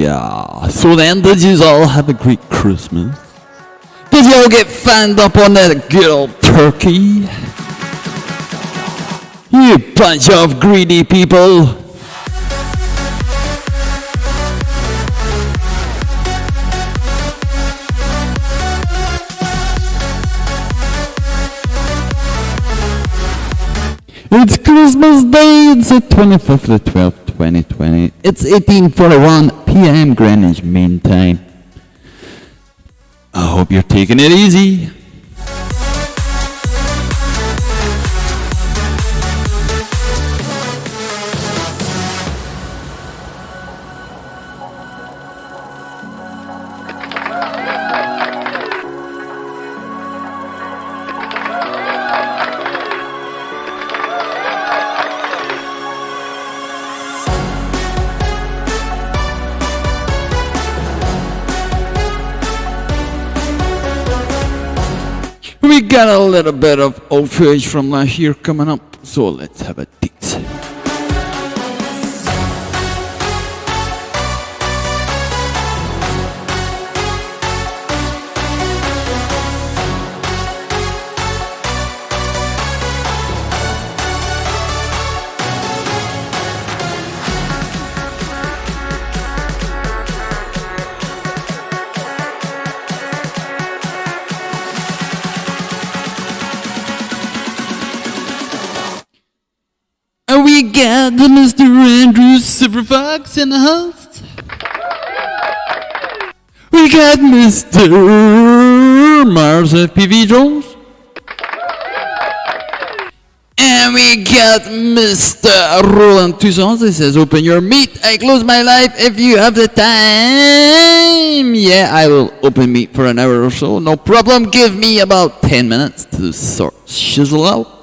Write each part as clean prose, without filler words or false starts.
Yeah, so then did you all have a great Christmas? Did you all get fanned up on that good old turkey? You bunch of greedy people! It's Christmas Day, it's the 25th of the 12th, 2020. It's 18:41 p.m. Greenwich Mean Time. I hope you're taking it easy. We got a little bit of old footage from last year coming up, so let's have a date. And we got the Mr. Andrew Silverfox in the house. We got Mr. Mars FPV Jones. And we got Mr. Roland Toussaint. He says, open your meat, I close my life if you have the time. Yeah, I will open meat for an hour or so. No problem, give me about 10 minutes to sort shizzle out.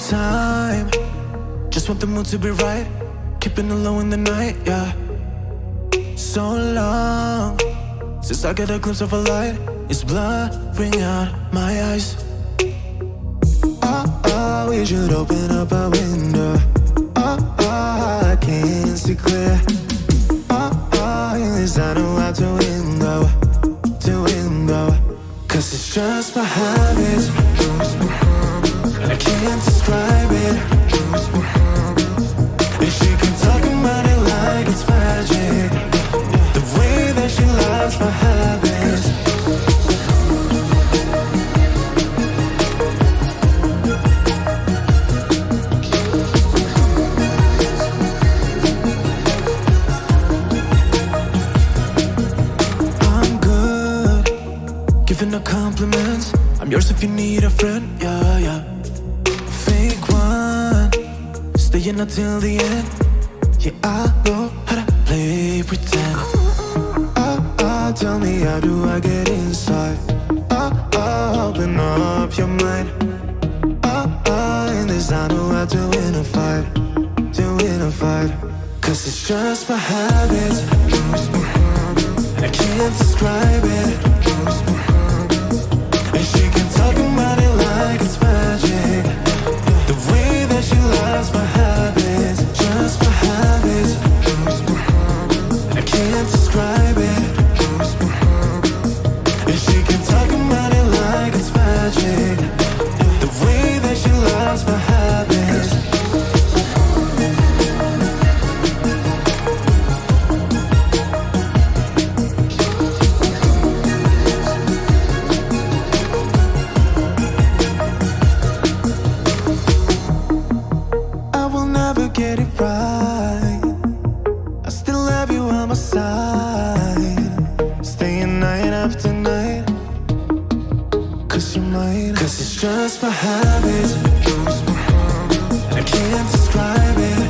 Time, just want the mood to be right, keeping it low in the night, yeah. So long since I get a glimpse of a light, it's blurring out my eyes. We should open up a window. I can't see clear. Yes, I know how to window, cause it's just my habits. I can't describe it. And she can talk about it like it's magic. The way that she loves my habits. I'm good, giving her compliments. I'm yours if you need a friend, yeah, yeah. Staying until the end. Yeah, I know how to play pretend. Tell me, how do I get inside? Open up your mind. In this I know how to win a fight. Cause it's just my habits. I can't describe it. And she can talk about it like it's magic. The way that she loves my habits, just my habits. I can't describe it. And she can talk about it like it's magic. The way that she loves my habits. get it right. I still have you on my side, staying night after night. Cause you're mine. Cause it's just my habit, I can't describe it.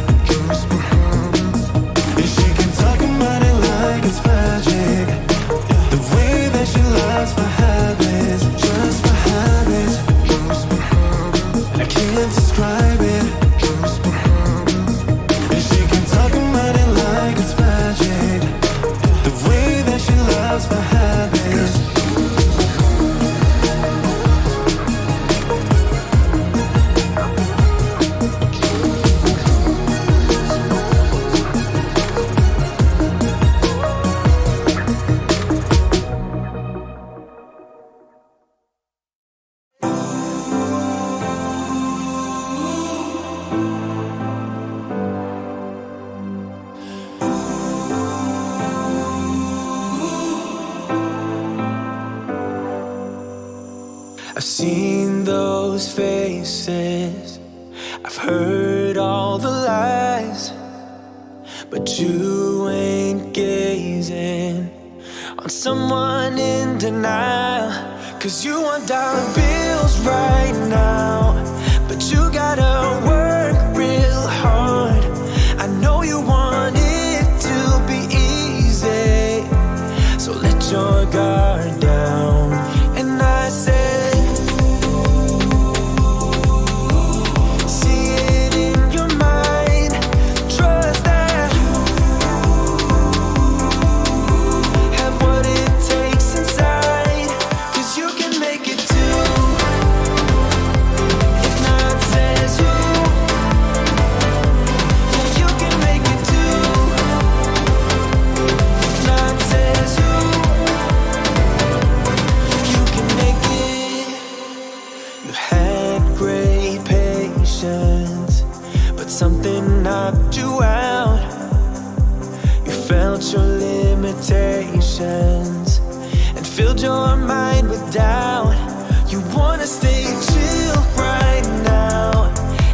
And she can talk about it like it's magic. The way that she loves my habits, just my habits. I can't describe it. And she can talk about it like it's magic. The way that she loves my habits. I've seen those faces, I've heard all the lies, but you ain't gazing on someone in denial. Cause you want dollar bills right now, but you gotta work real hard. I know you want it to be easy, so let your guard down. And I said, something knocked you out. You felt your limitations and filled your mind with doubt. You wanna stay chill right now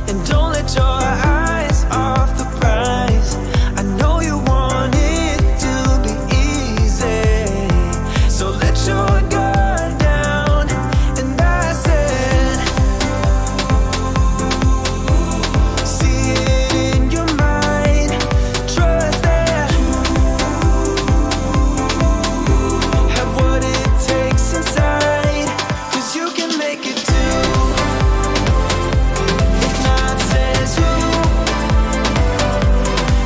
and don't let your eyes off the prize. I know you want it to be easy, so let your guard down. And I said, see it in your mind, trust that, have what it takes inside, cause you can make it too. If not says who,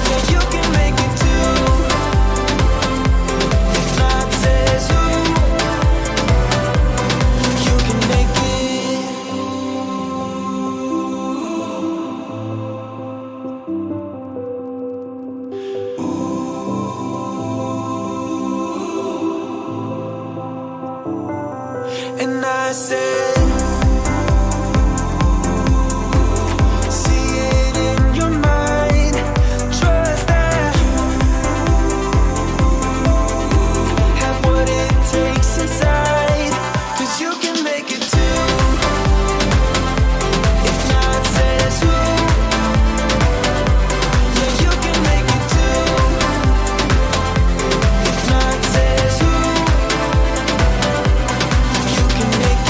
yeah, you can make it too. If not says who, you can make it. And I said, see it in your mind, trust that, have what it takes inside, cause you can make it too. If not says who, yeah, you can make it too. If not says who, you can make it.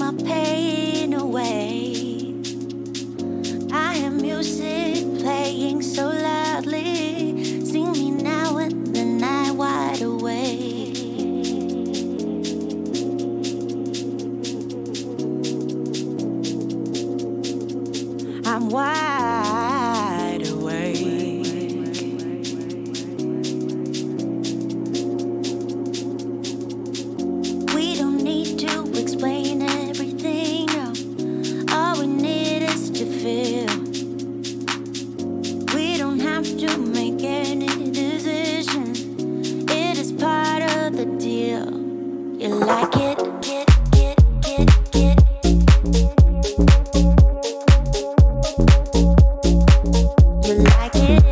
my pain away. I hear music playing so loudly. Sing me now in the night wide awake. I'm wide awake. We don't need to explain everything, no. All we need is to feel. We don't have to make any decisions. It is part of the deal. You like it? You like it?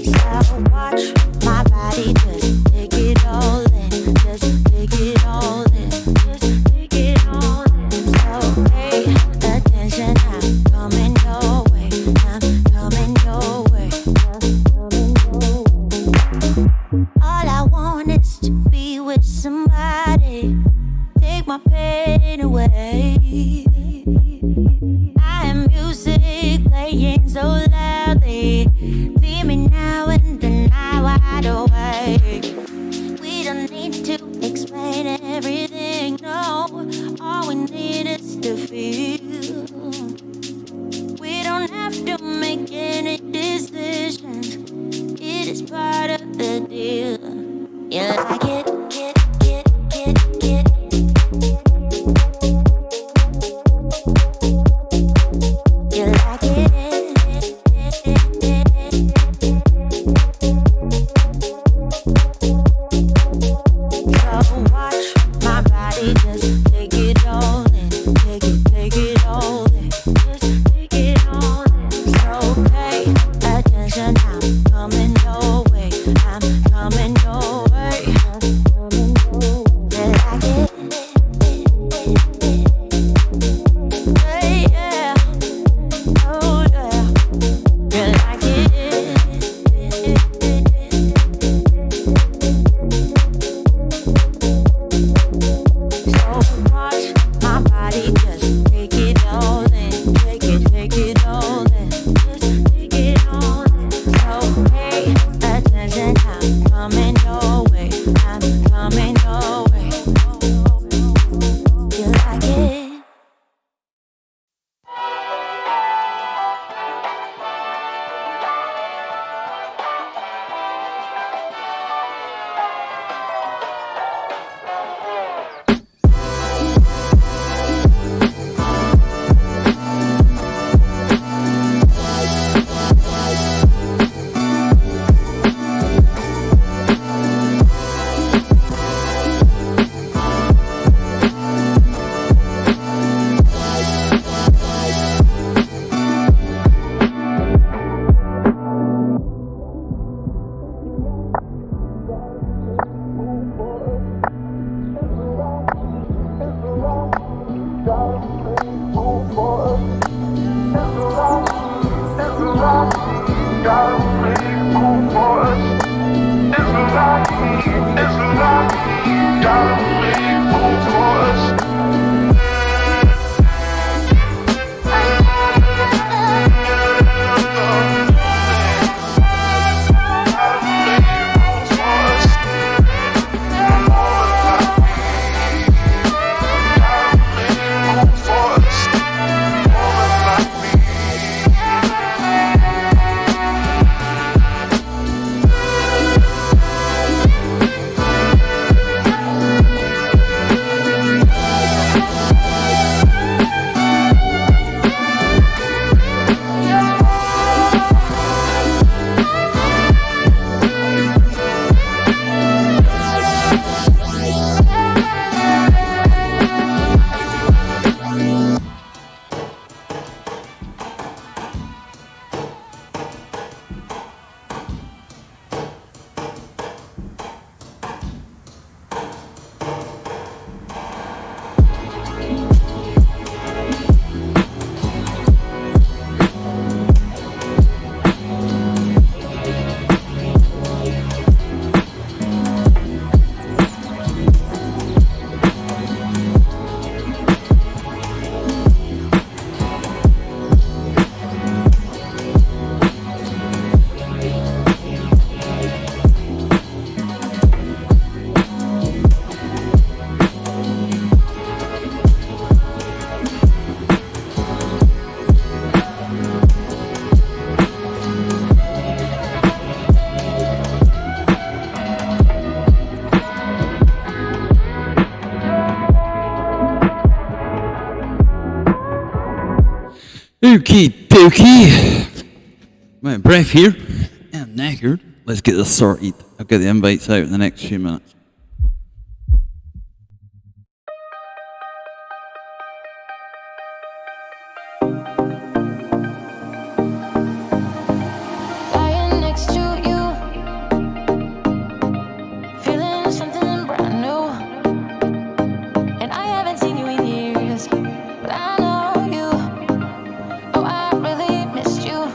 So watch my body just take it all in, just take it all in, just take it all in. So pay attention, I'm coming your way, I'm coming your way, I'm coming your way. All I want is to be with somebody, take my pain away. I am music playing so loudly. See me now in the night wide awake. We don't need to explain everything, no. All we need is to feel. We don't have to make any decisions. It is part of the deal. You like it? You like it? So watch my body just take it all in, take it all in, just take it all in. So pay attention, I'm coming your way, I'm coming your way. Okie dokie. My breath here. I'm knackered. Let's get this sorted. I'll get the invites out in the next few minutes. Lying next to you, feeling something brand new. And I haven't seen you in years, but I know you. Oh, I really missed you.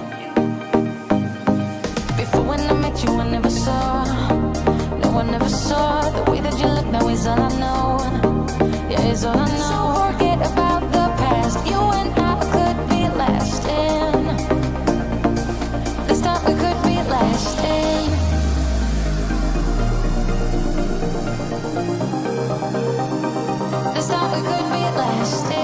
Before when I met you, I never saw. No one ever saw the way that you look now is all I know. Yeah, it's all I know. So forget about the past. You and I could be lasting. This time we could be lasting. This time we could be lasting.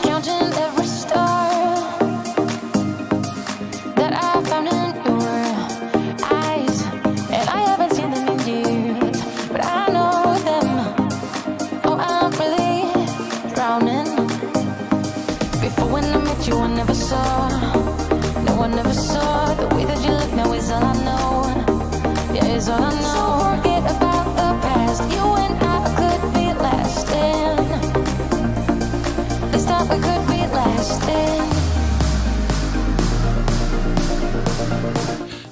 Counting every star that I found in your eyes, and I haven't seen them in years, but I know them. Oh, I'm really drowning. Before when I met you, I never saw. No one ever saw the way that you look now is all I know. Yeah, it's all I know. So forget about the past. You and I could be lasting. This time we could be lasting.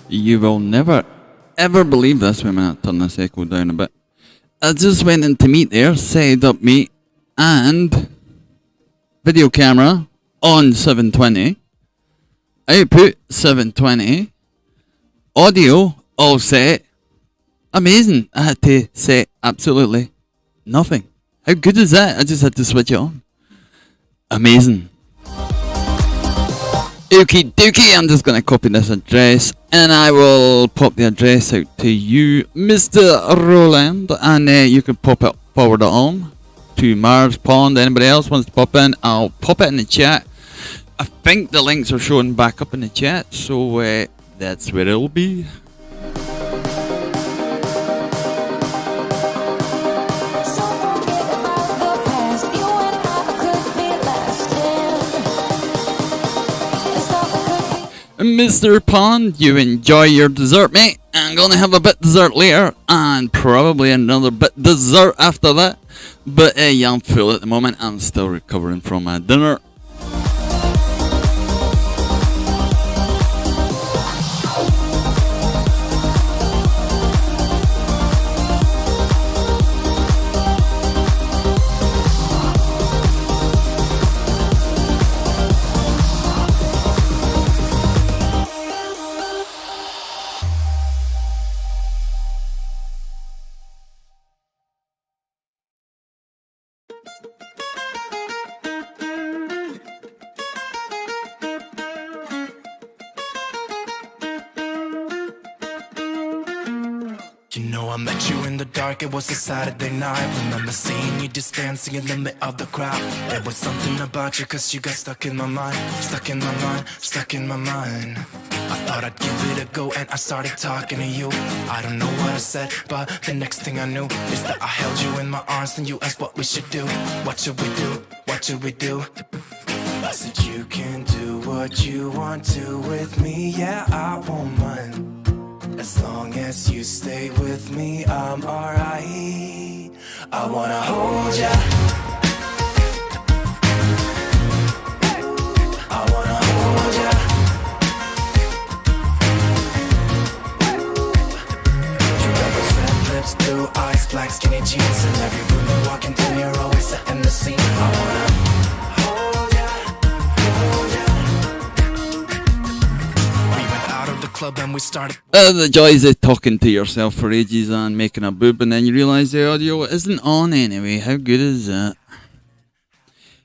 You will never, ever believe this. Wait a minute, turn this echo down a bit. I just went into meet there, set up meet, and video camera on 720, output 720, audio all set. Amazing. I had to set absolutely nothing. How good is that? I just had to switch it on. Amazing. Okie dokie, I'm just going to copy this address and I will pop the address out to you, Mr. Roland, and you can forward it on to Mars Pond. Anybody else wants to pop in, I'll pop it in the chat. I think the links are showing back up in the chat, so that's where it'll be. So forget about the past. You and I could be lasting. This time we could be. Mr. Pond, you enjoy your dessert, mate. I'm gonna have a bit dessert later, and probably another bit dessert after that. But yeah, I'm full at the moment. I'm still recovering from my dinner. You know I met you in the dark, it was a Saturday night. Remember seeing you just dancing in the middle of the crowd. There was something about you, cause you got stuck in my mind. Stuck in my mind, stuck in my mind. I thought I'd give it a go and I started talking to you. I don't know what I said, but the next thing I knew is that I held you in my arms and you asked what we should do. What should we do? What should we do? I said you can do what you want to with me, yeah, I won't mind. As long as you stay with me, I'm alright. I wanna hold ya. I wanna hold ya. You got those red lips, blue eyes, black skinny jeans. In every room you walk into, you're always setting the scene. I wanna hold ya, hold ya. We club and we started. The joys of talking to yourself for ages and making a boob, and then you realise the audio isn't on anyway. How good is that?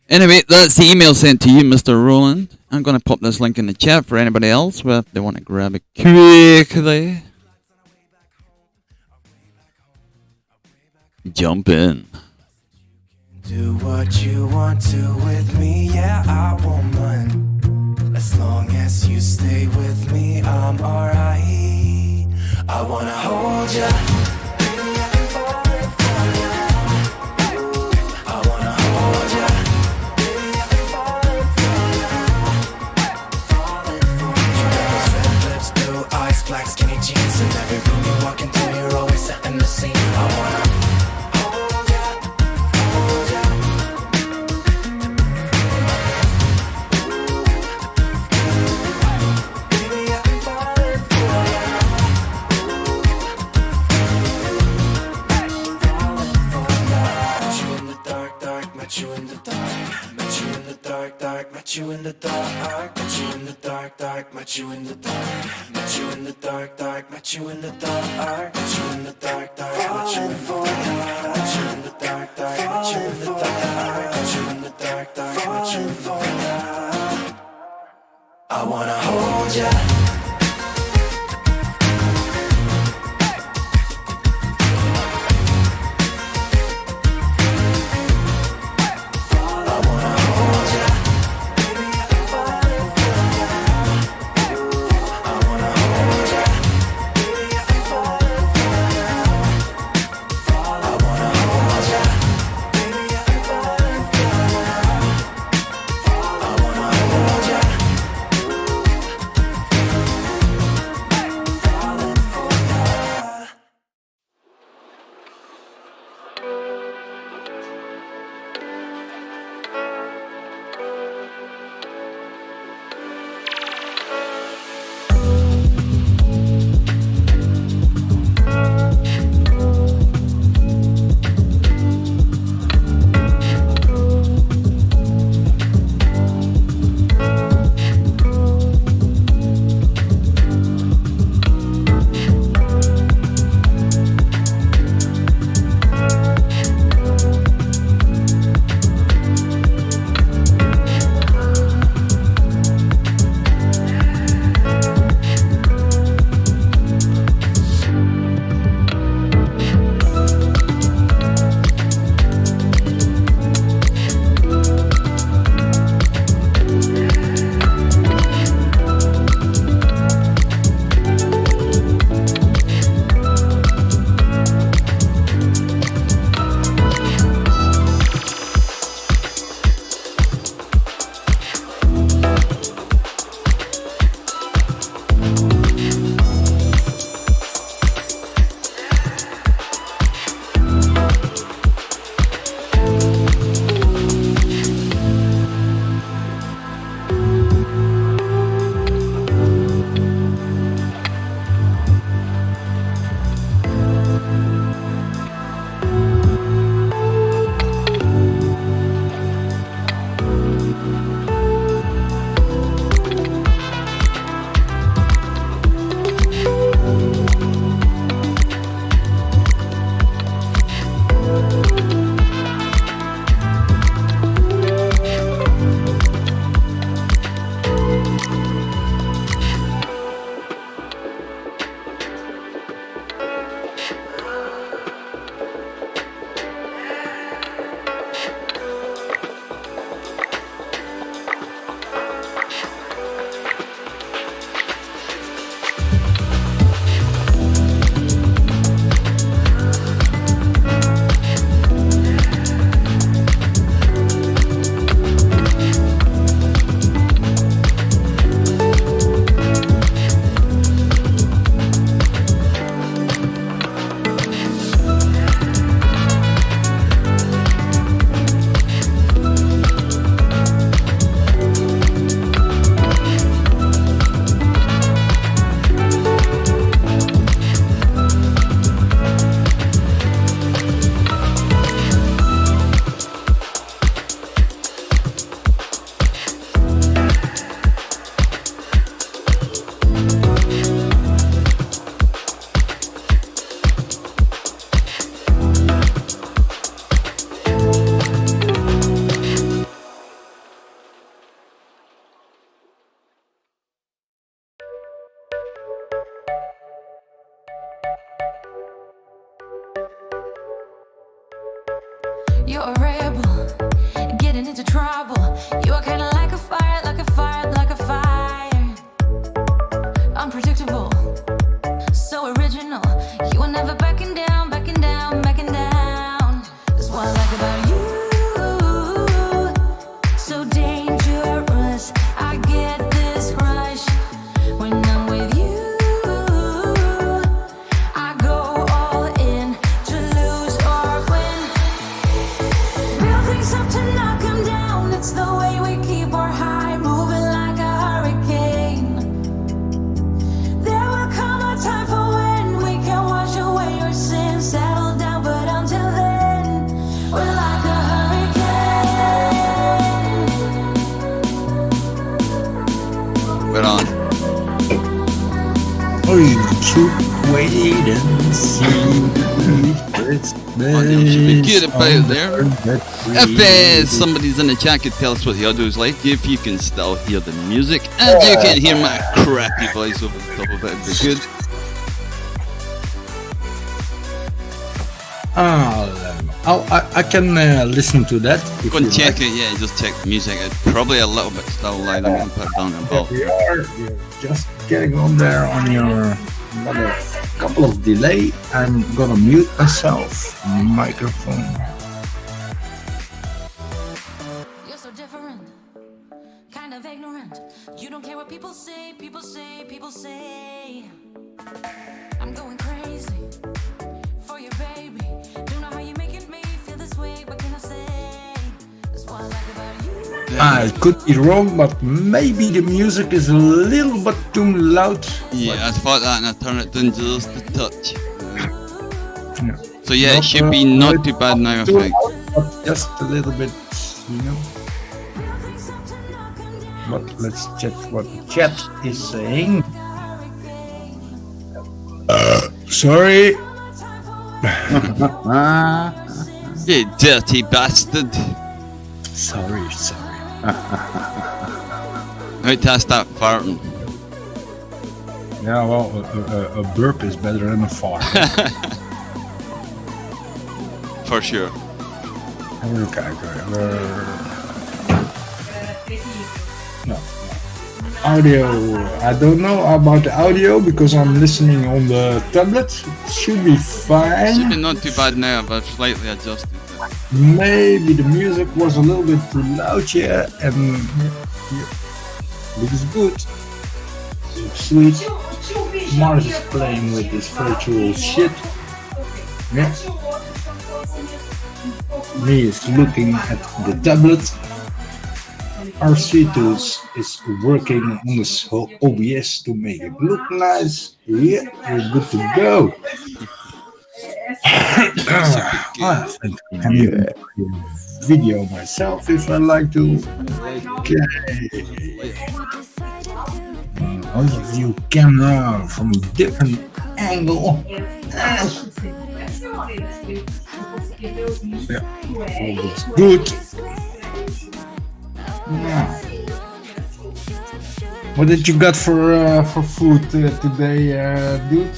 Anyway, that's the email sent to you, Mr. Roland. I'm going to pop this link in the chat for anybody else if they want to grab it quickly. Jump in. Do what you want to with me, yeah, I won't mind. As long as you stay with me, I'm alright. I wanna hold ya. I wanna hold ya. You got those red lips, blue eyes, black skinny jeans. In every room you walk into, you're always setting the scene. I wanna hold ya, hold ya. Baby, I'm falling for ya. Falling for ya. Met you in the dark, dark. Met you in the dark. Met you in the dark, dark. Met you in the dark. Met you in the dark, dark. Met you in the dark. Met you in the dark, dark. Met you in the dark. Met you in the dark, dark. Met you in the dark. Met you in the dark, dark. Met you in the dark. Met you in the dark, dark. Met you in the dark. I wanna hold ya. I wanna hold ya. Baby, I'm falling for ya. I wanna hold ya. Baby, I'm falling for ya. I wanna hold ya. Baby, I'm falling for ya. I wanna hold ya. You're a rebel, getting into trouble. You are kinda like a fire, like a fire, like a fire. Unpredictable, so original. You are never backing down, backing down, backing down. That's what I like about you. So dangerous, I get this rush when I'm with you. I go all in to lose or win. Real things up to knock 'em down. It's the way we keep our high, moving like a hurricane. There will come a time for when we can wash away your sins, settle down, but until then, we're like a hurricane. We're on. Oh, you should wait and see. Audio should be good about there. If somebody's in the chat could tell us what the audio is like, if you can still hear the music and you can hear my crappy voice over the top of it, it'd be good. I can listen to that. Go and check it, yeah, just check the music. It's probably a little bit still loud. I'm going to put it down in bulk. You're just getting on there on your another couple of delay. I'm gonna mute myself on the microphone. You're so different, kind of ignorant. You don't care what people say, people say, people say. I'm going crazy for you, baby. Don't know how you're making me feel this way. What can I say? That's what I like about you. I could be wrong, but maybe the music is a little bit too loud. Yeah, I thought that and I turned it down just a touch. Yeah. So yeah, it should be not too bad now, I Too think. loud, but just a little bit, you know. But let's check what the chat is saying. Sorry. You dirty bastard. Sorry. How to start farting? Yeah, well, a burp is better than a fart. For sure. Even kijken. No. Audio. I don't know about the audio because I'm listening on the tablet. It should be fine. Should be not too bad now, but I've slightly adjusted it. Maybe the music was a little bit too loud here, and looks good. Sweet. Mars is playing with this virtual shit. Yeah. Me is looking at the tablet. R3 Tools is working on this whole OBS to make it look nice. Yeah, we're good to go. I think I can even do a video myself if I like to. Okay. I'll view camera from a different angle. Yeah, all looks good. Yeah. What did you got for food today, dude?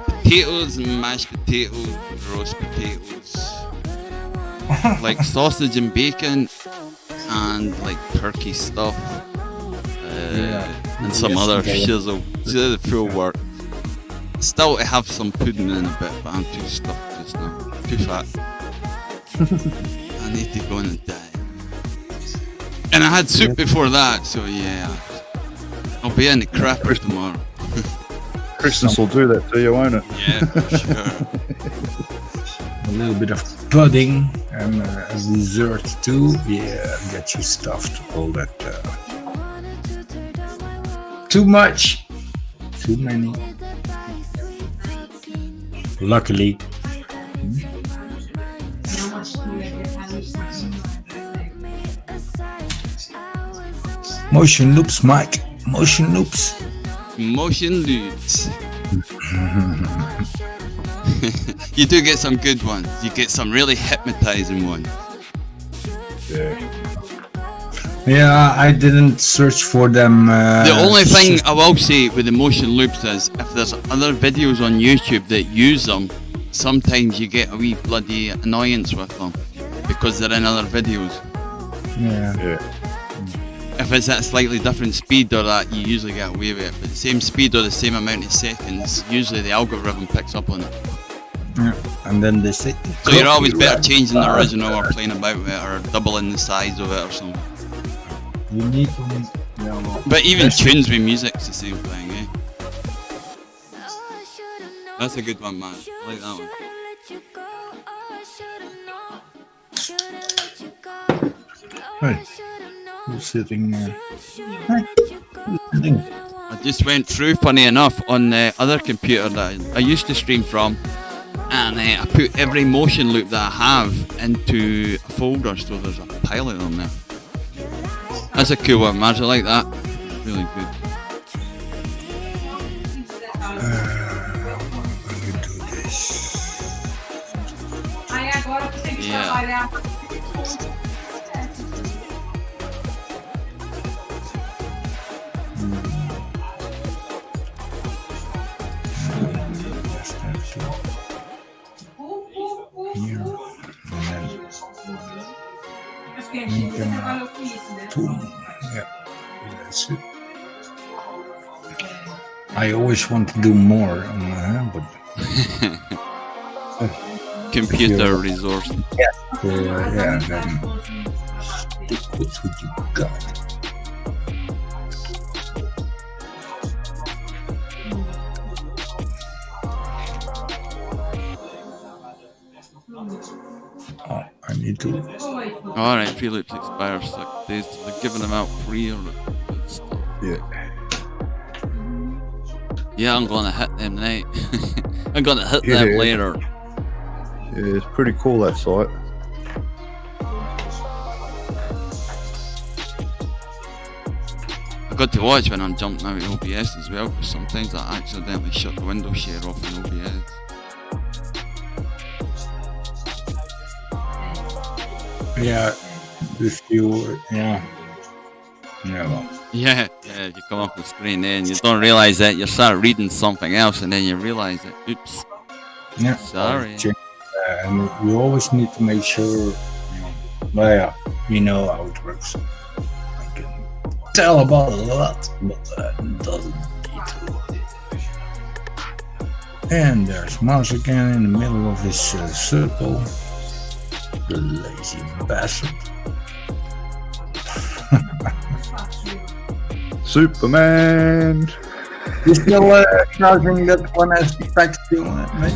Potatoes and mashed potatoes, roast potatoes, like sausage and bacon, and like turkey stuff, and some other shizzle. She did the full work. Still to have some pudding in a bit, but I'm too stuffed just now, too fat. I need to go on a diet. And I had soup before that, so yeah, I'll be in the crapper tomorrow. Christmas will do that to you, won't it? Yeah, for sure. A little bit of pudding and as dessert too. Yeah, get you stuffed. All that. Too much. Too many. Luckily. Motion loops, Mike. Motion loops. Motion loops. You do get some good ones. You get some really hypnotizing ones. Yeah, I didn't search for them. The only thing I will say with the motion loops is if there's other videos on YouTube that use them, sometimes you get a wee bloody annoyance with them because they're in other videos. Yeah. If it's at a slightly different speed or that, you usually get away with it. But the same speed or the same amount of seconds, usually the algorithm picks up on it. Yeah. And then they say. So you're always better changing the original or playing about with it or doubling the size of it or something. You need to. Yeah, But even tunes with music's the same thing, eh? That's a good one, man. I like that one. Hey, who's sitting there? I just went through, funny enough, on the other computer that I used to stream from, and I put every motion loop that I have into a folder, so there's a pile of them there. That's a cool one, man. I like that. Really good. Let me do this. Yeah. Here. And then boom. Yeah, that's it. I always want to do more, but Computer resource. yeah, then stick with what you got. Oh, I need to. Alright, free loops expire 6 days. They're giving them out free or stuff. Yeah. Yeah, I'm gonna hit them tonight. I'm gonna hit them later. Yeah, it's pretty cool, that site. I got to watch when I'm jumping out of OBS as well, because sometimes I accidentally shut the window share off in OBS. Yeah, if you, yeah. Well. Yeah, you come off the screen then you don't realise that you start reading something else and then you realise that, oops, Yeah. sorry. And you always need to make sure, well, yeah, you know how it works. I can tell about a lot, but it doesn't need to. And there's Mouse again in the middle of his circle. The lazy bastard. Superman! You still charging that one as back to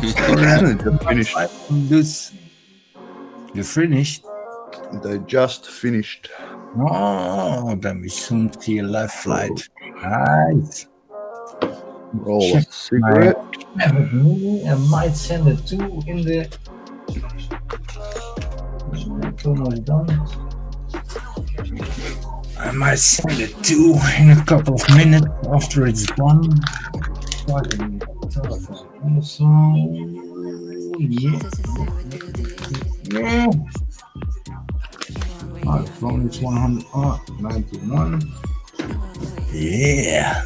Just finished. This. You finished? They just finished. Oh, then we soon see a live flight. Nice. Roll a Check cigarette. I might send it to in the. Almost done. I might send it to in a couple of minutes after it's done. Starting telephone also. Yeah. My phone is 191. Yeah.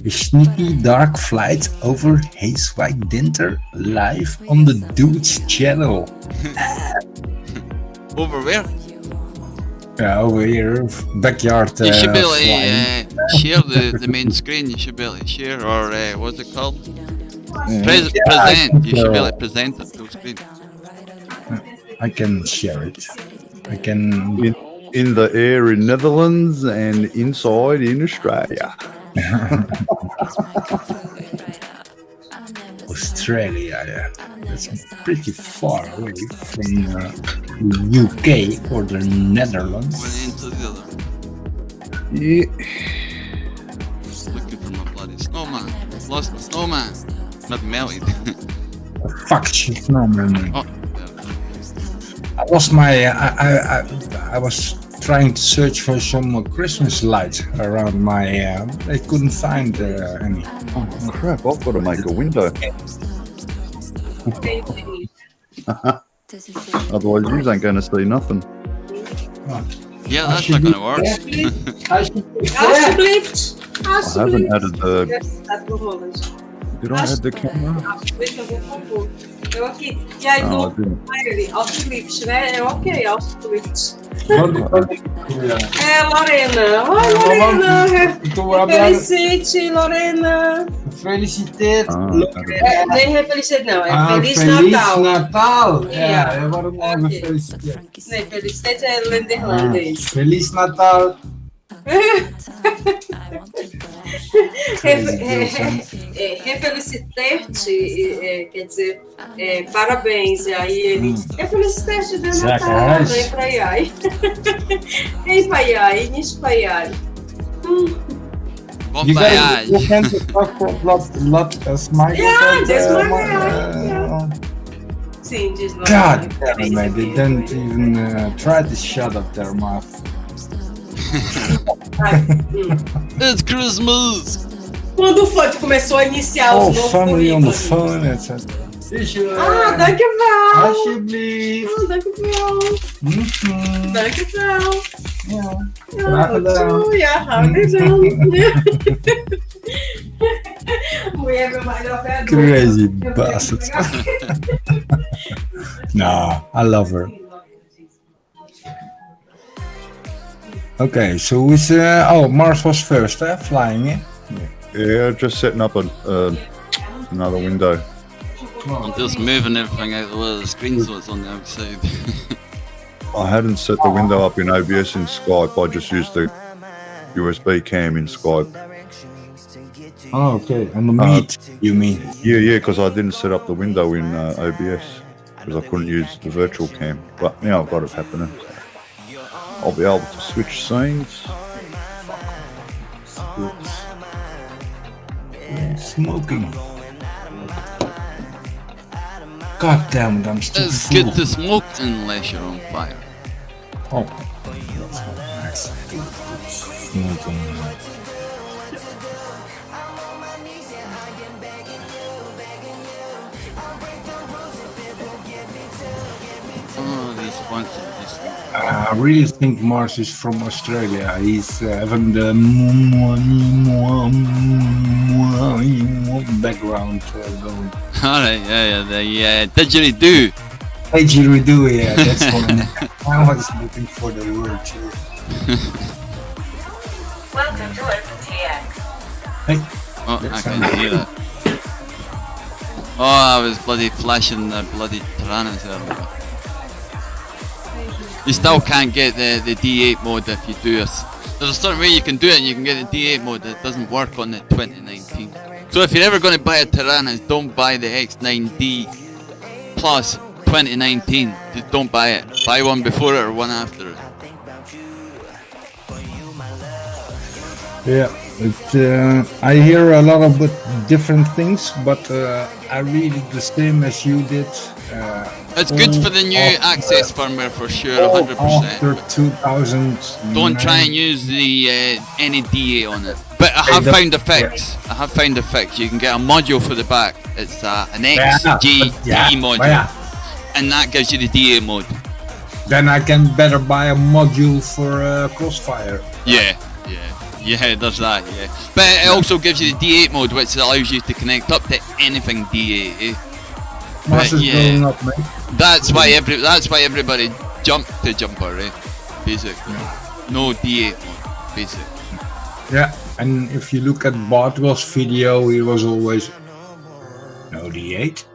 A sneaky dark flight over Heeswijk Dinter live on the Dude's channel. Over where? Yeah, over here, backyard. You should be able to share the main screen, you should be able to share, or what's it called? Present, you should be able to present it to screen. I can share it. I can. In the air in Netherlands and inside in Australia. Australia, yeah. That's pretty far away from the UK or the Netherlands. One into the other. Yeah. Looking for my bloody snowman. Lost the snowman. Not melted. Fuck, shit, no, man. Oh, I lost my. I was trying to search for some Christmas lights around my. I couldn't find any. Oh crap, I've got to make a window. Otherwise you ain't going to see nothing. yeah, that's not gonna work. Alsjeblieft. I haven't added the Did I add the camera? Deixa eu ver, por favor. Eu aqui. E aí, Oh, I do didn't. Autoclips, né? É ok, Autoclips. É, Lorena. Oi, Lorena. Felicite, Lorena. Feliciteit. Nem Felicite, não. É Feliz Feliz Natal. Natal. Ja. Ja, waarom hebben we feliciteerd? Nem Felicite é Lenderlandês. Feliz Natal. Refelicitete quer dizer parabéns. E aí ele refelicitete de Natal. Sacanagem. Vem pra aí. Vem pra aí, nisso pra aí. Bom You voyage. can talk for lot smile. Yeah, just my Sim, diz lá. God damn it, man. They didn't even try to shut up their mouth. It's Christmas. Quando o fã começou a iniciar Oh, os novos family on the currículos. phone, etc. Dankjewel. Alsjeblieft. Dankjewel. Dankjewel. Ja. Ja, Graag gedaan. ja, graag gedaan. Mulher, meu marido é Crazy bastard. No, I love her. Okay, so it's Mars was first, flying, eh? Yeah, just setting up another window. I'm just moving everything out of the way of the screen so it's on the outside. I hadn't set the window up in OBS in Skype. I just used the USB cam in Skype. Oh, okay. And the meat, you mean? Yeah, because I didn't set up the window in OBS because I couldn't use the virtual cam. But now I've got it happening. I'll be able to switch scenes. Smoking. God damn it, I'm still It's full. good to smoke unless you're on fire. Oh. Smoking. Oh, these sponsors just I really think Mars is from Australia. He's having the background going. Alright, yeah, the didgeridoo. Didgeridoo, yeah, that's one. I was looking for the word too. Welcome to OpenTX. Hey, Oh, I can't hear that. Oh, I was bloody flashing the bloody piranhas earlier. You still can't get the D8 mode if you do this. There's a certain way you can do it and you can get the D8 mode that doesn't work on the 2019. So if you're ever going to buy a Tyrannus, don't buy the X9D Plus 2019. Just don't buy it. Buy one before it or one after it. yeah, I hear a lot of different things, but I read it the same as you did. It's good for the new access firmware for sure, all 100%. after 2000. Don't try and use the any DA on it. But I have found a fix. I have found a fix. You can get a module for the back. It's an XGD module. And that gives you the DA mode. Then I can better buy a module for Crossfire. Yeah, there's that, yeah. But it also gives you the D8 mode, which allows you to connect up to anything DA. Mars is going up, mate. That's why everybody jumped to jumper, right? Basically. No D8 mode, basically. Yeah, and if you look at Bartwell's video, he was always no D8.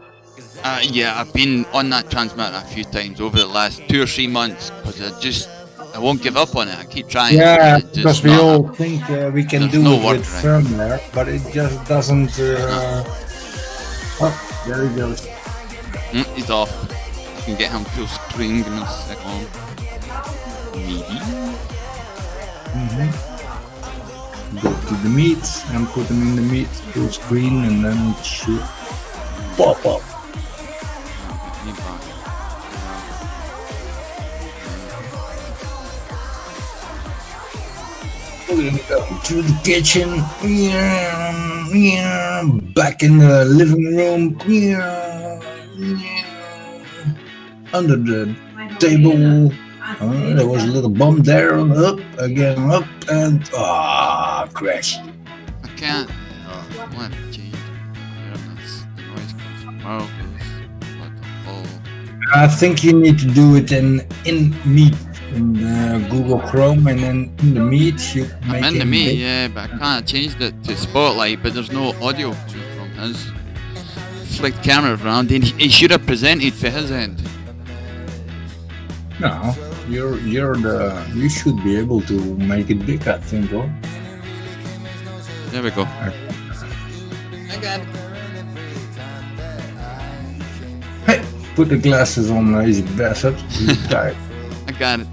Yeah, I've been on that transmitter a few times over the last 2 or 3 months because I won't give up on it. I keep trying. Yeah, It's just because we not all happening. think we can There's do no it work, with right? firmware, but it just doesn't. Oh, there he goes. He's off. You can get him full screen. Give me a second. Maybe. Go to the meat and put them in the meat, full screen, and then it should pop up. We're gonna go to the kitchen, back in the living room, under the table. There was a little bump there, up, again, up, and crash. I can't. I'll have to change. tomorrow. Oh, I think you need to do it in Meet in Google Chrome, and then in the Meet you make I'm in the it Meet, big. yeah, but I can't change it to Spotlight, but there's no audio from his. Flicked cameras around, and he should have presented for his end. No, you should be able to make it big, I think, bro. There we go. I got it. Hey, put the glasses on, lazy bastard. You tired. I got it.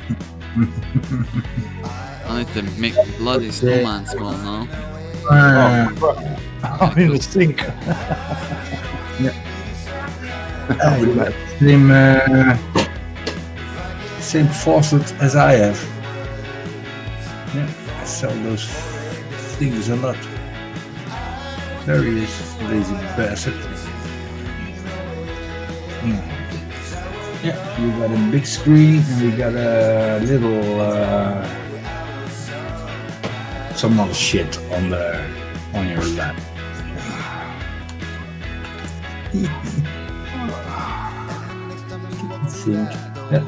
I need to make the bloody snowman small now. I'm in the sink. Same faucet as I have. Yeah, I sell those things a lot. There he is, lazy bastard. Yeah, we got a big screen and we got a little some other shit on your lap. Yeah.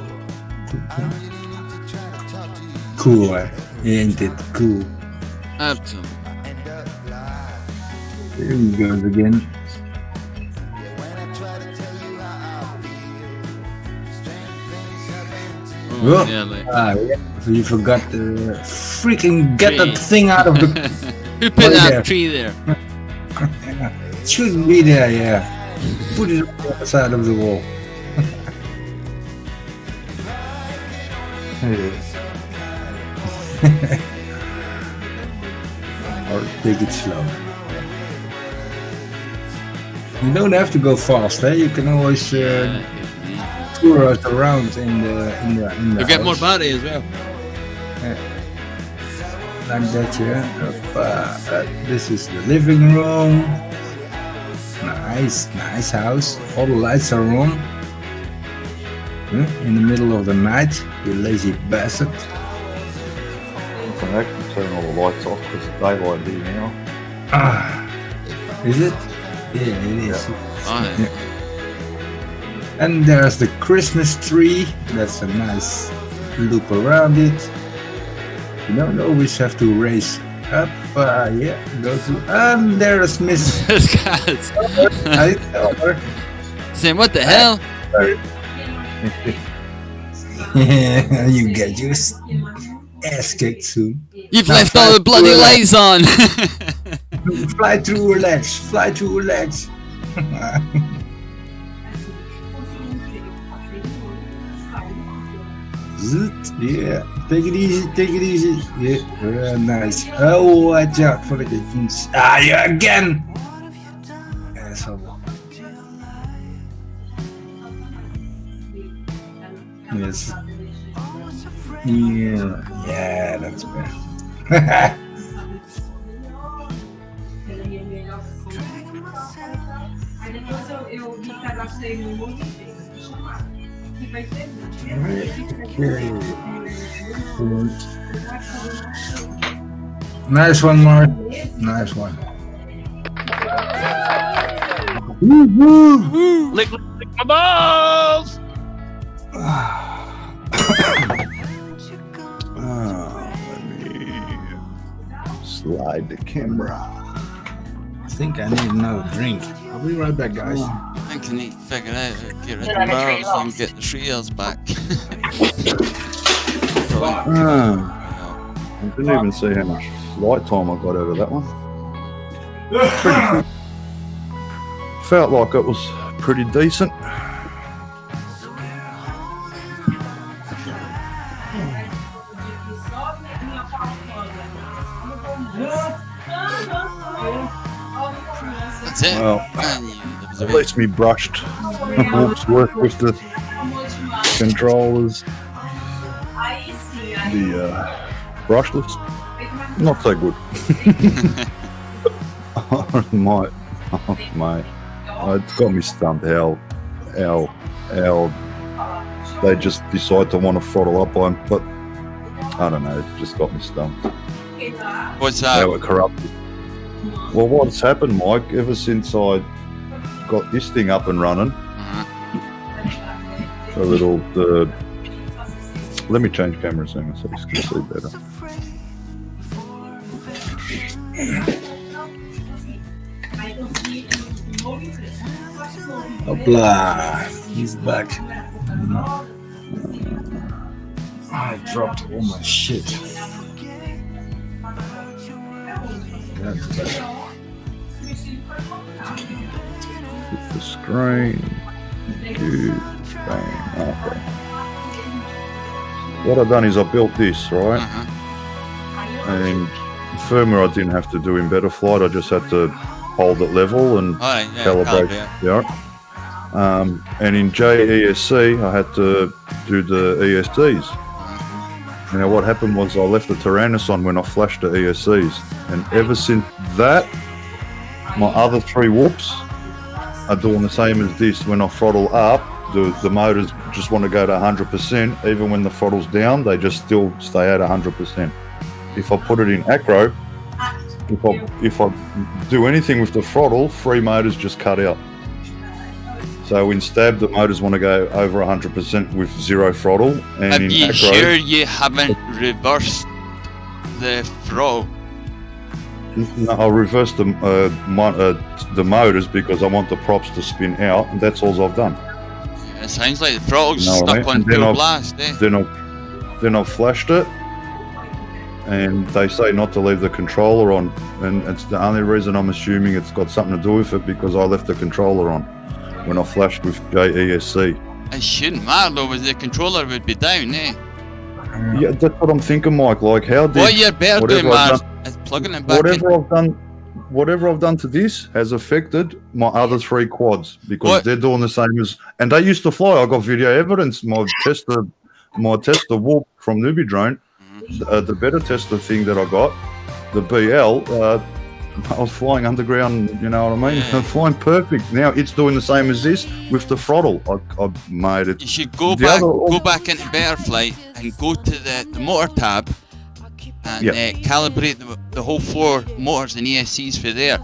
Cool, ain't it cool? Absolutely. Here he goes again. Oh, yeah, like. Yeah. You forgot to freaking get that thing out of the. Who put that tree there? It shouldn't be there, yeah. Put it on the other side of the wall. Or take it slow. You don't have to go fast, eh? You can always tour us around in the You get more house. body as well. Like that, yeah. This is the living room. Nice house. All the lights are on. In the middle of the night, you lazy bastard. I can actually turn all the lights off because it's daylight here now. Is it? Yeah, it is. Oh, Yeah. And there's the Christmas tree. That's a nice loop around it. You don't always have to raise up. Yeah, go to. And there's Miss. this guy's I tell her. saying, what the hell? You get your ass kicked soon. You've left all the bloody lights on. Fly through her legs. Fly through her legs. Yeah, take it easy, take it easy. Yeah, very nice. Oh, watch out for the kittens. Yeah, again. Asshole. Yes. Yeah, that's better. Aí depois eu me cadastrei no monte de vezes. Que vai ter. Nice one, Mark. Nice one. Lick my balls! Let me slide the camera. I think I need another drink. I'll be right back, guys. I think I need to figure out how to get rid of the bars so I can get the trails back. I didn't even see how much flight time I got out of that one. Felt like it was pretty decent. That's it. Well, And there was a at bit- least me brushed whoops work with the controllers. The brushless, not so good. Mate, it's got me stumped how they just decide to want to throttle up on, but I don't know, it just got me stumped. What's How that? it corrupted. Well, what's happened, Mike, ever since I got this thing up and running. So let me change camera soon so you can see better. Hopla, he's back. I dropped all my shit. That's better. Hit the screen. Good. Bang. Okay. What I've done is I built this, right? And firmware I didn't have to do in Betaflight. I just had to hold it level and calibrate. Yeah. And in JESC, I had to do the ESCs. Now what happened was I left the Tyrannus on when I flashed the ESCs, and ever since that, my other 3 whoops are doing the same as this. When I throttle up, the motors just want to go to 100%. Even when the throttle's down, they just still stay at 100%. If I put it in acro, if I do anything with the throttle, 3 motors just cut out. So in stab, the motors want to go over 100% with 0 throttle. And Are in you acro, sure you haven't reversed the throttle? No, I reversed the motors because I want the props to spin out, and that's all I've done. It sounds like the throttle's You know what I stuck mean? on And then full I've- blast, eh? Then I've flashed it, and they say not to leave the controller on, and it's the only reason I'm assuming it's got something to do with it because I left the controller on when I flashed with JESC. It shouldn't matter though, as the controller would be down, eh? Yeah, that's what I'm thinking, Mike. Like, how did What you're better doing, whatever I've man, is plugging it back in. whatever I've done to this has affected my other 3 quads because What? they're doing the same as, and they used to fly. I got video evidence. My tester whoop from Newbie Drone, the beta tester thing that I got, the BL. I was flying underground. You know what I mean? Yeah. I'm flying perfect. Now it's doing the same as this with the throttle. I made it. You should go The back, other- go back into Betaflight and go to the motor tab and calibrate the whole 4 motors and ESCs for there.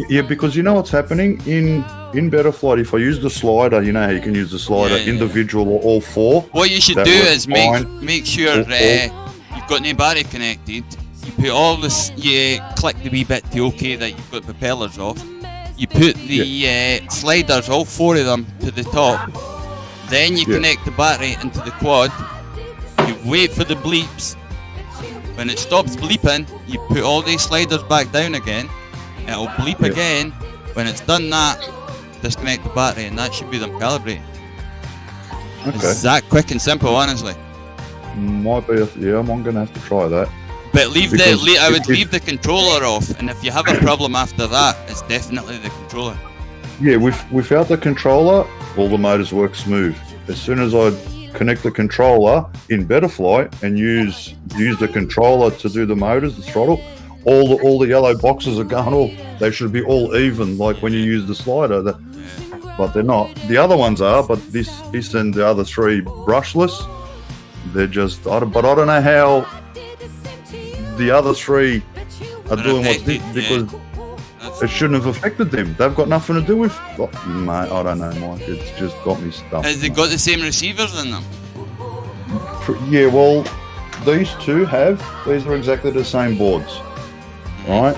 Yeah, because you know what's happening in Betaflight. If I use the slider, you know how you can use the slider individual or all 4. What you should That do works is fine. make sure you've got no battery connected. You put all this, you click the wee bit to OK that you've got propellers off. You put the sliders, all 4 of them, to the top. Then you connect the battery into the quad. You wait for the bleeps. When it stops bleeping, you put all these sliders back down again. It'll bleep again. When it's done that, disconnect the battery, and that should be them calibrated. Okay. It's that quick and simple, honestly. Might be. I'm gonna have to try that. But Because I would if- leave the controller off, and if you have a problem after that, it's definitely the controller. Yeah, without the controller, all the motors work smooth. As soon as I connect the controller in Betaflight and use the controller to do the motors, the throttle, all the yellow boxes are going they should be all even, like when you use the slider. But they're not. The other ones are, but this and the other 3 brushless, they're just. But I don't know how the other 3 are doing what's this, because it shouldn't have affected them. They've got nothing to do with. Mate, I don't know, Mike. It's just got me stuck. Has it got the same receivers in them? Yeah, well, these 2 these are exactly the same boards, right?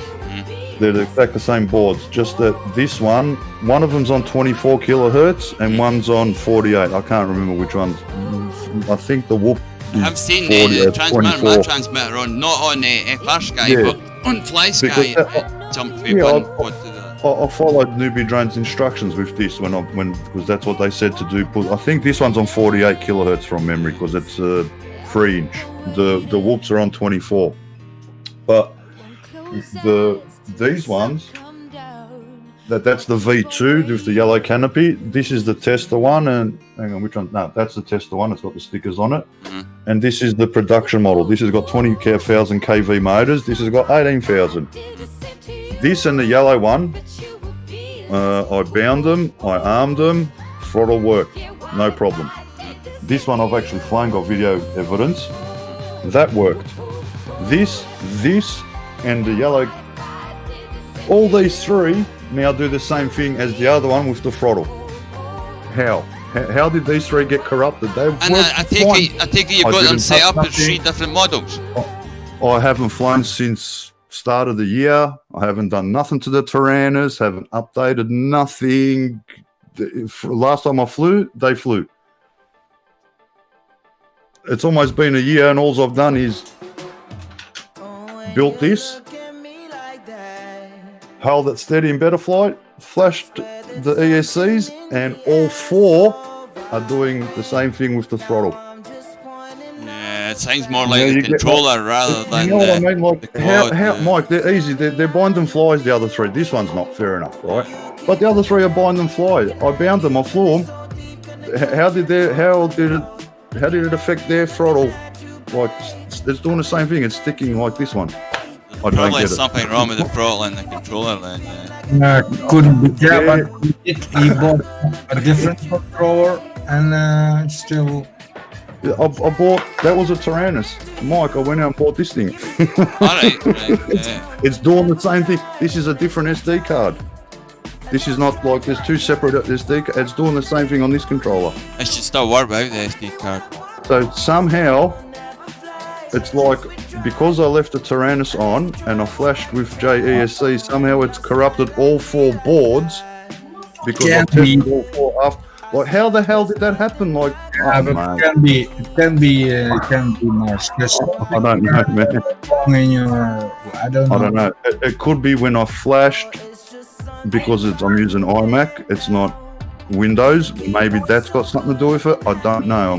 They're the exact same boards, just that this one of them's on 24 kilohertz and one's on 48. I can't remember which one's. I think the whoop. I've seen 40 the or transmitter, 24. my transmitter on, not on FR Sky, Yeah. but on Fly Sky, Because it jumped from yeah, one quad to the other. I followed Newbie Drone's instructions with this because that's what they said to do. I think this one's on 48 kilohertz from memory because it's 3-inch. The whoops are on 24, but these ones that's the V2 with the yellow canopy. This is the tester one, and hang on, which one? No, that's the tester one. It's got the stickers on it, and this is the production model. This has got 20,000 kV motors. This has got 18,000. This and the yellow one, I bound them, I armed them, throttle worked, no problem. This one I've actually flown, got video evidence. That worked. This, and the yellow, all these 3 now do the same thing as the other one with the throttle. How did these three get corrupted? They and I take it you've got them set up as 3 different models. I haven't flown since start of the year. I haven't done nothing to the Tyrannos, haven't updated nothing. Last time I flew, they flew. It's almost been a year, and all I've done is built this, held it steady in better flight, flashed the ESCs, and all 4 are doing the same thing with the throttle. Yeah, it sounds more like the controller rather than you know what I mean? Like, the quad, how Mike, they're easy. They're bind and flies, the other 3. This one's not fair enough, right? But the other 3 are bind and fly. I bound them, I flew them. How did it affect their throttle? Like, it's doing the same thing. It's sticking like this one. I don't get it. Something wrong with the throttle and the controller then, yeah. Couldn't be but he bought a different controller and still... I bought, that was a Tyrannus. Mike, I went out and bought this thing. Alright, yeah. It's doing the same thing. This is a different SD card. This is not like there's 2 separate SD cards. It's doing the same thing on this controller. It should still work without the SD card. So somehow, it's like, because I left the Tyrannus on and I flashed with JESC, somehow it's corrupted all 4 boards because I tested all 4 after. Like, how the hell did that happen? Like, it can be more stressful. I don't know, man. I don't know. It could be when I flashed, because I'm using iMac. It's not Windows. Maybe that's got something to do with it. I don't know.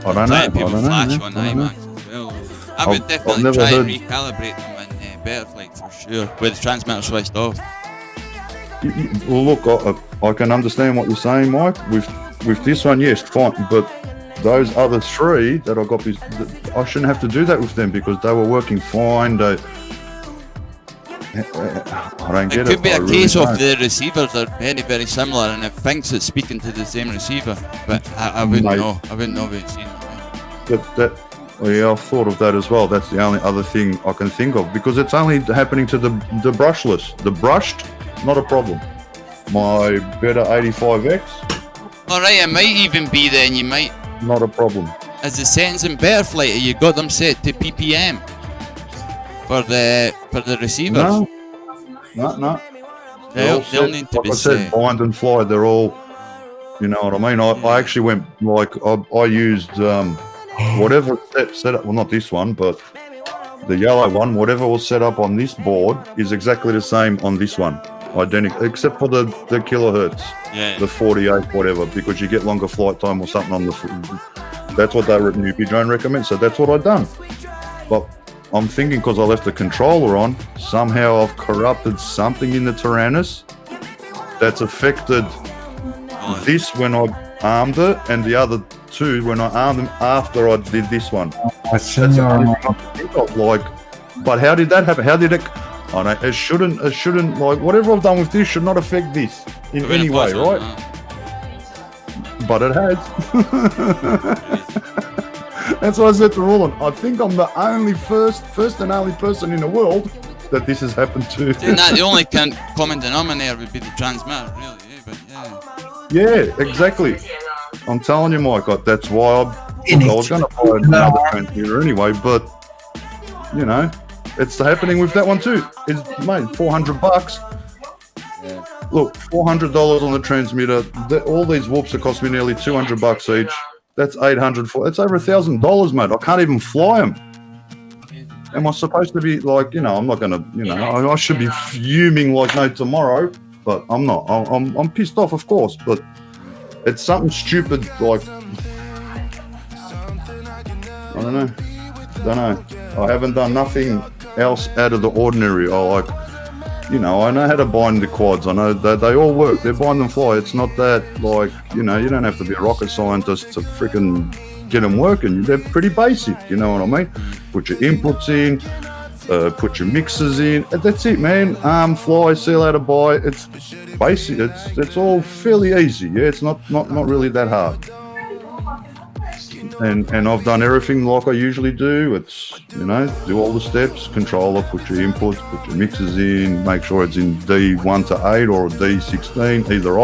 I don't know. People flash on iMacs as well. I would definitely try and recalibrate them in better flight for sure, with the transmitter switched off. Well, look, I can understand what you're saying, Mike. With this one, yes, fine. But those other 3 that I got, I shouldn't have to do that with them because they were working fine. I don't get it. It could be a case of the receivers are very, very similar, and it thinks it's speaking to the same receiver. But I wouldn't know. I wouldn't know about seeing it. Yeah, I've thought of that as well. That's the only other thing I can think of because it's only happening to the brushless. The brushed, not a problem. My Beta 85X. Alright, it might even be then. You might. Not a problem. As the settings in better flight, you got them set to PPM for the receivers. No. They'll need to be set. Like I said, bind and fly. They're all. You know what I mean? I actually went like I used whatever set up. Well, not this one, but the yellow one. Whatever was set up on this board is exactly the same on this one. Identical, except for the kilohertz, the 48 whatever, because you get longer flight time or something on the. That's what they newbie drone recommend. So that's what I've done. But I'm thinking because I left the controller on, somehow I've corrupted something in the Tyrannus that's affected this when I armed it, and the other 2 when I armed them after I did this one. That's the only thing I can think of. Like, but how did that happen? How did it? I know it shouldn't like whatever I've done with this should not affect this in any way, right? But it has. That's what I said to Roland. I think I'm the only first and only person in the world that this has happened to. The only common denominator would be the transmitter, really. Yeah, exactly. I'm telling you, Mike. That's why I was going to buy another transmitter anyway. But you know. It's happening with that one too. It's mate, $400. Yeah. Look, $400 on the transmitter. All these whoops have cost me nearly $200 each. That's $800 for. It's over $1,000, mate. I can't even fly them. Am I supposed to be like, you know? I'm not gonna, you know. I should be fuming like no tomorrow, but I'm not. I'm pissed off, of course, but it's something stupid like. I don't know. I haven't done nothing else out of the ordinary. I know how to bind the quads. I know that they all work. They're bind and fly. It's not that like, you know, you don't have to be a rocket scientist to freaking get them working. They're pretty basic, you know what I mean? Put your inputs in, put your mixers in. That's it, man. Fly, see you later, bye. It's basic. It's all fairly easy. Yeah, it's not really that hard. and I've done everything like I usually do. It's, you know, do all the steps, controller, put your inputs, put your mixers in, make sure it's in D1 to 8 or D16, either.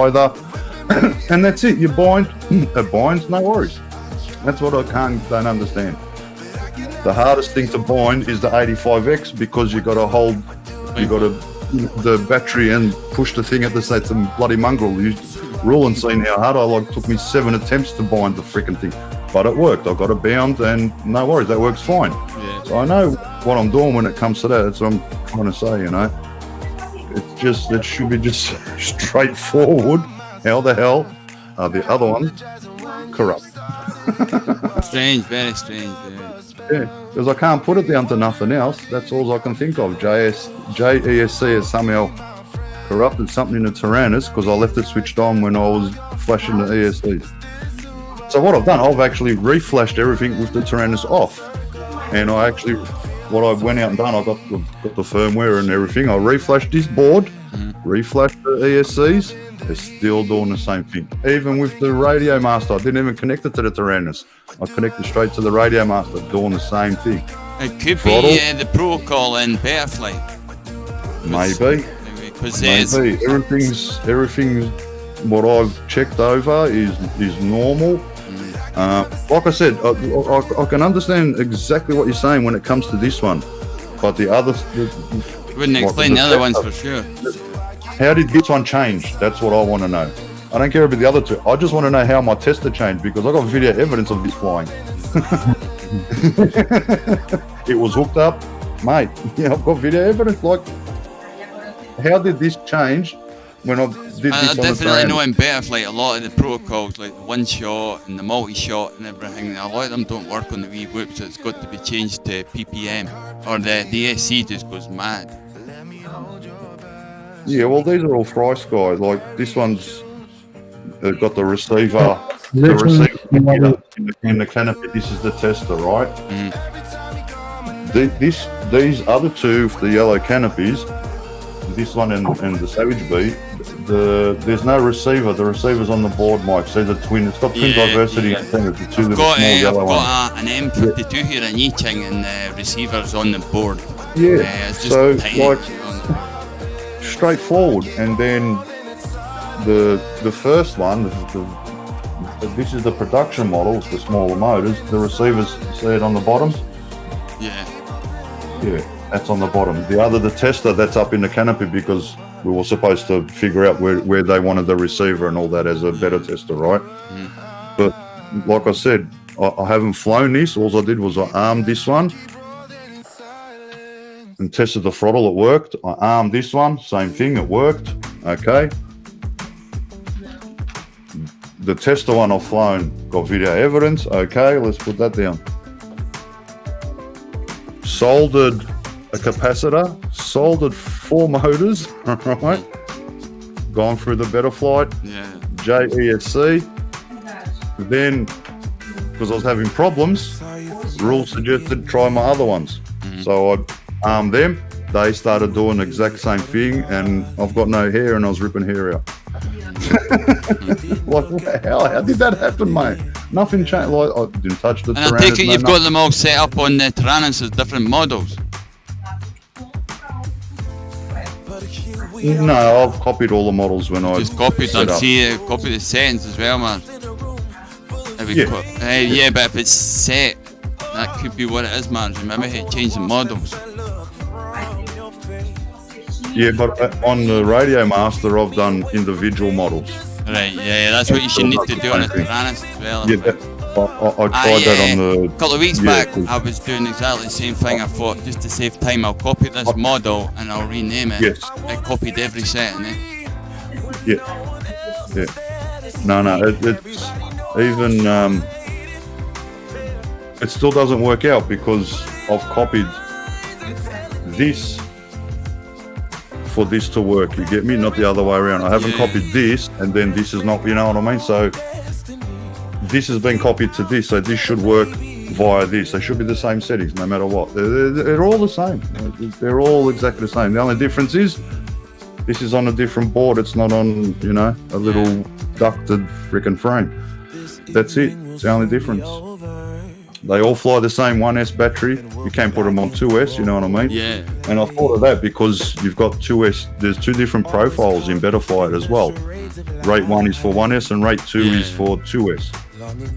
And that's it. You bind, it binds, no worries. That's what I don't understand. The hardest thing to bind is the 85X because you got to hold, you got to the battery and push the thing at the same. Some bloody mongrel. Rule and seen how hard I took me 7 attempts to bind the freaking thing, but it worked. I got it bound and no worries, that works fine. Yeah. So I know what I'm doing when it comes to that. That's what I'm trying to say, you know. It's just, it should be just straightforward. How the hell are the other ones corrupt? Strange, very strange. Yeah, because I can't put it down to nothing else. That's all I can think of. JESC has somehow corrupted something in the Tyrannus because I left it switched on when I was flashing the ESCs. So what I've done, I've actually reflashed everything with the Tyrannus off. And I actually, what I went out and done, I got the firmware and everything. I reflashed this board, reflashed the ESCs. They're still doing the same thing. Even with the Radio Master, I didn't even connect it to the Tyrannus. I connected straight to the Radio Master, doing the same thing. It could be the protocol in Betaflight. Maybe. Maybe. Everything's what I've checked over is normal. Like I said, I can understand exactly what you're saying when it comes to this one, but the other wouldn't explain the other ones for sure. How did this one change? That's what I want to know. I don't care about the other two. I just want to know how my tester changed because I got video evidence of this flying. It was hooked up, mate. Yeah, I've got video evidence. Like, how did this change when I did this I on the definitely know in Betaflight a lot of the protocols, like the one shot and the multi-shot and everything, a lot of them don't work on the wee whoops. So it's got to be changed to PPM, or the ESC just goes mad. Yeah, well, these are all fry sky. Like this one's got the receiver, in the canopy. This is the tester, right? These other two, the yellow canopies, this one and the Savage Bee, there's no receiver. The receiver's on the board, Mike. So the twin, it's got twin diversity. I think it's the two little small yellow ones. I've got an M52 here in Yicheng, and the receiver's on the board. Yeah, it's just so tiny, like straightforward. And then the first one, this is the production model, it's the smaller motors. The receivers, see it on the bottom? Yeah, that's on the bottom. The tester, that's up in the canopy because we were supposed to figure out where they wanted the receiver and all that as a better tester, right? But like I said, I haven't flown this. All I did was I armed this one and tested the throttle, it worked. I armed this one, same thing, it worked, okay. The tester one I've flown, got video evidence, okay, let's put that down. Soldered a capacitor, soldered 4 motors, right? Gone through the Betaflight, JESC. Then, because I was having problems, Rule suggested try my other ones. So I armed them, they started doing the exact same thing, and I've got no hair and I was ripping hair out. Like, what the hell? How did that happen, mate? Nothing changed. Like, I didn't touch the Tyrannus. And I take it you've got them all set up on the Tyrannus as different models. No, I've copied all the models when I just copied them. See, copy the settings as well, man. Yeah, but if it's set, that could be what it is, man. Remember how to change the models. Yeah, but on the Radio Master, I've done individual models. Right, yeah, that's what you should need to do on a Tyrannus as well. Yeah, I tried that on the... A couple of weeks back, I was doing exactly the same thing. I thought, just to save time, I'll copy this model and I'll rename it. Yes. I copied every setting, Yeah. No, it's even... it still doesn't work out because I've copied this for this to work, you get me? Not the other way around. I haven't copied this and then this is not, you know what I mean? So this has been copied to this, so this should work via this. They should be the same settings no matter what. They're all the same. They're all exactly the same. The only difference is This is on a different board. It's not on, you know, a little ducted freaking frame. That's it. It's the only difference. They all fly the same 1S battery. You can't put them on 2S, you know what I mean? Yeah. And I thought of that because you've got 2S. There's two different profiles in Betaflight as well. Rate 1 is for 1S and rate 2 is for 2S.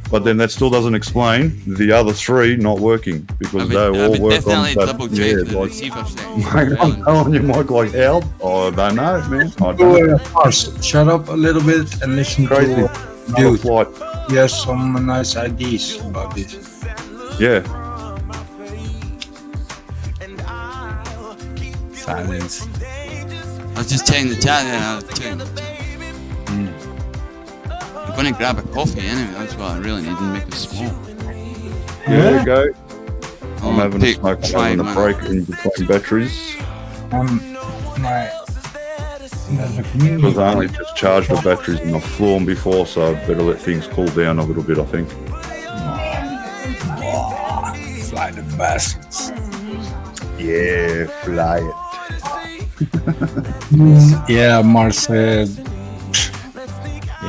But then that still doesn't explain the other three not working because they all work on that. Double check the receiver thing. I'm telling you, Mike, like how? I don't know, man. I don't know. Shut up a little bit and listen Crazy. to dude. Flight. He has some nice ideas about this. Yeah. Silence. I was just checking the chat and I'm gonna grab a coffee anyway, that's what I really need to make a smoke. There you go. I'm I'll having a take smoke, I'm 5 having a minutes. break in between batteries. Because I only just charged the batteries and I've flown before, so I better let things cool down a little bit, I think. Fly the bastards. Yeah, fly it. Yeah, Mars, you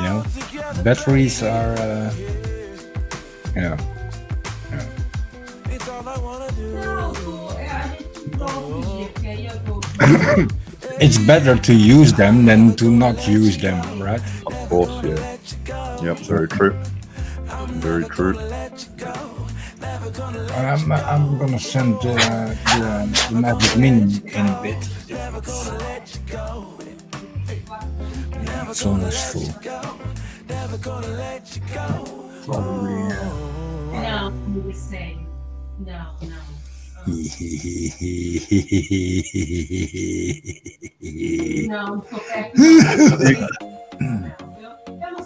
know, batteries are, you know. It's better to use them than to not use them, right? Of course, yeah. Yep, very true. Very true. I'm gonna send the Magic Mini in a bit. It's almost full. Probably. No, you were saying. No. No,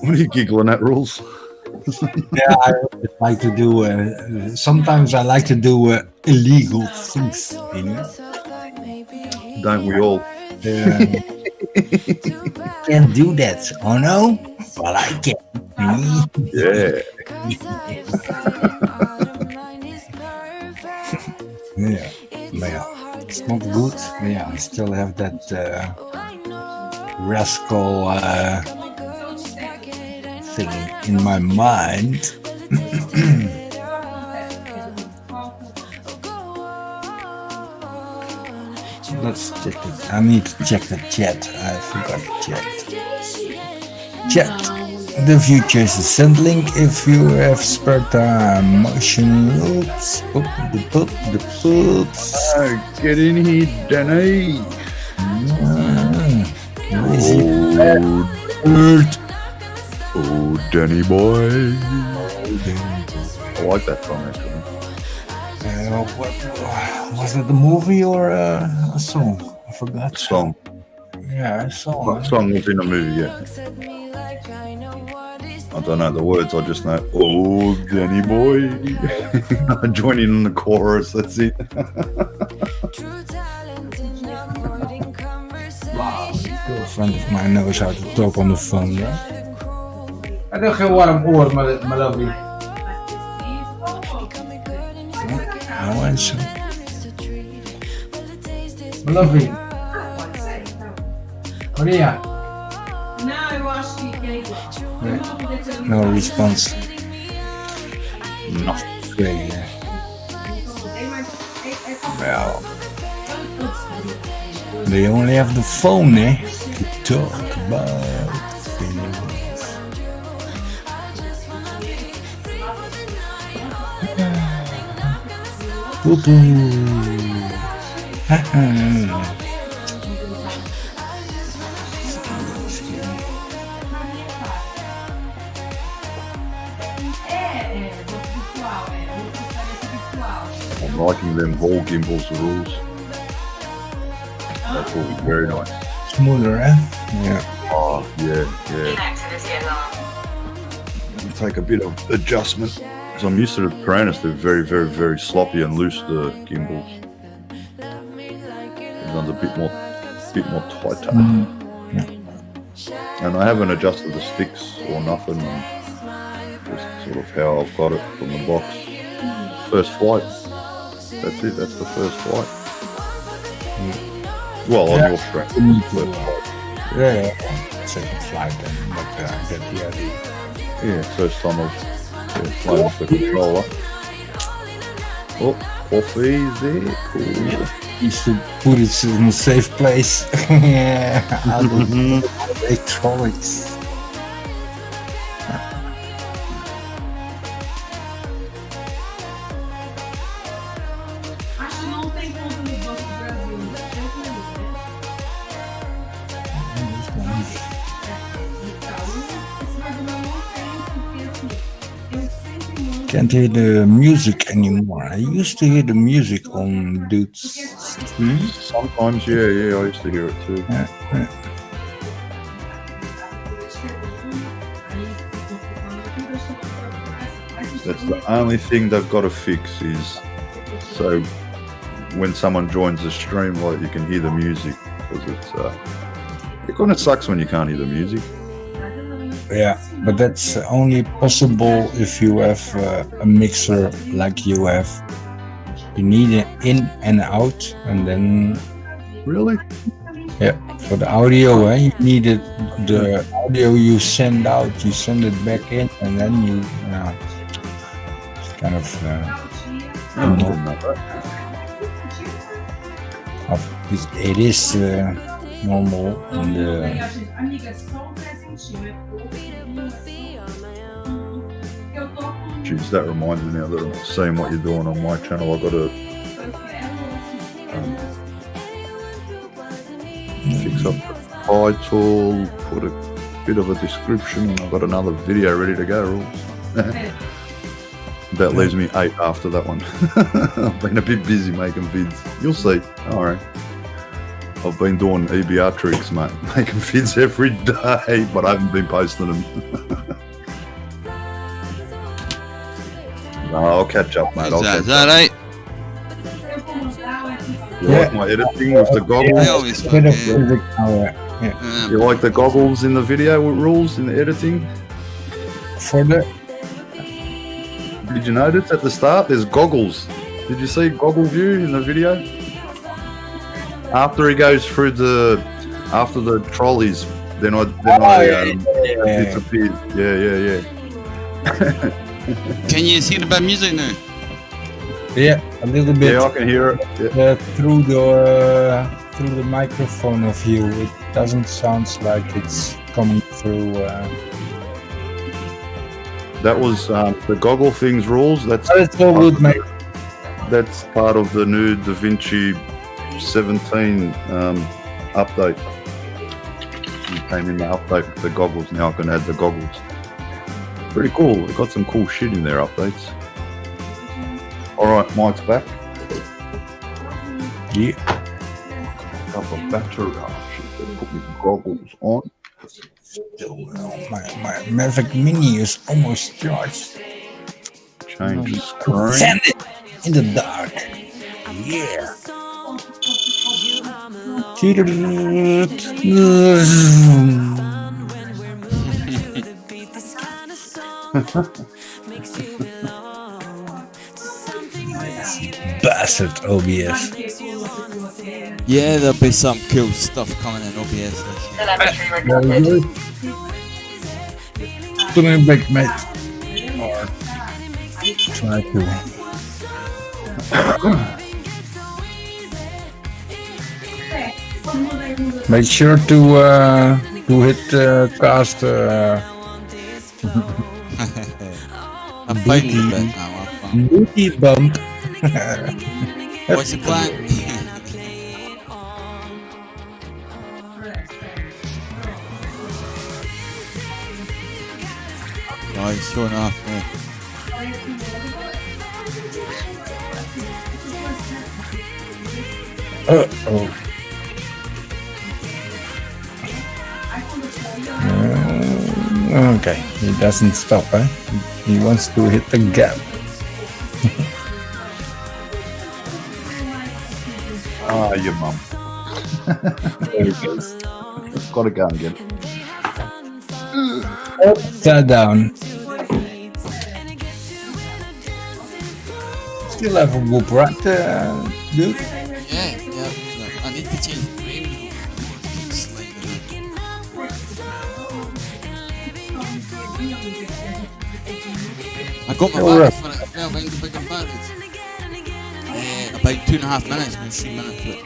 What are you giggling at, Rules? Yeah, I like to do. Sometimes I like to do illegal things. You know? Don't we all? Can't do that. Oh no, but I can. Yeah. Yeah, but yeah, it's not good. But yeah, I still have that rascal thing in my mind. Let's check it. I need to check the chat. I forgot to check. Chat. The future is a send link if you have spare time. Motion loops. The poops. Get in here, Danny. Oh, Danny boy. I like that song actually. What was it? The movie or a song? I forgot. Song. Yeah, a song. That song was in a movie, yeah. I don't know the words, I just know, oh, Danny boy. I join in the chorus, that's it. Wow, a friend of mine knows how to talk on the phone, right? I don't have warm oor, my lovely. I want some. My lovely. Maria. No response. Not really. Well, they only have the phone, eh? To talk about things. I'm liking them whole gimbals, the rules. That's all very nice. Smoother, eh? Yeah. Oh, yeah. It'll take a bit of adjustment. Because I'm used to the Piranhas, they're very, very, very sloppy and loose, the gimbals. This one's a bit more tighter. And I haven't adjusted the sticks or nothing. Just sort of how I've got it from the box. First flight. That's it, that's the first flight. Well, on your strength. First flight. Yeah, second flight then, but I get the idea. Yeah, first time I've played with the controller. Oh, coffee there. Cool. Used to put it in a safe place. Yeah, out of electronics. Acho que não tem conta no Banco do Brasil. Can't hear the music anymore. I used to hear the music on Dude's stream. Sometimes, yeah, I used to hear it too. That's the only thing they've got to fix is so when someone joins the stream, like you can hear the music, because it kind of sucks when you can't hear the music. Yeah, but that's only possible if you have a mixer like you have. You need it in and out, and then Really? yeah, for the audio, you need it. The audio you send out, you send it back in, and then you it's kind of it is normal in the. Jeez, that reminds me now that I'm seeing what you're doing on my channel. I've got to fix up the title, put a bit of a description, and I've got another video ready to go. Rules. That leaves me 8 after that one. I've been a bit busy making vids. You'll see. Alright. I've been doing EBR tricks, mate. Making vids every day, but I haven't been posting them. No, I'll catch up, mate. Is that right? You like my editing with the goggles? I always You like the goggles in the video with rules in the editing? For the Did you notice at the start there's goggles? Did you see goggle view in the video? After he goes through after the trolleys, then I disappeared. Yeah. Can you see the bad music now? Yeah, a little bit. Yeah, I can hear it. Yeah. Through the microphone of you, it doesn't sound like it's coming through. That was the goggle things rules. That's all good, mate. That's part of the new DaVinci 17 update. It came in the update with the goggles. Now I can add the goggles. Pretty cool. They've got some cool shit in their updates. Alright, Mike's back. Yeah. Got the battery. Oh, shit, they put me goggles on. My Mavic Mini is almost charged. Change the screen. Send it in the dark. Yeah. Bastard OBS. Yeah, there'll be some cool stuff coming in OBS. Put me back, mate. Or try to. Make sure to hit cast. I'm fighting a bit now. Booty bump. What's the plan? Oh, he's showing off. Oh. Okay, he doesn't stop, eh? He wants to hit the gap. Ah, your mum. There he goes. Gotta go and get it. Upside down. Still have a whoop, right, dude? Yeah. I need to change the frame. I got my batteries for it as well, mind the bigger batteries. About 2.5 minutes and 3 minutes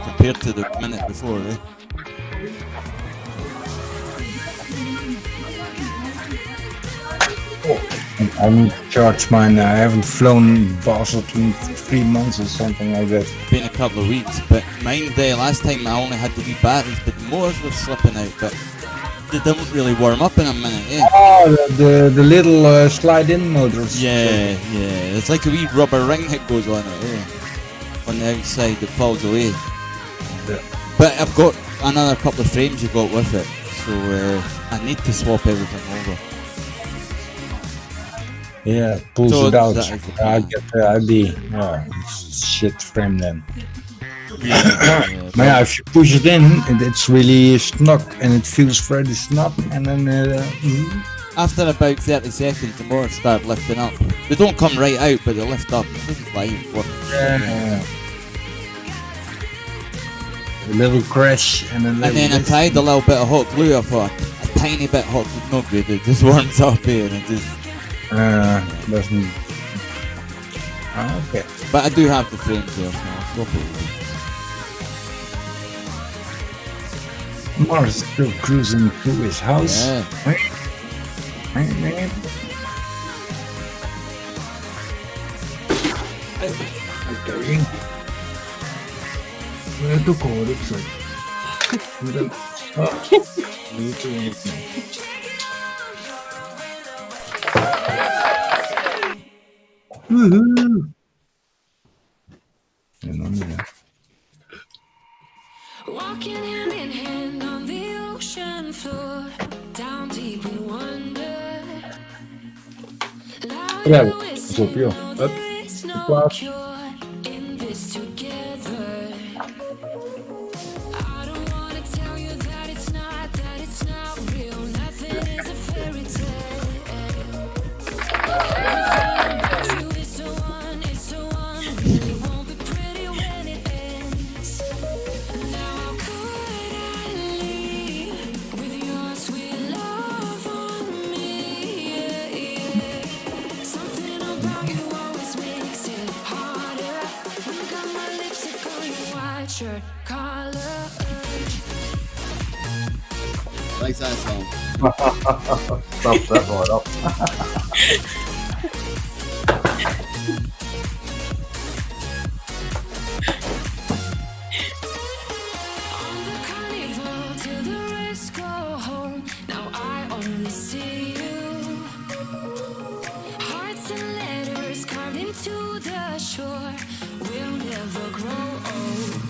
compared to the minute before, eh? I need to charge mine. I haven't flown Basel in 3 months or something like that. Been a couple of weeks, but mine last time I only had the wee batteries, but the motors were slipping out, but they don't really warm up in a minute, eh? Oh, the little slide-in motors. Yeah, it's like a wee rubber ring that goes on it, eh? On the outside that falls away. Yeah. But I've got another couple of frames you got with it, so I need to swap everything over. Yeah, pulls So it out. that is the I plan. get the idea. Yeah, shit frame then. Yeah, But yeah, if you push it in, it's really snug and it feels very snug, and then After about 30 seconds, the motors start lifting up. They don't come right out, but they lift up. This is why it works. a little crash and a little. And then I tried a little bit of hot glue. I thought a tiny bit hot glue, no good. It just warms up here and it just. Doesn't. Okay. But I do have the frames there, so I'll swap it. Mars is still cruising through his house. Yeah. Woohoo! Walking hand in hand on the ocean floor, down deep we wonder. Ja, pas op joh. Hup, No plaats. cure in this together. I don't wanna tell you that it's not real. Nothing is a fairy tale. Everything about you is so unreal. It won't be pretty when it ends. Now how could I leave with your sweet love on me? Something about you always makes it harder. When you got my lipstick on your white shirt collar. Like that song. Stuff that right up. On the carnival till the rest go home. Now I only see you. Hearts and letters carved into the shore. We'll never grow old.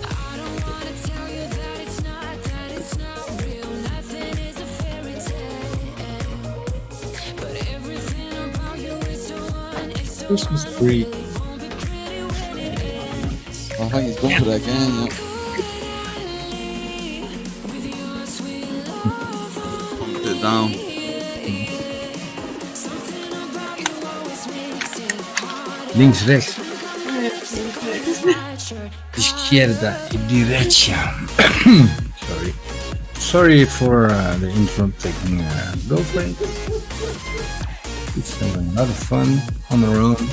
I don't wanna tell you that it's not real. Nothing is a fairy tale. But everything about you is so Christmas tree. I think he's going for it again, yeah. Pumped it down. Links, rechts. Izquierda y derecha. Sorry. Sorry for the interrupting girlfriend. It's having a lot of fun on her own.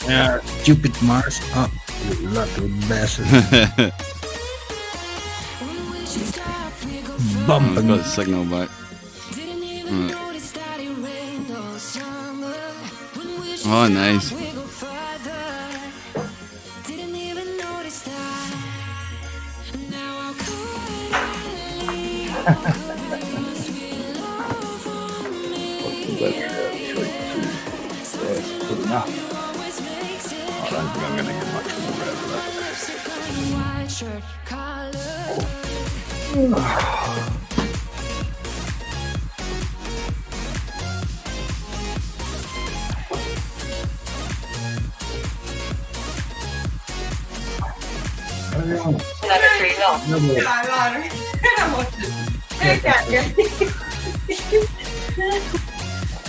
Yeah, stupid Mars. Oh, you lucky bastard. I've Bumping. got the signal back. Oh, nice. I don't think I'm going to get much more out of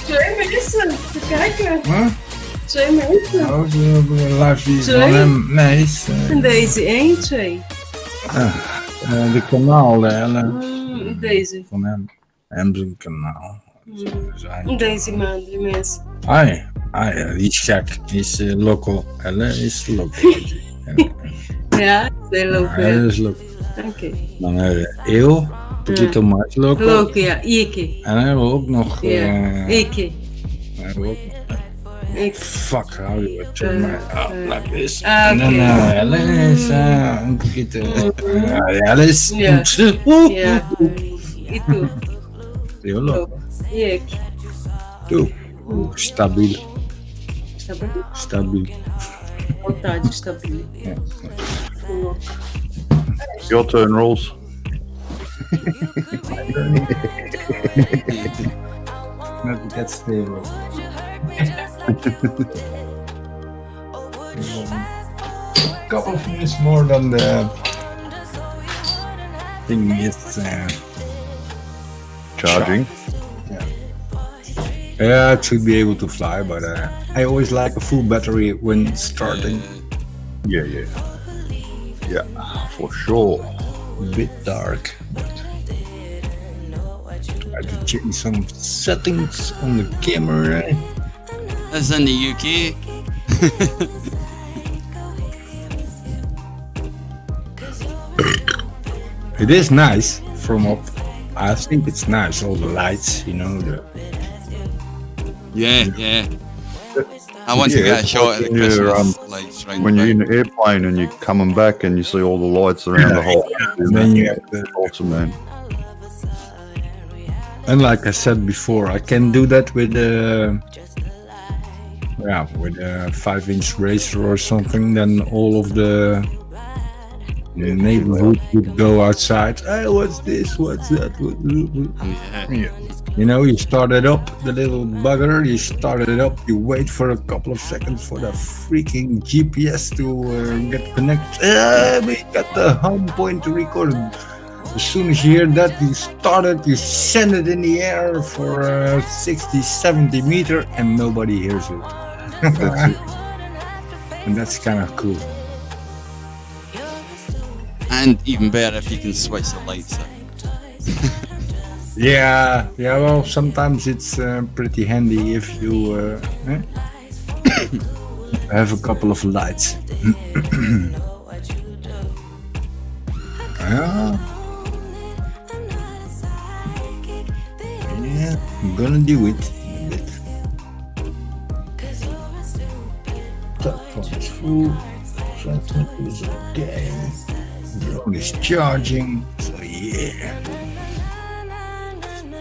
2 mensen te kijken. Huh? 2 mensen. Oh, live is Twee? van hem. Nee, is, En deze 1, 2. de kanaal, Deze. van hem. Hem zijn kanaal. Zijn. Deze man, die mensen. Die is gek. Die is local. Ellen is local. Ja, heel local. Ja, dat is local. Oké. Dan hebben we Eel. Poquito mais local. Local, ja. Ike. En dan hebben we ook nog... Ja. Ike. Dan hebben we ook Ike. fuck, how do you say like this? Ah, En dan oké. Ellen is een poquito... Ellen is... Ja. Ja. Itu. Heel local. Ik. Doe. Stabiel. Stabiel? Stabiel. Altijd stabiel. Ja. Your turn, rules. Not that stable. Couple of minutes more than the thing is Charging. Yeah, it should be able to fly, but I always like a full battery when starting. Yeah. Yeah, for sure. A bit dark, but I had to change some settings on the camera. That's in the UK. It is nice from up. I think it's nice, all the lights, you know. Yeah. I want to get a shot at the Christmas lights right When now. you're in the airplane and you're coming back and you see all the lights around the whole And then you have the, awesome, man. and like I said before, I can do that with a 5-inch razor or something. Then all of the neighborhood would go outside. Hey, what's this? What's that? Yeah. You know, you start it up, the little bugger. You start it up. You wait for a couple of seconds for the freaking GPS to get connected. We got the home point to record. As soon as you hear that, you start it. You send it in the air for 60, 70 meters, and nobody hears it. And that's kind of cool. And even better if you can switch the lights up. Yeah, well, sometimes it's pretty handy if you have a couple of lights. Yeah, I'm gonna do it. Top one is full, front one is okay. Drone is charging, so yeah.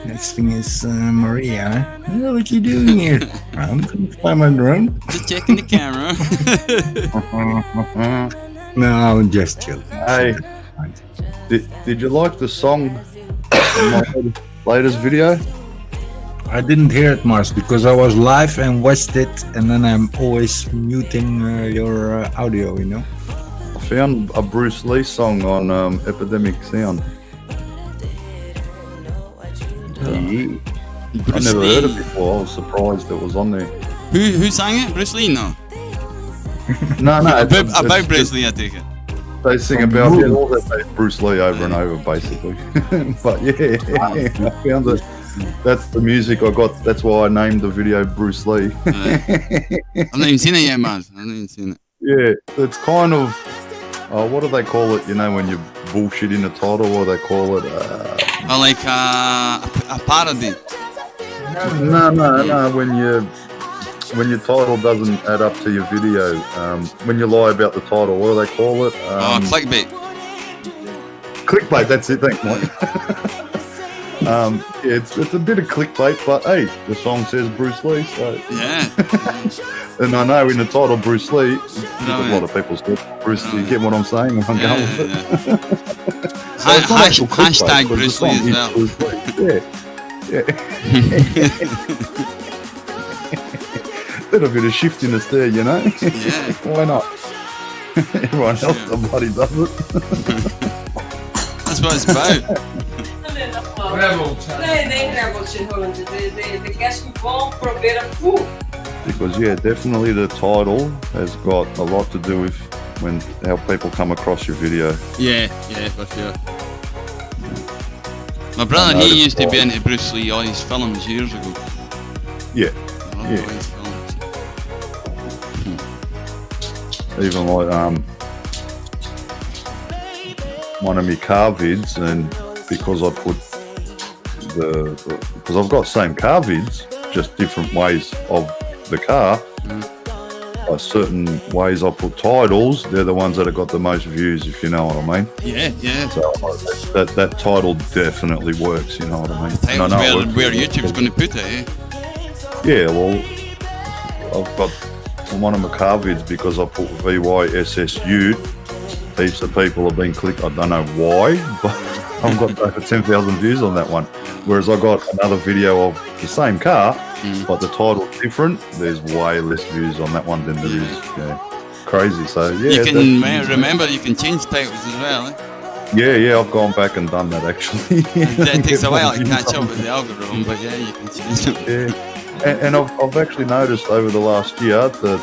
Next thing is Maria. Oh, what you doing here? I'm gonna fly my drone. Just checking the camera. No, I'm just joking. Hey, did you like the song in my latest video? I didn't hear it much because I was live and watched it, and then I'm always muting your audio, you know. I found a Bruce Lee song on Epidemicsound. Yeah. I never heard it before. I was surprised it was on there. Who sang it? Bruce Lee? No. No. About Bruce Lee, I take it. They sing about all that Bruce Lee over and over, basically. But yeah, I found that. That's the music I got. That's why I named the video Bruce Lee. I've not even seen it yet, man. I've not even seen it. Yeah, it's kind of. What do they call it? You know, when you bullshit in the title, what do they call it? Like a parody. No. When your title doesn't add up to your video, when you lie about the title, what do they call it? Clickbait. Clickbait. That's it. Thanks, Mike. Yeah, it's a bit of clickbait, but hey, the song says Bruce Lee, so Yeah. and I know in the title Bruce Lee, a lot of people say BruceLee. You get what I'm saying? I'm going with it. So it's not actual clickbait, Hashtag but the Bruce Lee song as is well. Bruce Lee. Yeah. Little bit of shiftiness there, you know? Yeah. Why not? Everyone else, somebody does it. That's what it's about. Nee, Rebels in Holland. De gasten van proberen poe. Because definitely the title has got a lot to do with how people come across your video. Yeah, for sure. My brother, he used to be into Bruce Lee, all his films years ago. Yeah. All his films. Even like one of my car vids, and because I put because I've got same car vids, just different ways of the car. Certain ways I put titles, they're the ones that have got the most views, if you know what I mean. Yeah. So that title definitely works, you know what I mean. The title's where YouTube's going to put it, eh? Yeah, well, I've got one of my car vids because I put VYSSU. Heaps of people have been clicked. I don't know why, but I've got over 10,000 views on that one. Whereas I got another video of the same car, but the title's different. There's way less views on that one than there is. Crazy. So yeah. You can remember you can change titles as well. Eh? Yeah. I've gone back and done that actually. That takes a while to catch up with the algorithm, but yeah, you can change them. Yeah. And I've actually noticed over the last year that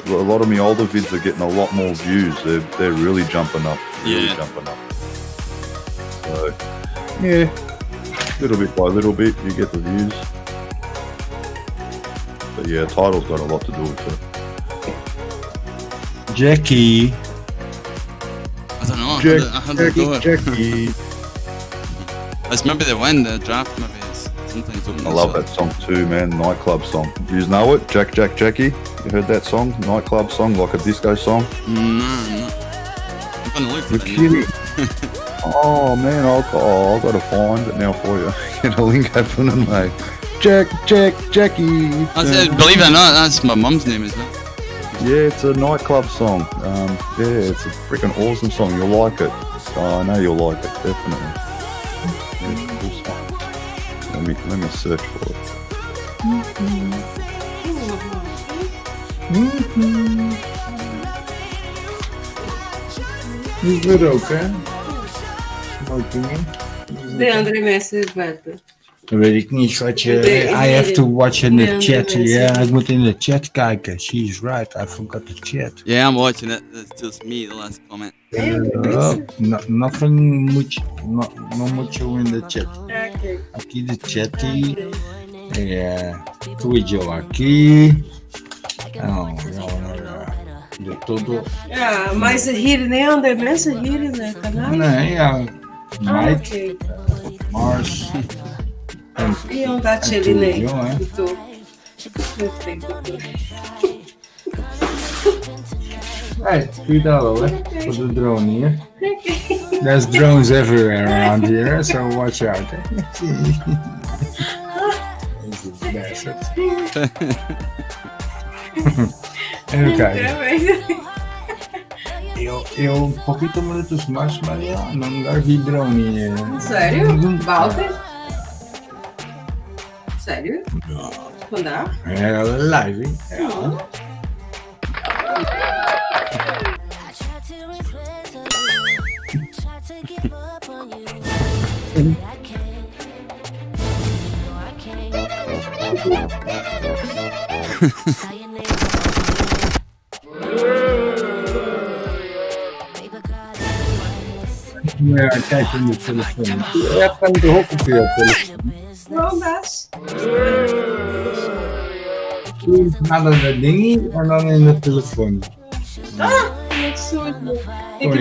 a lot of my older vids are getting a lot more views. They're really jumping up. Jumping up. So little bit by little bit you get the views. But yeah, title's got a lot to do with it. Jackie. I don't know. Jackie. It's maybe the wind, the draft maybe is sometimes open. I love that song too, man. Nightclub song. Do you know it? Jackie. You heard that song? Nightclub song, like a disco song? No. I'm gonna look for it. Oh man, I've got to find it now for you. Get a link happening, mate. Jackie. Believe it or not, that's my mum's name as well. Yeah, it's a nightclub song. It's a freaking awesome song. You'll like it. I know you'll like it, definitely. Yeah, cool song. Let me search for it. Is het ook, hè? De andere mensen buiten. Dat weet ik niet wat je... I have to watch in the chat. Ja, ik moet in de chat kijken. She's right, I forgot the chat. Yeah, I'm watching it. It's just me, the last comment. Nothing much, no mucho in the chat. Aqui de chat. Tudo aqui. De todo. Ja, mas hier nem andere mensen hier in het kanaal? Nee, Mike, Mars. E onde a Tcheli nem? Hey, $3, for the drone here. There's drones everywhere around here, so watch out. Even kijken. Eu poquito minutos más, Maria, não garbi drone. Sério? Walter? Sério? Não. Vandaag? É live. Ja, kijk in de telefoon. Ja, kan de hoek op je telefoon. Rondas. Naar dat ding en dan in de telefoon. Niet zo.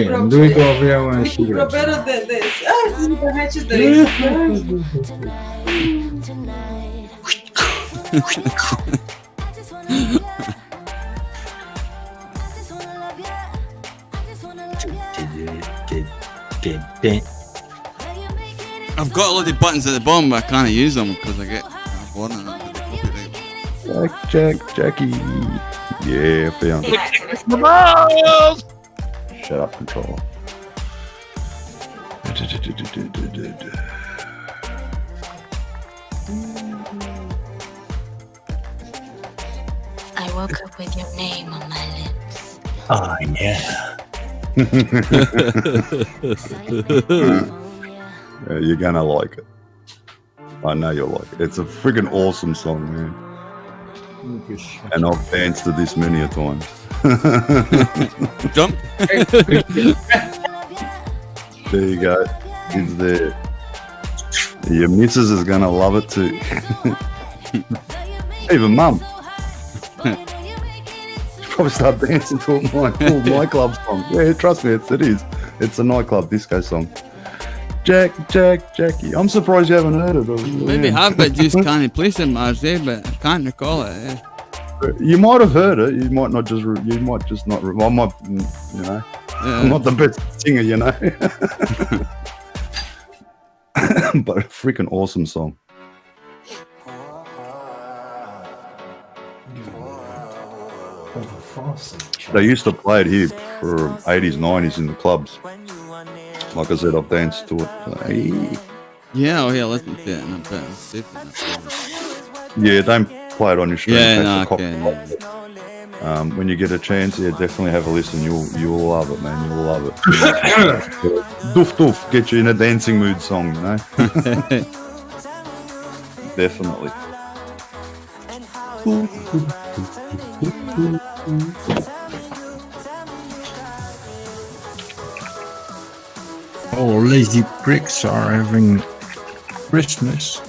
Dan doe ik over jou een sigaret. Probeer dit. Het is een beetje erin. I've got a lot of buttons at the bottom, but I can't use them because I get one of them. Jackie. Yeah, found it. Shut up, controller. I woke up with your name on my lips. Oh, yeah. You're gonna like it. I know you'll like it. It's a freaking awesome song, man. And I've danced to this many a time. Jump. There you go. It's there. Your missus is gonna love it too. Even mum. Probably start dancing to my full nightclub song. Yeah, trust me, it is. It's a nightclub disco song. Jackie. I'm surprised you haven't heard it. Maybe have, but just can't place it, Marzi, but I can't recall it. Yeah. You might have heard it. You might not just. You might just not. I might. You know. I'm not the best singer, you know. But a freaking awesome song. They used to play it here for 80s, 90s in the clubs. Like I said, I've danced to it. Hey. Yeah, listen to it. And I'm yeah, don't play it on your stream. Yeah, no, okay. When you get a chance, yeah, definitely have a listen. You'll love it, man. You'll love it. Doof, get you in a dancing mood song, you know? Definitely. Oh, lazy pricks are having Christmas.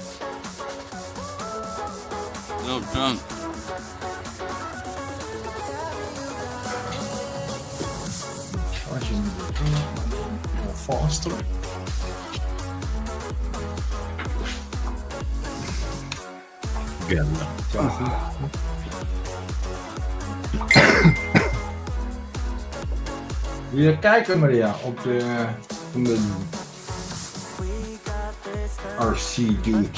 No, drunk. Faster. Wil je kijken, Maria, op de van de RC dude?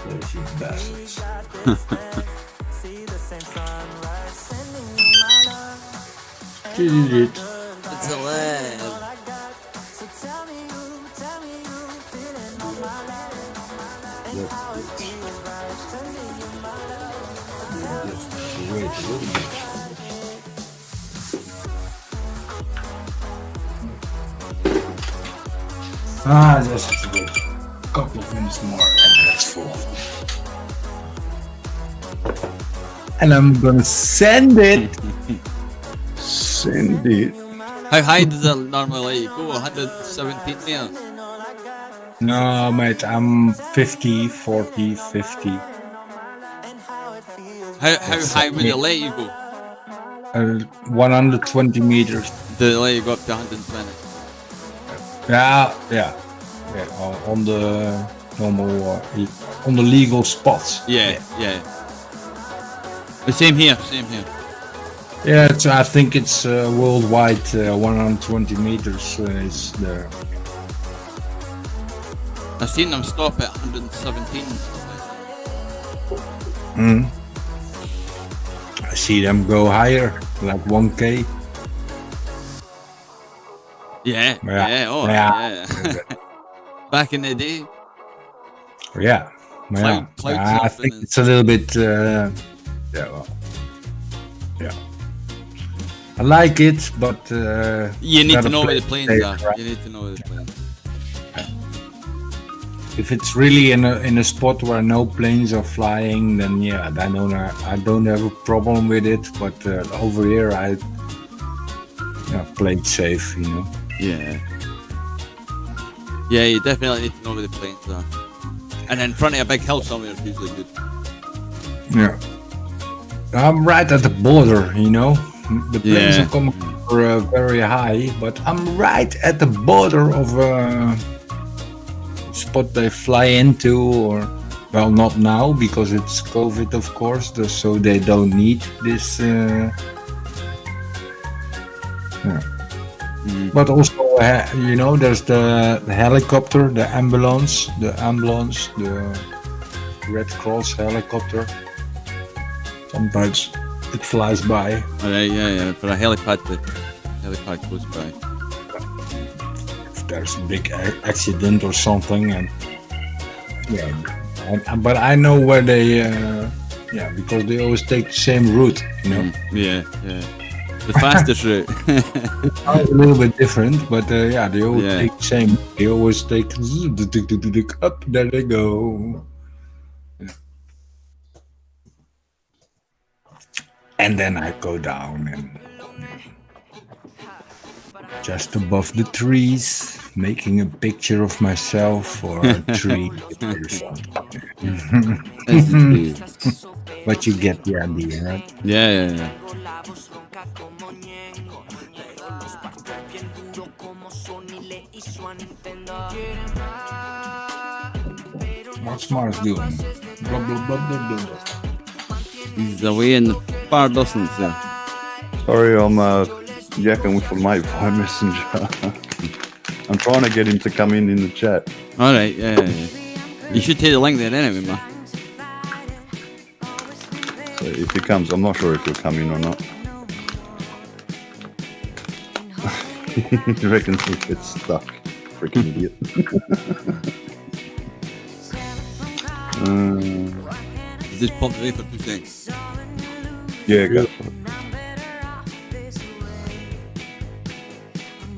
Lazy bastards. It's a lag. Just have to wait a couple of minutes more and that's full. And I'm gonna send it. Send it. How high does it normally let you go? 117 there? No, mate, I'm 50, 40, 50. How high will it let you go? 120 meters. Did it let you go up to 120? Yeah, on the normal, on the legal spots. Yeah. The same here. Yeah, I think it's worldwide 120 meters is there. I've seen them stop at 117. I see them go higher, like 1K. Yeah. Back in the day. Yeah. I think it's a little bit. I like it, but you need to know where the planes are. Right? You need to know where the planes. If it's really in a spot where no planes are flying, then I don't have a problem with it. But over here, I play it safe, you know. Yeah, you definitely need to know where the planes are. And in front of a big hill somewhere is usually good. Yeah. I'm right at the border, you know. The planes are coming very high, but I'm right at the border of a spot they fly into, or well, not now because it's COVID, of course, so they don't need this. But also, you know, there's the helicopter, the ambulance, the Red Cross helicopter. Sometimes it flies by. For a helipad goes by. If there's a big accident or something, but I know where they Yeah, because they always take the same route, you know. Yeah. The fastest route. A little bit different, but yeah, they always take the same. They always take up. There they go. And then I go down and just above the trees, making a picture of myself or a tree or something. But you get the idea, right? Yeah. What's Mars doing? Blah, blah, blah, blah, blah. He's away in the far distance there. Sorry, I'm yakking with a mate via Messenger. I'm trying to get him to come in the chat. Alright, yeah. You should take the link there anyway, man. So if he comes, I'm not sure if he'll come in or not. He reckons he gets stuck. Freaking idiot. Just pop away for 2 seconds. Yeah, go for it.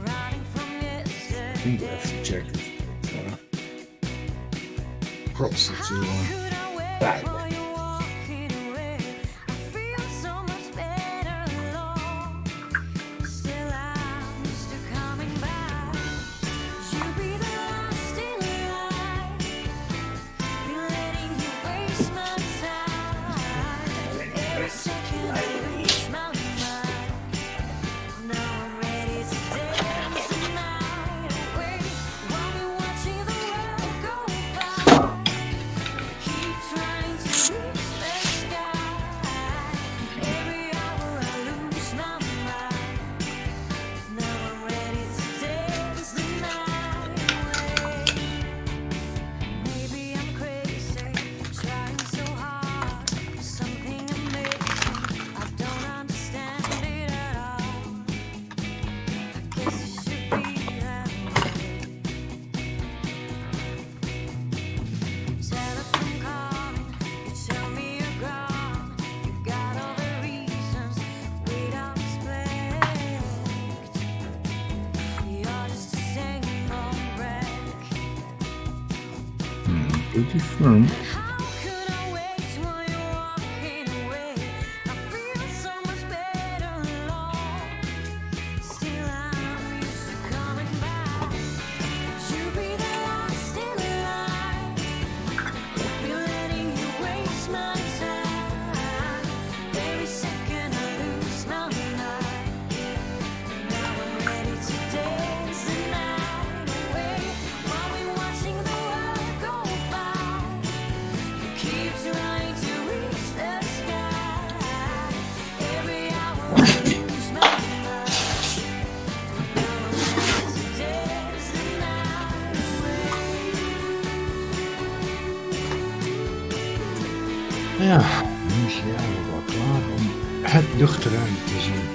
I think I have to check it. Props to back. Pretty firm. Ja, nu is hij eigenlijk wel klaar om het luchtruim te zien.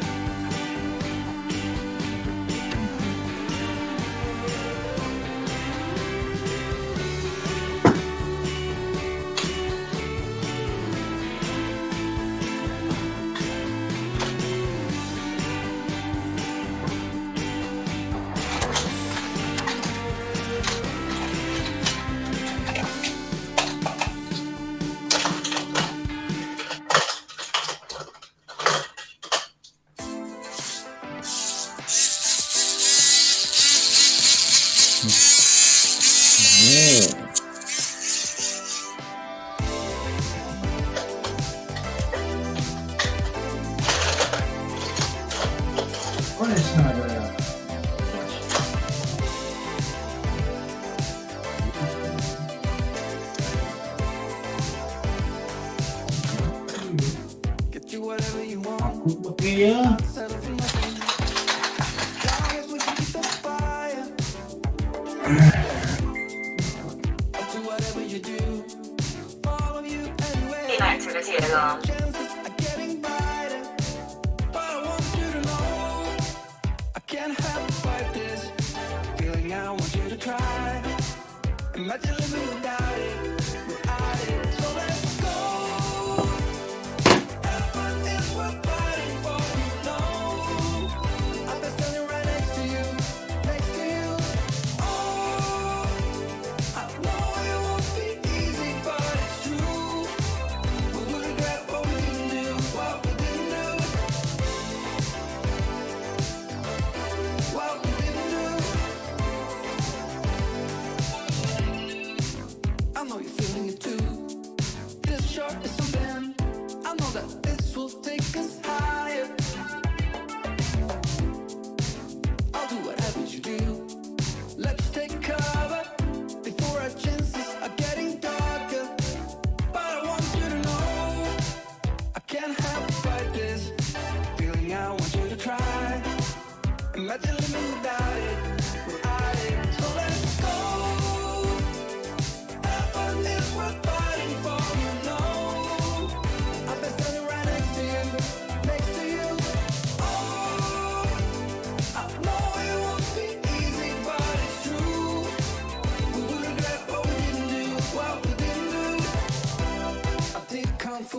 Inactivity alarm. Imagine living without it, so let's go.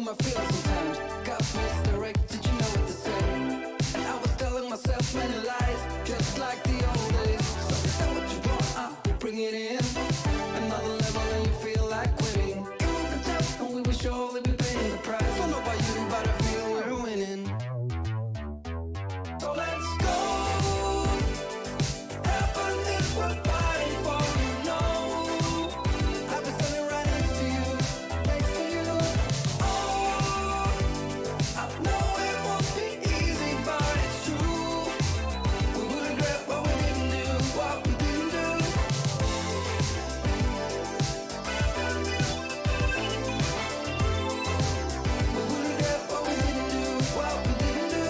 for my feelings sometimes. Got misdirected, you know what to say. And I was telling myself many lies, just like the old days. So is that what you want? We'll bring it in. Another level and you feel like quitting. It will be tough and we will surely be paying the price. Don't know about you, but I feel we're winning. So let's go. Heaven is worth fighting for, you know. I've been standing right next to you, next to you. Oh, I know it won't be easy, but it's true. We will regret what we didn't do, what we didn't do. We will regret what we didn't do, what we didn't do.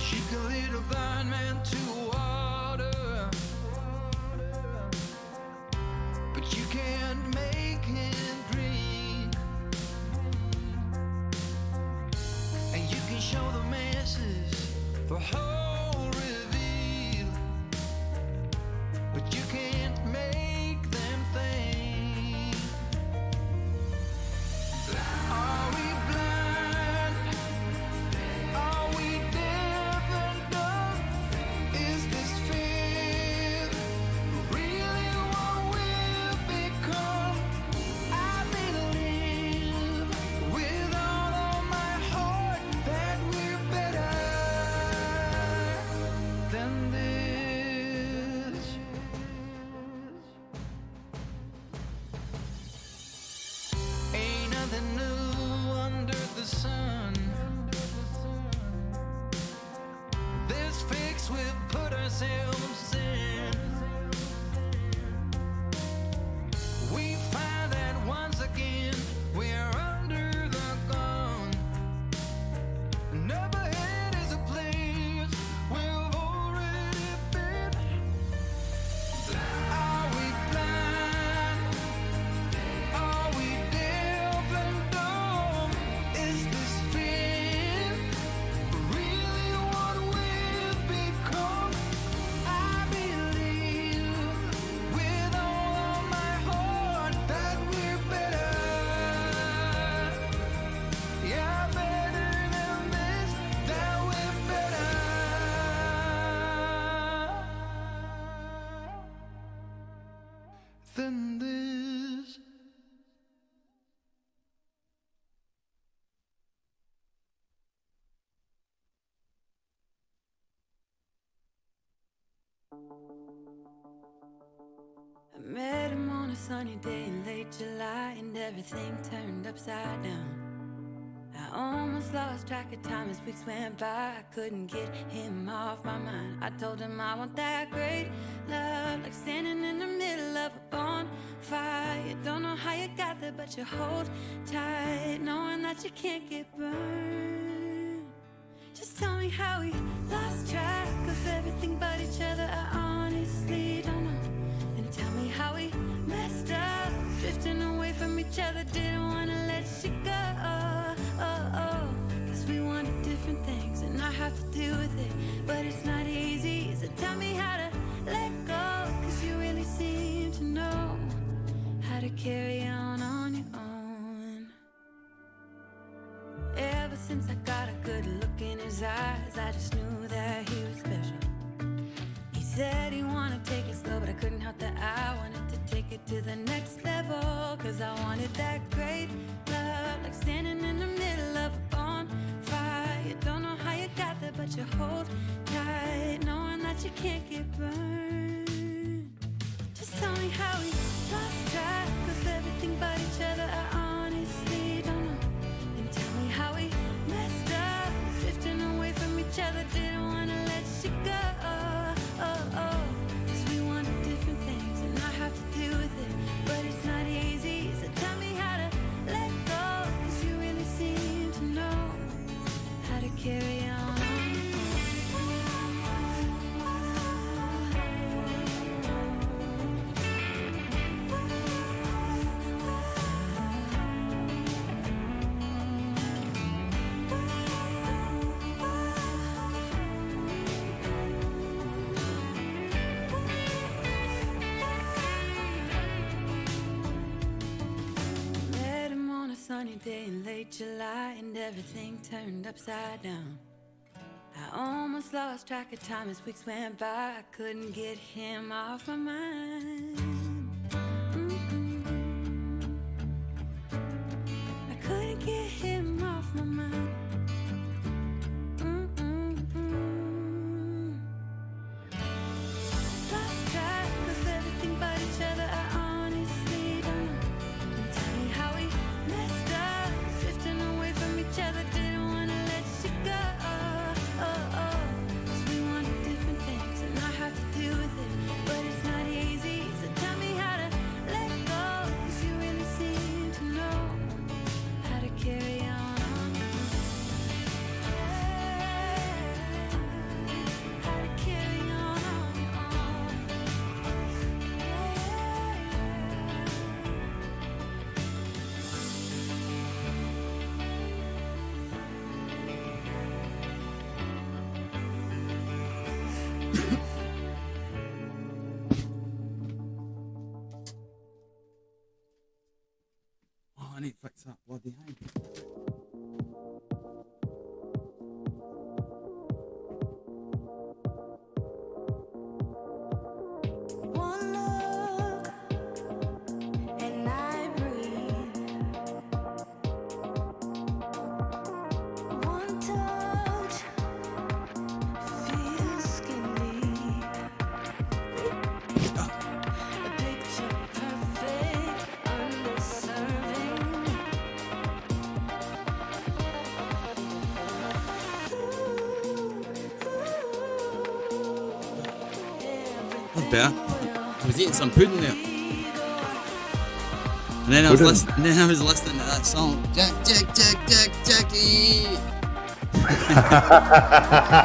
She can lead a blind man to water, but you can't make him drink. And you can show the masses the whole reveal, but you can't make them think. Are we blind? Are we deaf and dumb? Is this fear really what we've become? I believe with all of my heart that we're better than this. Ain't nothing new under the sun. This fix we've put ourselves in. We find that once again we're under the gun. And up ahead is a place we've already been. Are we blind? Are we deaf and dumb? Is this fear really what we've become? I believe with all of my heart that we're better. Yeah, better than this, that we're better than this. I met him on a sunny day in late July, and everything turned upside down. I almost lost track of time as weeks went by. I couldn't get him off my mind. I told him I want that great love, like standing in the middle of a bonfire. You don't know how you got there, but you hold tight, knowing that you can't get burned. Just tell me how we lost track of everything but each other. I honestly don't know. Then tell me how we messed up, drifting away from each other. Didn't wanna let you go. Cause we wanted different things, and I have to deal with it, but it's not easy. So tell me how to let go, cause you really seem to know how to carry on your own. Ever since I got a good look in his eyes, I just knew that he was special. He said he wanted to take it slow, but I couldn't help that I wanted to take it to the next level. Cause I wanted that great love, like standing in the middle of a bonfire. You don't know how you got there, but you hold tight, knowing that you can't get burned. Just tell me how we lost track of everything but each other. I honestly don't know. And tell me how we messed up, drifting away from each other. Didn't wanna let you go. Cause we wanted different things, and I have to deal with it, but it's not easy. So tell me how to let go, cause you really seem to know sunny day in late July and everything turned upside down. I almost lost track of time as weeks went by. I couldn't get him off my mind. I couldn't get him off my mind. Lost track of everything but each other. I honestly don't know. Don't tell me how we messed up, drifting away from each other. Didn't wanna let you go. Cause we wanted different things and I have to deal with it, but it's not easy. So tell me how to let go, cause you really seem to know how to carry on. How to carry on. Oh, I need to fix that bloody thing. One look and I breathe. One touch feels skin deep. A picture perfect, undeserving. Not bad. I was eating some pudding there. And then I was listening to that song. Jackie.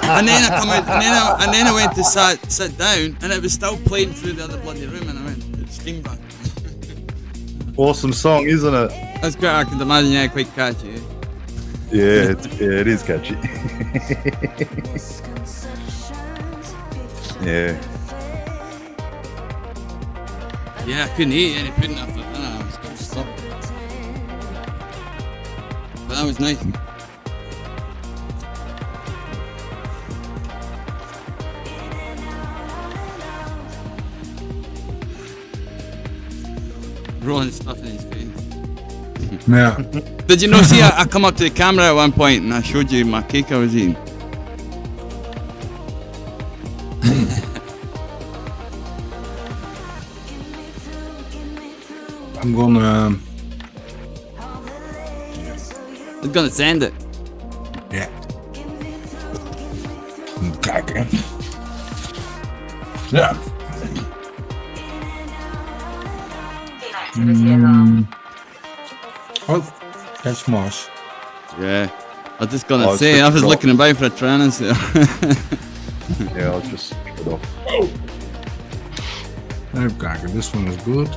and then I come out, and then I went to sit down, and it was still playing through the other bloody room, and I went, it's feedback. Awesome song, isn't it? That's great. I can imagine. Yeah, quite catchy. Eh? Yeah, it is catchy. Yeah. Yeah, I couldn't eat any pudding after that. I was going to stop. But that was nice. Rolling stuff in his face. Yeah. Did you not see I come up to the camera at one point and I showed you my cake I was eating? I'm gonna send it. Ja. Even kijken. Ja. Oh, that's Mars. Yeah. I was just gonna say, I was looking about for a training there. Yeah, I'll just switch it off. Even kijken, this one is good.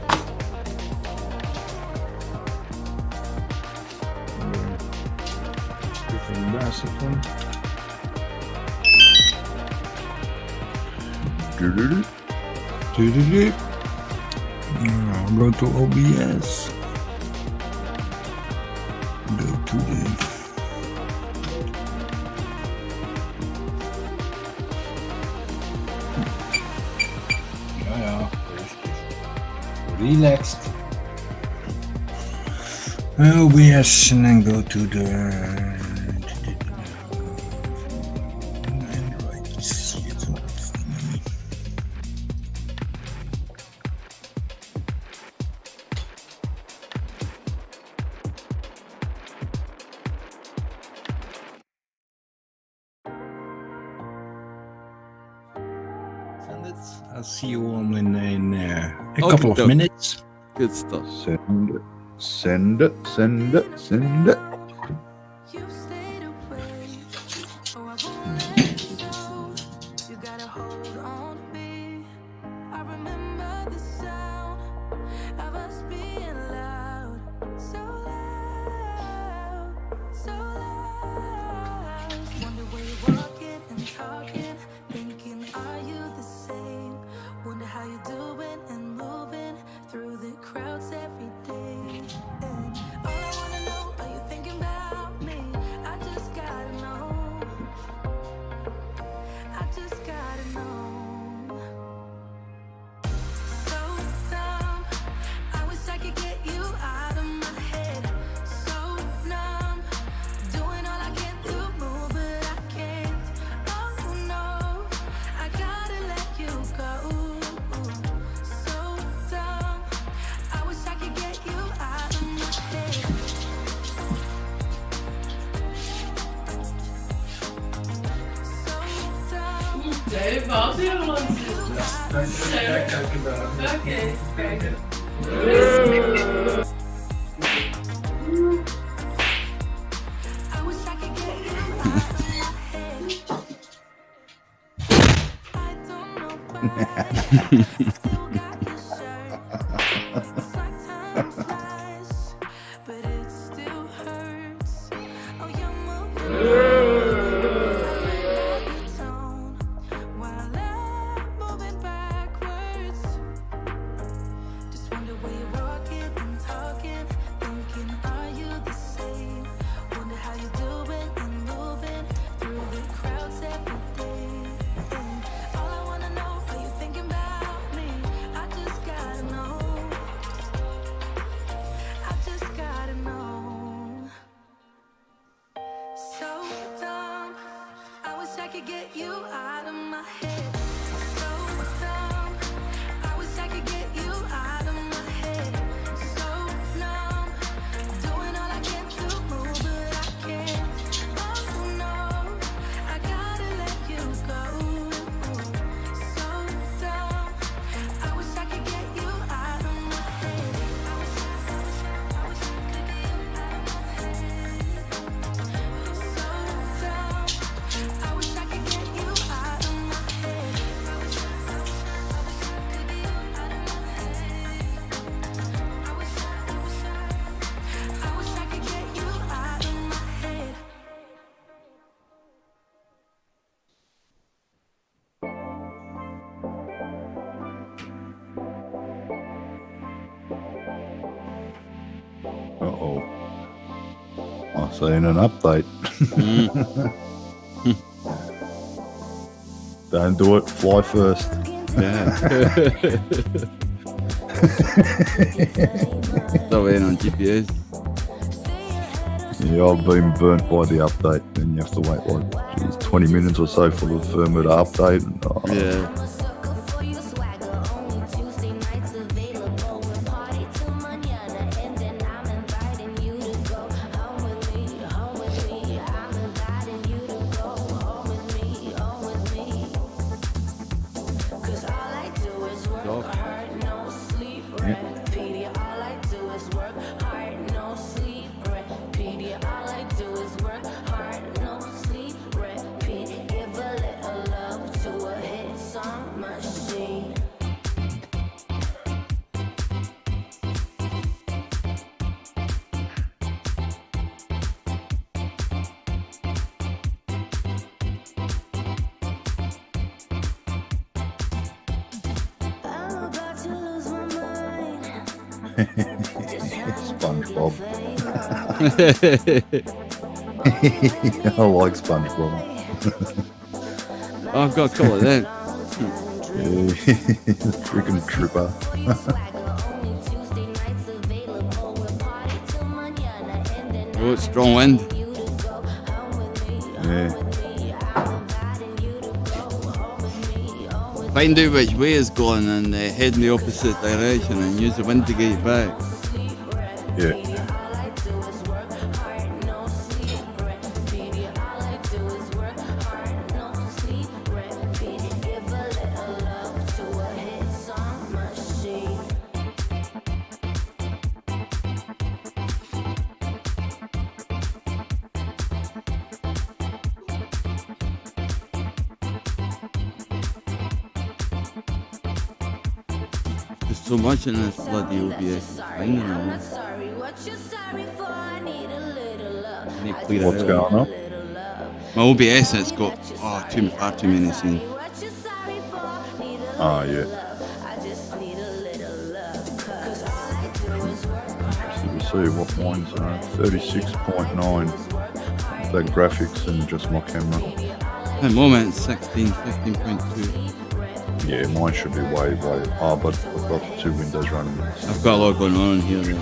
I'll go to OBS. Go to the... Ja, rustig. Relaxed. OBS and then go to the... I'll see you all in a couple of minutes. Good stuff. Send it. You've stayed away. Oh, I won't let you go. You gotta hold on to me. I remember the sound of us being loud. So loud, so loud. Wonder where you're walking and talking, thinking, are you the same? Wonder how you're doing and moving through the crowds every day. And all I wanna know Nee, was helemaal niet. Oké, kijk. Uh-oh. I'm saying an update. Don't do it. Fly first. Yeah. Not waiting on GPS. Yeah, I've been burnt by the update. Then you have to wait like 20 minutes or so for the firmware to update. Yeah. SpongeBob. I like SpongeBob. I've got a couple of them. Freaking tripper. Oh, it's strong wind. Yeah. Find out which way it's going and head in the opposite direction and use the wind to get you back. Yeah. There's so much in this bloody OBS. Finding it. What's going on? My OBS has got far too many scenes. Oh, yeah. Interesting to see what mine's 36.9. The graphics and just my camera. At the moment, it's 15.2. Yeah, mine should be way. Oh, but I've got two windows running. I've got a lot going on in here. I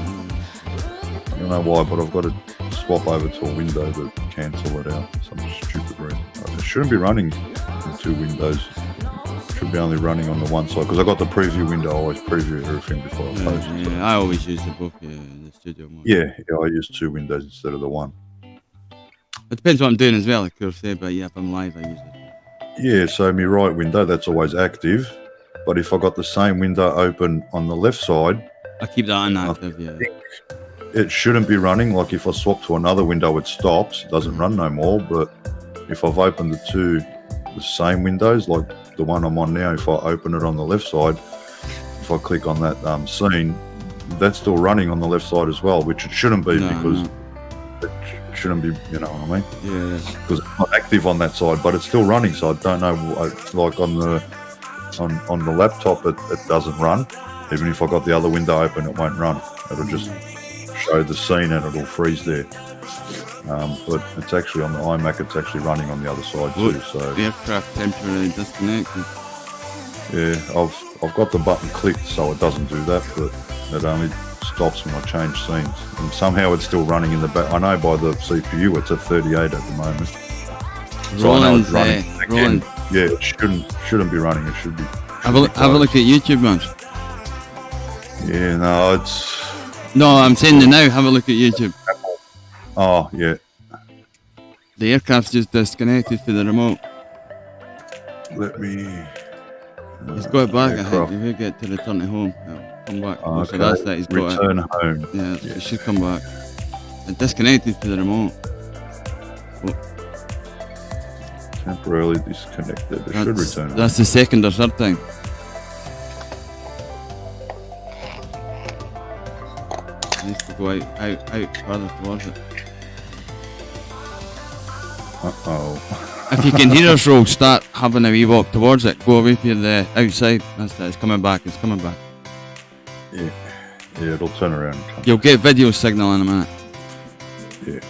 don't know why, but I've got to swap over to a window to cancel it out for some stupid reason. It shouldn't be running the two windows. It should be only running on the one side because I got the preview window. I always preview everything before I post. Yeah, I always use the both in the studio mode. Yeah, I use two windows instead of the one. It depends what I'm doing as well, of course, but yeah, if I'm live, I use it. Yeah, so my right window, that's always active. But if I got the same window open on the left side, I keep that inactive, yeah. It shouldn't be running. Like if I swap to another window, it stops. It doesn't run no more. But if I've opened the same windows, like the one I'm on now, if I open it on the left side, if I click on that scene, that's still running on the left side as well, which it shouldn't be because it shouldn't be, you know what I mean? Yeah. Because it's not active on that side, but it's still running. So I don't know, like on the laptop, it doesn't run. Even if I got the other window open, it won't run. It'll just show the scene and it'll freeze there. But it's actually on the iMac, it's actually running on the other side too. So the aircraft temporarily disconnected. Yeah, I've got the button clicked so it doesn't do that, but it only stops when I change scenes. And somehow it's still running in the back. I know by the CPU it's at 38 at the moment. So I know it's running again. Yeah, it shouldn't be running. It should be. Have a look at YouTube, man. Yeah, no, it's. No, I'm saying now. Have a look at YouTube. Oh yeah. The aircraft's just disconnected for the remote. Let me. He's got it back. I think if you get to return to home, come back. Oh, so that's that. He's got return home. Yeah, it should come back. It's disconnected for the remote. Temporarily disconnected. It should return. That's the second or third time. It needs to go out further towards it. Uh-oh. If you can hear us roll, start having a wee walk towards it. Go away from the outside. That's it. It's coming back. It's coming back. Yeah, it'll turn around. You'll get video signal in a minute. Yeah.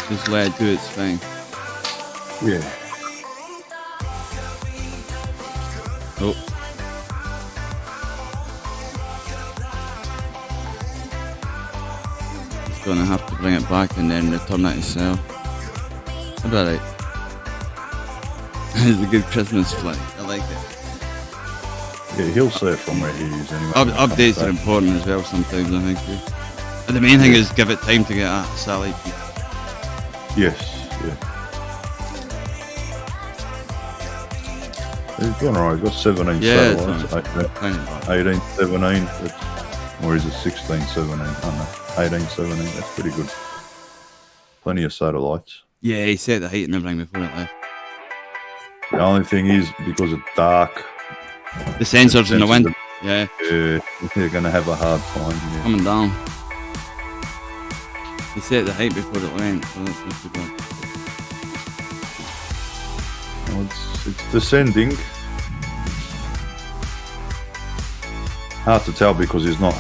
Just let it do its thing. Yeah. Oh. It's gonna have to bring it back and then return it itself. Alright. It's a good Christmas flight. I like it. Yeah, he'll see it from where he is anyway. Updates are important as well sometimes, I think. Yeah. But the main thing is give it time to get a satellite. Yes, yeah. He's doing alright, he's got 17 satellites. 18, 17, or is it 16, 17? I don't know. 18, 17, that's pretty good. Plenty of satellites. Yeah, he set the height and everything before it left. The only thing is, because it's dark, the sensors in the wind. Yeah, they're going to have a hard time. Yeah. Coming down. He set the height before it went, so that's not too bad. Well, it's descending. Hard to tell because it's not.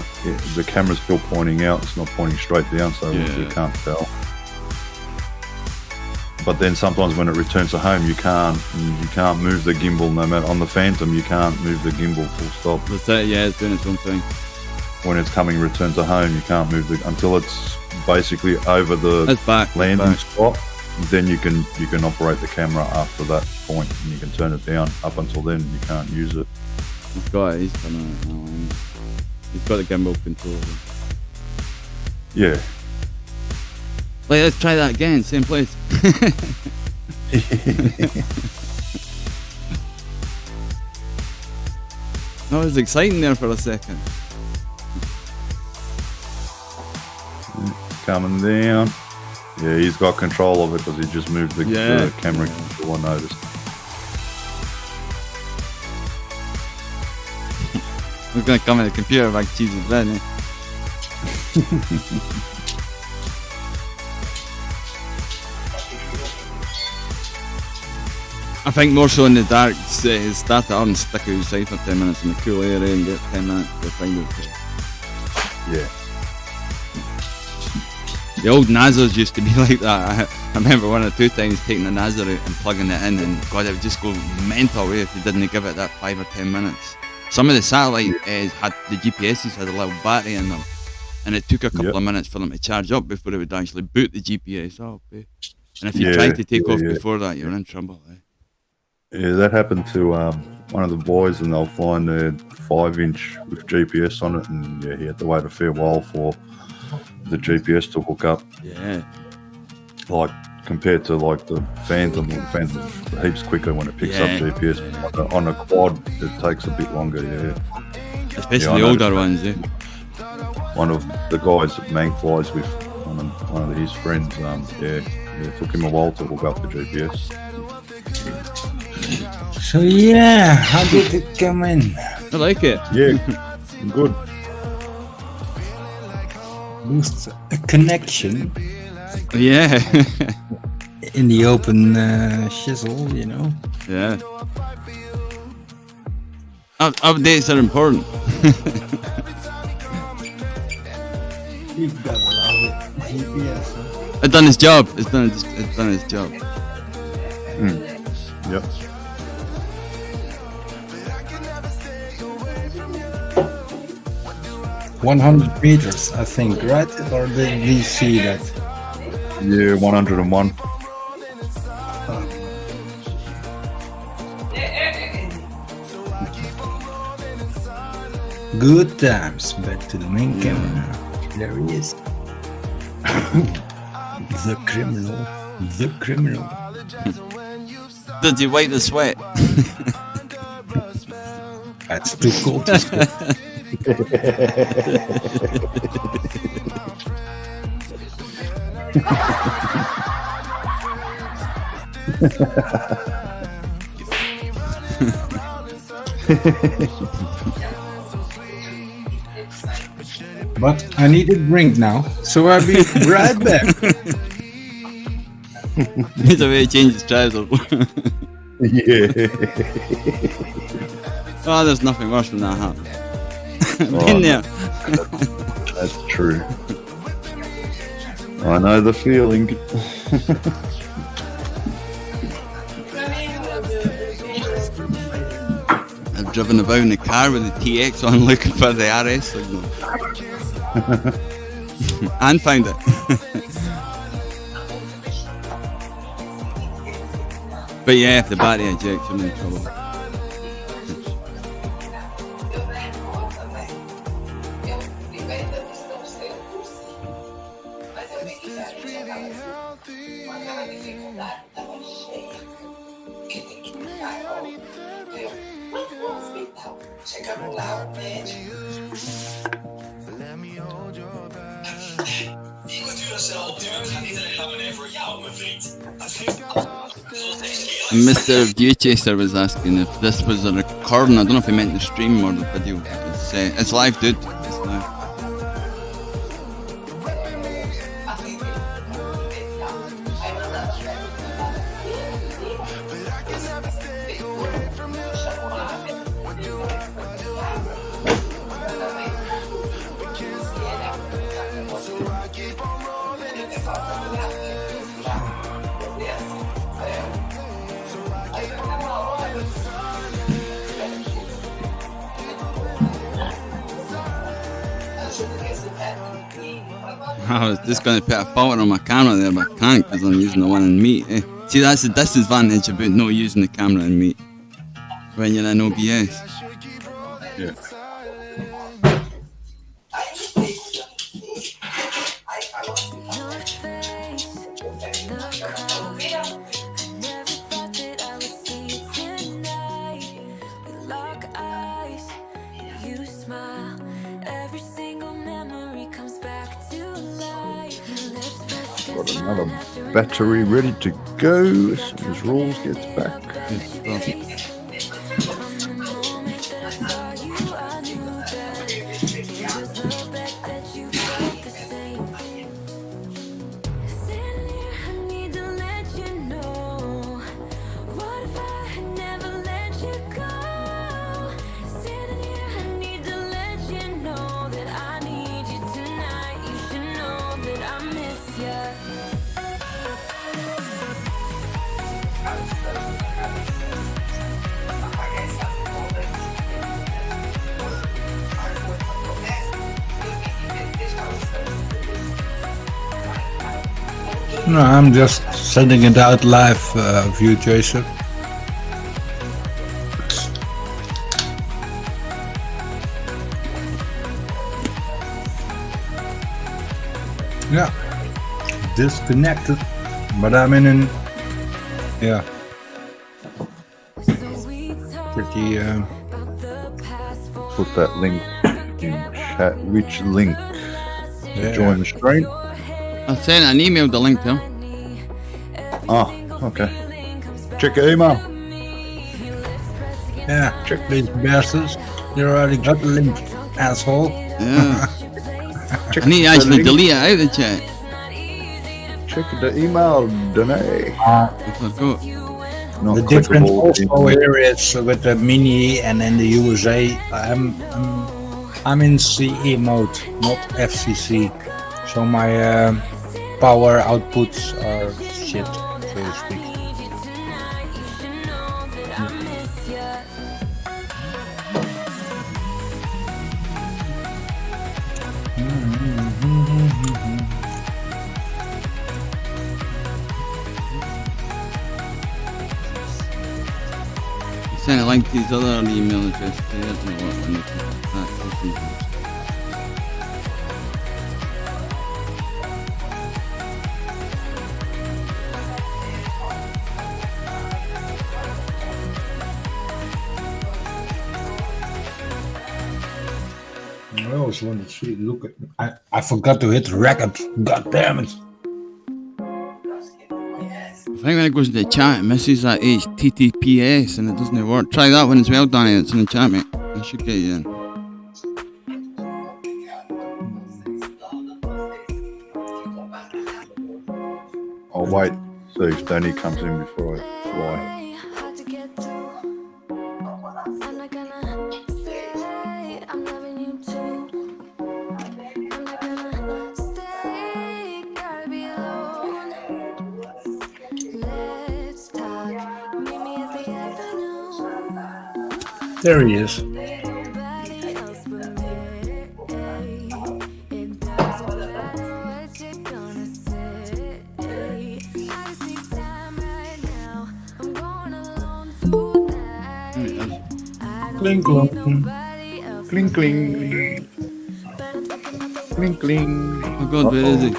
The camera's still pointing out. It's not pointing straight down, so you can't tell. But then sometimes when it returns to home, you can't move the gimbal. No matter on the Phantom, you can't move the gimbal full stop. That's it. Yeah, it's doing its own thing. When it's coming return to home, you can't move until it's basically over the landing spot. Then you can operate the camera after that point, and you can turn it down. Up until then, you can't use it. He's got it. He's done it now. He's got the gimbal control. Yeah. Wait, let's try that again. Same place. That was exciting there for a second. Coming down. Yeah, he's got control of it because he just moved the camera control, I noticed. We're going to come in the computer like cheese and bread, eh? I think more so in the dark, start it up and stick outside for 10 minutes in the cool area and get 10 minutes to find it. Yeah. The old NASAs used to be like that. I remember one or two times taking the NASA out and plugging it in, and God, it would just go mental away if you didn't give it that 5 or 10 minutes. Some of the satellite had the GPSs had a little battery in them, and it took a couple of minutes for them to charge up before it would actually boot the GPS up. And if you tried to take off before that, you're in trouble. Yeah, that happened to one of the boys, and they were flying their 5-inch with GPS on it, and he had to wait a fair while for the GPS to hook up. Yeah. Like compared to like the Phantom. The Phantom's heaps quicker when it picks up GPS. On a quad, it takes a bit longer. Yeah, especially the older ones. Yeah. One of the guys that Mank flies with, one of his friends. It took him a while to hook up the GPS. So yeah, how did it come in? I like it. Yeah, good. Boosts a connection. Yeah. In the open shizzle, you know. Yeah. Updates are important. You've got a lot of GPS. Huh? It's done its job. It's done its job. Yep. $100 meters, I think, right? Or did we see that? Yeah, 101. Good times. Back to the main camera. There he is. The criminal. The criminal. Did you wipe the sweat? That's too cold to sweat. But I need a drink now, so I'll be right back. He's a way to change his trousers. Yeah. Oh, there's nothing worse than that happening. Been there. That's true. I know the feeling. I've driven about in the car with the TX on looking for the RS signal. And found it. But yeah, if the battery ejects, I'm in trouble. Mr. Viewchaser was asking if this was a recording. I don't know if he meant the stream or the video. It's live, dude. It's live. I was just going to put a filter on my camera there, but I can't because I'm using the one in Meet. See, that's the disadvantage about not using the camera in Meet when you're in OBS. Yeah. Got another battery ready to go as soon as Rules gets back. No, I'm just sending it out live, Viewchaser. Yeah, disconnected. But I'm in an pretty. Put that link in chat. Which link to join the stream? I sent an email the link to him. Oh, okay. Check your email. Yeah, check these bastards. You already got the link, asshole. Yeah. I need to actually delete it out of the chat. Check the email, Danae. The difference also here is with the Mini and in the USA, I'm in CE mode, not FCC. So my power outputs are shit, so to speak. Send a link to his other email address. He doesn't know what one I always want to see. Look at. I forgot to hit record. God damn it! I think when it goes to the chat, it misses that HTTPS and it doesn't work. Try that one as well, Danny. It's in the chat, mate. I should get you in. I'll wait. See if Danny comes in before I fly. There he is. Cling, cling. Cling, cling. Cling, cling. Oh God, where is he?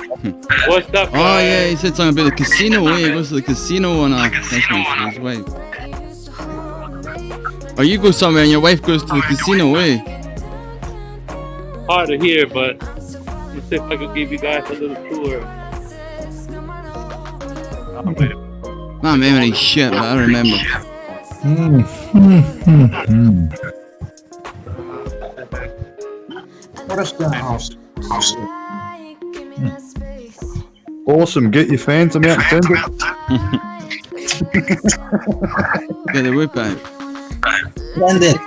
What's up, guys? Oh yeah, he said something about the casino. He goes to the casino on Christmas with his wife. Or you go somewhere and your wife goes to the casino, eh? Hard to hear, but let's see if I can give you guys a little tour. My memory's shit, but I remember. What is the house? Awesome. Get your phantom out and send it. Get the whip out. Send it.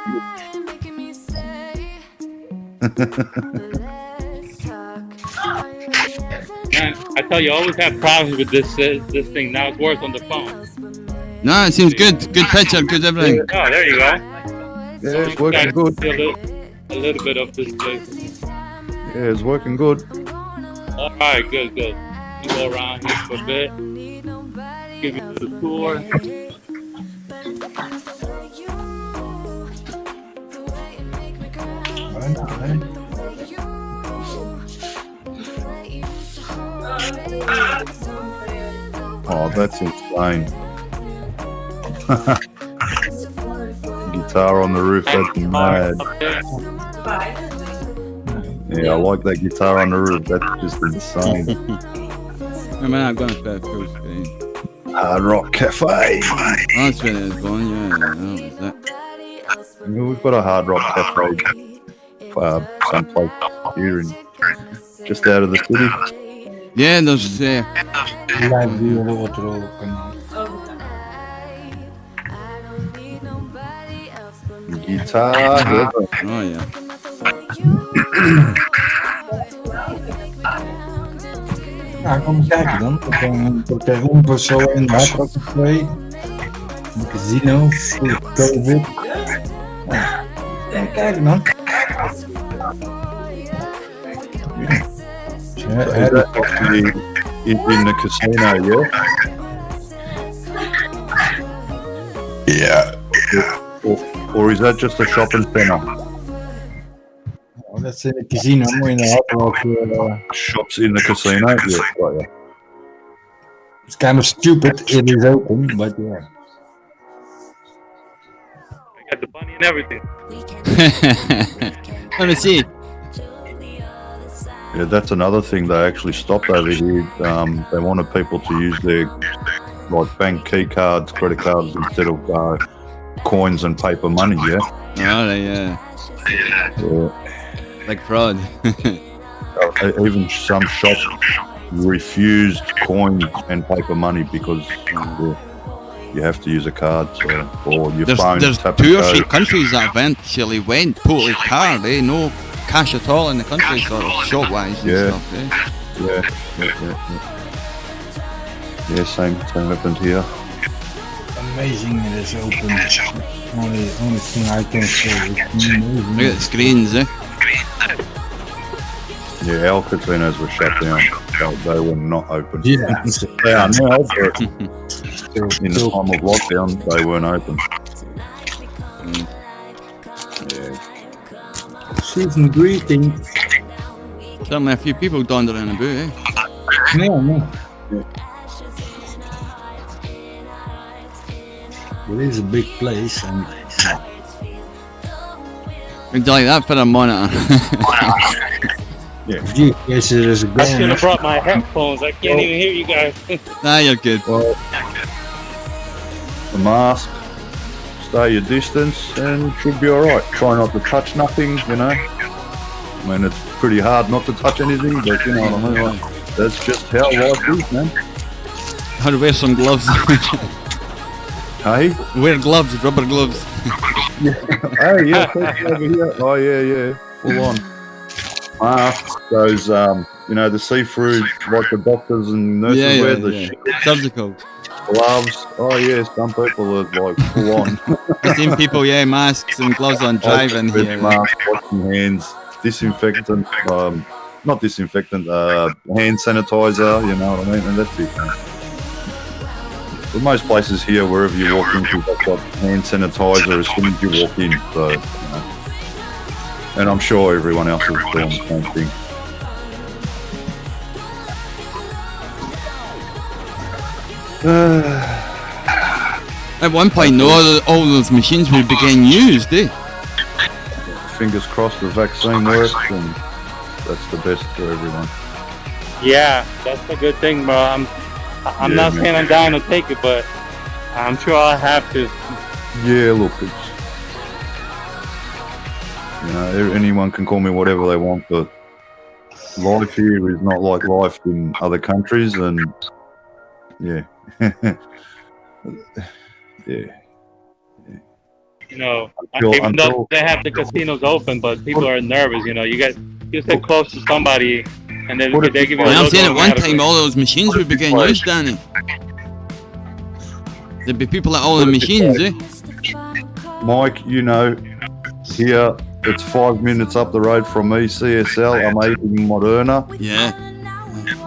Man, I tell you, I always have problems with this thing. Now it works on the phone. No, it seems good. Good picture, good everything. Oh, there you go. Yeah, it's working good. A little bit of this place. Yeah, it's working good. All right, good. You go around here for a bit. Give you the tour. Oh, that's insane. Guitar on the roof, that's mad. Yeah, I like that guitar on the roof, that's just insane. I mean, I'm going to that first game. Hard Rock Cafe. Oh, that's where it's going, yeah. Is that? Yeah, we've got a Hard Rock Cafe someplace here in, just out of the city. Yeah, there's Guitar. Oh yeah. Ja, kom kijken dan. Tot een persoon in de Hard Rock Café. Een casino. Voor COVID. Ja, kijk dan. In the casino, yeah? Yeah. Or is that just a shopping center? Oh, that's in the casino, in the Hard Rock. Shops in the casino? Yeah, right, yeah. It's kind of stupid. It is open, but yeah. I got the bunny and everything. Let me see. Yeah, that's another thing they actually stopped over here. They wanted people to use their bank key cards, credit cards instead of coins and paper money. Yeah. Oh, yeah. Like fraud. Even some shops refused coin and paper money because you have to use a card or your phone. There's 2 or 3 countries that eventually went totally card, no cash at all in the country, sort of shop-wise and stuff. Yeah, same happened here. Amazing it is open. Only thing I can say is amazing. Look at the screens, Yeah, our casinos were shut down. They were not open. Yeah. They are now, but in the time of lockdown, they weren't open. Season greetings. Certainly a few people donned around about, No. It is a big place and We'd like that for a monitor. Yeah. GPS is I should have brought my headphones. I can't even hear you guys. Nah, you're good. The mask, stay your distance, and should be alright. Try not to touch nothing, I mean, it's pretty hard not to touch anything, but you know what I mean? That's just how life is, man. How to wear some gloves. Hey? Wear gloves, rubber gloves. Oh, yeah, over here. Oh, yeah, full on. Masks, those, the see-through, like the doctors and nurses wear, the surgical gloves. Oh, yeah, some people are like full on. I've seen people, masks and gloves on driving here. Masks, washing hands, disinfectant, not disinfectant, hand sanitizer, you know what I mean? And that's it. But most places here, wherever you walk into, they've got hand sanitizer as soon as you walk in. So, and I'm sure everyone else is doing the same thing. At one point, all those machines would be getting used, Fingers crossed the vaccine works, and that's the best for everyone. Yeah, that's a good thing, bro. I'm not saying I'm dying to take it, but I'm sure I'll have to. Yeah, look, it's, anyone can call me whatever they want, but life here is not like life in other countries, and yeah. Even though they have the casinos open, but people are nervous, you sit close to somebody and then they give you I'm saying at one time all those machines would be getting used, Danny. There'd be people at all the machines, Mike, here it's 5 minutes up the road from me, CSL, I'm eating Moderna. Yeah.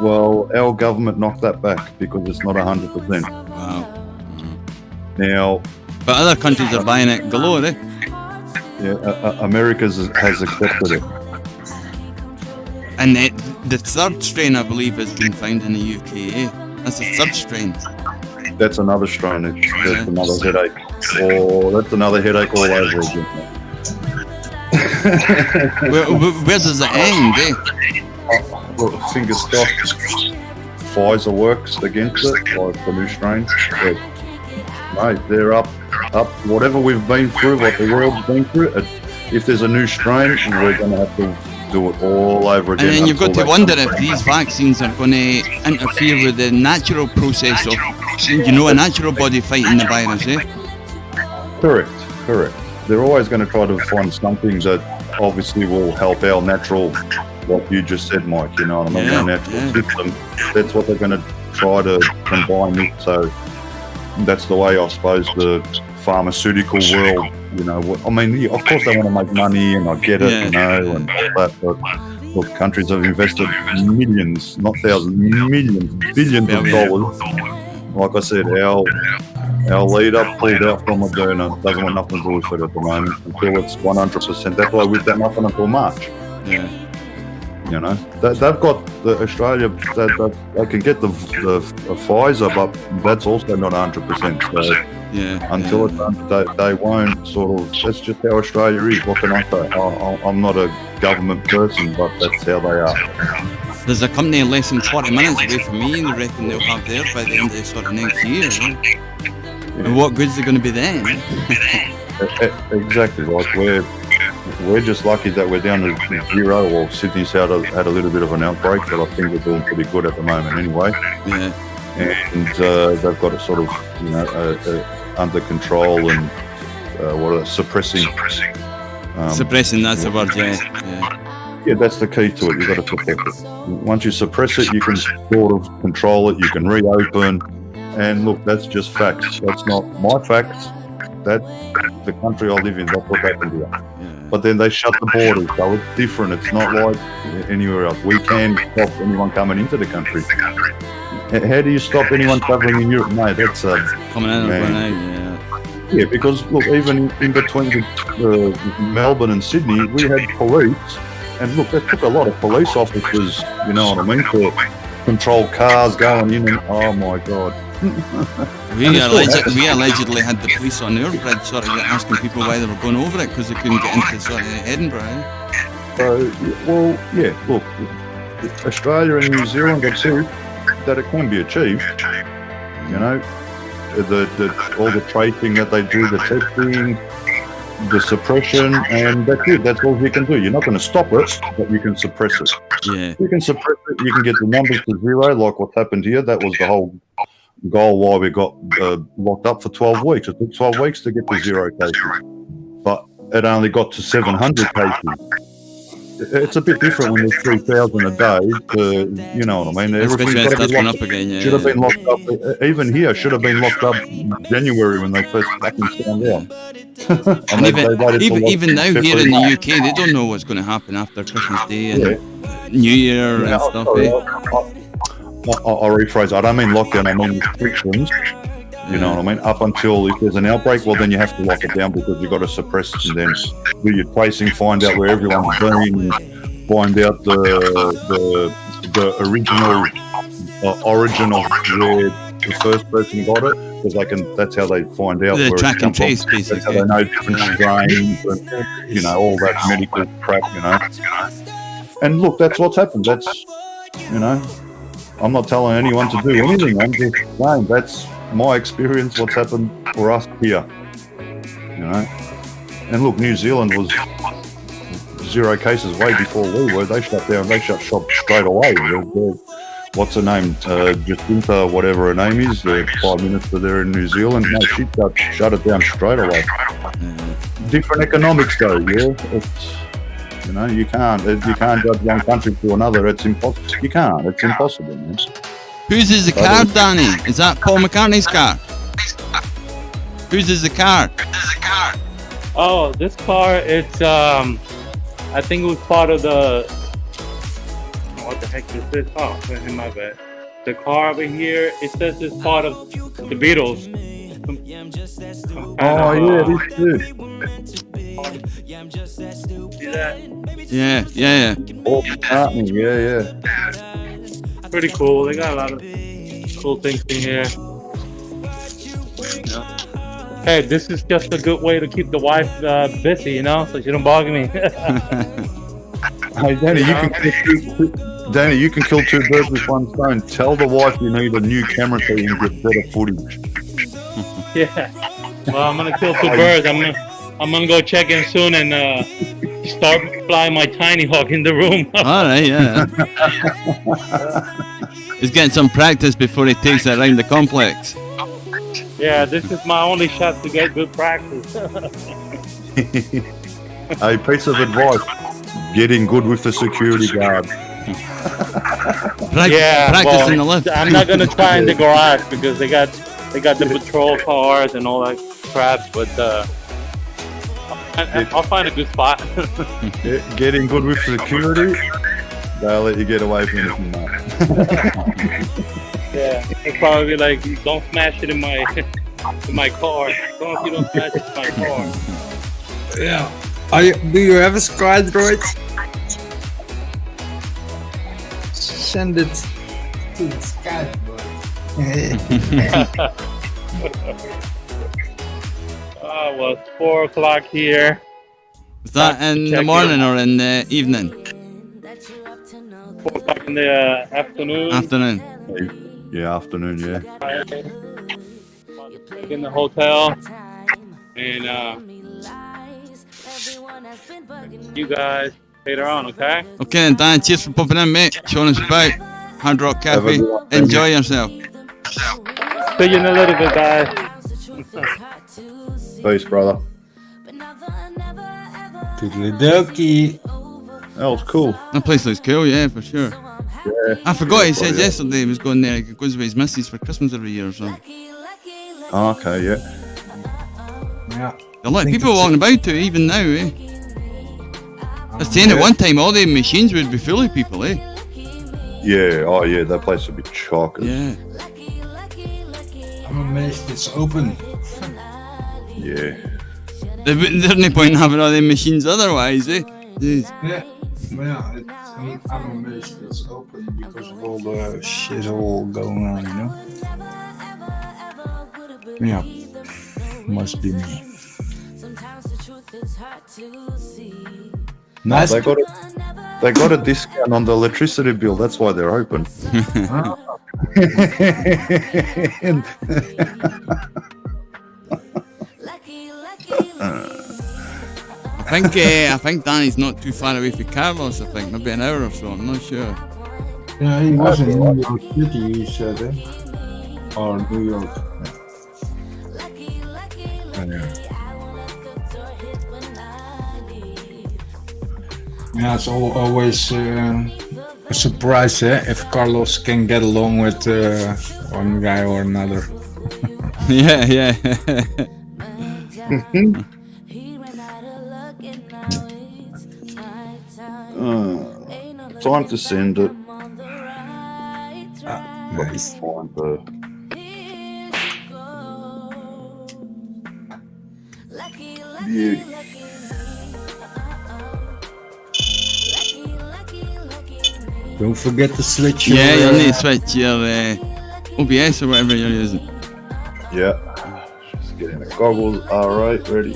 Well, our government knocked that back because it's not 100%. Wow. Now, but other countries are buying it galore, Yeah, America has accepted it. And the third strain, I believe, has been found in the UK. That's a third strain. That's another strain. That's another headache. Or that's another headache all over again. Where does it end, Well, fingers crossed. Pfizer works against it, like the new strain. But, mate, they're up. Whatever we've been through, what the world's been through, if there's a new strain, we're going to have to do it all over again. And then you've got to wonder if these vaccines are going to interfere with the natural process of, a natural body fighting the virus, Correct. They're always going to try to find something that obviously will help our natural, like you just said, Mike, you know what I mean? Our natural system. That's what they're going to try to combine it. So that's the way, I suppose, the pharmaceutical world, I mean, of course they want to make money, and I get it, and all that, but look, countries have invested millions, not thousands, millions, billions of dollars. Like I said, our leader pulled out from Moderna, doesn't want nothing to do with it at the moment until it's 100%. That's why we've done nothing until March. Yeah. You know, they've got the Australia that they can get the Pfizer, but that's also not 100%. So until it's done, they won't sort of. That's just how Australia is. What can I say? I'm not a government person, but that's how they are. There's a company less than 40 minutes away from me, and they reckon they'll have theirs by the end of sort of next year. And what goods are going to be then? Exactly. Like we're just lucky that we're down to 0. Well, Sydney's had a little bit of an outbreak, but I think we're doing pretty good at the moment anyway. Yeah. And they've got it sort of, under control and suppressing. Suppressing, that's the word, yeah. Yeah, that's the key to it. You've got to suppress it. Once you suppress it, you can sort of control it. You can reopen. And look, that's just facts. That's not my facts. That's the country I live in. That's what happened here. But then they shut the borders, so it's different. It's not like anywhere else. We can stop anyone coming into the country. How do you stop anyone travelling in Europe? Mate, that's coming out of Brunei, yeah, because look, even in between Melbourne and Sydney, we had police, and look, that took a lot of police officers, you know what I mean, to control cars going in and, oh my God. We allegedly had the police on our bridge sort of asking people why they were going over it because they couldn't get into sort of Edinburgh. Well, yeah, look, Australia and New Zealand are proof that it can be achieved. You know, all the tracing that they do, the testing, the suppression, and that's it. That's all you can do. You're not going to stop it, but you can suppress it. Yeah. You can suppress it. You can get the numbers to 0, like what's happened here. That was the whole goal why we got locked up for 12 weeks. It took 12 weeks to get to 0 cases, but it only got to 700 cases. It's a bit different when there's 3,000 a day. You know what I mean? Everything's got to be locked up again. Should have been locked up. Even here, should have been locked up January when they first fucking found out. even now here in the UK, they don't know what's going to happen after Christmas Day and New Year and stuff. I'll rephrase. I don't mean lockdown. I mean restrictions. You know what I mean? Up until if there's an outbreak, well, then you have to lock it down because you've got to suppress and then do your tracing, find out where everyone's been, find out the original origin of where the first person got it, because that's how they find out where track and trace, basically. That's how they know different strains and, you know, all that medical crap, you know. And look, that's what's happened. That's, you know, I'm not telling anyone to do anything. I'm just saying that's my experience, what's happened for us here, you know. And look, New Zealand was 0 cases way before we were. They shut down, they shut shop straight away. What's her name? Jacinta, whatever her name is, the Prime Minister there in New Zealand. No, she shut it down straight away. Different economics though, yeah. It's, you know, you can't judge one country to another. It's impossible. You can't. It's impossible, man. Whose is the car, Danny? Is that Paul McCartney's car? Whose is the car? Oh, this car, it's, I think it was part of the, what the heck is this? Oh, my bad. The car over here, it says it's part of the Beatles. Oh, yeah, this too. See that? Yeah. Paul McCartney, yeah. Pretty cool. They got a lot of cool things in here. Yeah. Hey, this is just a good way to keep the wife busy, you know, so she don't bother me. Hey, Danny, you can kill 2 birds with 1 stone. Tell the wife you need a new camera so you can get better footage. Yeah. Well, I'm gonna kill 2 birds. I'm gonna go check in soon and start flying my tiny hawk in the room. All right, yeah. He's getting some practice before he takes it around the complex. Yeah, this is my only shot to get good practice. A piece of advice: getting good with the security guard. Practice in the lift. I'm not gonna try in the garage because they got the patrol cars and all that crap, but I'll find a good spot. Getting good with security, they'll let you get away from it from that. Yeah, it's probably like, don't smash it in my car. Don't you don't smash it in my car. Yeah. Do you have a squad droid? send it to the sky, but Well, it's 4 o'clock here. Is that in the morning or in the evening? 4 o'clock in the afternoon. Afternoon. Yeah, afternoon, yeah. In the hotel. And you guys later on, okay? Okay, and Dan, cheers for popping in, mate. Showing us about Hard Rock Cafe. Enjoy yourself. See you in a little bit, guys. Peace, brother. toodly-dokey. That was cool. That place looks cool, yeah, for sure. Yeah. I forgot he said Yeah. yesterday he was going there. He goes with his missus for Christmas every year or something. Oh, okay, yeah. Yeah. There are a lot of people walking about too, even now, eh? I was saying at one time all the machines would be full of people, eh? Yeah, oh yeah, that place would be chockers. Yeah. I'm amazed it's open. Yeah. There's no point in having all the machines otherwise, eh? Jeez. Yeah. Yeah, I'm amazed it's open because of all the shizzle going on, you know? Yeah. Must be me. Nice. They got a discount on the electricity bill, that's why they're open. I think Danny's not too far away from Carlos, I think. Maybe an hour or so, I'm not sure. Yeah, he was in New York City, he said, eh? Or New York. Yeah. Yeah, it's always a surprise, eh? If Carlos can get along with one guy or another. Yeah, yeah. Time to send it. Nice. Find the... Beauty. Don't forget to switch Yeah, your, you'll need to switch your OBS or whatever you're using. Yeah. Just getting the goggles. Alright, ready.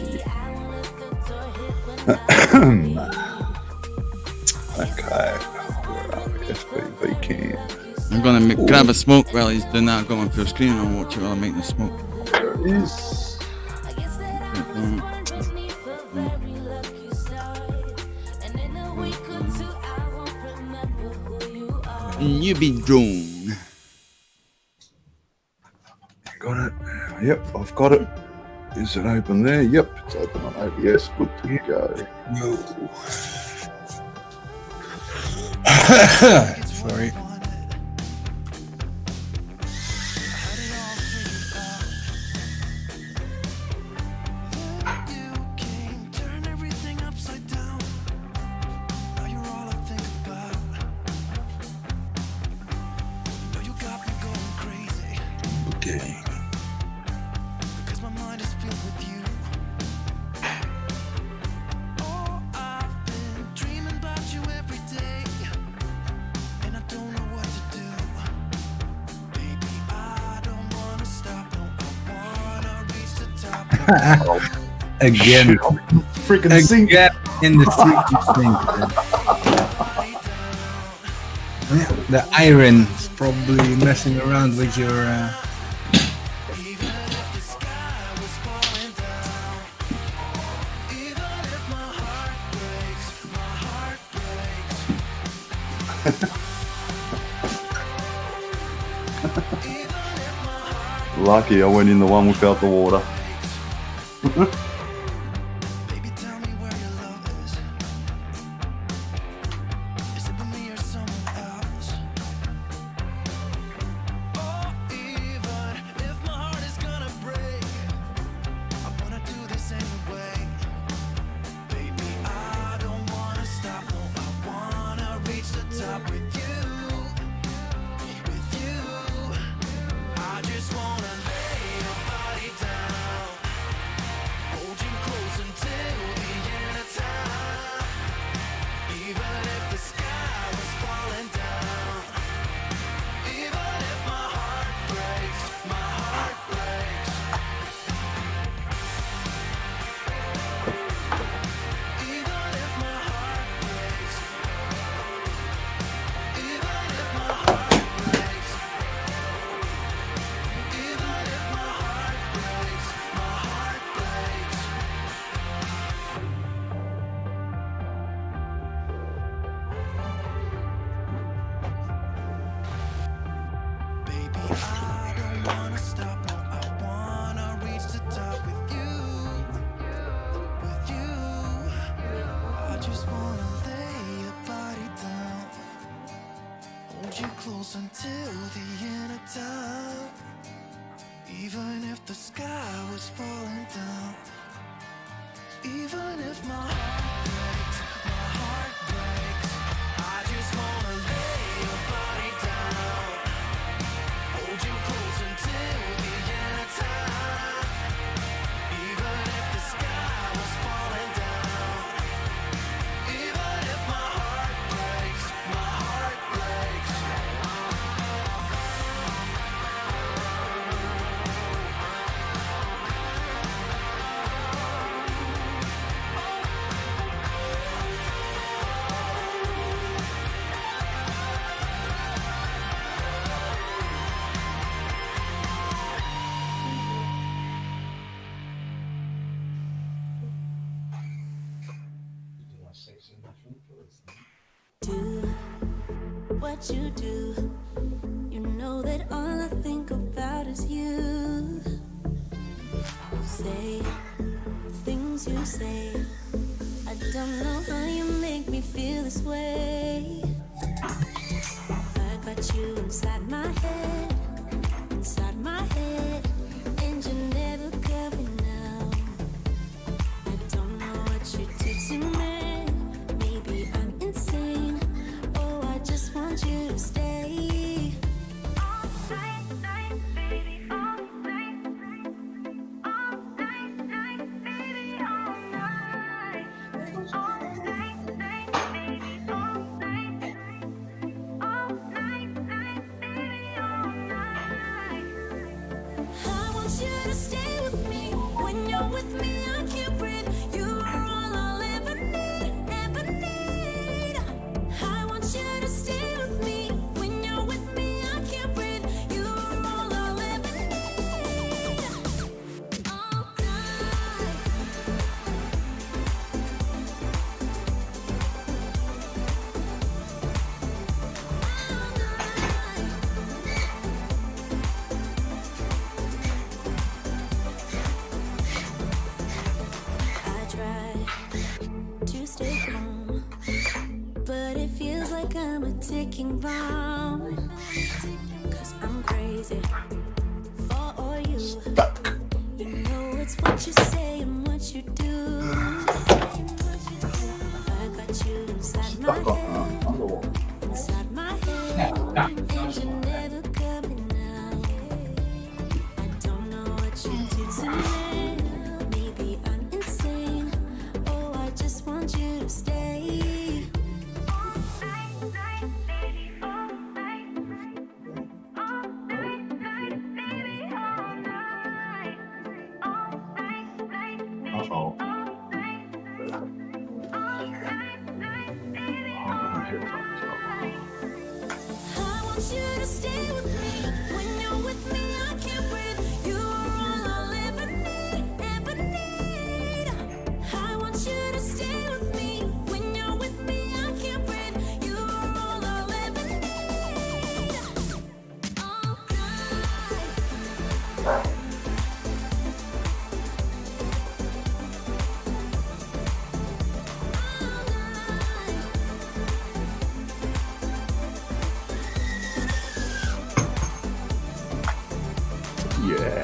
Okay. Where are we? SPV can. I'm gonna grab a smoke while he's doing that. I've got my full screen and I'll watch it while I'm making the smoke. There it is. You be drone. Got it. Yep, I've got it. Is it open there? Yep, it's open on OBS. Good to go. No. Sorry. Okay. Again, Freaking sing. again in the freaking thing. Yeah, the iron is probably messing around with your. Lucky I went in the one without the water. wanna stop, no, I wanna reach the top with you, with you. I just wanna lay your body down, hold you close until the end of time. Even if the sky was falling down, even if my heart breaks, I just wanna lay your body down, hold you close until the end of time. Even if the sky was falling down, even if my heart breaks, my heart breaks. Do what you do. You know that all I think about is you. Say things you say. I don't know how you make me feel this way. I got you inside my head, and you never coming out. I don't know what you did to me. Maybe I'm insane. Oh, I just want you to stay. All night, night, baby, all night, all night, night, baby, all night, all night, night, baby, all night, all night, night, baby, all night. I want you to stay with me. When you're with me, I can't breathe. You are all I'll ever need, ever need. I want you to stay with me. When you're with me, I can't breathe. You are all I'll ever need. All night. I try to stay calm, but it feels like I'm a ticking bomb. 'Cause I'm crazy for all you. You know it's what you say and what you do. I got you inside my head, and you never coming out. I don't know what you did to me. Maybe I'm insane. Oh, I just want you to stay. All night, night, baby, all night. All night, night, baby, all night. All night, night, baby, all night. All night, night, baby, all night. I want you to stay with me. When you're with me, I can't breathe. You are all I'll ever need, ever need. I want you to stay with me. When you're with me, I can't breathe. You are all I'll ever need. All night. Yeah.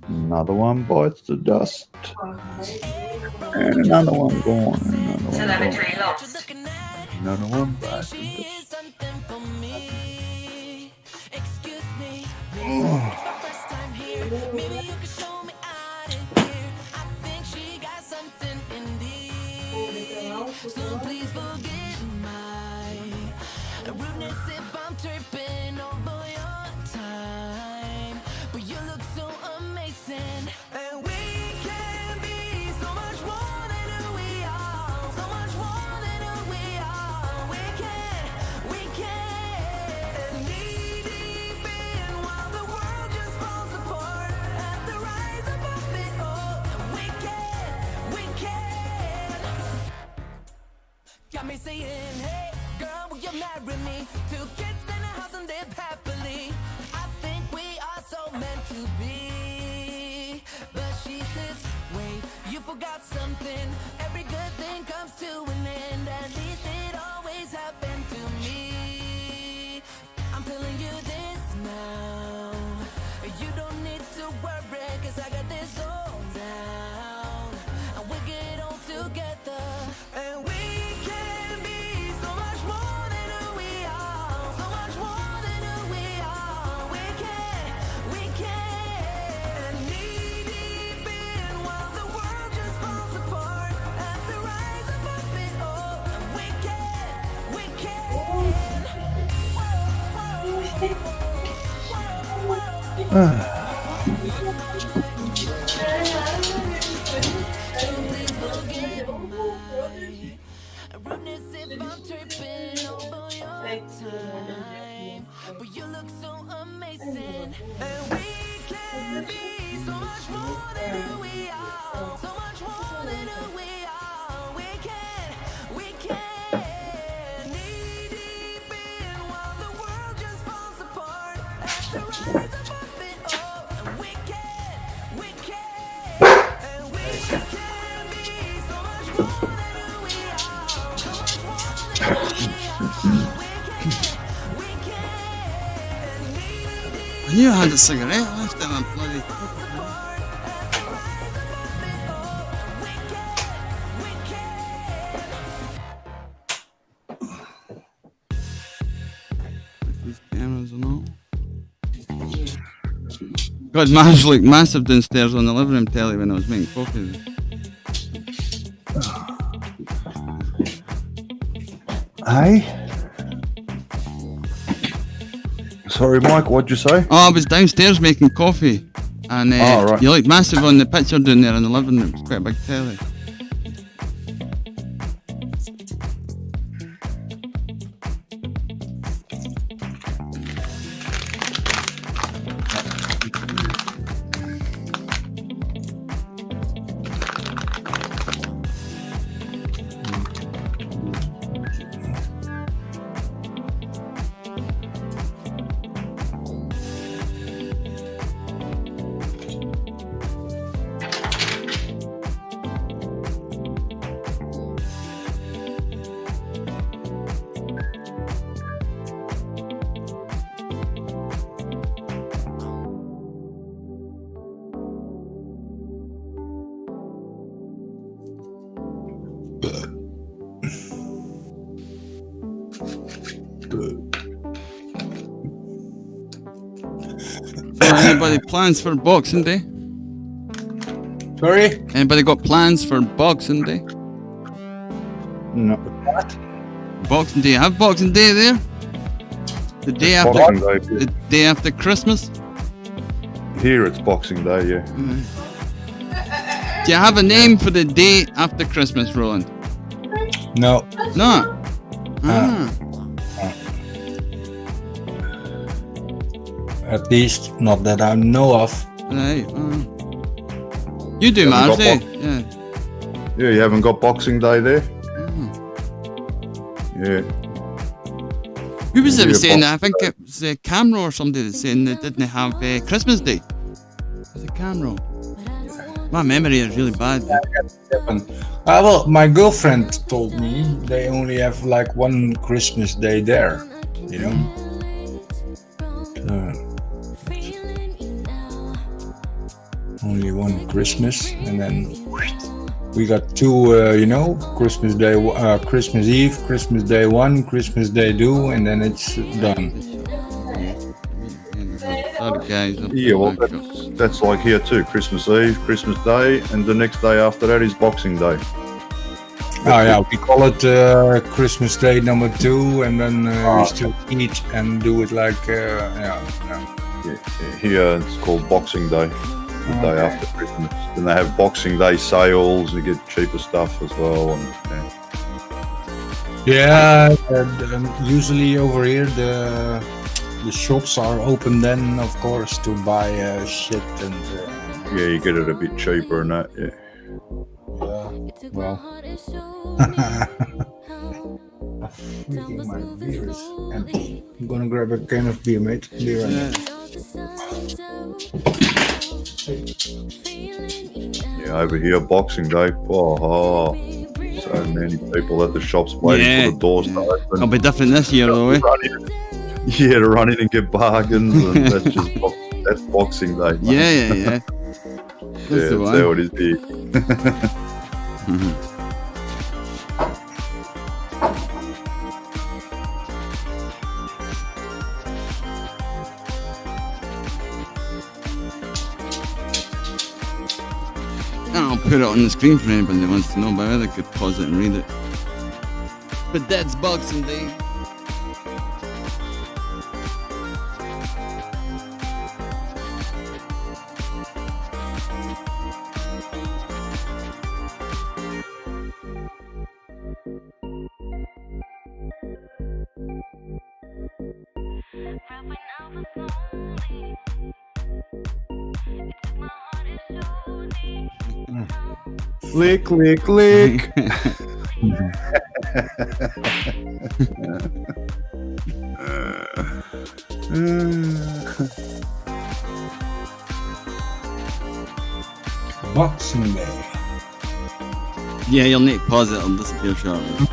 Another one bites the dust. And another one gone. Another one gone. Another one bites the dust. So please forgive my rudeness if I'm tripping over your time. But you look so amazing, and we can be so much more than who we are. So much more than who we are. hey, girl, will you marry me? 2 kids in a house and live happily. I think we are so meant to be. But she says, wait, you forgot something. Every good thing comes to an end. At least it always happened to me. I'm telling you this now. You don't need to worry, 'cause I got this all down. And we get on together. And we can be so much more than who we are. So much more than who we are. We can. Knee deep in while the world just falls apart. At the rise above it all. And we can. Rudeness if I'm tripping over your time. But you look so amazing. And we can be so much more than who we are. So much more than who we are. We can. Knee deep in while the world just falls apart. At the rise above it all. And we can. And we can be so much more than who we are. So much more than who we are. We can. I knew I had a cigarette left in my bloody. These cameras and all. God, Marge looked massive downstairs on the living room telly when I was making coffee. Hi. Sorry, Mike, what'd you say? Oh, I was downstairs making coffee. And right. you looked massive on the picture down there in the living room. It's quite a big telly. So anybody plans for Boxing Day? Sorry? Anybody got plans for Boxing Day? No. What? Boxing Day. Have Boxing Day there? The day after Boxing Day. the day after Christmas? Here it's Boxing Day, yeah. Do you have a name for the day after Christmas, Roland? No. No. At least not that I know of. Right. You do, Haven't got Marcy. Yeah. Yeah, you haven't got Boxing Day there? Yeah. Who was Yeah, it saying that? I Boxing think it was Camera or somebody that's saying they didn't have Christmas Day. Was it Camera? My memory is really bad. Well, my girlfriend told me they only have like one Christmas day there, you know? Only one Christmas, and then we got two, Christmas Day, Christmas Eve, Christmas Day 1, Christmas Day 2, and then it's done. Yeah, well, that's like here too. Christmas Eve, Christmas Day, and the next day after that is Boxing Day. We call it Christmas Day number 2, and then we still eat and do it like, Here it's called Boxing Day, the day after Christmas. Then they have Boxing Day sales, you get cheaper stuff as well. And, and usually over here the shops are open then, of course, to buy shit and. Yeah, you get it a bit cheaper and that. Yeah. Well. Freaking my beer is empty. I'm gonna grab a can of beer, mate. Be right back. Yeah, over here, Boxing Day. Oh, so many people at the shops waiting for the doors to open. It'll be different this year, though, eh? Yeah, to run in and get bargains, and that's Boxing Day. Mate. Yeah. That's how it is here. I'll put it on the screen for anybody that wants to know, but I could pause it and read it. But that's Boxing Day. Click, click, click. Boxing Day. Yeah, you'll need to pause it, it'll disappear shortly.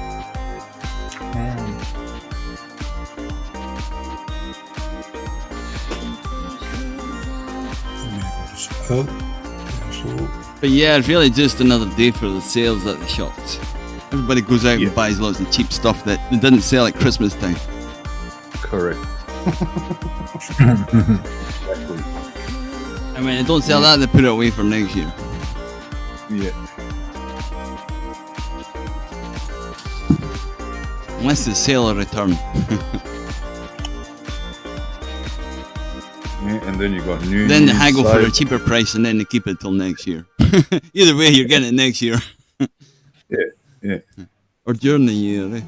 But yeah, it's really just another day for the sales at the shops. Everybody goes out and buys lots of cheap stuff that they didn't sell at Christmas time. Correct. Exactly. I mean, they don't sell that, they put it away for next year. Yeah. Unless it's sale or return. Yeah, and then you got new. Then they haggle for a cheaper price and then they keep it till next year. Either way, you're getting it next year. Yeah. Or during the year, eh?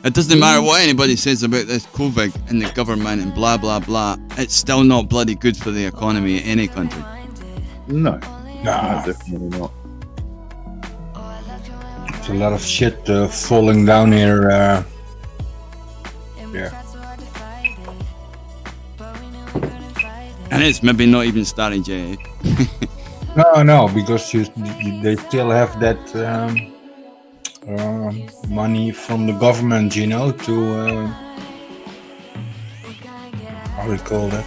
It doesn't matter what anybody says about this COVID and the government and blah blah blah. It's still not bloody good for the economy in any country. No, definitely not. There's a lot of shit falling down here. Yeah. And it's maybe not even starting yet. No, because they still have that money from the government, you know, to how do you call that?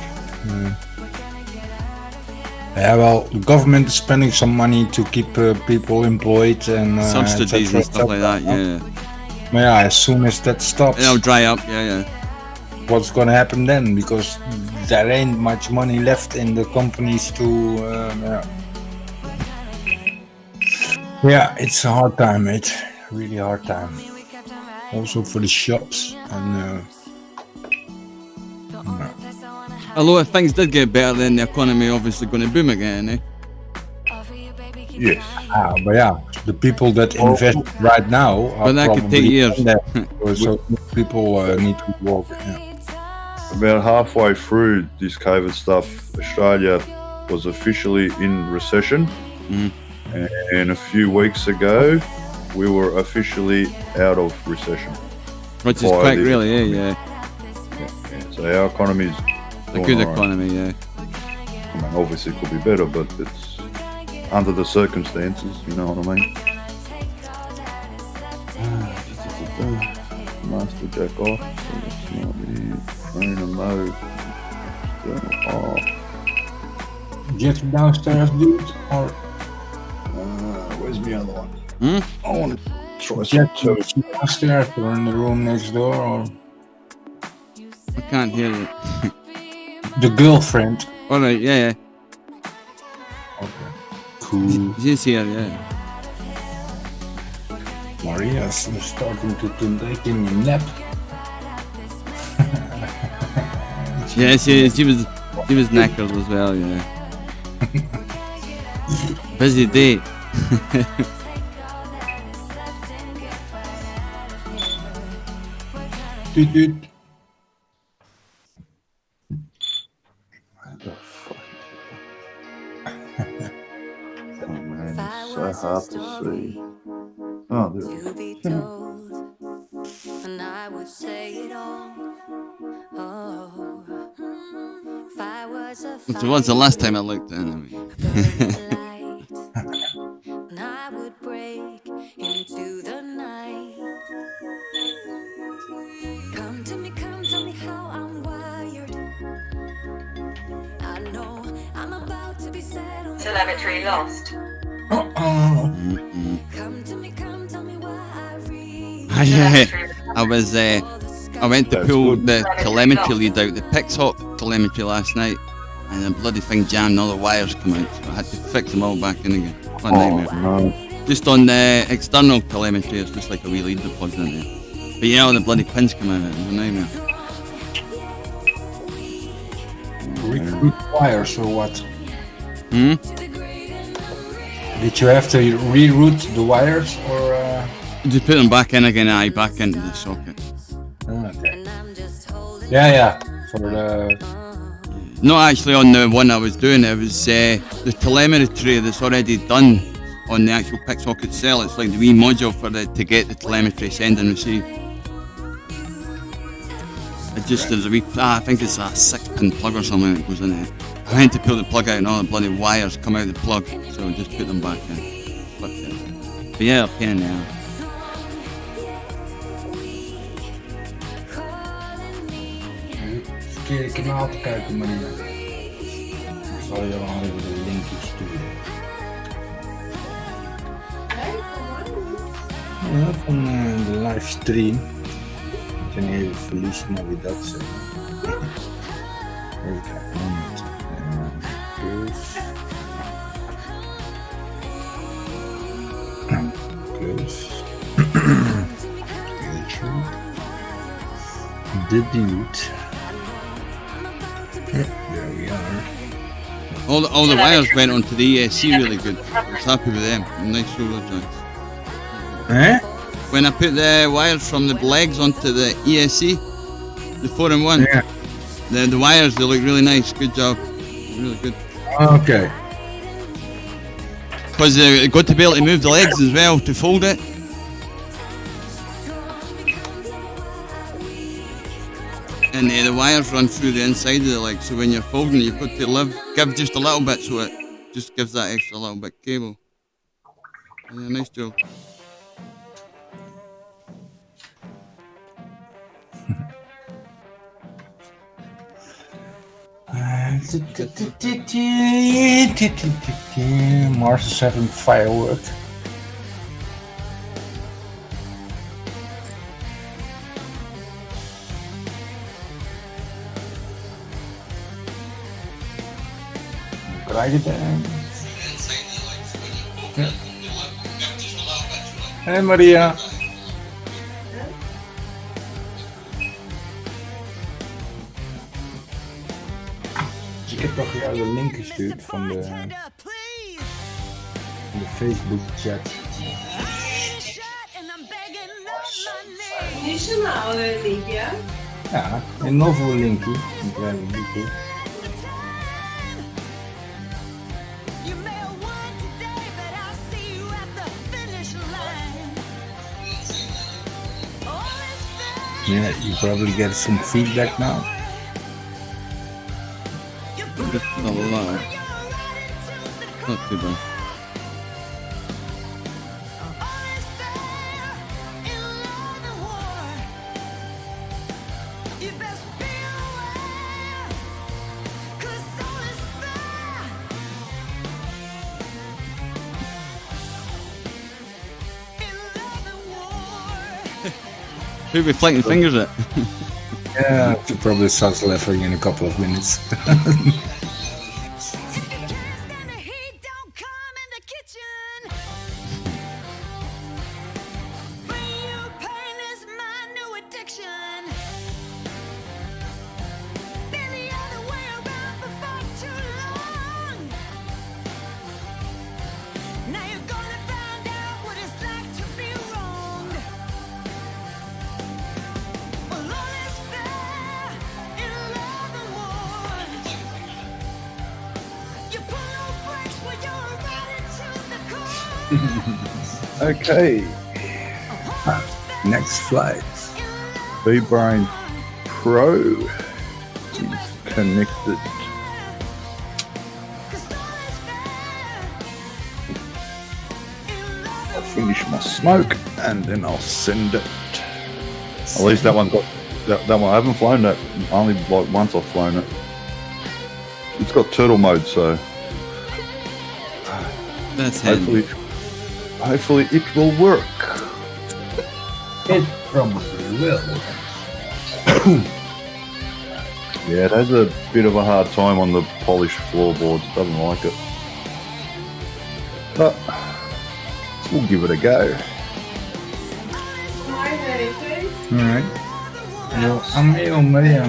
Yeah, well, the government is spending some money to keep people employed and subsidies and stuff like that. Yeah. Yeah, as soon as that stops, it'll dry up. Yeah. What's gonna happen then? Because there ain't much money left in the companies to. Yeah, it's a hard time, mate. Really hard time. Also for the shops and. Although if things did get better, then the economy obviously going to boom again, eh? Yes. But yeah, the people that invest right now are but that could take years. So people need to work. Yeah. About halfway through this COVID stuff, Australia was officially in recession. And a few weeks ago, we were officially out of recession. Which is quite really, yeah. So our economy is a good economy, yeah. I mean, obviously it could be better, but it's under the circumstances, you know what I mean? Master jack off, so it's not the trainer mode. Off. Get downstairs, dude, or where's my other one? I want to try some downstairs or in the room next door, or I can't hear you. The girlfriend. Alright, yeah. Okay. Cool. She's here, yeah. Maria's starting to take in a nap. Yeah, she was knackered as well, yeah. Busy day. Dude. Man, it's so hard to see. Oh, there it To be is. told, and I would say it all. Oh, if I was a Which was the last time I looked anyway. light, and I would break into the night. Come to me how I'm wired. I know I'm about to be set on Telemetry lost. Come to me why I read. I went to pull the telemetry lead out, the Pixhawk telemetry last night, and the bloody thing jammed, all the wires come out, so I had to fix them all back in again. What a nightmare. No. Just on the external telemetry, it's just like a wee lead that plugs in there. But you know, the bloody pins come out, it's a nightmare. Recruit wires or what? Hmm? Did you have to reroute the wires or? Just put them back in again, back into the socket. Okay. Yeah. For the. Not actually on the one I was doing, it was the telemetry that's already done on the actual Pixhawk itself. It's like the wee module for to get the telemetry send and receive. It just there's a wee, I think it's a 6-pin plug or something that goes in it. I went to pull the plug out and all the bloody wires come out of the plug, so I just put them back in. But yeah, pain in the ass. Verkeerde kanaal te kijken, Maria. Ik zal je wel even de linkje sturen. Ja, van de livestream. Ik ben even verliezen naar wie dat zegt. Even kijken, moment. Close. The dude. Yep, there we are. All the wires went onto the ESC really good. I was happy with them. Nice roller joints. Eh? When I put the wires from the legs onto the ESC, the 4-in-1, yeah. the wires, they look really nice. Good job. Really good. Okay. Because they got to be able to move the legs as well to fold it. And the wires run through the inside of the leg, so when you're folding, you've got to give just a little bit, so it just gives that extra little bit cable. Yeah, nice job. Mars is having firework. Krijg je het? Ja. Hey Maria. Ik heb toch jou de link gestuurd van de Facebook chat. Niet zomaar een linkje. Ja, een novel linkje. Een klein linkje. Yeah, you probably get some feedback now. Just a lot. Not too bad. Who'll be flicking fingers at? Yeah, it probably starts laughing in a couple of minutes. Okay. Next flight. B-Brain Pro is connected. I'll finish my smoke and then I'll send it. At least that one got that one. I haven't flown that. Only like once I've flown it. It's got turtle mode, so That's handy. Hopefully it will work. It probably will. Yeah, it has a bit of a hard time on the polished floorboards. It doesn't like it. But we'll give it a go. Alright. I'm heel mee.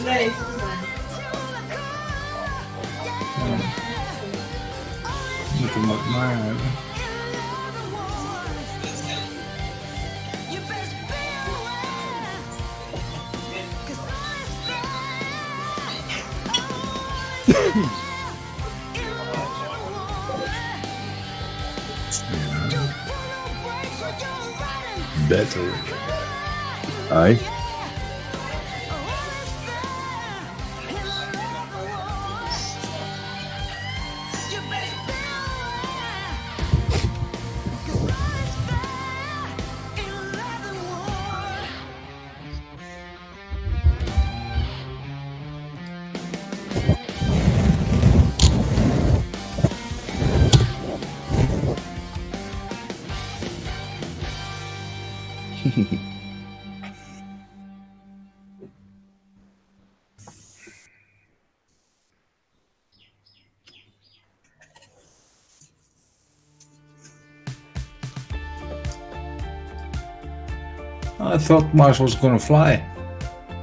Nee. Moet hem ook maar hebben. Better. Aye. I thought Mars was gonna fly.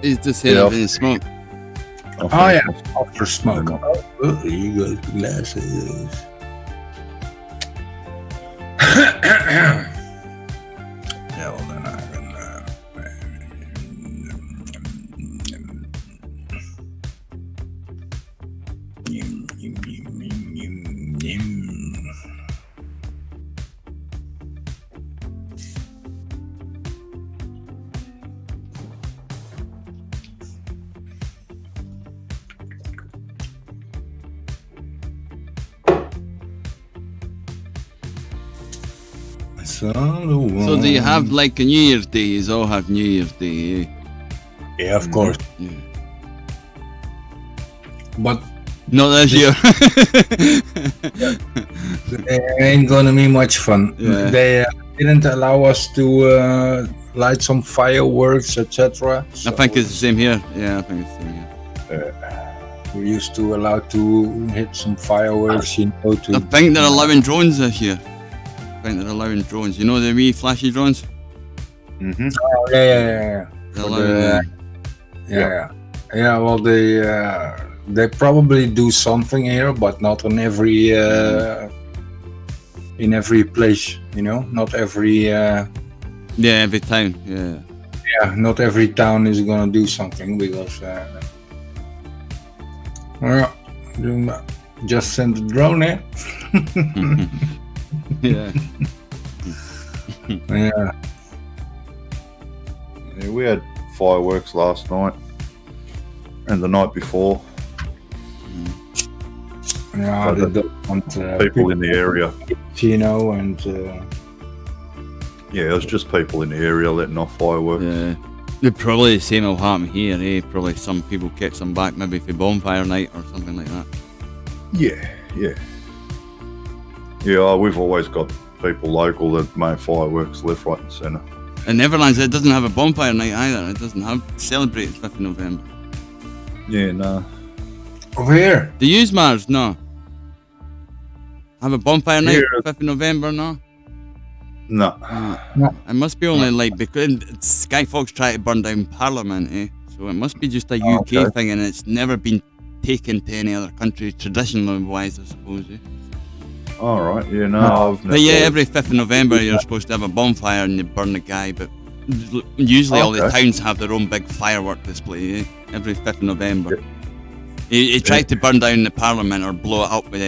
It's just here in smoke. Oh yeah, after smoke. Oh, you got the glasses. Yeah, well then I can. So do you have like a New Year's Day? You all have New Year's Day, eh? Yeah, of course. Yeah. But not this year. It ain't gonna be much fun. Yeah. They didn't allow us to light some fireworks, etc. I think it's the same here. Yeah, I think it's the same here. We used to allow to hit some fireworks, you know. I think they're allowing drones this year. I think they're allowing drones. You know the wee flashy drones? Mm-hmm. Oh, yeah. They're allowing Yeah, well, they probably do something here, but not on every in every place, you know. Not every every town. Yeah, not every town is gonna do something because just send the drone in. Yeah. Yeah. Yeah, we had fireworks last night and the night before. Yeah, they don't want people in the area, you know, and yeah, it was just people in the area letting off fireworks. Yeah. Probably the same will happen here, eh? Probably some people catch them back maybe for bonfire night or something like that. Yeah. Yeah, we've always got people local that make fireworks left, right and centre. In Netherlands, it doesn't have a bonfire night either. It doesn't have celebrated 5th of November. Yeah, no. Over here? Do you use Mars? No. Have a bonfire night Here. 5th of November? No. No. It must be only like because Sky Fox tried to burn down Parliament, eh? So it must be just a UK thing, and it's never been taken to any other country traditionally wise, I suppose. Eh? All right. Yeah, no. I've never. But yeah, every 5th of November you're supposed to have a bonfire and you burn the guy, but usually all the towns have their own big firework display, eh? Every 5th of November. He tried to burn down the Parliament or blow it up with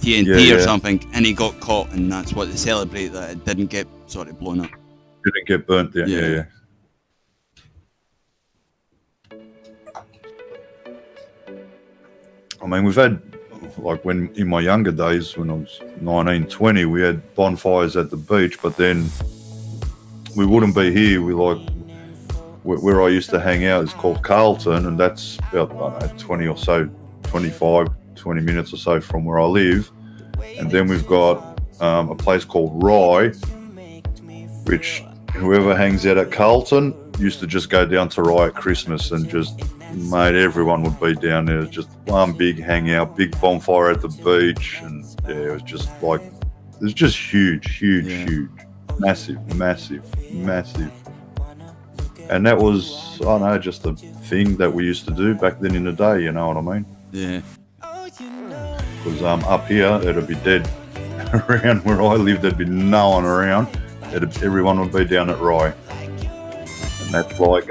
TNT or yeah. something, and he got caught, and that's what they celebrate, that it didn't get sort of blown up. Didn't get burnt down. Yeah. I mean, we've had, like, when in my younger days, when I was 19, 20, we had bonfires at the beach, but then we wouldn't be here. We like, where I used to hang out is called Carlton, and that's about, I don't know, 20 or so, 25, 20 minutes or so from where I live. And then we've got a place called Rye, which whoever hangs out at Carlton used to just go down to Rye at Christmas, and just, mate, everyone would be down there. It was just one big hangout, big bonfire at the beach, and yeah, it was just like, it was just huge, massive. And that was, I don't know, just a thing that we used to do back then in the day, you know what I mean? Yeah. Because up here, it'd be dead. Around where I live, there'd be no one around. Everyone would be down at Rye. And that's like,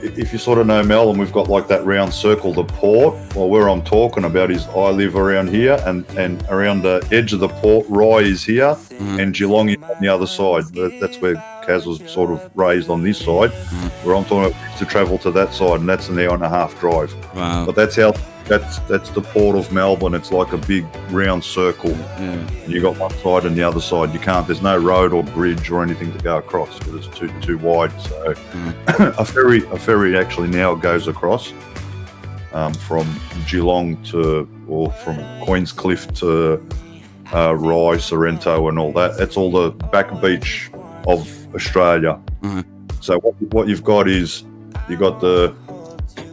if you sort of know Melbourne, we've got like that round circle, the port. Well, where I'm talking about is I live around here, and around the edge of the port, Rye is here, and Geelong is on the other side. That's where Kaz was sort of raised, on this side. Where I'm talking about to travel to that side, and that's an hour-and-a-half drive. Wow. But that's the port of Melbourne. It's like a big round circle. Yeah. You got one side and the other side. You can't. There's no road or bridge or anything to go across because it's too wide. So a ferry actually now goes across from Geelong or from Queenscliff to Rye, Sorrento, and all that. It's all the back beach of Australia. So what you've got is you got the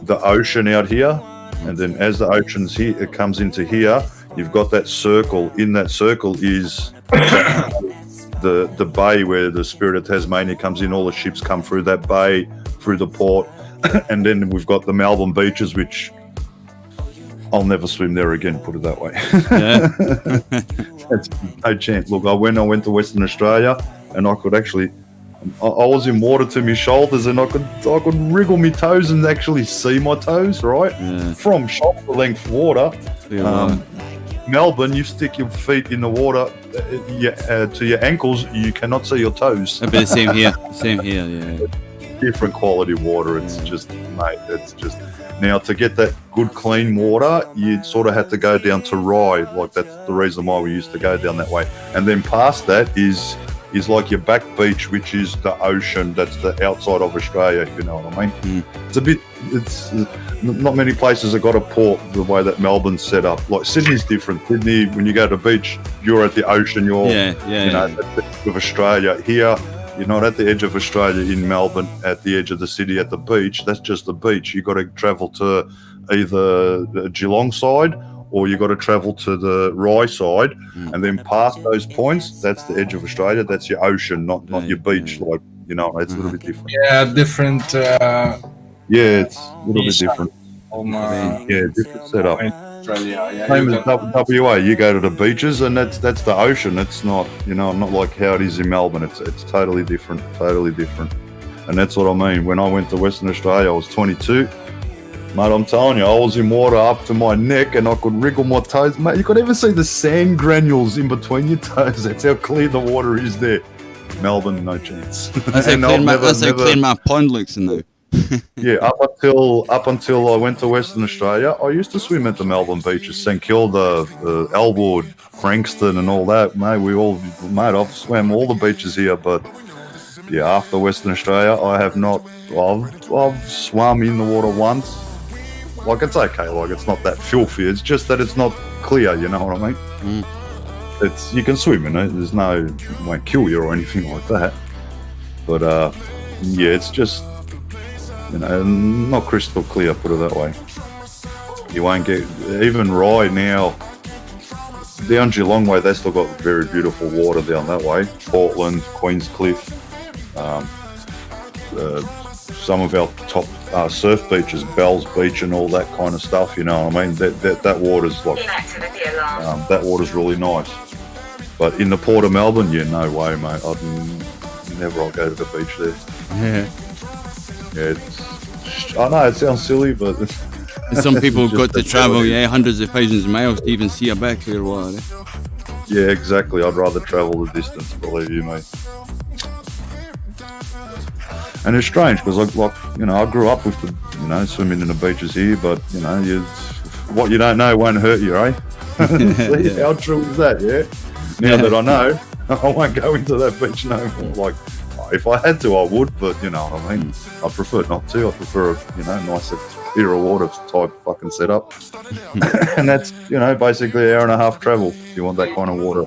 ocean out here. And then as the ocean's here, it comes into here, you've got that circle. In that circle is the bay where the Spirit of Tasmania comes in. All the ships come through that bay, through the port. And then we've got the Melbourne beaches, which I'll never swim there again, put it that way. Yeah. That's no chance. Look, I went to Western Australia, and I could actually... I was in water to my shoulders, and I could wriggle my toes and actually see my toes, right? Yeah. From shoulder length water. Melbourne, you stick your feet in the water to your ankles, you cannot see your toes. It'd be the same here. Yeah. Different quality water. It's just, mate, it's just... Now, to get that good, clean water, you sort of had to go down to Rye. Like, that's the reason why we used to go down that way. And then past that is like your back beach, which is the ocean. That's the outside of Australia, if you know what I mean. It's not many places have got a port the way that Melbourne's set up. Like, Sydney's different. Sydney, when you go to the beach, you're at the ocean. You're at the edge of Australia. Here, you're not at the edge of Australia in Melbourne, at the edge of the city, at the beach. That's just the beach. You've got to travel to either the Geelong side, or you got to travel to the Rye side, and then past those points, that's the edge of Australia. That's your ocean, not your beach. Like, you know, it's a little bit different. Yeah, different. It's a little bit different. Different setup. Australia. Same as WA. You go to the beaches, and that's the ocean. It's not, not like how it is in Melbourne. It's totally different, and that's what I mean. When I went to Western Australia, I was 22. Mate, I'm telling you, I was in water up to my neck, and I could wriggle my toes. Mate, you could even see the sand granules in between your toes. That's how clear the water is there. Melbourne, no chance. That's how clear my pond looks in there. Yeah, up until I went to Western Australia, I used to swim at the Melbourne beaches, St Kilda, Elwood, Frankston, and all that. Mate, I've swam all the beaches here, but yeah, after Western Australia, I have not. I've swum in the water once. Like, it's okay. Like, it's not that filthy. It's just that it's not clear. You know what I mean? It's, you can swim in it. There's no, it won't kill you or anything like that. But yeah, it's just, not crystal clear. Put it that way. You won't get even Rye now. Down Geelong way, they still got very beautiful water down that way. Portland, Queenscliff, some of our top surf beaches, Bells Beach and all that kind of stuff, you know what I mean? That water's like, that water's really nice. But in the Port of Melbourne, yeah, no way, mate. I'll go to the beach there. Yeah, I know it sounds silly, but And some people got to travel, hundreds of thousands of miles to even see a bit of clear water. Yeah, exactly. I'd rather travel the distance, believe you me. And it's strange because, I grew up with the, swimming in the beaches here, but what you don't know won't hurt you, eh? See, how true is that? Yeah. Now that I know, I won't go into that beach no more. Like, if I had to, I would, but you know what I mean. I prefer not to. I prefer a nicer, clearer water type fucking setup, and that's basically an hour and a half travel if you want that kind of water.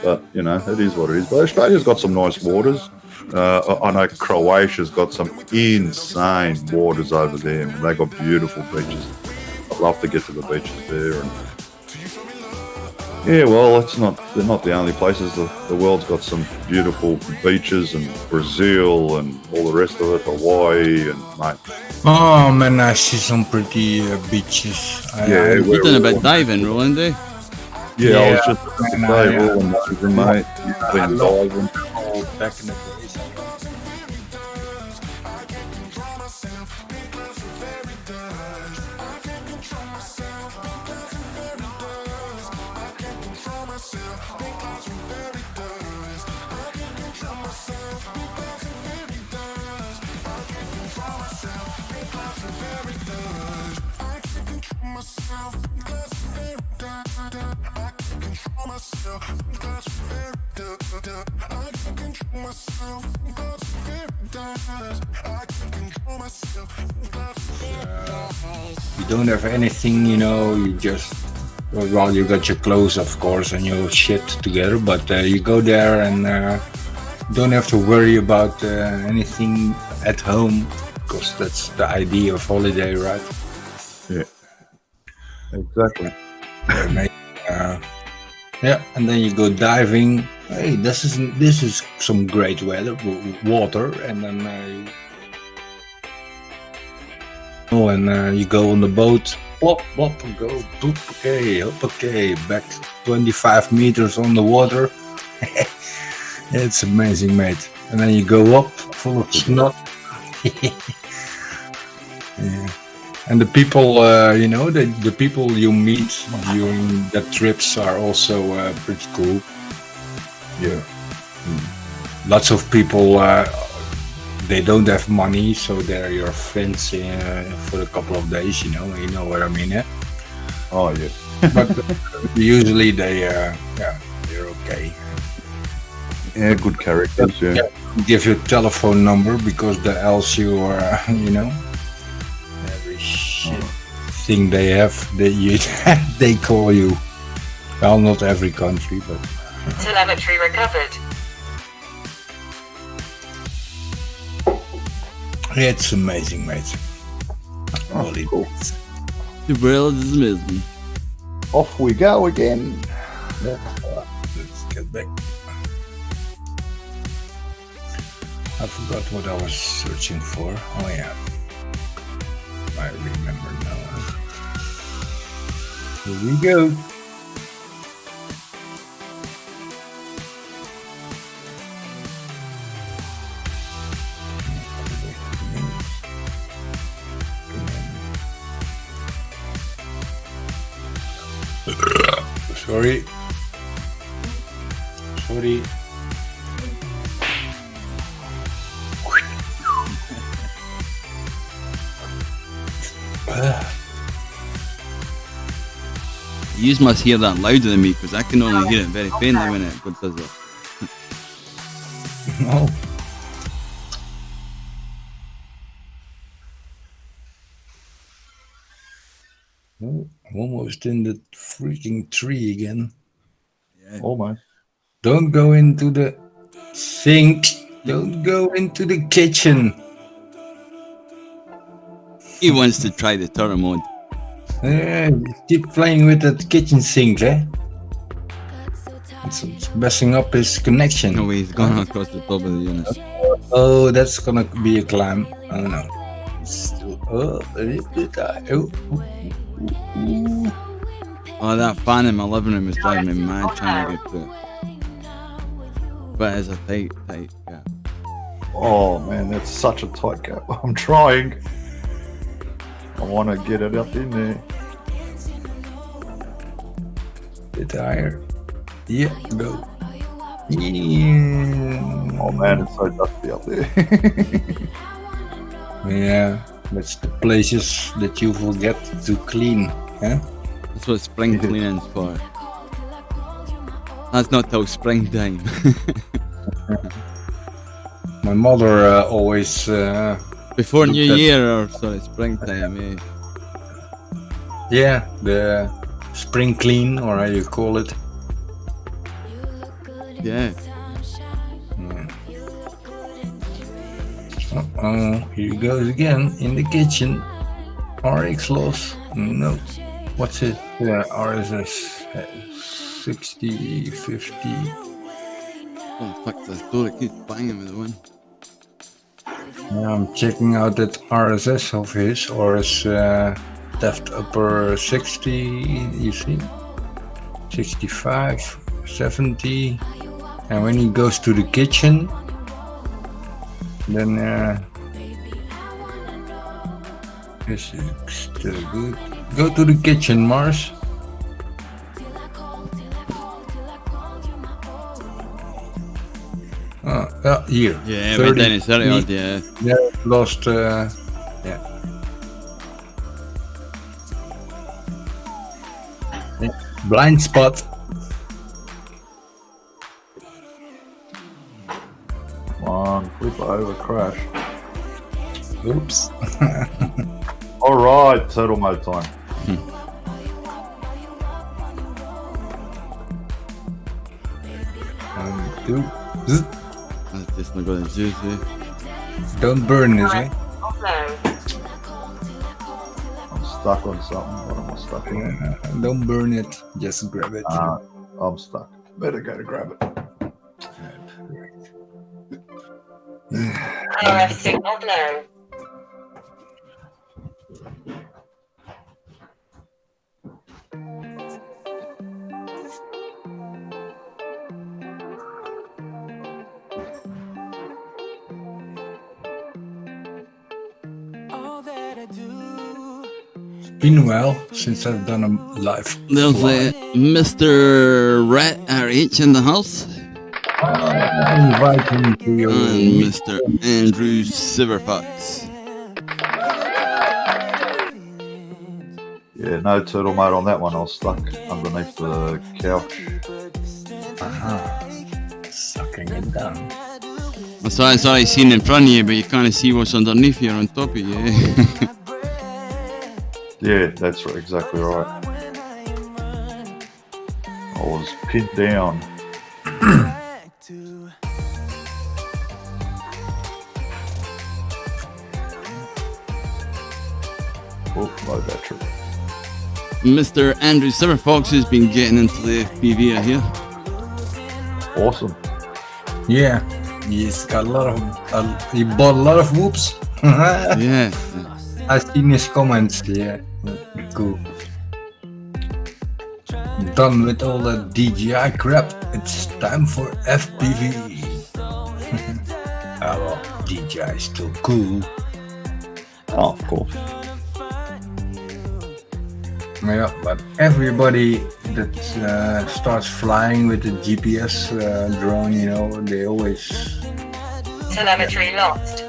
But it is what it is. But Australia's got some nice waters. I know Croatia's got some insane waters over there. They got beautiful beaches. I'd love to get to the beaches there. And well, they're not the only places. The world's got some beautiful beaches, and Brazil and all the rest of it, Hawaii and mate. Oh man, I see some pretty beaches. You've done a bit diving, Roland, eh? Yeah, I was just diving, mate. Been diving. Back in the days. You don't have anything, you just, well, you got your clothes, of course, and your shit together, but you go there and don't have to worry about anything at home, because that's the idea of holiday, right? Yeah, exactly. And then you go diving. Hey, this is some great water, and then you go on the boat, plop, plop, and go, okay, back 25 meters on the water. It's amazing, mate. And then you go up, full of snot. Yeah. And the people, the people you meet during the trips are also pretty cool. Yeah. Lots of people, they don't have money, so they're your friends for a couple of days, you know what I mean, eh? Oh, yeah. But usually they're okay. Yeah, good characters, yeah. Give your telephone number, because else you are, every shit thing they have, they call you. Well, not every country, but... Telemetry recovered. It's amazing, mate. Holy cool. The world is amazing. Off we go again. Let's get back. I forgot what I was searching for. Oh yeah, I remember now. Here we go. Sorry. You must hear that louder than me, because I can only hear it very faintly when it does it. No. Oh, almost in the freaking tree again. Yeah. Almost. Don't go into the sink. Don't go into the kitchen. He wants to try the turret mode. Keep playing with that kitchen sink, eh? It's messing up his connection. No way, he's gone across the top of the unit. Oh, that's gonna be a climb. I don't know. Oh, that fan in my living room is driving me mad trying to get to it. But it's a tight gap. Oh man, that's such a tight gap. I'm trying. I want to get it up in there. Bit higher. Yeah, go. Yeah. Oh man, it's so dusty up there. Yeah, that's the places that you forget to clean, huh? That's what spring cleaning's for. That's not till springtime. My mother always before looked New at- Year or sorry, springtime, eh? Yeah, the spring clean, or how you call it. Yeah. Oh, here he goes again in the kitchen. RX loss. No. What's it? Yeah, RSS 60, 50. Oh fuck, this door, it keeps banging with the wind. Now I'm checking out that RSS of his, or his left upper 60, you see? 65, 70. And when he goes to the kitchen, then this is still good. Go to the kitchen, Mars. Here. Yeah, right down in 30 odd, yeah. Yeah, lost, yeah. Blind spot. Come on, flip over, crash. Oops. Alright, turtle mode time. Two. That's just not going to juice, eh? Don't burn this, eh? I'm stuck on something. What am I stuck on? Don't burn it. Just grab it. I'm stuck. Better go to grab it. RF signal low. Been a while since I've done a live. There's Mr. Rat RH in the house. I invite him to your And Mr. Andrew Silverfox. Yeah, no turtle mode on that one. I was stuck underneath the couch. Sucking it down. That's what I seen in front of you, but you can't see what's underneath you or on top of you. Yeah, that's right, exactly right. I was pinned down. Oh, low battery. Mr. Andrew Silverfox has been getting into the FPV here. Awesome. Yeah, he's got a lot of. He bought a lot of whoops. Yeah. I've seen his comments. Yeah, cool. Done with all that DJI crap. It's time for FPV. Well, DJI is still cool. Oh, of course. Yeah, but everybody that starts flying with the GPS drone, you know, they always Telemetry lost.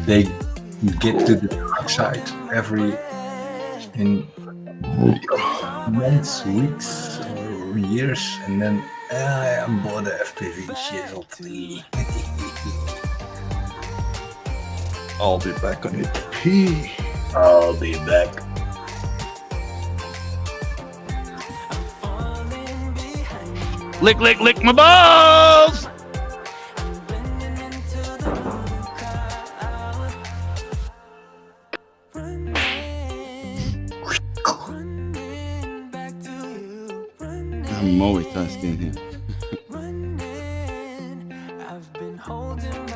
they get to the dark side in months, weeks, or years, and then I'm bored of FPV shit. I'll be back on it. Pee. I'll be back. Lick, lick, lick my balls! I'm multitasking here.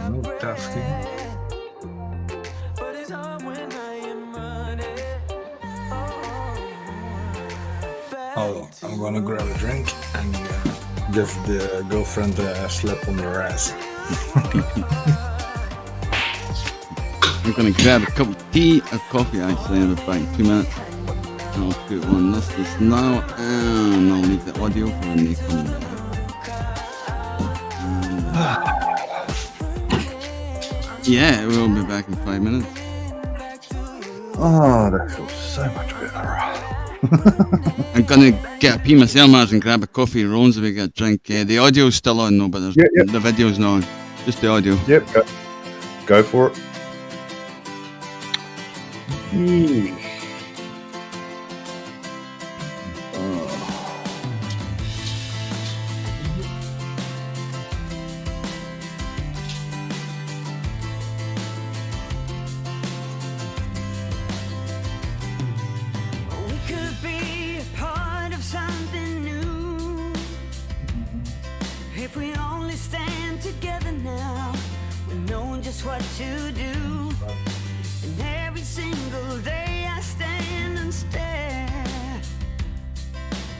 Multitasking. Oh, I'm gonna grab a drink and give the girlfriend a slap on the ass. I'm gonna grab a cup of tea or coffee actually in about 2 minutes. I'll put on this now, and I'll leave the audio for when they come in. Yeah, we'll be back in 5 minutes. Oh, that feels so much better. I'm gonna get a pee myself, Mars, and grab a coffee. Rollins, if we get a drink. The audio's still on, though, but the video's not on. Just the audio. Yep, go for it. We could be a part of something new if we only stand together now. We know just what to do. And every single day I stand and stare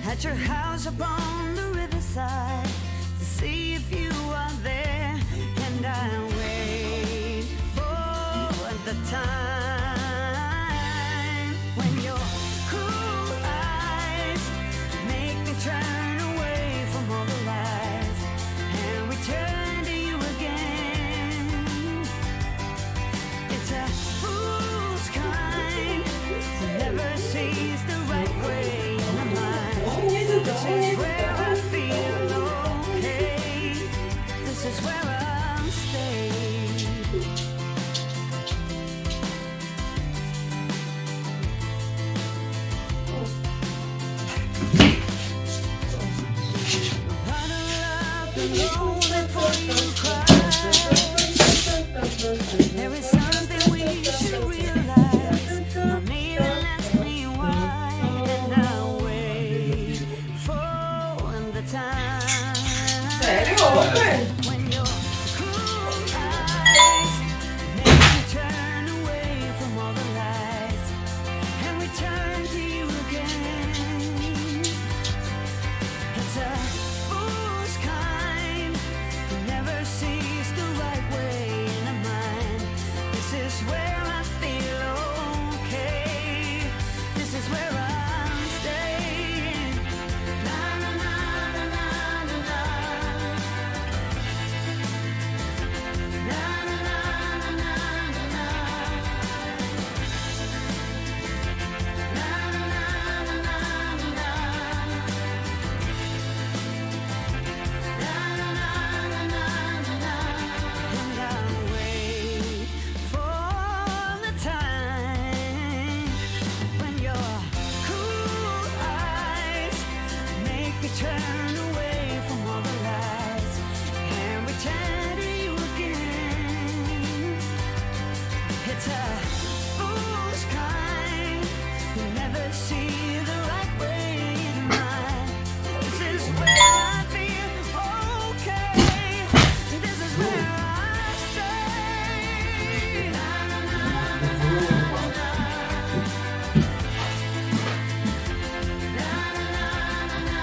at your house upon the riverside to see if you are there. And I wait for the time when your cool eyes make me turn away from all the lies and return to you again. It's a fool's kind who never sees the right way in the mind. This is where I feel okay. This is where I'll stay. There is something we should realize. Don't even ask me why, and I'll wait for the time when your cool eyes make me turn away from all the lies and return to you again. It's a fool's kind who never sees the right way in a mind. This is where I feel okay. This is where I'm staying. Na na na na na na na. Na na na na na na na. Na na na na na na. And I'll wait for the time when your cool eyes make me turn away from all the lies and return to you again. It's a fool's kind who never see the right way in mind. This is where I feel okay. This is where I stay. Na na na na na na. Na na na na na na.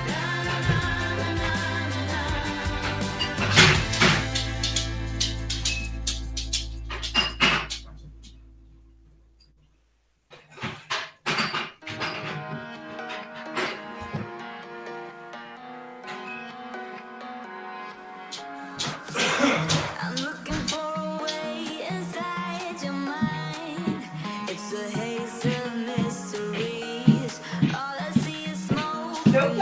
Na na na I'm looking for a way inside your mind. It's a haze of mysteries. All I see is smoke and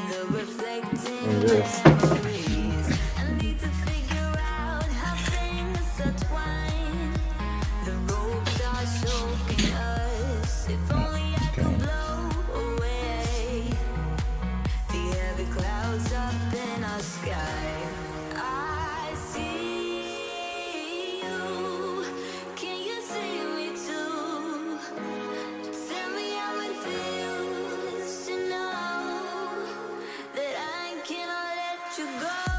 the reflecting memories. I need to figure out how things intertwine. The ropes are choking us. If only I could blow away the heavy clouds up in our sky. I see you. Can you see me too? Tell me how it feels to know that I cannot let you go.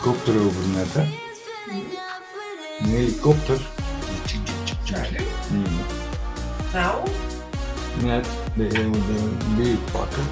helikopter over net, hè? Een helikopter. Nou? Net de beet pakken.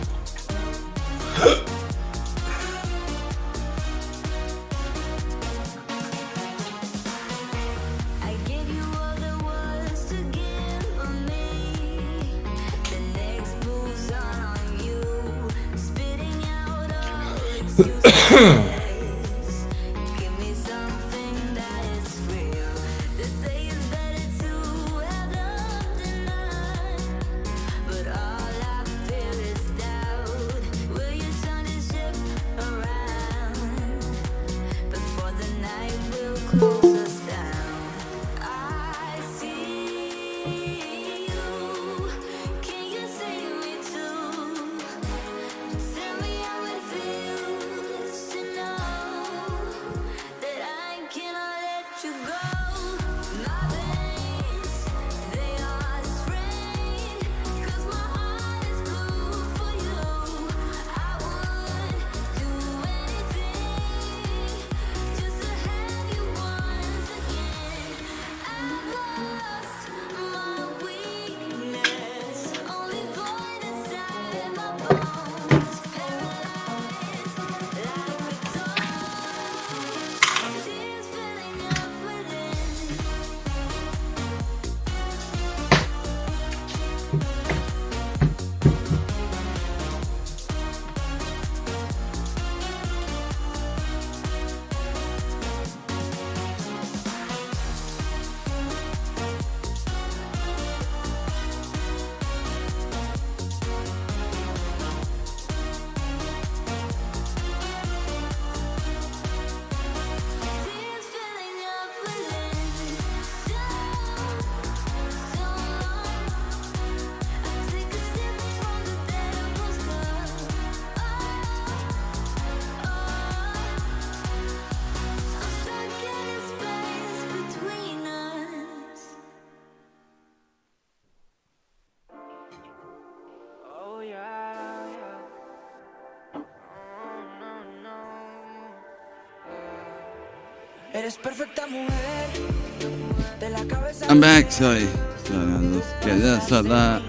I'm back, sorry. Let's get this at that.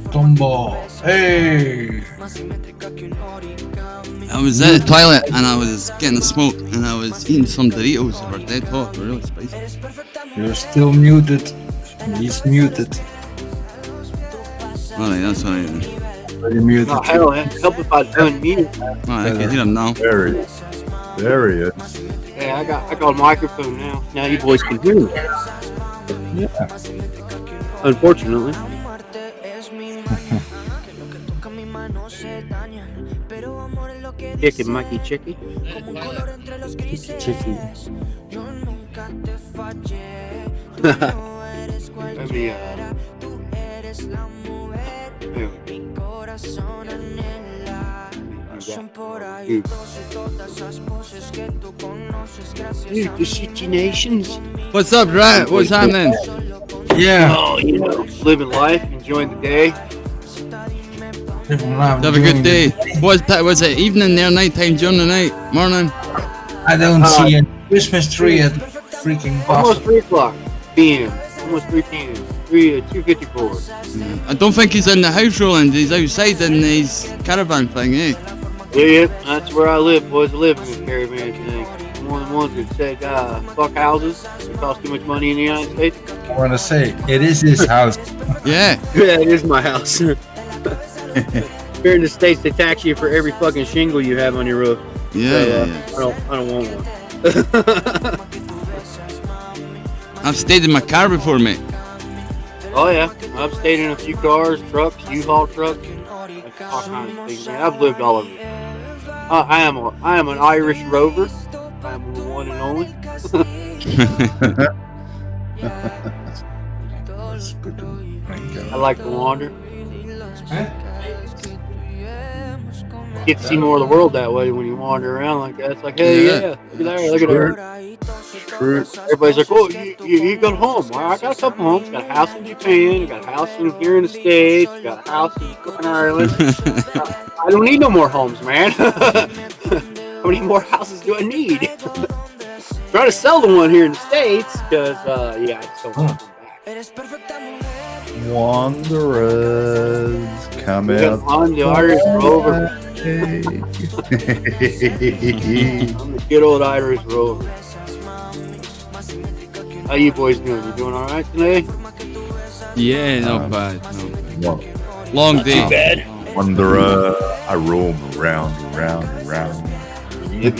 Go Tombo. Hey! I was at the toilet and I was getting a smoke and I was eating some Doritos that were dead hot, they were really spicy. You're still muted. He's muted. Alright, that's alright then. You're muted. Oh, hell, help if I unmute. Alright, I can hear him now. There he is. Hey, I got a microphone now. Now you boys can hear me. Yeah. Unfortunately. Chicken, Mikey, chicky. Chicky. Let me, the City Nations. What's up, Rat? What's happening? Yeah. Oh, you know, living life, enjoying the day. Have a good day. Was it evening there, night time, during the night, morning? I don't see a Christmas tree at freaking Almost Boston. 3 o'clock p.m. Almost 3 p.m. 2:54. I don't think he's in the house, Roland. He's outside in his caravan thing, eh? Yeah, that's where I live, boys. I live in the caravan thing. I'm one of the ones that said, fuck houses. It costs too much money in the United States. I want to say, it is his house. Yeah. Yeah, it is my house. Here in the States, they tax you for every fucking shingle you have on your roof. Yeah, so, I don't want one. I've stayed in my car before, mate. Oh yeah, I've stayed in a few cars, trucks, U-Haul trucks, all kinds of things. Man, I've lived all over. I am an Irish rover. I'm the one and only. I like to wander. You get to see more of the world that way when you wander around like that. It's like, hey, yeah, look at there, look at there. True. Everybody's like, oh, you got a home. Well, I got a couple homes. Got a house in Japan. Got a house in here in the States. Got a house in fucking Ireland. I don't need no more homes, man. How many more houses do I need? Trying to sell the one here in the States because, yeah, I just don't want to come back. Wanderers come out. On the Irish Rover. I'm the good old Irish Rover. How you boys doing? You doing all right today? Yeah, not bad. No. Well, Long day. Too bad. Wanderer, I roam around. Yep.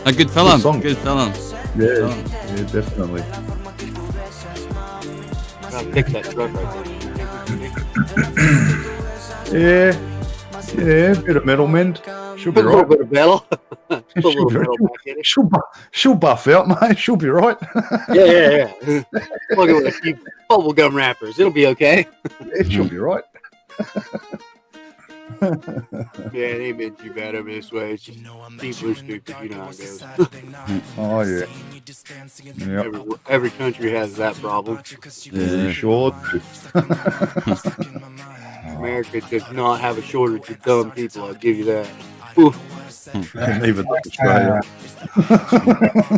A good film. song. Good film. Yeah, definitely. I'll pick that truck right there. Yeah, bit of metal mend. She'll be Put a little right. bit of metal. Put a little metal back in it. She'll buff out, mate. She'll be right. Yeah. Look at a few bubble gum wrappers. It'll be okay. Yeah, she'll be right. Yeah, it ain't been too bad over this way. It's just people are stupid. You know how it goes. Oh yeah. Yep. Every country has that problem. Yeah, sure. America does not have a shortage of dumb people. I'll give you that. Ooh. Even Australia.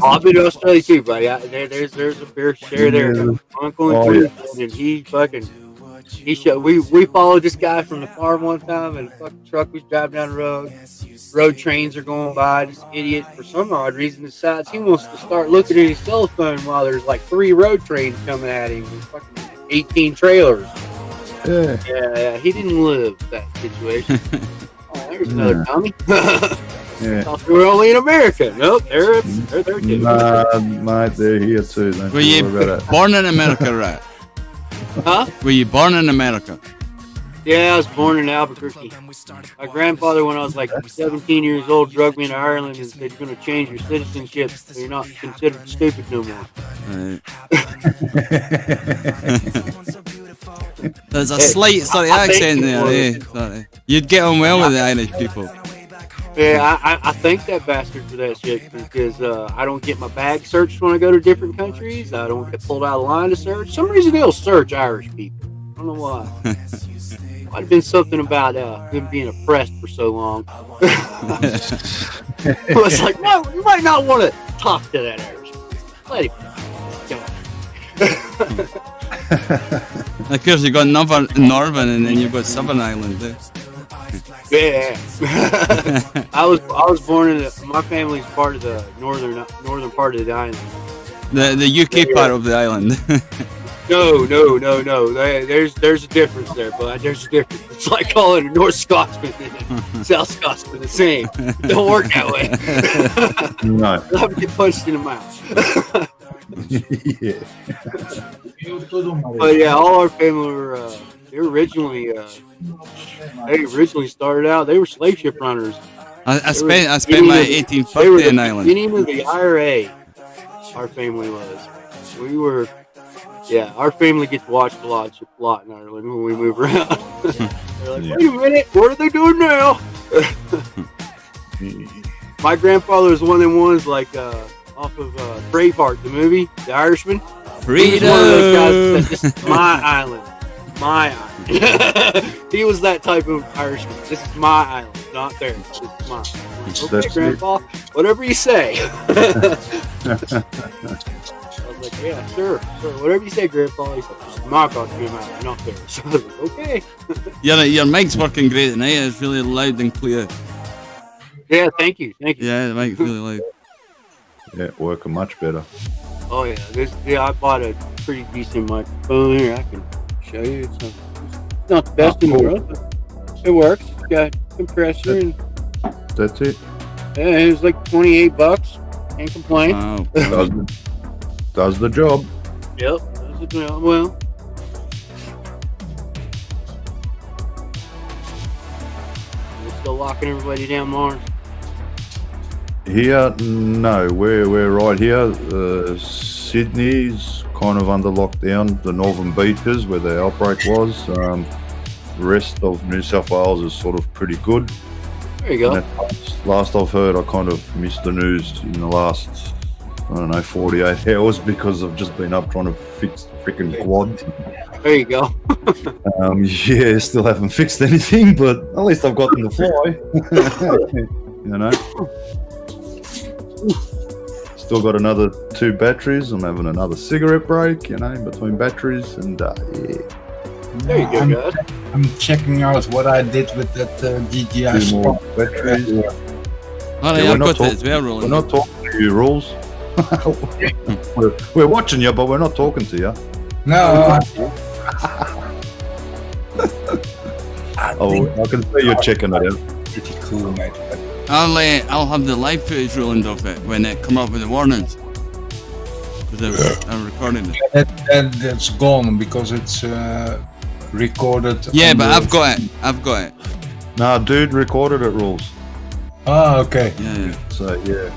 I've been to Australia too, buddy. There's a fair share there. Uncle and and he fucking. We followed this guy from the farm one time, and the fucking truck was driving down the road. Road trains are going by. This idiot, for some odd reason, decides he wants to start looking at his cell phone while there's like 3 road trains coming at him with fucking 18 trailers. Yeah, he didn't live that situation. Oh, there's another dummy. Thought we were only in America. Nope, they're there too. Mate, they're here too. Don't Were you worry about born in America, right? Huh? Were you born in America? Yeah, I was born in Albuquerque. My grandfather, when I was like 17 years old, drugged me to Ireland and said, "You're going to change your citizenship so you're not considered stupid no more." Right. There's a slight accent there, eh? Sorry. You'd get on well with the Irish people. Yeah, I thank that bastard for that shit because I don't get my bag searched when I go to different countries. I don't get pulled out of line to search. For some reason they'll search Irish people. I don't know why. Might have been something about them being oppressed for so long. It's like, no, you might not want to talk to that Irish. Let him go. Of course, you got Northern and then you've got Southern Ireland. Eh? Yeah. I was born in my family's part of the northern part of the island. The UK part of the island. No. There's a difference there, but there's a difference. It's like calling a North Scotsman and South Scotsman the same. It don't work that way. No. I'll have to get punched in the mouth. Yeah. But yeah, all our family were they originally started out. They were slave ship runners. I spent my 1850 in Ireland. Beginning of the IRA, our family was. We were. Yeah, our family gets watched a lot in Ireland when we move around. They're like, wait a minute, what are they doing now? My grandfather was one of them ones like off of Braveheart, the movie, The Irishman. He was one of those guys that said, "This is my island, my island." He was that type of Irishman. This is my island, not theirs. This is mine. Okay, Grandpa, whatever you say. Like, yeah, sure. Whatever you say, Grandpa. He's like, "This is my goddamn island, not theirs." I was like, okay. Your mic's working great tonight. It's really loud and clear. Yeah, thank you. Yeah, the mic's really loud. Yeah, working much better. Oh yeah, I bought a pretty decent microphone here. I can show you. It's not the best in the world, but it works. It's got compressor and that's it. Yeah, it was like $28. Can't complain. Wow. Does the job. Yep, does the job well. We're still locking everybody down, Mars. Here, no, we're right here. Sydney's kind of under lockdown. The northern beaches where the outbreak was. The rest of New South Wales is sort of pretty good. There you go. Last I've heard, I kind of missed the news in the last, I don't know, 48 hours because I've just been up trying to fix the freaking quad. There you go. Yeah, still haven't fixed anything, but at least I've gotten the fly. You know. Still got another 2 batteries. I'm having another cigarette break, you know, in between batteries, and yeah. There you go, guys. I'm checking out what I did with that DJI 2 more Spot. batteries. Oh, Yeah, yeah, we're I've not got it as well, Roland. We're not talking to you, Rules. we're watching you, but we're not talking to you. No, I can see you're checking it out. Pretty cool, mate. I'll have the live footage, Roland, of it when it come up with the warnings. Because I'm recording it. That's gone because it's recorded. Yeah, on but the- I've got it. Nah, dude recorded it, Rules. Oh, okay. Yeah. So, yeah.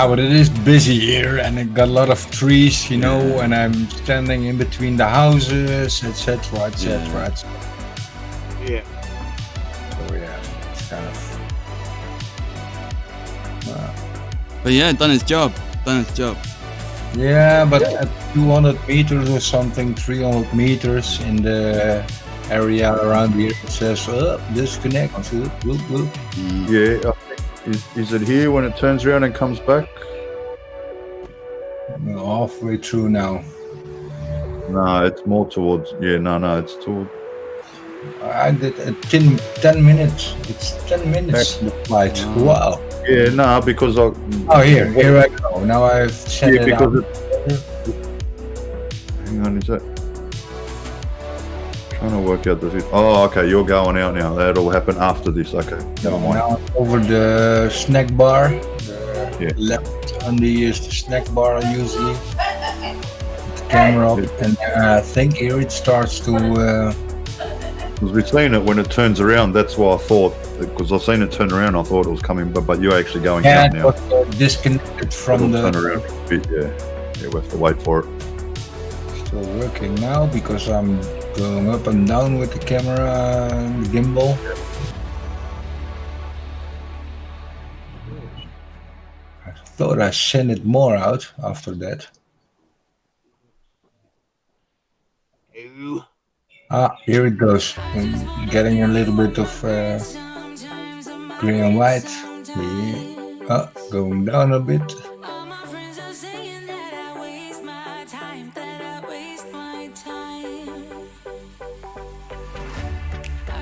But it is busy here, and it got a lot of trees, you know, and I'm standing in between the houses, etc., etc. Yeah. So yeah, it's kind of. But yeah, done its job. Yeah, but at 200 meters or something, 300 meters in the area around here, it says, disconnect. Whoop, whoop, whoop. Yeah, I think, is it here when it turns around and comes back? We're halfway through now. No, it's more towards, it's toward. I did 10 minutes. It's 10 minutes flight. Wow. Yeah, no, because I. Oh, here I go. Now I've set it up. Hang on, is that? Trying to work out the. Oh, okay, you're going out now. That'll happen after this. Okay, never mind. Now over the snack bar. Yeah. Left on the snack bar usually. The camera up, and I think here it starts to. Because we've seen it when it turns around. That's why I thought. Because I've seen it turn around, I thought it was coming, but you're actually going out now. It was disconnected from It'll the. turn around a bit, yeah. Yeah, we have to wait for it. Still working now because I'm going up and down with the camera and the gimbal. I thought I sent it more out after that. Here it goes. I'm getting a little bit of green and white. Yeah. Going down a bit.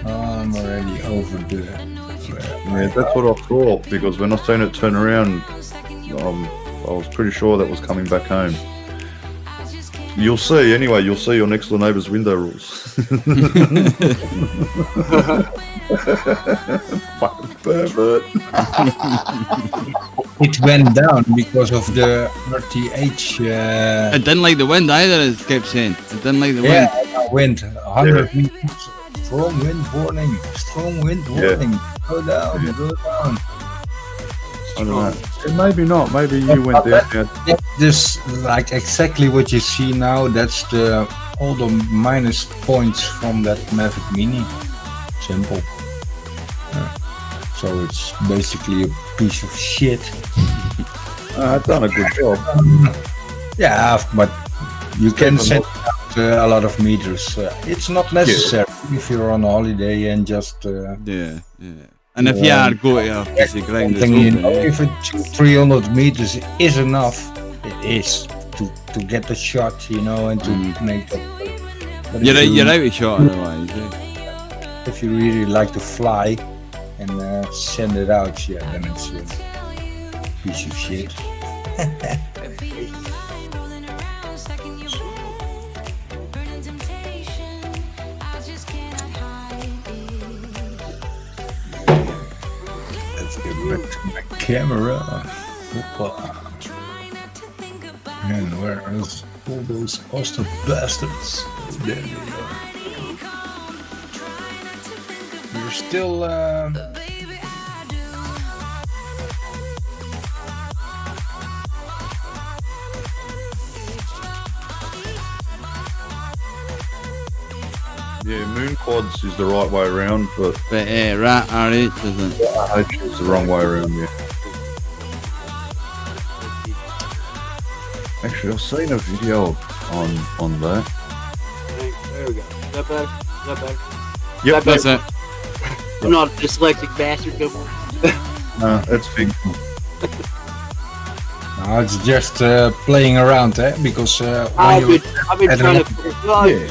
I'm already over the. Yeah, that's what I thought, because when I seen it turn around, I was pretty sure that was coming back home. You'll see, anyway, you'll see your next door neighbour's window rules. Fucking pervert. It went down because of the RTH. It didn't like the wind either, it kept saying. It didn't like the wind. Yeah, wind. 100 meters. Strong wind warning. Strong wind warning. Go down, go down. I don't know. Maybe not. Maybe you went down. This, like exactly what you see now, that's all the minus points from that Mavic Mini. Simple. So it's basically a piece of shit. I've done a good job. Yeah, but you can send out a lot of meters. It's not necessary if you're on a holiday and just. Yeah. And if you are going to a piece of ground, if it's 300 meters is enough, it is to get the shot, you know, and to make it. You're out of shot otherwise. If you really like to fly and send it out, then it's a piece of shit. Let's get back to my camera. Hoppa. And where is all those Austin bastards? There they are. We're still. Yeah, moon quads is the right way around, but rat RH isn't. RH is the wrong way around, yeah. Actually, I've seen a video on that. There we go. Is that better? Is that better? Yep, That's it. I'm not a dyslexic bastard no more. No, that's big. No, it's just playing around, eh? Because I've been trying yeah.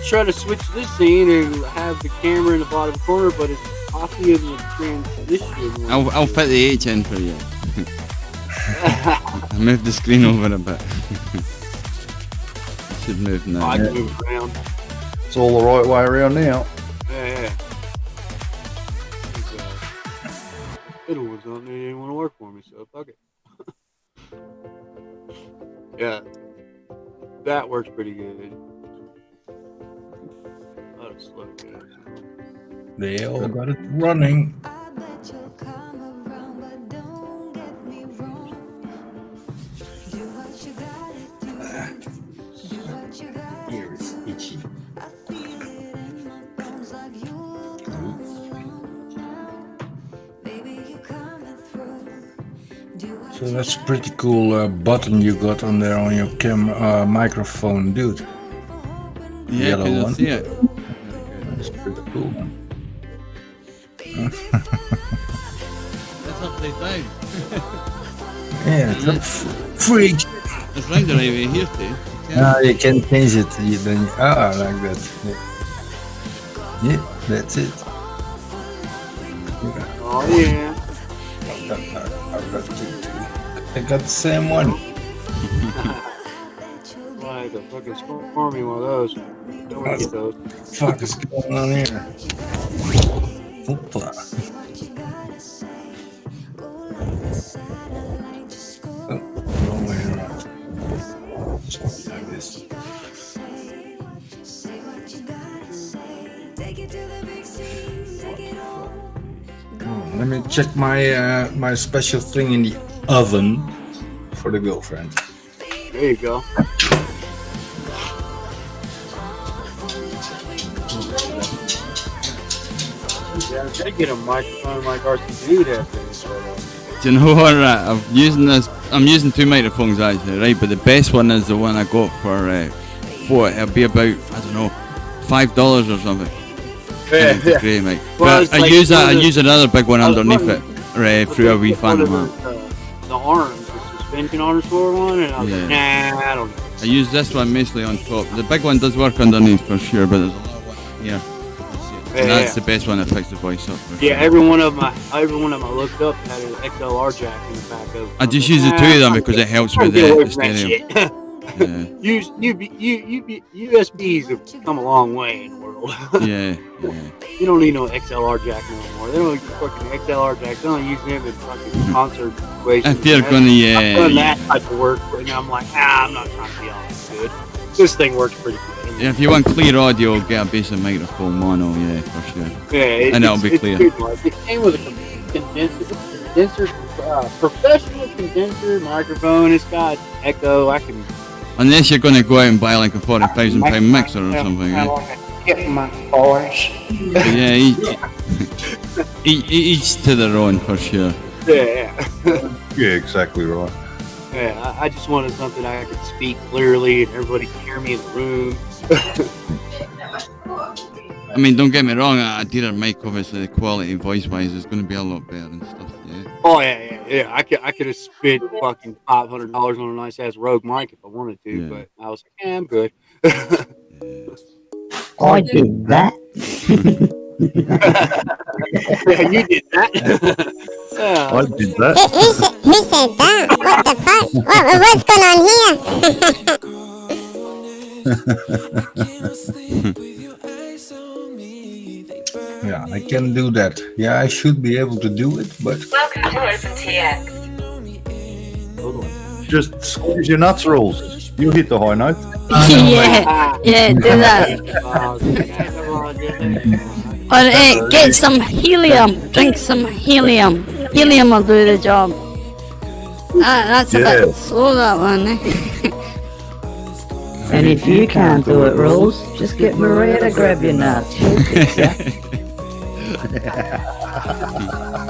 trying to switch this scene and have the camera in the bottom corner, but it's copy of the transition. I'll fit the H in for you. I moved the screen over a bit. Should move now. I can move around. It's all the right way around now. Yeah. Fiddle was on there, didn't want to work for me, so fuck it. Yeah, that works pretty good. Oh, slow down. They all got it running. Here it's itchy. So that's a pretty cool button you got on there on your microphone, dude. Yeah, Yellow can one. see it? That's pretty cool, man. That's upside down. Yeah, it's a freak. It's round right over here too. Ah, you can change it. Like that. Yeah, that's it. Oh yeah. I got the same one. Right, the fucking score me one of those. Don't want to get those. Fuck is going on here? Hopla. Oh, wrong way around. Something like this. Oh, let me check my my special thing in the oven for the girlfriend. There you go. Yeah, I gotta get a microphone like RC2 after this. Do you know what? I'm using two microphones actually, right? But the best one is the one I got for what? It'll be about, I don't know, $5 or something. Yeah, yeah. Great, mate. Well, but I like use another big one underneath it, right? Through a wee fan of mine. The arms, the suspension arms for one, and I was like, nah, I don't know. I use this one mostly on top. The big one does work underneath for sure, but there's a lot of one here. And that's the best one that picks the voice up. Yeah, every one of them I looked up had an XLR jack in the back of. I just use the two of them because it helps with the stereo. USBs have come a long way in the world. Yeah. You don't need no XLR jack no more. They don't need fucking XLR jack. They don't use them in fucking concert situations. If you're gonna, I've done that type of work, and I'm like, I'm not trying to be all good. This thing works pretty good. Yeah, if you want clear audio, get a basic microphone mono, yeah, for sure. Yeah, and it'll be clear. It came with a condenser, professional condenser microphone. It's got echo. I can. Unless you're gonna go out and buy like a £40,000 mixer or something. Get my boys. Yeah, each to their own for sure. Yeah. Yeah, exactly right. Yeah, I just wanted something I could speak clearly and everybody could hear me in the room. I mean, don't get me wrong, a dearer mic, obviously, the quality voice-wise is going to be a lot better and stuff, yeah. Oh, yeah. I could have spent fucking $500 on a nice-ass Rogue mic if I wanted to, but I was like, I'm good. I did that. Yeah, you did that. I did that. Who said that? What the fuck? What's going on here? Yeah, I can do that. Yeah, I should be able to do it, but... Welcome to OpenTX. Just squeeze your nuts rolls. You hit the high note. Yeah, do that. Or get some helium. Drink some helium. Helium will do the job. That's a bit slow, that one. And if you can't do it, Rules, just get Maria to grab your nuts.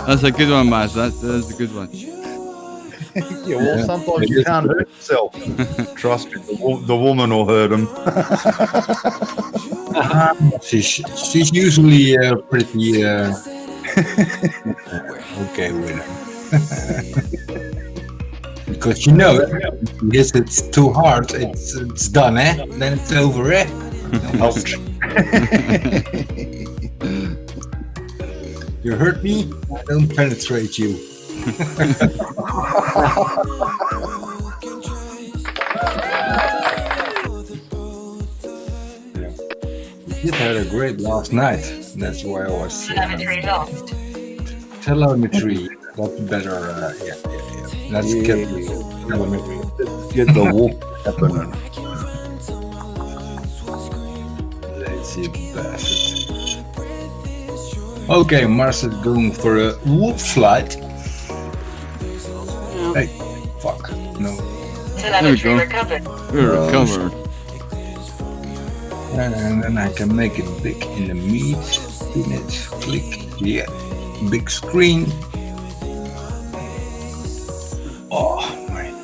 That's a good one, Maz. That's a good one. Yeah, well, sometimes you can't hurt yourself. Trust me, the woman will hurt him. She's usually pretty okay with him. Because you know, if it's too hard, it's done, eh? Then it's over, eh? Ouch. You hurt me, I don't penetrate you. You had a great last night. That's why I was. Telemetry lost. Telemetry. That's better. Yeah. Let's get telemetry. Get the walk happening. Lazy bastard. Okay, Mars is going for a whoop slide. Hey, fuck. No. Telemetry recovered. We're recovered. And then I can make it big in the meat. Finish. Click. Yeah. Big screen. Oh, man.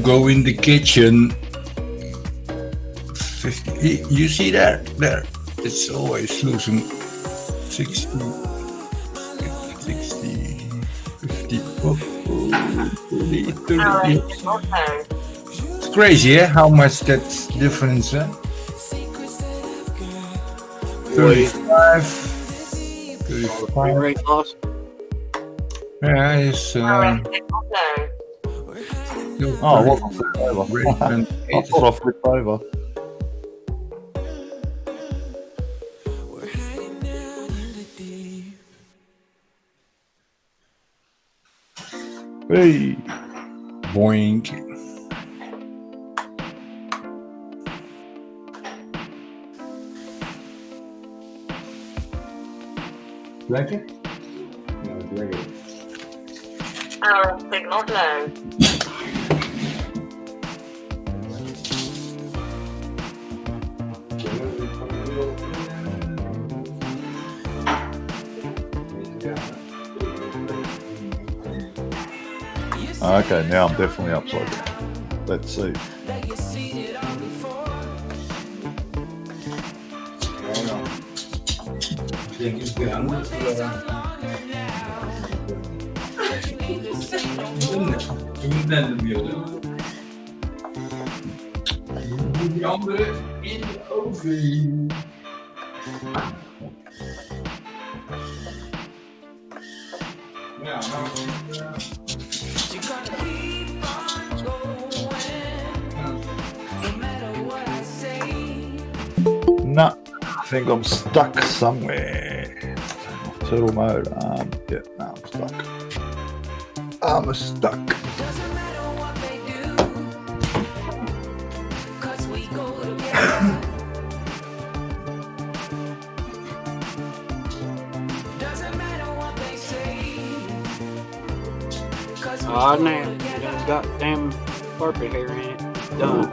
Go in the kitchen. 50. You see that? There. It's always losing 60, 50, 30, 30. It's crazy, eh? How much that's difference, eh? 35. 35. Yeah, it's Oh, what I flipped over? I thought I flipped over. Hey. Boing. Like it? No, like it. Our signal low. Okay, now I'm definitely upside down. Let's see. Die andere in de oven. Ja, No, I think I'm stuck somewhere. Turn off turtle mode. Yeah, no, I'm stuck. I'm stuck. Oh, now you done goddamn carpet hair in it. It's done.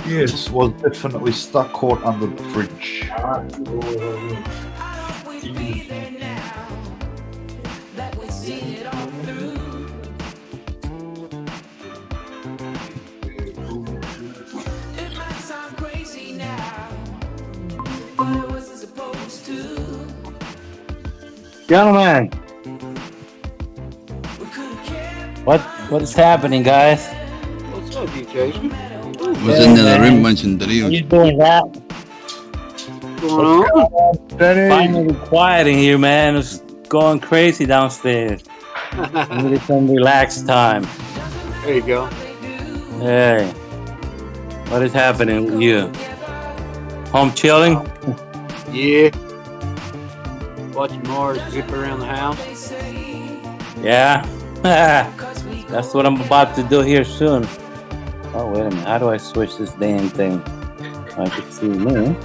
Yes, was definitely stuck caught under the fridge. Gentlemen, what is happening, guys? What's up, DJ? Was in the room mentioned the You doing that? What's going on? Finally quiet in here, man. It's going crazy downstairs. Need some relaxed time. There you go. Hey, what is happening with you? Home chilling? Yeah. Watching Mars zip around the house. Yeah. That's what I'm about to do here soon. Oh, wait a minute. How do I switch this damn thing? I can see me.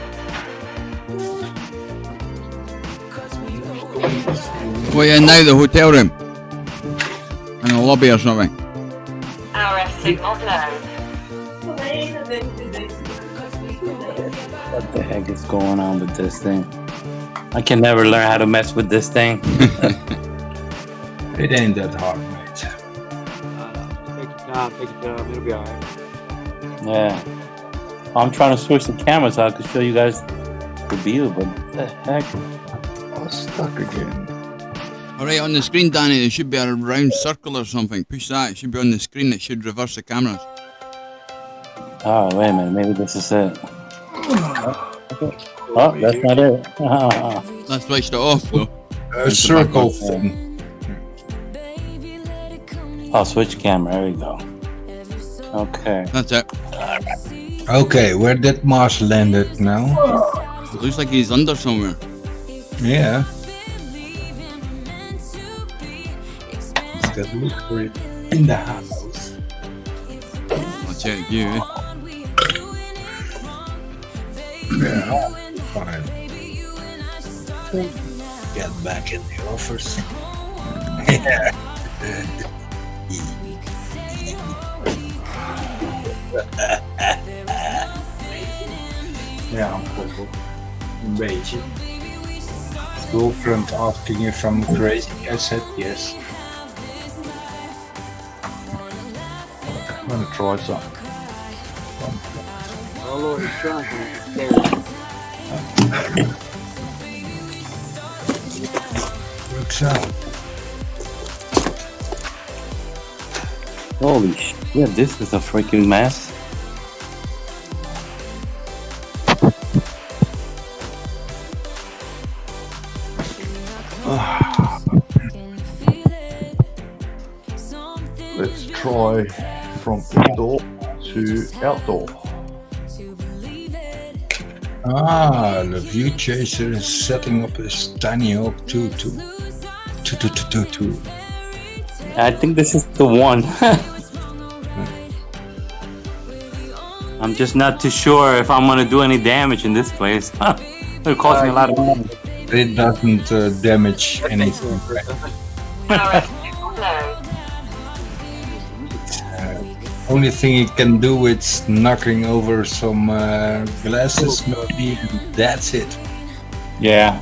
Well, yeah, now the hotel room. In the lobby or something. RF signal low. What the heck is going on with this thing? I can never learn how to mess with this thing. It ain't that hard, mate. Take your time, it'll be alright. Yeah. I'm trying to switch the camera so I can show you guys the view, but what the heck? Oh, stuck again. Alright, on the screen, Danny, there should be a round circle or something. Push that, it should be on the screen, it should reverse the cameras. Oh, wait a minute, maybe this is it. Oh, that's not it. Let's switch it off, though. Circle thing. Oh, switch camera, there we go. Okay. That's it. Okay, where did Mars landed now? It looks like he's under somewhere. Yeah. Let's get a look for it in the house. I'll check you, eh? Yeah, fine. Get back in the office. Yeah. Ja, een beetje. His girlfriend asking if I'm crazy. I said yes. I'm gonna try some. Oh Lord, he's trying to. Works out. Holy shit, this is a freaking mess. Let's try from indoor to outdoor. Ah, the view chaser is setting up his tiny hawk 2. I think this is the one. I'm just not too sure if I'm gonna do any damage in this place. It'll cost me a lot of money. It doesn't damage anything. RF signal low. Only thing it can do is knocking over some glasses, maybe, and that's it. Yeah.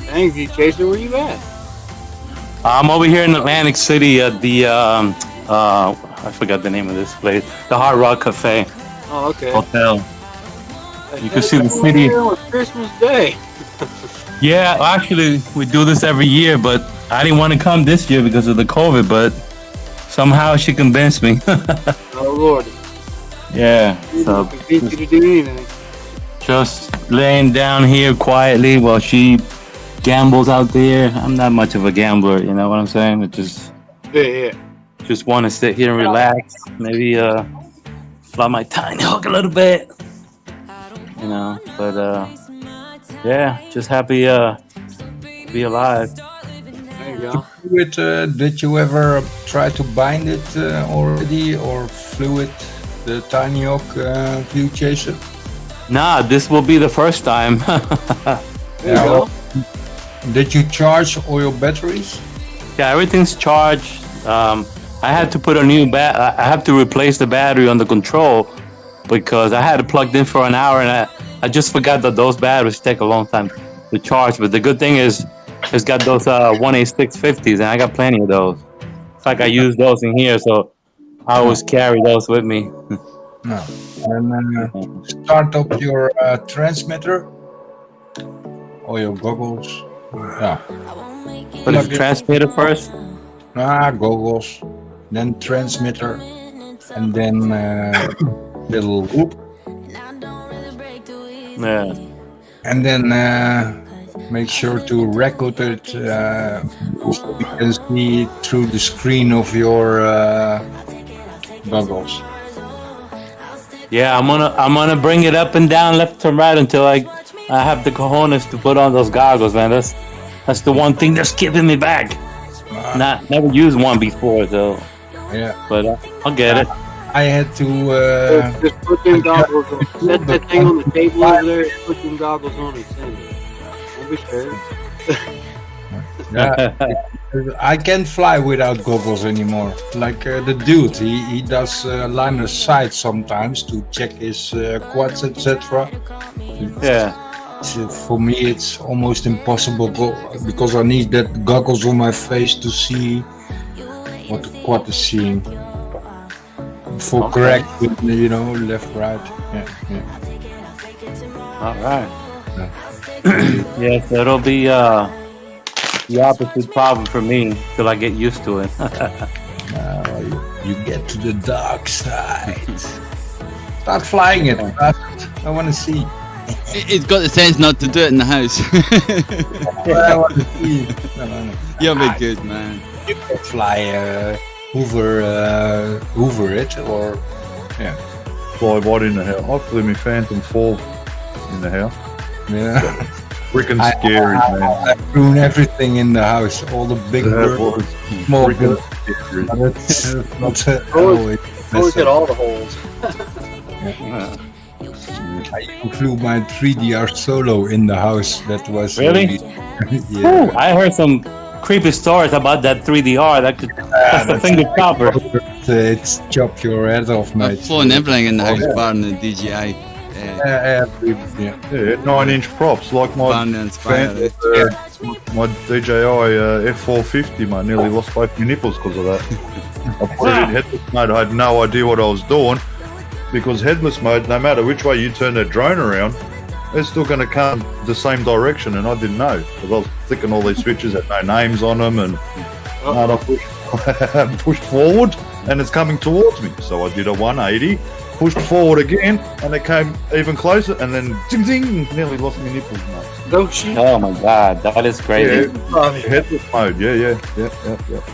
Dang, you Chaser, where you at? I'm over here in Atlantic City at the I forgot the name of this place, the Hard Rock Cafe Oh, okay. Hotel. You can see the city. On Christmas Day. Yeah, actually, we do this every year, but I didn't want to come this year because of the COVID, but somehow she convinced me. Oh Lord. Yeah, so Convince you to do anything. just laying down here quietly while she gambles out there. I'm not much of a gambler, you know what I'm saying? It just Yeah. just want to sit here and relax. Maybe fly my tiny hawk a little bit, you know. But yeah, just happy to be alive. There you go. Did you ever try to bind it already, or flew it, the tiny hawk view chaser? Nah, this will be the first time. There you go. Did you charge all your batteries? Yeah, everything's charged. I had to put a new I have to replace the battery on the control because I had it plugged in for an hour and I just forgot that those batteries take a long time to charge. But the good thing is it's got those 18650s and I got plenty of those. In fact, I use those in here, so I always carry those with me. No. Then start up your transmitter or your goggles. Yeah. Put the transmitter first. Goggles, then transmitter, and then little hoop. Yeah. And then make sure to record it so you can see it through the screen of your goggles. Yeah, I'm gonna bring it up and down, left and right until I have the cojones to put on those goggles, man. That's the one thing that's keeping me back. Never used one before though. Yeah. But I'll get it. I had to. Just put them goggles on. Set that thing on the table over there. Put them goggles on and send it. Don't be scared. Yeah, I can't fly without goggles anymore. Like the dude, he does line of sight sometimes to check his quads, etc. Yeah. For me, it's almost impossible because I need that goggles on my face to see what the quad is seeing. For correct, you know, left, right. Yeah. All right. Yes, it'll be the opposite problem for me till I get used to it. You get to the dark side. Start flying it. I want to see. He's got the sense not to do it in the house. I want to see. No. You'll be good, man. You can fly, hoover it, or yeah. Fly what in the house? I flew my Phantom 4 in the house. Yeah. Freaking scary, man. I ruin everything in the house. All the big birds, small birds. Always hit all the holes. I even flew my 3DR solo in the house. That was really. Yeah. Ooh, I heard some creepy stories about that 3DR. That could that's the finger chopper. It's chop your head off, mate. I've flown everything in the house, bar in the DJI. Yeah, 9-inch props like my my DJI F450, mate. Nearly lost both my nipples because of that. I put it in headless mode. I had no idea what I was doing because headless mode, no matter which way you turn that drone around, it's still going to come the same direction, and I didn't know because I was thinking all these switches had no names on them, and I pushed forward, and it's coming towards me. So I did a 180. Pushed forward again, and it came even closer, and then zing zing, nearly lost my nipples, mate. No shit. Oh my god, that is crazy. Yeah, headless mode, yeah. I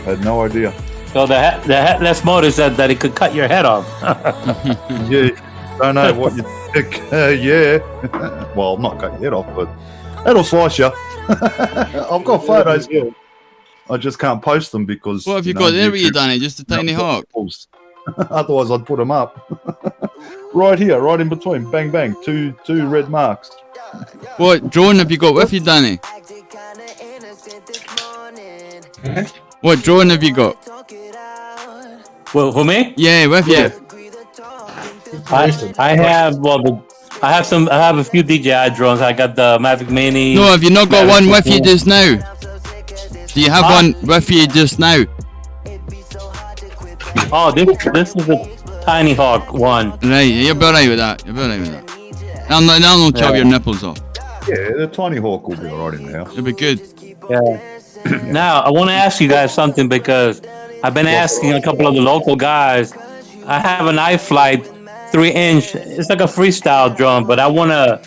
had no idea. So the headless mode is that it could cut your head off. Yeah, don't know what you think. Yeah. Well, not cut your head off, but it'll slice you. I've got photos. I just can't post them because. What have you got there with you, Danny? Just a tiny hawk. Otherwise, I'd put them up. Right here, right in between. Bang, bang. Two red marks. What drone have you got with you, Danny? What drone have you got? Well, for me? Yeah, with you. I have a few DJI drones. I got the Mavic Mini. No, have you not got one with you just now? Do you have one with you just now? Oh, this is a Tiny Hawk one. Right, you'll be alright with that. I'll not chop your nipples off. Yeah, the Tiny Hawk will be alright in the house. It'll be good. Yeah. Now, I want to ask you guys something because I've been asking a couple of the local guys. I have an iFlight 3-inch. It's like a freestyle drone, but I wanna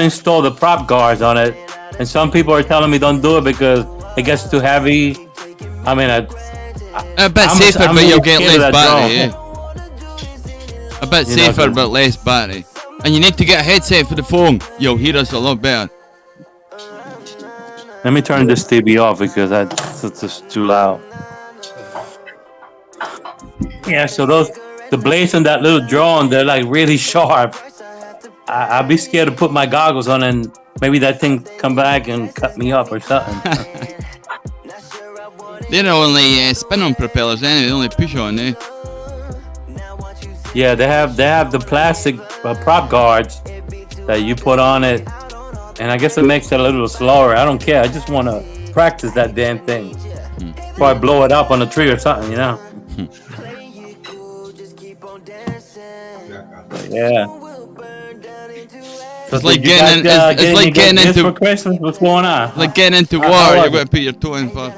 install the prop guards on it. And some people are telling me don't do it because it gets too heavy. I mean, a bit safer, but you'll get less battery. Yeah. A bit safer, but less battery. And you need to get a headset for the phone. You'll hear us a lot better. Let me turn this TV off because it's just too loud. Yeah, so the blades on that little drone, they're like really sharp. I'd be scared to put my goggles on and maybe that thing come back and cut me up or something. They're only spin-on propellers anyway, they only push on, eh? Yeah, they have the plastic prop guards that you put on it, and I guess it makes it a little slower. I don't care. I just want to practice that damn thing before I blow it up on a tree or something, you know? Yeah. It's like getting into for Christmas. What's going on? Like getting into war. You've got to put your toe in for.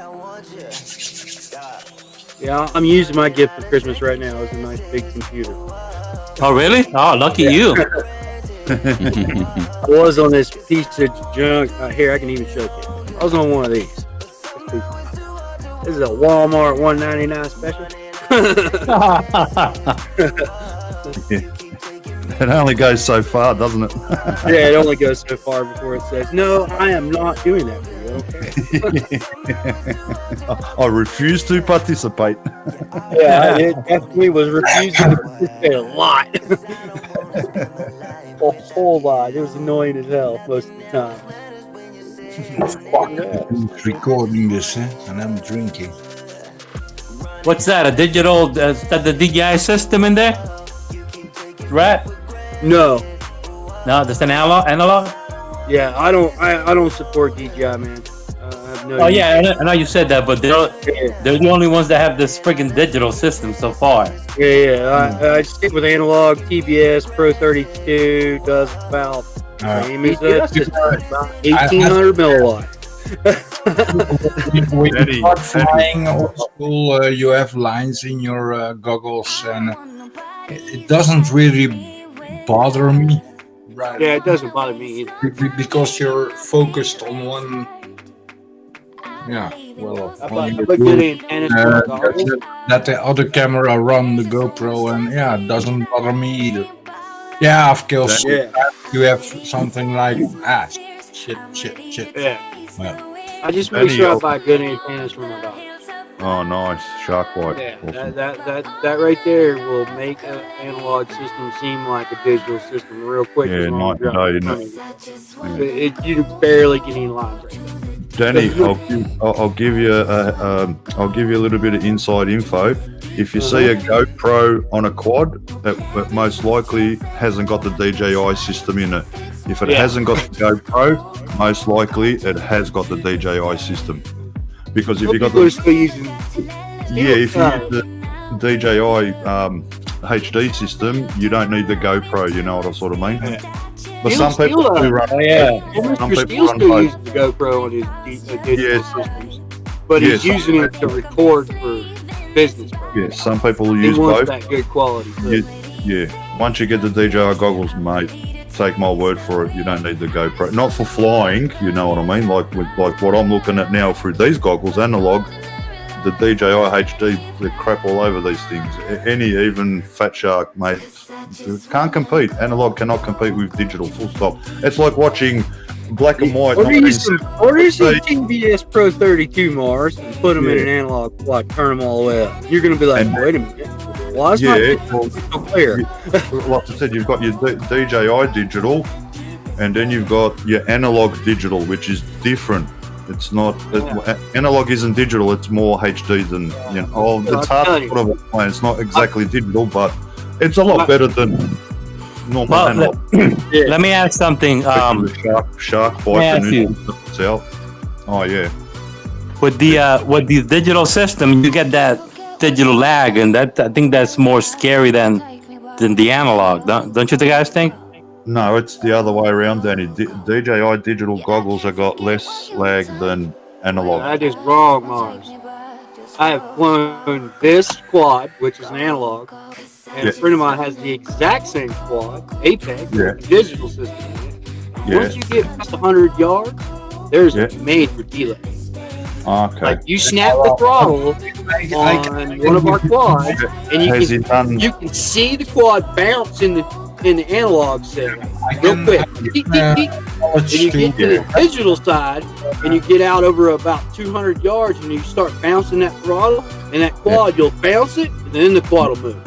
Yeah, I'm using my gift for Christmas right now. It's a nice big computer. Oh, really? Oh, lucky you. I was on this piece of junk. Here, I can even show you. I was on one of these. This is a Walmart $1.99 special. It only goes so far, doesn't it? Yeah, it only goes so far before it says, no, I am not doing that for you. Okay. I refuse to participate. Yeah, it definitely was refusing to participate a lot. A whole lot. It was annoying as hell most of the time. Who's recording this, and I'm drinking. What's that? A digital? Is that the DJI system in there? Right? No. No, just an analog. Yeah, I don't support DJI, man. I have no Oh use. yeah, I know you said that, but they're the only ones that have this freaking digital system so far. Yeah. I stick with analog. TBS Pro 32 does about same as about 1800 milliwatt. When you start flying old school, you have lines in your goggles, and it doesn't really bother me. Right. Yeah, it doesn't bother me either. Because you're focused on one. Yeah, well, that the other camera run the GoPro, and yeah, it doesn't bother me either. Yeah, of course, you have something like shit. Yeah. Well, I just make sure I buy good antennas for my dog. Oh, nice. Shark bite. Yeah, Awesome. that right there will make an analog system seem like a digital system real quick. Yeah, as long as you you barely get any lines right. Danny, I'll give you a little bit of inside info. If you see a GoPro on a quad, it most likely hasn't got the DJI system in it. If it hasn't got the GoPro, most likely it has got the DJI system. Because if you got still using if you use the DJI HD system, you don't need the GoPro. You know what I sort of mean? But some people do run. Some people run still use the GoPro on his digital systems, but he's using it to record for business. Yeah, some people He use wants both. that good quality. Yeah, once you get the DJI goggles, mate, take my word for it, you don't need the GoPro. Not for flying, you know what I mean? Like what I'm looking at now through these goggles, analog, the DJI HD, they crap all over these things. Even Fat Shark, mate, can't compete. Analog cannot compete with digital, full stop. It's like watching black and white. Order some TBS Pro 32 Mars and put them in an analog quad, turn them all the way up. You're going to be like, wait a minute. Why is my so clear? Like I said, you've got your DJI digital, and then you've got your analog digital, which is different. It's not analog isn't digital. It's more HD than it's hard to put on a plane. It's not exactly digital, but it's a lot better than normal analog. Let me ask something. Shark bite. Oh yeah. With the digital system, you get that digital lag, and I think that's more scary than the analog. Don't you guys think? No, it's the other way around, Danny. DJI digital goggles have got less lag than analog. That is wrong, Mars. I have flown this quad, which is an analog, and a friend of mine has the exact same quad, Apex, digital system in it. Once you get past 100 yards, there's a major delay. Okay. Like you snap the throttle on one of our quads, and you can see the quad bounce in the analog setting real quick. And you get to the digital side, and you get out over about 200 yards, and you start bouncing that throttle, and that quad, you'll bounce it, and then the quad will move.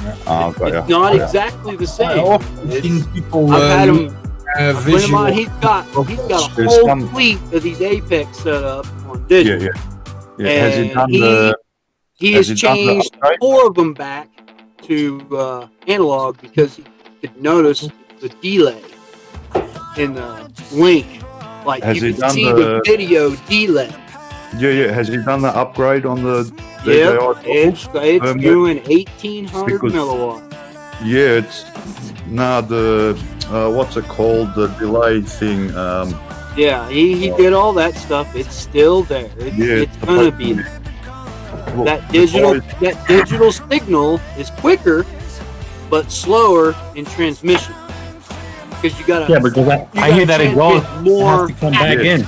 It's not exactly the same. I've had them. A friend of mine, he's got a whole fleet of these Apex set up on digital. And he has changed 4 of them back to analog because he could notice the delay in the link. Like you can see the video delay. Yeah. Has he done the upgrade on the DJI? It's doing 1800 milliwatt. Yeah, it's what's it called? The delay thing. He did all that stuff. It's still there. It's gonna be there. That digital signal is quicker, but slower in transmission. Because you gotta. Yeah, because I hear that it goes more to come back in.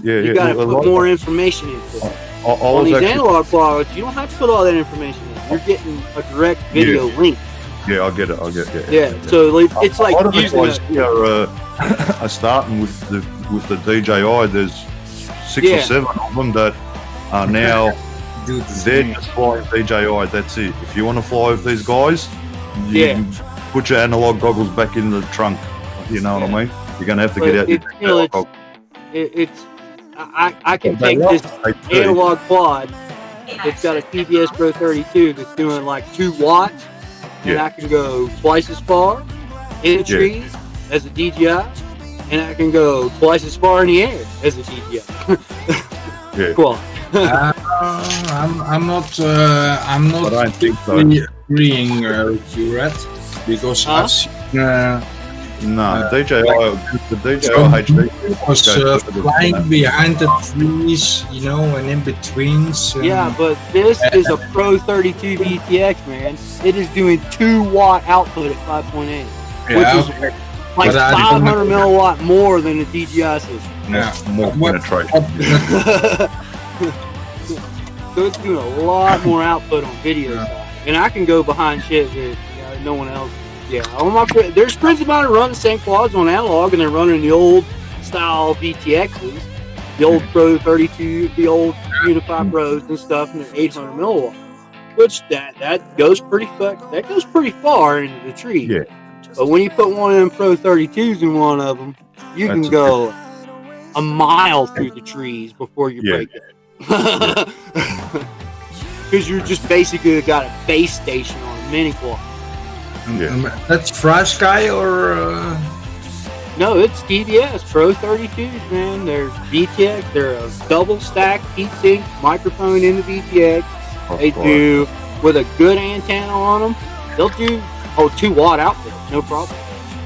You gotta put more information into it. On these analog quads, you don't have to put all that information in. You're getting a direct video link. Yeah, I get it. So it's like a lot of using the guys here are starting with the DJI. 6 or 7 of them that are now they're just flying DJI. That's it. If you want to fly with these guys, you put your analog goggles back in the trunk. You know what I mean? You're going to have to get out your analog goggles. I can take this analog quad. It's got a TBS Pro 32 that's doing like 2 watts, and I can go twice as far in the trees as a DJI, and I can go twice as far in the air as a DJI. Quad. I'm not agreeing with you, Red, because I've seen. No, the DJI HD was flying behind the trees, you know, and in between. Yeah, but this is a Pro 32 VTX, man. It is doing 2 watt output at 5.8, which is like 500 milliwatt more than the DJI system. Yeah, more penetration. So it's doing a lot more output on video side. And I can go behind shit that no one else. Yeah, there's friends of mine who run the same quads on analog, and they're running the old style VTXs, the old Pro 32, the old Unify Pros and stuff, and they're 800 milliwatt, which that goes pretty far into the tree. Yeah. But when you put one of them Pro 32s in one of them, you can go a mile through the trees before you break it. Because you're just basically got a base station on a mini quad. That's FlySky or? No, it's TBS Pro 32s, man. They're VTX. They're a double stack heatsink microphone in the VTX. They do with a good antenna on them. They'll do 2 watt output, no problem.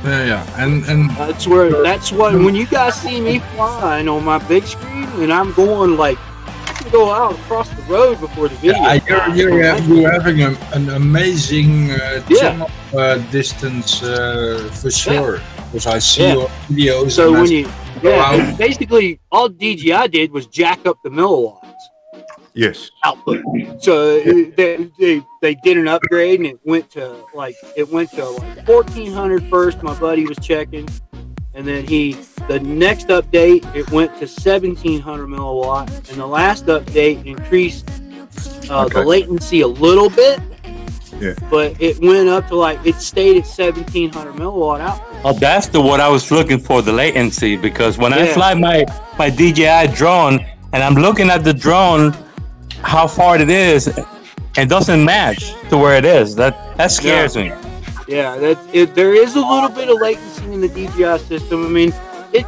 And that's what when you guys see me flying on my big screen, and I'm going like. Go out across the road before the video. You're having an amazing channel distance for sure. Because I see your videos. So when you basically all DJI did was jack up the milliwatts. Yes. Output. So they did an upgrade, and it went to like 1400 first. My buddy was checking. And then the next update, it went to 1700 milliwatt, and the last update increased the latency a little bit. Yeah. But it went up to it stayed at 1700 milliwatt output. Oh, that's what I was looking for, the latency, because when I fly my DJI drone and I'm looking at the drone, how far it is, it doesn't match to where it is. That scares me. Yeah, there is a little bit of latency in the DJI system. I mean,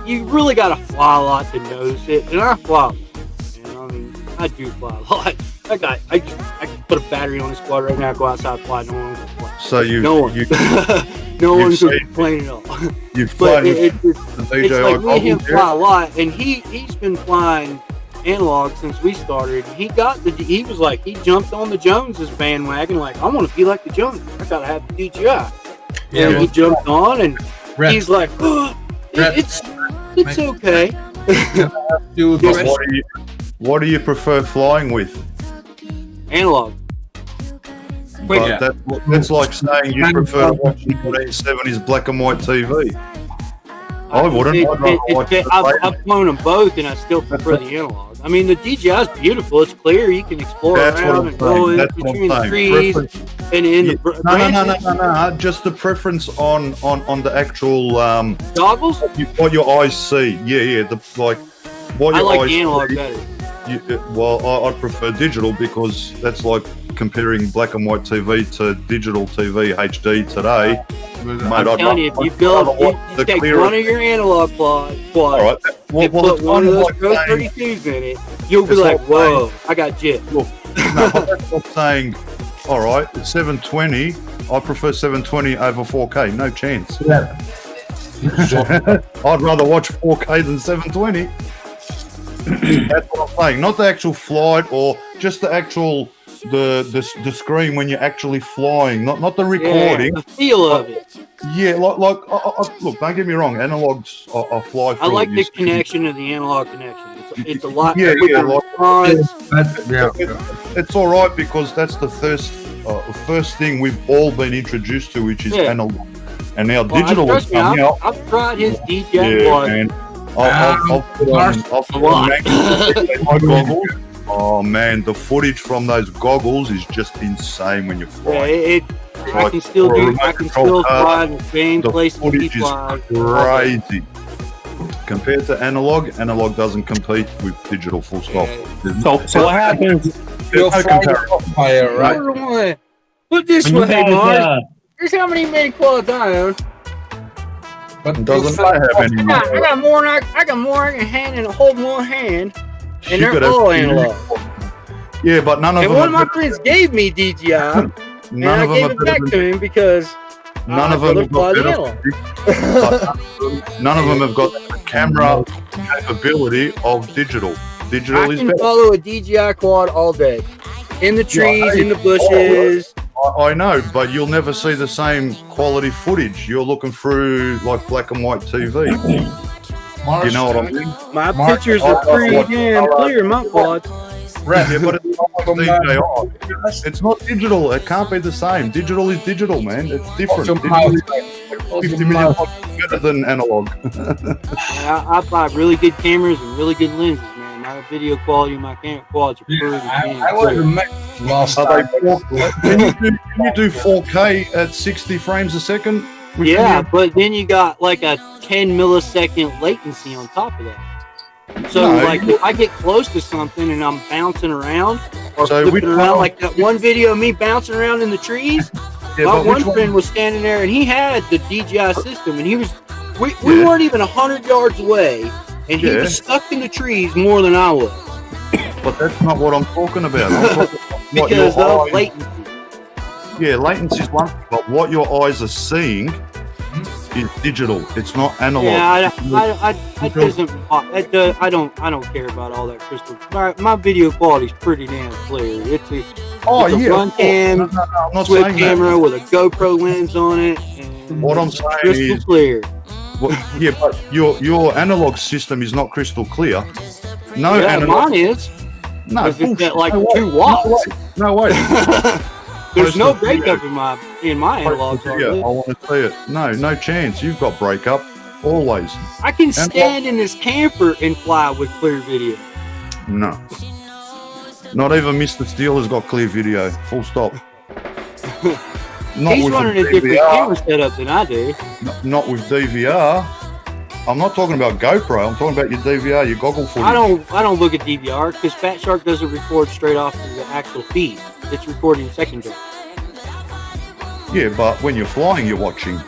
you really got to fly a lot to notice it, and I fly a lot. I do fly a lot. I can put a battery on this quad right now, go outside, fly. No one can fly. So no one can complain at all. You've flown it's like me and him fly a lot, and he's been flying analog since we started. He jumped on the Joneses bandwagon, like, I want to be like the Joneses. I gotta have the DJI. And he jumped on, and he's like, it's okay. What do you prefer flying with? Analog. But that's like saying you prefer watching 1970s black and white TV. I wouldn't. I've flown them both, and I still prefer the analog. I mean, the DJI is beautiful. It's clear. You can explore around and go in between the trees and in the branches. No. Just the preference on the actual goggles. What your eyes see. Yeah. What your eyes the analog see. better. I prefer digital because that's like comparing black and white TV to digital TV HD today. I'm telling you, if you take one of your analog quads and put one of those Pro 32s in it, you'll be like, whoa, I got jet. No, that's not saying, all right, 720, I prefer 720 over 4K. No chance. Yeah. I'd rather watch 4K than 720. That's what I'm saying. Not the actual flight or just the actual the screen when you're actually flying, not the recording. The feel of it. Yeah, look, don't get me wrong. Analogs are fly through. I like the connection of the analog connection. It's a lot. It's all right because that's the first thing we've all been introduced to, which is analog. And now digital has come out. I've tried his DJI one. I'll put on my goggles. Oh man, the footage from those goggles is just insane when you fly. Yeah, I can still fly in the same place the footage is crazy. Compared to analog doesn't compete with digital, full stop. So what happens? You'll fire, right? Put this way, Mark. Here's how many quads I own. But doesn't matter how many. I got more I can hand and hold one hand, and they're all analog. Yeah, but none of them. And one of my friends gave me DJI, and I gave it back to him because none of them have got none of them have got the camera capability of digital. Digital is better. I can follow a DJI quad all day, in the trees, in the bushes. I know, but you'll never see the same quality footage. You're looking through like black and white TV. You know what I mean? My pictures are pretty damn clear, my quads. Right, yeah, but it's not like DJI. It's not digital. It can't be the same. Digital is digital, man. It's different. Digital is 50 million times better than analog. I buy really good cameras and really good lenses, man. My video quality of my quads are pretty I would remember last time. Can you do 4K at 60 frames a second? Yeah, but then you got like a 10 millisecond latency on top of that. So, like, if I get close to something and I'm bouncing around or flipping around, like that one video of me bouncing around in the trees, my one friend was standing there and he had the DJI system and he was, we weren't even 100 yards away and he was stuck in the trees more than I was. But that's not what I'm talking about. I'm talking about because of latency. Yeah, latency is one thing, but what your eyes are seeing is digital. It's not analog. Yeah, I don't care about all that crystal. My video quality is pretty damn clear. It's a front cam, Swift camera with a GoPro lens on it. And what I'm saying crystal is clear. Yeah, but your analog system is not crystal clear. No, mine is. No, it's at like 2 watts. No way. There's no breakup in my analog. Yeah, I want to see it. No chance. You've got breakup always. I can stand in this camper and fly with clear video. No. Not even Mr. Steele has got clear video. Full stop. He's running a different camera setup than I do. Not with DVR. I'm not talking about GoPro. I'm talking about your DVR, your goggle footage. I don't look at DVR because Fat Shark doesn't record straight off to the actual feed. It's recording secondary. Yeah, but when you're flying, you're watching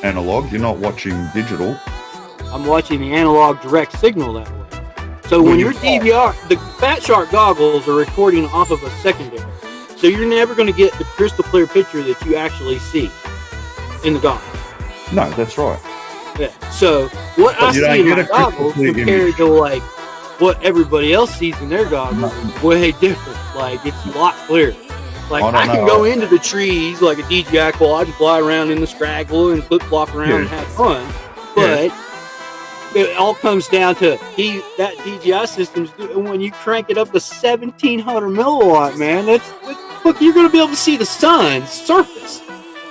analog. You're not watching digital. I'm watching the analog direct signal that way. So when your DVR, the Fat Shark goggles are recording off of a secondary. So you're never going to get the crystal clear picture that you actually see in the goggles. No, that's right. Yeah. So what I see in my goggles compared to like what everybody else sees in their goggles is way different. Like it's a lot clearer. Like I can go into the trees like a DJI quad and fly around in the scraggle and flip flop around and have fun. But it all comes down to that DJI system's when you crank it up to 1700 milliwatt, man. Look, you're gonna be able to see the sun's surface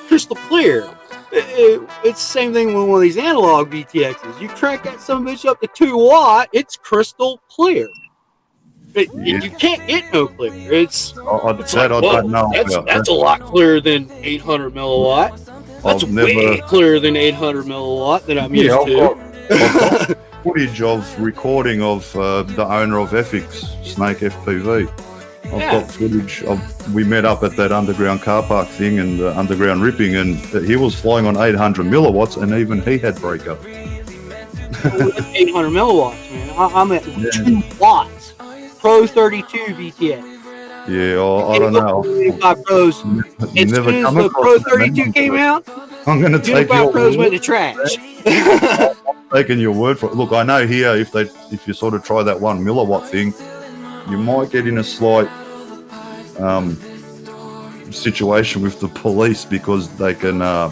crystal clear. It's the same thing with one of these analog VTXs. You crank that son of a bitch up to 2 watt, it's crystal clear. You can't get no clear. It's don't know. That's a lot clearer than 800 milliwatt. That's way clearer than 800 milliwatt that I'm used to. I've got footage of recording of the owner of FX, Snake FPV. I've got footage of we met up at that underground car park thing and underground ripping, and he was flying on 800 milliwatts, and even he had breakup. 800 milliwatts, man. I'm at 2 watts. Pro 32 VTX. Yeah, I don't know. Unified Pros. As soon as the Pro 32 came out, I'm going to take Unified Pros went to trash. I'm taking your word for it. Look, I know here if you sort of try that 1 milliwatt thing, you might get in a slight situation with the police because they can. I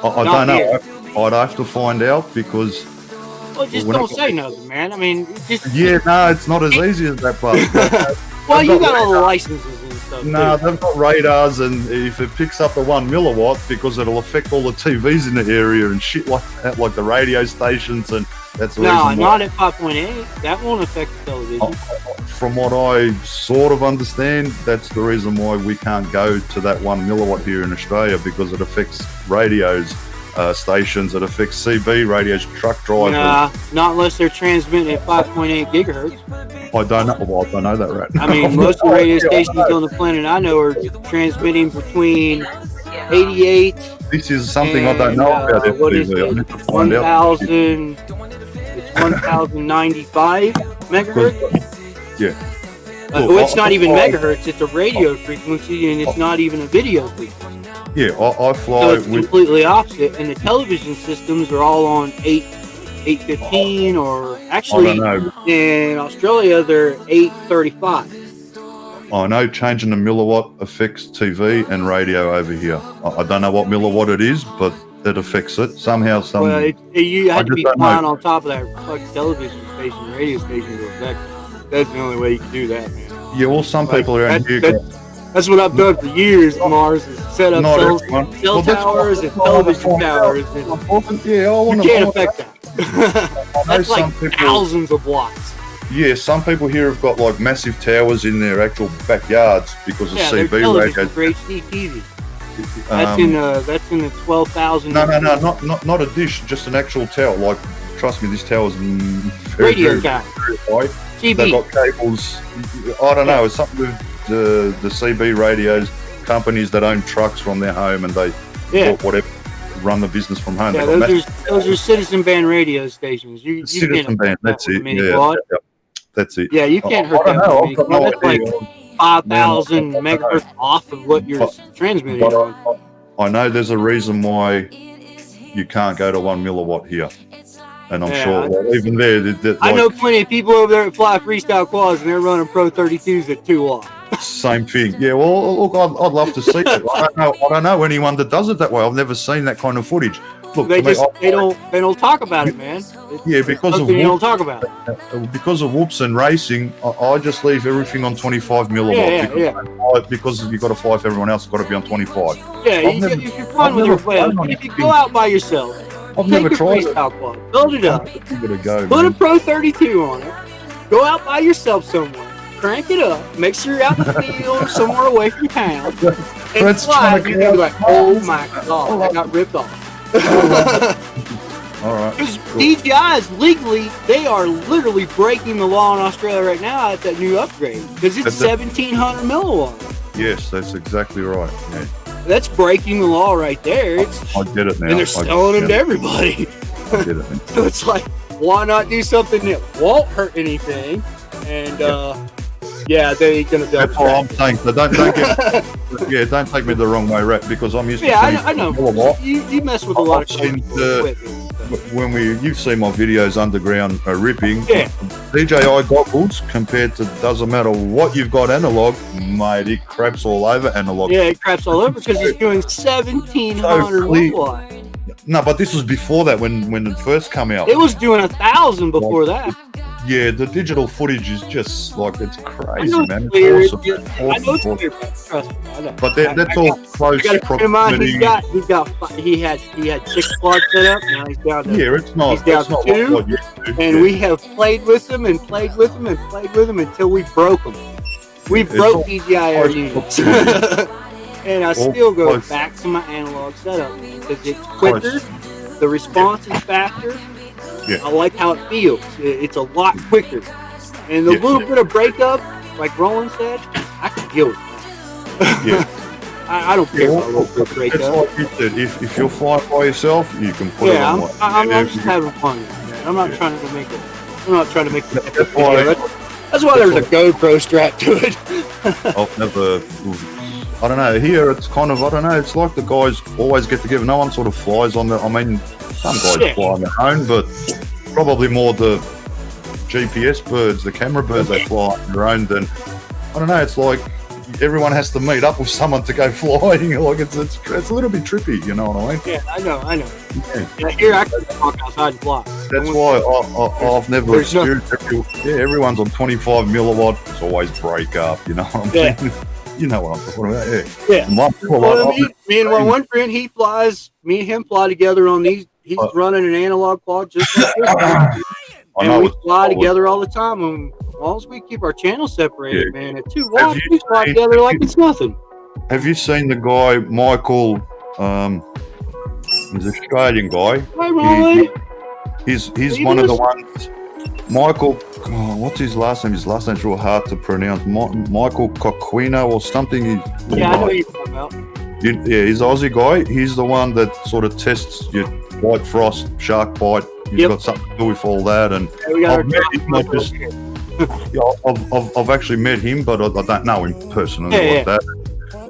don't know. I'd have to find out because. Well, just don't say nothing, man. I mean, just. Yeah, no, it's not as easy as that, but. Well, you got all the licenses and stuff. No, they've got radars, and if it picks up the 1 milliwatt, because it'll affect all the TVs in the area and shit like that, like the radio stations and That's the No, reason why. not at 5.8. That won't affect the television. From what I sort of understand, that's the reason why we can't go to that 1 milliwatt here in Australia, because it affects radios, stations, it affects CB radios, truck drivers. Nah, not unless they're transmitting at 5.8 gigahertz. I don't know. Well, I don't know that, right? I mean, most of the radio stations on the planet I know are transmitting between 88. This is something I don't know about. What is FTV. I it? need to find out. 1,000. It's 1,095 megahertz. Yeah. Well, it's not even megahertz. It's a radio frequency, and it's not even a video frequency. Yeah, I fly So it's with. completely opposite. And the television systems are all on 815, or actually I don't know. in Australia they're 835. I know changing the milliwatt affects TV and radio over here. I don't know what milliwatt it is, but it affects it somehow. Well, you I have to just be don't flying know. on top of that fucking television station, radio station to affect it. That's the only way you can do that, man. Yeah, well, some people around here. That's what I've done for years, Mars, is set up Not cell everyone. cell Well, that's towers what- and television towers. And Yeah, I want you to. can't affect that. That's like thousands of watts. Yeah, some people here have got like massive towers in their actual backyards because of Yeah, they're CB television radios. for HD TV. That's in the 12,000. No, not a dish, just an actual tower. Like, trust me, this tower's very, Radio very, tower. very high. CB. They've got cables. I don't know. It's something with the CB radios, companies that own trucks from their home and they whatever run the business from home. Yeah, They've got those are citizen band radio stations. You citizen can't band. affect That's that it. with a mini Yeah, quad. that's it. Yeah, you can't hurt I don't that know. with a mini I've got quad. no That's like idea. 5,000 megahertz off of what you're transmitting But on. I know there's a reason why you can't go to 1 milliwatt here, and I'm Yeah, sure well, even there. I know plenty of people over there that fly freestyle quads and they're running Pro 32s at 2 watts. Same thing. Yeah. Well, look, I'd love to see it. I don't know anyone that does it that way. I've never seen that kind of footage. Look, They I mean, they don't talk about it, man. It's Yeah, because of something you don't whoops, talk about. because of whoops and racing, I just leave everything on 25 milliwatt because you got to fly if everyone else has got to be on 25. Yeah, I've never- if you're flying I've with your never flown friends, on if you it. go out by yourself, I've take never your tried it. freestyle quad, build it up, Give it a go. put a man. Pro 32 on it, go out by yourself somewhere, crank it up, make sure you're out in the field somewhere away from town, and Fred's fly. trying to You're gonna be like, oh my god, I got ripped off. All right. Because DJIs legally, they are literally breaking the law in Australia right now at that new upgrade because it's That's it. 1,700 milliwatt. Yes, that's exactly right. Yeah. That's breaking the law right there. It's, I get it now. and they're I selling them get to it. everybody. I get it. Man. So it's like, why not do something that won't hurt anything? And yeah, they ain't gonna That's all I'm saying. So don't get don't take me the wrong way, Rat, because I'm used to. Yeah, 25 I know. milliwatt. You mess with a lot of equipment. When you've seen my videos underground ripping, Yeah. DJI goggles compared to doesn't matter what you've got analog, mate, it craps all over analog. Yeah, it craps all over because it's doing 1,700 So clear. milliwatt. No, but this was before that when it first came out. It was doing 1,000 before that. Yeah, the digital footage is just like it's I crazy, know man. it's clear. It's awesome. I know it's Awesome. clear, but trust me, I know. But that's all close I got a friend of mine. proximity. He had 6 quads set up. Now he's down to Yeah, it's not. He's down It's not to 2, what you do. and Yeah. we have played with them and played with them and played with them until we broke them. We It's broke all DJI air close units, proximity. and I All still go close. back to my analog setup because it's quicker. The response is faster. Yeah. I like how it feels. It's a lot quicker. And the Yeah. little bit of breakup, like Roland said, I can deal with that. Yeah. I don't care about a little bit of It's breakup. like you said, if you're flying by yourself, you can put it Yeah, on. I'm just having fun with it, man. I'm not trying to make it. I'm not trying to make it. That's why- That's why there's a GoPro strapped to it. I've never. I don't know. Here it's kind of. I don't know. It's like the guys always get together. No one sort of flies on the. I mean, some guys Yeah. fly on their own, but probably more the GPS birds, the camera birds, they fly on their own. Than I don't know. It's like everyone has to meet up with someone to go flying. Like it's a little bit trippy. You know what I mean? Yeah, I know. Yeah. Yeah, here I can walk outside and fly. That's why I've never There's no- experienced. Everyone's on 25 milliwatt. It's always break up. You know what I mean? Yeah. You know what I'm talking about? Yeah. Yeah. My Well, milliwatt, me and one friend, he flies. Me and him fly together on these he's running an analog quad just like this. And we fly together all the time. And as long as we keep our channels separated, man, at 2 watts, we fly together like it's nothing. Have you seen the guy, Michael? He's an Australian guy. Hi, Roy. He's one of the ones. Michael, what's his last name? His last name's real hard to pronounce. Michael Coquino or something. Yeah, I know what you're talking about. He's an Aussie guy. He's the one that sort of tests your white frost, shark bite. He's got something to do with all that. And I've actually met him, but I don't know him personally like that.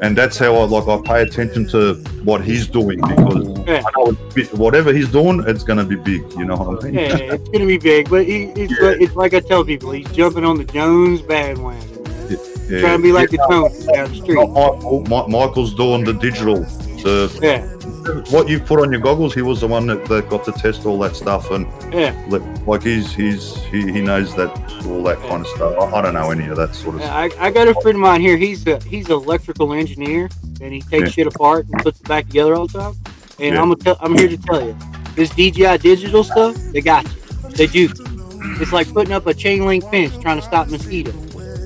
And that's how I pay attention to what he's doing, because I know whatever he's doing, it's going to be big. You know what I mean? Yeah, it's going to be big. But it's like I tell people, he's jumping on the Jones bandwagon. Trying to be like the Jones down the street. Michael's doing the digital. What you put on your goggles, he was the one that got to test all that stuff, and like he knows that all that kind of stuff. I don't know any of that sort of stuff. I got a friend of mine here. He's an electrical engineer, and he takes shit apart and puts it back together all the time. And I'm here to tell you, this DJI digital stuff, they got you. They do. It's like putting up a chain link fence trying to stop mosquitoes.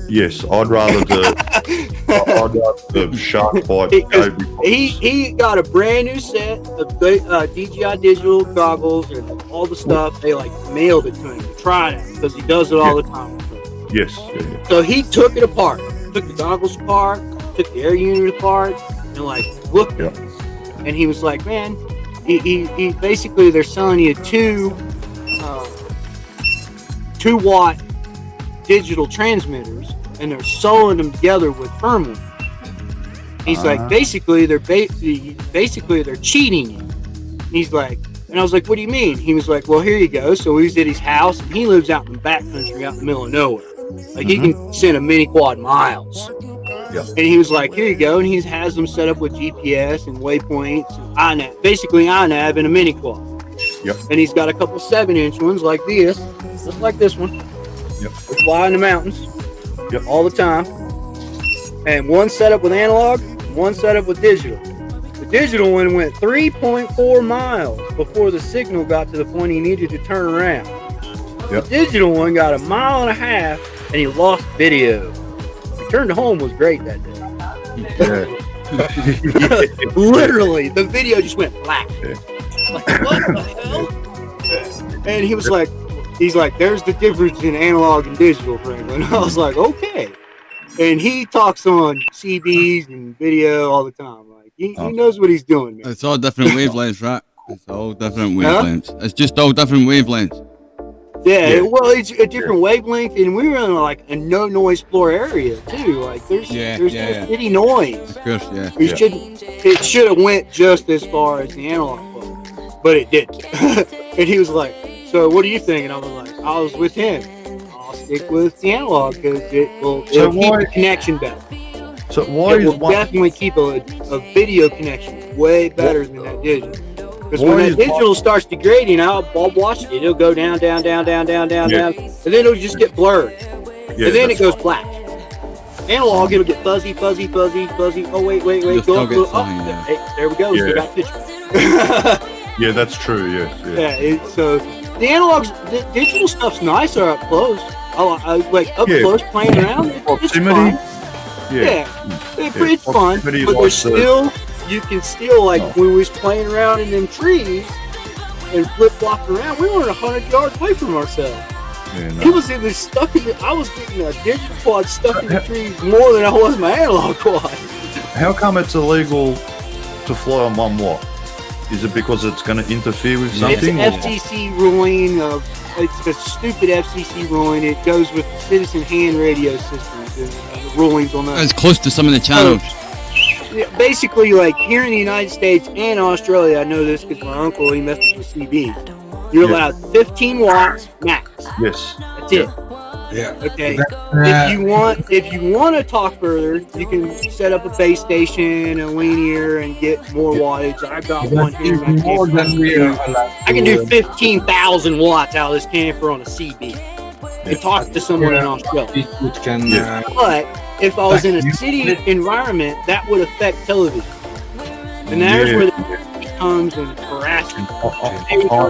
Yes, I'd rather the shark bite. He got a brand new set of DJI digital goggles and all the stuff. They mailed it to him to try it because he does it all the time. Yes. So he took it apart, took the goggles apart, took the air unit apart, and looked at it. And he was like, man, he basically they're selling you 2 watt digital transmitters, and they're sewing them together with firmware. He's like, basically they're cheating you. He's like, and I was like, what do you mean? He was like, well, here you go. So he's at his house, and he lives out in the backcountry, out in the middle of nowhere. He can send a mini quad miles. And he was like, here you go. And he has them set up with GPS and waypoints and iNav, basically iNav in a mini quad. And he's got a couple 7-inch ones like this, just like this one. They fly in the mountains all the time. And one set up with analog, one set up with digital. The digital one went 3.4 miles before the signal got to the point he needed to turn around. The digital one got 1.5 miles, and he lost video. Return to home was great that day. Literally, the video just went black. Like, what the hell? And he was like, there's the difference in analog and digital, Franklin. I was like, okay. And he talks on CBs and video all the time. He knows what he's doing, man. It's all different wavelengths, right? It's all different wavelengths. It's just all different wavelengths. Well, it's a different wavelength, and we were in a no noise floor area too. There's no city noise. Of course, It should have went just as far as the analog floor, but it didn't. And he was like, "So what do you think?" And I was with him. I'll stick with the analog because it'll keep the connection better. So why it will definitely keep a video connection way better than that digital. Because when that digital starts degrading, I'll watch it. It'll go down, down, and then it'll just get blurred. And then it goes black. Analog, it'll get fuzzy. Oh, wait. Go. Hey, there we go. So we got picture. Yeah, that's true. Yes. So the digital stuff's nicer up close. I like up close playing around. It's fun. It's fun, but there's still. You can still, when we was playing around in them trees and flip-flopping around, we weren't 100 yards away from ourselves. He was I was getting a digital quad stuck in the trees more than I was my analog quad. How come it's illegal to fly on 1 watt? Is it because it's going to interfere with something? It's an FCC ruling. It's a stupid FCC ruling. It goes with the citizen hand radio systems and the rulings on that. It's close to some of the channels. Basically, here in the United States and Australia, I know this because my uncle, he messes with CB. You're allowed 15 watts max. Yes. That's it. Yeah. Okay. If you want to talk further, you can set up a base station, a linear, and get more wattage. I've got one here. I can do 15,000 watts out of this camper on a CB. And talk to someone in Australia. But if I was in a city environment, that would affect television. And there's where the comes and harasses.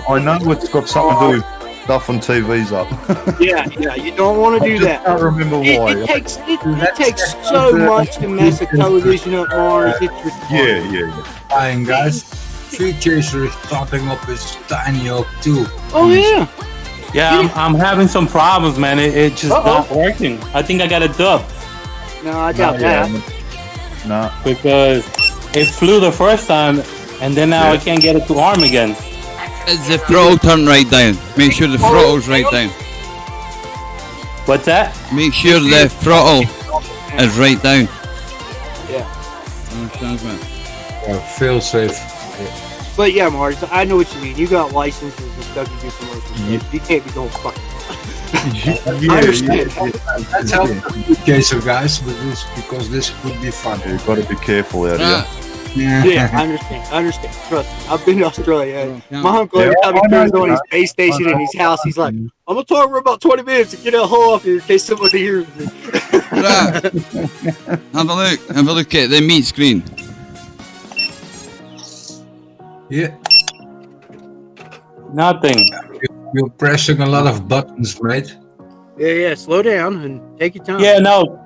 I know it's got something to do with stuff on TVs up. Yeah, you don't want to do that. I can't remember why. It takes so much to mess a television up, Mars. It's retarded. Yeah. Fine, guys. Street Chaser is starting up his Tiny Hawk 2. Oh, yeah. Yeah, I'm having some problems, man. It's just not working. I think I got a dub. No, I doubt that. No. Because it flew the first time, and then now I can't get it to arm again. Is the throttle turned right down? Make sure the throttle's right down. What's that? Make sure the throttle is right down. Yeah. Fail safe. But yeah, Mars, I know what you mean. You got licenses and stuff you do commercials. You can't be going fucking. I understand. That's how Chaser, guys, because this could be fun. You've got to be careful out here. Yeah, I understand. Trust me. I've been to Australia. My uncle, every time he turns on his base station in his house, he's like, I'm going to talk for about 20 minutes to get a hole off here in case somebody hears me. Have a look at the meat screen. Yeah. Nothing. You're pressing a lot of buttons, right? Yeah, slow down and take your time. Yeah, no.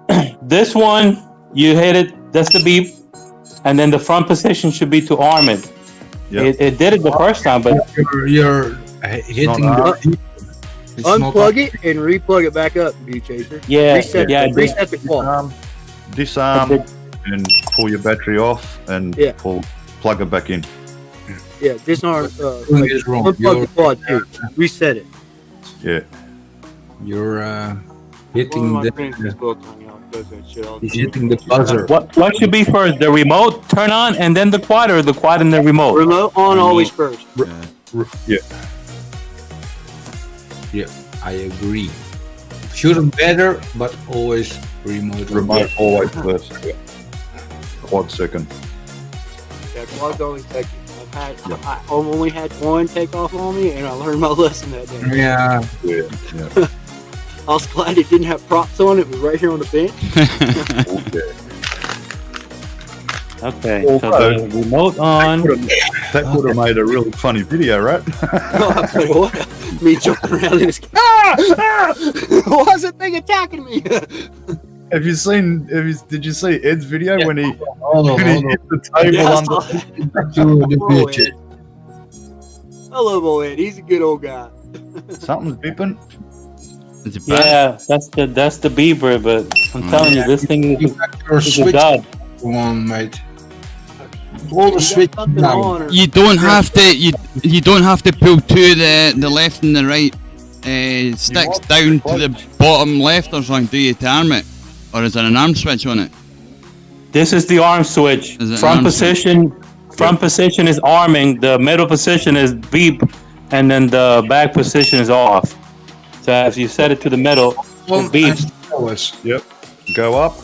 This one, you hit it, that's the beep. And then the front position should be to arm it. Yep. It did it the first time, but you're hitting the unplug it and replug it back up, View Chaser. Yeah, reset the clock. Disarm and pull your battery off and plug it back in. Yeah, disarm. Unplug the quad too. Reset it. Yeah. You're hitting He's hitting the buzzer. What should be first? The remote turn on and then the quad, or the quad and the remote? Remote on always first. Yeah. Yeah, I agree. Shouldn't better, but always remote. Remote always first. Quad second. Yeah, quad's always second. I've only had one take off on me, and I learned my lesson that day. Yeah. I was glad it didn't have props on it. It was right here on the bench. Okay, so the remote on. That would have made a really funny video, right? Me jumping around in this. Why is that thing attacking me? Did you see Ed's video when he hit the table under? Hello, boy Ed. He's a good old guy. Something's beeping. Yeah, that's the beeper, but I'm telling you, this thing is a god. Come on, mate. Hold the switch down. You don't have to pull to the left and the right sticks down to the bottom left or something, do you, to arm it? Or is there an arm switch on it? This is the arm switch. Front position is arming, the middle position is beep, and then the back position is off. So as you set it to the middle, it beeps. Yep. Go up.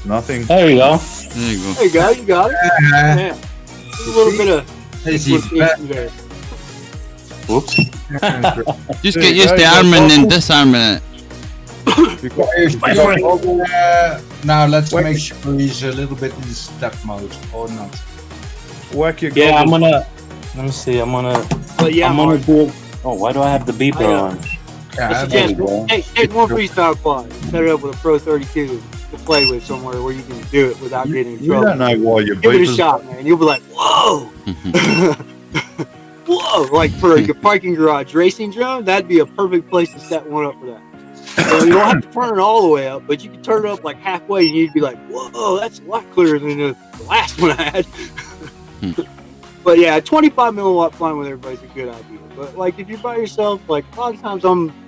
Nothing. There you go. There you go. There you go. You got it. Yeah. A little bit of there. Whoops. Just get used to arming and disarming it. Now let's make sure he's a little bit in step mode or not. Whack your I'm gonna. Let me see. I'm gonna do it. Oh, why do I have the beeper on? Take one freestyle quad. Set it up with a Pro 32 to play with somewhere where you can do it without getting in trouble. You don't know why you're Give it a shot, man. You'll be like, whoa! Whoa! Like for your parking garage racing drone, that'd be a perfect place to set one up for that. So you don't have to turn it all the way up, but you can turn it up like halfway and you'd be like, whoa, that's a lot clearer than the last one I had. But yeah, 25 milliwatt flying with everybody's a good idea. But like if you're by yourself, like a lot of times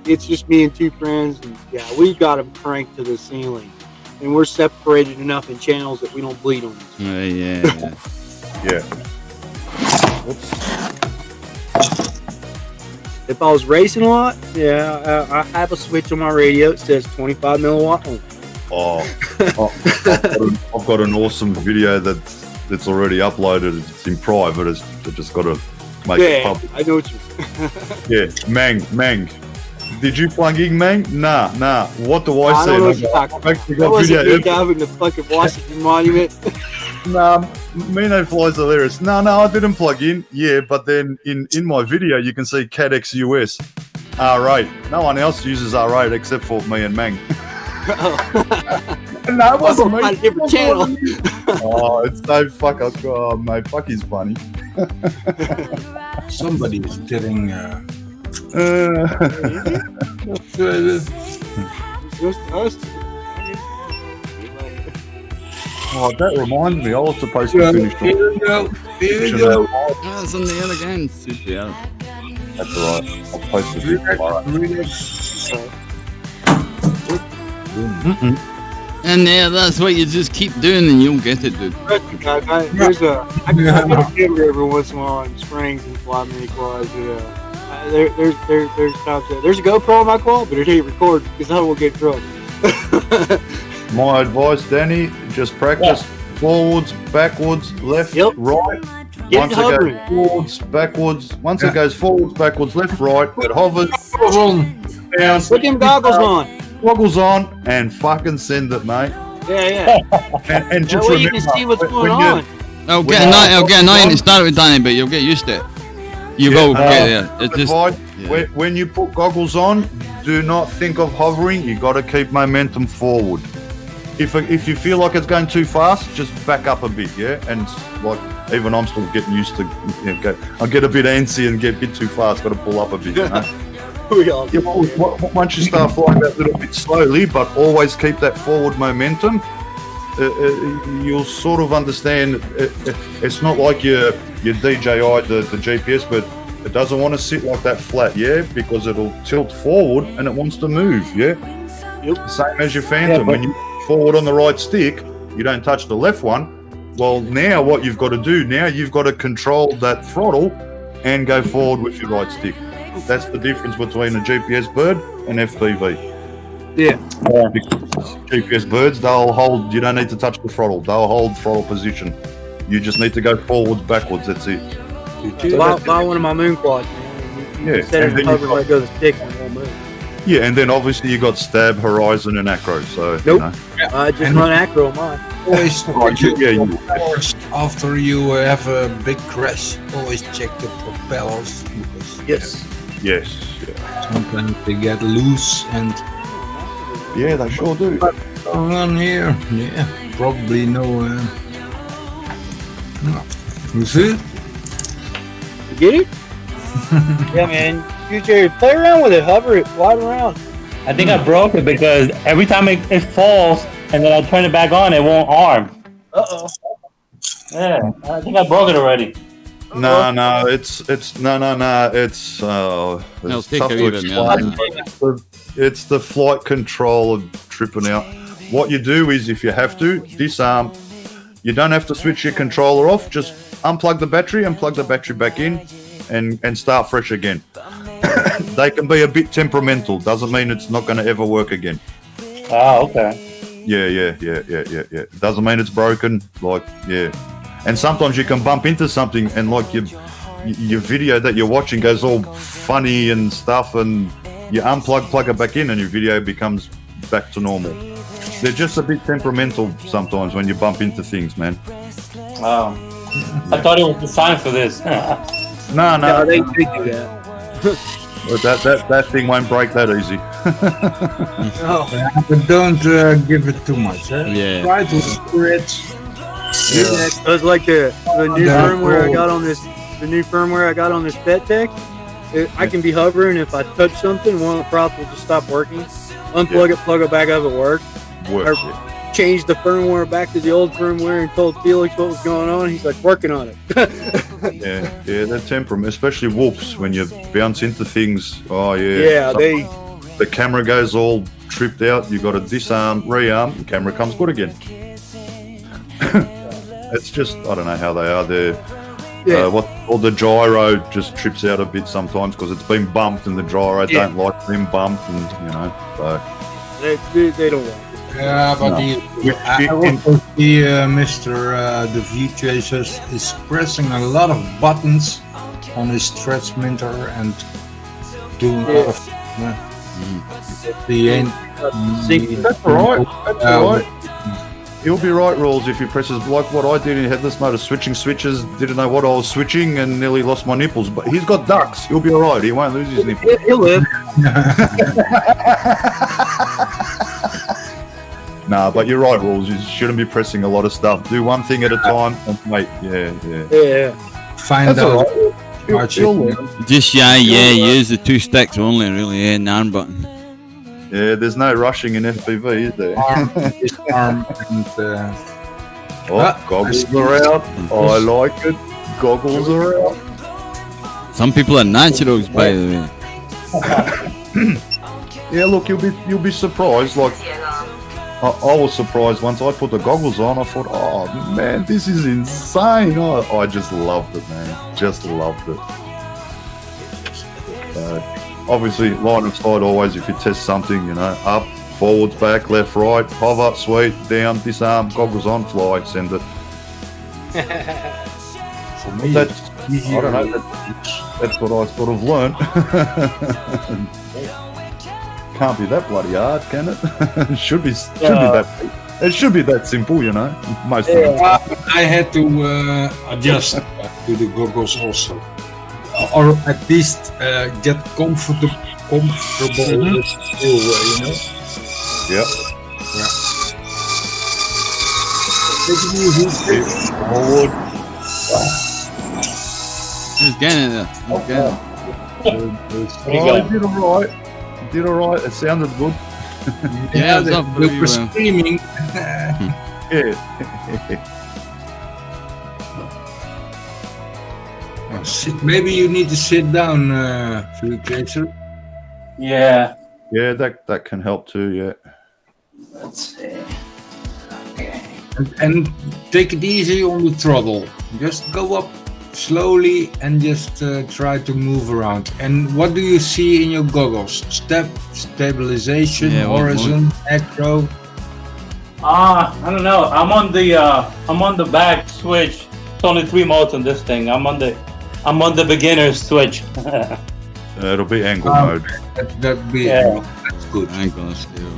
it's just me and two friends, and yeah, we got them cranked to the ceiling, and we're separated enough in channels that we don't bleed on each other. Yeah. If I was racing a lot, I have a switch on my radio. It says 25 milliwatt on. I've got an awesome video that's already uploaded. It's in private. I've just got to make it public. I know what you Yeah, Mang. Did you plug in Mang? Nah. What do I say? That wasn't me having the fucking Washington Monument. Nah, me no fly's hilarious. No, I didn't plug in. Yeah, but then in my video, you can see CADX US R8. No one else uses R8 except for me and Mang. No, it wasn't me. On a different channel. Oh, it's so fuck. Oh, mate, fuck, he's funny. Somebody is getting. Just us. Oh, that reminds me. I was supposed to finish. Here we go. That's on the other game. Super. That's all right. I'll post it tomorrow. And that's what you just keep doing, and you'll get it, dude. I get a camera every once in a while in Springs and fly mini quads. There's times there's a GoPro on my quad, but it ain't recorded because I will get in trouble. My advice, Danny, just practice forwards, backwards, left, right. Get Once it goes forwards, backwards. Once it goes forwards, backwards, left, right, it hovers. Put them goggles on. Goggles on and fucking send it, mate. Yeah. And just that way remember, you can see what's going on. I'll get annoying to start with, Danny, but you'll get used to it. You will get there. It's just when you put goggles on, do not think of hovering. You got to keep momentum forward. If you feel like it's going too fast, just back up a bit, yeah. And like even I'm still getting used to. I get a bit antsy and get a bit too fast. Got to pull up a bit, you know. Once you start flying that little bit slowly, but always keep that forward momentum, you'll sort of understand. It's not like your DJI, the GPS, but it doesn't want to sit like that flat, yeah, because it'll tilt forward and it wants to move, yeah. Same as your Phantom. When you forward on the right stick, you don't touch the left one. Well, now what you've got to do, you've got to control that throttle and go forward with your right stick. That's the difference between a GPS bird and FPV. Yeah. Because GPS birds, they'll hold, you don't need to touch the throttle. They'll hold throttle position. You just need to go forwards, backwards. That's it. Buy one of my moon quads, man. You set it in hover where it goes to stick and it won't move. Yeah, and then obviously you got Stab, Horizon, and Acro. So nope. I just run Acro on mine. Always after you have a big crash, always check the propellers. Because Yes. sometimes they get loose and. Yeah, they sure do. What's going on here? Yeah, probably no. You see? You get it? Yeah, man. You play around with it, hover it, fly it around. I think I broke it because every time it falls and then I turn it back on, it won't arm. Uh-oh. Yeah, I think I broke it already. No, it's tough to explain. It's the flight controller tripping out. What you do is, if you have to, disarm. You don't have to switch your controller off. Just unplug the battery and plug the battery back in and start fresh again. They can be a bit temperamental. Doesn't mean it's not going to ever work again. Oh, okay. Yeah. Doesn't mean it's broken. And sometimes you can bump into something and like your video that you're watching goes all funny and stuff, and you unplug, plug it back in, and your video becomes back to normal. They're just a bit temperamental sometimes when you bump into things, man. Wow. I thought it was designed for this. No, they do that. But that thing won't break that easy. But don't give it too much. Yeah. Try to stretch. Yeah, it's like the new firmware I got on this. The new firmware I got on this Pet Tech. I can be hovering. If I touch something, one of the props will just stop working. Unplug it, plug it back up, it works. Changed the firmware back to the old firmware and told Felix what was going on. He's like working on it. Yeah, they're temperament, especially whoops when you bounce into things. Oh yeah. Yeah, the camera goes all tripped out. You got to disarm, rearm, the camera comes good again. It's just, I don't know how they are there. Or the gyro just trips out a bit sometimes because it's been bumped, and the gyro don't like being bumped, and so. They don't want it. Yeah, but I also see Mr. the V-Chasers is pressing a lot of buttons on his transmitter and doing a lot of. That's all right. He'll be right, Rules, if he presses like what I did in headless mode of switching switches, didn't know what I was switching and nearly lost my nipples. But he's got ducks. He'll be alright. He won't lose his nipples. He'll live. Nah, but you're right, Rules. You shouldn't be pressing a lot of stuff. Do one thing at a time and wait. Yeah. Find out. Just use the 2 sticks only, really, and the arm button. Yeah, there's no rushing in FPV, is there? Arm and, goggles are out. I like it. Goggles are out. Some people are naturals, by the way. Yeah, look, you'll be surprised. Like, I was surprised once I put the goggles on. I thought, oh man, this is insane. I just loved it, man. Just loved it. Obviously, line of sight always. If you test something, up, forwards, back, left, right, hover, sweep, down, disarm, goggles on, fly, send it. For me, I don't know. That's what I sort of learned. Can't be that bloody hard, can it? It should be that. It should be that simple, Most of the time. I had to adjust to the goggles also, or at least get comfortable with the skill, Yep. Yeah. Take it easy. Forward. Just getting it there. You did alright. It sounded good. Yeah, it's not we pretty were well. screaming. Yeah. Maybe you need to sit down, Flucator. Yeah. Yeah, that can help too. Yeah. Let's see. Okay. And take it easy on the throttle. Just go up slowly and just try to move around. And what do you see in your goggles? Stabilization, horizon, acro. I don't know. I'm on the back switch. It's only 3 modes on this thing. I'm on the beginner switch. It'll be angle mode. That'd be that's good. Angle still,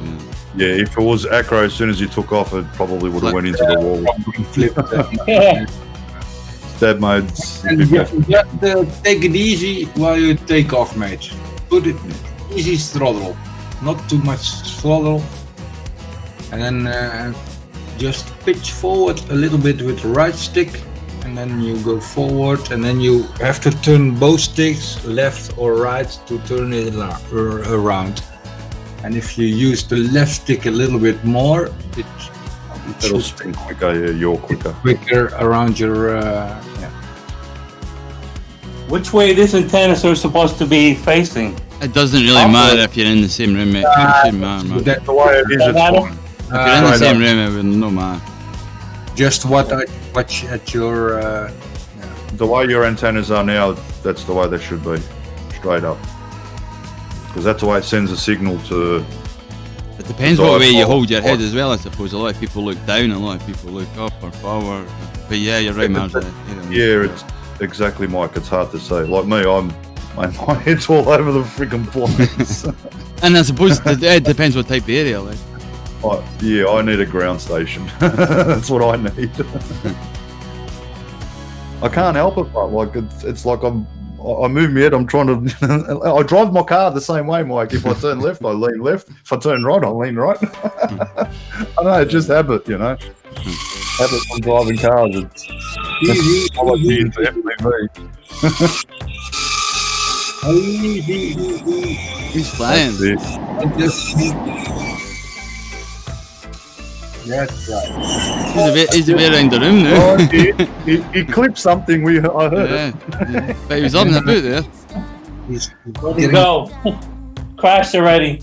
Yeah, if it was acro, as soon as you took off, it probably would have went into the wall. Stab modes. And just take it easy while you take off, mate. Put it easy throttle, not too much throttle, and then just pitch forward a little bit with the right stick, and then you go forward, and then you have to turn both sticks, left or right, to turn it around. And if you use the left stick a little bit more, it'll spin quicker. Yeah, you're quicker. Quicker around your. Which way these antennas are supposed to be facing? It doesn't really matter if you're in the same room, mate. That's the way it is. If you're in the same room, it would no matter. Just watch at your. The way your antennas are now, that's the way they should be, straight up. Because that's the way it sends a signal to. It depends what way you hold your head as well, I suppose. A lot of people look down, a lot of people look up or forward. But yeah, you're right, man. Yeah, it's exactly, Mike. It's hard to say. Like me, my head's all over the freaking place. And I suppose it depends what type of area, like. Yeah, I need a ground station. That's what I need. I can't help it, but like it's like I move my head. I'm trying to. I drive my car the same way, Mike. If I turn left, I lean left. If I turn right, I lean right. I know, it's just habit, Habit from driving cars. It's He's flying. That's right. He's a bit around the room now. Oh, he clipped something. I heard it. But he was on the boot there. Let him go. Crashed already.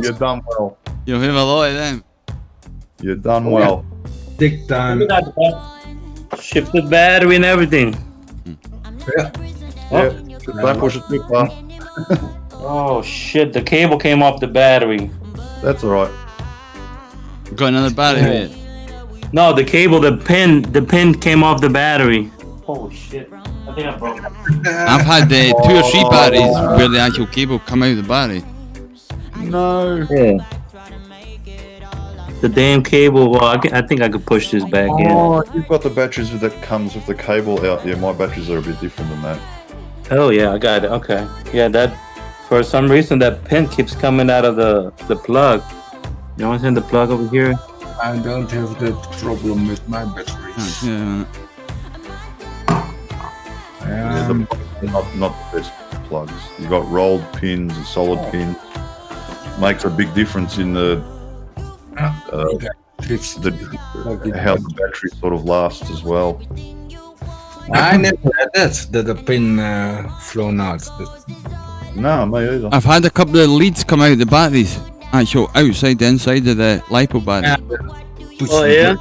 You're done well. You'll have a lot of them. You're done well. Big time. Shift the battery and everything. Yeah. Don't push it too far. Oh shit! The cable came off the battery. That's alright. Got another battery. No, the cable, the pin came off the battery. Holy shit! I think I broke it. I've had 2 or 3 batteries where the actual cable come out of the battery. No. Yeah. the damn cable. Well, I think I could push this back in. Oh, you've got the batteries that comes with the cable out. Yeah, my batteries are a bit different than that. Oh yeah, I got it. Okay. Yeah, that for some reason that pin keeps coming out of the plug. You want to send the plug over here? I don't have that problem with my batteries. Yeah. Not the best plugs. You've got rolled pins and solid pins. Makes a big difference in the how the battery sort of lasts as well. I never had that a pin flown out. No, me either. I've had a couple of leads come out of the batteries. Actual outside the inside of the LiPo battery. Oh yeah?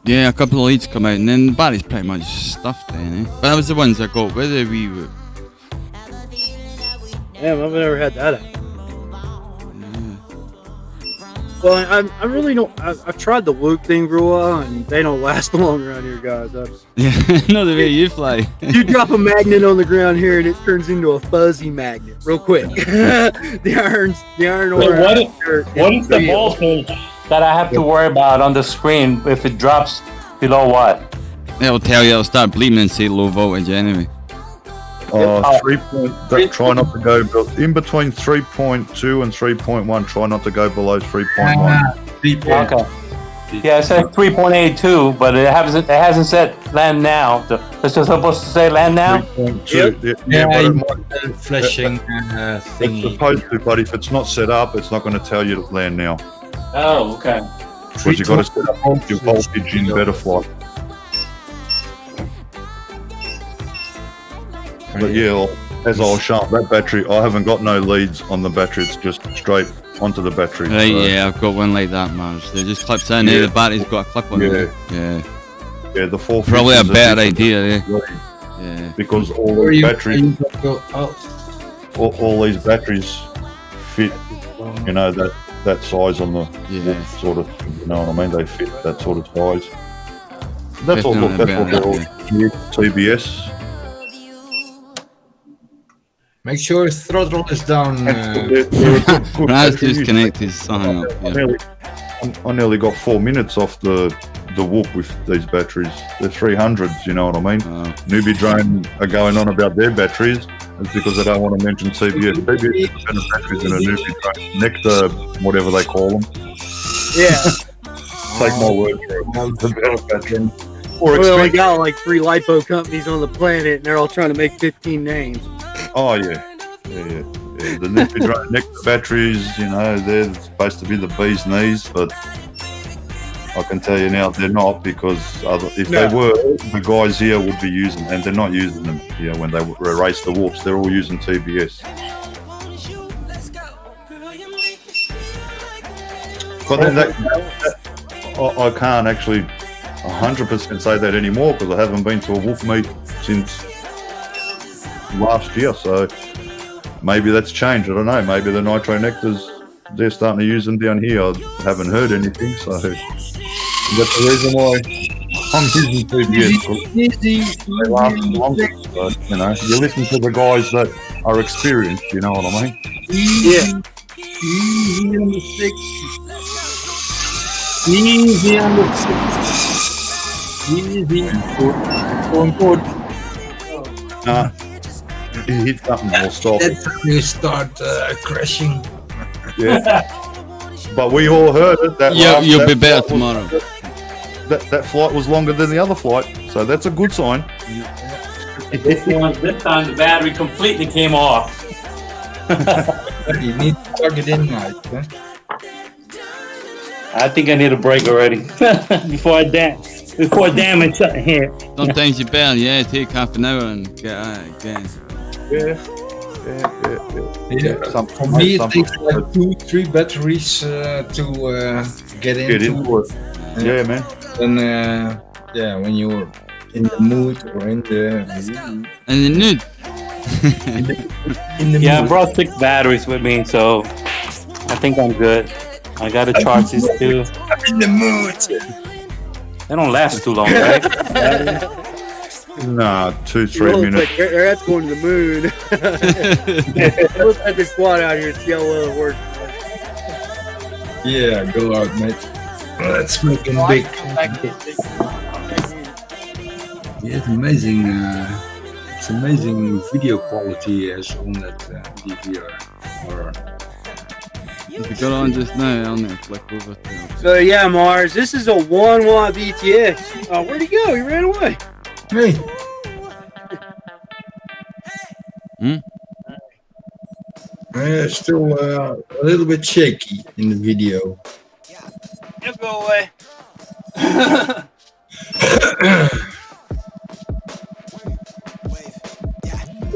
Yeah, a couple of leads come out and then the battery's pretty much stuffed then, eh? But that was the ones I got with the wee. Damn, I've never had that. Well, I really don't. I've tried the Whoop thing for a while, and they don't last long around here, guys. Yeah, not the way you fly. You drop a magnet on the ground here, and it turns into a fuzzy magnet real quick. the iron ore. What is the voltage that I have to worry about on the screen if it drops below what? It'll tell you, it'll start bleeding and say low voltage anyway. Try not to go in between 3.2 and 3.1. Try not to go below 3.1. Okay. Yeah, it says 3.82, but it hasn't said land now. It's just supposed to say land now. 3.2. Yeah, but it might flashing thing. It's supposed to, but if it's not set up, it's not going to tell you to land now. Oh, okay. Because you've got to set up your voltage in better flight. But yeah, as I was showing, that battery, I haven't got no leads on the battery. It's just straight onto the battery. Right, so. Yeah, I've got one like that, Mars. They just clips in there, the battery's got a clip on it. Yeah. Yeah, the 450s probably a better idea, yeah. Because all these batteries, all these batteries fit, you know, that size on the sort of, you know what I mean? They fit that sort of size. That's all. They're all TBS. Make sure his throttle is down. Raz disconnected something up. Yeah. I nearly got 4 minutes off the whoop with these batteries. They're 300s, you know what I mean? Newbie Drone are going on about their batteries. It's because I don't want to mention CBS. CBS is better batteries than a Newbie Drone. Nectar, whatever they call them. Yeah. Take my word for it. The better battery. We only got like 3 LiPo companies on the planet, and they're all trying to make 15 names. Oh yeah. The Nectar batteries, you know, they're supposed to be the bee's knees, but I can tell you now they're not, because if they were, the guys here would be using, and they're not using them. You know, when they race the whoops, they're all using TBS. But then I can't actually 100% say that anymore, because I haven't been to a whoop meet since last year, so maybe that's changed. I don't know. Maybe the Nitro Nectars, they're starting to use them down here. I haven't heard anything, so that's the reason why I'm using TBS. They last longer, so, you know, you listen to the guys that are experienced, you know what I mean? Yeah. Easy on the stick. Easy on the stick. Easy. Going good. You hit something, will stop. That's how you start crashing. Yeah. But we all heard it. That you'll be better tomorrow. That flight was longer than the other flight, so that's a good sign. This time the battery completely came off. You need to plug it in, Mike. Huh? I think I need a break already before I damage something here. Sometimes you better, take half an hour and get at it again. Yeah. For me, it takes like 2-3 batteries to get into it. Yeah, man. And when you're in the mood or in the nude. Yeah, I brought 6 batteries with me, so I think I'm good. I gotta charge these too. I'm in the mood. They don't last too long, right? Nah, 2-3 minutes. Like, that's going to the moon. Let's have this squad out here and see how well it works. Yeah, go out, mate. Let's make a big. Yeah, it's amazing. It's amazing video quality as on that DVR. Or If you got on just now, on there, flick over to So yeah, Mars, this is a 1 watt VTX. Oh, where'd he go? He ran away. Hey. Still a little bit shaky in the video. He'll go away.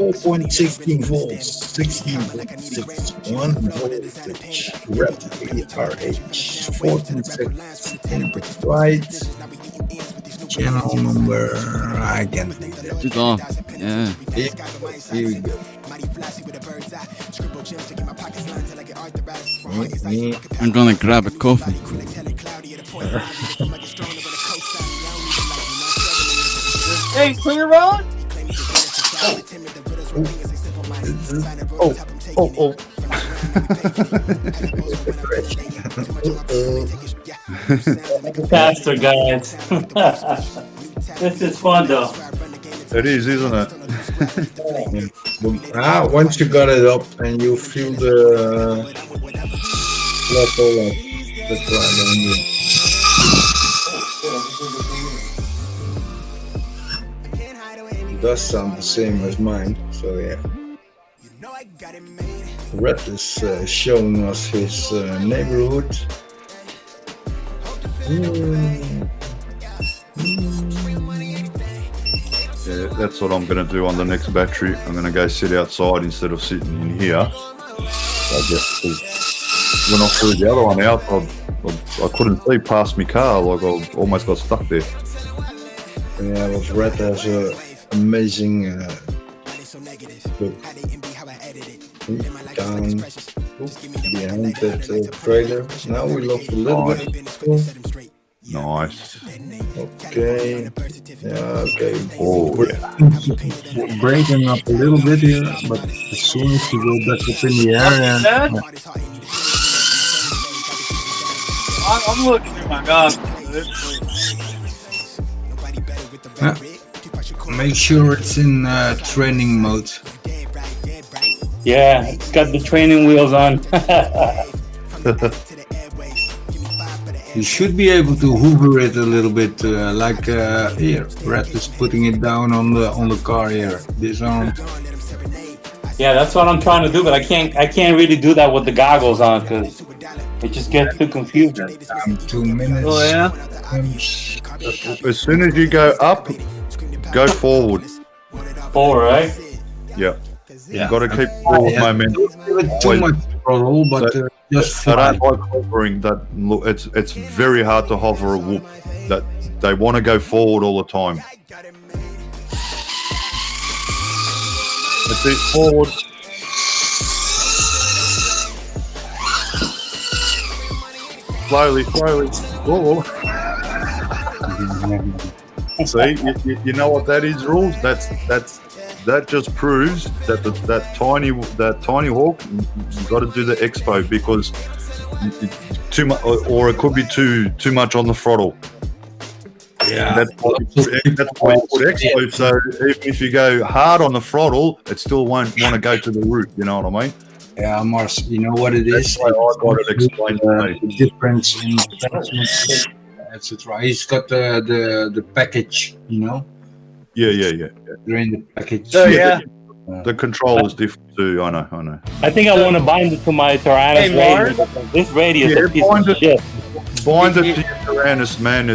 4.16 volts, 16.61 voltage, rapidly RH, 14.6 right, channel number, I can't think that. It's off. Yeah. Here we go. I'm gonna grab a coffee. Hey, clear on? Oh. Faster, guys. This is fun, though. It is, isn't it? Once you got it up and you feel the level up, that's why it does sound the same as mine, so yeah. Red is showing us his neighborhood. Yeah, that's what I'm going to do on the next battery. I'm going to go sit outside instead of sitting in here. I guess when I threw the other one out, I couldn't see past my car. Like I almost got stuck there. Yeah, well, Red has an amazing look down behind that trailer. Now we lost a little bit. Nice. Okay. Yeah, okay. Oh, we're breaking up a little bit here, but as soon as you go back up in the air, I'm looking through my goggles. make sure it's in training mode. Yeah, it's got the training wheels on. You should be able to hover it a little bit, like here. Red is putting it down on the car here. This arm. Yeah, that's what I'm trying to do, but I can't really do that with the goggles on because it just gets too confusing. 2 minutes. Oh yeah. As soon as you go up, go forward. Forward, right? Yeah. You got to keep forward momentum. Too much throttle, but just I don't like hovering. That look, it's very hard to hover a whoop. That they want to go forward all the time. Let's it forward. Slowly. Whoa. See, you know what that is, rules. That just proves that that tiny hawk, you got to do the expo because too much, or it could be too much on the throttle. Yeah, that's why you put expo. So if you go hard on the throttle, it still won't want to go to the root. You know what I mean? Yeah, Mars. You know what it is? That's why I got it explained to me. The difference in etc. He's got the package, you know. Yeah. They're in the package. So yeah. The control is different too. I know. I think I want to bind it to my Tyrannus radius. This radius is a piece of shit. Bind it to your Tyrannus, man.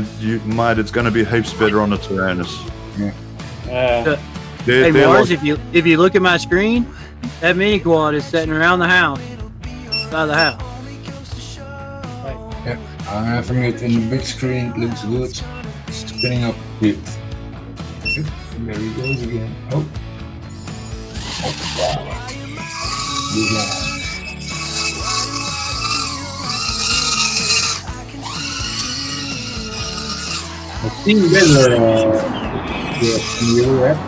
Mate, it's going to be heaps better on the Tyrannus. Yeah. Hey Mars, if you look at my screen, that mini quad is sitting around the house, by the house. Yeah, I'm having it in the big screen. It looks good. Spinning up a bit. There he goes again. Oh. Wow. I think better from your app.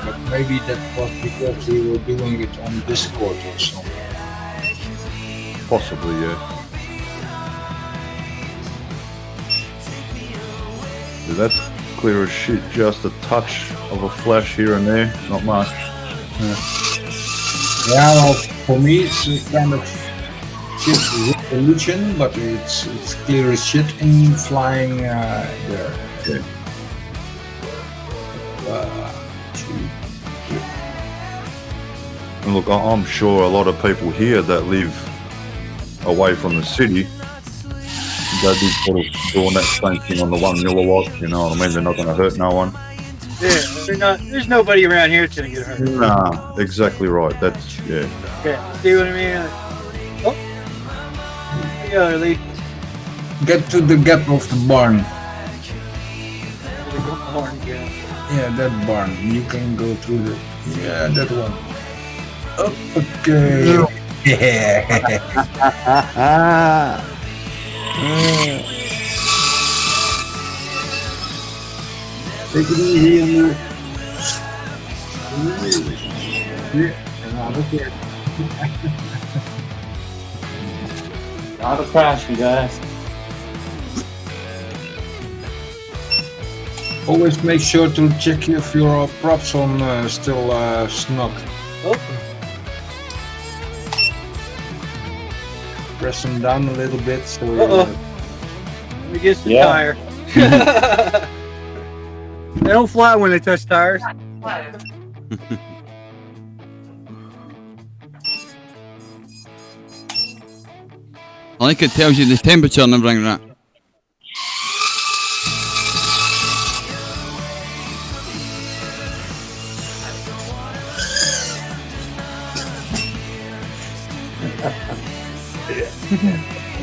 But maybe that was because we were doing it on Discord or something. Possibly, yeah. That's clear as shit. Just a touch of a flash here and there, not much. Yeah, well, for me it's a kind of shit resolution, but it's clear as shit in flying there. Okay. And look, I'm sure a lot of people here that live away from the city, they'd be sort of doing that same thing on the 1 milliwatt, you know what I mean? They're not going to hurt no one. Yeah, there's nobody around here that's going to get hurt. Nah, exactly right. That's, yeah. Okay, see what I mean? Oh, there you go, Lee. Get to the gap of the barn. Yeah, that barn. You can go through the... Yeah, that one. Oh, okay. Yeah. Take it easy on the... Not a crash, you guys. Always make sure to check if your props on still snug. Oh. Press them down a little bit so. Let me get some tire. They don't fly when they touch tires. I think it tells you the temperature and everything, right?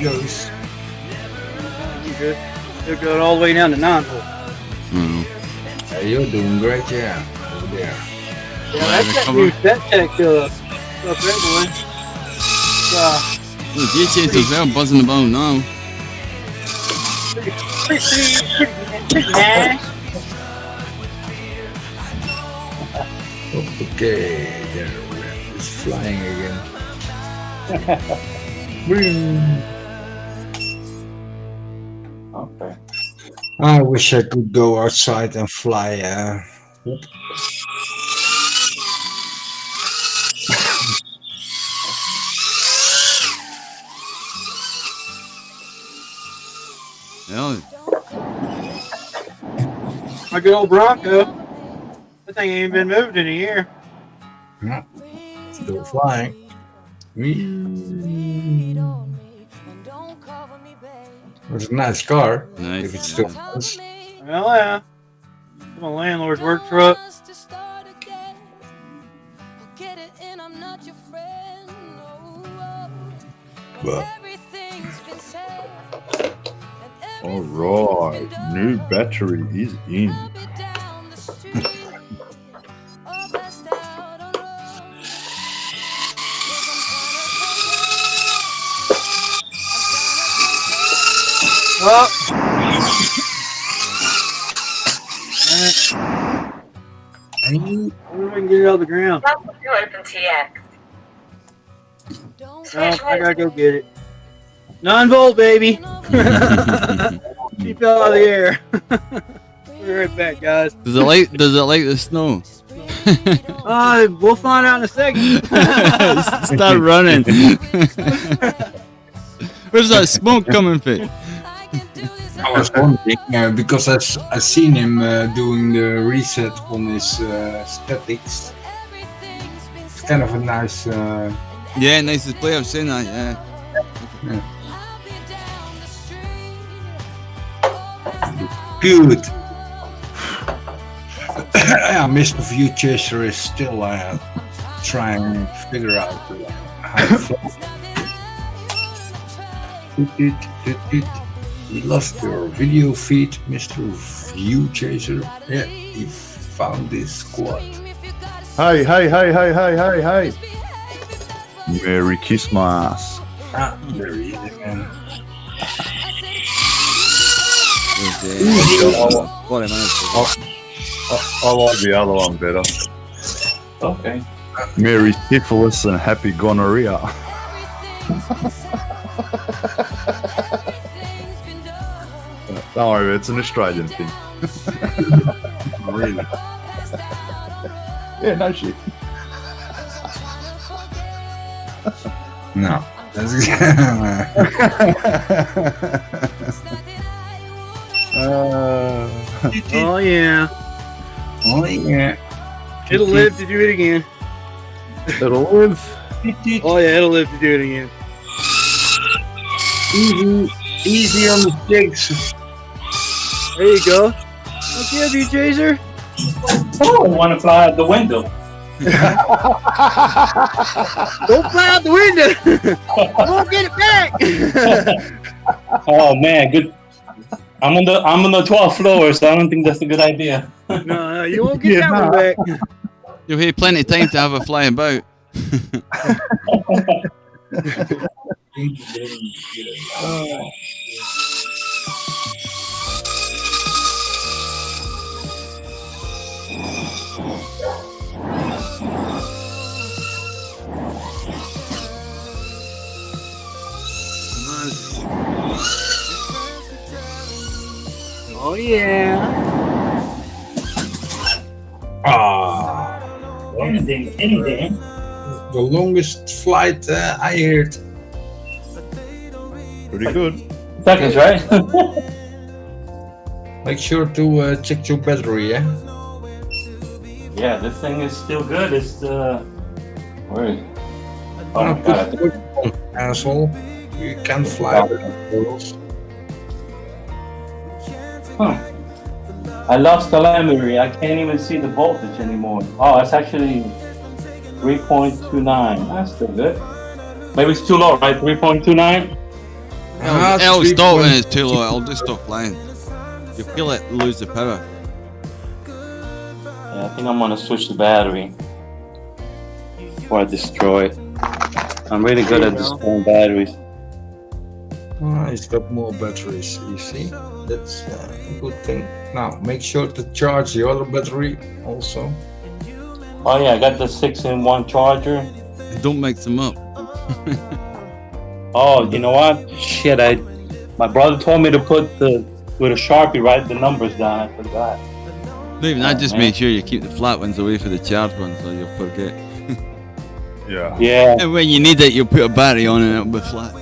Goes. You good? They're going all the way down to 9-hole. Yeah, you're doing great, yeah. Over there. Yeah, that's that new set tech stuff there, boy. The DJs as well buzzing about now. Pretty nice. Okay, there it's flying again. Boom. Okay. I wish I could go outside and fly. Yeah. My good old Bronco. That thing ain't been moved in a year. Yeah. Still flying. It's a nice car. Nice. If it still runs. Well, yeah. It's my landlord's work truck. But All right, new battery is in. Well, I wonder if I can get it off the ground. Welcome to OpenTX. Oh, I gotta go get it. 9-volt, baby. Keep it out of the air. Be right back, guys. Does it like the snow? We'll find out in a second. Start running. Where's that smoke coming from? I was wondering because I seen him doing the reset on his statics. It's kind of a nice. Yeah, nice display. I've seen that. Yeah. Good. Yeah, Mr. View Chaser is still trying to figure out how to fly. We lost your video feed, Mr. View Chaser. Yeah, he found this squad. Hey. Merry Christmas. There he is again. I like the other one better. Okay. Merry Syphilis and Happy Gonorrhea. Don't worry, it's an Australian thing. Really? Yeah, no shit. No. That's Oh yeah. Oh yeah. It'll live to do it again. It'll live. Oh yeah, it'll live to do it again. Easy on the sticks. There you go. Okay, have you, Chaser? Oh, I want to fly out the window. Don't fly out the window. I won't get it back. Oh man, good. I'm on the 12th floor, so I don't think that's a good idea. No, you won't get that one back. You'll have plenty of time to have a fly about. Oh yeah. Anything. The longest flight I heard. Pretty good. Seconds, right? Make sure to check your battery, yeah? Yeah, this thing is still good. It's where is it? Oh my Put god. it on, asshole. You can fly with those. Huh. I lost telemetry. I can't even see the voltage anymore. Oh, it's actually 3.29. That's still good. Maybe it's too low, right? 3.29? It'll stop when it's too low. It'll just stop flying. You feel it lose the power. Yeah, I think I'm gonna switch the battery before I destroy it. I'm really good at destroying batteries. It's got more batteries, you see? That's a good thing. Now, make sure to charge the other battery also. Oh yeah, I got the 6-in-1 charger. Don't mix them up. Oh, you know what? Shit, my brother told me to put with a Sharpie, write the numbers down. I forgot. Even that, just make sure you keep the flat ones away from the charged ones, or you'll forget. Yeah. And when you need it, you'll put a battery on and it'll be flat.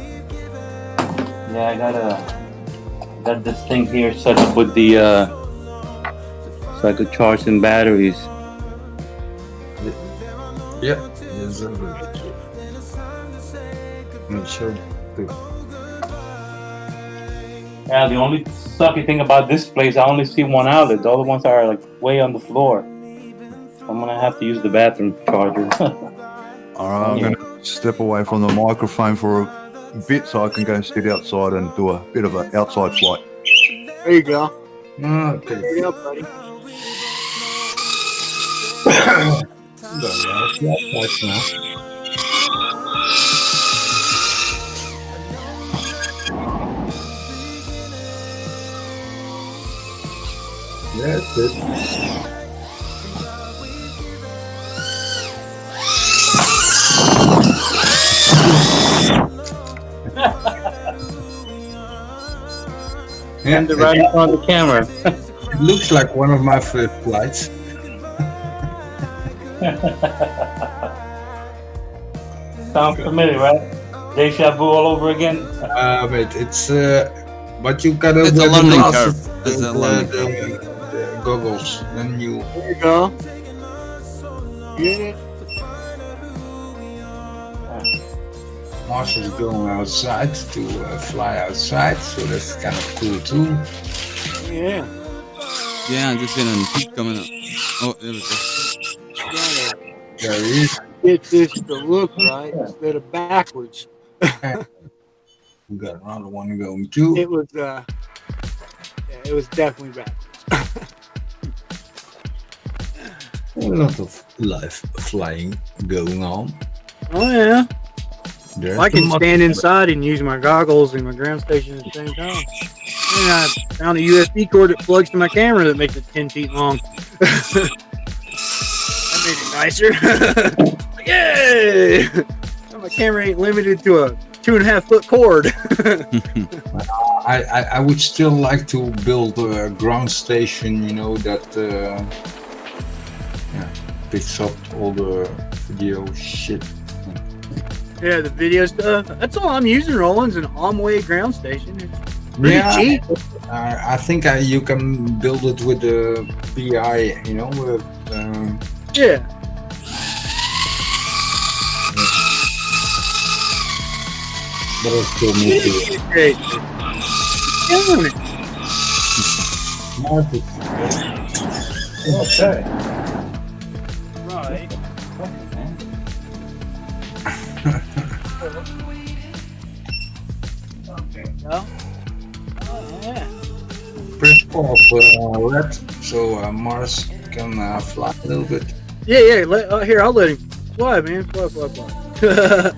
Yeah, I got this thing here set up with the so I could charge some batteries. Yeah, yes, make sure to. Yeah, the only sucky thing about this place, I only see one outlet. The other ones are like way on the floor. I'm gonna have to use the bathroom charger. Alright, I'm gonna step away from the microphone for a bit so I can go sit outside and do a bit of an outside flight. There you go. Okay. Hurry up, buddy. That's it. And right in front of the camera. It looks like one of my first flights. Sounds familiar, right? Deja vu all over again. Wait, it's but you gotta It's a wear the learning glasses, curve. It's a learning curve. the goggles. Then you. There you go. Get it? Marshall's going outside to fly outside, so that's kind of cool too. Yeah. Yeah, I'm just getting peak coming up. Oh, there we go. There he is. Get this to look right instead of backwards. We got another one going too. It was it was definitely backwards. A lot of live flying going on. Oh yeah. There's I can the stand inside and use my goggles and my ground station at the same time. And I found a USB cord that plugs to my camera that makes it 10 feet long. That made it nicer. Yay! My camera ain't limited to a 2.5 foot cord. I would still like to build a ground station, you know, that picks up all the video shit. Yeah, the video stuff. That's all I'm using, Roland's an Amway ground station. It's pretty cheap. I think you can build it with a PI, you know. Yeah. But I still need to. Great. Killing it. Okay. Right. Okay. Well. Oh yeah. Press off red so Mars can fly a little bit. Yeah. Here, I'll let him fly, man. Fly.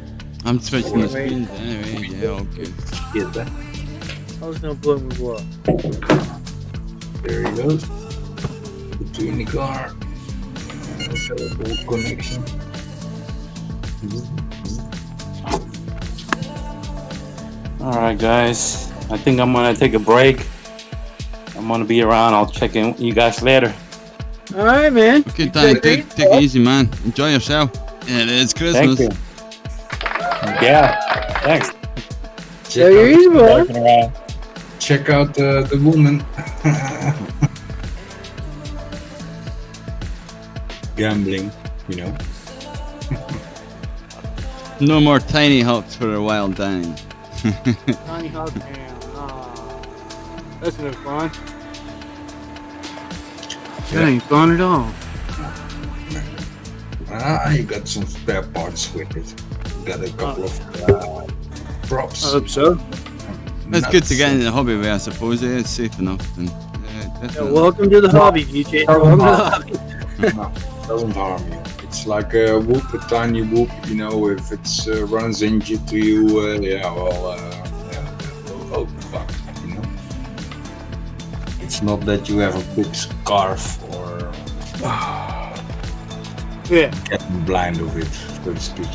I'm switching the speed anyway. Yeah, okay. Get that. I was gonna blow him up. There he goes. Between the car. Full connection. Alright, guys. I think I'm gonna take a break. I'm gonna be around. I'll check in with you guys later. Alright, man. Okay, Dan, take it easy, man. Enjoy yourself. And it's Christmas. Thank you. Yeah, thanks. Check out the woman. Gambling, you know. No more tiny huts for a while, Danny. Tiny hug cam. That's no fun. That ain't fun at all. You got some spare parts with it. Got a couple of props. I hope so. It's good to get into the hobby way, I suppose. It's safe enough. And, welcome to the hobby, VJ. Welcome to the hobby. No, doesn't harm you. It's like a whoop, a tiny whoop. You know, if it runs into you, oh fuck, you know. It's not that you have a big scarf or getting blind of it, so to speak.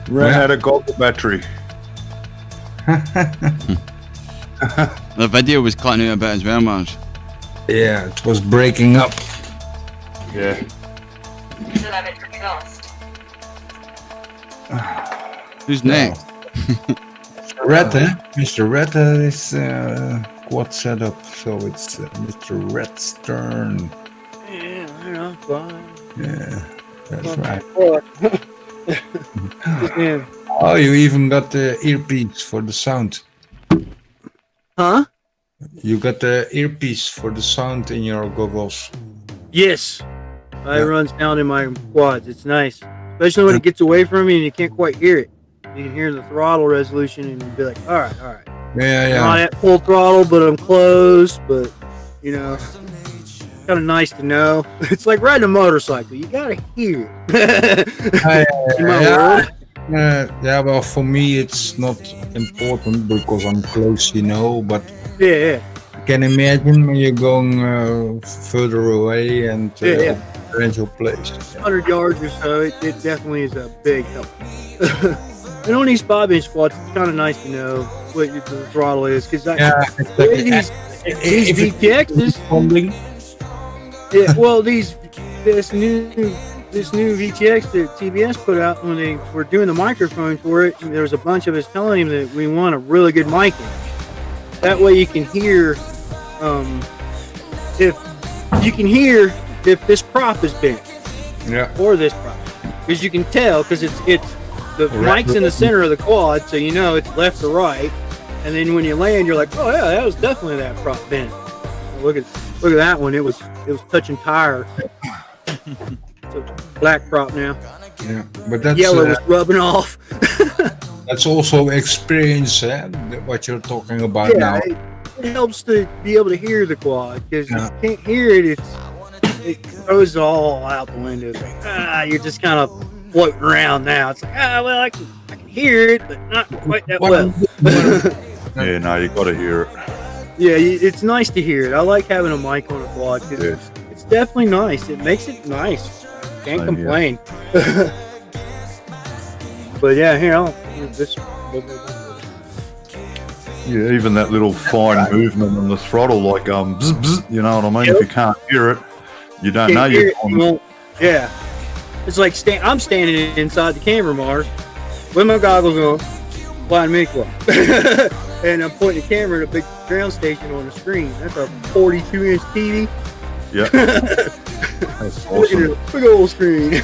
Ran out of goggle battery. The video was cutting out a bit as well, Marge. Yeah, it was breaking up. Yeah. Still have it lost. Who's next? Mr. Red, eh? Mr. Red is quad setup, so it's Mr. Red's turn. Yeah, I know, fine. Yeah, that's right. Oh, you even got the earpiece for the sound. Huh? You got the earpiece for the sound in your goggles. Yes. I run sound in my quads. It's nice. Especially when it gets away from you and you can't quite hear it. You can hear the throttle resolution and you'll be like, all right. Yeah. I'm not at full throttle, but I'm close. But, you know, kind of nice to know. It's like riding a motorcycle. You got to hear it. In my world. Yeah, well, for me it's not important because I'm close, you know, but yeah. I can imagine when you're going further away and rental place. 100 yards or so, it definitely is a big help. And on these 5-inch quads, it's kind of nice to know what the throttle is, because these VTXs, this new VTX that TBS put out when they were doing the microphone for it, there was a bunch of us telling him that we want a really good mic in. That way you can hear if this prop is bent, or this prop, because you can tell because it's the mic's in the center of the quad, so you know it's left or right, and then when you land, you're like, oh yeah, that was definitely that prop bent. Look at that one, it was touching tire. Black prop now. Yeah, but that's yellow was rubbing off. That's also experience, what you're talking about now. It helps to be able to hear the quad, because if you can't hear it, it throws it all out the window. It's like, you're just kind of floating around now. It's like, well, I can hear it, but not quite that well. Yeah, no, you got to hear it. Yeah, it's nice to hear it. I like having a mic on a quad because it's definitely nice. It makes it nice. Can't complain. But yeah, here I'll this. Yeah, even that little fine movement on the throttle, like bzz, bzz, you know what I mean? If you can't hear it, you don't know you're on it. Yeah, it's like I'm standing inside the camera, Mars, with my goggles on, flying Mikla, and I'm pointing the camera at a big ground station on the screen. That's a 42-inch TV. Yeah, that's awesome. Look at it, big old screen.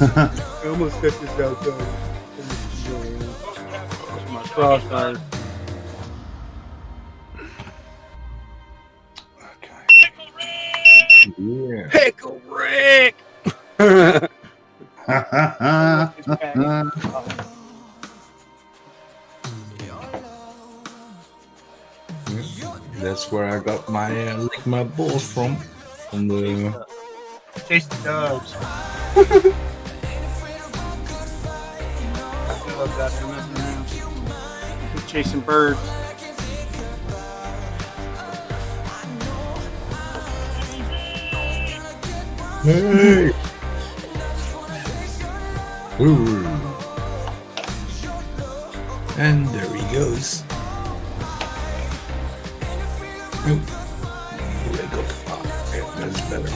I'm gonna set this outside. My crossfire. Yeah. Pickle Rick. That's where I got my lick my balls from the Chase the dogs. Chasing birds. Hey. Ooh. And there he goes. Oh. Wake up. Okay, that's better.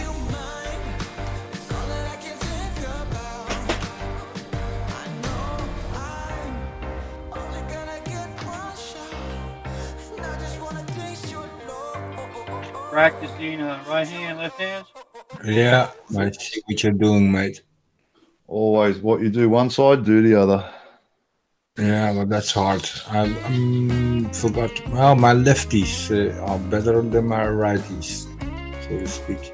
Practicing right hand, left hand. Yeah, I see what you're doing, mate. Always what you do one side, do the other. Yeah, but that's hard. I forgot. Well, my lefties are better than my righties, so to speak.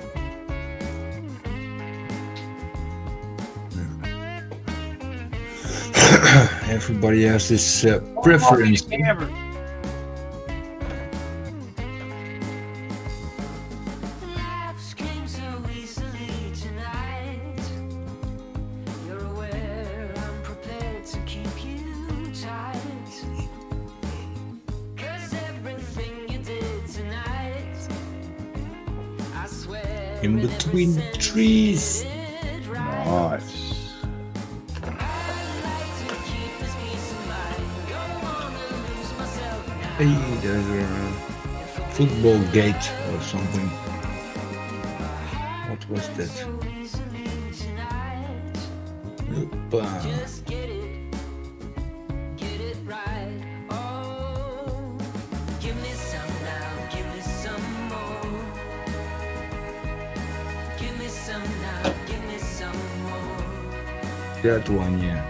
Everybody has this preference. In between the trees. Nice. Hey, there's a football gate or something. What was that? Opa. That one, yeah.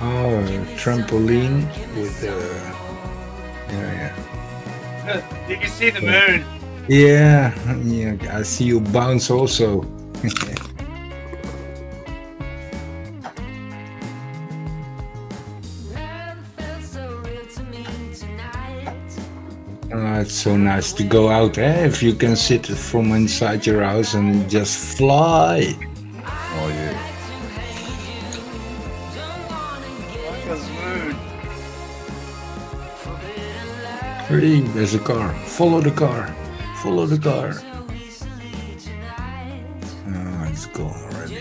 Oh, trampoline with yeah. You can see the moon. Yeah, yeah. I see you bounce also. Oh, it's so nice to go out, eh? If you can sit from inside your house and just fly. Oh, yeah. Hey, there's a car. Follow the car. Follow the car. Oh, it's gone already.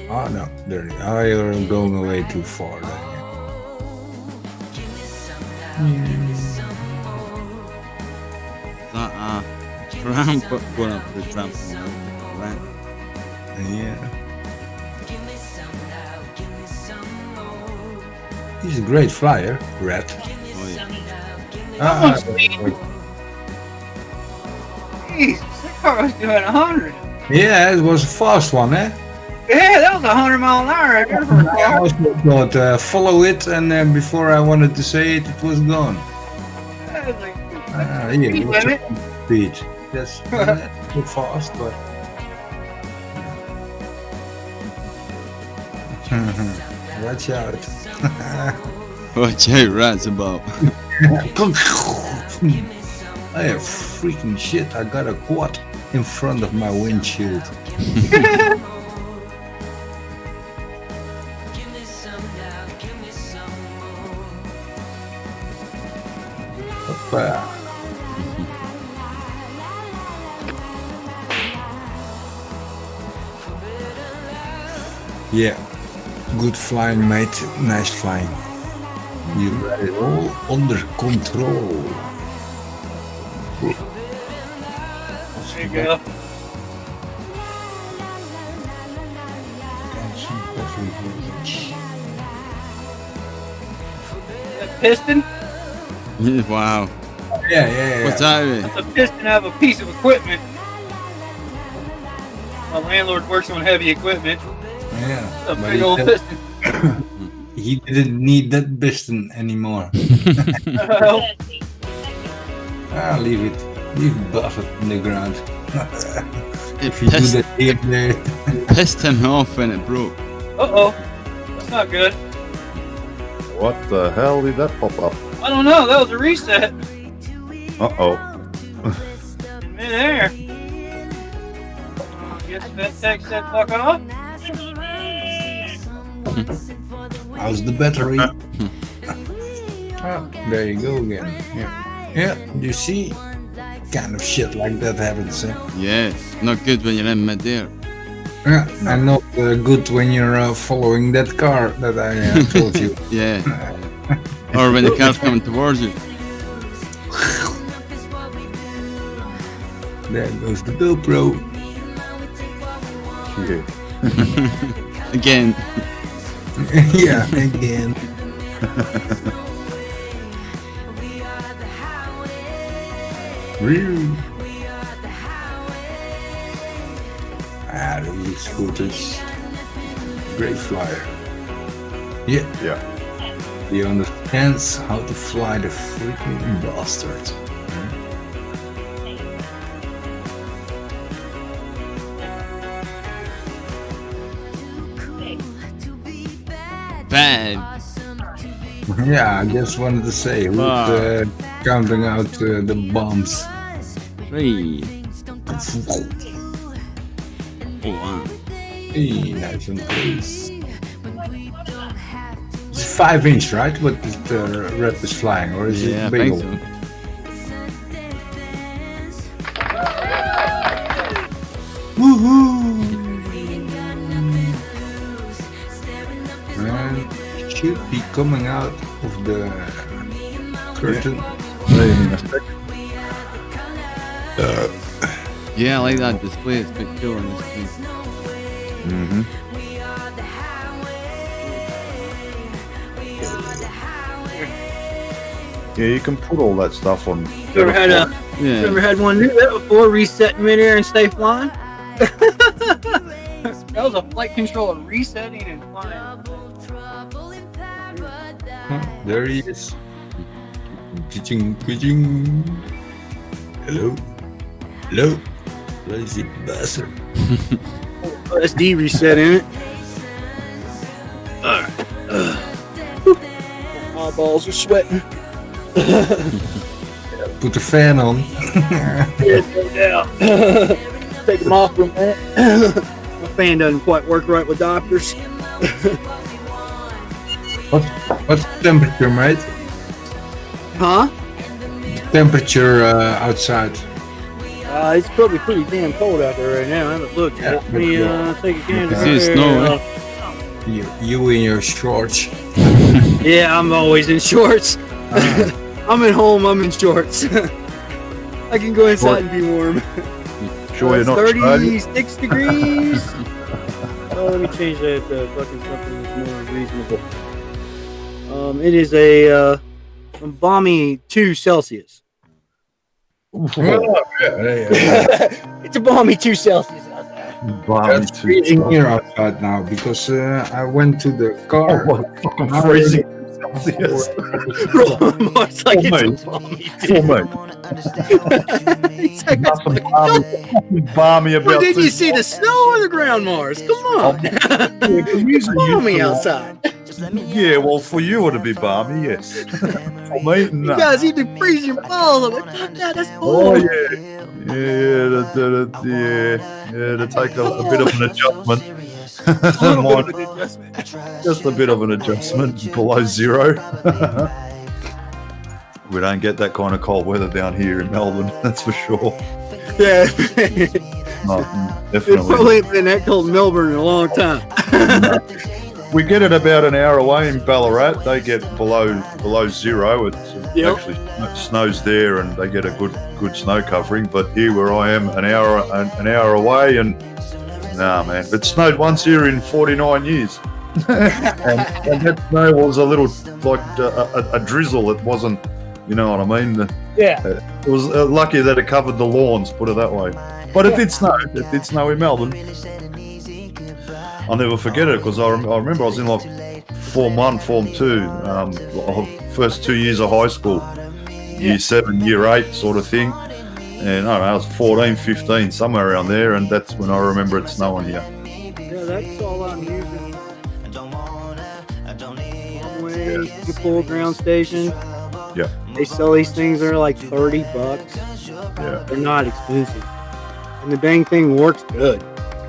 Oh, no. There. Oh, you're going away too far. Tramp going up the trampoline, right? Yeah. He's a great flyer, Rat. Oh yeah. Jeez, that car was doing 100. Yeah, it was a fast one, eh? Yeah, that was 100 mile an hour. I also thought, follow it, and before I wanted to say it, it was gone. Speed limit. Speed. That's too fast, but. Watch out. Watch out, rats about. Hey, freaking shit, I got a quad in front of my windshield. Hoppa. Yeah. Good flying, mate. Nice flying. You got it all under control. There you go. That piston? Wow. Yeah. What's that? That's a piston out of a piece of equipment. My landlord works on heavy equipment. Yeah. A big old piston. He didn't need that piston anymore. Leave it. Leave Buffett in the ground. If you do that here, there. Pissed him off when it broke. Uh-oh. That's not good. What the hell did that pop up? I don't know. That was a reset. Uh-oh. In midair. Guess that takes that fuck off. How's the battery? There you go again. Yeah, you see? Kind of shit like that happens. Yes, not good when you're in mid-air. Yeah, and not good when you're following that car that I told you. Yeah. Or when the car's coming towards you. There goes the GoPro. Yeah. Again. Yeah, again. Really? These scooters. Great flyer. Yeah. He understands how to fly the freaking bastard. Bad. Yeah, I just wanted to say who's counting out the bombs. 3. Oh wow. Hey, nice and close. It's 5-inch, right? What the rep is flying, or is Yeah, it I big? think so. Woohoo! And should be coming out of the curtain. Yeah, I like that display. It's a bit cool on this thing. Mm-hmm. Yeah, you can put all that stuff on. You ever had you ever had one do that before? Reset in midair and stay flying? That was a flight controller resetting and flying. There he is. Ka-ching, ka-ching. Hello. Hello. Lazy bastard. SD reset in it. Alright. My balls are sweating. Put the fan on. Yeah. Take them off for a minute. My fan doesn't quite work right with doctors. What's the temperature, mate? Huh? Temperature outside. It's probably pretty damn cold out there right now. I haven't looked yet. Let me take a gander. See the snow, You in your shorts. Yeah, I'm always in shorts. I'm at home, I'm in shorts. I can go inside and be warm. Sure, you're not 36 degrees. Oh, let me change that fucking something that's more reasonable. It is a balmy 2 Celsius. It's a balmy 2 Celsius out there. It's freezing here outside now because I went to the car. Fucking freezing. Celsius. Mark's like, it's a balmy 2. Nothing balmy about Well, did you this. see the snow on the ground, Mars? Come on. It's balmy outside. Yeah, well, for you it'd be balmy, yes. For me, no. You guys even freeze your balls. I'm like, fuck that, that's Oh, cold. yeah, to take a bit of an adjustment. Just a bit of an adjustment below 0. We don't get that kind of cold weather down here in Melbourne, that's for sure. Yeah. No, It definitely. probably ain't been that cold in Melbourne in a long time. We get it about an hour away in Ballarat. They get below zero. It actually snows there, and they get a good snow covering. But here, where I am, an hour away, and nah, man, it snowed once here in 49 years, and that snow was a little like a drizzle. It wasn't, you know what I mean? It was lucky that it covered the lawns. Put it that way. But it did snow. It did snow in Melbourne. I'll never forget it because I remember I was in like Form 1, Form 2, first 2 years of high school, Year 7, Year 8 sort of thing. And I don't know, I was 14, 15, somewhere around there, and that's when I remember it snowing here. Yeah, that's all I'm using. One-way, full ground station. Yeah. They sell these things, they're like $30. Yeah. They're not expensive. And the dang thing works good.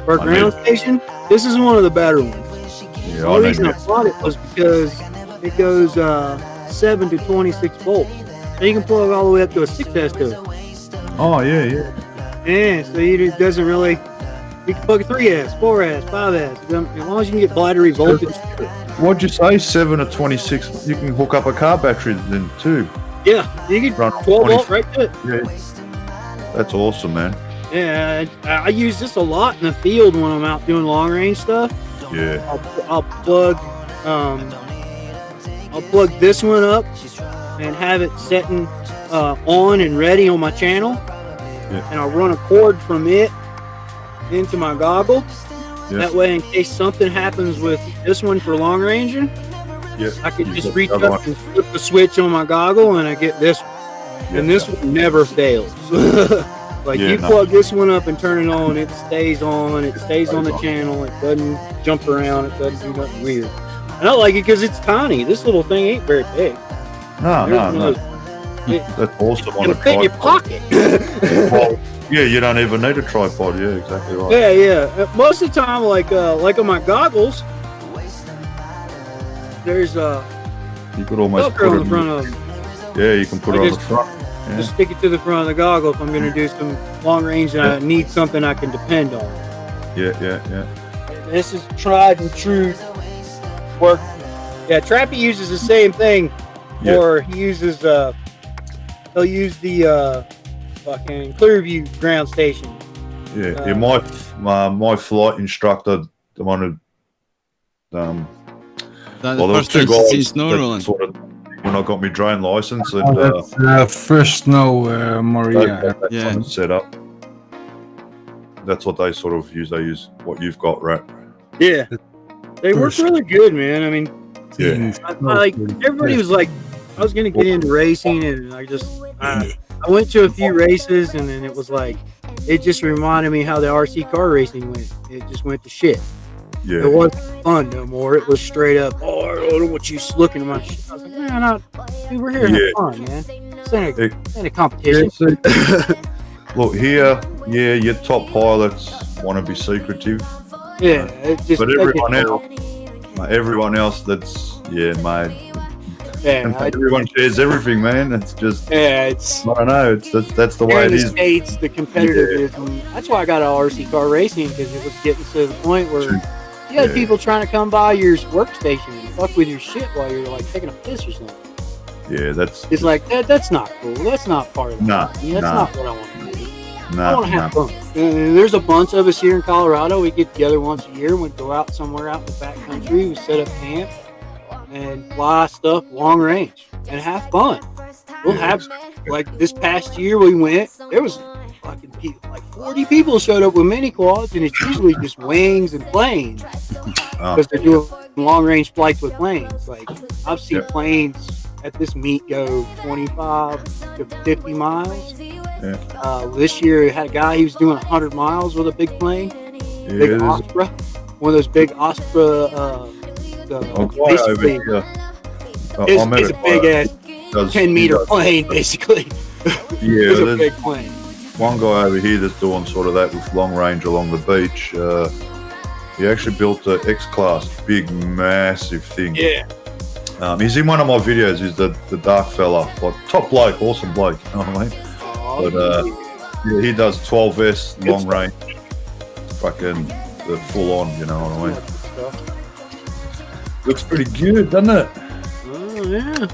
For a ground station, this is one of the better ones. Yeah, the only reason I bought it was because it goes 7 to 26 volts. So you can plug all the way up to a 6S to it. Oh, yeah. Yeah, so it doesn't really... You can plug a 3S, 4S, 5S. As long as you can get battery voltage to it. What'd you say? 7 to 26? You can hook up a car battery then too. Yeah, you can run 12 volt right to it. Yeah. That's awesome, man. Yeah, I use this a lot in the field when I'm out doing long range stuff. Yeah. I'll plug this one up and have it setting on and ready on my channel. Yeah. And I'll run a cord from it into my goggle. Yeah. That way, in case something happens with this one for long ranging, I can just reach up and flip the switch on my goggle and I get this one. And this one never fails. You plug this one up and turn it on, it stays on. It stays on the channel. It doesn't jump around. It doesn't do nothing weird. And I like it because it's tiny. This little thing ain't very big. No. That's awesome on It'll fit in your pocket. Well, yeah, you don't even need a tripod. Yeah, exactly right. Yeah. Most of the time, like on my goggles, there's you could almost Velcro on the front of them. Yeah, you can put it on the front. Yeah. Just stick it to the front of the goggle if I'm going to do some long range and I need something I can depend on. Yeah. This is tried and true work. Yeah, Trappy uses the same thing, or he uses he'll use the fucking Clearview ground station. Yeah, my flight instructor, the one who the first two time guys since snow rolling. sort of when I got my drone license, and that's first snow, Maria. That's set up. That's what they sort of use. They use what you've got, right? Yeah, they work really good, man. I mean, I everybody was like, I was gonna get into racing, and I went to a few races, and then it was like, it just reminded me how the RC car racing went. It just went to shit. Yeah. It wasn't fun no more. It was straight up, I don't want you looking at my shit. I was like, man, dude, we're here to have fun, man. This ain't a competition. Look, here, your top pilots want to be secretive. Yeah, but everyone else that's, mate. Yeah, everyone shares everything, man. It's just, it's. I don't know. That's the way it is. In the States, the competitiveness. That's why I got out RC car racing, because it was getting to the point where you had people trying to come by your workstation and fuck with your shit while you're like taking a piss or something. Yeah, it's like that's not cool. That's not part of it. That's not what I want to do. I want to have fun. And there's a bunch of us here in Colorado. We get together once a year and we go out somewhere out in the backcountry. We set up camp and fly stuff long range and have fun. We'll have, like this past year we went, there was fucking people, like 40 people showed up with mini quads, and it's usually just wings and planes because they're doing long range flights with planes. Like I've seen planes at this meet go 25 to 50 miles. This year I had a guy, he was doing 100 miles with a big plane, big Osprey, one of those big Osprey basically, it's a big ass 10-meter plane, basically. It's a big plane. One guy over here that's doing sort of that with long range along the beach. He actually built an X-Class, big, massive thing. Yeah. He's in one of my videos. He's the dark fella, like top bloke, awesome bloke. You know what I mean? He does 12S long range, fucking the full on. You know what I mean? stuff. Looks pretty good, doesn't it? Oh yeah.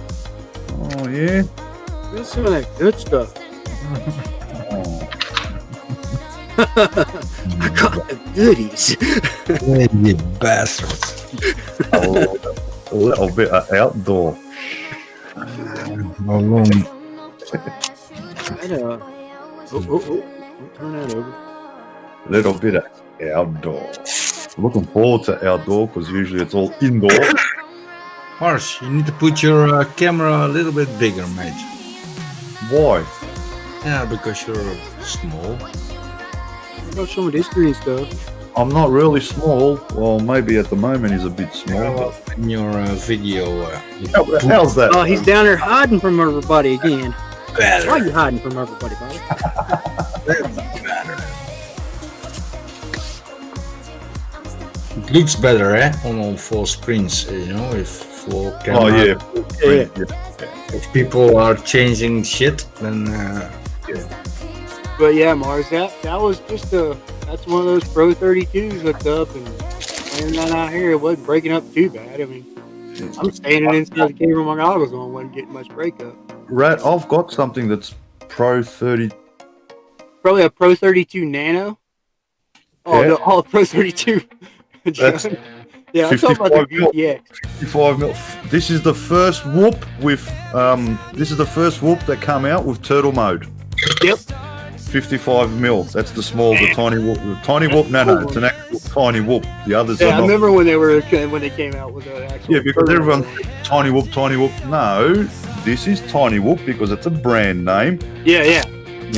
Oh yeah. That's some of that good stuff. I got the goodies. You bastards. A little bit of outdoor. How long? Turn that over. A little bit of outdoor. Looking forward to outdoor because usually it's all indoor. Mars, you need to put your camera a little bit bigger, mate. Why? Yeah, because you're small. About some of this green stuff. I'm not really small. Well, maybe at the moment he's a bit small. In your video. How's that? Oh, he's down there hiding from everybody again. Better. Why are you hiding from everybody, buddy? It looks better, eh? On all full screens, you know, if full camera. Oh yeah. If people are changing shit, then But yeah, Mars, that was just that's one of those Pro 32s hooked up and laying that out here. It wasn't breaking up too bad. I mean, I'm standing inside the camera my goggles on, wasn't getting much breakup. Rat, I've got something that's Pro 30. Probably a Pro 32 Nano. Oh, Yeah. no, all Pro 32. That's yeah, I'm talking about the 55 VTX. 55 mil. This is the first whoop with this is the first whoop that come out with turtle mode. Yep. 55 mil. That's the small, the tiny whoop. The tiny whoop. No, it's an actual tiny whoop. The others Yeah, are I not. remember when they came out with the actual. Yeah, because turtle everyone mode. tiny whoop, tiny whoop. No, this is tiny whoop because it's a brand name. Yeah, yeah.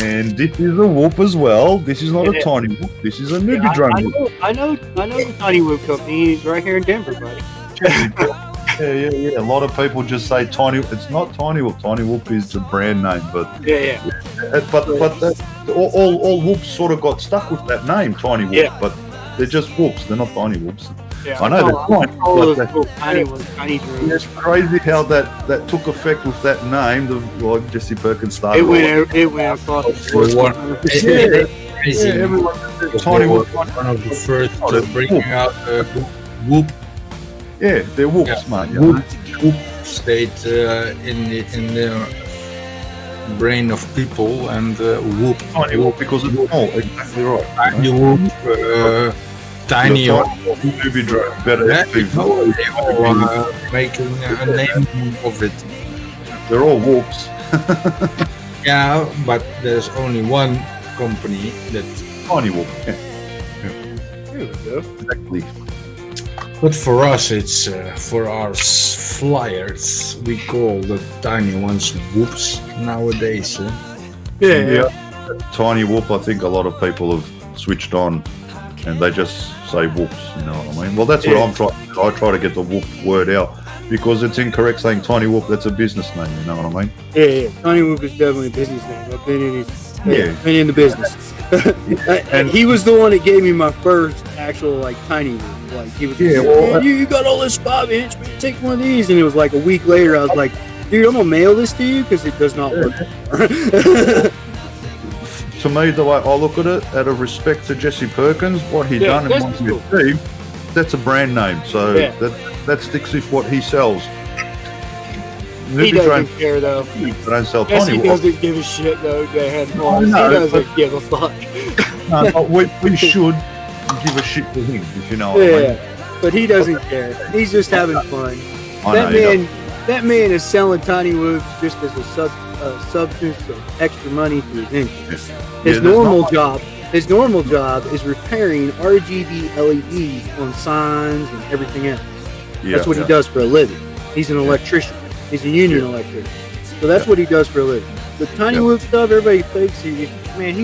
And this is a whoop as well. This is not Yeah. a tiny whoop. This is a Yeah, newbie drone I whoop. know the Tiny Whoop company. He's right here in Denver, buddy. Yeah. A lot of people just say tiny. It's not tiny whoop. Tiny whoop is the brand name, but Yeah. but all whoops sort of got stuck with that name, tiny whoop. Yeah. But they're just whoops. They're not tiny whoops. Yeah, I know they're fine. all but those that- little tiny ones, tiny drones. It's crazy how that took effect with that name. Like Jesse Perkins started. It went across the board. crazy. Everyone tiny whoop. One of the first to bring out whoop. Yeah, they're whoops, mate. you Whoop, know. whoop stayed in the brain of people, and whoop. Tiny whoop because it's small. Exactly right. Tiny whoop, tiny The or newbie drone, better yeah, FPV. they are making a name of it. They're all whoops. Yeah, but there's only one company that. Tiny whoop. Yeah, There we go. exactly. But for us, it's for our flyers. We call the tiny ones whoops nowadays. Yeah. Tiny whoop. I think a lot of people have switched on, and they just say whoops. You know what I mean? Well, that's what I'm trying. I try to get the whoop word out because it's incorrect saying tiny whoop. That's a business name. You know what I mean? Yeah. Tiny Whoop is definitely a business name. I've been in the business. And he was the one that gave me my first actual like tiny Whoop. Like he was, you got all this 5-inch, man, take one of these, and it was like a week later. I was like, dude, I'm gonna mail this to you because it does not work. to me, the way I look at it, out of respect to Jesse Perkins, what he done and that's what he cool. achieved, that's a brand name. So that sticks with what he sells. He doesn't care though. Don't sell Yes, he tiny whoop. doesn't give a shit though. He No, doesn't give a fuck. No, but we should give a shit to him, if you know what I mean. But he doesn't care. He's just having fun. I know, That man is selling tiny whoops just as a substance of extra money to his income. His normal job is repairing RGB LEDs on signs and everything else. That's what he does for a living. He's an electrician. He's a union electrician. So that's what he does for a living. The tiny whoop stuff, everybody thinks he's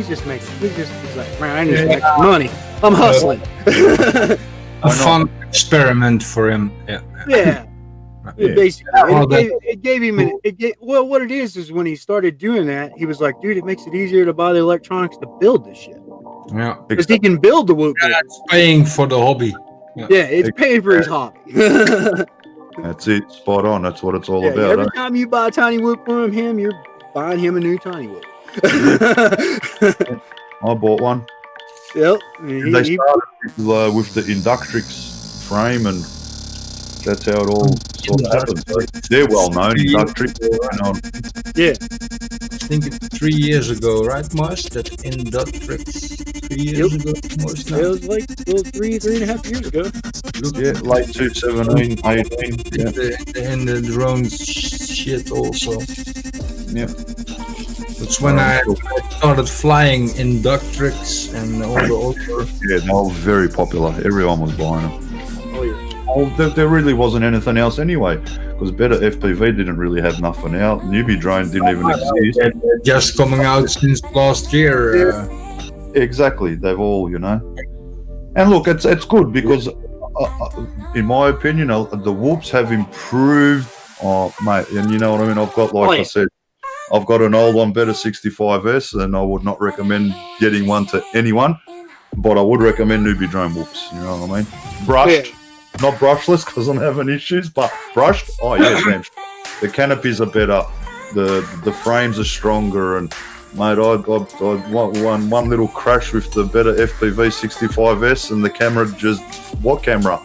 just like, man, I need some extra money. I'm hustling. A fun experiment for him. Yeah. Basically, it gave him. Well, what it is when he started doing that, he was like, dude, it makes it easier to buy the electronics to build this shit. Yeah. Because he can build the whoop. It's paying for the hobby. Yeah, it's paying for his hobby. That's it. Spot on. That's what it's all about. Every time you buy a tiny whoop from him, you're buying him a new tiny whoop. I bought one. Yep. They started with the Inductrix frame, and that's how it all sort of happens. So they're well known. Inductrix, Yeah. I think it's 3 years ago, right, Mars? That Inductrix 3 years ago, Mars. It was like 3.5 years ago. Yeah, late 2017, 18. Yeah. And the drone shit also. Yeah. That's when I started flying Inductrix and all the other. Yeah, they were very popular. Everyone was buying them. Oh yeah. Well, there really wasn't anything else anyway, because better FPV didn't really have nothing out. Newbie drone didn't even exist. Just coming out since last year. Exactly, they've all, you know. And look, it's good because, in my opinion, the whoops have improved. Oh, mate, and you know what I mean. I've got, like I said, I've got an old one, better 65S, and I would not recommend getting one to anyone, but I would recommend newbie drone whoops. You know what I mean? Brushed. Not brushless because I'm having issues, but brushed. Oh yeah, damn. The canopies are better. The frames are stronger, and mate, I one little crash with the better FPV 65S, and the camera just what camera?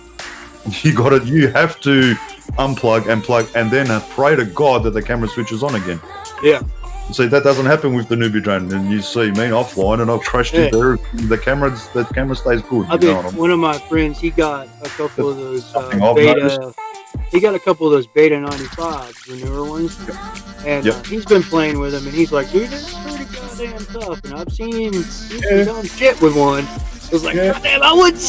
You have to unplug and plug, and then pray to God that the camera switches on again. Yeah. See, that doesn't happen with the newbie drone, and you see me offline, and I've crashed it there. The camera stays good. I think one of my friends, he got a couple of those beta. He got a couple of those beta 95s, the newer ones, and he's been playing with them, and he's like, dude, this is pretty goddamn tough. And I've seen him do some dumb shit with one. I was like, goddamn, I wouldn't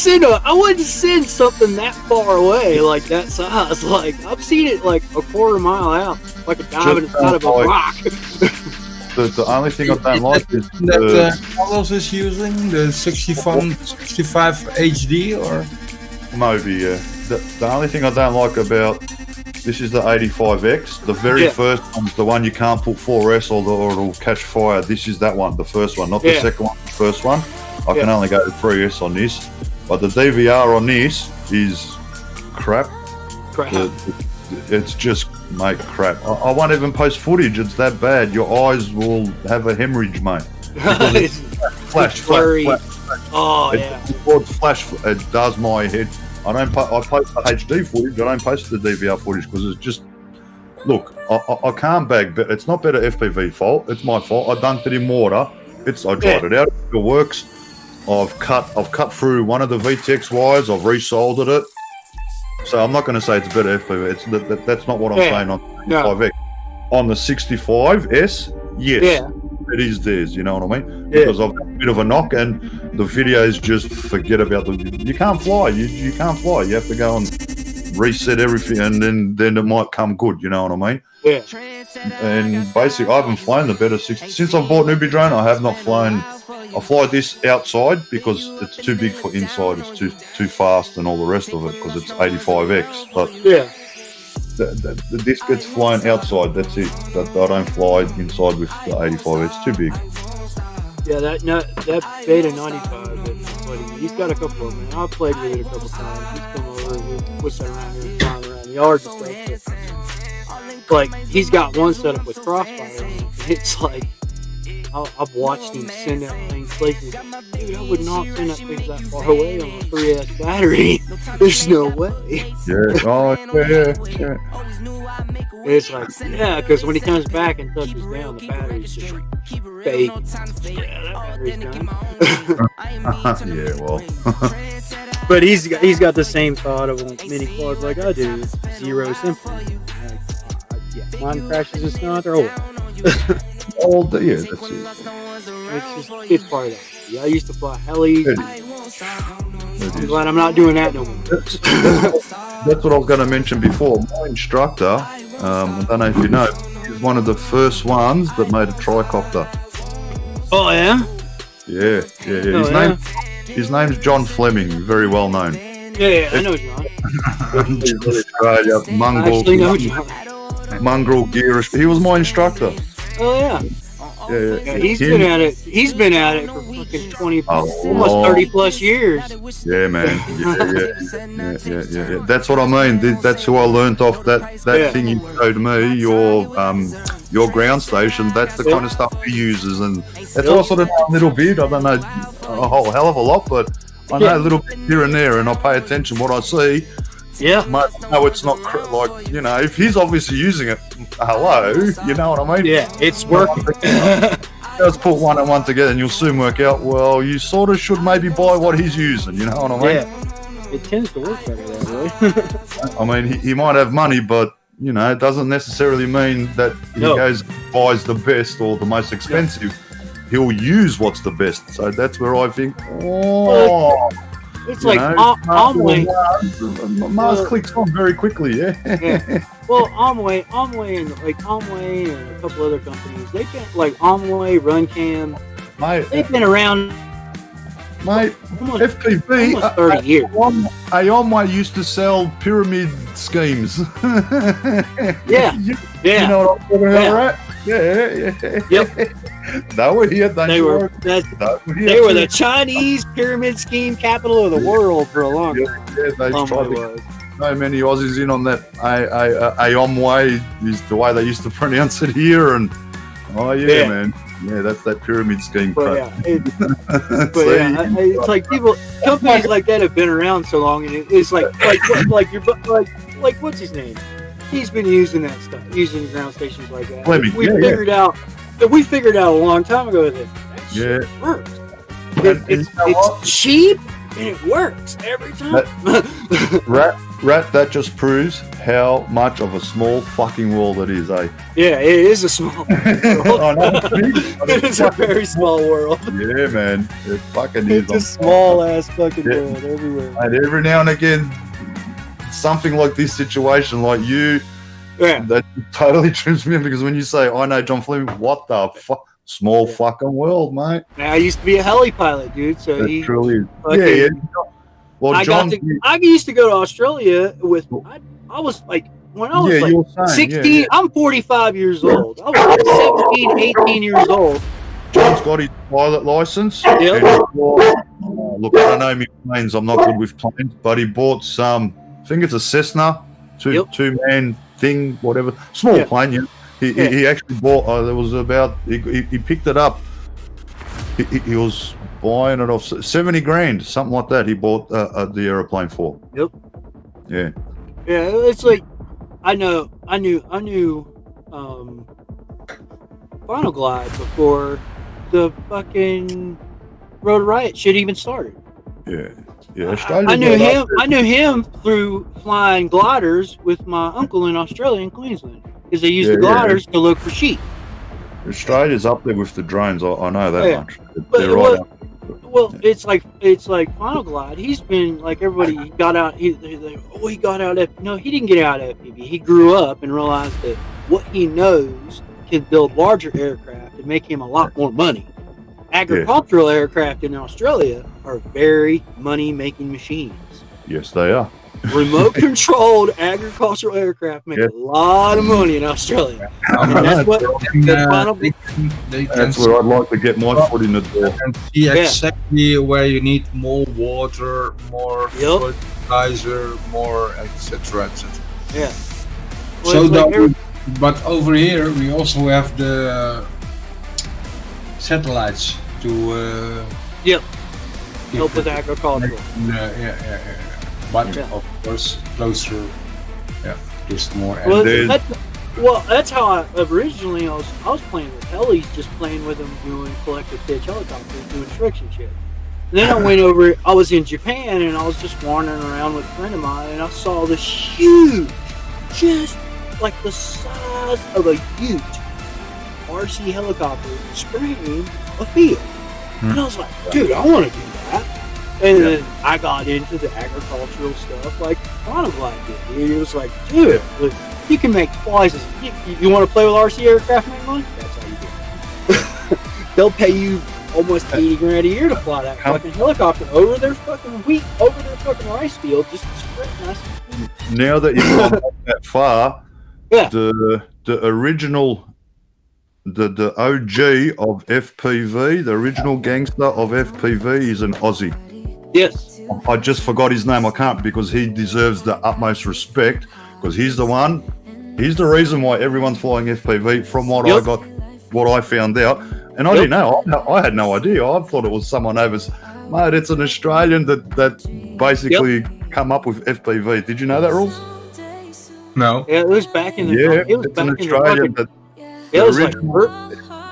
send something that far away like that size. Like I've seen it like a quarter mile out, like a diamond inside of a rock. The only thing I don't like is that Carlos is using the 65 HD or maybe the only thing I don't like about this is the 85X. The very first one's the one you can't put 4S or it'll catch fire. This is that one, the first one, not the second one, the first one. I can only go to 3S on this, but the DVR on this is crap. It's just, mate, crap. I won't even post footage. It's that bad. Your eyes will have a hemorrhage, mate. Flash. Oh it's flash. It does my head. I post the HD footage. I don't post the DVR footage because it's just. Look, I can't bag, but it's not better FPV fault. It's my fault. I dunked it in water. I dried it out. It works. I've cut through one of the VTX wires. I've resoldered it. So I'm not going to say it's better FPV. That's not what I'm saying on the 65X. On the 65S, yes, it is theirs. You know what I mean? Because I've got a bit of a knock, and the videos just forget about them. You can't fly. You can't fly. You have to go and reset everything, and then it might come good. You know what I mean? Yeah. And basically, I haven't flown the better 60 since I've bought newbie drone. I have not flown. I fly this outside because it's too big for inside. It's too fast and all the rest of it because it's 85X. But this gets flown outside. That's it. I don't fly inside with the 85. It's too big. Yeah, that beta 95. He's got a couple of them. I've played with it a couple times. He's come over and we've pushed that around here and flying around the yards and stuff. Like he's got one set up with crossfire. It's like. I've watched him send that thing places. Dude, I would not send that thing that far away on a 3S battery. There's no way. It's like, because when he comes back and touches down, the battery's just fake. That battery's gone. But he's got the same thought of mini quads like I do. Zero symphony. Mine crashes and snow, they're over. All day, that's it. It's part of that. Yeah, I used to fly helis. I'm glad I'm not doing that no more. That's what I was going to mention before. My instructor, I don't know if you know, he's one of the first ones that made a tricopter. Oh yeah? Yeah. His name's John Fleming, very well known. Yeah, I know John. Australia, mongrel gearish. He was my instructor. Oh yeah. Yeah. He's been at it for fucking 20 almost 30 plus years. Yeah, man. Yeah. That's what I mean. That's who I learnt off that thing you showed me, your ground station. That's the kind of stuff he uses, and that's what I sort of know a little bit. I don't know a whole hell of a lot, but I know a little bit here and there, and I pay attention what I see. Yeah. No, it's not like, you know, if he's obviously using it, hello, you know what I mean? Yeah, it's working. Let's put one and one together and you'll soon work out, well, you sort of should maybe buy what he's using, you know what I mean? Yeah, it tends to work better that way. I mean, he might have money, but, you know, it doesn't necessarily mean that he goes and buys the best or the most expensive. He'll use what's the best. So that's where I think, it's like Amway. Mars clicks on very quickly, yeah. Well, Amway and a couple other companies, they've been like Amway, Runcam. Mate, they've been around. Mate, FPV, almost 30 years. Amway used to sell pyramid schemes. Yeah. You know what I'm talking about, right? Yeah. Yep. They were here. They were the Chinese pyramid scheme capital of the world for a long time. Yeah, they tried to. So many Aussies in on that. Amway is the way they used to pronounce it here, and man, yeah, that's that pyramid scheme. But it's like companies like that have been around so long, and it's like what's his name? He's been using that stuff, using ground stations like that. We figured out a long time ago that shit works. It's cheap and it works every time. Rat, that just proves how much of a small fucking world it is, eh? Yeah, it is a small world. It is a very small world. Yeah, man. It fucking is. It's a small ass fucking world everywhere. And every now and again, something like this situation, like you, that totally trips me because when you say, I know John Fleming, what the fuck? Small fucking world, mate. I used to be a heli pilot, dude. So he truly is. Well, I used to go to Australia with. I was like when I was like 16. Yeah. I'm 45 years old. I was like 17, 18 years old. John's got his pilot license. Yep. Look, I don't know my planes. I'm not good with planes, but he bought some. I think it's a Cessna, two-man thing, whatever, small plane. Yeah. He actually bought. There was about. He picked it up. He was buying it off 70 grand, something like that. He bought the aeroplane for. Yep. Yeah. Yeah, it's like I knew Final Glide before the fucking Road Riot shit even started. Yeah. I knew him through flying gliders with my uncle in Australia and Queensland because they used the gliders to look for sheep. Australia's up there with the drones. I know that much. They're right up. Well, it's like Final Glide. He's been like everybody. He got out. He got out. No, he didn't get out of FPV. He grew up and realized that what he knows can build larger aircraft and make him a lot more money. Agricultural aircraft in Australia are very money-making machines. Yes, they are. Remote-controlled agricultural aircraft make a lot of money in Australia. And that's where I'd like to get my foot in the door. And see exactly where you need more water, more fertilizer, more etc. Yeah. Well, but over here we also have the satellites to help with agriculture. But of course closer, just more. That's how I originally I was playing with helis, just playing with them, doing collective pitch helicopters, doing tricks and shit. And then I went over. I was in Japan and I was just wandering around with a friend of mine, and I saw this huge, just like the size of a ute, RC helicopter spraying a field. And I was like, dude, I want to do that. And then I got into the agricultural stuff like Final Glide did. It was like, dude, look, you can make twice as... You want to play with RC aircraft and make money? That's how you do it. They'll pay you almost 80 grand a year to fly that fucking helicopter over their fucking wheat, over their fucking rice field, just to spray nice. Now that you've gone that far, the original... The OG of FPV, the original gangster of FPV is an Aussie. Yes. I just forgot his name. I can't because he deserves the utmost respect because he's the one. He's the reason why everyone's flying FPV from what I found out. And I didn't know. I had no idea. I thought it was someone Mate, it's an Australian that basically come up with FPV. Did you know that, Rules? No. Yeah, it was back in the. Yeah, it was it's back an in Australian the. that. It was like.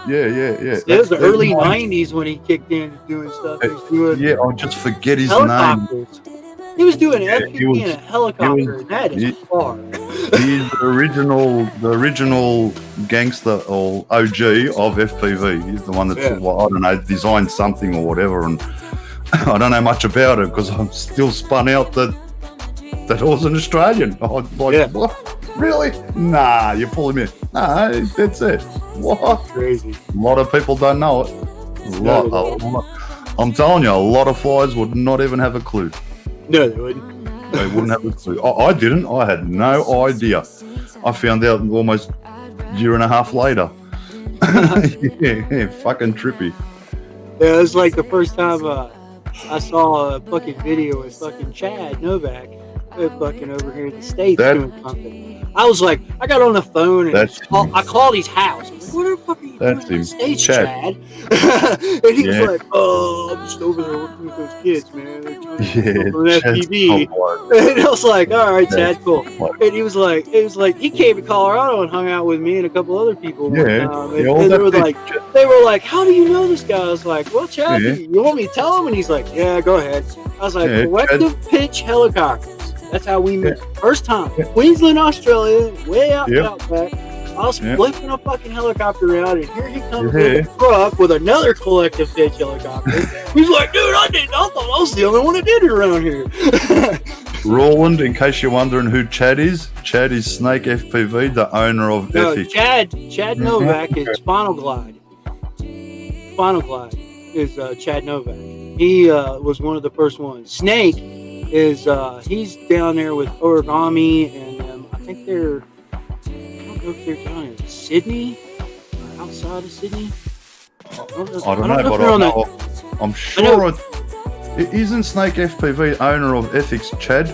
Yeah. It was the early '90s when he kicked in doing stuff. He was doing I just forget his helicopters. name. He was doing FPV in a helicopter. And that is hard. He's the original gangster or OG of FPV. He's the one that I don't know, designed something or whatever, and I don't know much about it because I'm still spun out that it was an Australian. I'm like, what? Really? Nah, you're pulling me. Nah, that's it. What? Crazy. A lot of people don't know it. A lot. I'm telling you, a lot of flyers would not even have a clue. No, they wouldn't. They wouldn't have a clue. I didn't. I had no idea. I found out almost a year and a half later. yeah, fucking trippy. Yeah, it was like the first time I saw a fucking video with fucking Chad Novak fucking over here in the States doing something. I was like, I got on the phone and I called his house. I'm like, what the fuck are you doing in the States, Chad? And he was like, oh, I'm just over there working with those kids, man. They're trying to for an FPV. And I was like, all right, Chad, cool. And he was like, he came to Colorado and hung out with me and a couple other people. And they were like, how do you know this guy? I was like, well, Chad, you want me to tell him? And he's like, yeah, go ahead. I was like, collective pitch helicopters. That's how we met. First time. Queensland, Australia, way out back. I was flipping a fucking helicopter out, and here he comes with a truck with another collective pitch helicopter. He's like, dude, I thought I was the only one that did it around here. Roland, in case you're wondering who Chad is Snake FPV, the owner of Ethics. Chad Novak is Spinal Glide. Spinal Glide is Chad Novak. He was one of the first ones. Snake is he's down there with Origami, and I think I don't know if they're down in Sydney, outside of Sydney. I don't know, but I'm sure isn't Snake FPV owner of Ethics Chad?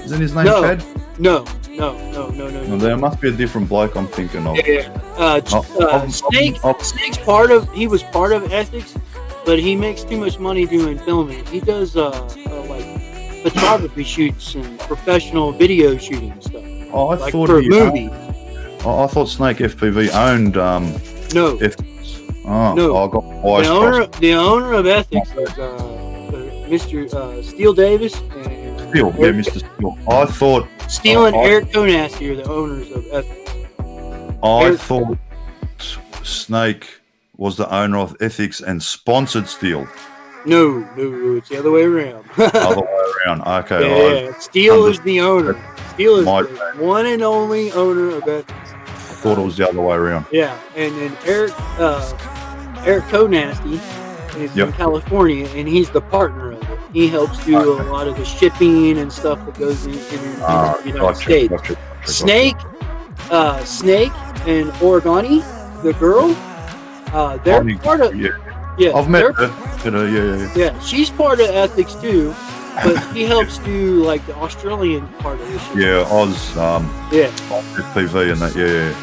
Isn't his name Chad? No. There must be a different bloke I'm thinking of. Snake's he was part of Ethics, but he makes too much money doing filming. He does like photography shoots and professional video shooting and stuff. Oh, I like thought for movies. I thought Snake FPV owned no. Ethics. No. I got wise the owner of Ethics is Mr. Steele Davis and Steele, Mr. Steele. I thought Steele and Eric Konasty are the owners of Ethics. I thought Snake was the owner of Ethics and sponsored Steele. No, it's the other way around. Other way around, okay. Yeah, Steele is the owner. Steele is the one and only owner of Ethics. I thought it was the other way around. Yeah, and then Eric Konasty is in California, and he's the partner of it. He helps do a lot of the shipping and stuff that goes in the United States. Gotcha. Snake and Origami, the girl, they're part of. Yeah, I've met her. Yeah, she's part of Ethics too, but she helps do like the Australian part of it. Yeah, Oz. FPV and that.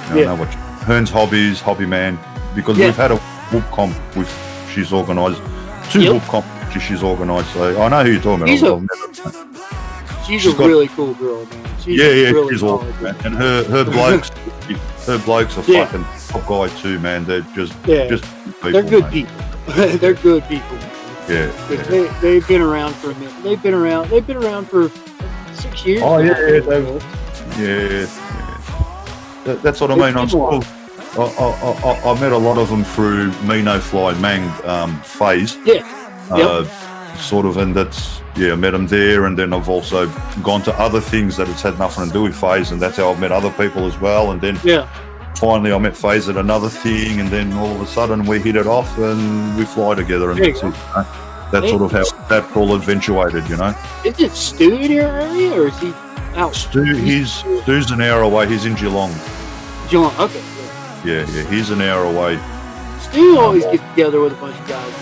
I know what. Hearn's Hobby Man, because we've had a whoop comp she's organised. Two whoop comp she's organised. So I know who you're talking about. She's a really cool girl, man. She's she's awesome, man. And her blokes, are fucking top guy too, man. They're just people, they're good people. They're good people. Yeah. They've been around for a minute. They've been around for 6 years. Oh yeah. That's what I mean. I met a lot of them through Me No Fly Mang phase. Sort of, and that's I met them there, and then I've also gone to other things that it's had nothing to do with phase, and that's how I've met other people as well. And then finally I met phase at another thing, and then all of a sudden we hit it off and we fly together, and that's it. That's sort of how that all eventuated, you know. Is it Stu in your area, or is he out? Stu's an hour away. He's in Geelong. Geelong, okay. Yeah, he's an hour away. Stu always gets together with a bunch of guys.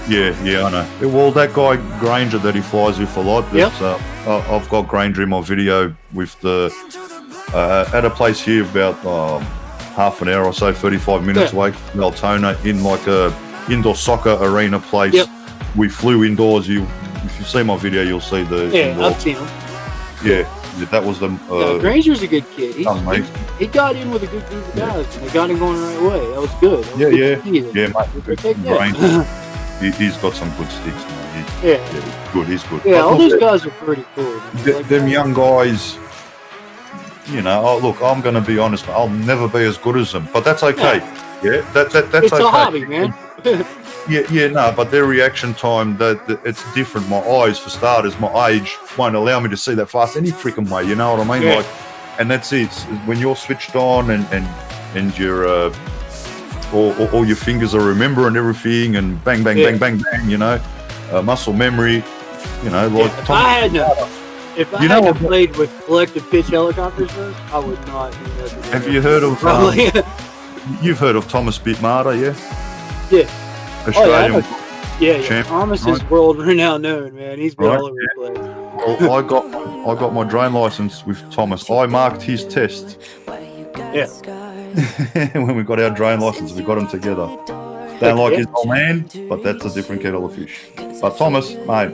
Yeah, I know. Well, that guy Granger that he flies with a lot. I've got Granger in my video with the at a place here about half an hour or so, 35 minutes away from Altona, in like a indoor soccer arena place. we flew indoors. If you see my video, you'll see the I've seen him. Yeah, that was the. Granger's a good kid. He got in with a good group of guys, and they got him going the right way. That was good. That was mate. Granger, he's got some good sticks. He's good. He's good. Yeah, all those guys are pretty cool. Them young guys. You know, look, I'm going to be honest. I'll never be as good as them, but that's okay. Yeah, that's it's okay. a hobby, man. But their reaction time, that it's different. My eyes, for starters, my age won't allow me to see that fast any freaking way. You know what I mean? Yeah. Like, and that's it. When you're switched on and your all your fingers are remembering everything and bang, bang, bang, bang, bang. You know, muscle memory. You know, like if I had played with collective pitch helicopters first, I would not. Have you heard of? You've heard of Thomas Bitmarter, yeah? Yeah. Australian champion. Thomas is world renowned known, man. He's been all over the place. Well, I got my drone license with Thomas. I marked his test. Yeah. When we got our drone license, we got them together. Don't like his old man, but that's a different kettle of fish. But Thomas, mate,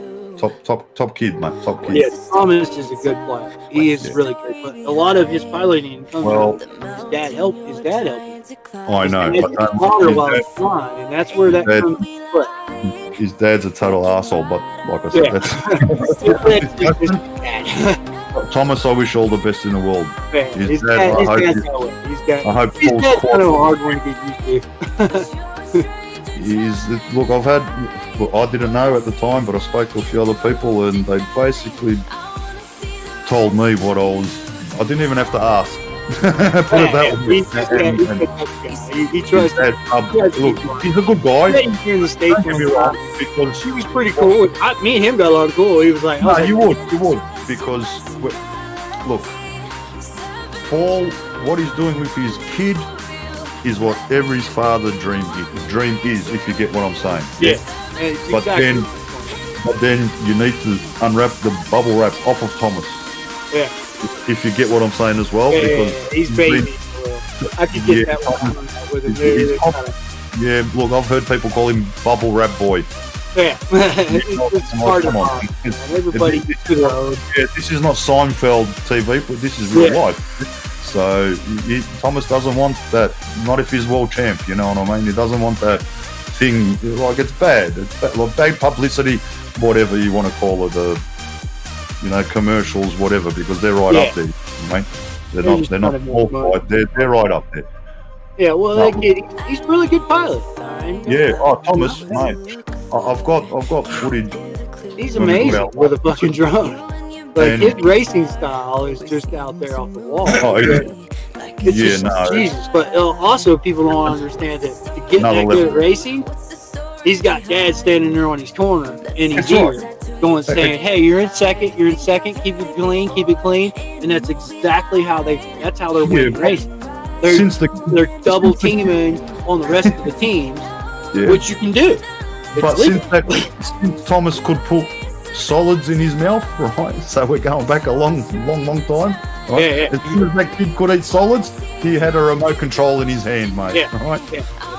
top kid, mate, top kid. Yeah, Thomas is a good player. He is really good, but a lot of his piloting comes from his dad helped. I know. While he's flying, and that's where that comes into play. His dad's a total asshole, but like I said, that's Thomas. I wish all the best in the world. His dad, I hope his dad's kind of a hard one to get used to. Look, I didn't know at the time, but I spoke to a few other people, and they basically told me what I didn't even have to ask. Put it that way. He tries to. Look, he's a good guy. Here in the States, because he was pretty cool. Me and him got along cool. He was like, "No, you would, because look, Paul, what he's doing with his kid is what every father's dream is. If you get what I'm saying." Yeah. But then you need to unwrap the bubble wrap off of Thomas. Yeah. If you get what I'm saying as well, because he's baby. I could get that one with him. Look, I've heard people call him bubble wrap boy. Yeah, it's hard to find. Everybody gets to road. Yeah, this is not Seinfeld TV, but this is real life. So Thomas doesn't want that. Not if he's world champ. You know what I mean? He doesn't want that thing. Like, it's bad. It's bad. Like, bad publicity, whatever you want to call it. Commercials, whatever, because they're right up there, mate. They're not qualified. They're right up there. Yeah, well, that kid, he's a really good pilot. Yeah, Thomas, mate. I've got footage. He's amazing with a fucking drone. Like, his racing style is just out there off the wall. It's Jesus. But also, people don't understand that to get that good at racing, he's got dad standing there on his corner in his ear. Saying, hey, you're in second, keep it clean, and that's exactly how that's how they're winning races. They're double teaming on the rest of the teams, which you can do. But since Thomas could put solids in his mouth, right? So we're going back a long time. Right? As soon as that kid could eat solids, he had a remote control in his hand, mate. Right?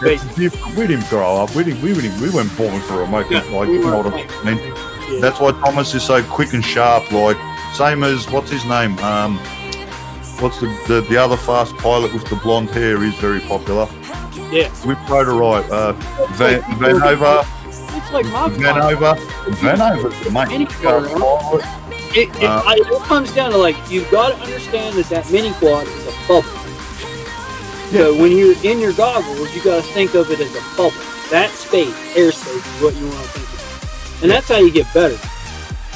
That's different. We didn't grow up. We weren't born for a remote control. You know what I mean? That's why Thomas is so quick and sharp. Like, same as what's his name? What's the other fast pilot with the blonde hair? Is very popular. Yeah. Whip rotor right. Vanover. It's like my Vanover's the mate. It comes down to, like, you've got to understand that mini quad is a bubble. So when you're in your goggles, you got to think of it as a bubble. That space, airspace, is what you want to think of. And that's how you get better.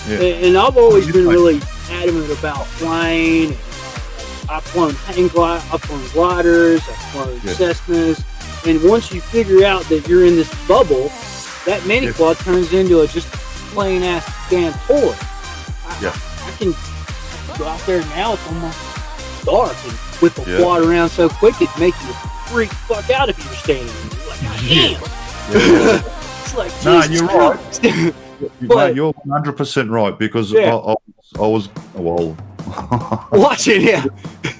And I've always been really adamant about flying. I've flown I've flown gliders, I've flown Cessnas. And once you figure out that you're in this bubble, that mini quad turns into a just plain ass damn toy. I can go out there now, it's almost dark, and whip the quad around so quick it'd make you freak fuck out if you were standing there. You're like, God damn. It's like, you're right. But you're 100% right, because I was watching,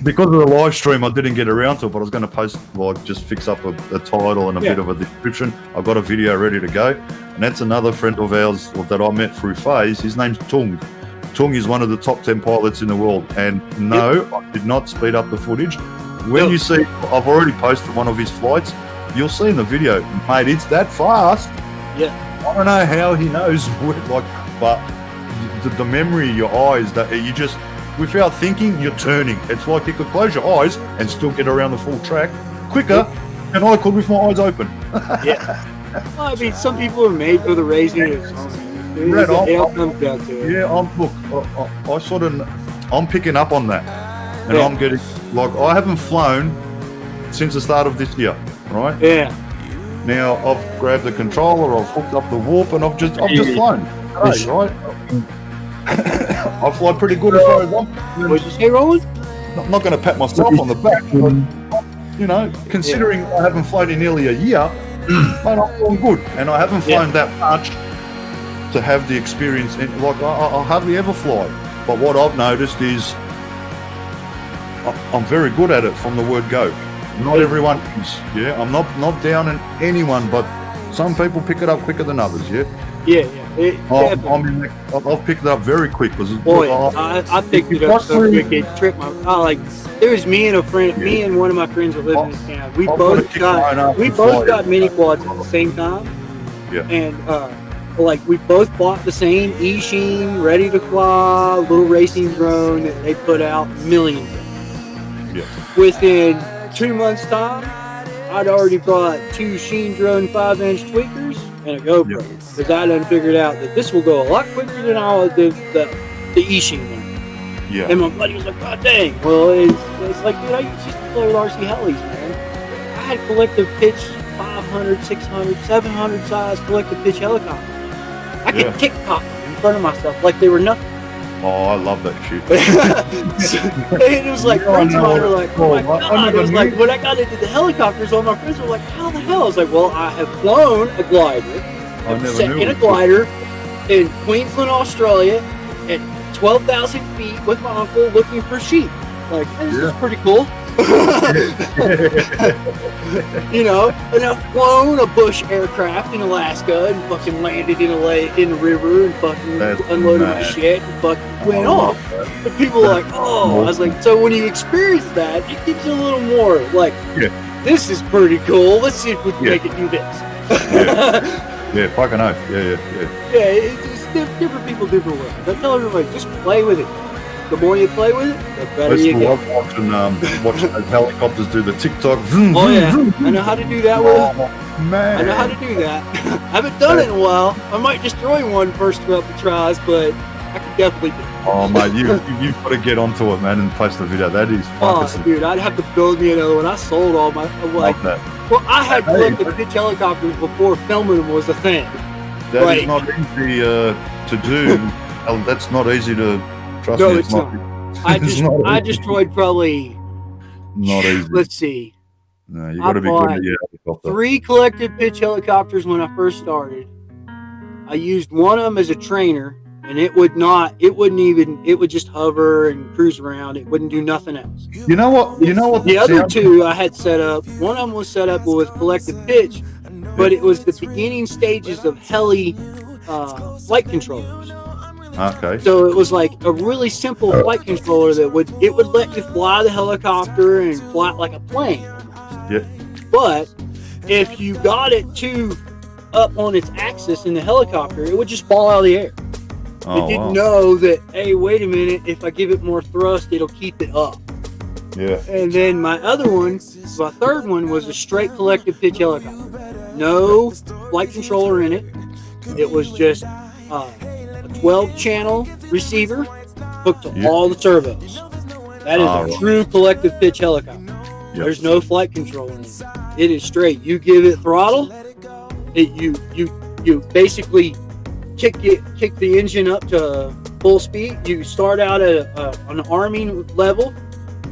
because of the live stream, I didn't get around to it, but I was going to post, like, just fix up a title and a bit of a description. I've got a video ready to go. And that's another friend of ours that I met through Phase. His name's Tung. Tung is one of the top 10 pilots in the world. And no, I did not speed up the footage. When you see, I've already posted one of his flights. You'll see in the video, mate, it's that fast. Yeah. I don't know how he knows, but the memory, your eyes, that you just, without thinking, you're turning. It's like you could close your eyes and still get around the full track quicker than I could with my eyes open. Yeah. Well, I mean, some people are made for the racing. I'm picking up on that. And I'm getting, like, I haven't flown since the start of this year, right? Yeah. Now I've grabbed the controller, I've hooked up the warp, and I've just flown. Hey, right? I fly pretty good as far as I'm. What'd you say, Roland? I'm not going to pat myself on the back, but, you know, considering I haven't flown in nearly a year, but I'm doing good, and I haven't flown that much to have the experience. Like I hardly ever fly, but what I've noticed is I'm very good at it from the word go. Not everyone is. Yeah, I'm not down on anyone, but some people pick it up quicker than others. Yeah. I've picked it up very quick. I picked it up so quick it tripped my. There was me and a friend, me and one of my friends that live in this town. We both got mini quads at the same time. Yeah. And like we both bought the same E-Sheen ready to fly little racing drone that they put out millions of. Yeah. Within 2 months' time, I'd already bought 2 Sheen drone 5-inch tweakers and a GoPro because I done figured out that this will go a lot quicker than the E-Sheen one. Yeah. And my buddy was like, God dang. Well, it's like, dude, I used to play with RC Helis, man. I had collective pitch 500, 600, 700 size collective pitch helicopters. I could TikTok in front of myself like they were nothing. Oh, I love that shit. And it was like, friends of mine were like, oh my God. It was like, when I got into the helicopters, all my friends were like, how the hell? I was like, well, I have flown a glider. In a glider in Queensland, Australia at 12,000 feet with my uncle looking for sheep. Like, this is pretty cool. You know, and I've flown a Bush aircraft in Alaska and fucking landed in a river and fucking unloaded my shit and fucking went off. But people are like, oh, I was like, so when you experience that, it gives you a little more like, this is pretty cool. Let's see if we can make it do this. Yeah, fucking oath. Yeah. Yeah, it's different people, different ways. I tell everybody, just play with it. The more you play with it, the better you get. I'm watching those helicopters do the TikTok. Oh yeah, I know how to do that. Man, I know how to do that. I haven't done it in a while. I might destroy one first couple tries, but I can definitely do it. Oh mate, you've got to get onto it, man, and post the video. That is fucking. Oh, dude, I'd have to build me another one. I sold all my Well, I had collected pitch helicopters before filming them was a thing. That is not easy to do. That's not easy to. Trust me, it's not. I destroyed probably. Not easy. Let's see. No, you got to be good at your helicopter. 3 collective pitch helicopters when I first started. I used one of them as a trainer, and it would just hover and cruise around. It wouldn't do nothing else. You know what? The other 2 I had set up. One of them was set up with collective pitch, but it was the beginning stages of heli flight controllers. Okay. So it was like a really simple flight controller that would let you fly the helicopter and fly like a plane. Yeah. But if you got it too up on its axis in the helicopter, it would just fall out of the air. It didn't know that, hey, wait a minute, if I give it more thrust, it'll keep it up. Yeah. And then my third one was a straight collective pitch helicopter. No flight controller in it. It was just a 12-channel receiver hooked to all the turbos. That is a true collective pitch helicopter. Yep. There's no flight control in it. It is straight. You give it throttle, you basically kick the engine up to full speed. You start out at an arming level,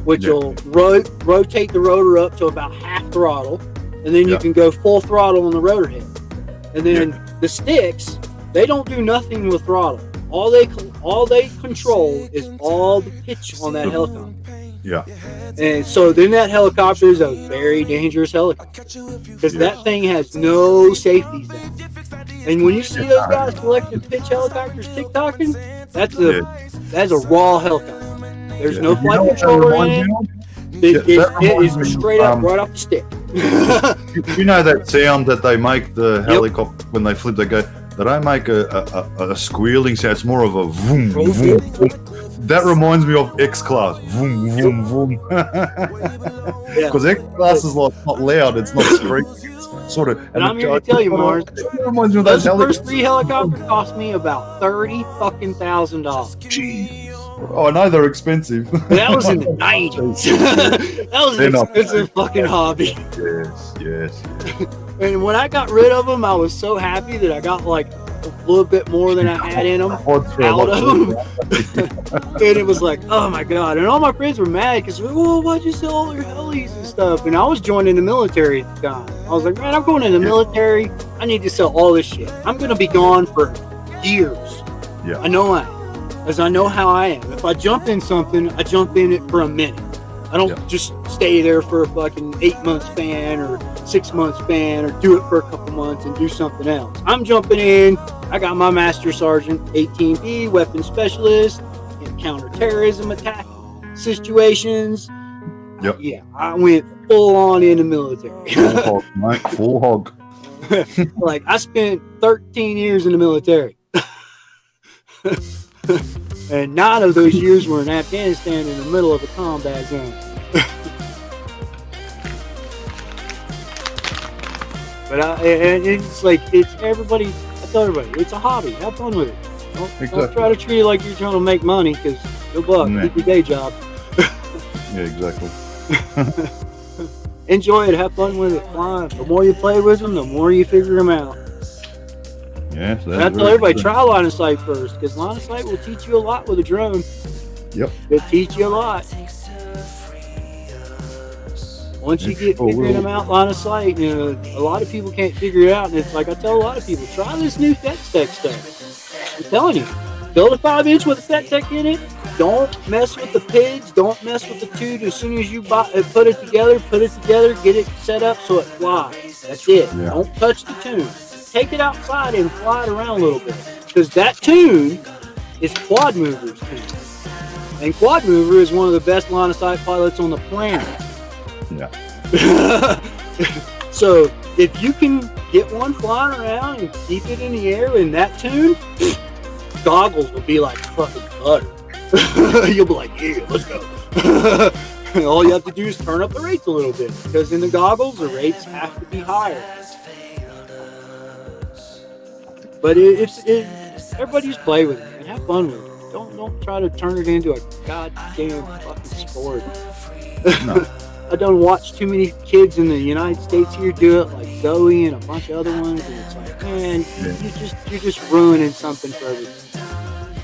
which will rotate the rotor up to about half throttle, and then you can go full throttle on the rotor head. And then the sticks, they don't do nothing with throttle. All they control is all the pitch on that helicopter. Yeah. And so then that helicopter is a very dangerous helicopter because that thing has no safety zone. And when you see those guys collecting pitch helicopters TikToking, that's a raw helicopter. There's no flight controller in it. It is straight up right off the stick. You know that sound that they make the helicopter when they flip? They go. They don't make a squealing sound. It's more of a vroom vroom. vroom. That reminds me of X-Class. Vroom vroom vroom. Because X-Class is like not loud. It's not screaming. It's sort of. And I'm here to tell you, Mars. Those first 3 helicopters cost me about $30,000. Jeez. Oh, I know they're expensive. That was in the 90s. That was an expensive fucking hobby. Yes. And when I got rid of them, I was so happy that I got like a little bit more than I had in them out of them. And it was like, oh my God. And all my friends were mad because, well, why'd you sell all your helis and stuff? And I was joining the military at the time. I was like, man, I'm going in the military. I need to sell all this shit. I'm going to be gone for years. Yeah. I know I am. Because I know how I am. If I jump in something, I jump in it for a minute. I don't just stay there for a fucking 8-month span or 6-month span or do it for a couple months and do something else. I'm jumping in. I got my Master Sergeant 18B, weapons specialist, in counterterrorism attack situations. Yep. Yeah, I went full on in the military. Full hog, mate. Full hog. Like, I spent 13 years in the military. And 9 of those years were in Afghanistan in the middle of a combat zone. But it's like, it's everybody, I tell everybody, it's a hobby. Have fun with it. Don't try to treat it like you're trying to make money, because good luck. Keep your day job. Yeah, exactly. Enjoy it. Have fun with it. Fly. The more you play with them, the more you figure them out. Yeah, and I tell everybody, try line of sight first, because line of sight will teach you a lot with a drone. Yep. It'll teach you a lot. Once you get figuring them out line of sight, you know, a lot of people can't figure it out, and it's like I tell a lot of people, try this new FetTech stuff. I'm telling you, build a 5-inch with a FetTech in it. Don't mess with the pigs. Don't mess with the tube. As soon as you put it together, get it set up so it flies. That's it. Yeah. Don't touch the tune. Take it outside and fly it around a little bit, because that tune is Quad Mover's tune, and Quad Mover is one of the best line of sight pilots on the planet. Yeah. So if you can get one flying around and keep it in the air in that tune, goggles will be like fucking butter. You'll be like, yeah, let's go. All you have to do is turn up the rates a little bit, because in the goggles the rates have to be higher. But everybody just play with it and have fun with it. Don't try to turn it into a goddamn fucking sport. No. I don't watch too many kids in the United States here do it, like Zoe and a bunch of other ones, and it's like, man, you're just ruining something for everything.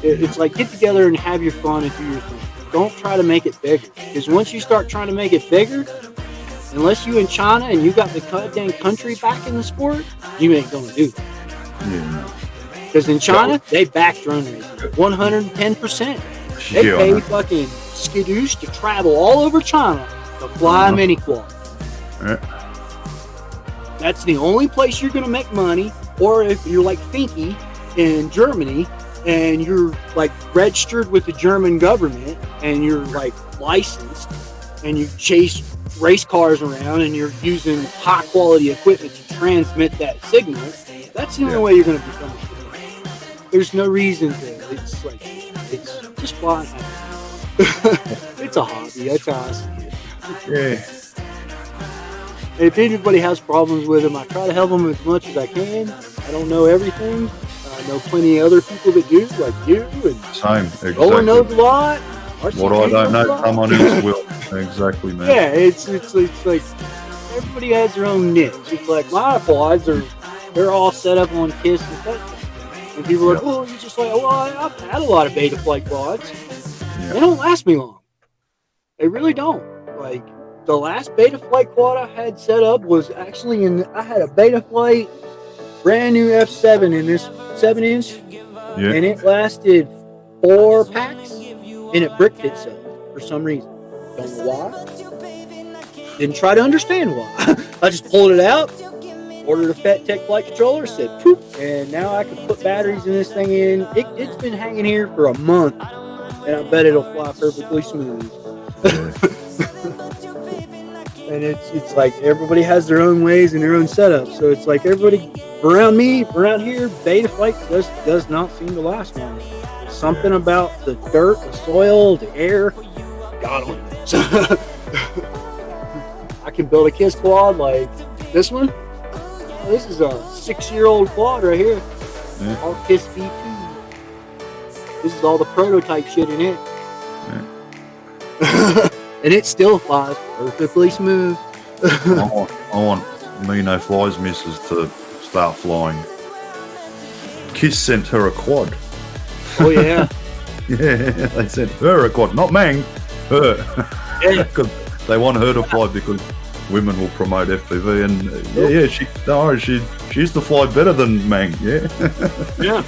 It's like, get together and have your fun and do your thing. Don't try to make it bigger, because once you start trying to make it bigger, unless you in China and you got the goddamn country back in the sport, you ain't gonna do that. Because in China, they back drone racing 110%. They pay fucking skidoosh to travel all over China to fly a mini quad. That's the only place you're going to make money. Or if you're like Finky in Germany and you're like registered with the German government and you're like licensed and you chase race cars around and you're using high quality equipment to transmit that signal, that's the only way you're going to become a pro. There's no reason to. It's just flying. It's a hobby. That's how I see it. Yeah. If anybody has problems with them, I try to help them as much as I can. I don't know everything. I know plenty of other people that do, like you. And same. Exactly. Roland knows a lot. What I don't know, someone else will. Exactly, man. Yeah, it's like everybody has their own niche. It's like my quads they're all set up on KISS and FetTech. And people are like, oh, you're just like, well, I've had a lot of beta flight quads. Yeah. They don't last me long. They really don't. Like, the last beta flight quad I had set up was actually I had a beta flight brand new F7 in this 7-inch. Yeah. And it lasted 4 packs and it bricked itself for some reason. Don't know why. Didn't try to understand why. I just pulled it out, ordered a Fat Tech flight controller, said poop, and now I can put batteries in this thing in. It's been hanging here for a month, and I bet it'll fly perfectly smooth. And it's like everybody has their own ways and their own setup. So it's like everybody around here, beta flight does not seem to last long. Something about the dirt, the soil, the air. God only knows. I can build a KISS quad like this one. This is a 6-year-old quad right here. Yeah. All KISS V2. This is all the prototype shit in it. Yeah. And it still flies perfectly smooth. I want Me No Flies missus to start flying. KISS sent her a quad. Oh yeah. Yeah, they sent her a quad, not Mang. Her. Yeah. Because they want her to fly because women will promote FPV, and she used to fly better than Mang. Yeah. Yeah.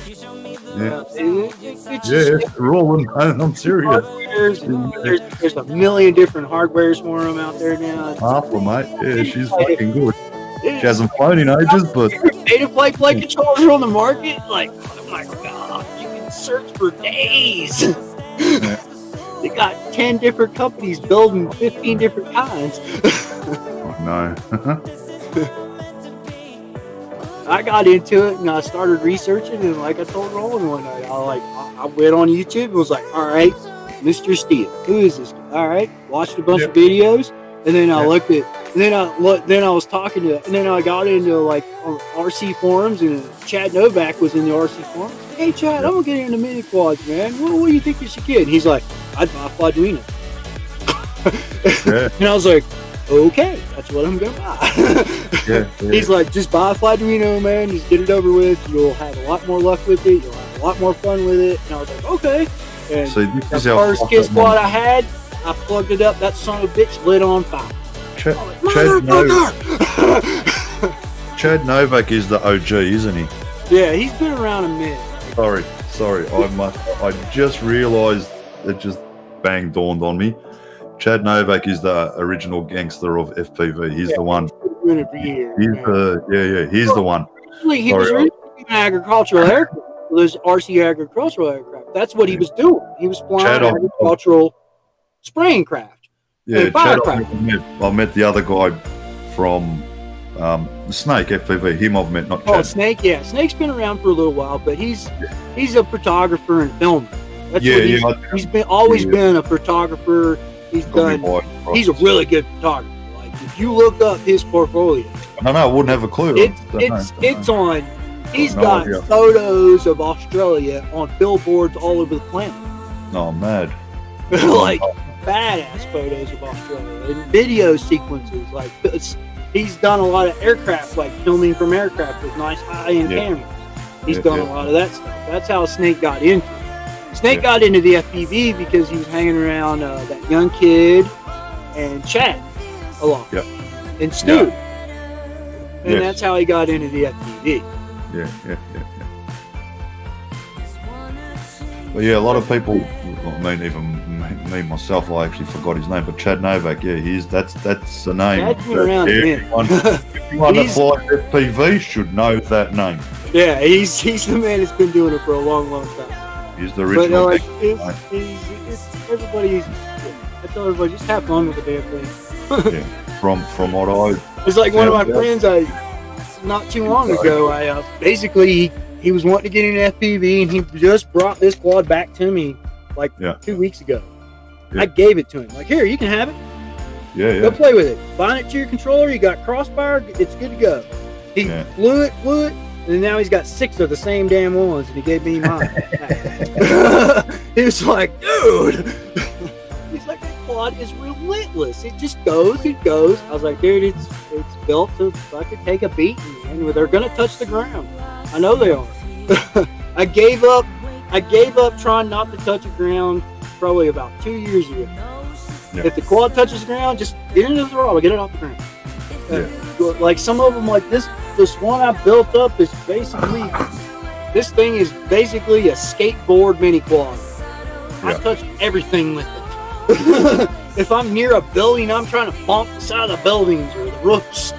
Yeah. It's Yeah, rolling. I'm serious. There's a million different hardwares for them out there now. Halfway, mate. Yeah, she's fucking good. She hasn't flown in ages, but Beta flight controllers are on the market. Like, oh my god, you can search for days. yeah. They got 10 different companies building 15 different kinds. Oh, no. I got into it and I started researching, and like I told Roland one night, I went on YouTube and was like, all right, Mr. Steele, who is this guy? All right, watched a bunch of videos, and then I looked at, and then I was talking to, and then I got into like RC forums, and Chad Novak was in the RC forums. Hey Chad, I'm gonna get into mini quads, man. What do you think you should get? And he's like, I'd buy a Flyduino. Yeah. And I was like, okay, that's what I'm gonna buy. Yeah. He's like, just buy a Flyduino, man. Just get it over with. You'll have a lot more luck with it. You'll have a lot more fun with it. And I was like, okay. And So this the is how first fucked KISS up quad I had, I plugged it up. That son of a bitch lit on fire. Chad Novak is the OG, isn't he? Yeah, he's been around a minute. Sorry. I just realised it just bang dawned on me. Chad Novak is the original gangster of FPV. He's the one. Doing it for years. He's the one. Actually, he was originally an agricultural aircraft. Those RC agricultural aircraft. That's what he was doing. He was flying agricultural spraying craft. Yeah, fire Chad, craft. I met the other guy from Snake FPV. Him I've met, not Chad. Oh, Snake, yeah. Snake's been around for a little while, but he's a photographer and filmer. That's he's been a photographer. He's a really good photographer. Like, if you look up his portfolio, I wouldn't have a clue. It's on. He's got photos of Australia on billboards all over the planet. No, I'm mad. Like badass photos of Australia and video sequences. Like, he's done a lot of aircraft, like filming from aircraft with nice high-end cameras. He's done a lot of that stuff. That's how Snake got into it. Snake got into the FPV because he was hanging around that young kid and Chad a lot. Yep. And Stu. And that's how he got into the FPV. Yeah. But yeah, a lot of people, I mean, even me myself, I actually forgot his name, but Chad Novak, that's the name. Everyone that flies FPV should know that name. Yeah, he's the man that's been doing it for a long, long time. He's the original. But everybody, I tell everybody, just have fun with the damn thing. From what I... It's like one of my friends, not too long ago, basically, he was wanting to get into FPV, and he just brought this quad back to me, like 2 weeks ago. Yeah. I gave it to him. Like, here, you can have it. Yeah. Go play with it. Bind it to your controller, you got crossfire, it's good to go. He flew it, and now he's got 6 of the same damn ones, and he gave me mine. He was like, dude! He's like, that quad is relentless. It just goes, it goes. I was like, dude, it's built to fucking take a beating, man. They're gonna touch the ground. I know they are. I gave up trying not to touch the ground probably about 2 years ago. Yeah. If the quad touches the ground, just get into the throttle, get it off the ground. Like some of them, like this one I built up is basically, this thing is basically a skateboard mini quad. I touched everything with it. if I'm near a building, I'm trying to bump the side of the buildings or the roofs.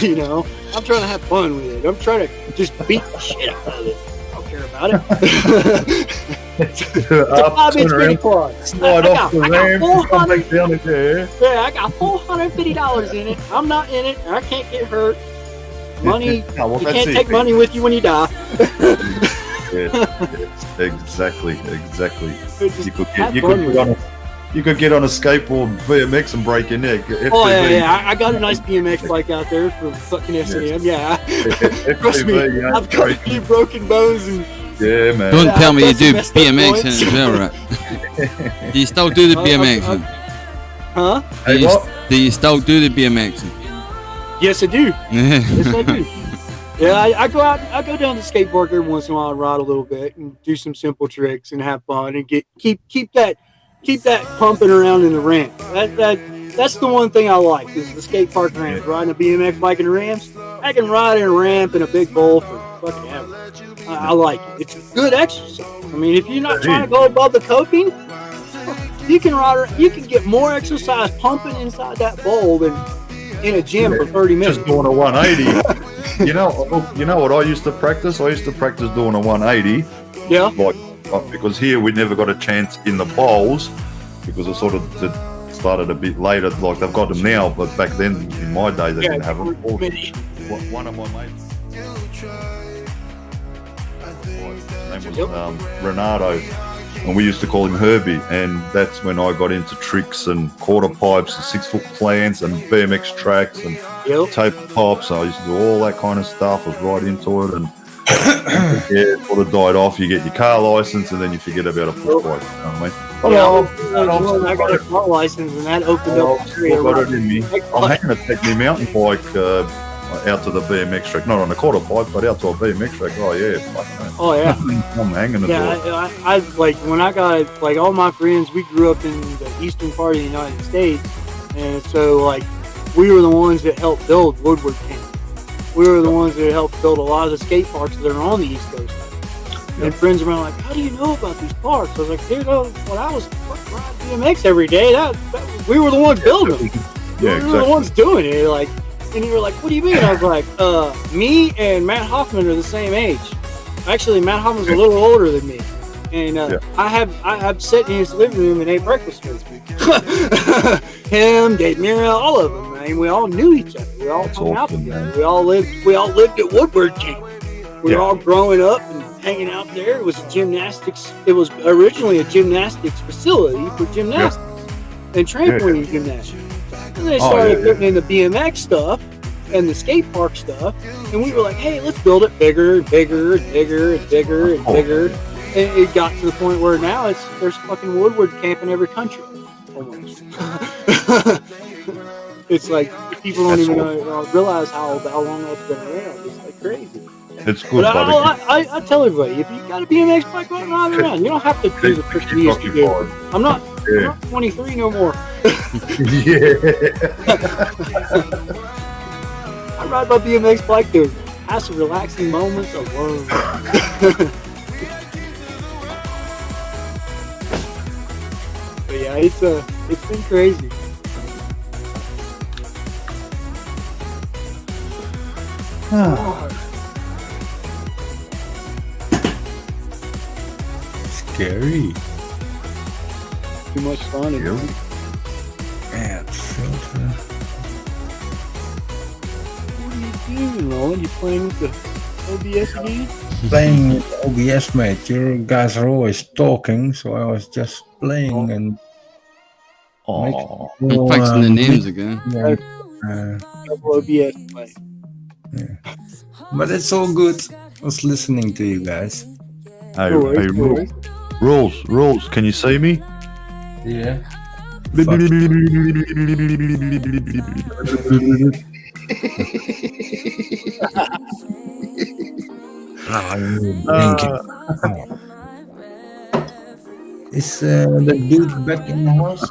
You know, I'm trying to have fun with it. I'm trying to just beat the shit out of it. I don't care about it. It's a 5-inch mini quad. Slide off the ramp, come back down in there. Yeah, I got $450 in it. I'm not in it. I can't get hurt. Money, well, you can't take money with you when you die. Yes, exactly. You could get on a skateboard, BMX, and break your neck. Oh yeah. I got a nice BMX bike out there from fucking S&M. Yeah, trust me, I've got a few broken bones and. Yeah, man. Don't tell me you do BMX as well, right? Do you still do the BMX? Huh? Do you still do the BMX? Yes, I do. Yes, I do. Yeah, I go out. I go down to skateboard every once in a while and ride a little bit and do some simple tricks and have fun and keep that pumping around in the ramp. That's the one thing I like is the skate park ramp. Riding a BMX bike in the ramps. I can ride in a ramp in a big bowl for fucking ever. I like it. It's a good exercise. I mean, if you're not trying to go above the coping, you can get more exercise pumping inside that bowl than in a gym for 30 minutes. Just doing a 180. you know what I used to practice? I used to practice doing a 180. Yeah. Because here we never got a chance in the bowls because it sort of started a bit later. Like they've got them now, but back then in my day they didn't have them. One of my mates. His name was Renato, and we used to call him Herbie, and that's when I got into tricks and quarter pipes and 6-foot plants and BMX tracks and tabletops. I used to do all that kind of stuff. I was right into it, and it sort of died off. You get your car license, and then you forget about a foot bike. You know what I mean? I got a car license, and that opened up the career. I'm hanging to take my mountain bike out to the BMX track, not on a quarter pipe, but out to a BMX track. Oh yeah, I'm hanging the bike. I like when I got like all my friends. We grew up in the eastern part of the United States, and so like we were the ones that helped build Woodward Camp. We were the ones that helped build a lot of the skate parks that are on the East Coast. And friends of mine were like, "How do you know about these parks?" I was like, "Dude, when I was riding BMX every day, we were the ones building them. We were the ones doing it." Like. And you were like, "What do you mean?" I was like, me and Matt Hoffman are the same age. Actually, Matt Hoffman's a little older than me. And I've sat in his living room and ate breakfast with him. Him, Dave Mira, all of them. I mean, we all knew each other. We all hung out together. We all lived at Woodward Camp. We were all growing up and hanging out there. It was it was originally a gymnastics facility for gymnastics and trampoline gymnastics. And they started putting in the BMX stuff and the skate park stuff, and we were like, "Hey, let's build it bigger and bigger and bigger and bigger and bigger." And it got to the point where now there's fucking Woodward Camp in every country. Almost. It's like people don't even realize how long that's been around. It's like crazy. It's good, but I tell everybody, if you got a BMX bike, ride around. You don't have to do the trick you used to do. I'm not 23 no more. I ride my BMX bike to have some relaxing moments alone. But yeah, it's been crazy. Scary. Too much fun. Yeah, filter. What are you doing, Roland? You playing with the OBS again? Playing with OBS, mate. You guys are always talking, so I was just playing and. I'm fixing the names again. OBS play. Yeah. But it's all good. I was listening to you guys. Hey, Rules, can you see me? Yeah. Is the dude back in the house?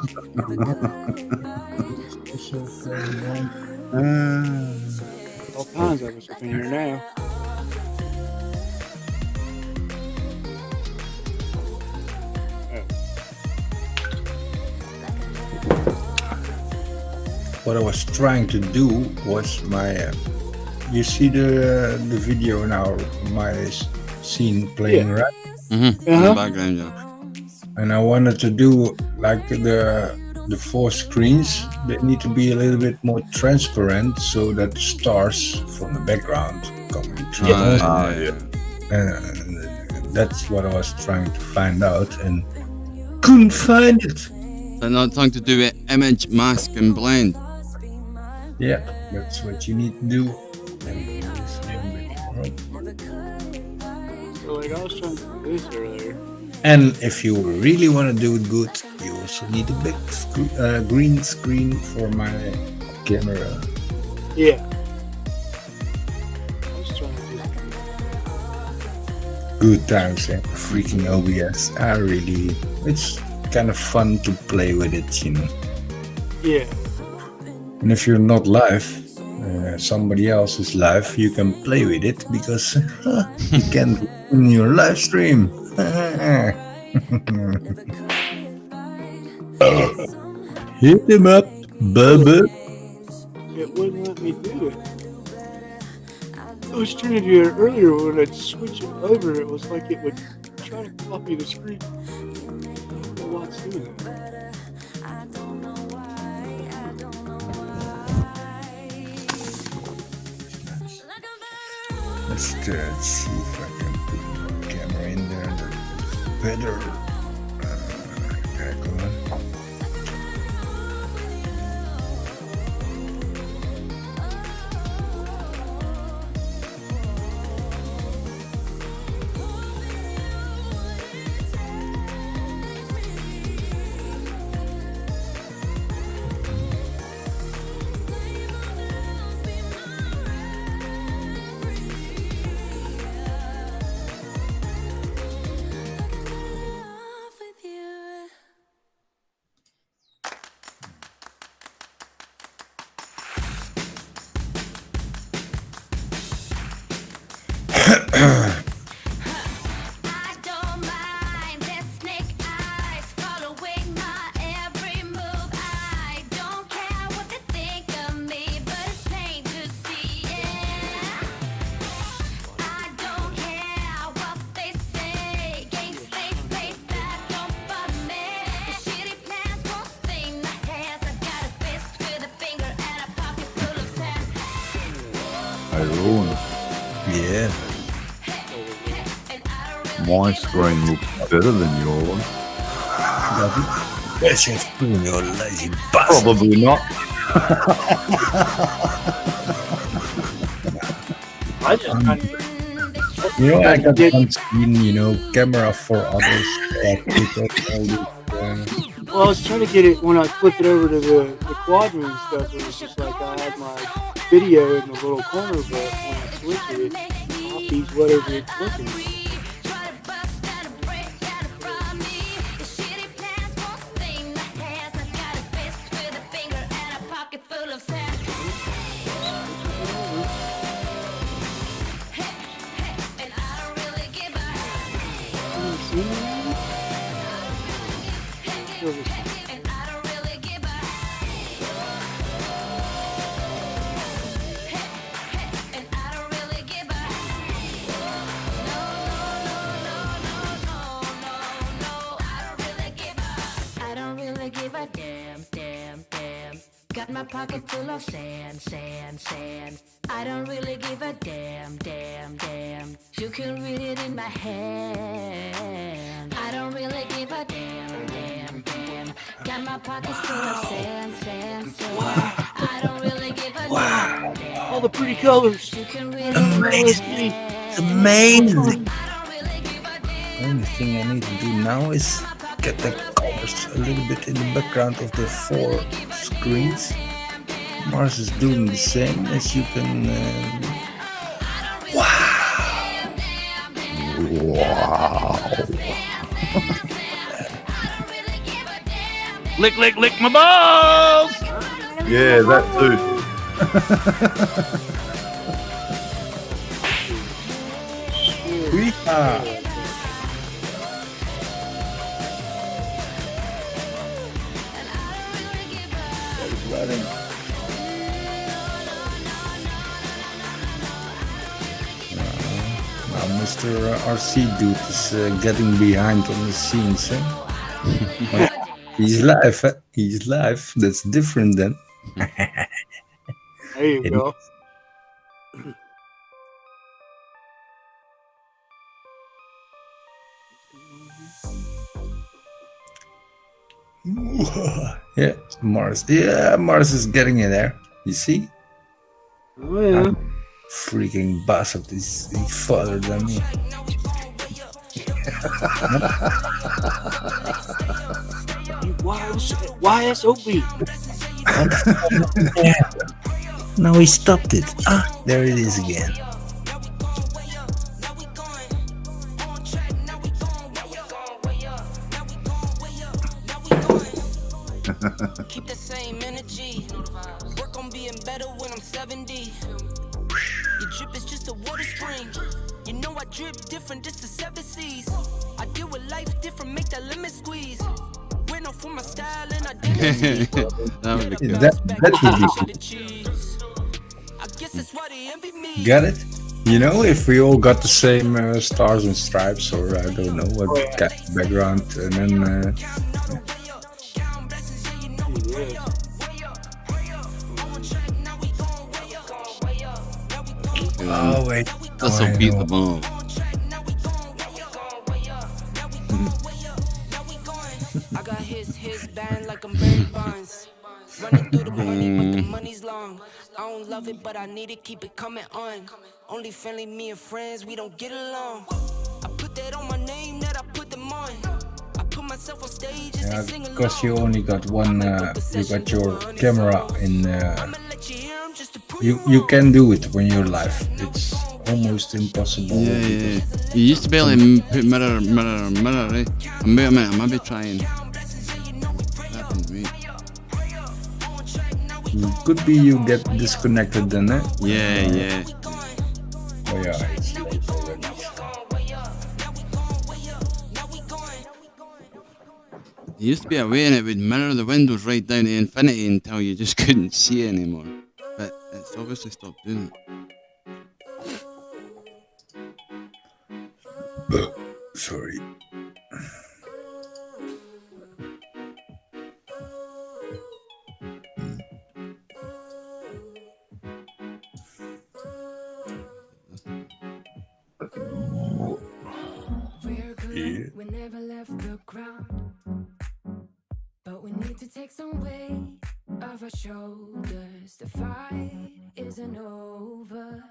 All kinds of us up in here now. what I was trying to do was you see the video now, my scene playing, right? Mm-hmm. In the background, yeah. And I wanted to do like the 4 screens. They need to be a little bit more transparent so that the stars from the background coming through. And that's what I was trying to find out and couldn't find it. They're not trying to do it image, mask, and blend. Yeah, that's what you need to do. So like I was trying to do this earlier. And if you really want to do it good, you also need a big green screen for my camera. Yeah. I was trying to Good times, eh? Freaking OBS. It's kind of fun to play with it, you know. Yeah. And if you're not live, somebody else is live, you can play with it because you can in your live stream. Hit him up, Bubba. It wouldn't let me do it. I was trying to do it earlier when I'd switch it over. It was like it would try to copy the screen. I don't know what's doing it. Let's see if I can put my camera in there. Better. Go on. Yeah. My screen looks better than your one. That's just putting your lazy bastard. Probably not. I just kind of... I got one screen, camera for others. Well, I was trying to get it when I flipped it over to the quadrant and stuff. It was just like I had my video in the little corner, but when I switch it copies whatever it's looking at. Got my pocket full of sand, sand, sand. I don't really give a damn, damn, damn. You can read it in my hand. I don't really give a damn, damn, damn. Got my pocket full of sand, sand, sand. I don't really give a damn, damn. All the pretty colors. You can read it Amazing. Amazing. The only thing I need to do now is get the colors a little bit in the background of the 4 screens. Mars is doing the same, as you can. Wow! Lick, lick, lick my balls! Yeah, that too. Mr. RC dude is getting behind on the scenes. Well, he's live. He's live. That's different then. There you go. Yeah, Mars. Yeah, Mars is getting in there. You see? Oh yeah. Freaking bastard. He's farther than me. YSOB. Yeah. Now he stopped it. Ah, there it is again. Keep the same energy. Work on being better when I'm 70. Your drip is just a water spring. You know I drip different, this is 7 seas. I deal with life different, make that lemon squeeze. Went off for my style and identity. That would be good. That would be cool. I guess that's why they envy me. Got it? You know, if we all got the same stars and stripes, or I don't know what kind of background, and then oh wait, That's so beat the bomb. I got his band like I'm Barry Bonds. Running through the money, but the money's long. I don't love it, but I need it, keep it coming on. Only friendly, me and friends, we don't get along. I put that on my name, that I put them on. I put myself on stage, yeah, because you only got one, you got your camera in. You can do it when you're live. It's almost impossible. Yeah. You used to be able to put mirror, eh? I might be trying. Happened to me. Could be you get disconnected then, eh? Yeah. Oh yeah, it's late already. There used to be a way and it would mirror the windows right down to infinity until you just couldn't see anymore. But it's obviously stopped doing it. Sorry. We never left the ground, but we need to take some weight off our shoulders. The fight isn't over.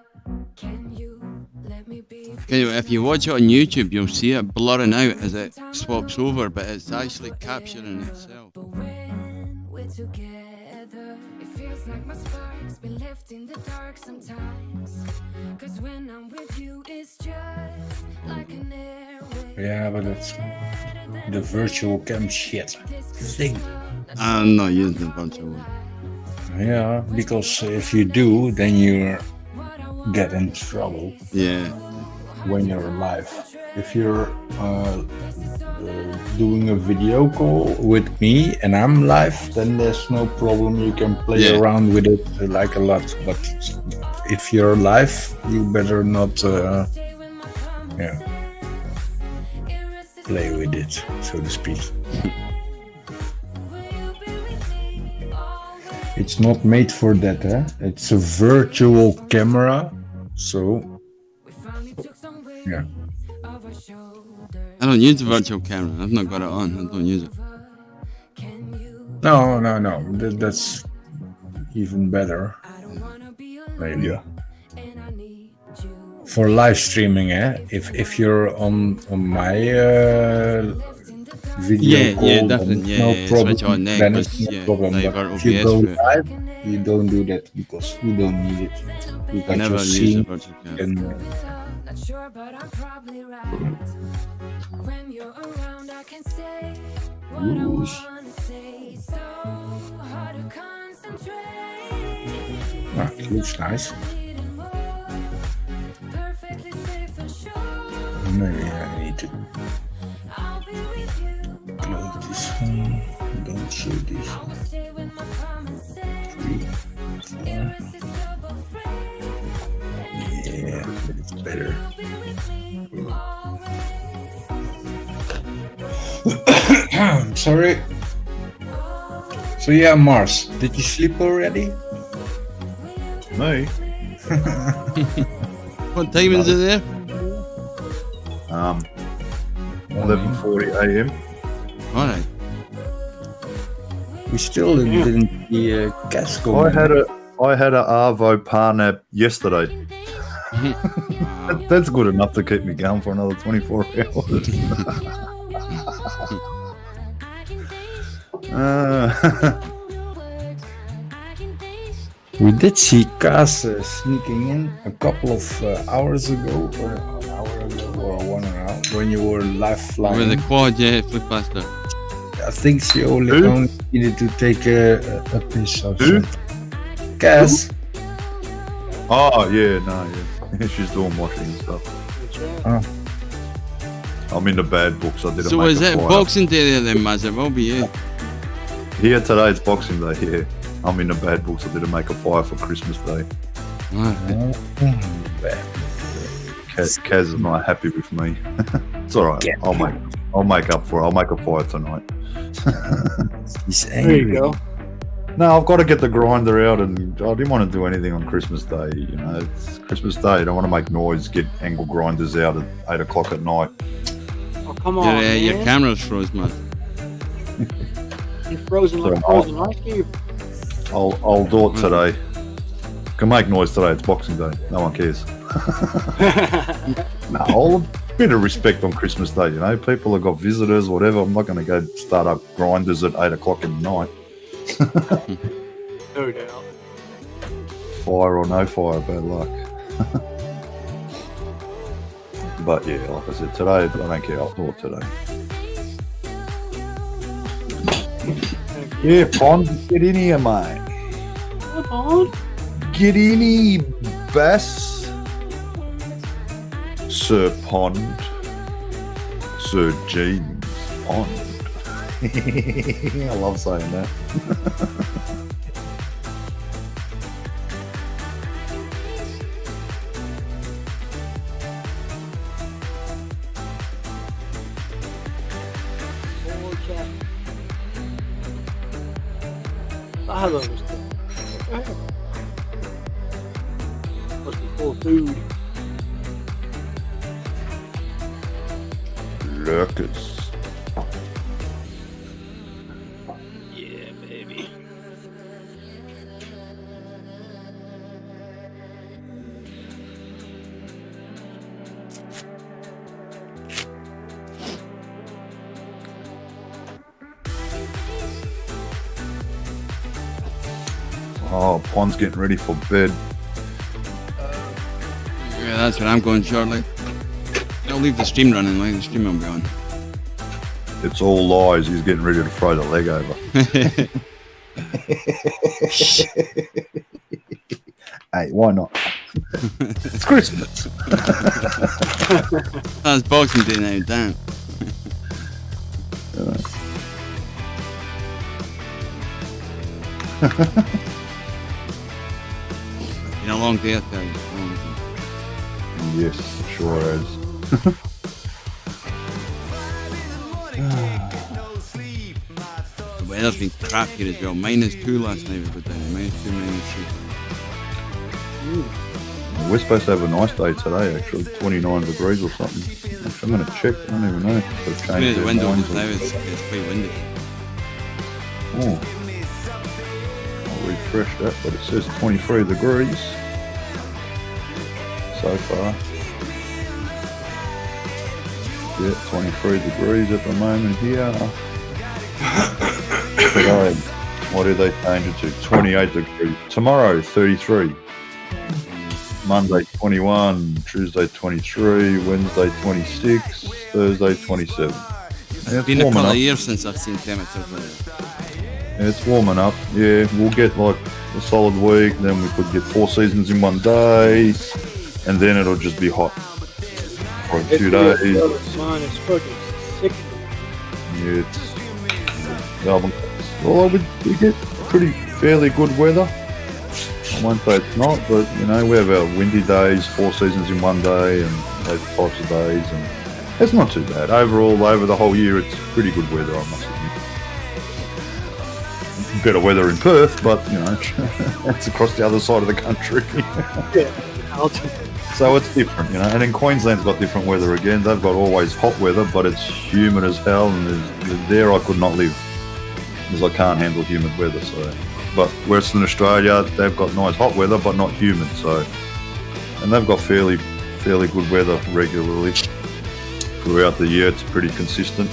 Can you let me be? Okay, if you watch it on YouTube, you'll see it blurring out as it swaps over, but it's actually capturing itself. But when we're together, it feels like my spark's been left in the dark sometimes. Cause when I'm with you, it's just like an airway. Yeah, but it's the virtual cam shit thing. I'm not using the virtual one. Yeah, because if you do, then you get in trouble. Yeah. When you're live. If you're doing a video call with me and I'm live, then there's no problem. You can play around with it like a lot. But if you're live, you better not play with it, so to speak. It's not made for that, eh? It's a virtual camera, so yeah. I don't use the virtual camera. I've not got it on. I don't use it. No. That's even better. Maybe. Yeah. For live streaming, eh? If you're on my video call, definitely. No problem. Switch on neck, Then it's no problem. But if you go live, you don't do that because you don't need it. You can never just use see the virtual camera. Not sure, but I'm probably right. When you're around, I can say what I want to say. So hard to concentrate. Ah, it looks nice. Perfectly safe and sure. Maybe I need to close this one. Don't show this. 3, 4. Yeah. it's better. I'm sorry. So yeah, Mars, did you sleep already? Me? What time is it there? 11:40 a.m. All right. We still didn't see Casco. I had a Arvo par nap yesterday. That's good enough to keep me going for another 24 hours. We did see Kaz sneaking in a couple of hours ago, or an hour ago, or 1 hour, when you were live flying. With the quad, yeah, flew past her. I think she only needed to take a piss or something. Kaz? Oh, yeah, no, yeah. She's doing washing and stuff. Oh. I'm in the bad books. I didn't So make is a it fire. Boxing Day there then, Maz? It will be, yeah. Yeah, today it's Boxing Day, yeah. I'm in the bad books. I didn't make a fire for Christmas Day. Kaz is not happy with me. It's all right. I'll make up for it. I'll make a fire tonight. He's There angry. you go. No, I've got to get the grinder out, and I didn't want to do anything on Christmas Day. You know, it's Christmas Day. I don't want to make noise. Get angle grinders out at 8 o'clock at night. Oh, come on, Your man. camera's froze, man. You're frozen like a So frozen ice cube. I'll do it today. Can make noise today. It's Boxing Day. No one cares. No, a bit of respect on Christmas Day. You know, people have got visitors, whatever. I'm not going to go start up grinders at 8 o'clock in the night. No doubt. Fire or no fire, bad luck. But yeah, like I said, today I don't care. I'll do it today. Yeah, Pond, get in here, mate. Come on. Get in here, Bass. Sir Pond. Sir James Pond. I love saying that. Poor cat. Hello, Mr. Must be full of food. Lurkers. Yeah, baby. Oh, Pond's getting ready for bed. Yeah, that's what I'm going shortly. I'll leave the stream running, like the stream will be on. It's all lies. He's getting ready to throw the leg over. Hey, why not? It's Christmas. That's Boxing Day now, damn. Been a long day out there. Yes, sure is. The weather's been crap here as well. -2 last night we got down. -2, -3. We're supposed to have a nice day today, actually. 29 degrees or something. Actually, I'm going to check. I don't even know. Got to change The window minds just now, it's quite windy. Oh. I'll refresh that, but it says 23 degrees so far. Yeah, 23 degrees at the moment here. Today, what did they change it to? 28 degrees. Tomorrow, 33. Monday, 21. Tuesday, 23. Wednesday, 26. Thursday, 27. It's been a couple of years since I've seen temperatures like that. It's warming up. Yeah, we'll get like a solid week, then we could get 4 seasons in one day, and then it'll just be hot for 2 days. Mine is fucking sick. Yeah, it's well, we get pretty fairly good weather. I won't say it's not, but you know, we have our windy days, 4 seasons in one day, and those types of days, and it's not too bad. Overall, over the whole year, it's pretty good weather, I must admit. Better weather in Perth, but you know, that's across the other side of the country. So it's different, you know. And in Queensland's got different weather again. They've got always hot weather, but it's humid as hell, and there I could not live because I can't handle humid weather. So, but Western Australia, they've got nice hot weather, but not humid. So, and they've got fairly good weather regularly throughout the year. It's pretty consistent.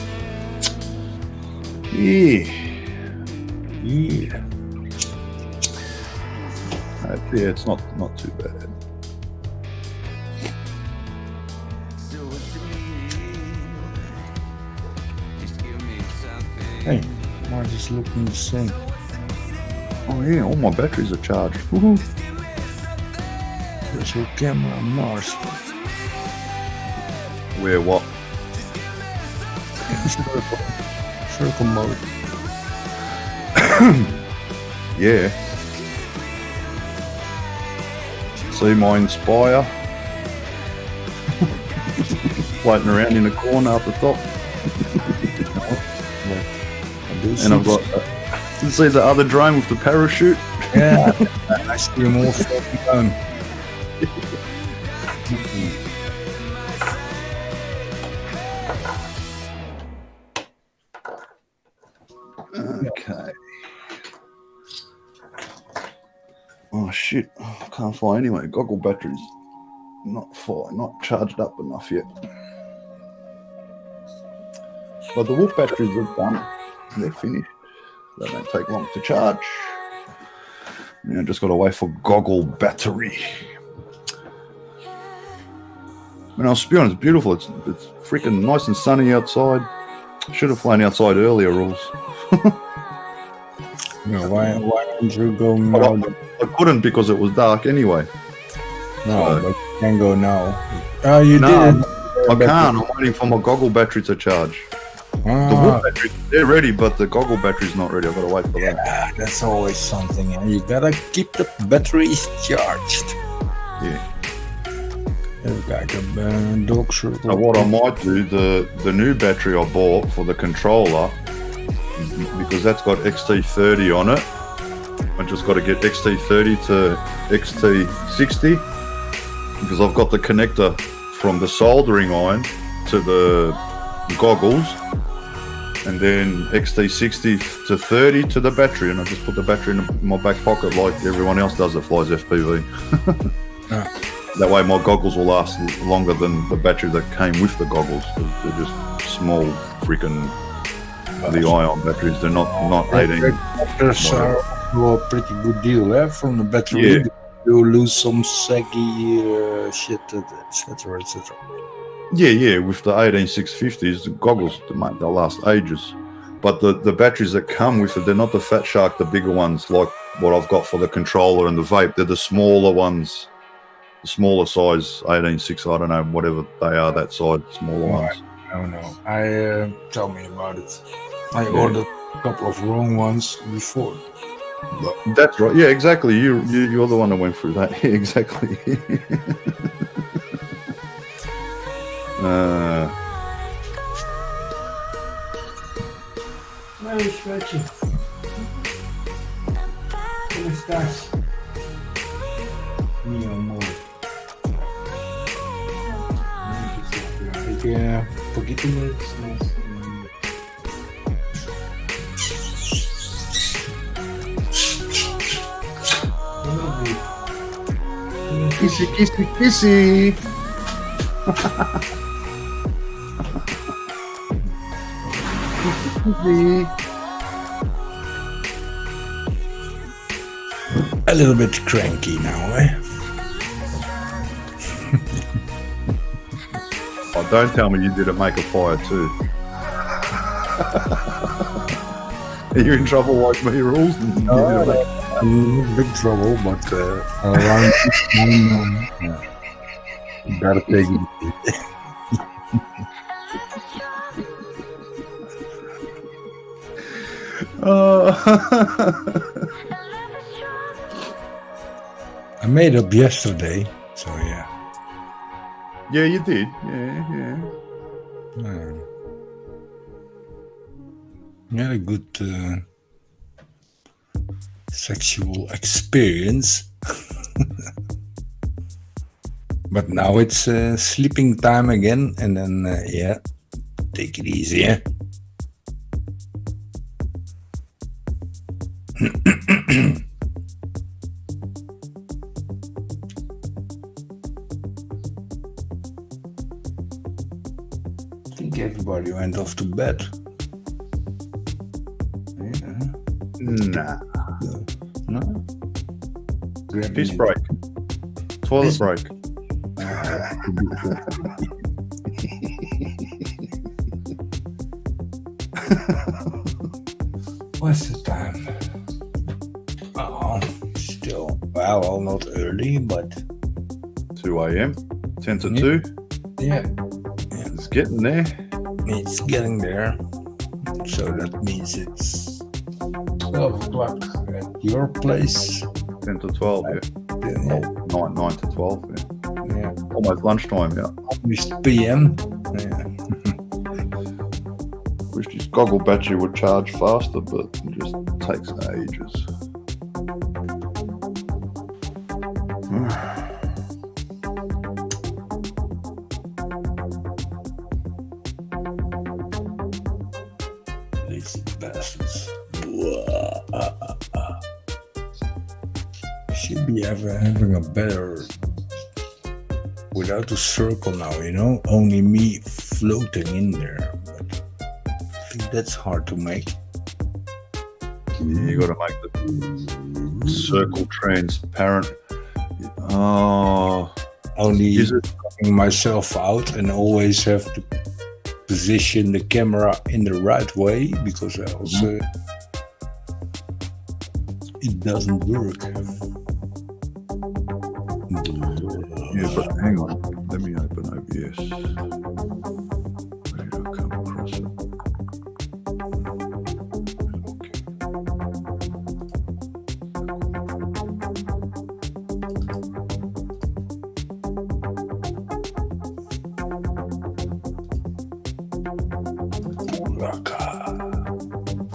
Yeah. Yeah, it's not too bad. Hey, why is this looking the same? Oh yeah, all my batteries are charged. Woohoo! There's your camera on Mars. Where what? Circle mode. Yeah. See my Inspire floating around in the corner up the top. And I've got you see the other drone with the parachute? Yeah, I see them all floating down. Okay. Oh shit! I can't fly anyway. Goggle batteries not charged up enough yet. But the Wolf batteries are done. They're finished. They don't take long to charge. Now just got to wait for Goggle battery. And I'll be honest, it's beautiful. It's freaking nice and sunny outside. Should have flown outside earlier, Rules. No, why don't you go now? I couldn't because it was dark anyway. No, but you can go now. Oh, you did. I can't. I'm waiting for my Goggle battery to charge. The Wolf battery, they're ready, but the Goggle battery's not ready. I've got to wait for that. Yeah, that's always something. You gotta keep the batteries charged. Yeah. There's like a dog circle. So what I might do, the new battery I bought for the controller, because that's got XT30 on it, I just got to get XT30 to XT60, because I've got the connector from the soldering iron to the goggles, and then XT60 to 30 to the battery, and I just put the battery in my back pocket like everyone else does that flies FPV. That way my goggles will last longer than the battery that came with the goggles. They're just small freaking the ion batteries. They're not 18. Batteries are a pretty good deal from the battery. Yeah. You lose some saggy shit, etc., etc. Yeah, with the 18650s, the goggles, they'll last ages. But the batteries that come with it, they're not the Fat Shark, the bigger ones, like what I've got for the controller and the vape. They're the smaller ones, the smaller size 186, I don't know, whatever they are, that size, smaller ones. I don't know. Tell me about it. I ordered a couple of wrong ones before. That's right. Yeah, exactly. You're the one that went through that. Yeah, exactly. Where is Reggie? ¿Cómo estás? Mi amor. Hay que un poquito más. Kissy, kissy, kissy. A little bit cranky now, eh? Oh, don't tell me you didn't make a fire too. Are you in trouble like me, Rules? I'm in big trouble, but around this time, you gotta take it easy. I made up yesterday, so yeah. Yeah, you did. Yeah. You had a good sexual experience. But now it's sleeping time again, and then, yeah, take it easy, yeah? I think everybody went off to bed. Yeah. Nah. No? Piss break. Toilet break. What's the time? Oh, still, well, not early, but 2 a.m. 10 to 2. Yeah. It's getting there. It's getting there. So that means it's 12 o'clock at your place. 10 to 12, yeah. Oh, 9 to 12, yeah. Yeah. Almost lunchtime, yeah. Almost PM. Yeah. Wish this goggle battery would charge faster, but it just takes ages. Lazy bastards. Should be having a better without a circle now, you know? Only me floating in there. But I think that's hard to make. Yeah, you gotta make the circle transparent. Oh, only taking myself out and always have to position the camera in the right way because else it doesn't work. Yeah, but hang on. Let me open OBS. Maybe I'll come across it.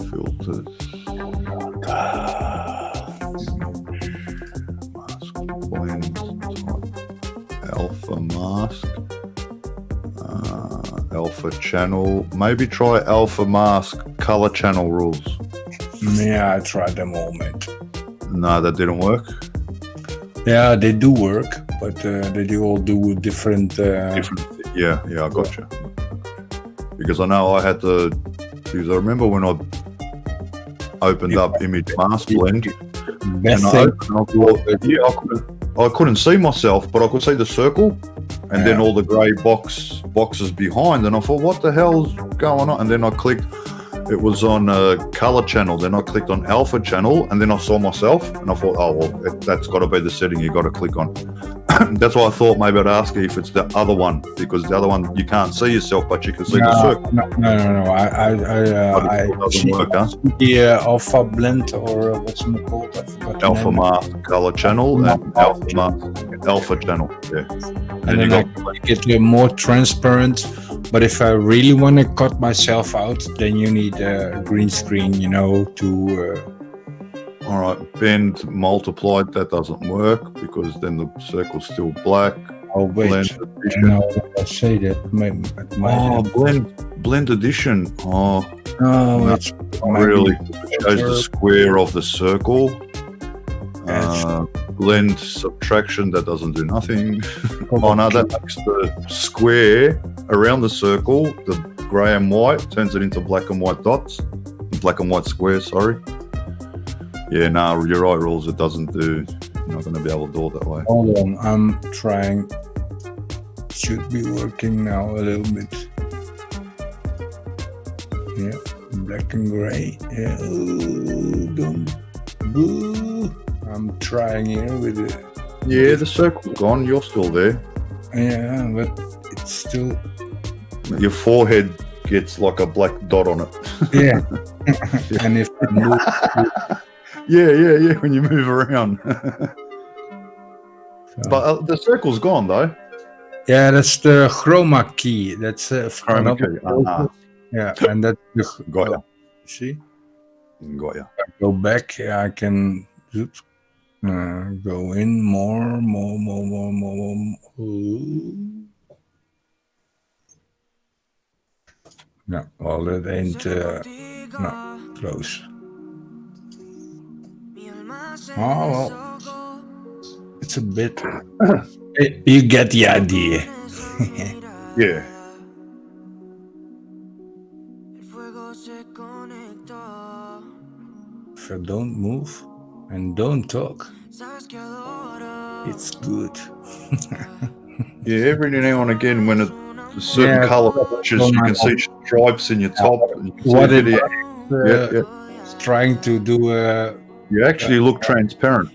Filters. Mask blend type. Alpha mask. Alpha channel. Maybe try alpha mask color channel rules. Yeah, I tried them all, mate. No, that didn't work. Yeah, they do work, but they do all do different. Yeah, I gotcha. Because I know I had to. Because I remember when I opened up image mask blend, and I couldn't see myself, but I could see the circle, and then all the grey boxes behind, and I thought, what the hell's going on? And then I clicked. It was on color channel. Then I clicked on alpha channel, and then I saw myself, and I thought, oh well, that's got to be the setting you got to click on. That's why I thought maybe I'd ask you if it's the other one, because the other one you can't see yourself, but you can see the circle. No. I the alpha blend or what's it called? I forgot. Alpha mask color channel and alpha channel. Yeah, and then I get more transparent. But if I really want to cut myself out, then you need a green screen, you know, to. All right, bend multiplied. That doesn't work because then the circle's still black. Oh wait, no, I say that. Blend addition. Oh, no, it's really shows the square of the circle. Blend subtraction, that doesn't do nothing. Oh no, that makes the square around the circle, the grey and white, turns it into black and white dots. Black and white squares, sorry. Yeah, no, you're right, Rules. It doesn't do. You're not going to be able to do it that way. Hold on, I'm trying. Should be working now a little bit. Yeah, black and grey. Yeah, ooh, don't. Boo. I'm trying here with it. Yeah, the circle's gone. You're still there. Yeah, but it's still. Your forehead gets like a black dot on it. Yeah. And if I move. Yeah, when you move around. But the circle's gone though. Yeah, that's the chroma key. That's Chroma key. Yeah, and that's the got ya. See? Got ya. Go back. Yeah, I can go in more. No, well, that ain't no close. Oh well, it's a bit. You get the idea. Yeah. If you don't move and don't talk, it's good. Yeah, every now and again when a certain colour touches, you can see stripes in your top. What it it's trying to do. You actually look transparent.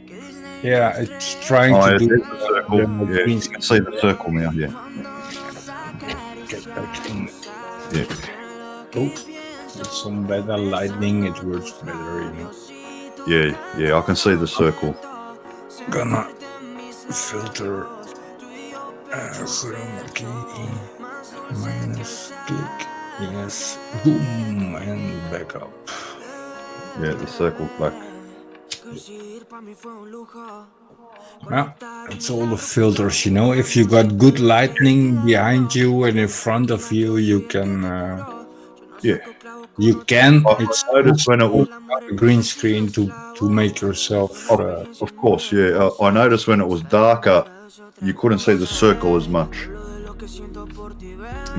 Yeah, it's trying to do. The circle. Yeah, you can see the circle now. Yeah. Get back in. Yeah. Oh, with some better lighting, it works better, you know. Yeah, I can see the circle. Gonna filter chroma key minus click. Yes, boom, and back up. Yeah, the circle's back. Well, it's all the filters, you know. If you got good lighting behind you and in front of you, you can. You can. It's noticed when it was a green screen to make yourself. Of course, yeah. I noticed when it was darker, you couldn't see the circle as much.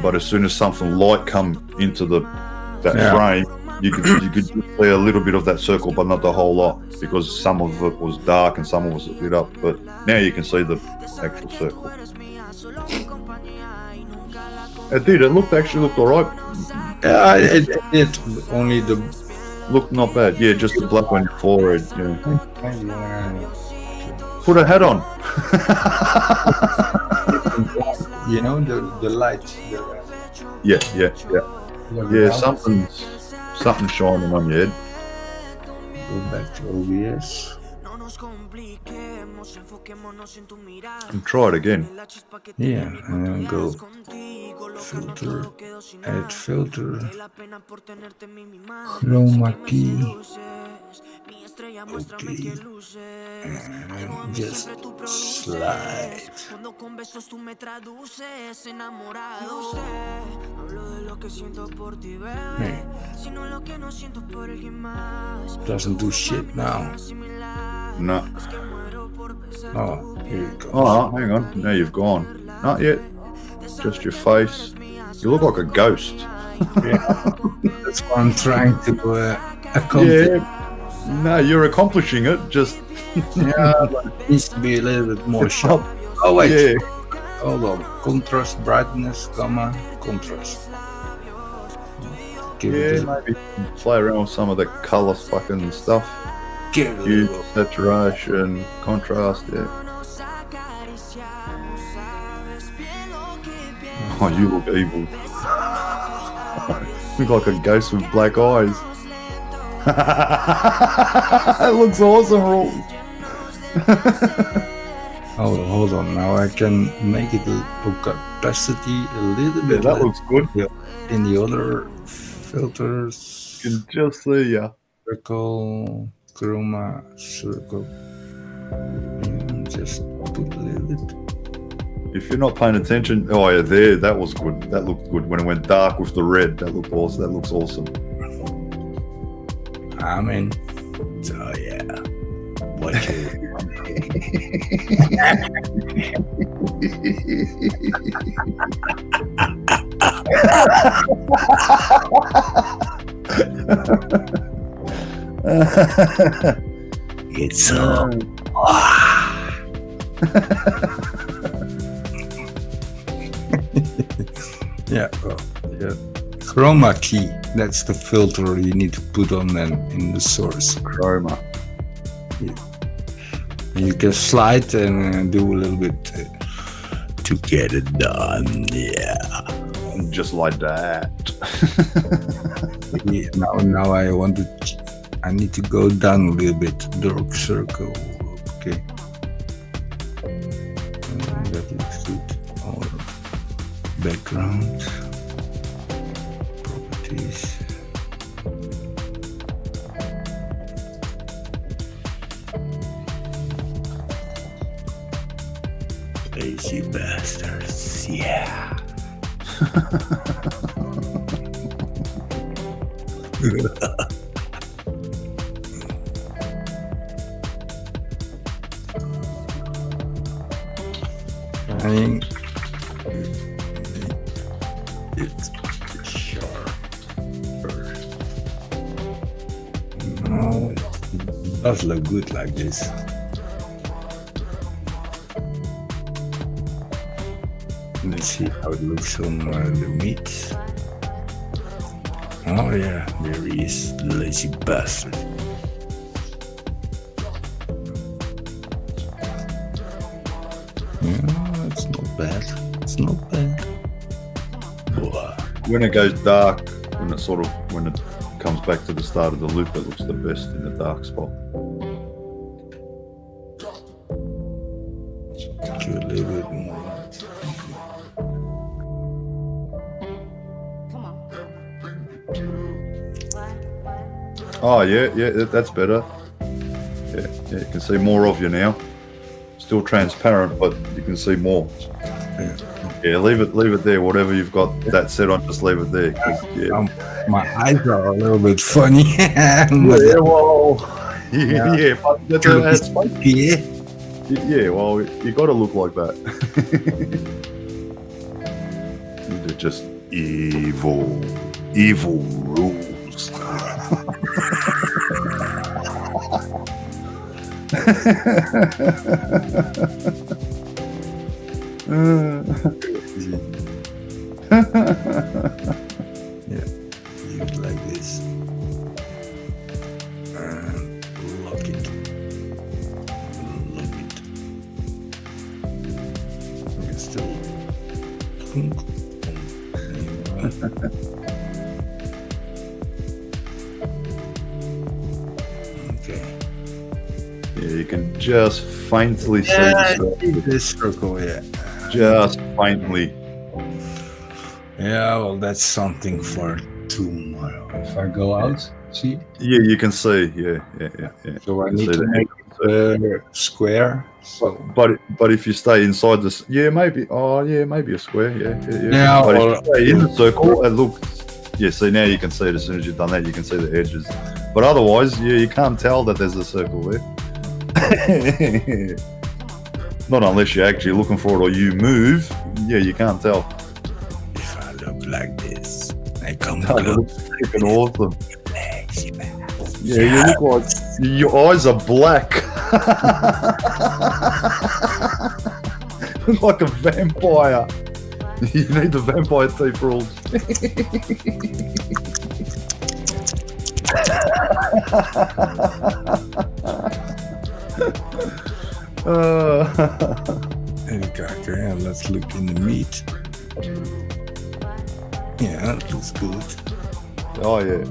But as soon as something light come into that frame, you could just see a little bit of that circle, but not the whole lot, because some of it was dark and some of it was lit up. But now you can see the actual circle. It did. It actually looked all right. Yeah, it only the looked not bad. Yeah, just the black on your forehead. Yeah. Put a hat on. You know the light. Yeah. Something shining on your head. Go back to OBS. And try it again. Yeah, and then go filter, add filter, chroma key. Okay, and just slide. Hey. Doesn't do shit now. No. Oh, here you go. Oh, hang on. Now you've gone. Not yet. Just your face. You look like a ghost. Yeah. That's what I'm trying to accomplish. Yeah. No, you're accomplishing it. Just yeah, but it needs to be a little bit more sharp. Oh wait. Yeah. Hold on. Contrast, brightness, contrast. Maybe play around with some of the colour fucking stuff. Use saturation, contrast, yeah. Oh, you look evil. You look like a ghost with black eyes. It looks awesome, Raul. Hold on. Now I can make it opacity a little bit. Yeah, that looks good. In the other filters. You can just see, yeah. Circle, chroma, circle. Yeah, just put a little bit. If you're not paying attention, oh yeah, there, that was good. That looked good when it went dark with the red. That looked awesome. That looks awesome. I mean, so yeah. What it's so. Yeah, chroma key. That's the filter you need to put on then in the source. Chroma. Yeah. You can slide and do a little bit to get it done. Yeah. Just like that. Yeah, now I need to go down a little bit. Dark circle. Okay. That looks good. All background, properties. Lazy bastards, yeah. I think it's sharper. No, it does look good like this. Let's see how it looks on the meat. Oh yeah, there he is, the lazy bastard. Yeah, it's not bad. It's not bad. When it goes dark, when it comes back to the start of the loop, it looks the best in the dark spot. Do a little bit more. Oh yeah, that's better. Yeah, you can see more of you now. Still transparent, but you can see more. Yeah, leave it there. Whatever you've got that set on, just leave it there. My eyes are a little bit funny. Yeah, well, yeah, but that's yeah, well, you got to look like that. They're just evil rules. Yeah, leave it like this. And lock it. Lock it. It's still. Okay. Yeah, you can just faintly see this circle, yeah. Just faintly. Yeah, well, that's something for tomorrow. If I go out, see? Yeah, you can see. Yeah. So I need to make it square. So. But if you stay inside this, maybe a square. Yeah. Yeah, but or, if you stay in the circle, and look. Yeah, see, now you can see it. As soon as you've done that, you can see the edges. But otherwise, you can't tell that there's a circle there. Not unless you're actually looking for it or you move. Yeah, you can't tell. If I look like this, I come That close. looks freaking awesome. Yeah, you look like your eyes are black. Look like a vampire. You need the vampire teeth rules. Okay, let's look in the meat. Yeah, that looks good. Oh yeah.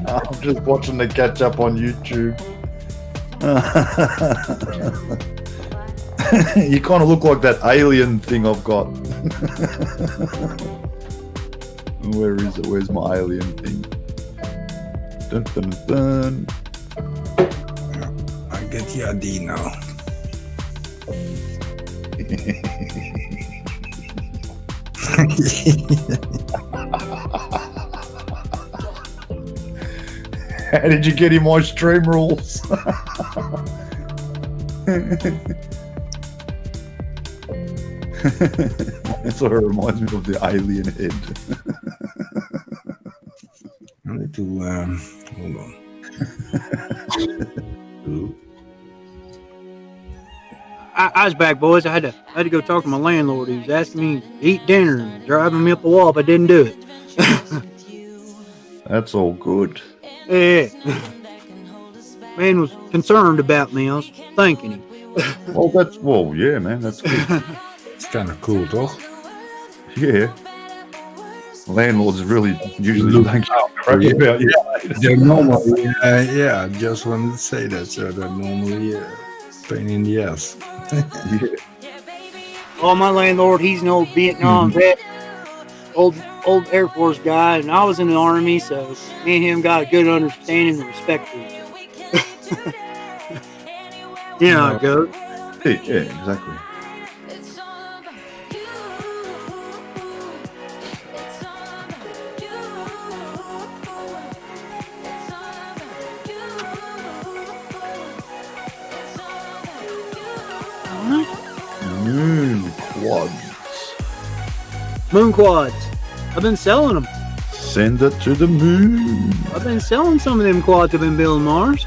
I'm just watching the catch up on YouTube. You kind of look like that alien thing I've got. Where is it? Where's my alien thing? Dun, dun, dun. I get the ID now. How did you get him my stream rules? That's what it reminds me of the alien head. I need to hold on. I was back, boys. I had to go talk to my landlord. He was asking me to eat dinner and driving me up the wall if I didn't do it. That's all good. Yeah. Man was concerned about me. I was thanking him. Yeah, man, that's good. It's kind of cool, toch? Yeah. landlords really usually don't give a crap about you. They're normally, just wanted to say that. So they're normally pain in the ass. Oh, my landlord, he's an old Vietnam vet, old Air Force guy, and I was in the Army, so me and him got a good understanding and respect for each other. You know how it goes. Yeah, exactly. Moon quads. Moon quads. I've been selling them. Send it to the moon. I've been selling some of them quads I've been building Mars.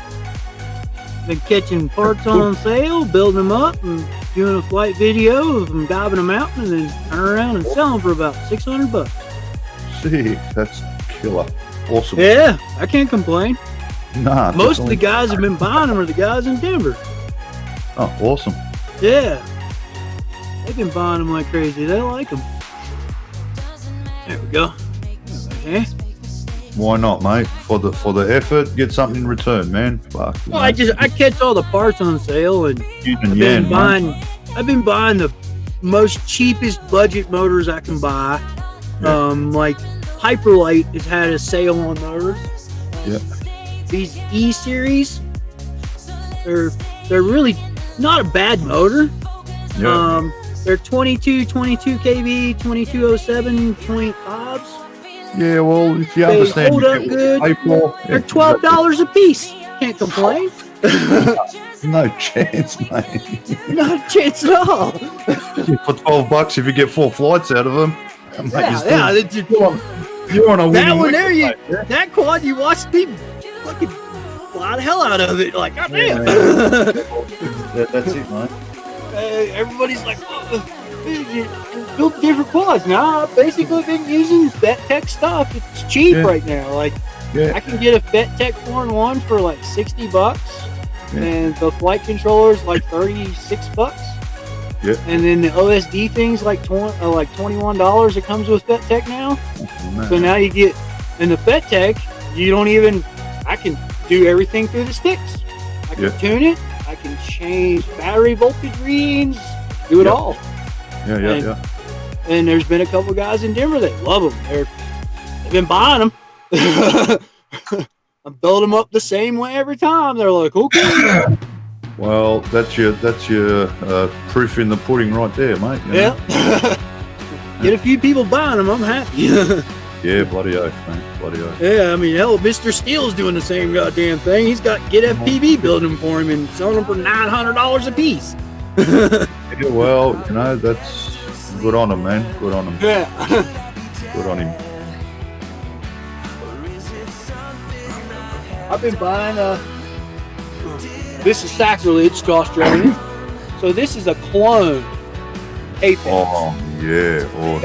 Been catching parts on sale, building them up, and doing a flight video of them diving them out, and then turn around and sell them for about $600. See, that's killer. Awesome. Yeah, I can't complain. Nah. Most of the guys have been buying them are the guys in Denver. Oh, awesome. Yeah. They've been buying them like crazy. They like them. There we go. Okay. Why not, mate? For the effort, get something in return, man. Fuck. Well, I catch all the parts on sale, and I've been buying the most cheapest budget motors I can buy. Yeah. Like Hyperlight has had a sale on those. Yeah. These E series, they're really not a bad motor. Yeah. They're 22 kV, 2207.5s. Yeah, well, if you They understand, hold you up get good. what you pay for. They're $12 a piece. Can't complain. No chance, mate. Not a chance at all. For $12, if you get 4 flights out of them, mate, Yeah. you're on a winning That one wicket, there, mate. that quad, you watched me fucking fly the hell out of it. Like, God damn. That's it, mate. Everybody's like, build different quads. Now, I've basically been using VetTech stuff. It's cheap right now. Like, I can get a VetTech 4-in-1 for like $60, and the flight controller's like $36. Yeah. And then the OSD thing's like $21. It comes with VetTech now. Oh, So now you get in the VetTech. I can do everything through the sticks. I can tune it. I can change battery voltage readings. Do it all. Yeah. And there's been a couple guys in Denver that love them. They've been buying them. I build them up the same way every time. They're like, okay. Well, that's your proof in the pudding right there, mate. You know? Get a few people buying them, I'm happy. Yeah, bloody oath, man. Bloody oath. Yeah, I mean, hell, Mr. Steele's doing the same goddamn thing. He's got Get FPV building them for him and selling them for $900 a piece. Yeah, well, you know, that's good on him, man. Good on him. Yeah. Good on him. I've been buying this is sacrilege to Australians. So this is a clone Apex. Oh yeah. Oh,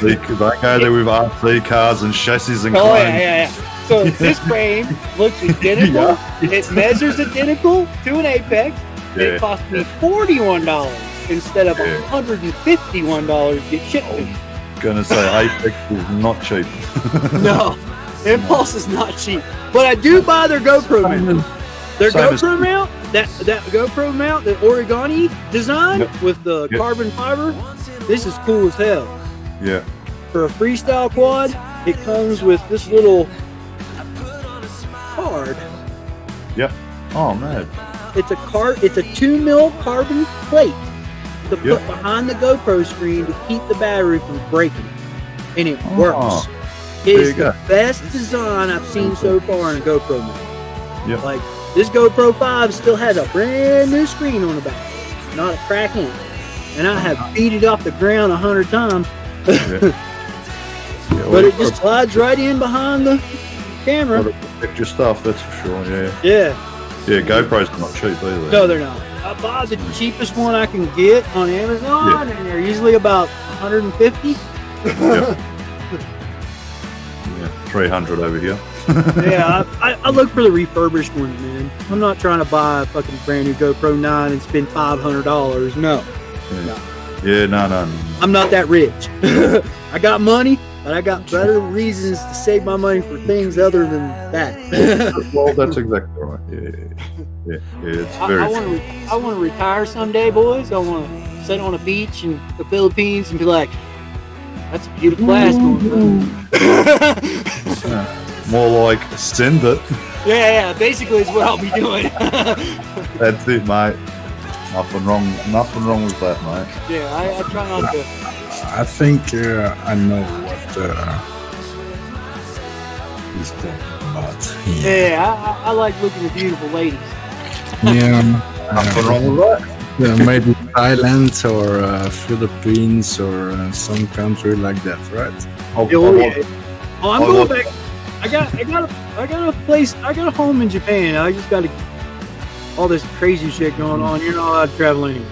don't go there with RC cars and chassis and clones. Yeah. So this frame looks identical. It measures identical to an Apex. It cost me $41 instead of $151 to get shipped to me. Gonna say Apex is not cheap. No, Impulse is not cheap. But I do buy their GoPro mount. Their GoPro mount, that GoPro mount, the origami design with the carbon fiber, this is cool as hell. Yeah. For a freestyle quad, it comes with this little card. Yep. Oh man. It's a 2 mil carbon plate to put behind the GoPro screen to keep the battery from breaking. And it works. It is the best design I've seen so far in a GoPro mount. Yep. Like, this GoPro 5 still has a brand new screen on the back, not a crack in it. And I have beat it off the ground 100 times. But it just slides right in behind the camera. Protect your stuff, that's for sure. Yeah. Yeah, GoPros are not cheap either. No, they're not. I buy the cheapest one I can get on Amazon, and they're usually about $150. Yeah, 300 over here. Yeah, I look for the refurbished ones, man. I'm not trying to buy a fucking brand new GoPro 9 and spend $500. No. Yeah, no. I'm not that rich. I got money. but I got better reasons to save my money for things other than that. Well, that's exactly right. Yeah. It's very. I want to retire someday, boys. I want to sit on a beach in the Philippines and be like, "That's a beautiful ass going on." More like send it. Yeah. Basically, is what I'll be doing. That's it, mate. Nothing wrong with that, mate. Yeah, I try not to. I think I know what he's talking about. Yeah, I like looking at beautiful ladies. Yeah. Nothing wrong with that. Yeah, maybe Thailand or Philippines or some country like that, right? I'm going back. I got a place. I got a home in Japan. I just got all this crazy shit going on. You're not allowed to travel anymore.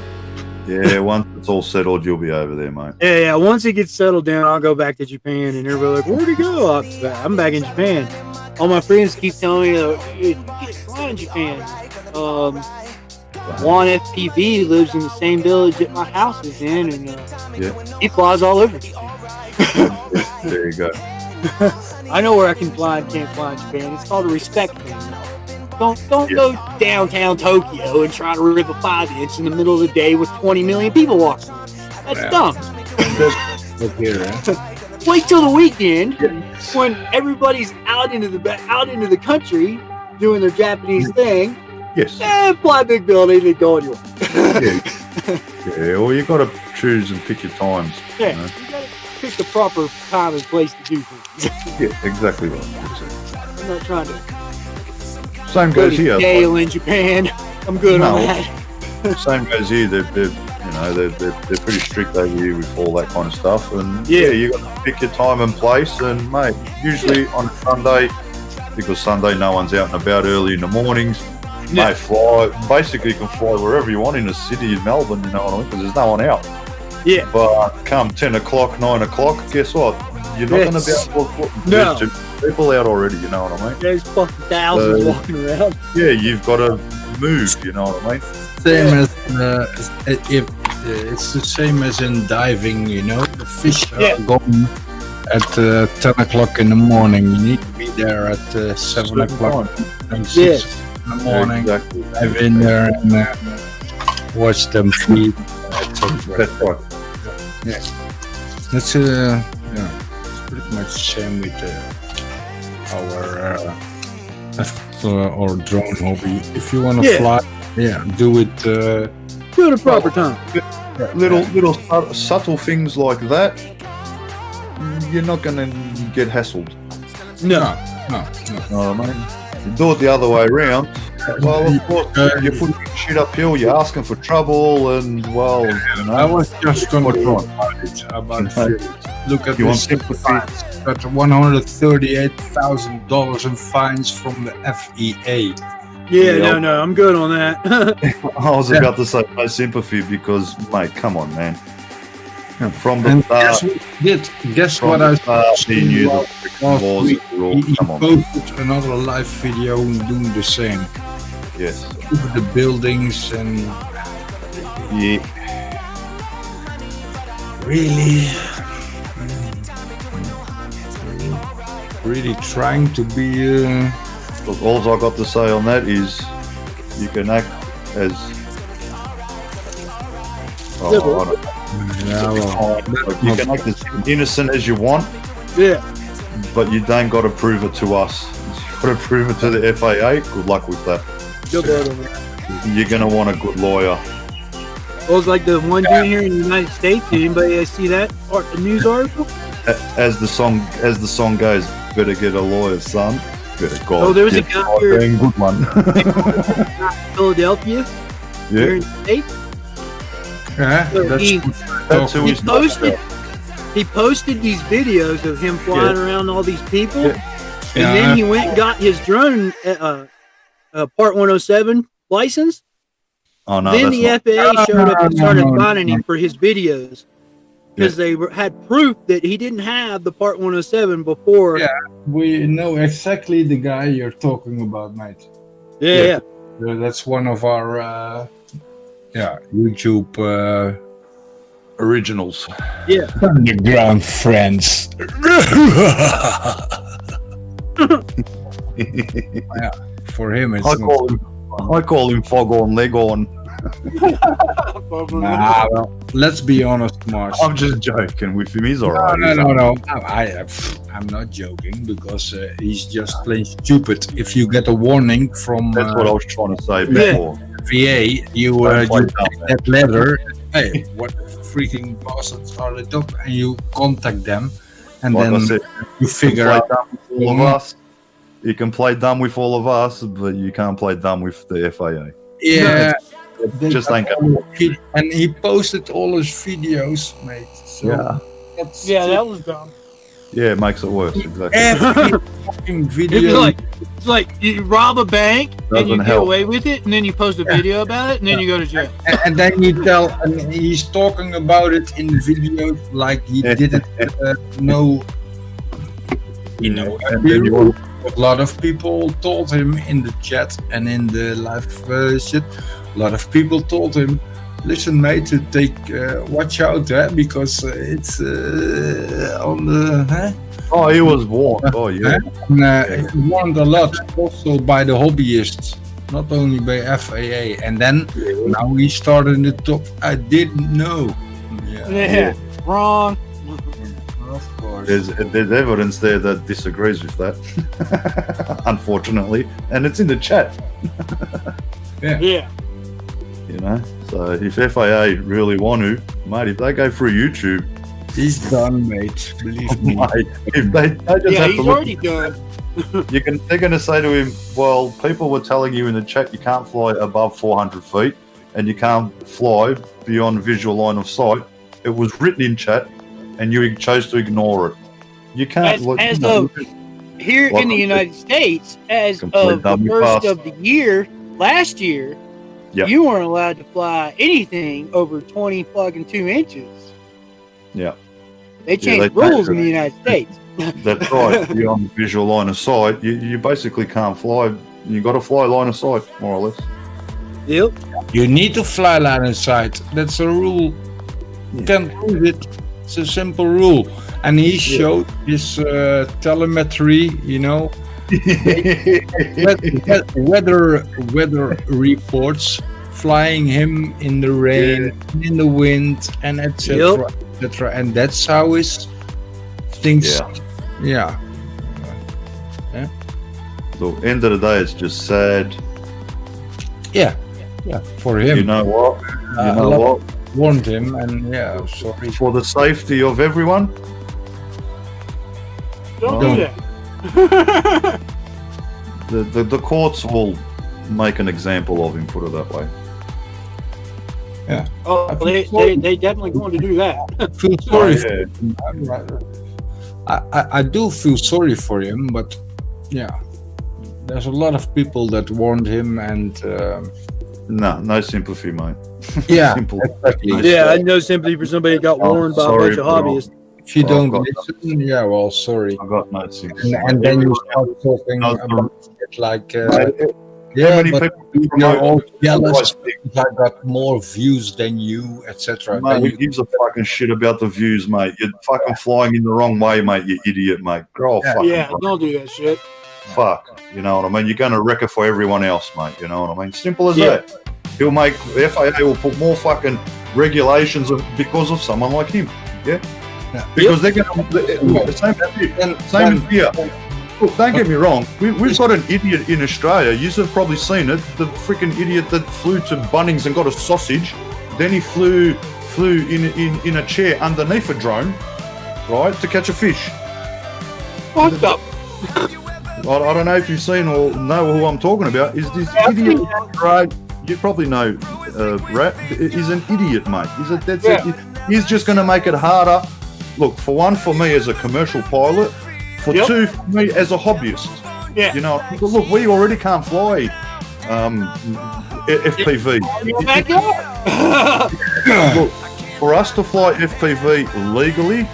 Yeah, once it's all settled, you'll be over there, mate. Yeah. Once it gets settled down, I'll go back to Japan, and everybody like, "Where'd he go?" I'm back in Japan. All my friends keep telling me, "You can't fly in Japan." Juan FPV lives in the same village that my house is in, and he flies all over. There you go. I know where I can fly and can't fly in Japan. It's called a respect thing. Don't go downtown Tokyo and try to rip a 5-inch in the middle of the day with 20 million people walking. That's dumb. Wait till the weekend when everybody's out into the country doing their Japanese thing. Yes. And fly a big building and go on your way. Yeah, well, you got to choose and pick your times. Yeah, you know? you got to pick the proper time and place to do things. Yeah, exactly right. I'm not trying to. Same goes here. Jail in Japan. I'm good on that. Same goes here. They're pretty strict over here with all that kind of stuff. And you got to pick your time and place. And mate, usually on Sunday, because Sunday no one's out and about early in the mornings. Mate, fly. Basically, you can fly wherever you want in the city in Melbourne. You know what I mean? Because there's no one out. Yeah. But come 10 o'clock, 9 o'clock, guess what? You're not going to be able to there's two people out already, you know what I mean? There's fucking thousands walking around. Yeah, you've got to move, you know what I mean? Same as it's the same as in diving, you know. The fish are gone at 10 o'clock in the morning. You need to be there at 7 o'clock and 6 in the morning. Exactly. Dive in there and watch them feed. That's right. Yeah. That's it's pretty much the same with our drone hobby. If you want to fly, do it. Do it at proper time. Little subtle things like that, you're not going to get hassled. No. You know what I mean? You do it the other way around. Well, of course, you're putting shit uphill, you're asking for trouble, and well, you know. I was just going to talk about it. Look at this. Got $138,000 in fines from the FEA. Yeah, no, I'm good on that. I was about to say no sympathy because, mate, come on, man. From the start, guess what I he knew the laws he come on. posted another live video doing the same. Yes. The buildings and really trying to be. Look, all I got to say on that is you can act as. You can act as innocent as you want. Yeah. But you don't got to prove it to us. You got to prove it to the FAA. Good luck with that. You're gonna want a good lawyer. It was like the one dude here in the United States. Did anybody see that news article? As the song goes, better get a lawyer, son. Better God. Oh, there was a guy here. Good one. Philadelphia. Here in the States. Yeah, he posted these videos of him flying around all these people, and then he went and got his drone Part 107 license. Oh no! Then the FAA showed up and started fining him for his videos because they had proof that he didn't have the Part 107 before. Yeah, we know exactly the guy you're talking about, mate. Yeah. That's one of our YouTube Originals. Yeah. Underground friends. Yeah, for him it's I call him Foghorn Leghorn. Nah, well, let's be honest, Mars. I'm just joking with him. He's alright. No. I'm not joking because he's just plain stupid. If you get a warning from That's what I was trying to say before. VA, you take that letter. Hey, what freaking bastards are they talking? And you contact them, and Like then I said, you figure out. All of us. You can play dumb with all of us, but you can't play dumb with the FAA. Yeah. Just ain't gonna work. And he posted all his videos, mate. So Yeah. That was dumb. Yeah, it makes it worse. Exactly. Every fucking video. It's like you rob a bank and you Doesn't get help. away with it, and then you post a video about it, and then you go to jail. And then you tell, and he's talking about it in the video like he didn't know. You know, a lot of people told him in the chat and in the live shit. A lot of people told him, "Listen, mate, to take watch out, because it's on the." Oh, he was warned. Oh, yeah. And, he warned a lot, also by the hobbyists, not only by FAA. And then now he started to talk. I didn't know. Yeah. Wrong. Of course. There's evidence there that disagrees with that, unfortunately, and it's in the chat. Yeah. You know, so if FAA really want to, mate, if they go through YouTube, he's done, mate. Believe me. Mate, if they just Yeah, have he's to look, already done. they're going to say to him, well, people were telling you in the chat you can't fly above 400 feet and you can't fly beyond visual line of sight. It was written in chat and you chose to ignore it. You can't look. As you know, of here like in the I United States, as Complete of the dummy first pass. of the year, last year, Yep. you weren't allowed to fly anything over 22 inches. Yeah. They changed rules in the United States. That's right. Beyond visual line of sight, you basically can't fly. You got to fly line of sight, more or less. Yep. You need to fly line of sight. That's a rule. You can't prove it. It's a simple rule. And he showed his telemetry, you know, weather reports, flying him in the rain, in the wind, and etc. etc. And that's how his things. Yeah. So end of the day, it's just sad. Yeah. For him. You know what? You know a lot what? Warned him, and sorry. For the safety of everyone. Don't do that. The courts will make an example of him, put it that way. Yeah. Oh, they definitely going to do that. Feel sorry for him. I do feel sorry for him, but yeah, there's a lot of people that warned him, and no sympathy, mate. Yeah, exactly. Yeah, I know sympathy for somebody that got warned by a bunch of hobbyists. If you don't listen, yeah, well, sorry. I got no sympathy. And then you start talking about it like, many but people you're all jealous promote- because I got more views than you, etc. Mate, who gives a fucking shit about the views, mate? You're fucking flying in the wrong way, mate, you idiot, mate. Grow a fucking brain. Don't do that shit. Fuck. You know what I mean? You're going to wreck it for everyone else, mate. You know what I mean? Simple as that. He'll make, the FAA will put more fucking regulations because of someone like him. Yeah? Because they're going to, same as here. Look, don't get me wrong. We've got an idiot in Australia. You've probably seen it. The freaking idiot that flew to Bunnings and got a sausage. Then he flew in a chair underneath a drone, right, to catch a fish. Fucked up. I don't know if you've seen or know who I'm talking about. Is this idiot? Right? You probably know. Rat is an idiot, mate. He's just going to make it harder. Look, for one, for me as a commercial pilot. For two, for me as a hobbyist. Yeah. You know, look, we already can't fly FPV. Look, for us to fly FPV legally,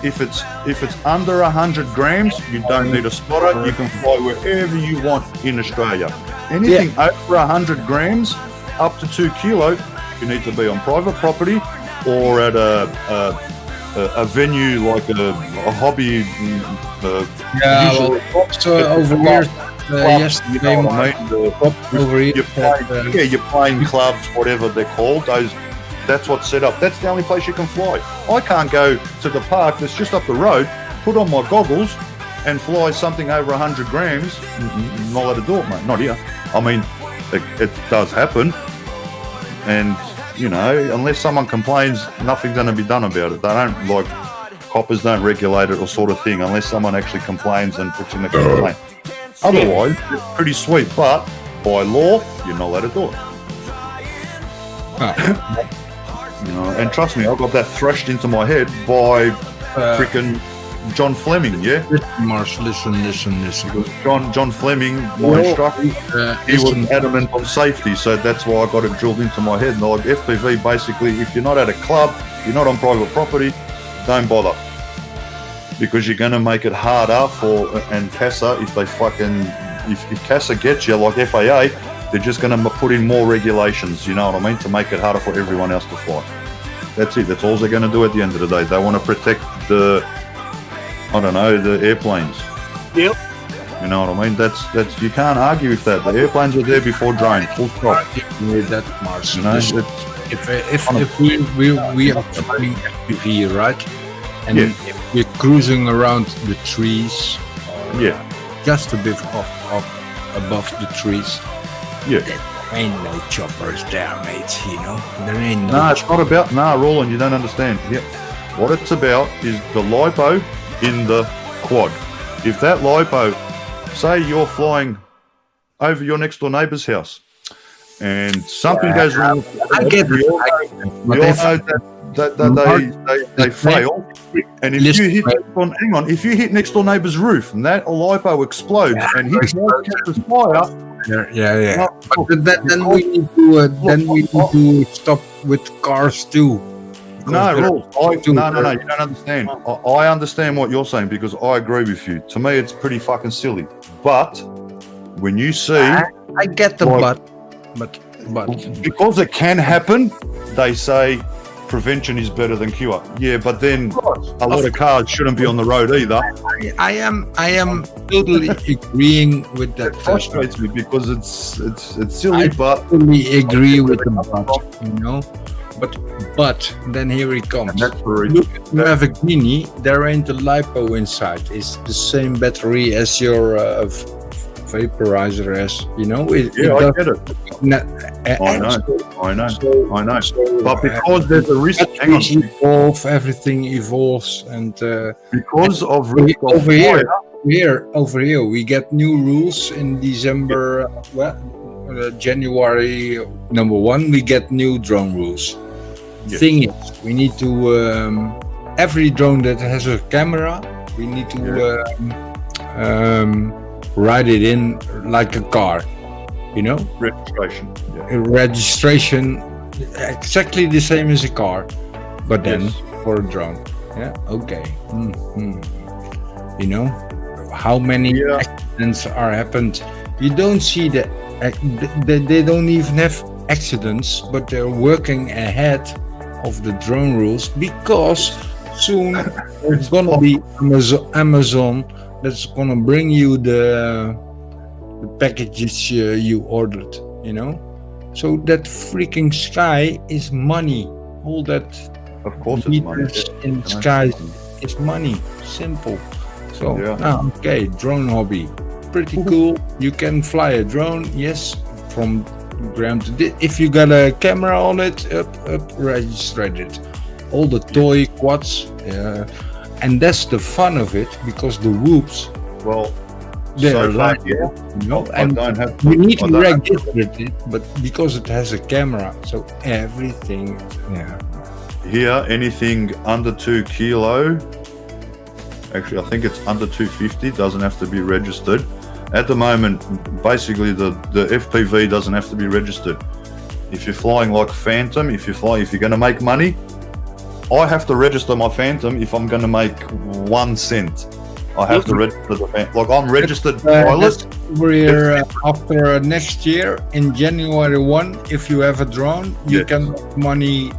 if it's under 100 grams, you don't need a spotter. You can fly wherever you want in Australia. Anything over 100 grams, up to 2 kilo, You need to be on private property or at a venue like a hobby. Over here. Yes, you know what I mean. Over here. You're playing clubs, whatever they're called. That's what's set up. That's the only place you can fly. I can't go to the park that's just up the road, put on my goggles, and fly something over 100 grams. Not allowed to do it, mate. Not here. I mean, it does happen, and you know, unless someone complains, nothing's going to be done about it. They don't like coppers don't regulate it or sort of thing unless someone actually complains and puts in a complaint. Otherwise, it's pretty sweet, but by law, you're not allowed to do it. You know, and trust me, I got that thrashed into my head by freaking John Fleming, yeah? Mars, listen. John Fleming, my instructor, he was adamant on safety, so that's why I got it drilled into my head. And like FPV, basically, if you're not at a club, you're not on private property, don't bother. Because you're going to make it harder and CASA, if CASA gets you, like FAA, they're just going to put in more regulations, you know what I mean, to make it harder for everyone else to fly. That's it. That's all they're going to do at the end of the day. They want to protect the airplanes. Yep. You know what I mean? That's you can't argue with that. The airplanes were there before drones. Full stop. With that, Mars. You know, if we are flying FPV, right? And if we're cruising around the trees, just a bit above the trees, there ain't no choppers there, mate. You know, there ain't no. No, it's not about. Roland, you don't understand. Yeah, what it's about is the lipo in the quad. If that lipo, say you're flying over your next door neighbour's house, and something goes wrong, I get we all know that they fail. And if you hit next door neighbour's roof and that lipo explodes and hits the fire. But then we need to stop with cars too. No, you don't understand. I understand what you're saying because I agree with you. To me, it's pretty fucking silly. But when you see, I get the but because it can happen, they say prevention is better than cure. Yeah, but then a lot of cars shouldn't be on the road either. I am totally agreeing with that. It frustrates me because it's silly, but I totally agree with the but, you know. But then here it comes. Look at Lamborghini, there ain't a lipo inside. It's the same battery as your vaporizer has, you know. I get it. I know. But because there's a risk, everything evolves, and because of risk over here, we get new rules in December. January number 1, we get new drone rules. Thing is, we need to every drone that has a camera, we need to write it in like a car, you know. Registration, exactly the same as a car, but then for a drone. You know how many accidents are happened. You don't see that they don't even have accidents, but they're working ahead of the drone rules because soon there's gonna be Amazon that's gonna bring you the packages you ordered, you know. So that freaking sky is money. All that, of course, it's money. In the sky is money. Simple. So okay, drone hobby, pretty cool. You can fly a drone, yes, from ground to if you got a camera on it, up, registered it. All the toy quads, and that's the fun of it because the whoops. Well, they're like, you know, and we need to register it, but because it has a camera, so everything, Here, anything under 2 kilo. Actually, I think it's under 250. Doesn't have to be registered. At the moment, basically the FPV doesn't have to be registered. If you're flying like Phantom, if you're going to make money, I have to register my Phantom if I'm going to make 1 cent. I have to register the Phantom. Like I'm registered pilot. we're after next year in January 1, if you have a drone, you can make money,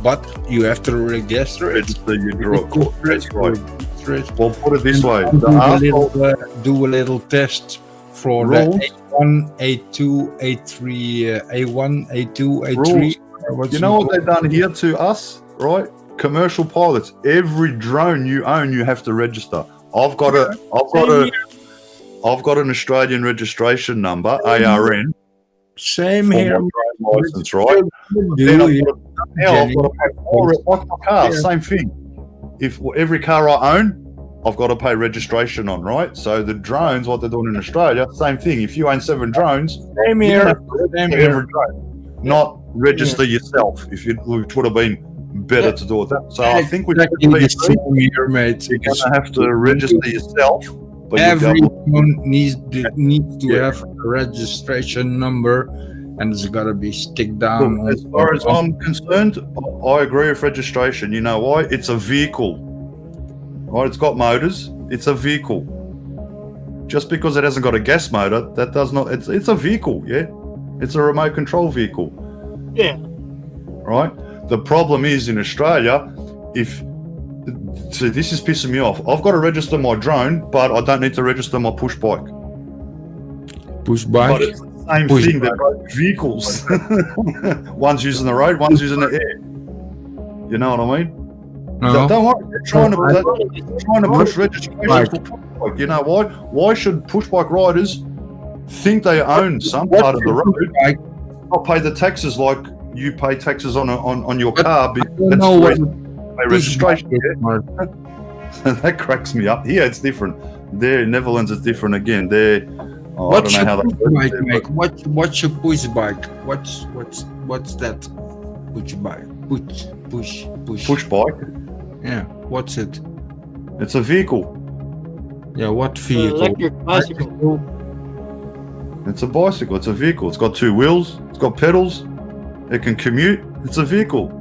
but you have to register it. Register your drone. That's right. Register it. Well, put it this way. Do a little test for Rules. the A1, A2, A3, A1, A2, A3. You know what they've done here to us, right? Commercial pilots. Every drone you own, you have to register. I've got an Australian registration number, ARN. Same for here. my drone license, right? Then I've got to pay for it. Like my car, same thing. If every car I own, I've got to pay registration on, right? So the drones, what they're doing in Australia, same thing. If you own 7 drones, same here. Same every drone, not register yourself. Which would have been better to do with that. So I think we here, mate. You're going to have to register yourself. But every drone needs to have a registration number, and it's got to be stick down. Look, as far as I'm concerned, I agree with registration. You know why? It's a vehicle. Right, it's got motors. It's a vehicle. Just because it hasn't got a gas motor, that does not. It's a vehicle. Yeah, it's a remote control vehicle. Yeah. Right. The problem is in Australia, so this is pissing me off. I've got to register my drone, but I don't need to register my push bike. Push bike. But it's the same thing. They're both vehicles. One's using the road, one's using the air. You know what I mean? No. Don't worry, they're trying to push registration for push bike. You know why? Why should push bike riders think they own some part of the road? I'll pay the taxes like you pay taxes on your car. That's pay registration. That cracks me up. Here it's different. There in Netherlands it's different again. I don't know how that works. What's your push bike? What's that? Push bike. Push bike. Yeah, what's it? It's a vehicle. Yeah, what vehicle? Electric bicycle. It's a bicycle. It's a vehicle. It's got 2 wheels. It's got pedals. It can commute. It's a vehicle.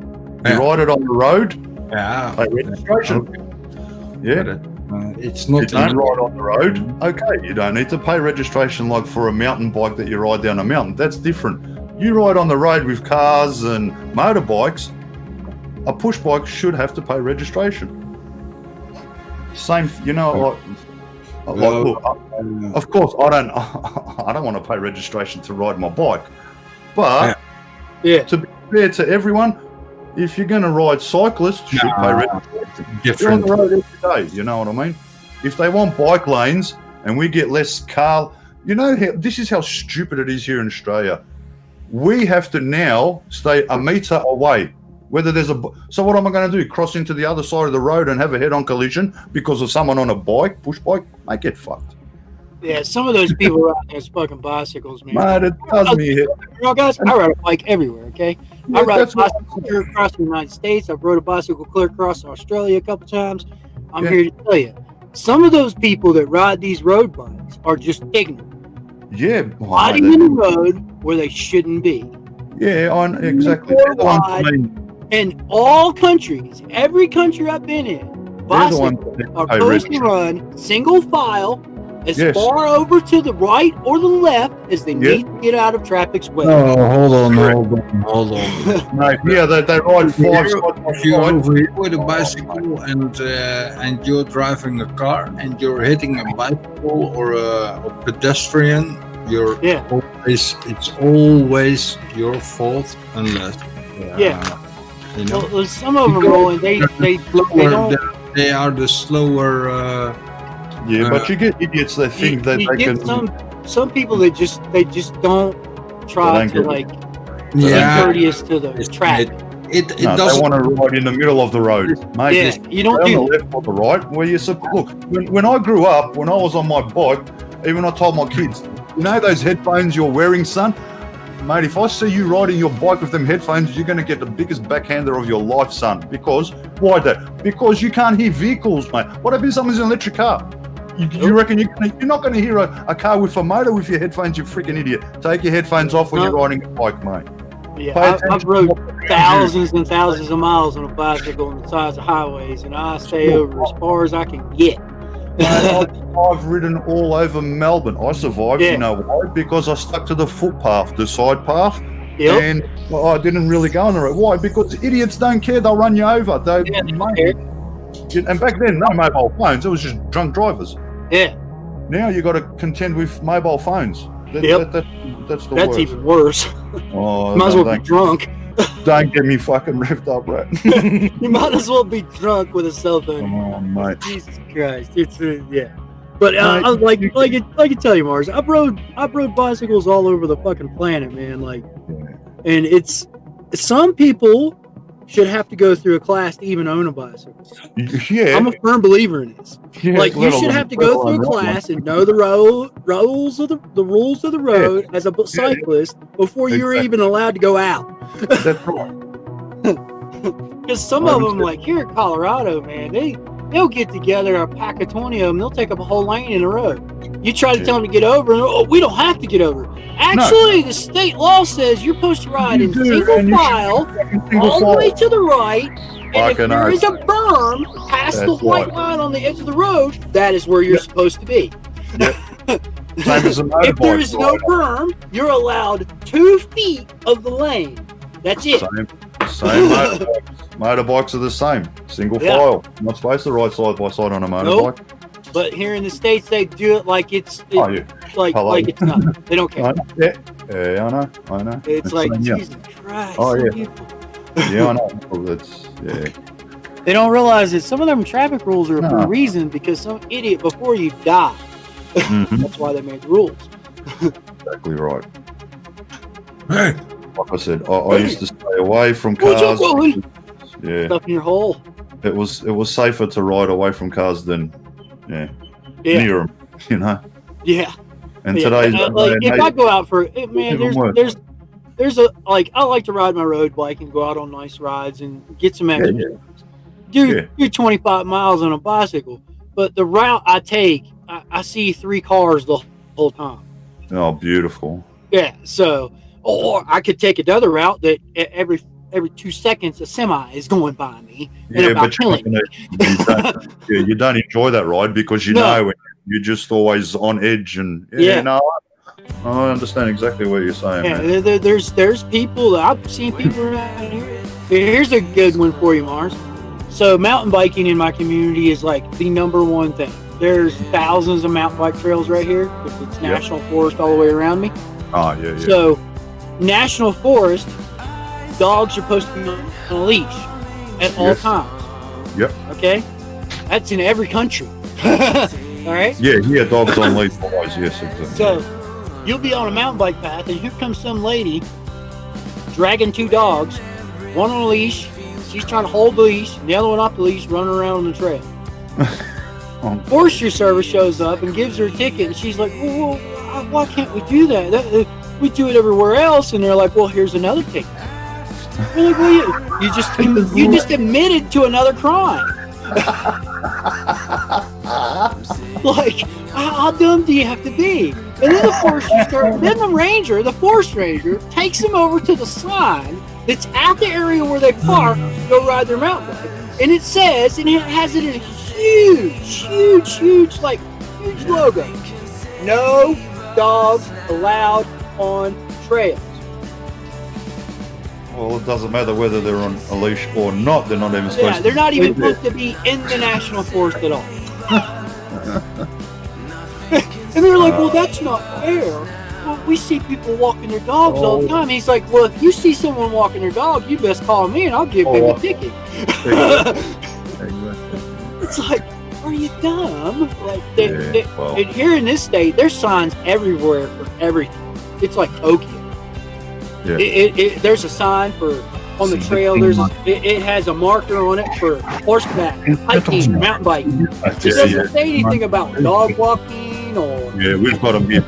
You ride it on the road. Yeah. Pay registration. Yeah. It's not. You don't ride on the road. Okay, you don't need to pay registration like for a mountain bike that you ride down a mountain. That's different. You ride on the road with cars and motorbikes. A push bike should have to pay registration. Same, look, of course, I don't want to pay registration to ride my bike, but to be fair to everyone, if you're going to ride, cyclists should pay registration. You're on the road every day. You know what I mean? If they want bike lanes and we get less car, this is how stupid it is here in Australia. We have to now stay a meter away. Whether there's so what am I going to do? Cross into the other side of the road and have a head-on collision because of someone on a bike, push bike? I get fucked. Yeah, some of those people are out there fucking bicycles, man. Man, it does me hit. Guys, I ride a bike everywhere, okay? I ride a bicycle clear across the United States. I've rode a bicycle clear across Australia a couple times. I'm here to tell you, some of those people that ride these road bikes are just ignorant. Yeah. Riding in the road where they shouldn't be. Yeah, exactly. In all countries, every country I've been in, bicycles are supposed to run single file as far over to the right or the left as they need to get out of traffic's way. Oh, hold on. No, yeah, they ride 5 If you're over here with a bicycle and you're driving a car and you're hitting a bicycle or a pedestrian, it's always your fault unless. Well, some of them rolling, they don't. They are the slower. But you get idiots that think that they can. Some people that just don't try to be courteous to the traffic. They want to ride in the middle of the road, mate. You don't do on the left or the right. Where you look, when I grew up, when I was on my bike, even I told my kids, those headphones you're wearing, son. Mate, if I see you riding your bike with them headphones, you're going to get the biggest backhander of your life, son. Because, why that? Because you can't hear vehicles, mate. What if someone's in an electric car? You reckon you're not going to hear a car with a motor with your headphones, you freaking idiot. Take your headphones off when you're riding a bike, mate. Yeah, I've rode thousands and thousands of miles on a bicycle on the sides of highways, and I stay over as far as I can get. I've ridden all over Melbourne. I survived, you know why? Because I stuck to the footpath, the side path, and I didn't really go on the road. Why? Because idiots don't care. They'll run you over. And back then, no mobile phones. It was just drunk drivers. Yeah. Now you got to contend with mobile phones. That's the That's worst. even worse. Oh, Might as well be drunk. Don't get me fucking revved up, right? You might as well be drunk with a cell phone. Oh, mate. Jesus Christ. It's yeah. But I like I tell you, Mars, I've rode bicycles all over the fucking planet, man. Like, and it's some people should have to go through a class to even own a bicycle. Yeah, I'm a firm believer in this. Yeah, like, you should have to go through a class and know the rules of the road as a cyclist before you're even allowed to go out. That's right. Because some of them, like here in Colorado, man, they'll get together a pack of 20 of them. They'll take up a whole lane in a road. You try to tell them to get over, and we don't have to get over. Actually, the state law says you're supposed to ride in single file all the way to the right. And if there is a berm past the white line on the edge of the road, that is where you're supposed to be. Same as a motorbike. If there is no berm, you're allowed 2 feet of the lane. That's it. Same motorbikes. Motorbikes are the same. Single file. You're not supposed to ride side by side on a motorbike. Nope. But here in the States, they do it like it's like it's nothing. They don't care. I know. It's like, Jesus Christ. Oh, yeah. People. Yeah, I know. They don't realize that some of them traffic rules are for a reason, because some idiot before you die. That's why they made the rules. Exactly right. Hey. Like I said, I used to stay away from cars. Yeah. Stuff in your hole. It was safer to ride away from cars than near them, you know. Yeah. And today's like if I go out for man, there's a like I like to ride my road bike and go out on nice rides and get some exercise. Do 25 miles on a bicycle, but the route I take, I see 3 cars the whole time. Oh, beautiful. Yeah. So, or I could take another route that every 2 seconds a semi is going by me and about killing me. You don't enjoy that ride because you know you're just always on edge and I understand exactly what you're saying. Yeah, man. There's people that I've seen people around here. Here's a good one for you, Mars. So mountain biking in my community is like the #1 thing. There's thousands of mountain bike trails right here. It's national forest all the way around me. Oh yeah. So national forest. Dogs are supposed to be on a leash at all times. Yep. Okay? That's in every country. All right? Yeah, dogs on leash always, yes. Exactly. So, you'll be on a mountain bike path, and here comes some lady dragging 2 dogs, one on a leash. She's trying to hold the leash, and the other one off the leash, running around on the trail. Forestry Service shows up and gives her a ticket, and she's like, well, why can't we do that? We do it everywhere else. And they're like, well, here's another ticket. We're like, well, you just admitted to another crime. Like, how dumb do you have to be? And then the forest ranger takes them over to the sign that's at the area where they park to go ride their mountain bike. And it says, and it has it in a huge logo. No dogs allowed on trails. Well, it doesn't matter whether they're on a leash or not. They're not even supposed to. They're not even supposed to be in the national forest at all. And they're like, well, that's not fair. Well, we see people walking their dogs all the time. He's like, well, if you see someone walking their dog, you best call me and I'll give him a ticket. It's like, are you dumb? Like, and here in this state, there's signs everywhere for everything. It's like Tokyo. Yeah. There's a sign for on the trail. It has a marker on it for horseback, hiking, mountain biking. It doesn't say anything about dog walking or. Yeah, we've got them here.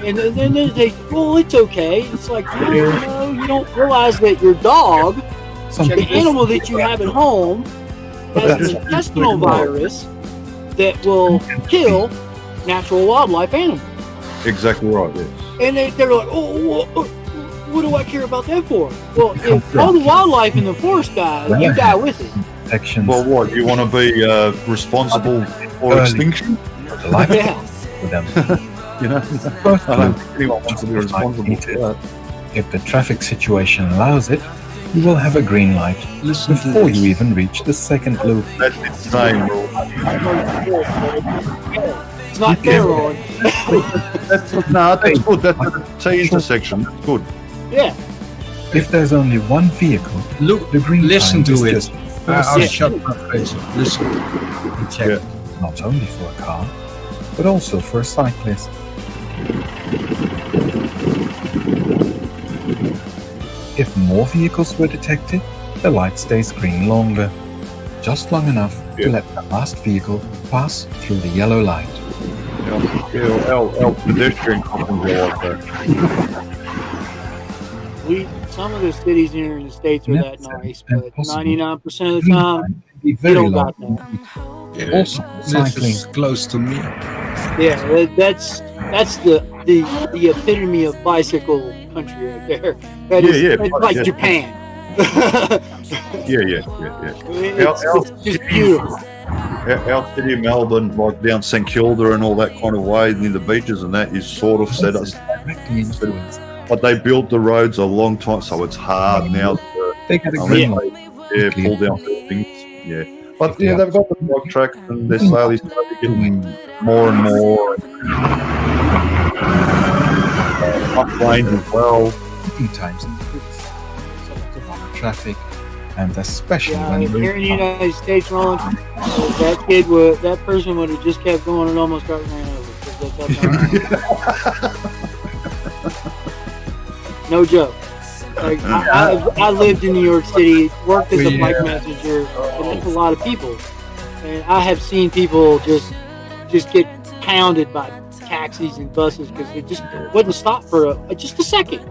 And then they, well, it's okay. It's like, no, you don't realize that your dog, the animal that you have at home, has an intestinal virus that will kill natural wildlife animals. Exactly right, yes. And they're like, oh, what do I care about that for? Well, if all the wildlife in the forest dies, you die with it. Well, what, you want to be responsible or extinction. Like Yeah. for them. You know, Both I don't think anyone wants to be responsible for that. If the traffic situation allows it, you will have a green light Listen to before this. you even reach the second loop. That's insane, bro. It's not fair, Roland. That's good. That's a T intersection. That's good. Yeah. If there's only one vehicle, Look, the green listen sign to is it. just I'll Yeah. shut my face. Listen. Check. not only for a car, but also for a cyclist. If more vehicles were detected, the light stays green longer, just long enough to let the last vehicle pass through the yellow light. Our pedestrian crossings are like that. Some of the cities here in the States are that nice, but 99% of the time, Be you very don't long. got that. Yeah, Also, this cycling. is close to me. Yeah, that's the epitome of bicycle country right there. That is it's like yeah. Japan. Yeah. It's just beautiful. Our city of Melbourne, like down St Kilda and all that kind of way, near the beaches and that, is sort of set us. But they built the roads a long time, so it's hard now. They got a green light. Pull down things. Yeah. But yeah, they've got the bike tracks and they're slowly getting more and more. Up lanes as well. Times increase. So lots of other traffic, and especially when Here in the United States, Roland, that person would have just kept going and almost got ran over. 'Cause that's how no joke. Like I lived in New York City, worked as a bike messenger, and that's a lot of people. And I have seen people just get pounded by taxis and buses because it just wouldn't stop for just a second.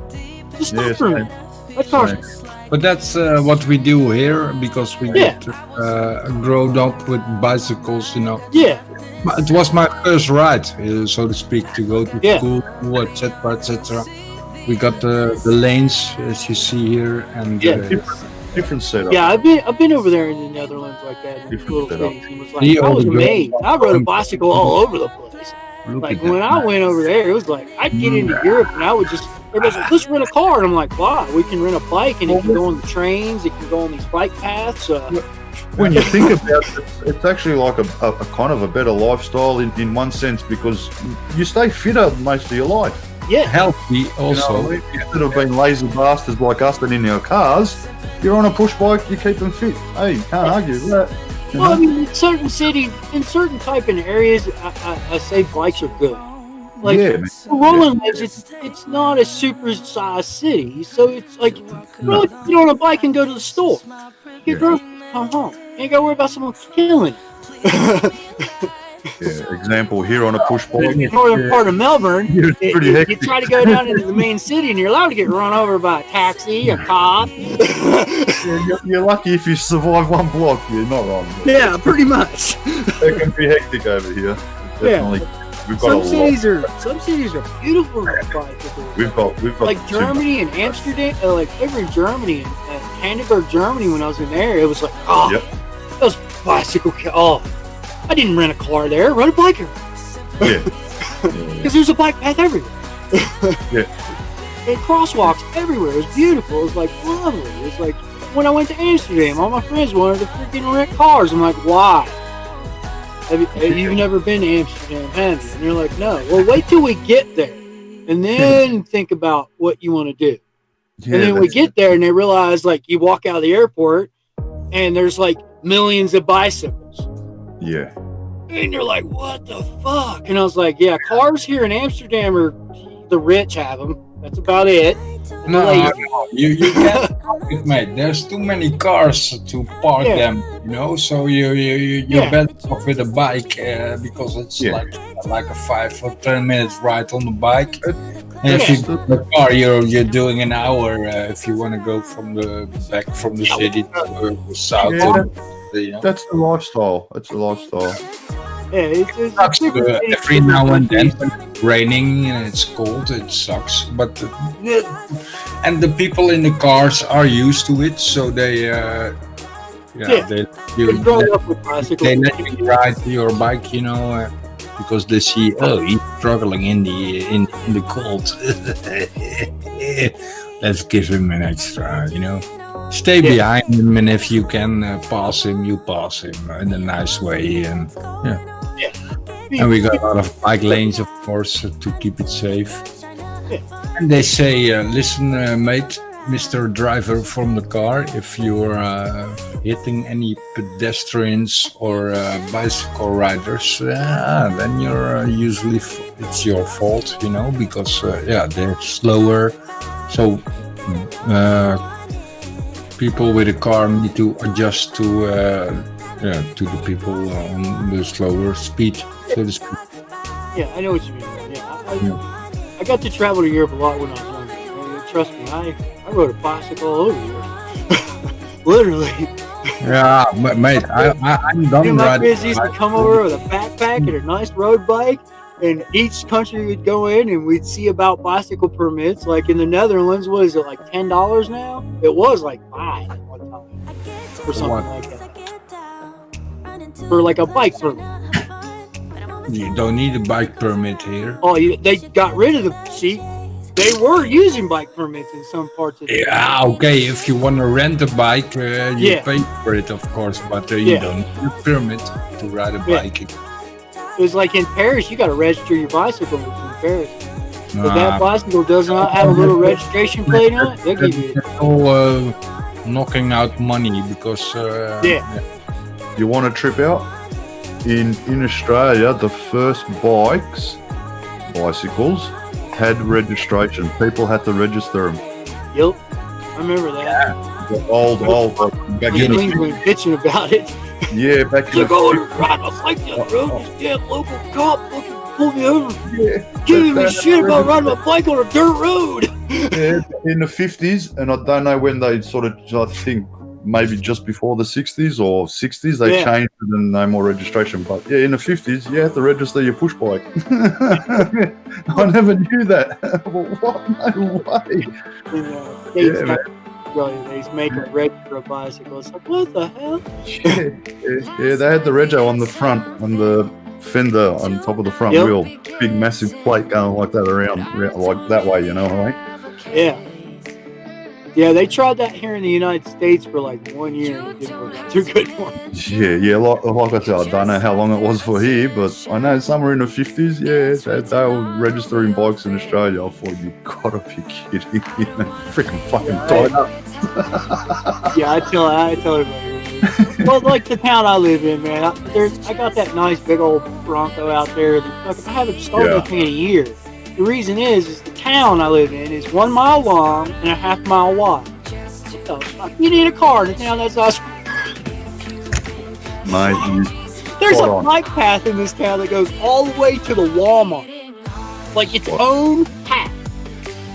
Just stop for a minute. That's caution. But that's what we do here because we get grown up with bicycles, you know. Yeah. It was my first ride, so to speak, to go to school, etc., etc. We got the lanes, as you see here, and different setup. Yeah, I've been over there in the Netherlands like that, in little cities. It was like, I was amazed. I rode a bicycle all over the place. Like when I went over there, it was like I'd get into Europe and I would just everybody's like, let's rent a car, and I'm like, wow, we can rent a bike and it can go on the trains, it can go on these bike paths. When you think about it, it's actually like a kind of a better lifestyle in one sense because you stay fitter most of your life. Yeah, healthy also. You know, instead of being lazy bastards like us that in our cars, you're on a push bike, you keep them fit. Hey, you can't argue with that. Well, I mean, in certain cities, in certain type of areas, I say bikes are good. Like Roland lives, it's not a super-sized city, so it's like really get on a bike and go to the store, get groceries, come home. You ain't got to worry about someone killing. Example here on a push bike. In the northern part of Melbourne, It's pretty you hectic. try to go down into the main city and you're allowed to get run over by a taxi, a cop. You're lucky if you survive one block. You're not wrong. Yeah, pretty much. It can be hectic over here. Definitely. We've got Some cities are beautiful to bike. We've got like Germany and Amsterdam, like over in Germany, and Hamburg, Germany. When I was in there, it was like, those bicycle. I didn't rent a car there. Rent a biker. Because there's a bike path everywhere. And crosswalks everywhere. It was beautiful. It was like lovely. It was like when I went to Amsterdam, all my friends wanted to freaking rent cars. I'm like, why? You've never been to Amsterdam, have you? And they're like, no. Well, wait till we get there, and then think about what you want to do. And then we get there, and they realize, like, you walk out of the airport, and there's like millions of bicycles. Yeah. And you're like, what the fuck? And I was like, yeah, cars here in Amsterdam are the rich have them. That's about it. No, you can't park it, mate. There's too many cars to park them, you know. So you're better off with a bike because it's like a 5 or 10 minutes ride on the bike. And if you go in the car, you're doing an hour if you want to go from the back from the city to the south. That's the lifestyle. That's the lifestyle. Yeah, it's every now and then when it's raining and it's cold, it sucks. But and the people in the cars are used to it, so they They let you ride your bike, because they see, he's struggling in the cold. Let's give him an extra, Stay behind him, and if you can pass him, you pass him in a nice way, and And we got a lot of bike lanes, of course, to keep it safe. And they say, listen, mate, Mr. Driver from the car, if you're hitting any pedestrians or bicycle riders, then you're usually it's your fault, because they're slower. So people with a car need to adjust to the people on the slower speed, so to speak. Yeah, I know what you mean. I got to travel to Europe a lot when I was younger. Trust me, I rode a bicycle all over Europe. Literally. Yeah, mate, I'm done my riding. kids used to come over with a backpack and a nice road bike, and each country we'd go in and we'd see about bicycle permits. Like in the Netherlands, what is it, like $10 now? It was like $5 at one time for something like that. For like a bike permit. You don't need a bike permit here. Oh, they got rid of the seat. They were using bike permits in some parts of the country. Okay, if you want to rent a bike, you pay for it, of course, but you don't need a permit to ride a bike. It was like in Paris, you got to register your bicycle in Paris. If that bicycle does not have a little registration plate on it, they'll give you it. All knocking out money because... You want a trip out? In Australia, the first bicycles, had registration. People had to register them. Yep, I remember that. The old back in the bitching about it. Yeah, back in the ride my bike down the road. This damn local cop fucking pulled me over. Giving me shit about riding my bike on a dirt road. Yeah, in the 50s, and I don't know when they sort of, I think maybe just before the 60s or 60s, they changed it and no more registration. But yeah, in the 50s, you had to register your push bike. I never knew that. What? No way. He's making register a bicycle. It's like, what the hell? Yeah, they had the rego on the front, on the fender, on top of the front wheel. Big, massive plate going like that around like that way, right? Yeah. Yeah, they tried that here in the United States for like 1 year and it didn't work out too good for them. Yeah, like I said, I don't know how long it was for here, but I know somewhere in the 50s, they were registering bikes in Australia. I thought, you gotta be kidding. Freaking fucking tied up. Yeah, I tell everybody. Well, like the town I live in, man, I got that nice big old Bronco out there. I haven't started anything in a year. The reason is the town I live in is 1 mile long and a half mile wide. So you need a car in a town that's us. There's a bike path in this town that goes all the way to the Walmart. Like its own path.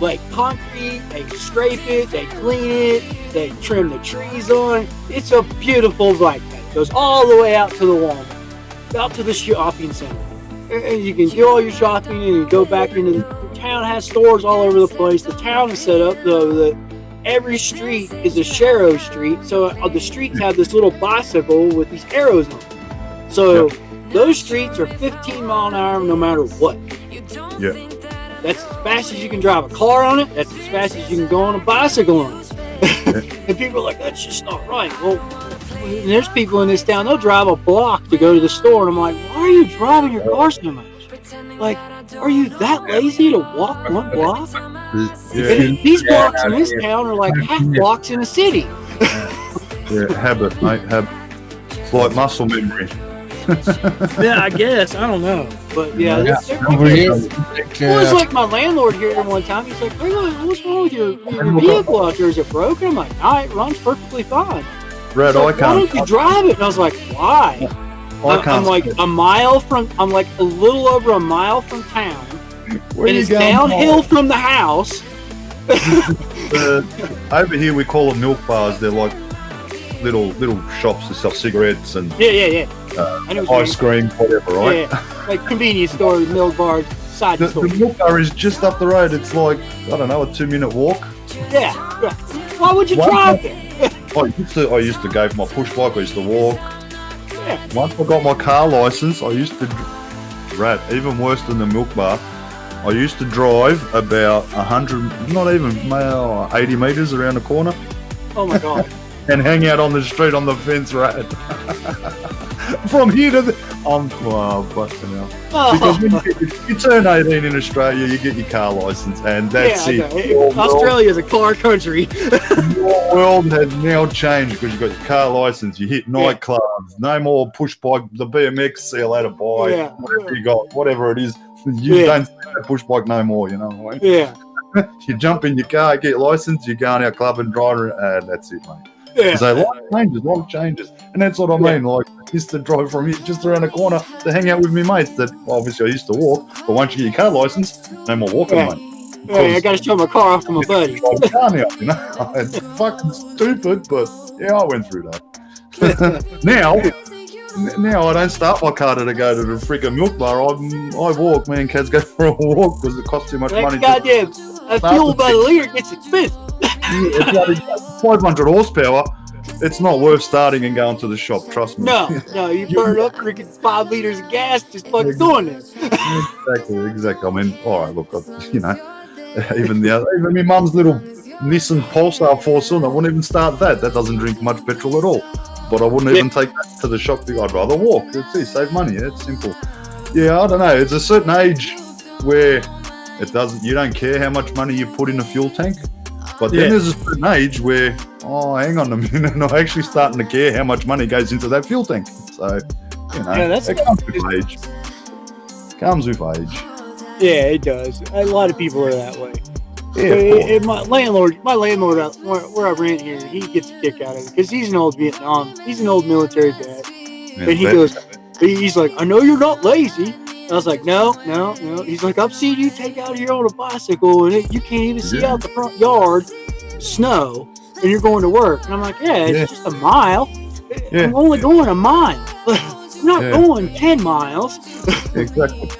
Like concrete, they scrape it, they clean it, they trim the trees on it. It's a beautiful bike path. It goes all the way out to the Walmart. Out to the shopping center. And you can do all your shopping and you go back into the town. Has stores all over the place. The town is set up though that every street is a Sharrow street. So the streets have this little bicycle with these arrows on them. So those streets are 15 mile an hour no matter what. Yeah. That's as fast as you can drive a car on it. That's as fast as you can go on a bicycle on it. And people are like, that's just not right. Well, and there's people in this town, they'll drive a block to go to the store, and I'm like, why are you driving your car so much? Like, are you that lazy to walk 1 block? These blocks in this town are like half blocks in a city. Habit, mate, habit. It's like muscle memory. Yeah, I guess. I don't know. But yeah, it's like my landlord here one time, he's like, hey, what's wrong with your vehicle out there? Is it broken? I'm like, no, it runs perfectly fine. Red, like, why don't you drive it? And I was like, why? I'm like a little over a mile from town. And it's downhill from the house. Over here we call them milk bars. They're like little shops that sell cigarettes and ice cream, whatever, right? Yeah, like convenience store, milk bar, side store. The milk bar is just up the road. It's like, I don't know, a 2-minute walk. Yeah. Why would you drive there? I used to go for my push bike. I used to walk. Yeah. Once I got my car license, I used to even worse than the milk bar. I used to drive about 100, not even 80 meters around the corner. Oh my god. And hang out on the street on the fence, right? From here to fucking hell. Because when you turn 18 in Australia, you get your car license, and that's it. Australia's a car country. Your world has now changed because you got your car license. You hit nightclubs. No more push bike. The BMX. See you later. Bye. Yeah. Whatever you got, whatever it is, you don't see that push bike no more. You know what I mean? Yeah. You jump in your car, get your license. You're going out clubbing, driving, and that's it, mate. Yeah. So life changes, and that's what I mean. Like, I used to drive from here just around the corner to hang out with my mates. That obviously I used to walk, but once you get your car license, no more walking, mate. Hey, I gotta show my car off to my buddy. Car now, you know, it's fucking stupid, but yeah, I went through that. Now I don't start my car to go to the freaking milk bar. I walk. Me and kids go for a walk because it costs too much money. Goddamn, fuel by the liter gets expensive. It's 500 horsepower. It's not worth starting and going to the shop. Trust me. No, you burn up freaking 5 liters of gas just fucking doing this. Exactly. I mean, all right, look, you know, even my mum's little Nissan Pulsar 4-cylinder, I wouldn't even start that. That doesn't drink much petrol at all. But I wouldn't even take that to the shop. I'd rather walk. Save money. It's simple. Yeah, I don't know. It's a certain age where you don't care how much money you put in a fuel tank. But then there's a certain age where, hang on a minute, I'm actually starting to care how much money goes into that fuel tank. So, you know, it comes with age. Comes with age. Yeah, it does. A lot of people are that way. Yeah, my landlord out where I rent here, he gets a kick out of it because he's an old military vet. And he's like, I know you're not lazy. I was like, no. He's like, I've seen you take out here on a bicycle and you can't even see out the front yard, snow, and you're going to work. And I'm like, it's just a mile. I'm only going a mile. I'm not going 10 miles. Exactly.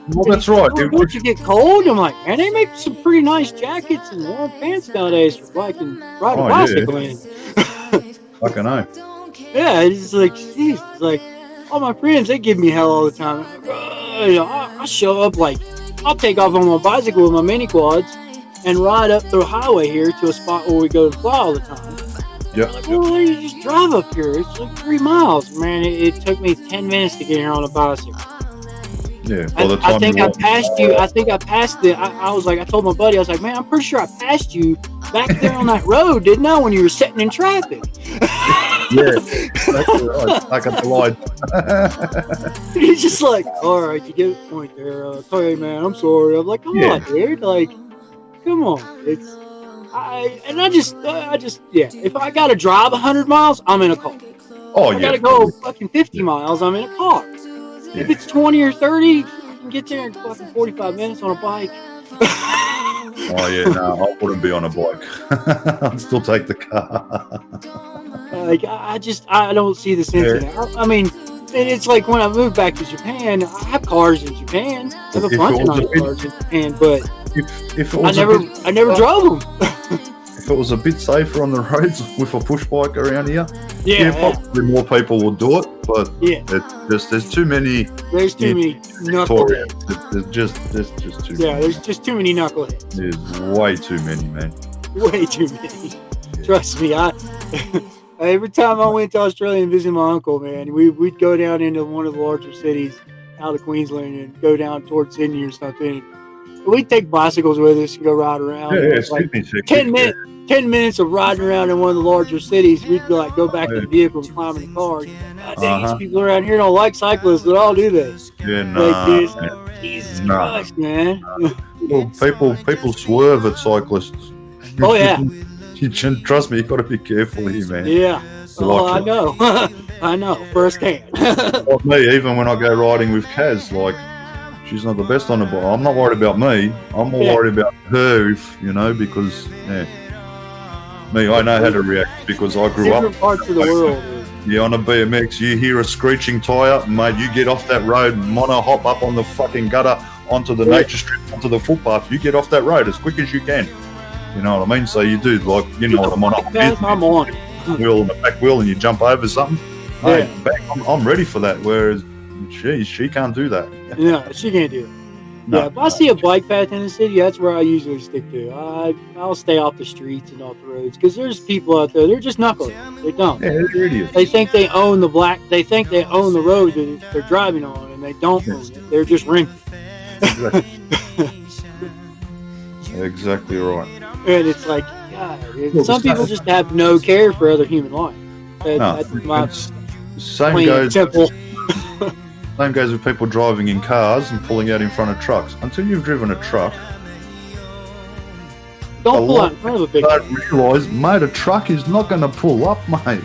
Well, that's right. Don't you get cold? I'm like, man, they make some pretty nice jackets and warm pants nowadays for biking, ride a bicycle in. Fucking know. Yeah, it's like, geez, it's like, all my friends, they give me hell all the time. I show up like, I'll take off on my bicycle with my mini quads and ride up the highway here to a spot where we go to fly all the time. Yeah. Like, well, you just drive up here. It's like 3 miles. Man, it took me 10 minutes to get here on a bicycle. Yeah, I think I passed you. I was like, I told my buddy, I was like, man, I'm pretty sure I passed you back there on that road, didn't I, when you were sitting in traffic? Yeah, exactly right. Like a lied. He's just like, all right, you get the point there. Hey, man, I'm sorry. I'm like, come on, dude. Like, come on. If I gotta drive 100 miles, I'm in a car. Oh, I gotta go fucking 50 miles, I'm in a car. If it's 20 or 30, I can get there in fucking 45 minutes on a bike. Oh, yeah, no, I wouldn't be on a bike. I'd still take the car. Like, I don't see the sense in it. I mean, it's like when I moved back to Japan, I have cars in Japan. I have a bunch of nice cars in Japan, but I never drove them. If it was a bit safer on the roads with a push bike around here, probably more people would do it. But there's too many. There's too many knuckleheads. There's just too many. Yeah, there's just too many knuckleheads. There's way too many, man. Way too many. Trust me, every time I went to Australia and visited my uncle, man, we'd go down into one of the larger cities out of Queensland and go down towards Sydney or something. We'd take bicycles with us and go ride around. Like 10 minutes of riding around in one of the larger cities. We'd be like, go back to the vehicle and climb in the car. God dang, these people around here don't like cyclists at all, do they? Yeah, no. Jesus Christ, man. Well, people swerve at cyclists. Oh, yeah. Trust me, you got to be careful here, man. Yeah. I know. I know. Firsthand. Like me, even when I go riding with Kaz, like, she's not the best on the bike. I'm not worried about me. I'm more worried about her, because, me, I know how to react because I grew up. Different parts of the world. Yeah, on a BMX, you hear a screeching tyre, mate, you get off that road, mono hop up on the fucking gutter, onto the nature strip, onto the footpath. You get off that road as quick as you can. You know what I mean? So you do like, you know what I'm on. I'm on. Wheel and the back wheel, and you jump over something. Yeah. Hey, I'm ready for that. Whereas she can't do that. No, she can't do it. No. Yeah, if I see a bike path in the city, that's where I usually stick to. I'll stay off the streets and off the roads because there's people out there. They're just knuckling. They don't. Yeah, they're idiots. They think they own the They think they own the road that they're driving on, and they don't own it. They're just renting. Exactly right. And it's like, God, some people just have no care for other human life. That's my Same goes. Same goes with people driving in cars and pulling out in front of trucks. Until you've driven a truck, don't pull out in front of a big truck. Don't realise, mate, a truck is not going to pull up, mate.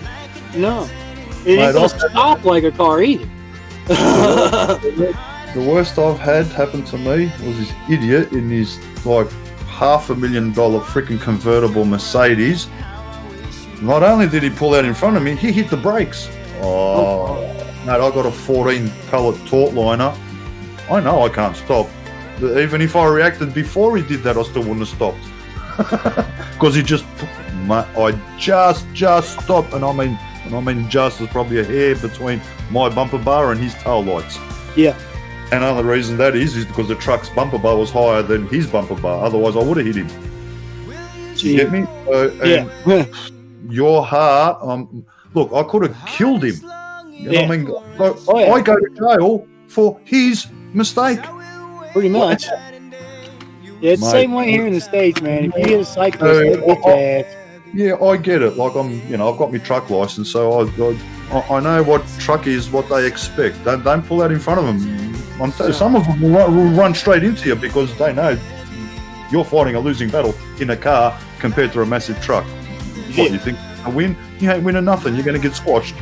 No, it ain't going to stop like a car either. The worst I've had happen to me was this idiot in his like $500,000 freaking convertible Mercedes. Not only did he pull out in front of me, he hit the brakes. Oh, mate, I got a 14 pellet taut liner. I know I can't stop. Even if I reacted before he did that, I still wouldn't have stopped. Because he just, I just stopped, and I mean just, there's probably a hair between my bumper bar and his tail lights. Yeah. And the only reason that is because the truck's bumper bar was higher than his bumper bar. Otherwise, I would have hit him. Do you get me? Yeah. Your heart. Look, I could have killed him. You know what I mean? I go to jail for his mistake. Pretty much. Yeah, it's the same way here in the States, man. If you hit a cyclist, they get your ass. Yeah, I get it. Like I've got my truck license, so I know what truck is, what they expect. Don't pull out in front of them. Some of them will run straight into you because they know you're fighting a losing battle in a car compared to a massive truck. Yeah. What, you think a win? You ain't winning nothing. You're going to get squashed.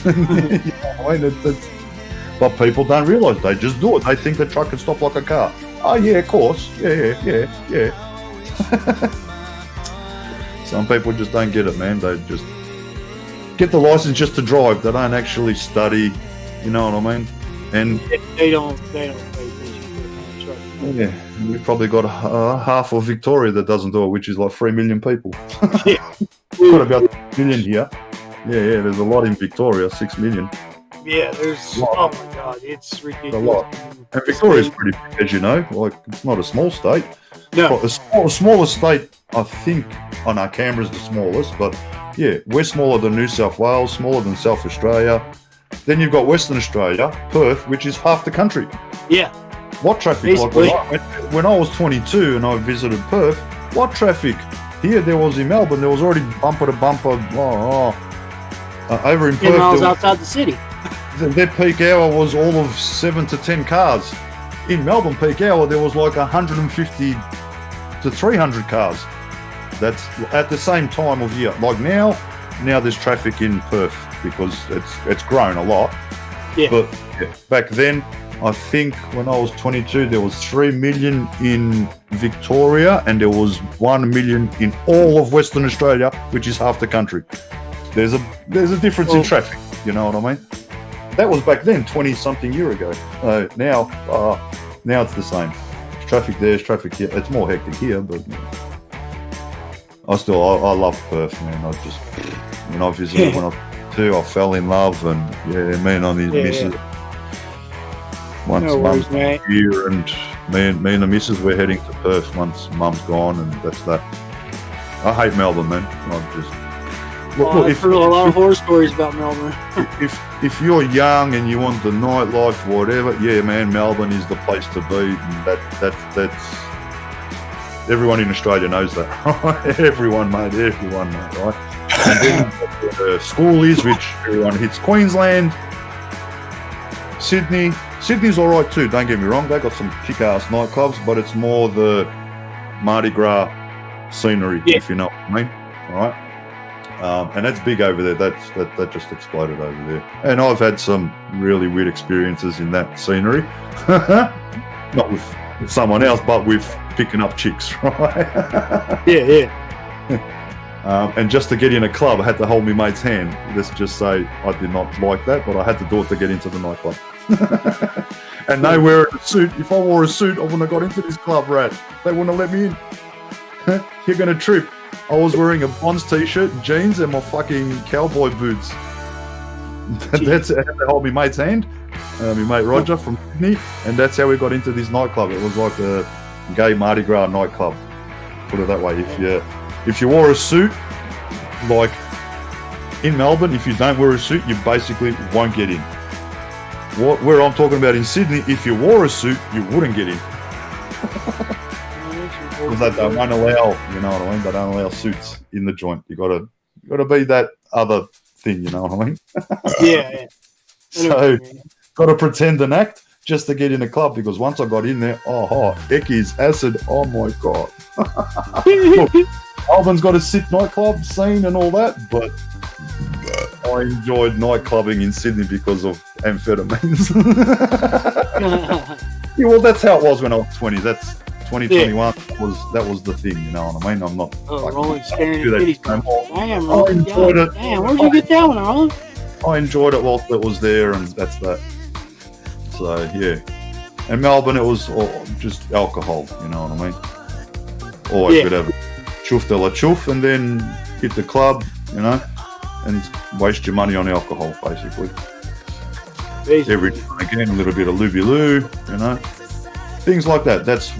You know, I mean, but people don't realise. They just do it. They think the truck can stop like a car. Oh, yeah, of course. Yeah. Some people just don't get it, man. They just get the license just to drive. They don't actually study. You know what I mean? And they don't pay attention to the truck. Yeah, we've probably got half of Victoria that doesn't do it, which is like 3 million people. Yeah. We've got about 1 million here. Yeah, there's a lot in Victoria, 6 million. Yeah, there's, oh my God, it's ridiculous. A lot. And Victoria's pretty big, as you know. Like, it's not a small state. No. The smallest state, I think, no, Canberra's the smallest, but yeah, we're smaller than New South Wales, smaller than South Australia. Then you've got Western Australia, Perth, which is half the country. Yeah. What traffic? Like when I was 22 and I visited Perth, what traffic? Here there was in Melbourne, there was already bumper to bumper. Over in 10 Perth, miles outside the city. Their peak hour was all of 7 to 10 cars. In Melbourne peak hour, there was like 150 to 300 cars. That's at the same time of year. Like now there's traffic in Perth because it's grown a lot. Yeah. But back then, I think when I was 22, there was 3 million in Victoria and there was 1 million in all of Western Australia, which is half the country. There's a difference in traffic. You know what I mean? That was back then, 20-something year ago. Now it's the same. There's traffic there, there's traffic here. It's more hectic here, but I love Perth, man. When I visited when I was 2, I fell in love, and me and his missus. Once Mum's here, and me and the missus, we're heading to Perth once Mum's gone, and that's that. I hate Melbourne, man. I've heard a lot of horror stories about Melbourne. if you're young and you want the nightlife, whatever, yeah, man, Melbourne is the place to be. And that's everyone in Australia knows that. Everyone, mate, right? And then school is, which everyone hits. Queensland, Sydney's all right too. Don't get me wrong; they got some kick-ass nightclubs, but it's more the Mardi Gras scenery, if you know what I mean. All right. And that's big over there. That just exploded over there. And I've had some really weird experiences in that scenery. Not with someone else, but with picking up chicks, right? Yeah. And just to get in a club, I had to hold my mate's hand. Let's just say I did not like that, but I had to do it to get into the nightclub. And they wear a suit. If I wore a suit, I wouldn't have got into this club, rat. They wouldn't have let me in. You're gonna trip. I was wearing a Bonds t-shirt, jeans, and my fucking cowboy boots. That's how they hold my mate's hand. My mate Roger from Sydney, and that's how we got into this nightclub. It was like a gay Mardi Gras nightclub. Put it that way. If you wore a suit, like in Melbourne, if you don't wear a suit, you basically won't get in. Where I'm talking about in Sydney, if you wore a suit, you wouldn't get in. Because they don't allow, you know what I mean? They don't allow suits in the joint. You gotta be that other thing, you know what I mean? Yeah. So, gotta pretend and act just to get in a club, because once I got in there, Eckies, acid, oh my god. Look, Melbourne's got a sick nightclub scene and all that, but I enjoyed night clubbing in Sydney because of amphetamines. Yeah, well, that's how it was when I was 20. That's 2021. That was the thing, you know what I mean? I'm not. Roland staring at titties. Damn, I enjoyed it. Damn, where'd you get that one, Roland? I enjoyed it whilst it was there, and that's that. So yeah, in Melbourne it was just alcohol, you know what I mean? Or a bit of chuff de la chuff, and then hit the club, you know, and waste your money on alcohol, basically. Every time again, a little bit of looby-loo, you know, things like that. That's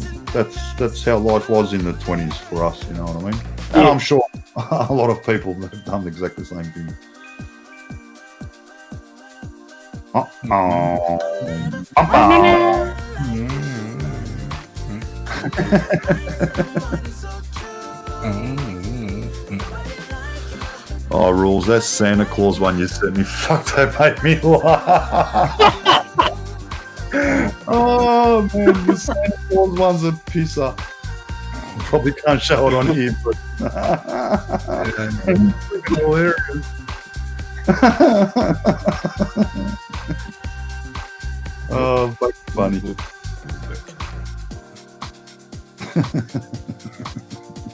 how life was in the 20s for us, you know what I mean? And I'm sure a lot of people have done exactly the same thing. Oh, Rules, that Santa Claus one you sent me, fuck, that made me laugh. Oh, man, the Santa Claus one's a pisser. Probably can't show it on here, but it's hilarious. Oh, fucking funny.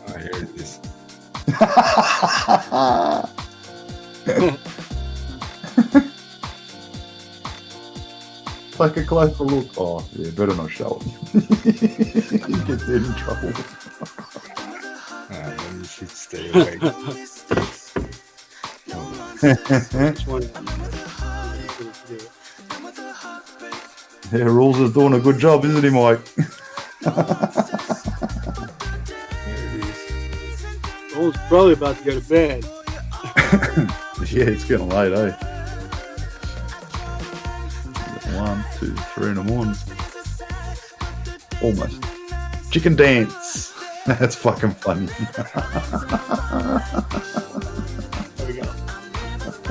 I heard this. Take a closer look. Oh, yeah, better not show it. You get dead in trouble. You should stay away. Yeah, Rules is doing a good job, isn't he, Mike? Rules probably about to go to bed. Yeah, it's getting late, eh? 1, 2, 3 in the morning. Almost. Chicken dance. That's fucking funny. There we go.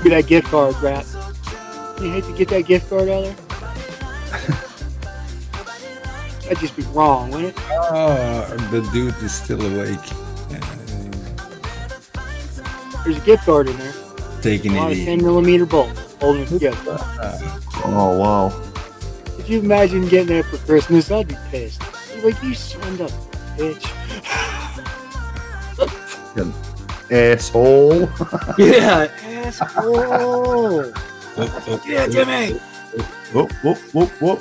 Get that gift card, Rat. You hate to get that gift card out there? That'd just be wrong, wouldn't it? The dude is still awake. There's a gift card in there. Taking a lot it of easy. 10mm bolts holding it together. Oh, wow. If you imagine getting that for Christmas, I'd be pissed. I'd be like, you signed up, bitch. Asshole. Yeah, asshole. Yeah, Jimmy. Whoop, whoop, whoop, whoop.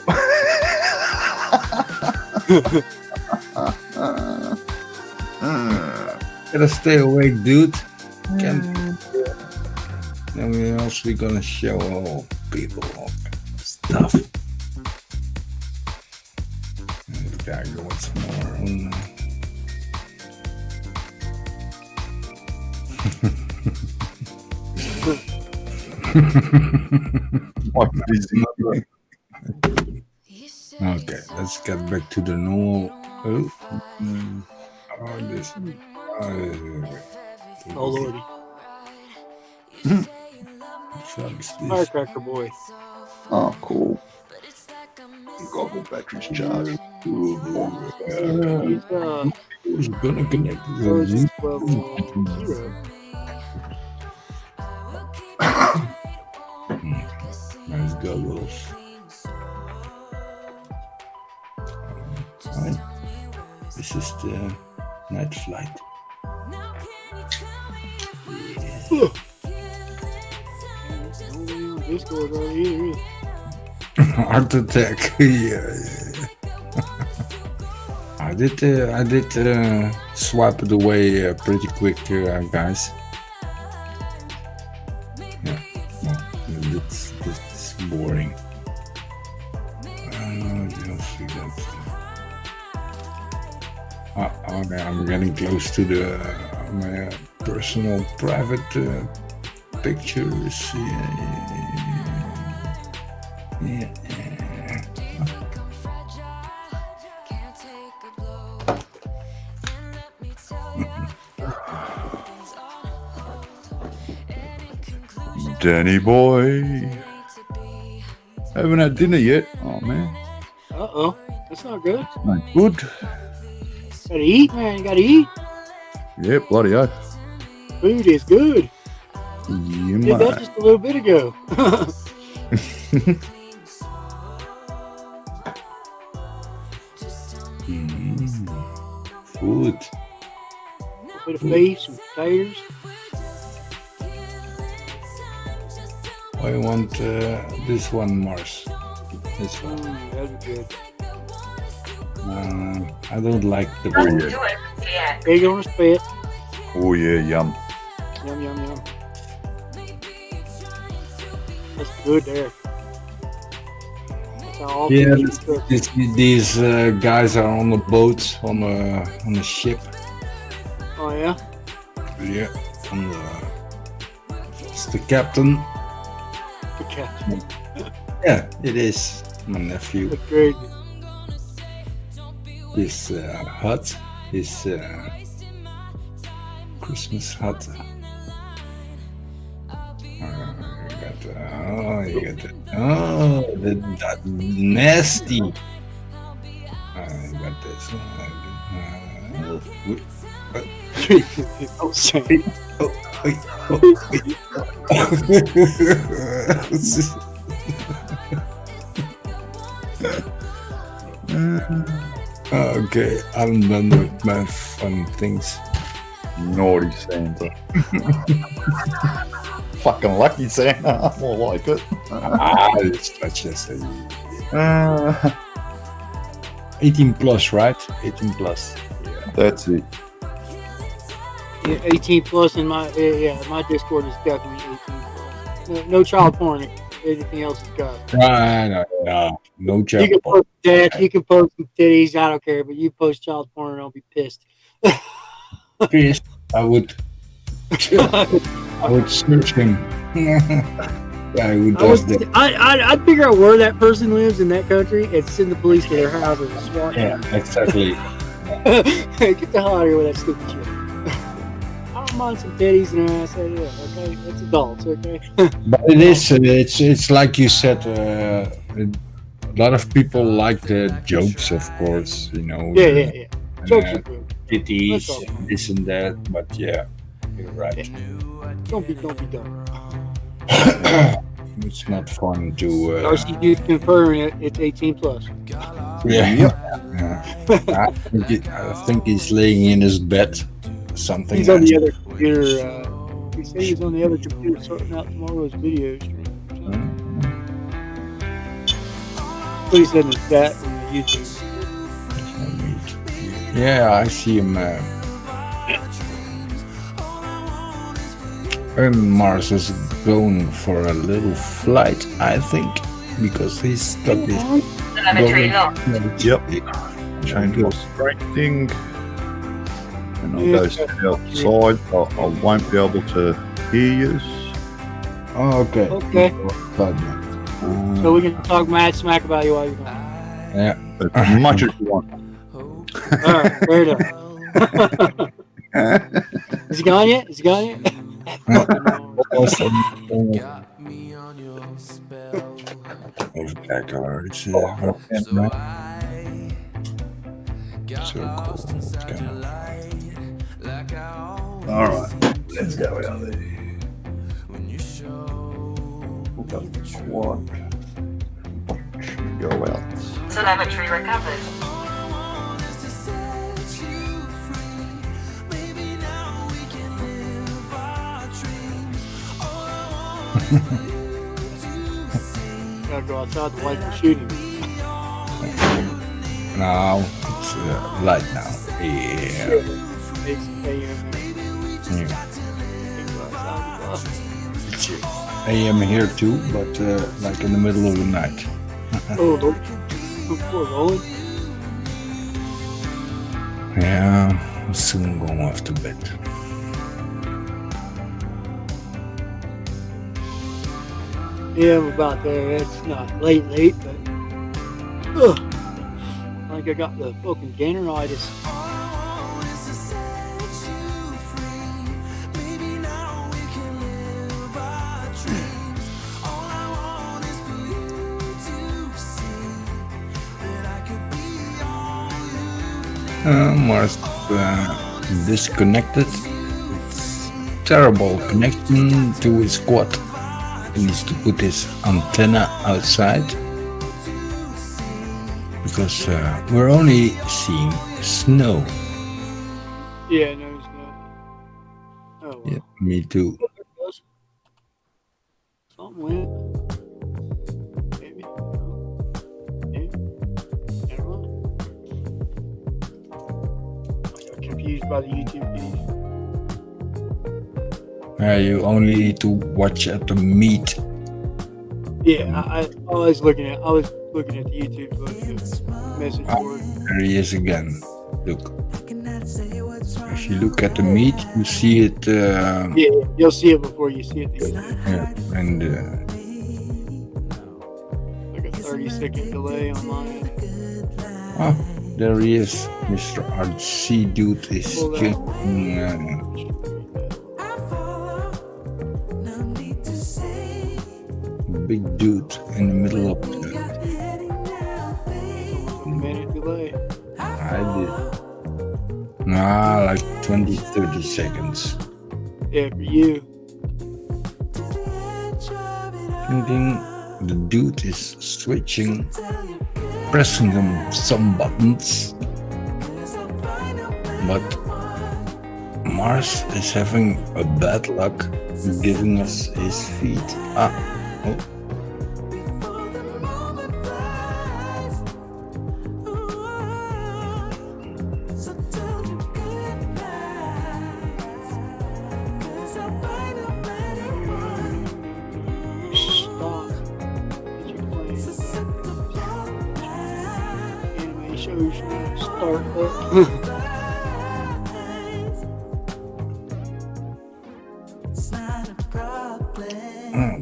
Gotta stay awake, dude. Can't. Then we also gonna show all people all stuff. And gotta go with some more. Okay, let's get back to the normal. This. Oh, lordy. Firecracker boy. Oh, cool. Goggle batteries charged. Who's gonna connect to Nice goggles. Alright. This is the night flight. Heart attack. Yeah. I did swipe it away pretty quick, guys. Yeah, no, this is boring. You'll see that. Okay, I'm getting close to the my personal private pictures. Yeah. Danny boy. Haven't had dinner yet. Oh man. Uh-oh. That's not good. Not good. Gotta eat, man. You gotta eat. Yeah, bloody oath. Food is good. You Did that just a little bit ago. Food. A bit of beef, some potatoes. I want this one, Mars. This one. That'd be good. I don't like the Oh, board. yeah. Big on respect. Oh yeah, yum. Yum, yum, yum. That's good there. That's how all Yeah, food is cooked. these guys are on a boat on a ship. Oh, yeah? Yeah, it's the captain. The captain. Yeah, it is my nephew. That's great. His hut, his Christmas hut. You got that nasty. I got this one. Oh, sorry. Okay, I'm done with my fun things. Naughty Santa. Fucking lucky Santa. More like it. It's just 18 plus, right? 18 plus. Yeah. That's it. Yeah, 18 plus in my my Discord is definitely 18 plus. No child porn. Anything else is got. No You child can porn. post that. You can post some titties. I don't care, but you post child porn, and I'll be pissed. Please, I would search him. Guy who does that. I'd figure out where that person lives in that country and send the police to their house and SWAT. Yeah, exactly. Get the hell out of here with that stupid shit. I don't mind some titties and an ass. Yeah, okay, that's adults, okay. But it is. It's like you said. A lot of people like the jokes, of course. You know. Yeah. Jokes are good. Titties, and this and that. But yeah, you're right. Don't be dumb. It's not fun to. Darcy Dude confirming it's 18 plus. Yeah. I think he's laying in his bed. Something. He's on the other computer. He said he's on the other computer sorting out tomorrow's video stream. Please send us that on the YouTube. Yeah, I see him. And Mars is going for a little flight, I think, because he's got this. Telemetry locked. Yep. Change your straight thing. And I'll go stand outside. I won't be able to hear you. Oh, okay. Okay. So we can talk mad smack about you while you're gone. Yeah. As much as you want. Alright, fair enough. Is he gone yet? All right, let's go out there. What? Go out. Telemetry recovered. Gotta go outside, the wife will shoot him. No, light now. Yeah. 8 a.m. It's AM here too, but like in the middle of the night. Oh, poor Roland. Yeah, I'm soon going off to bed. Yeah, I'm about there. It's not late, but I think I got the fucking gaineritis. Mars disconnected. It's terrible connection to his quad. He needs to put his antenna outside because we're only seeing snow. Yeah, no, it's not. Oh, well. Yeah, me too. Something went. Maybe. Maybe. Never mind. I got confused by the YouTube feed. You only need to watch at the meet. Yeah, I was looking at the YouTube message board. There he is again. Look. If you look at the meet, you see it. Yeah, you'll see it before you see it. Yeah, and like a 30-second delay on mine. oh, there he is. Mr. RC dude is killing. Big dude in the middle of the minute delay. I did. Nah, like 20-30 seconds. Yeah, for you. Ding ding. The dude is switching, pressing some buttons, but Mars is having a bad luck giving us his feed. Oh.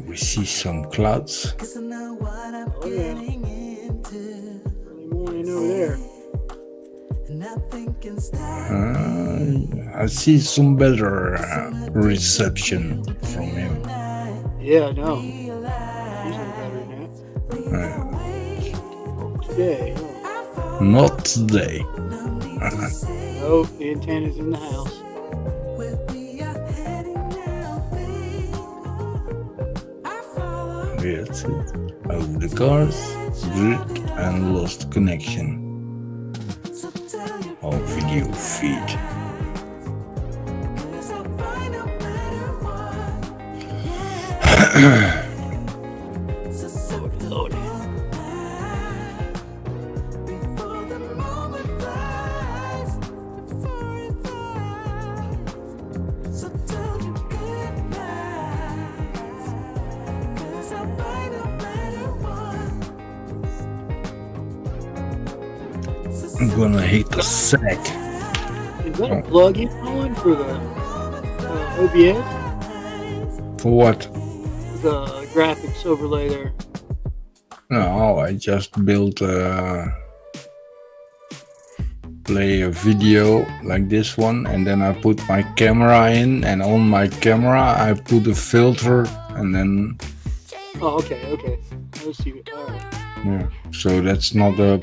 We see some clouds. Oh yeah. Early morning over there. I see some better reception from him. Yeah, I know. He's no better than that. Today. Not today. Oh, the antenna's in the house. That's it. Over the cars, grid, and lost connection. Our video feed. I'm gonna hit the sack. Is that a plug-in on for the OBS? For what? The graphics overlay there. No, I just built play a video like this one, and then I put my camera in, and on my camera I put a filter, and then Oh, okay. Let's see. All right. yeah. So that's not a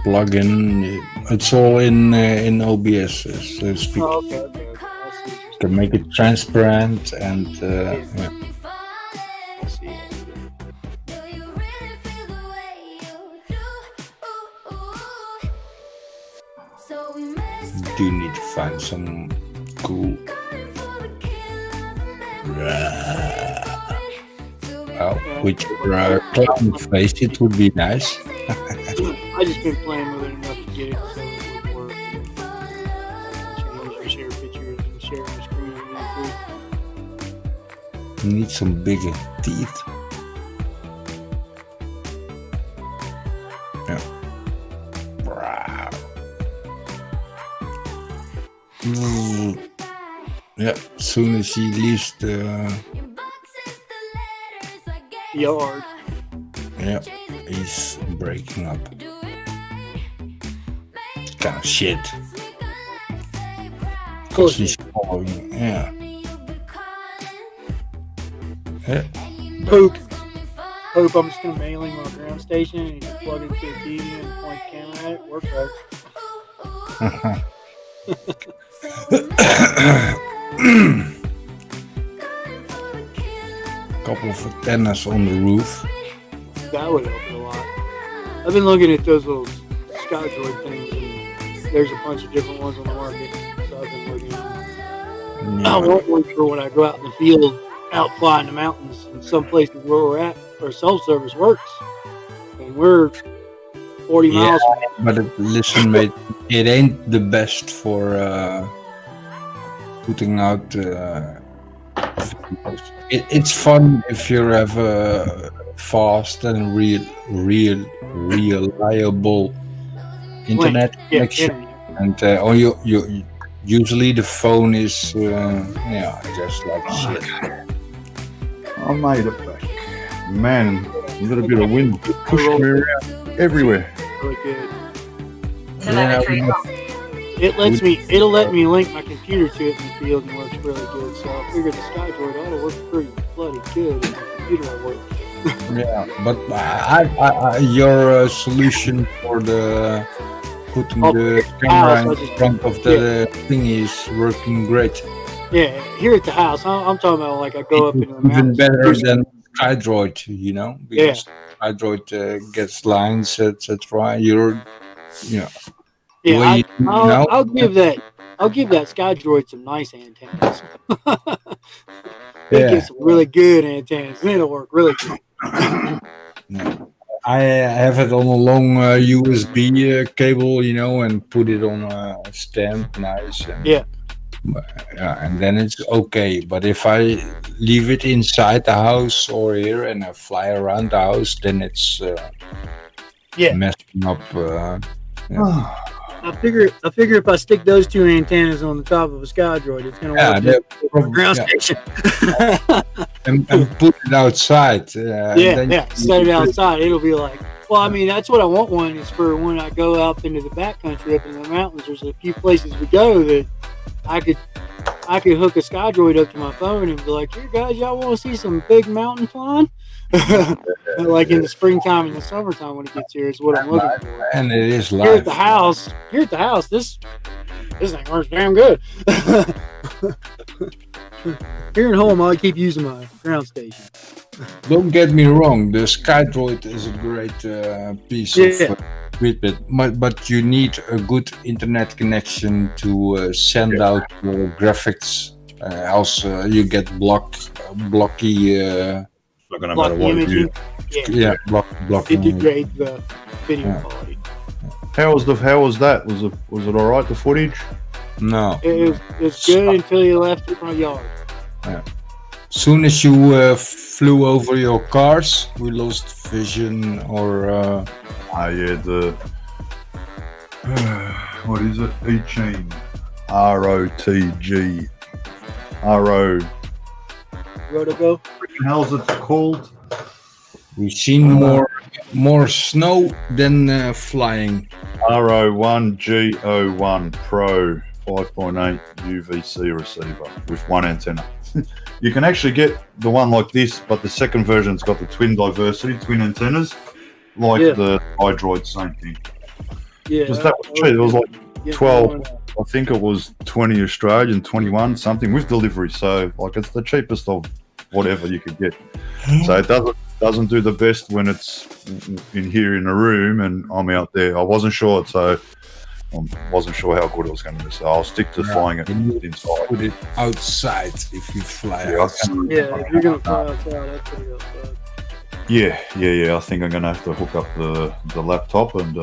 plugin. It's all in OBS, so to speak. Oh, okay. You can make it transparent and yeah. I see. Do need to find some cool. Well, with your clown face, it would be nice. I just been playing with it enough to get it. So sharing the screen with me too. You need some bigger teeth. Yeah. Wow. Yeah, as soon as he leaves the yard. Yeah, he's breaking up. Kind of shit. Of course. He's following. Yeah. Yeah. Poop. I'm just gonna mail him on a ground station and just plug it into a TV and point the camera at it. Works right. Couple of antennas on the roof. That would help it a lot. I've been looking at those little SkyDroid things, and there's a bunch of different ones on the market. So I've been looking at them. Yeah. I want one for when I go out in the field, out fly in the mountains, in some places where we're at, our self-service works. And we're 40 miles. But listen, mate, it ain't the best for putting out videos. It's fun if you have a fast and reliable internet connection, and you usually the phone is just like shit. I made it back. Man, a little bit of wind pushing me around everywhere. Really good. Telemetry Yeah, lost. It'll let me link my computer to it in the field and works really good. So I figured the SkyDroid ought to work pretty bloody good and the computer will work. Yeah, but I your solution for the putting the camera in front of the thing is working great. Yeah, here at the house, I'm talking about like I go up into the Even mountains. better than SkyDroid, you know, because SkyDroid gets lines, etc. I'll give that SkyDroid some nice antennas. Get some really good antennas, and it'll work really good. I have it on a long USB cable, you know, and put it on a stand, nice. And, and then it's okay. But if I leave it inside the house or here and I fly around the house, then it's messing up. I figure if I stick those two antennas on the top of a SkyDroid, it's going to work for a ground station. and put it outside. Set it outside. It'll be like, well, I mean, that's what I want. One is for when I go up into the backcountry, up in the mountains. There's a few places we go that I could hook a SkyDroid up to my phone and be like, here, guys, y'all want to see some big mountain flying? Like in the springtime and the summertime when it gets here is what I'm looking for. And it is live. Here at the house, this thing works damn good. Here at home, I keep using my ground station. Don't get me wrong, the SkyDroid is a great piece of equipment, but you need a good internet connection to send out your graphics. Else you get blocky. Not gonna matter what it is. Blocky. It degrades the video quality. How was that? Was it all right? The footage? No. It's good until you left the front yard. Yeah. Soon as you flew over your cars, we lost vision or. What is it? E-chain. ROTG. Rotogo. How's it called? We've seen more snow than flying. RO1G01 Pro 5.8 UVC receiver with one antenna. You can actually get the one like this, but the second version's got the twin antennas, like the iDroid, same thing. Yeah, Just that was cheap. It was like 12. I think it was 20 Australian, 21 something with delivery. So like it's the cheapest of whatever you could get. So it doesn't do the best when it's in here in a room and I'm out there. I wasn't sure, so I wasn't sure how good it was going to be. So I'll stick to flying it inside. Put it outside if you fly outside. Yeah, if you're going to fly outside, I'd put it outside. Yeah. I think I'm going to have to hook up the laptop and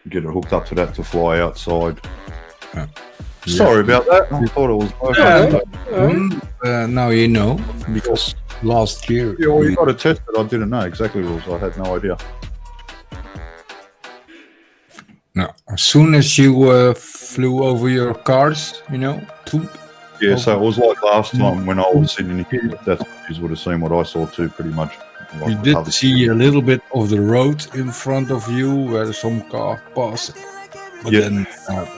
get it hooked up to that to fly outside. Sorry about that. I thought it was my fault. Now you know, because last year. Yeah, well, you got to test it. I didn't know exactly rules. I had no idea. No, as soon as you flew over your cars, you know, Yeah, so it was like last time when I was sitting here. That's you would have seen what I saw too, pretty much. you did see a little bit of the road in front of you where some car passed. But then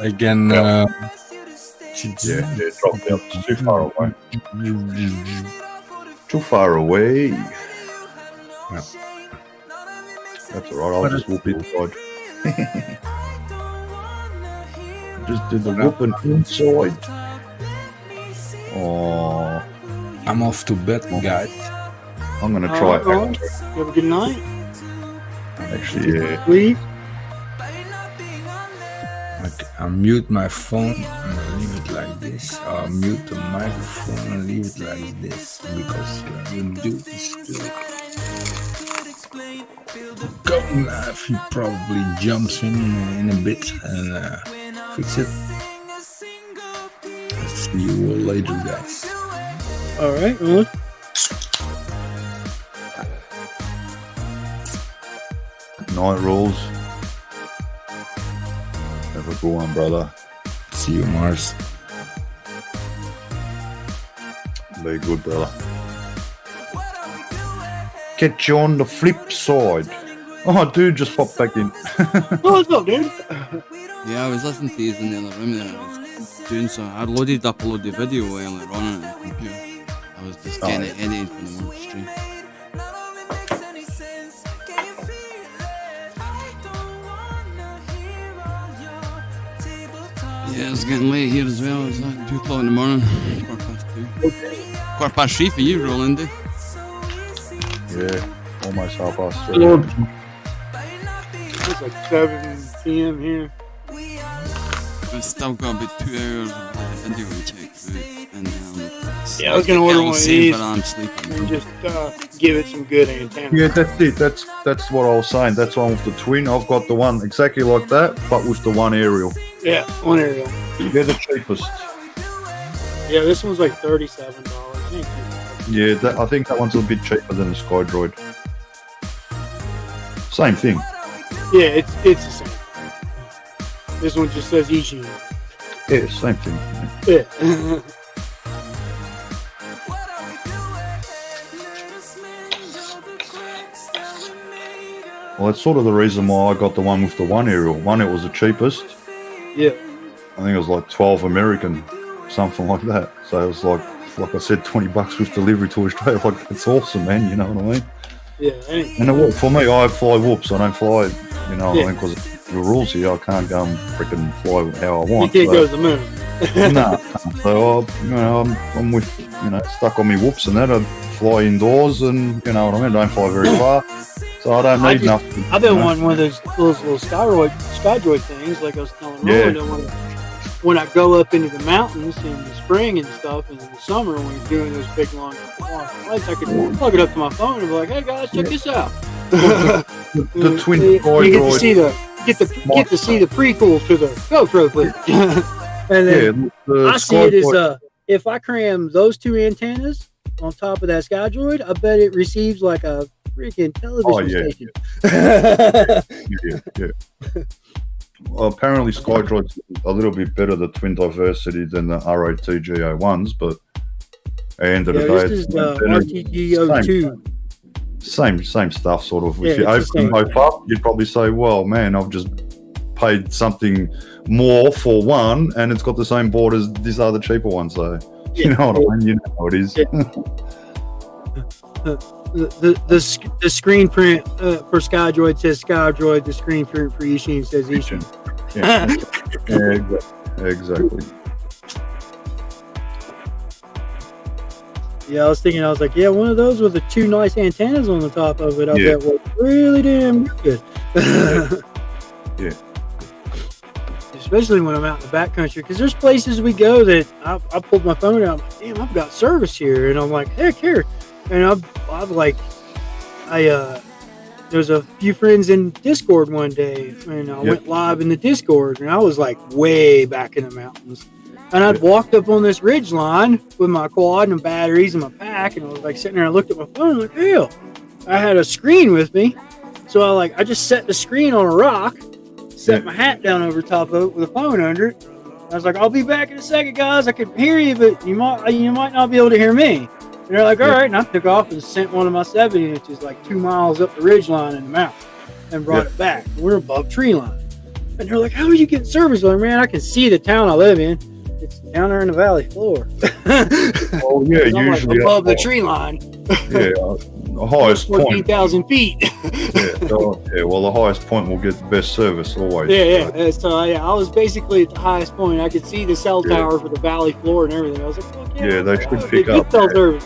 again, it dropped out too far away. Too far away. Yeah. That's alright, I'll just whoop inside. Just did the whooping inside. Oh, I'm off to bed, guys. I'm gonna try it. You have a good night. Actually, yeah. Please. I'll mute my phone and I'll leave it like this. I'll mute the microphone and leave it like this because when you do this go live, he probably jumps in a bit and fix it. I'll see you all later, guys. All right, well. Night rules. Have a good one, brother. See you, Mars. Be good, brother. Catch you on the flip side. Oh, dude, just popped back in. Oh, what's up, dude? Yeah, I was listening to you in the other room there. I was doing so. I loaded up a load of video earlier on the computer. I was just getting a headache when I went to stream. Yeah, it's getting late here as well. It's like 2 o'clock in the morning. 2:15. 3:15 for you, Roland. Yeah, almost 3:30. It's like 7 p.m. here. I've still got about 2 hours of video to check through. And I was gonna order one of these. But I'm sleeping. And just give it some good antenna. Yeah, that's it. That's what I was saying. That's one with the twin. I've got the one exactly like that, but with the one aerial. Yeah, one aerial. They're the cheapest. Yeah, this one's like $37. Yeah, I think that one's a bit cheaper than the SkyDroid. Same thing. Yeah, it's the same. This one just says Eugene. Yeah, same thing. Yeah. Well, that's sort of the reason why I got the one with the one aerial. One, it was the cheapest. Yeah. I think it was like 12 American, something like that. So it was like I said, $20 with delivery to Australia. Like, that's awesome, man. You know what I mean? Yeah. And for me, I fly whoops. I don't fly, you know, Yeah. I mean, because the rules here, I can't go and freaking fly how I want. You can't go to the moon. No. So, I'm with, stuck on me whoops and that. I fly indoors and, you know what I mean? I don't fly very far. So I don't need nothing. I've been wanting one of those little SkyDroid things, like I was telling Roland. When I go up into the mountains in the spring and stuff, and in the summer when we're doing those big long flights, I could plug it up to my phone and be like, "Hey guys, check this out." the twin you SkyDroid. get to see the prequel to the GoPro clip. And then I see it as if I cram those two antennas on top of that SkyDroid, I bet it receives like a freaking television station. Yeah. Well, apparently SkyDroid's a little bit better, the twin diversity, than the RATGO1s, but at the end of the day, this is the RTGO2. Same stuff, sort of. If you open both up, you'd probably say, well, man, I've just paid something more for one, and it's got the same board as this other cheaper one, so you know what I mean? You know how it is. The screen print for SkyDroid says SkyDroid. The screen print for Ishin says Ishin. Yeah, exactly. Yeah, I was like, one of those with the two nice antennas on the top of it. I bet was really damn good. Yeah. Especially when I'm out in the backcountry, because there's places we go that I pulled my phone out. I'm like, damn, I've got service here, and I'm like, heck, here. And there was a few friends in Discord one day, and I went live in the Discord, and I was like way back in the mountains. And I'd walked up on this ridge line with my quad and batteries and my pack, and I was like sitting there and looked at my phone, like, hell, I had a screen with me. So I just set the screen on a rock, set my hat down over top of it with a phone under it. I was like, I'll be back in a second, guys. I can hear you, but you might not be able to hear me. And they're like, all right. And I took off and sent one of my 70 inches like 2 miles up the ridge line in the mountain and brought it back. We're above tree line. And they're like, how are you getting service? I'm like, man, I can see the town I live in. It's down there in the valley floor. Oh, yeah, usually above the tree line. Yeah, the highest 14,000 feet. Well, the highest point will get the best service always. Yeah. So I was basically at the highest point. I could see the cell tower for the valley floor and everything. I was like, okay, yeah, they should pick up. Cell service.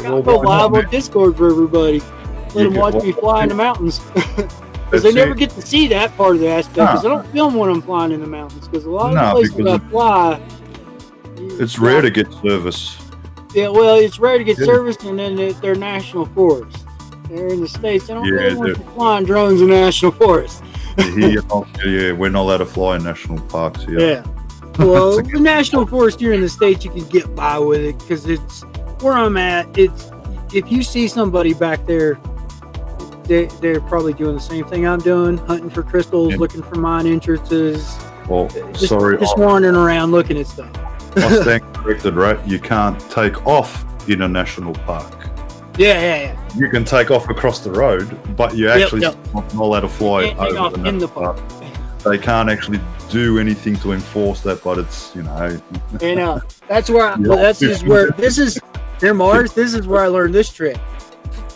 I'll go live on Discord for everybody. Let them watch me fly in the mountains. Because they never get to see that part of the aspect. Because I don't film when I'm flying in the mountains. Because a lot of the places I fly, it's rare to get service. Yeah, well, it's rare to get service, and then they're national forests. They're in the States. They don't really want you flying drones in national forests. We're not allowed to fly in national parks here. Yeah. Well, the national forest here in the States, you can get by with it because it's where I'm at. It's if you see somebody back there, they're probably doing the same thing I'm doing, hunting for crystals, looking for mine entrances. Well, just wandering around looking at stuff. I stand corrected, right? You can't take off in a national park. Yeah. You can take off across the road, but you actually not allowed to fly over the national park. They can't actually do anything to enforce that, but it's that's where this is where I learned this trick.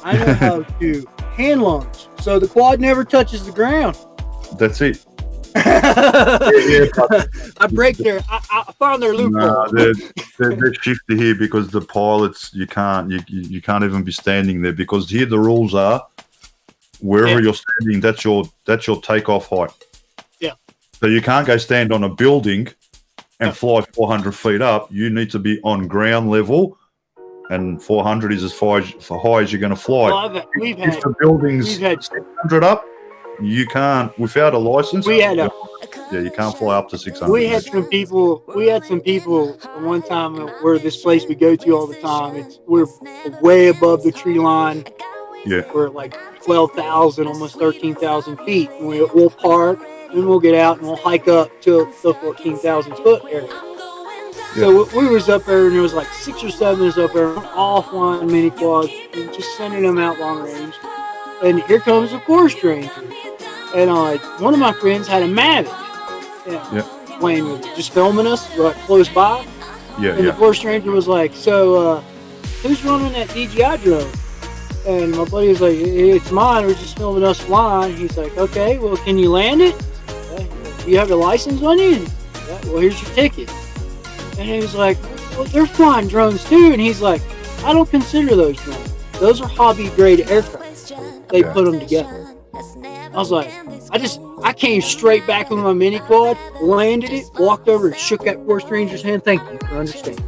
I know how to hand launch, so the quad never touches the ground. That's it. I break I found their loophole. Nah, they're shifty here because the pilots you can't even be standing there because here the rules are wherever you're standing that's your takeoff height. Yeah. So you can't go stand on a building and fly 400 feet up. You need to be on ground level, and 400 is as high as you're going to fly. Well, if the building's 600 up. You can't without a license. You can't fly up to 600. We had some people one time where this place we go to all the time. We're way above the tree line. Yeah, we're at like 12,000, almost 13,000 feet. And we'll park and we'll get out and we'll hike up to the 14,000 foot area. So we was up there and there was like 6 or 7 of us up there, all flying mini quads and just sending them out long range. And here comes a forest ranger. And one of my friends had a Mavic. Playing with it, just filming us right close by. And the forest ranger was like, so who's running that DJI drone? And my buddy was like, it's mine. We're just filming us flying. He's like, okay, well, can you land it? Do you have the license on you? Well, here's your ticket. And he was like, well, they're flying drones too. And he's like, I don't consider those drones. Those are hobby grade aircraft. They put them together. I was like, I came straight back with my mini quad, landed it, walked over and shook that forest ranger's hand. Thank you for understanding.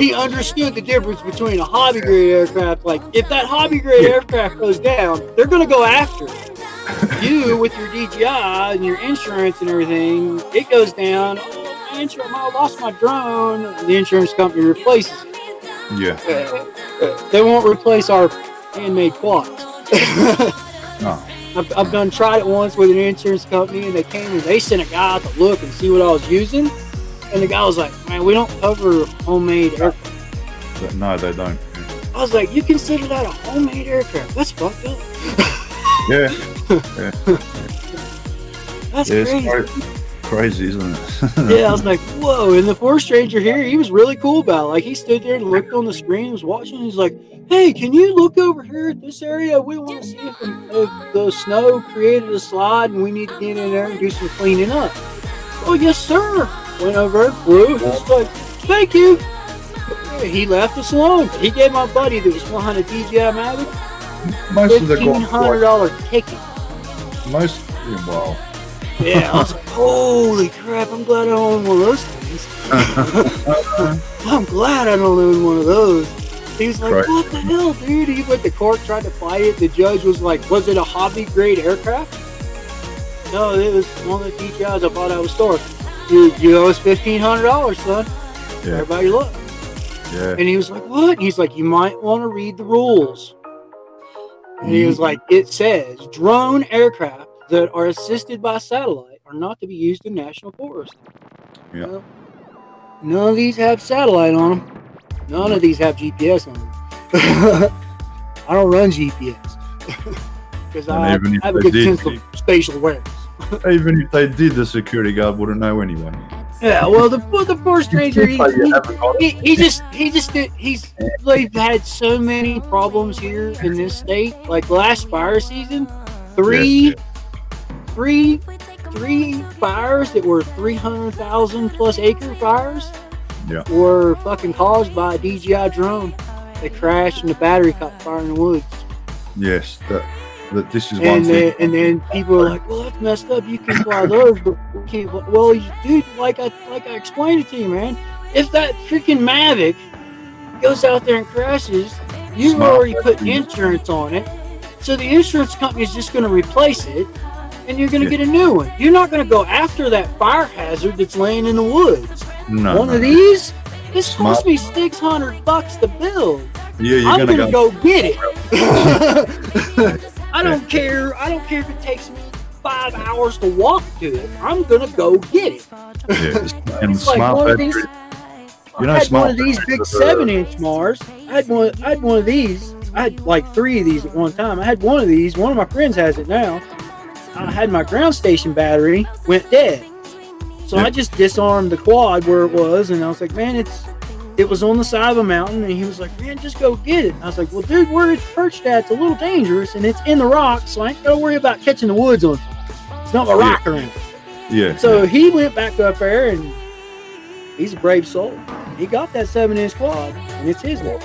He understood the difference between a hobby grade aircraft. Like, if that hobby grade aircraft goes down, they're going to go after it. You, with your DJI and your insurance and everything, it goes down. Oh, my insurance, I lost my drone. And the insurance company replaces it. Yeah. They won't replace our handmade quads. No. I've tried it once with an insurance company, and they came and they sent a guy out to look and see what I was using. And the guy was like, man, we don't cover homemade aircraft. No, they don't. I was like, you consider that a homemade aircraft? That's fucked up. Yeah. That's crazy. Crazy, isn't it? Yeah, I was like, whoa. And the forest ranger here, he was really cool about it. Like, he stood there and looked on the screen, was watching. He's like, hey, can you look over here at this area? We want to see if the snow created a slide and we need to get in there and do some cleaning up. Oh, yes, sir. Went over, flew. He's like, thank you. He left us alone. He gave my buddy that was flying a DJI Mavic $1,500 ticket. Wow. Yeah, I was like, holy crap, I'm glad I don't own one of those things. I'm glad I don't own one of those. He was like, what the hell, dude? He went to court, tried to fight it. The judge was like, was it a hobby grade aircraft? No, it was one of the DJIs I bought out of a store. You owe us $1,500, son. Yeah. Everybody look. Yeah. And he was like, what? He's like, you might want to read the rules. And he was like, it says drone aircraft that are assisted by satellite are not to be used in national forests. Yeah. Well, none of these have satellite on them. None of these have GPS on them. I don't run GPS because I have a good sense of spatial awareness. Even if they did, the security guard wouldn't know anyway. Yeah, well, the forest ranger, they've had so many problems here in this state. Like last fire season, three fires that were 300,000 plus acre fires were fucking caused by a DJI drone. They crashed and the battery caught fire in the woods. Yes, that this is one thing. And then people are like, well, that's messed up. You can fly those, but we can't. Well, dude, like I explained it to you, man. If that freaking Mavic goes out there and crashes, you've already put insurance on it. So the insurance company is just going to replace it, and you're going to get a new one. You're not going to go after that fire hazard that's laying in the woods. One of these, this cost me $600 to build. Yeah, you're I'm gonna go get it. I don't care if it takes me 5 hours to walk to it. I'm gonna go get it. Yeah, and It's like smart one of batteries. these. You know, I had smart one of these big batteries are 7-inch Mars. I had one of these. I had like 3 of these at one time. I had one of these. One of my friends has it now. I had my ground station battery went dead, so I just disarmed the quad where it was, and I was like, man, it was on the side of a mountain, and he was like, man, just go get it. I was like, well, dude, where it's perched at, it's a little dangerous, and it's in the rocks, so I ain't gotta worry about catching the woods on it. It's not a rock around. Yeah. So he went back up there, and he's a brave soul. He got that 7-inch quad, and it's his now.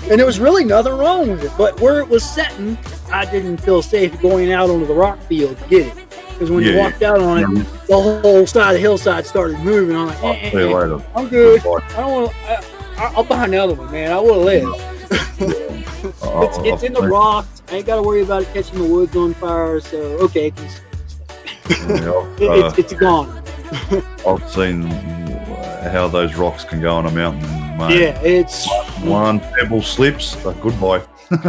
And there was really nothing wrong with it, but where it was setting, I didn't feel safe going out onto the rock field to get it. Because when you walked out on it, the whole side of the hillside started moving. I'm like, I'm good. I don't want to. I'll buy another one, man. I will live. It's in the rocks. I ain't got to worry about it catching the woods on fire. So okay, it's gone. I've seen how those rocks can go on a mountain. Mate. Yeah, it's one pebble slips. Goodbye.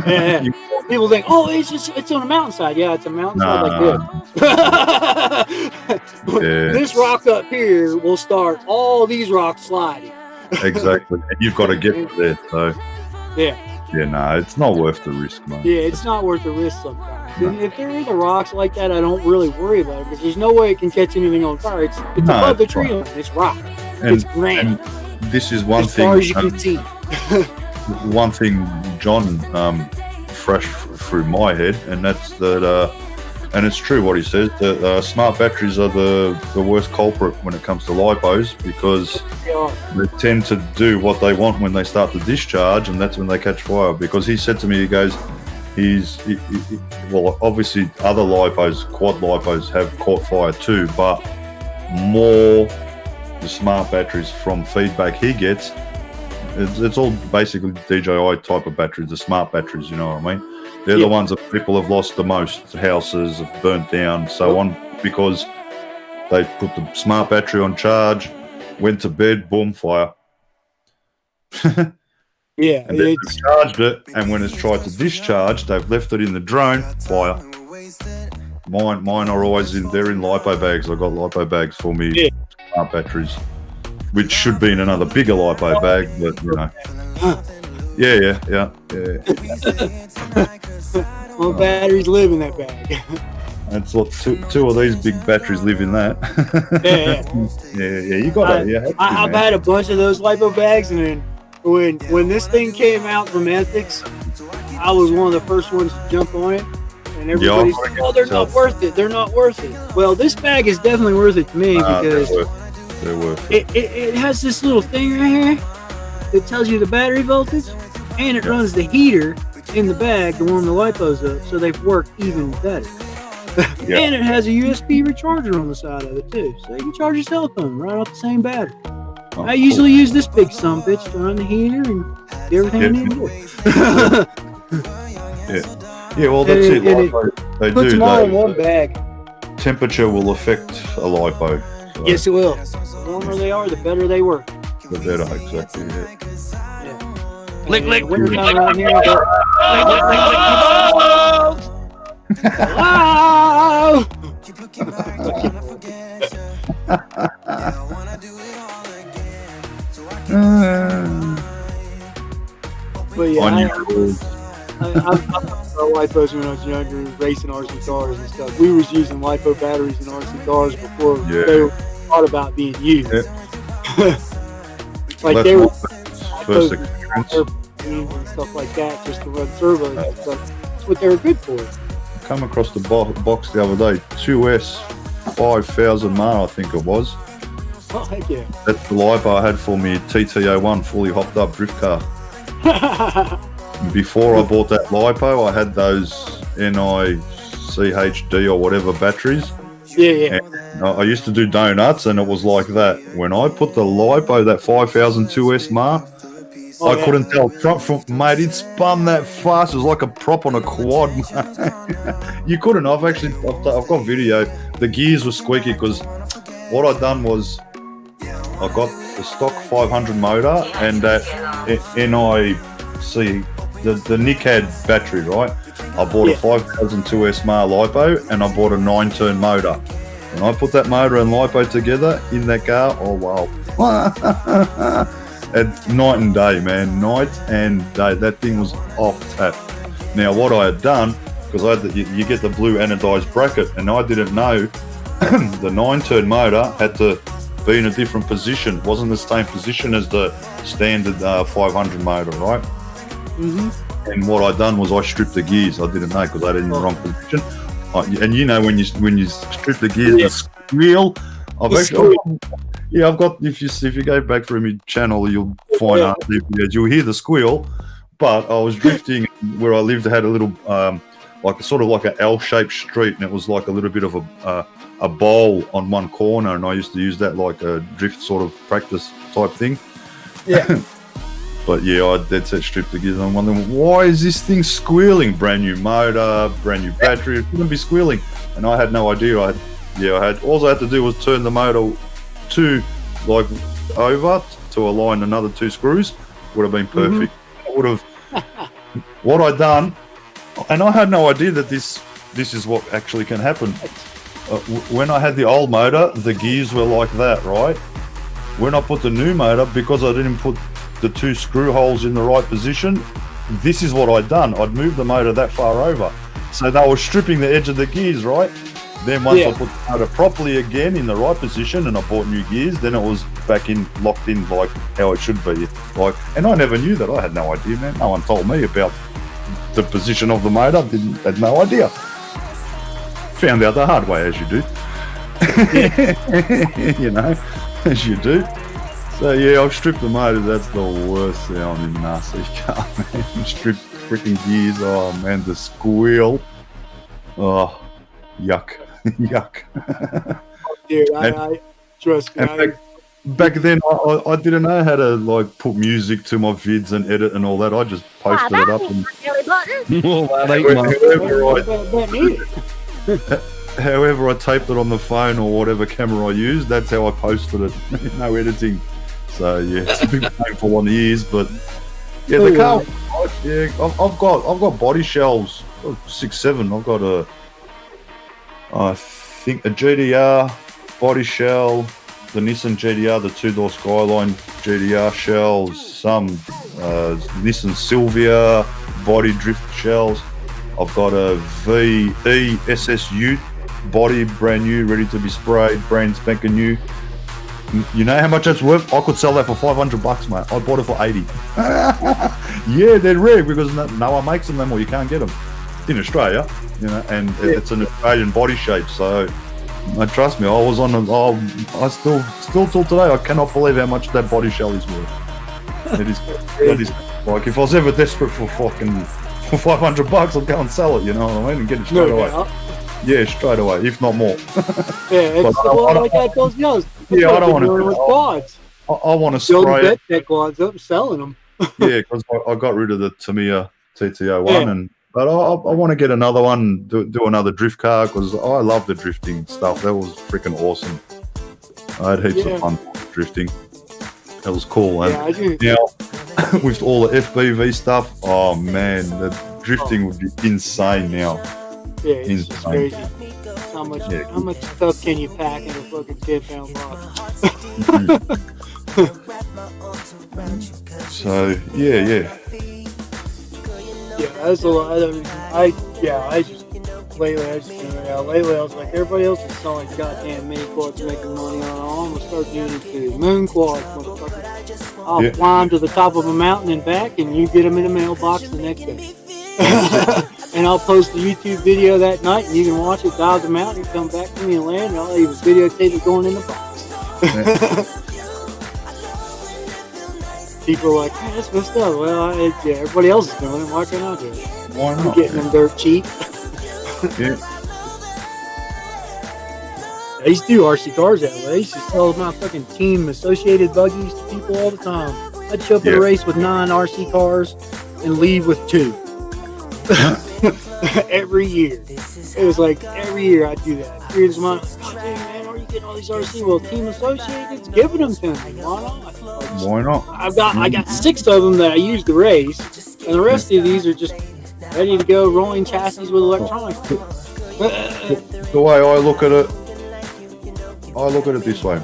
Yeah. People think, oh, it's on a mountainside. Yeah, it's a mountainside like this. This rock up here will start all these rocks sliding. Exactly. And you've got to get there. So yeah, no, it's not worth the risk, man. Yeah, it's not worth the risk sometimes. No. If there are the rocks like that, I don't really worry about it because there's no way it can catch anything on fire. It's above the tree line. It's rock. It's granite. And this is one thing. As far as you can see. One thing, John, fresh through my head, and that's that, and it's true what he says, that smart batteries are the worst culprit when it comes to lipos because they tend to do what they want when they start to discharge, and that's when they catch fire. Because he said to me, he goes, well, obviously other lipos, quad lipos, have caught fire too, but more the smart batteries from feedback he gets. It's all basically DJI type of batteries, the smart batteries, you know what I mean? They're the ones that people have lost the most, houses have burnt down, so on, because they put the smart battery on charge, went to bed, boom, fire. Yeah, and then they've charged it, and when it's tried to discharge, they've left it in the drone, fire. Mine are always they're in lipo bags. I've got lipo bags for me, smart batteries, which should be in another bigger lipo bag, but you know. Yeah. Well, batteries live in that bag. That's what two of these big batteries live in that. Yeah. You got it. Yeah. I've had a bunch of those lipo bags, and then when this thing came out from Ethics, I was one of the first ones to jump on it. And everybody's like, oh, they're not worth it. They're not worth it. Well, this bag is definitely worth it to me because they're worth it. It has this little thing right here that tells you the battery voltage, and it runs the heater in the bag to warm the lipos up, so they work even better. And it has a USB recharger on the side of it too, so you can charge your cell phone right off the same battery. I usually use this big sumbitch to run the heater and do everything I need to do. Yeah, well, that's it. Puts them all in one bag. 10 temperature will affect a lipo. So Yes, it will. The warmer they are, the better they work. the better, exactly. Yeah. Lick, lick, Winter lick, time around here. lick, lick, lick, lick, Wow! But yeah, I've LiPos when I was younger, racing RC cars and stuff. We was using LiPo batteries in RC cars before they were thought about being used. Like That's they were first experience. and stuff like that, just to run servos and stuff. That's what they were good for. Come across the box the other day, 2S 5000 mile, I think it was. Oh, heck yeah. That's the lipo I had for me TT01 fully hopped up drift car. Before I bought that lipo, I had those NICHD or whatever batteries. Yeah. And I used to do donuts, and it was like that. When I put the lipo, that 5002S MAR, I couldn't tell front from mate. It spun that fast. It was like a prop on a quad. You couldn't. I've got video. The gears were squeaky because what I'd done was I got the stock 500 motor and that NIC. The Nick had battery, right? I bought a 5002S MAR lipo and I bought a 9-turn motor. When I put that motor and lipo together in that car, oh wow. It's night and day, man. Night and day. That thing was off tap. Now what I had done, because you get the blue anodized bracket, and I didn't know the 9-turn motor had to be in a different position. It wasn't the same position as the standard 500 motor, right? Mm-hmm. And what I done was I stripped the gears. I didn't know because I had it in the wrong position. And you know when you strip the gears, the squeal. I've got. If you go back through my channel, you'll find out. You'll hear the squeal. But I was drifting where I lived. I had a little like an L-shaped street, and it was like a little bit of a bowl on one corner, and I used to use that like a drift sort of practice type thing. Yeah. But yeah, I dead set stripped the gears, and I'm wondering, why is this thing squealing? Brand new motor, brand new battery, it shouldn't be squealing. And I had no idea. All I had to do was turn the motor over to align another 2 screws. Would have been perfect. I would have. What I done, and I had no idea that this is what actually can happen. When I had the old motor, the gears were like that, right? When I put the new motor, because I didn't put the 2 screw holes in the right position, this is what I'd done. I'd moved the motor that far over. So they were stripping the edge of the gears, right? Then once I put the motor properly again in the right position and I bought new gears, then it was back in, locked in like how it should be. And I never knew that. I had no idea, man. No one told me about the position of the motor. Had no idea. Found out the hard way, as you do. You know, as you do. So yeah, I've stripped the motor. That's the worst sound in an RC car, man. Stripped freaking gears. Oh man, the squeal. Oh, yuck, yuck. Dude, I trust me. Back then, I didn't know how to like put music to my vids and edit and all that. I just posted it up and however I taped it on the phone or whatever camera I used, that's how I posted it. No editing. So yeah, it's a bit painful on the ears, but yeah, the car. Yeah, I've got body shells, 6-7. I've got I think a GDR body shell, the Nissan GDR, the 2-door Skyline GDR shells, some Nissan Silvia body drift shells. I've got a VE SS Ute body, brand new, ready to be sprayed, brand spanking new. You know how much that's worth? I could sell that for $500, mate. I bought it for 80. Yeah, they're rare because no one makes them anymore. You can't get them in Australia, you know, and it's an Australian body shape. So, trust me, I was on. I still till today, I cannot believe how much that body shell is worth. It is like if I was ever desperate for $500, I'd go and sell it. You know what I mean? And get it straight away. Yeah, straight away, if not more. Yeah, it's like that goes yours. Yeah, I don't want to. With quads. I want to spray it. That quads up, selling them. Yeah, because I got rid of the Tamiya TT01 and But I want to get another one, do another drift car, because I love the drifting stuff. That was freaking awesome. I had heaps of fun drifting. That was cool. And I do. now, with all the FPV stuff, oh man, the drifting would be insane now. Yeah, it's just crazy. How much stuff can you pack in a fucking 10-pound box? So yeah, that's a lot. I was like, everybody else is selling goddamn mini quads making money on. I'm gonna start doing it too. Moon quads, motherfucker. I'll fly them to the top of a mountain and back, and you get them in a mailbox the next day. And I'll post the YouTube video that night, and you can watch it dive the mountain, come back to me and land, and I'll even videotape it going in the box. People are like, hey, that's messed up. Well, everybody else is doing it. Why can't I do it? Why not? I'm getting them dirt cheap. Yeah. I used to do RC cars that way. I used to sell my fucking team associated buggies to people all the time. I'd show up at a race with 9 RC cars and leave with 2. Every year. It was like every year I'd do that. Here's my, oh, dang, man, where are you getting all these RC? Well, Team Associated's giving them to me. Why not? Why not? I got 6 of them that I use to race, and the rest of these are just ready to go rolling chassis with electronics. The way I look at it this way.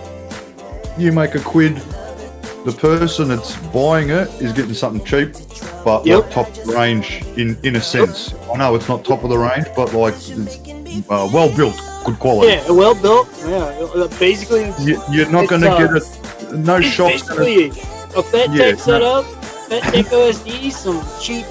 You make a quid, the person that's buying it is getting something cheap, but like top of the range in a sense. I know it's not top of the range, but like it's well built, good quality. Yeah, well built. Yeah, basically. You're not going to get it. No shops. Basically, a FetTech setup, FetTech OSD, some cheap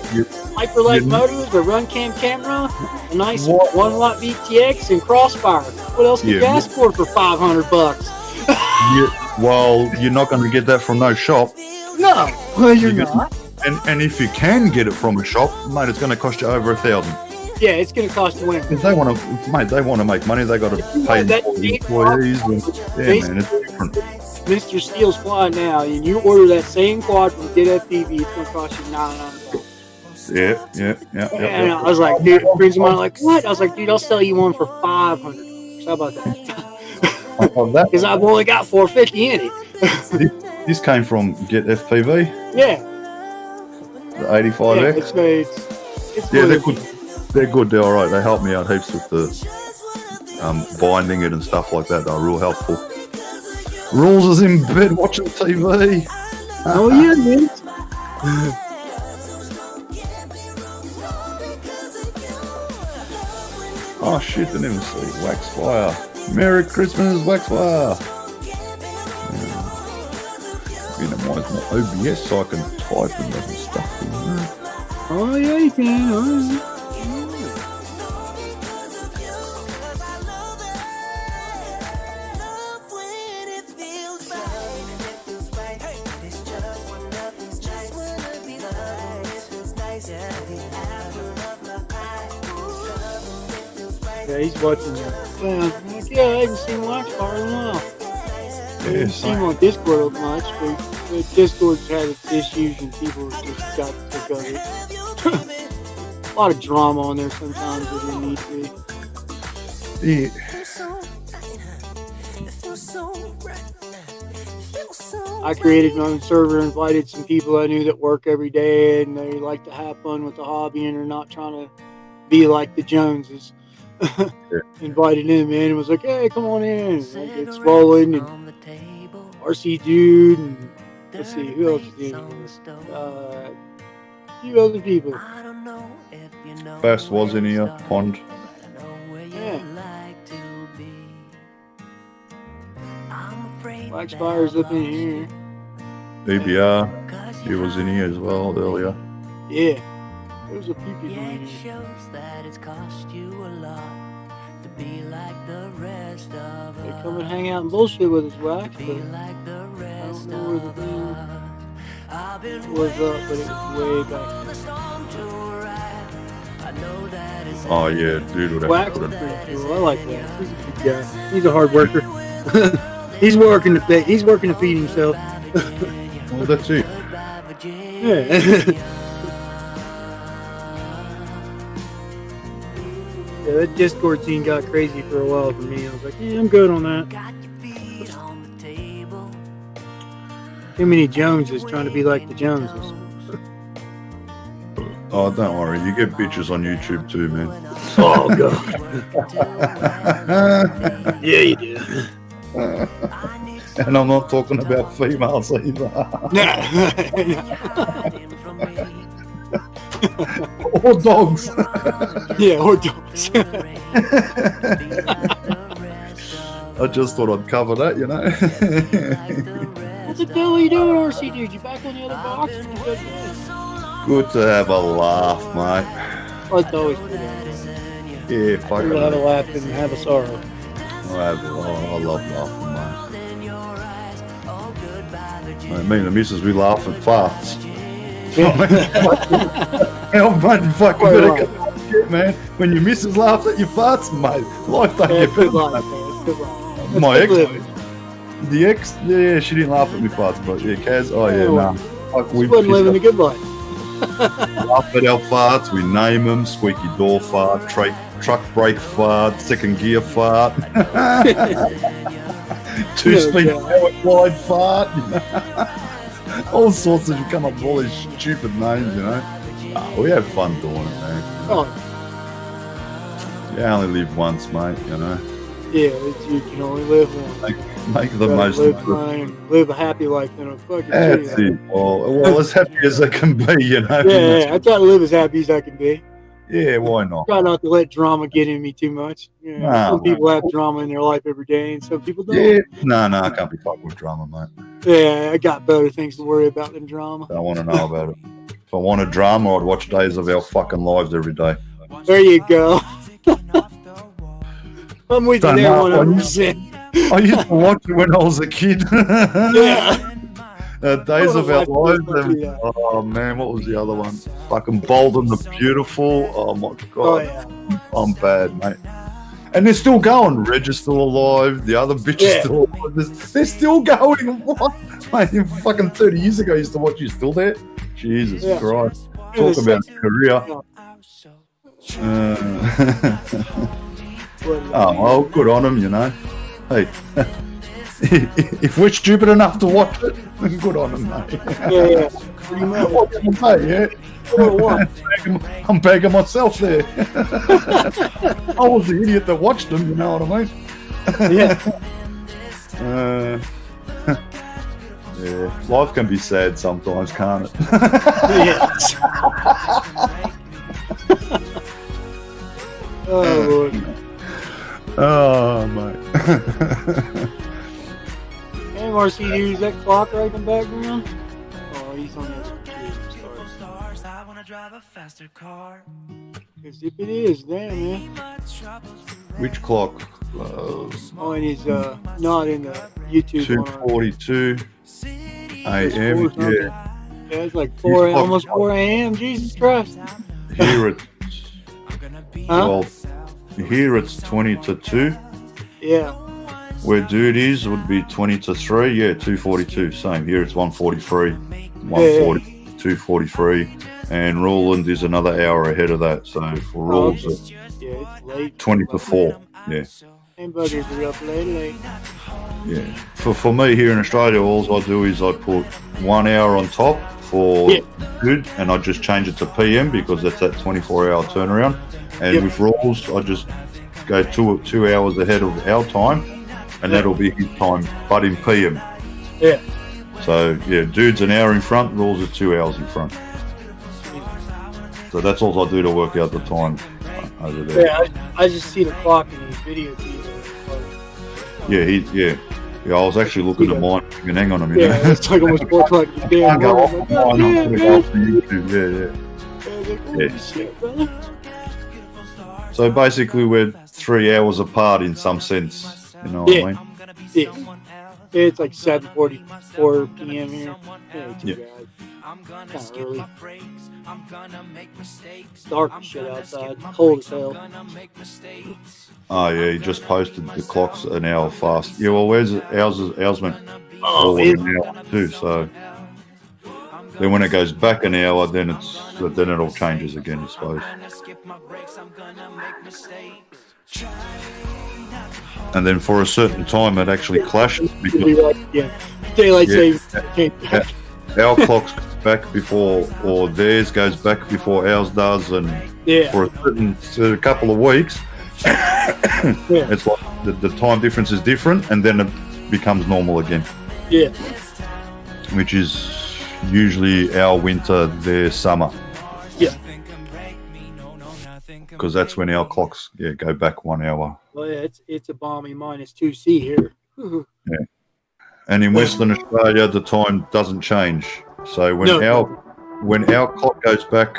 Hyperlight motors, a run cam camera, a nice 1-watt VTX, and Crossfire. What else could you ask for $500? Well, you're not going to get that from no shop. No, well, you're not. And if you can get it from a shop, mate, it's going to cost you over $1,000. Yeah, it's going to cost you. If they want to make money. They got to pay the employees. Man, it's different. Mr. Steel's Quad now, and you order that same quad from Get FPV, it's going to cost you $900. Yeah. And I was like, dude, friends of mine are like, what? I was like, dude, I'll sell you one for $500. How about that? Because I've only got $450 in it. This came from Get FPV? Yeah. The 85X? It's they're good. They're good. They're all right. They help me out heaps with the binding it and stuff like that. They're real helpful. Rules is in bed watching TV. Oh, yeah, man. Oh shit, didn't even see Waxfire. Merry Christmas, Waxfire. Minimize my OBS so I can type and other stuff in there. Oh yeah, you can. Oh, yeah. Yeah, he's watching that. Yeah, I haven't seen Waxfire in a while. I haven't seen him on Discord much, but Discord's had its issues and people just got sick of it. A lot of drama on there sometimes that they need to. Yeah. I created my own server, invited some people I knew that work every day, and they like to have fun with the hobby and are not trying to be like the Joneses. Invited him in and was like, hey, come on in. It's rolling and RC Dude and let's see, who else is in here? A few other people. Best was in here, Pond. Yeah. Waxfire's up in here. BBR, he was in here as well earlier. Yeah. There's a few people in here. They come and hang out and bullshit with us, Wax, but I don't know where the dude was up, but it was way back. Oh yeah, dude would have Wax is pretty cool. I like Wax. He's a good guy. He's a hard worker. He's working to feed himself. Well, that's it. Yeah. Yeah, that Discord scene got crazy for a while for me. I was like, yeah, I'm good on that. Too many Joneses trying to be like the Joneses. Oh, don't worry. You get bitches on YouTube too, man. Oh, God. Yeah, you do. And I'm not talking about females either. Or dogs. Yeah, or dogs. I just thought I'd cover that, you know. What the hell are you doing, RC dude? You back on the other box? Good to have a laugh, mate. Oh, it's always good. Yeah, fuck You have a laugh and have a sorrow. I love laughing, mate. Me and the missus, we laugh at farts. How much fucking better shit, man. When your missus laughs at your farts, mate, life don't get better. My ex, the ex, yeah, she didn't laugh at me farts, but yeah, Kaz, oh yeah, nah. Fuck, we wasn't living a good life. Laugh at our farts, we name them: squeaky door fart, truck brake fart, second gear fart, two-speed power glide fart. All sorts of, you come up with all these stupid names, you know. We have fun doing it, man. Oh. You only live once, mate, you know. Yeah, you can only live once. Make the most of it. Live a happy life in a fucking That's city. it. Well, as happy as I can be, you know. Yeah, I try to live as happy as I can be. Yeah, why not? Try not to let drama get in me too much. You know, some people have drama in their life every day, and some people don't. Yeah, no, I can't be fucked with drama, mate. Yeah, I got better things to worry about than drama. Don't want to know about it. If I wanted drama, I'd watch Days of Our Fucking Lives every day. There you go. I'm with you there 100%. I used to watch it when I was a kid. Yeah. Days of Our Lives. Oh man, what was the other one? Fucking Bold and the Beautiful. Oh my god. Oh, yeah. I'm bad, mate. And they're still going. Reg is still alive. The other bitch is still alive. They're still going. What? Mate, fucking 30 years ago, I used to watch you. Still there? Jesus Christ. Talk about career. Oh, well, good on them, you know. Hey, if we're stupid enough to watch it, then good on them, mate. Yeah. What can I say, yeah? I'm begging myself there. I was the idiot that watched them, you know what I mean? Yeah. Yeah, life can be sad sometimes, can't it? Yes. Oh, Lord. Oh, mate. Hey, Marcy, use that clock right in the background? Oh, he's on the other Yes, if it is, damn, man. Which clock? Oh, and he's not in the YouTube 2:42 a.m. Yeah. Yeah, it's like almost 4 a.m. Jesus Christ. Here it's Huh? well, here it's 20 to 2. Yeah. Where dude is would be 20 to 3. Yeah, 2:42. Same. Here it's 1:43. 1:40, 2:43. And Roland is another hour ahead of that. So for Rules, it's late. 20 to 4. Yeah. And buggers are up late. Yeah. For me here in Australia, all I do is I put 1 hour on top for good, and I just change it to PM because that's that 24-hour turnaround. And with Rules, I just go 2 hours ahead of our time, and that'll be his time, but in PM. Yeah. So yeah, dude's an hour in front, Rules is 2 hours in front. So that's all I do to work out the time over there. Yeah, I just see the clock in his video feed. Yeah, I was actually looking at mine. Hang on a minute. Yeah, it's like almost 4 o'clock. I can't go off mine. I'm going to go off the YouTube. Yeah. So basically, we're 3 hours apart in some sense. You know what I mean? Yeah. It's like 7:44 p.m. here. Yeah. Kind of early. It's dark as shit outside. Cold as hell. Oh yeah, he just posted the clock's an hour fast. Yeah, well, where's it? Ours went Oh, forward an hour too. So then when it goes back an hour, then it all changes again, I suppose. And then for a certain time, it actually clashes because daylight savings. Our clock's back before, or theirs goes back before ours does, and for a couple of weeks, it's like the time difference is different, and then it becomes normal again. Yeah. Which is usually our winter, their summer. Yeah. Because that's when our clocks go back 1 hour. Well, yeah, it's a balmy -2C here. Yeah. And in Western Australia, the time doesn't change. So when our clock goes back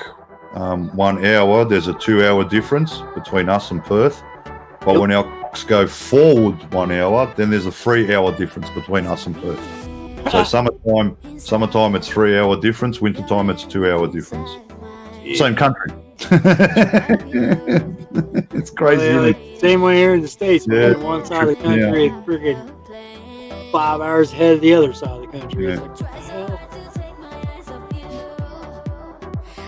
1 hour, there's a 2-hour difference between us and Perth. But when our clocks go forward 1 hour, then there's a 3-hour difference between us and Perth. So summertime it's 3-hour difference. Wintertime it's 2-hour difference. Yeah. Same country. It's crazy. Well, yeah, same way here in the States. Yeah. On one side of the country, it's freaking 5 hours ahead of the other side of the country. It's like, what the hell?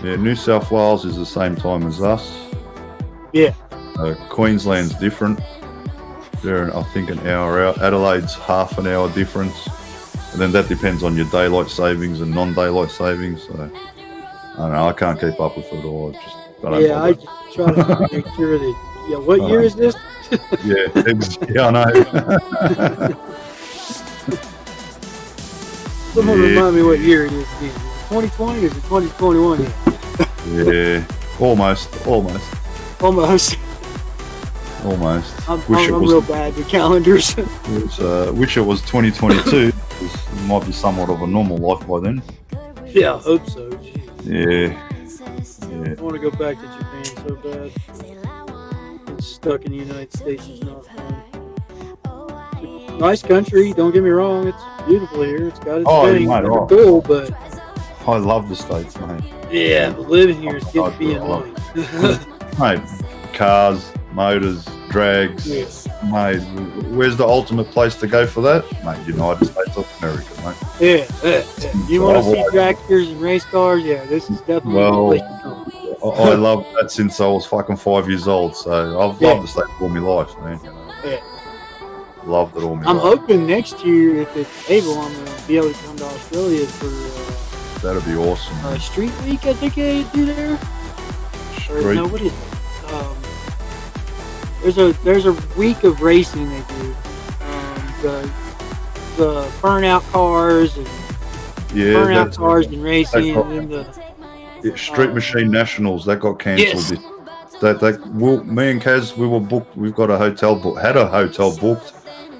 Yeah, New South Wales is the same time as us. Yeah. Queensland's different. They're, I think, an hour out. Adelaide's half an hour difference. And then that depends on your daylight savings and non-daylight savings. So, I don't know. I can't keep up with it all. I just try to make sure that, what year is this? Yeah, I know. Someone remind me what year it is. Is it 2020 or is it 2021 yet? Yeah, almost. I'm real bad with calendars. Wish it was 2022. It might be somewhat of a normal life by then. Yeah, I hope so. Jeez. Yeah. I want to go back to Japan so bad. Being stuck in the United States is not fun. Nice country, don't get me wrong. It's beautiful here. It's got its things. It's cool, but I love the States, mate. Yeah, but living here is getting to be annoying. Mate, cars, motors, drags. Yeah. Mate, where's the ultimate place to go for that? Mate, United States of America, mate. Yeah. You want to see tractors and race cars? Yeah, this is definitely the place to go. I love that since I was fucking 5 years old, so I've loved the state all my life, man. Yeah. Loved it all my I'm life. hoping next year, if it's able, I'm going to be able to come to Australia for That'd be awesome. Street Week, I think they do there. Or, no, what is it? There's a week of racing they do. The burnout cars and racing, and then Street Machine Nationals that got cancelled. Yes. Me and Kaz, we were booked. We've got a hotel booked. Had a hotel booked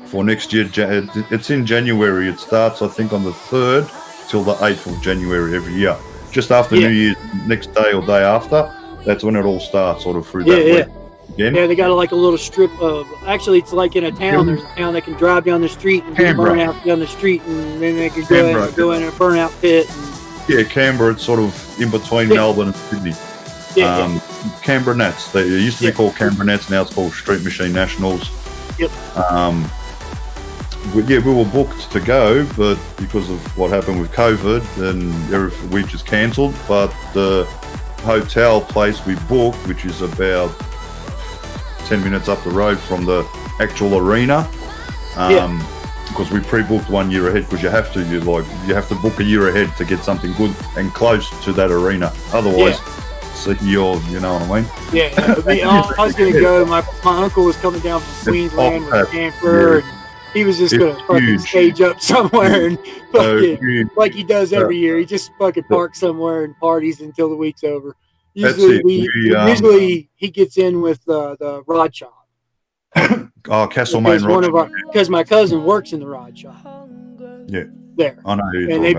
for next year. It's in January. It starts, I think, on the 3rd till the 8th of January every year. Just after New Year's, next day or day after. That's when it all starts, sort of through that week. Again. Yeah, they got like a little strip of. Actually, it's like in a town. There's a town that can drive down the street and burn out down the street, and then they can go in a burnout pit. And, Canberra. It's sort of in between Melbourne and Sydney. Canberra Nats. They used to be called Canberra Nats. Now it's called Street Machine Nationals. Yep. We were booked to go, but because of what happened with COVID, then we just cancelled. But the hotel place we booked, which is about 10 minutes up the road from the actual arena, because we pre-booked 1 year ahead, because you have to book a year ahead to get something good and close to that arena. Otherwise, you know what I mean? Yeah, I was going to go. My uncle was coming down from Queensland with a camper, and he was just going to fucking stage up somewhere and fucking, like he does every year. He just fucking parks somewhere and parties until the week's over. Usually he gets in with the rod shop. Castlemaine rod shop. Because my cousin works in the rod shop. Yeah. There. I know who you're and they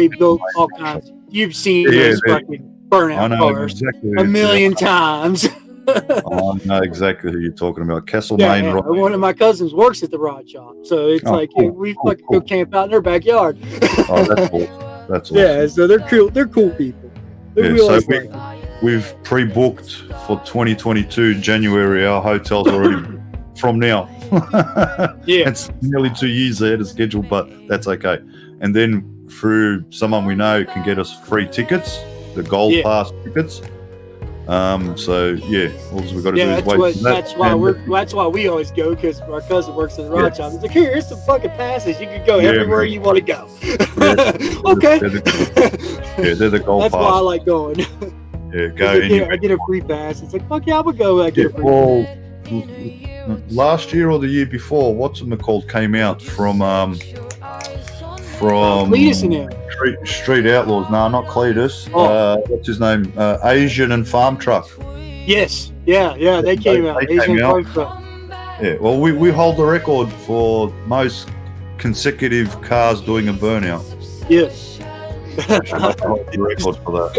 build all kinds. You've seen those fucking burnout cars a million times. I know exactly who you're talking about. Castlemaine rod. One of my cousins works at the rod shop. So it's we fucking go camp out in their backyard. That's awesome. That's awesome. Yeah, so they're cool. They're cool people. We've pre-booked for 2022 January. Our hotel's already from now. It's nearly 2 years ahead of schedule, but that's okay. And then through someone we know can get us free tickets, the Gold Pass tickets. So yeah, all we've got to do is that's wait. that's why we always go, because our cousin works in the rod shop. He's like, here's some fucking passes. You can go everywhere you want to go. Okay. They're the gold That's pass. why I like going. Yeah, go I get a free pass. It's like, fuck yeah, I'm gonna go. I get a free pass. Last year or the year before, what's it called came out from Cletus and him. Street Outlaws. No, not Cletus. What's his name? Asian and Farm Truck. Yes. Yeah. They came out. They Asian came out. Farm Truck. Yeah. Well, we hold the record for most consecutive cars doing a burnout. Yes. Hold the record for that.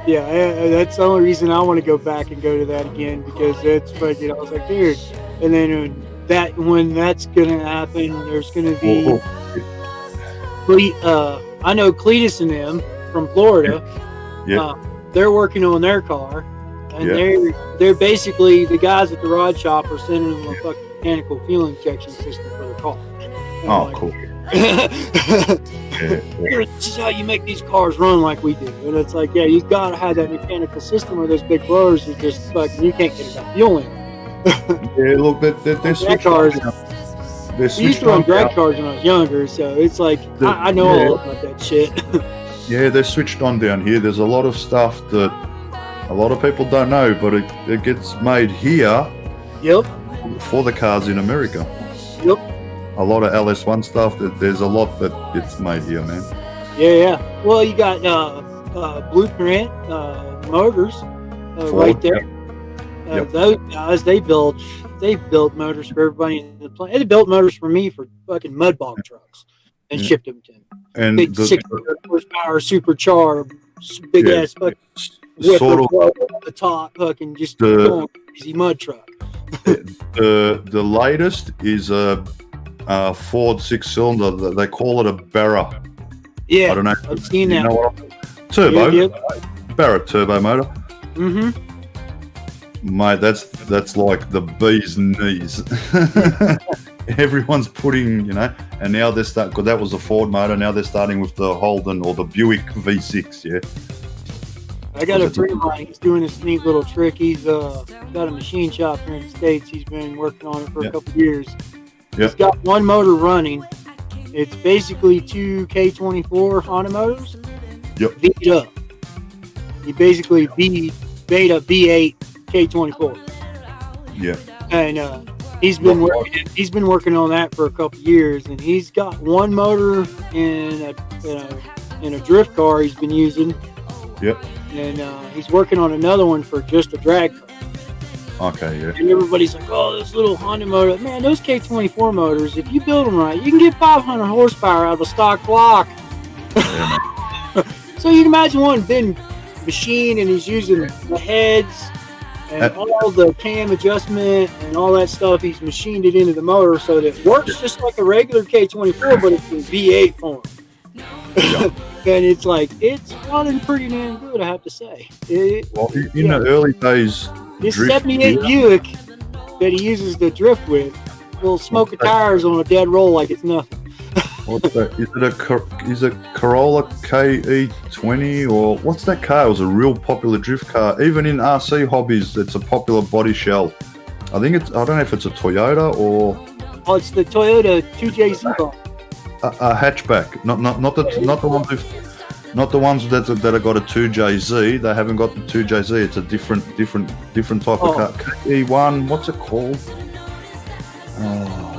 Yeah, that's the only reason I want to go back and go to that again, because it's fucking. I was like, dude, and then when that's gonna happen, there's gonna be. I know Cletus and them from Florida. Yeah. They're working on their car, and they're basically the guys at the rod shop are sending them a fucking mechanical fuel injection system for their car. And cool. Here, this is how you make these cars run like we do. And it's like, yeah, you gotta have that mechanical system, or those big blowers are just fucking, you can't get enough fuel in. Yeah, look, they're switched cars. on. We used to run drag cars when I was younger, so it's like I know all about that shit. Yeah, they're switched on down here. There's a lot of stuff that a lot of people don't know, but it gets made here. Yep. For the cars in America. Yep. A lot of LS1 stuff. There's a lot that gets made here, man. Yeah. Well, you got Blueprint Motors right there. Those guys, they built motors for everybody in the plant. They built motors for me for fucking mud bog trucks and shipped them to me. And big 600 horsepower supercharged, big ass fucking whip sort of on the top, fucking just going crazy mud truck. the latest is a Ford 6-cylinder. They call it a Barra. Yeah, I don't know. I've seen that. Turbo. Barra turbo motor. Mm-hmm. Mate, that's like the bee's knees. Everyone's putting, and now they're because that was a Ford motor. Now they're starting with the Holden or the Buick V6. Yeah. I got a friend of mine. He's doing this neat little trick. He's got a machine shop here in the States. He's been working on it for a couple of years. He's got one motor running. It's basically two K24 Honda motors. Yep. Beat up. He basically beat up V8 K24. Yeah. And he's been working on that for a couple of years, and he's got one motor in a drift car he's been using. Yep. And he's working on another one for just a drag car. Okay, yeah. And everybody's like, oh, this little Honda motor. Man, those K24 motors, if you build them right, you can get 500 horsepower out of a stock block. So you can imagine one big machine, and he's using the heads and all the cam adjustment and all that stuff. He's machined it into the motor so that it works just like a regular K24, but it's in V8 form. And it's like, it's running pretty damn good, I have to say. In the early days, this 78 Buick that he uses to drift with will smoke the tires on a dead roll like it's nothing. What's that? Is it Corolla KE20 or what's that car? It was a real popular drift car. Even in RC hobbies, it's a popular body shell. I don't know if it's a Toyota or. Oh, it's the Toyota 2JZ car. A hatchback, not the ones that have got a 2JZ. They haven't got the 2JZ. It's a different type of car. KE1, what's it called?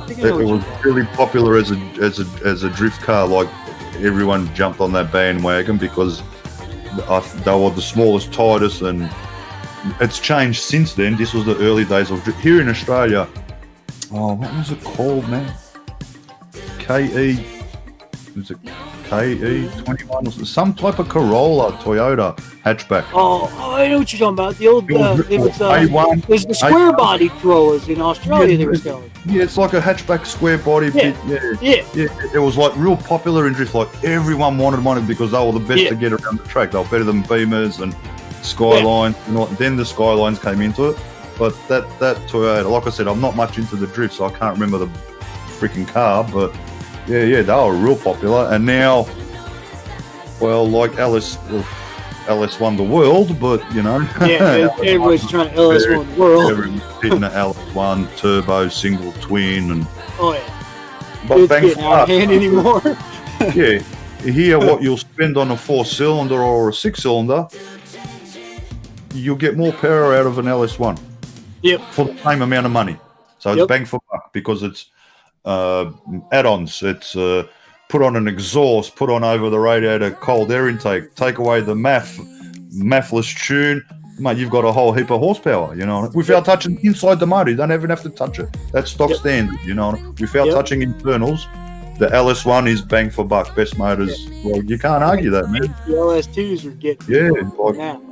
It was really popular as a drift car. Like everyone jumped on that bandwagon because they were the smallest, tightest, and it's changed since then. This was the early days of here in Australia. Oh, what was it called, man? Was it KE21 or some type of Corolla Toyota hatchback? Oh, I know what you're talking about. The old, it was the square body Corollas in Australia they were selling. Yeah, it's like a hatchback square body. Yeah. It was like real popular in drift. Like everyone wanted one because they were the best to get around the track. They were better than Beamers and Skylines. Then the Skylines came into it. But that Toyota, like I said, I'm not much into the drift, so I can't remember the freaking car, but yeah, they were real popular. And now, well, like Alice, LS1 the world, but you know. Yeah, everybody's trying to LS1 the world. Everyone's hitting an LS1 turbo single twin, and oh yeah, but it's bang getting for out of buck. hand anymore. Yeah, here what you'll spend on a 4-cylinder or a 6-cylinder, you'll get more power out of an LS1. Yep. For the same amount of money. So it's bang for buck because it's add-ons. It's put on an exhaust, put on over the radiator cold air intake, take away the MAF-less tune. Mate, you've got a whole heap of horsepower, you know. Without touching inside the motor, you don't even have to touch it. That's stock standard, you know. Without touching internals, the LS1 is bang for buck. Best motors. Well, you can't argue that, man. The LS2s are getting now.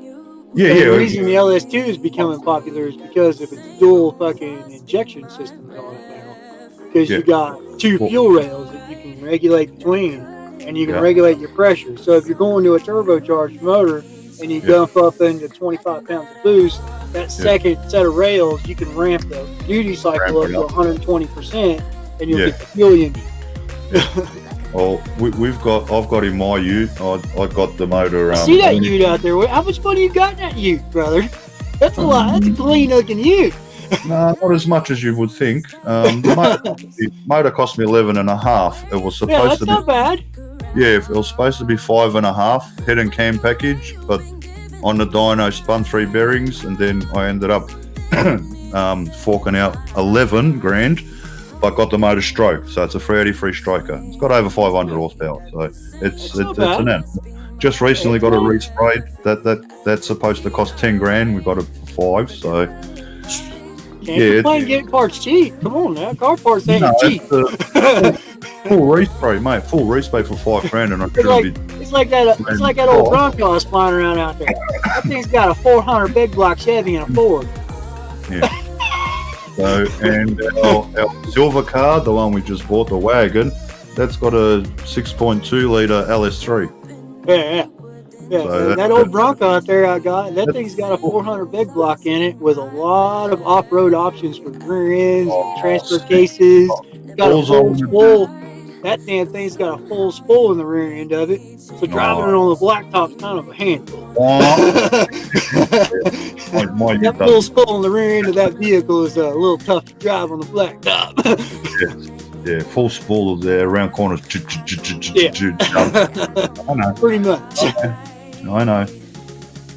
Yeah, and yeah. The reason the LS2 is becoming popular is because of its dual fucking injection system on it now. Because you got two fuel rails that you can regulate between, and you can regulate your pressure. So if you're going to a turbocharged motor and you dump up into 25 pounds of boost, that second set of rails, you can ramp the duty cycle up to 120%, and you'll get the fuel you need. Well, I've got in my ute. I got the motor. I see that ute out there. How much money you got in that ute, brother? That's a lot. That's a clean looking ute. No, not as much as you would think. The motor cost me 11.5. It was supposed to be. Not bad. Yeah, it was supposed to be 5.5 head and cam package, but on the dyno spun 3 bearings, and then I ended up forking out 11 grand. But got the motor stroke, so it's a 383 striker. It's got over 500 horsepower, so it's an end. Just recently got it resprayed. That's supposed to cost 10 grand. We got it for 5, so can't complain. Getting parts cheap. Come on now, car parts ain't cheap. Full respray, mate. Full respray for 5 grand, and it's like that old Bronco I was flying around out there. That thing's got a 400 big block Chevy and a Ford. Yeah. So, and our silver car, the one we just bought, the wagon, that's got a 6.2 litre LS3. Yeah. So that old Bronco out there I got, that thing's got a 400 big block in it with a lot of off-road options for rear ends, transfer cases. Got a full spool. That damn thing's got a full spool in the rear end of it. So driving it on the blacktop's kind of a handful. That full spool in the rear end of that vehicle is a little tough to drive on the blacktop. Yeah, full spool there, around corners. I know. Pretty much. I know.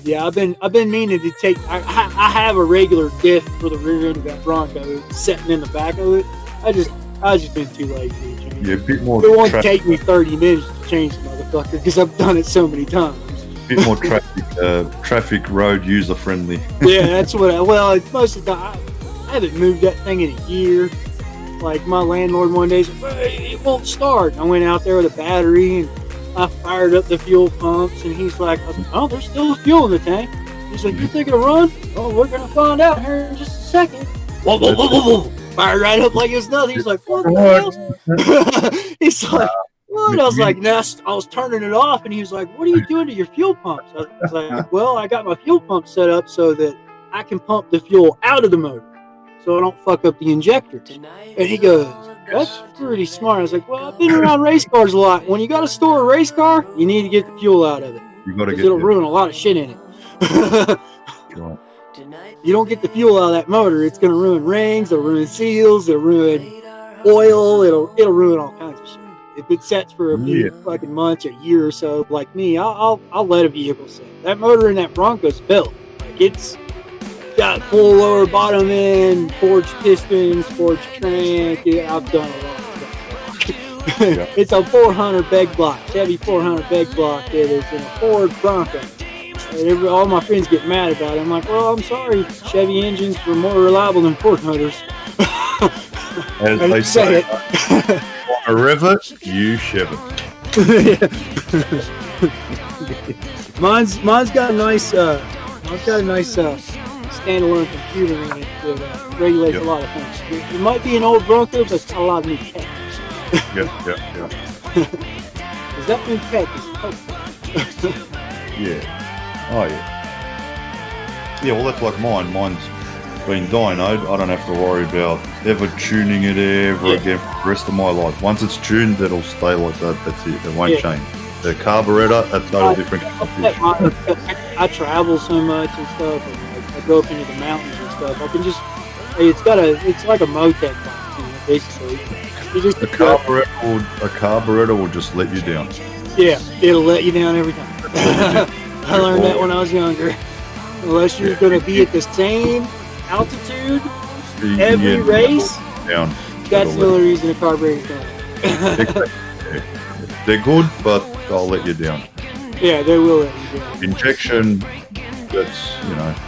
Yeah, I've been meaning to take. I have a regular diff for the rear end of that Bronco sitting in the back of it. I just been too lazy to change. Yeah, a bit more. It won't take me 30 minutes to change the motherfucker because I've done it so many times. A bit more traffic road user friendly. Yeah, that's what. Most of the time I haven't moved that thing in a year. Like my landlord one day said, it won't start. And I went out there with a battery and I fired up the fuel pumps, and he's like, I was like, oh, there's still fuel in the tank. He's like, you think it'll run? Oh, we're gonna find out here in just a second. Whoa, whoa, whoa, whoa, whoa. Fired right up like it's nothing. He's like, what the hell? He's like, what? I was like, nah, I was turning it off, and he was like, what are you doing to your fuel pumps? I was like, well, I got my fuel pump set up so that I can pump the fuel out of the motor so I don't fuck up the injector. And he goes, that's pretty smart. I was like, well, I've been around race cars a lot. When you got to store a race car, you need to get the fuel out of it. It'll ruin a lot of shit in it. You don't get the fuel out of that motor, it's going to ruin rings, it'll ruin seals, it'll ruin oil, it'll ruin all kinds of shit. If it sets for a few fucking months, a year or so, like me, I'll let a vehicle sit. That motor in that Bronco's built. Like, it's got full lower bottom end, forged pistons, forged crank. Yeah, I've done a lot of stuff. It's a 400 beg block, Chevy 400 beg block that is in a Ford Bronco. And all my friends get mad about it. I'm like, well, I'm sorry, Chevy engines were more reliable than Ford motors. As they say, on a river, you shiver. Mine's got a nice standalone computer in it that regulates a lot of things. It might be an old Bronco, but it's got a lot of new tech. Yeah. Is that new tech? Yeah. Oh, yeah. Yeah, well, that's like mine. Mine's been dynoed. I don't have to worry about ever tuning it ever again for the rest of my life. Once it's tuned, it'll stay like that. That's it. It won't change. the carburetor, a total different I travel so much and stuff, and I go up into the mountains and stuff. I can just, it's like a Motec box, basically. A carburetor will just let you down. Yeah, it'll let you down every time. I learned that when I was younger. Unless you're going to be at the same altitude every race, that's the only reason a carburetor's going. They're good, but they'll let you down. Yeah, they will let you down. Injection, that's,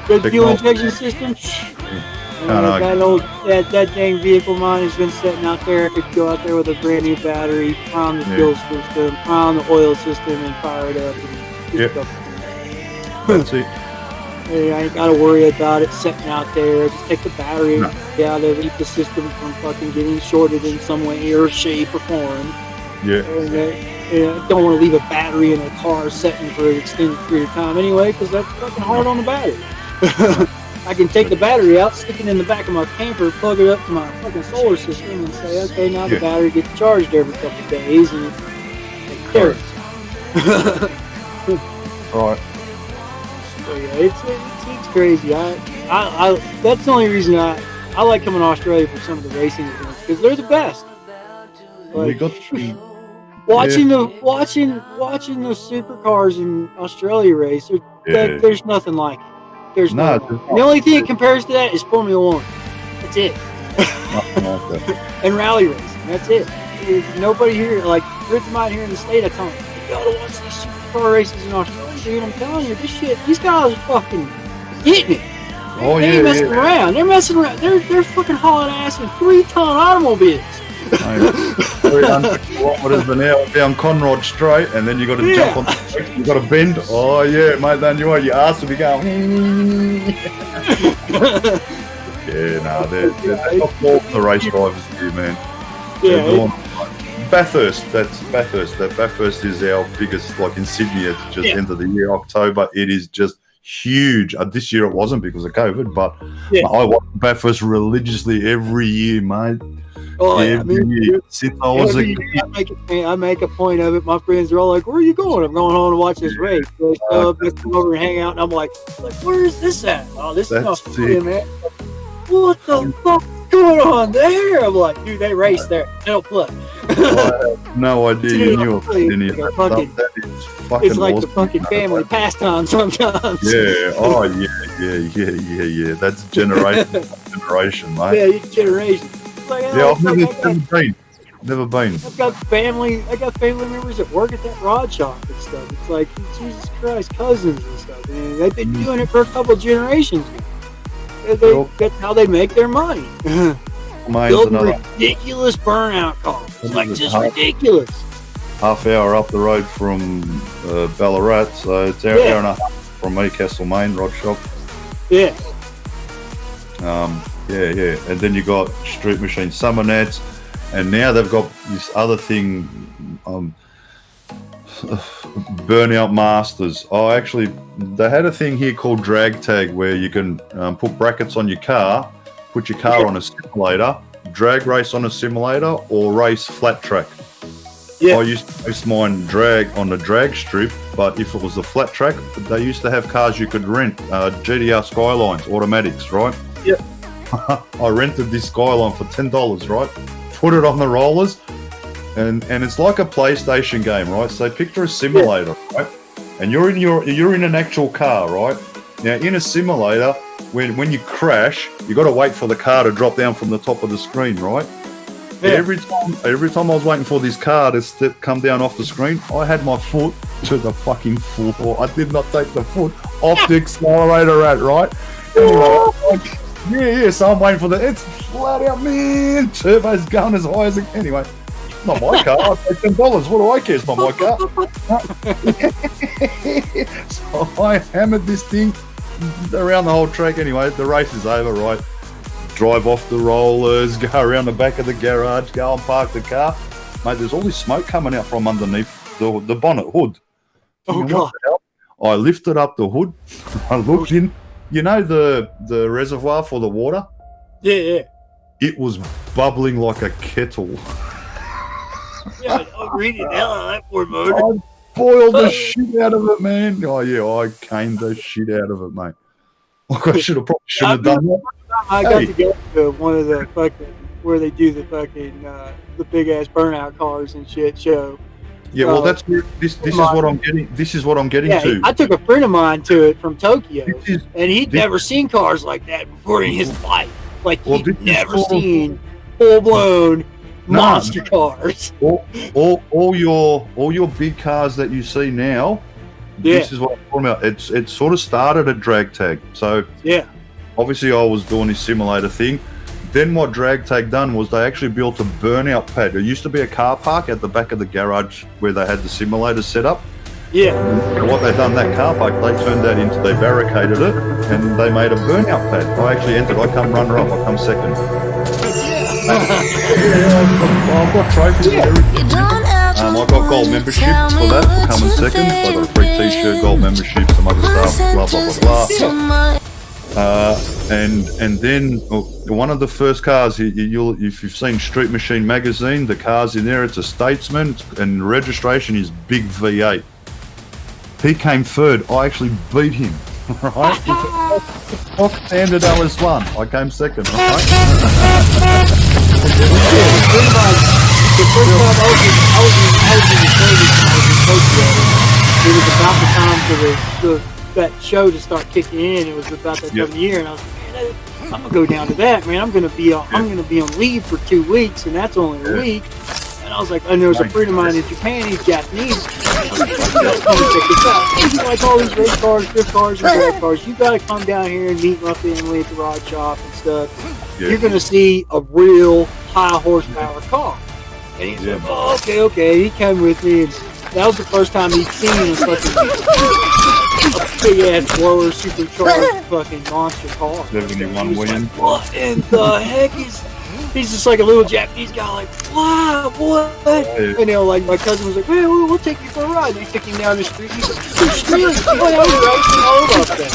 Good fuel injection system. That dang vehicle of mine has been sitting out there. I could go out there with a brand new battery, prime the fuel system, prime the oil system, and fire it up. That's it. Hey, I ain't got to worry about it sitting out there. Just take the battery out of it, keep the system from fucking getting shorted in some way or shape or form. Yeah. And I don't want to leave a battery in a car sitting for an extended period of time anyway, because that's fucking hard on the battery. I can take the battery out, stick it in the back of my camper, plug it up to my fucking solar system, and say, okay, now the battery gets charged every couple of days, and it carries. Right. So yeah, it's crazy. I that's the only reason I like coming to Australia for some of the racing events, because they're the best. Like, watching the supercars in Australia race, there's nothing like it. There's no. The only thing that compares to that is Formula One. That's it. And rally racing. That's it. Nobody here, like friends of mine here in the state, I tell them, you gotta watch these supercar races in Australia, dude. I'm telling you, these guys are fucking getting it. They ain't messing around. They're messing around. They're fucking hauling ass in 3-ton automobiles. What has been out down Conrod Straight, and then you got to jump on the brake, you got to bend. Oh yeah, mate. Then your ass will be going. They're not all the race drivers here, man. Yeah. Bathurst. That's Bathurst. Bathurst is our biggest. Like in Sydney, it's just end of the year, October. It is just huge. This year it wasn't because of COVID, but I watch Bathurst religiously every year, mate. Oh, yeah, since I was a kid. I make a point of it. My friends are all like, "Where are you going?" I'm going home to watch this race. So they come over and hang out, and I'm like, "Where is this at?" Oh, this is Australia, man. What the fuck is going on there? I'm like, dude, they race there. They don't play. I have no idea you knew about any of that stuff. That is fucking It's like awesome. the fucking family pastime sometimes. Yeah. Oh, yeah. That's generation, mate. Yeah, it's generation. Like, I've never been. I got family members that work at that rod shop and stuff. It's like, Jesus Christ, cousins and stuff. And they've been doing it for a couple of generations now. That's how they make their money. Building ridiculous burnout cars. Like, just ridiculous. Half hour up the road from Ballarat, so it's hour and a half from me, Castlemaine rod shop. Yeah. And then you got Street Machine Summer Nets, and now they've got this other thing, Burnout Masters. Oh, actually, they had a thing here called Drag Tag, where you can put brackets on your car, put your car on a simulator, drag race on a simulator, or race flat track. Yeah. I used to race mine drag on the drag strip, but if it was a flat track, they used to have cars you could rent, GTR Skylines, automatics, right? Yeah. I rented this Skyline for $10, right? Put it on the rollers, and it's like a PlayStation game, right? So picture a simulator, right? And you're in an actual car, right? Now in a simulator, when you crash, you got to wait for the car to drop down from the top of the screen, right? Yeah. Every time I was waiting for this car to come down off the screen, I had my foot to the fucking floor. I did not take the foot off the accelerator, right? Anyway, so I'm waiting for it's flat out, man. Turbo's going as high as it. Anyway, not my car. I paid $10. What do I care? It's not my car. So I hammered this thing around the whole track. Anyway, the race is over, right? Drive off the rollers, go around the back of the garage, go and park the car. Mate, there's all this smoke coming out from underneath the bonnet hood. Oh, God. I lifted up the hood. I looked in. You know the reservoir for the water? Yeah. It was bubbling like a kettle. Yeah, I'm reading hell out of that poor motor. spoiled the shit out of it, man. Oh yeah, I came the shit out of it, mate. Like I shouldn't have done that. I got to go to one of the fucking where they do the fucking the big ass burnout cars and shit show. Yeah, well, that's this is what I'm getting. This is what I'm getting to. I took a friend of mine to it from Tokyo, and he'd never seen cars like that before in his life. Like he'd never seen full blown monster cars. All your big cars that you see now. This is what I'm talking about. It sort of started at drag tag. So obviously I was doing this simulator thing. Then what drag tag done was they actually built a burnout pad. There used to be a car park at the back of the garage where they had the simulator set up. Yeah. And what they done, that car park, they turned that into, they barricaded it and they made a burnout pad. I actually entered. I come runner-up. I come second. I've got trophies and everything. I got gold membership for that, for coming second. So I got a free t-shirt, gold membership, some other stuff, blah, blah, blah, blah. And then one of the first cars, if you've seen Street Machine magazine, the car's in there, it's a Statesman, and the registration is Big V8. He came third. I actually beat him. Right? Stock standard LS1. I came second. Right? The first time I was in the service when I was in Tokyo, it was about the time for that show to start kicking in. It was about that time of year, and I was like, man, I'm gonna go down to that, man. I'm gonna be on leave for 2 weeks, and that's only a week. And I was like, and there was a friend of mine in Japan, he's Japanese. Come and check this out. If you like all these race cars, drift cars, and drag cars, you gotta come down here and meet my family at the rod shop and stuff. Yeah. You're gonna see a real high horsepower car. And he's like, oh, okay. He came with me, and that was the first time he'd seen a big ass blower, supercharged fucking monster car. 71 Williams. Like, what in the heck is? He's just like a little Japanese guy, like, what? And like my cousin was like, well, we'll take you for a ride. They took him down the street. He's like, really? I was racing all over up there.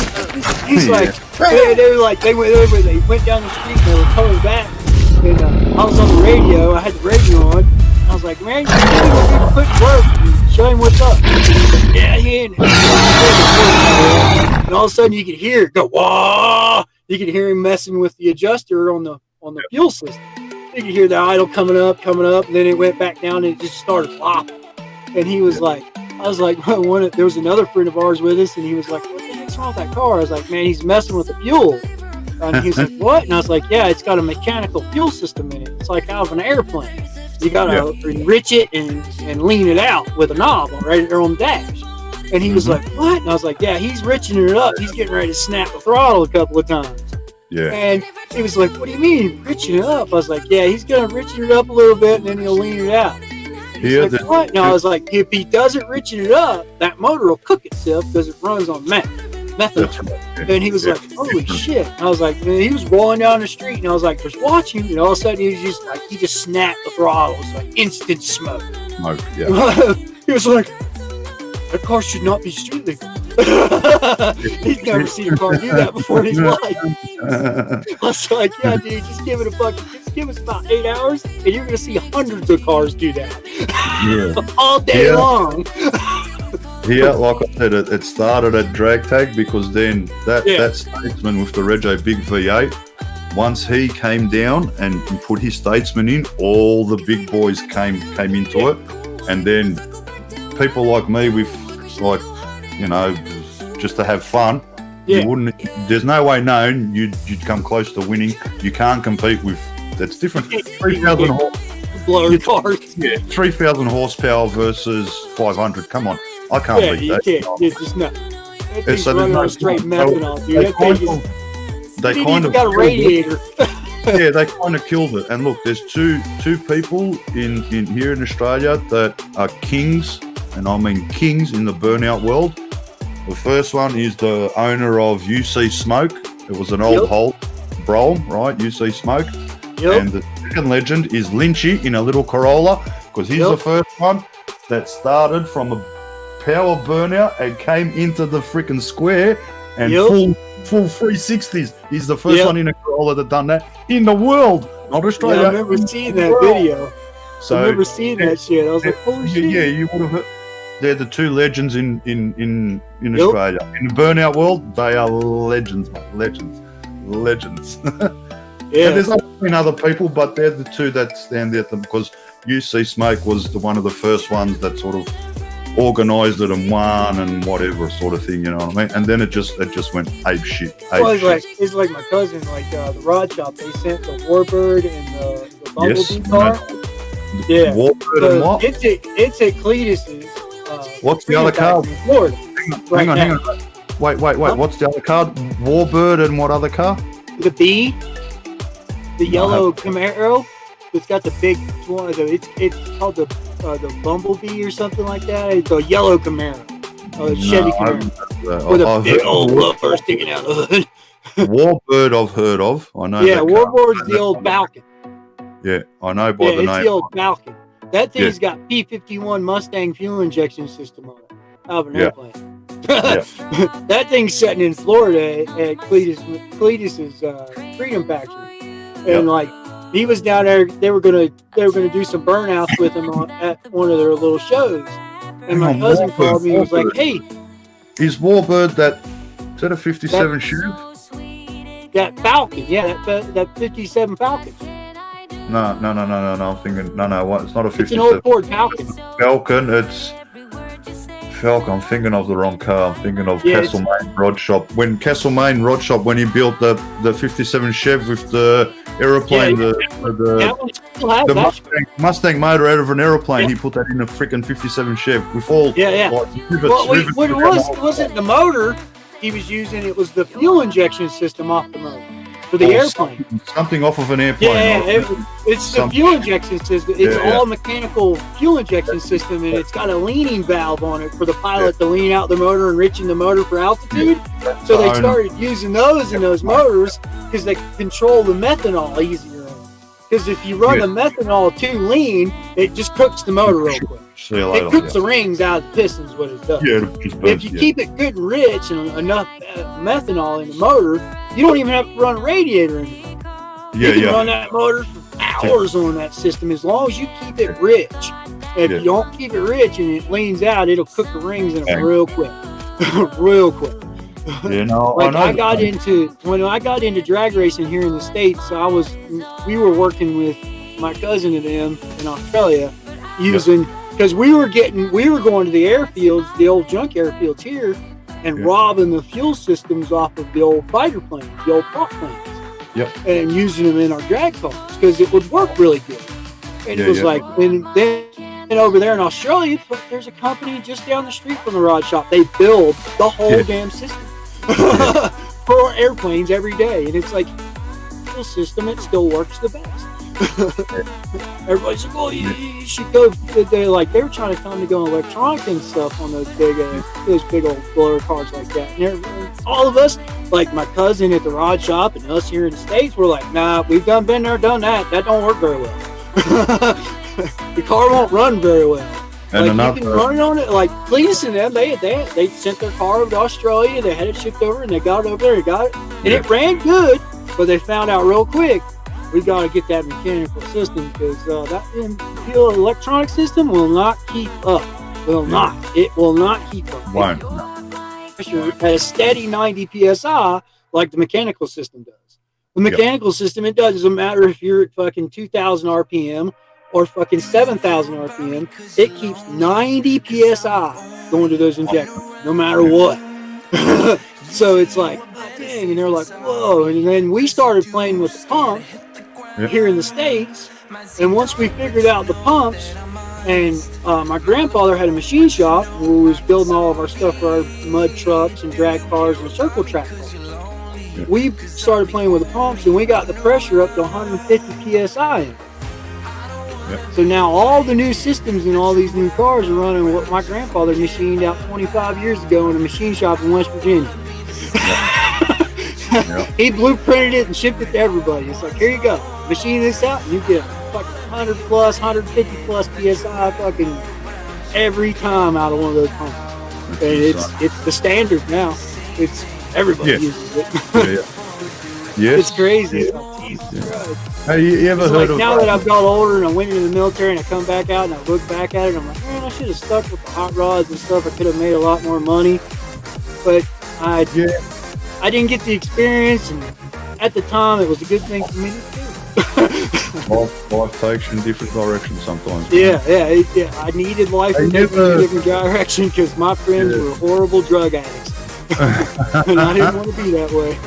He's like, they went down the street and they were coming back. And I was on the radio. I had the radio on. I was like, man, you need to quit work and show him what's up. Yeah. And all of a sudden you could hear it go, wah! You could hear him messing with the adjuster on the fuel system. You could hear the idle coming up, and then it went back down and it just started flopping. And he was like, I was like, there was another friend of ours with us, and he was like, what the heck's wrong with that car? I was like, man, he's messing with the fuel. And he was like, what? And I was like, yeah, it's got a mechanical fuel system in it. It's like out of an airplane. You gotta enrich it and lean it out with a knob right there on the dash. And he was like, what? And I was like, yeah, he's richening it up. He's getting ready to snap the throttle a couple of times. Yeah. And he was like, what do you mean, richen it up? I was like, yeah, he's gonna richen it up a little bit and then he'll lean it out. He's like, what? And I was like, if he doesn't richen it up, that motor will cook itself because it runs on methane. And he was like, holy shit. And I was like, he was rolling down the street and I was like, just watch him. And all of a sudden he just snapped the throttle. It was like instant smoke. He was like, that car should not be street legal. He's never seen a car do that before in his life. I was like, yeah, dude, just give us about 8 hours and you're gonna see hundreds of cars do that. All day long. Like I said, it started at drag tag because then that Statesman with the Rego Big V8, once he came down and put his Statesman in, all the big boys came into it, and then people like me with just to have fun, you wouldn't. There's no way known you'd come close to winning. You can't compete with. That's different. 3,000 blower cars. Yeah, 3,000 horsepower versus 500. Come on, I can't beat that. You can't. It's just not. That thing's running on straight methanol, dude. They kind of got a radiator. Yeah, they kind of killed it. And look, there's two people in here in Australia that are kings, and I mean kings in the burnout world. The first one is the owner of UC Smoke. It was an old Holt Brougham, right? UC Smoke. And the second legend is Lynchy in a little Corolla, because he's the first one that started from a power burnout and came into the freaking square and full 360s. He's the first one in a Corolla that done that in the world, not Australia. Yeah, I remember seeing that video. I remember seeing that shit. I was like, holy shit. Yeah, you would have heard. they're the two legends in Australia. In the burnout world, they are legends, mate. Legends. Yeah. And there's been other people, but they're the two that stand out because UC Smoke was one of the first ones that sort of organised it and won and whatever sort of thing, you know what I mean? And then it just went ape shit. Well, it's like my cousin, like the Rod Shop. They sent the Warbird and the Bumblebee car. Yeah. Warbird and what? It's at Cletus's. What's the other car? Florida. Hang on. Wait. What's the other car? Warbird and what other car? The B, the yellow Camaro. It's got the big one. It's called the Bumblebee or something like that. It's a yellow Camaro, Chevy Camaro, with a big old blubber sticking out of the hood. Warbird, I've heard of. I know. Yeah, Warbird's the old Falcon. Yeah, I know by the name. It's the old Falcon. That thing's got P-51 Mustang fuel injection system on it. Out of an airplane. That thing's sitting in Florida at Cletus's Freedom Factory, and like he was down there. They were gonna do some burnouts with him at one of their little shows, and my cousin called me and was like, "Hey, is Warbird is that a 57 Chev? That Falcon, yeah, that 57 Falcon." No. I'm thinking, no. It's not a 57. It's an old Ford Falcon. It's Falcon. I'm thinking of the wrong car. I'm thinking of Castlemaine Rod Shop. When Castlemaine Rod Shop, when he built the 57 Chev with the aeroplane, the Mustang motor out of an aeroplane, he put that in a freaking 57 Chev with all. What it wasn't the motor he was using. It was the fuel injection system off the motor. For the airplane. Something off of an airplane. It's the fuel injection system. It's all mechanical fuel injection system, and it's got a leaning valve on it for the pilot to lean out the motor, enriching the motor for altitude. So they started using those in those motors because they control the methanol easier. Because if you run the methanol too lean, it just cooks the motor real quick. It cooks the rings out of the pistons, what it does. If you keep it good and rich and enough methanol in the motor, you don't even have to run a radiator in it. You can run that motor for hours on that system as long as you keep it rich. If you don't keep it rich and it leans out, it'll cook the rings in it real quick. Real quick. You know, when I got into drag racing here in the States, we were working with my cousin and them in Australia using, because we were going to the airfields, the old junk airfields here, and robbing the fuel systems off of the old fighter planes, the old prop planes, and using them in our drag cars because it would work really good. And it was like, and then over there in Australia, there's a company just down the street from the Rod Shop. They build the whole damn system for airplanes every day, and it's like fuel system. It still works the best. Everybody's like, "Oh, you should go." They were trying to tell me to go electronic and stuff on those big old blower cars like that. And all of us, like my cousin at the Rod Shop and us here in the States, we're like, "Nah, we've been there, done that. That don't work very well. The car won't run very well." And you can run it on it. Like Cletus and them, they sent their car over to Australia. They had it shipped over, and they got it over there. And it ran good, but they found out real quick. We got to get that mechanical system because that electronic system will not keep up. It will not keep up. Why? At a steady 90 psi, like the mechanical system does. The mechanical system, it doesn't matter if you're at fucking 2,000 RPM or fucking 7,000 RPM. It keeps 90 psi going to those injectors, no matter what. So it's like, dang, and they're like, whoa. And then we started playing with the pump here in the States, and once we figured out the pumps, and my grandfather had a machine shop who was building all of our stuff for our mud trucks and drag cars and circle track cars. We started playing with the pumps, and we got the pressure up to 150 psi. So now all the new systems in all these new cars are running what my grandfather machined out 25 years ago in a machine shop in West Virginia. He blueprinted it and shipped it to everybody. It's like, here you go, machine this out, and you get fucking 100 plus, 150 plus psi fucking every time out of one of those pumps. And it's the standard now. It's everybody uses it. It's crazy. Hey, you ever heard of? Now that I've got older and I went into the military and I come back out and I look back at it, I'm like, I should have stuck with the hot rods and stuff. I could have made a lot more money, but I didn't get the experience, and at the time, it was a good thing for me to do. life takes you in different directions sometimes. Yeah. I needed life to take me in a different direction because my friends were horrible drug addicts, and I didn't want to be that way.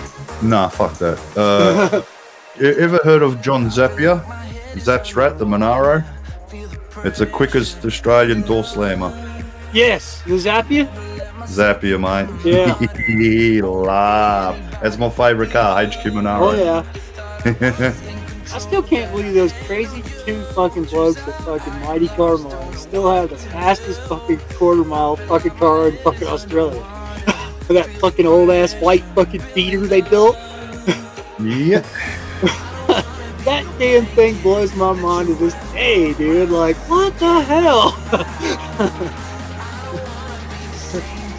Nah, fuck that. You ever heard of John Zappia? Zap's Rat, the Monaro? It's the quickest Australian door slammer. Yes, the Zappia? Zappia, mate. Yeah. Laugh. That's my favourite car, HQ Monaro. Oh, yeah. I still can't believe those crazy two fucking blokes at fucking Mighty Car Mile still have the fastest fucking quarter mile fucking car in fucking Australia. That fucking old ass white fucking beater they built. Yep. That damn thing blows my mind to this day, dude. Like, what the hell?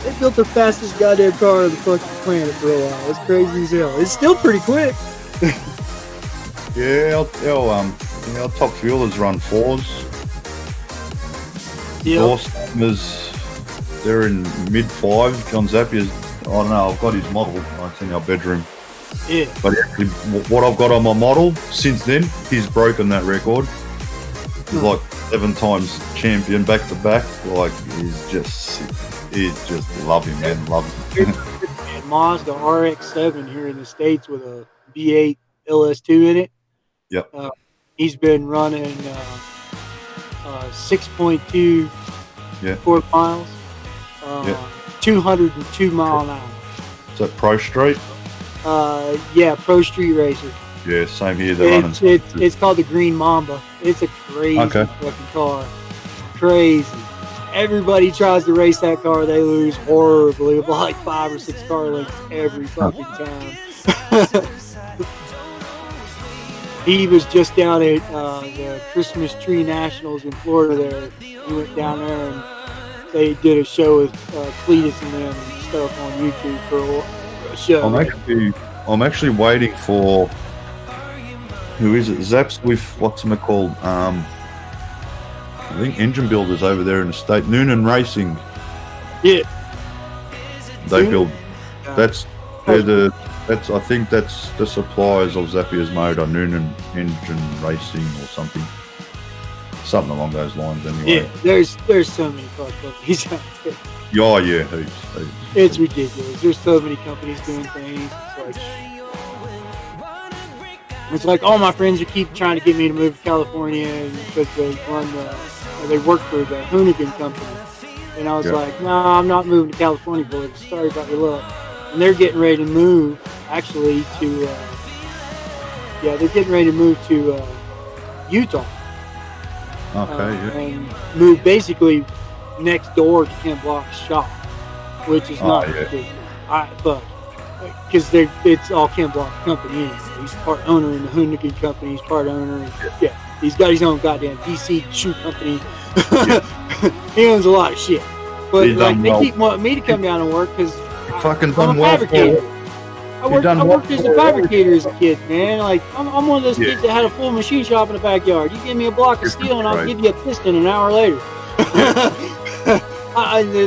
They built the fastest goddamn car on the fucking planet for a while. It's crazy as hell. It's still pretty quick. Yeah, our top fuelers run 4s. Yeah. 4-slammers, they're in mid-5s. John Zappia's, I don't know, I've got his model. It's in our bedroom. Yeah. But actually, what I've got on my model, since then, he's broken that record. He's like 7 times champion back-to-back. Like, he's just sick. He's just love him, man. Love him. Mazda RX-7 here in the States with a V8 LS2 in it. Yep. He's been running 6.2 quarter miles, 202 mile an hour. Is that Pro Street? Yeah, Pro Street Racer. Yeah, same here. They're running. It's called the Green Mamba. It's a crazy fucking car. Crazy. Everybody tries to race that car. They lose horribly, like 5 or 6 car lengths every fucking time. He was just down at the Christmas Tree Nationals in Florida there. He went down there and they did a show with Cletus and them and stuff on YouTube for a show. I'm actually waiting for, who is it? Zaps with, what's it called? I think Engine Builders over there in the state. Noonan Racing. Yeah. They build. I think that's the suppliers of Zappia's motor, Noonan Engine Racing or something. Something along those lines anyway. Yeah, there's so many car companies out there. Oh yeah, heaps. It's ridiculous. There's so many companies doing things. It's like all my friends keep trying to get me to move to California because they work for the Hoonigan company. And I was like, no, I'm not moving to California, boys. Sorry about your luck. And they're getting ready to move, actually, to Utah. Okay, And move basically next door to Ken Block's shop, which is not ridiculous. But because it's all Ken Block company anyway. He's part owner in the Hoonigan company. He's part owner. He's got his own goddamn DC shoe company. He owns a lot of shit. But they keep wanting me to come down and work because I'm a fabricator. I worked as a fabricator as a kid, man. Like I'm one of those kids that had a full machine shop in the backyard. You give me a block of steel and I'll give you a piston an hour later.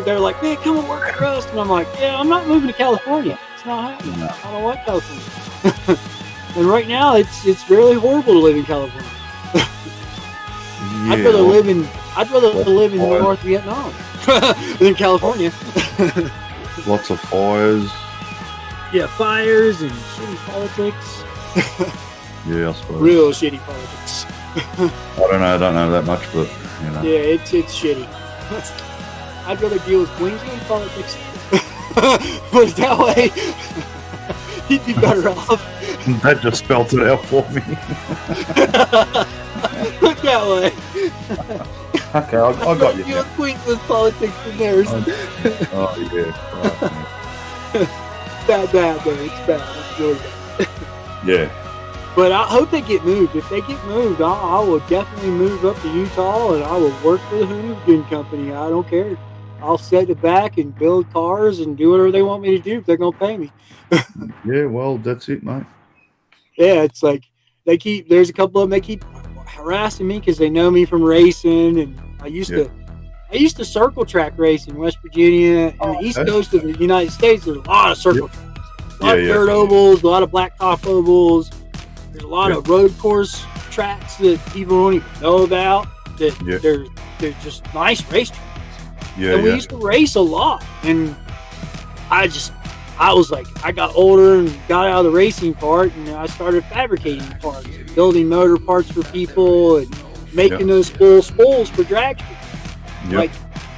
They're like, man, come and work for us. And I'm like, yeah, I'm not moving to California. It's not happening. I don't like California. And right now, it's really horrible to live in California. I'd rather live in North Vietnam than California. Lots of fires. Yeah, fires and shitty politics. Yeah, I suppose. Real shitty politics. I don't know that much, but you know. Yeah, it's shitty. I'd rather deal with Queensland politics. Put it that way. He'd be better off. That just spelled it out for me. Put it that way. Okay, I got you. Deal with Queensland politics and theirs. Oh yeah. Bad, man. It's bad. It's really bad. Yeah. But I hope they get moved. If they get moved, I will definitely move up to Utah and I will work for the Hoonigan company. I don't care. I'll sit in the back and build cars and do whatever they want me to do if they're going to pay me. Yeah, well, that's it, mate. Yeah, it's like there's a couple of them, they keep harassing me because they know me from racing. And I used I used to circle track race in West Virginia and the East Coast of the United States. There's a lot of circle tracks. A lot of dirt ovals, a lot of blacktop ovals. There's a lot of road course tracks that people don't even know about. That they're just nice racetracks. And we used to race a lot. And I was like, I got older and got out of the racing part, and I started fabricating parts, building motor parts for people, and making those full spools for drag strips. Like,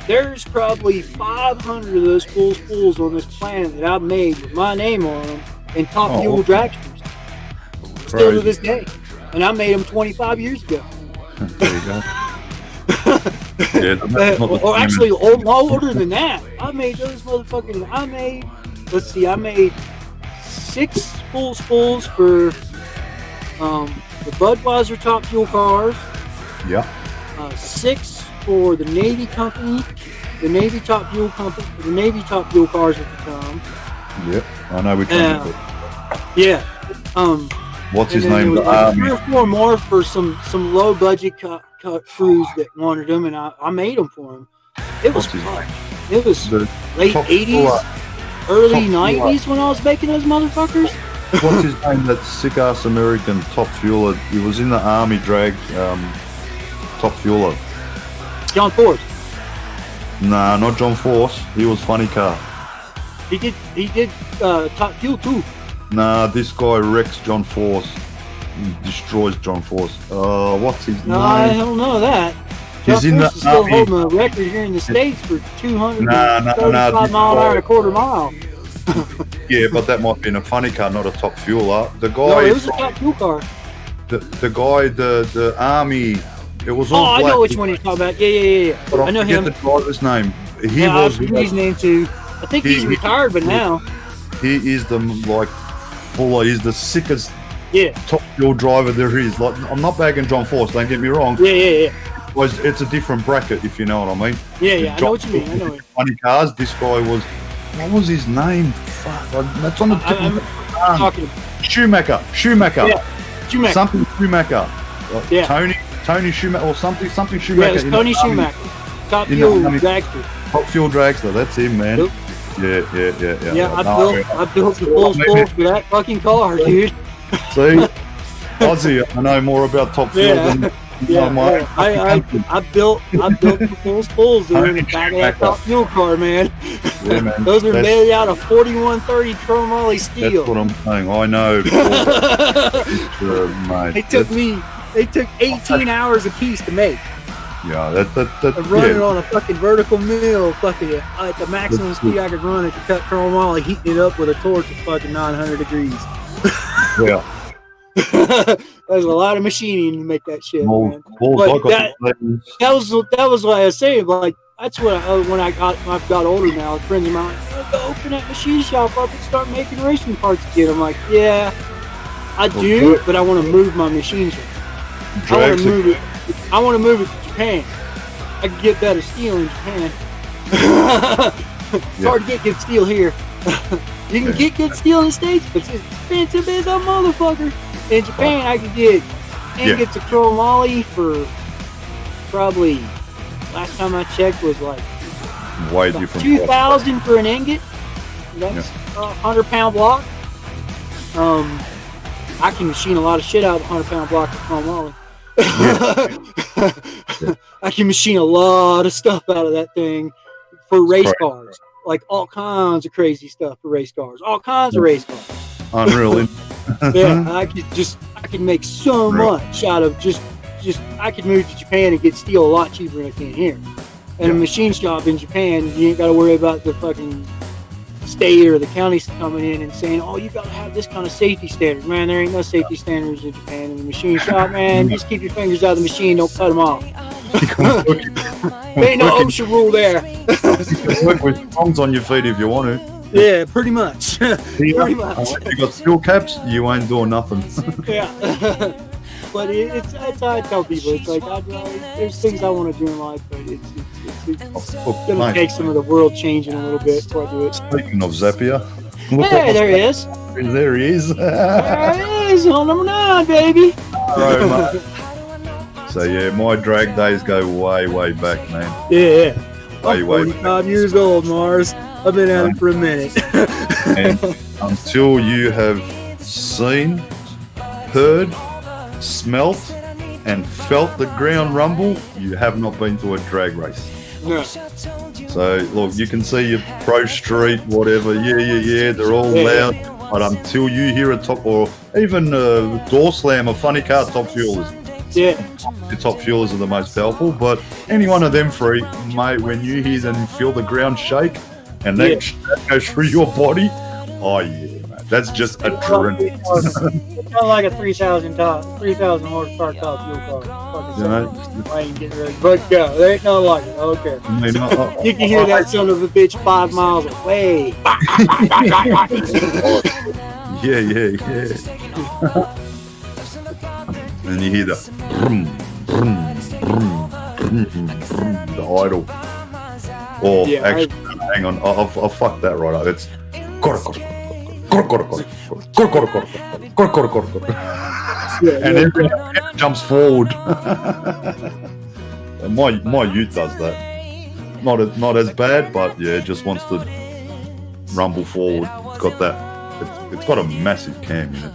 there's probably 500 of those full spools on this planet that I've made with my name on them and top fuel drag strips. Still to this day. And I made them 25 years ago. There you go. Or actually, older than that. I made those motherfucking. I made 6 full spools for the Budweiser top fuel cars. 6 for the Navy company, the Navy top fuel company, the Navy top fuel cars at the time. I know which one. What's his name? Like 3 or 4 more for some low budget crews that wanted them, and I made them for them. It was fun. It was late 80s, early 90s when I was making those motherfuckers. What's his name? That sick ass American top fueler. He was in the army drag top fueler. John Force. Nah, not John Force. He was funny car. He did top fuel too. Nah, this guy wrecks John Force. Destroys John Force. What's his name? I don't know that. He's in the Force is still holding a record here in the States for 235 mile an hour and a quarter mile. Yeah, but that might be in a funny car, not a top fueler. The guy. No, it was a top fuel car. The guy, the army. It was all I black. know which one you're talking about. Yeah. But I know him. The driver's name. He I was. forget his name too. I think he's retired, but now. He is the he's the sickest top fuel driver there is. Like, I'm not bagging John Force, don't get me wrong. Yeah. It's a different bracket, if you know what I mean. Yeah, I know what you mean. I know it. Funny cars. This guy was. What was his name? Fuck, that's on the tip of my tongue. Schumacher. Yeah, Schumacher. Something Schumacher. Tony Schumacher or something Schumacher. Yeah, it's Tony Schumacher. Top fuel dragster. Top fuel dragster. That's him, man. Yep. Yeah. I built the full spools for that fucking car, dude. See, Ozzy, I know more about top fuel than I built the full spools that are in the back of that top fuel car, man. Yeah, man. Those are made out of 4130 chromoly steel. That's what I'm saying. I know. Mate. They took 18 hours a piece to make. Yeah, that running on a fucking vertical mill, fucking at the maximum speed I could run it to cut chromoly, heating it up with a torch at fucking 900 degrees. Yeah. There's a lot of machining to make that shit, man. But that was what I was saying. Like, that's what I've got older now. Friends of mine, go open that machine shop up and start making racing parts again. I'm like, yeah, I do, but I want to move my machine shop. I want to move it to Japan. I can get better steel in Japan. It's hard to get good steel here. You can get good steel in the States, but it's expensive as a motherfucker. In Japan, I could get ingots of chromoly for probably, last time I checked, was like way different. 2,000 for an ingot. That's a 100-pound block. I can machine a lot of shit out of a 100-pound block of chromoly. I can machine a lot of stuff out of that thing for race cars. Like all kinds of crazy stuff for race cars. All kinds of race cars. Unreal. Yeah, I could make so much out of just I could move to Japan and get steel a lot cheaper than I can here. And a machine shop in Japan, you ain't got to worry about the fucking state or the counties coming in and saying, oh, you got to have this kind of safety standard. Man, there ain't no safety standards in Japan. In the machine shop, man, just keep your fingers out of the machine, don't cut them off. There ain't no OSHA rule there. You can work with tongs on your feet if you want to. Yeah, pretty much. Pretty much. If you got steel caps, you ain't doing nothing. Yeah. But it's I tell people, it's like, there's things I want to do in life, but it's going to take some of the world changing a little bit before I do it. Speaking of Zapier. Hey, there he is. There he is. There he is, on number 9, baby. All right, mate. So yeah, my drag days go way back, man. Yeah. Way, I'm way 45 years old, Mars. I've been at it for a minute. And until you have seen, heard, smelt, and felt the ground rumble, you have not been to a drag race. No. So look, you can see your pro street, whatever, yeah, they're all loud. But until you hear a top, or even a door slam, a funny car, top fuelers. Yeah. The top fuelers are the most powerful, but any one of them three, mate, when you hear them feel the ground shake and that goes through your body, oh yeah, mate, that's just adrenaline. It's not like a 3,000 horsepower top fuel car. You know? I ain't getting ready. But yeah, there ain't nothing like it. Okay. You can hear that son of a bitch 5 miles away. Yeah. And you hear the brum, brum, brum, brum, brum, the idle. Or actually, hang on, I'll fuck that right up. It's and everyone jumps forward. my ute does that. Not as bad, but yeah, it just wants to rumble forward. It's got that. It's got a massive cam in it.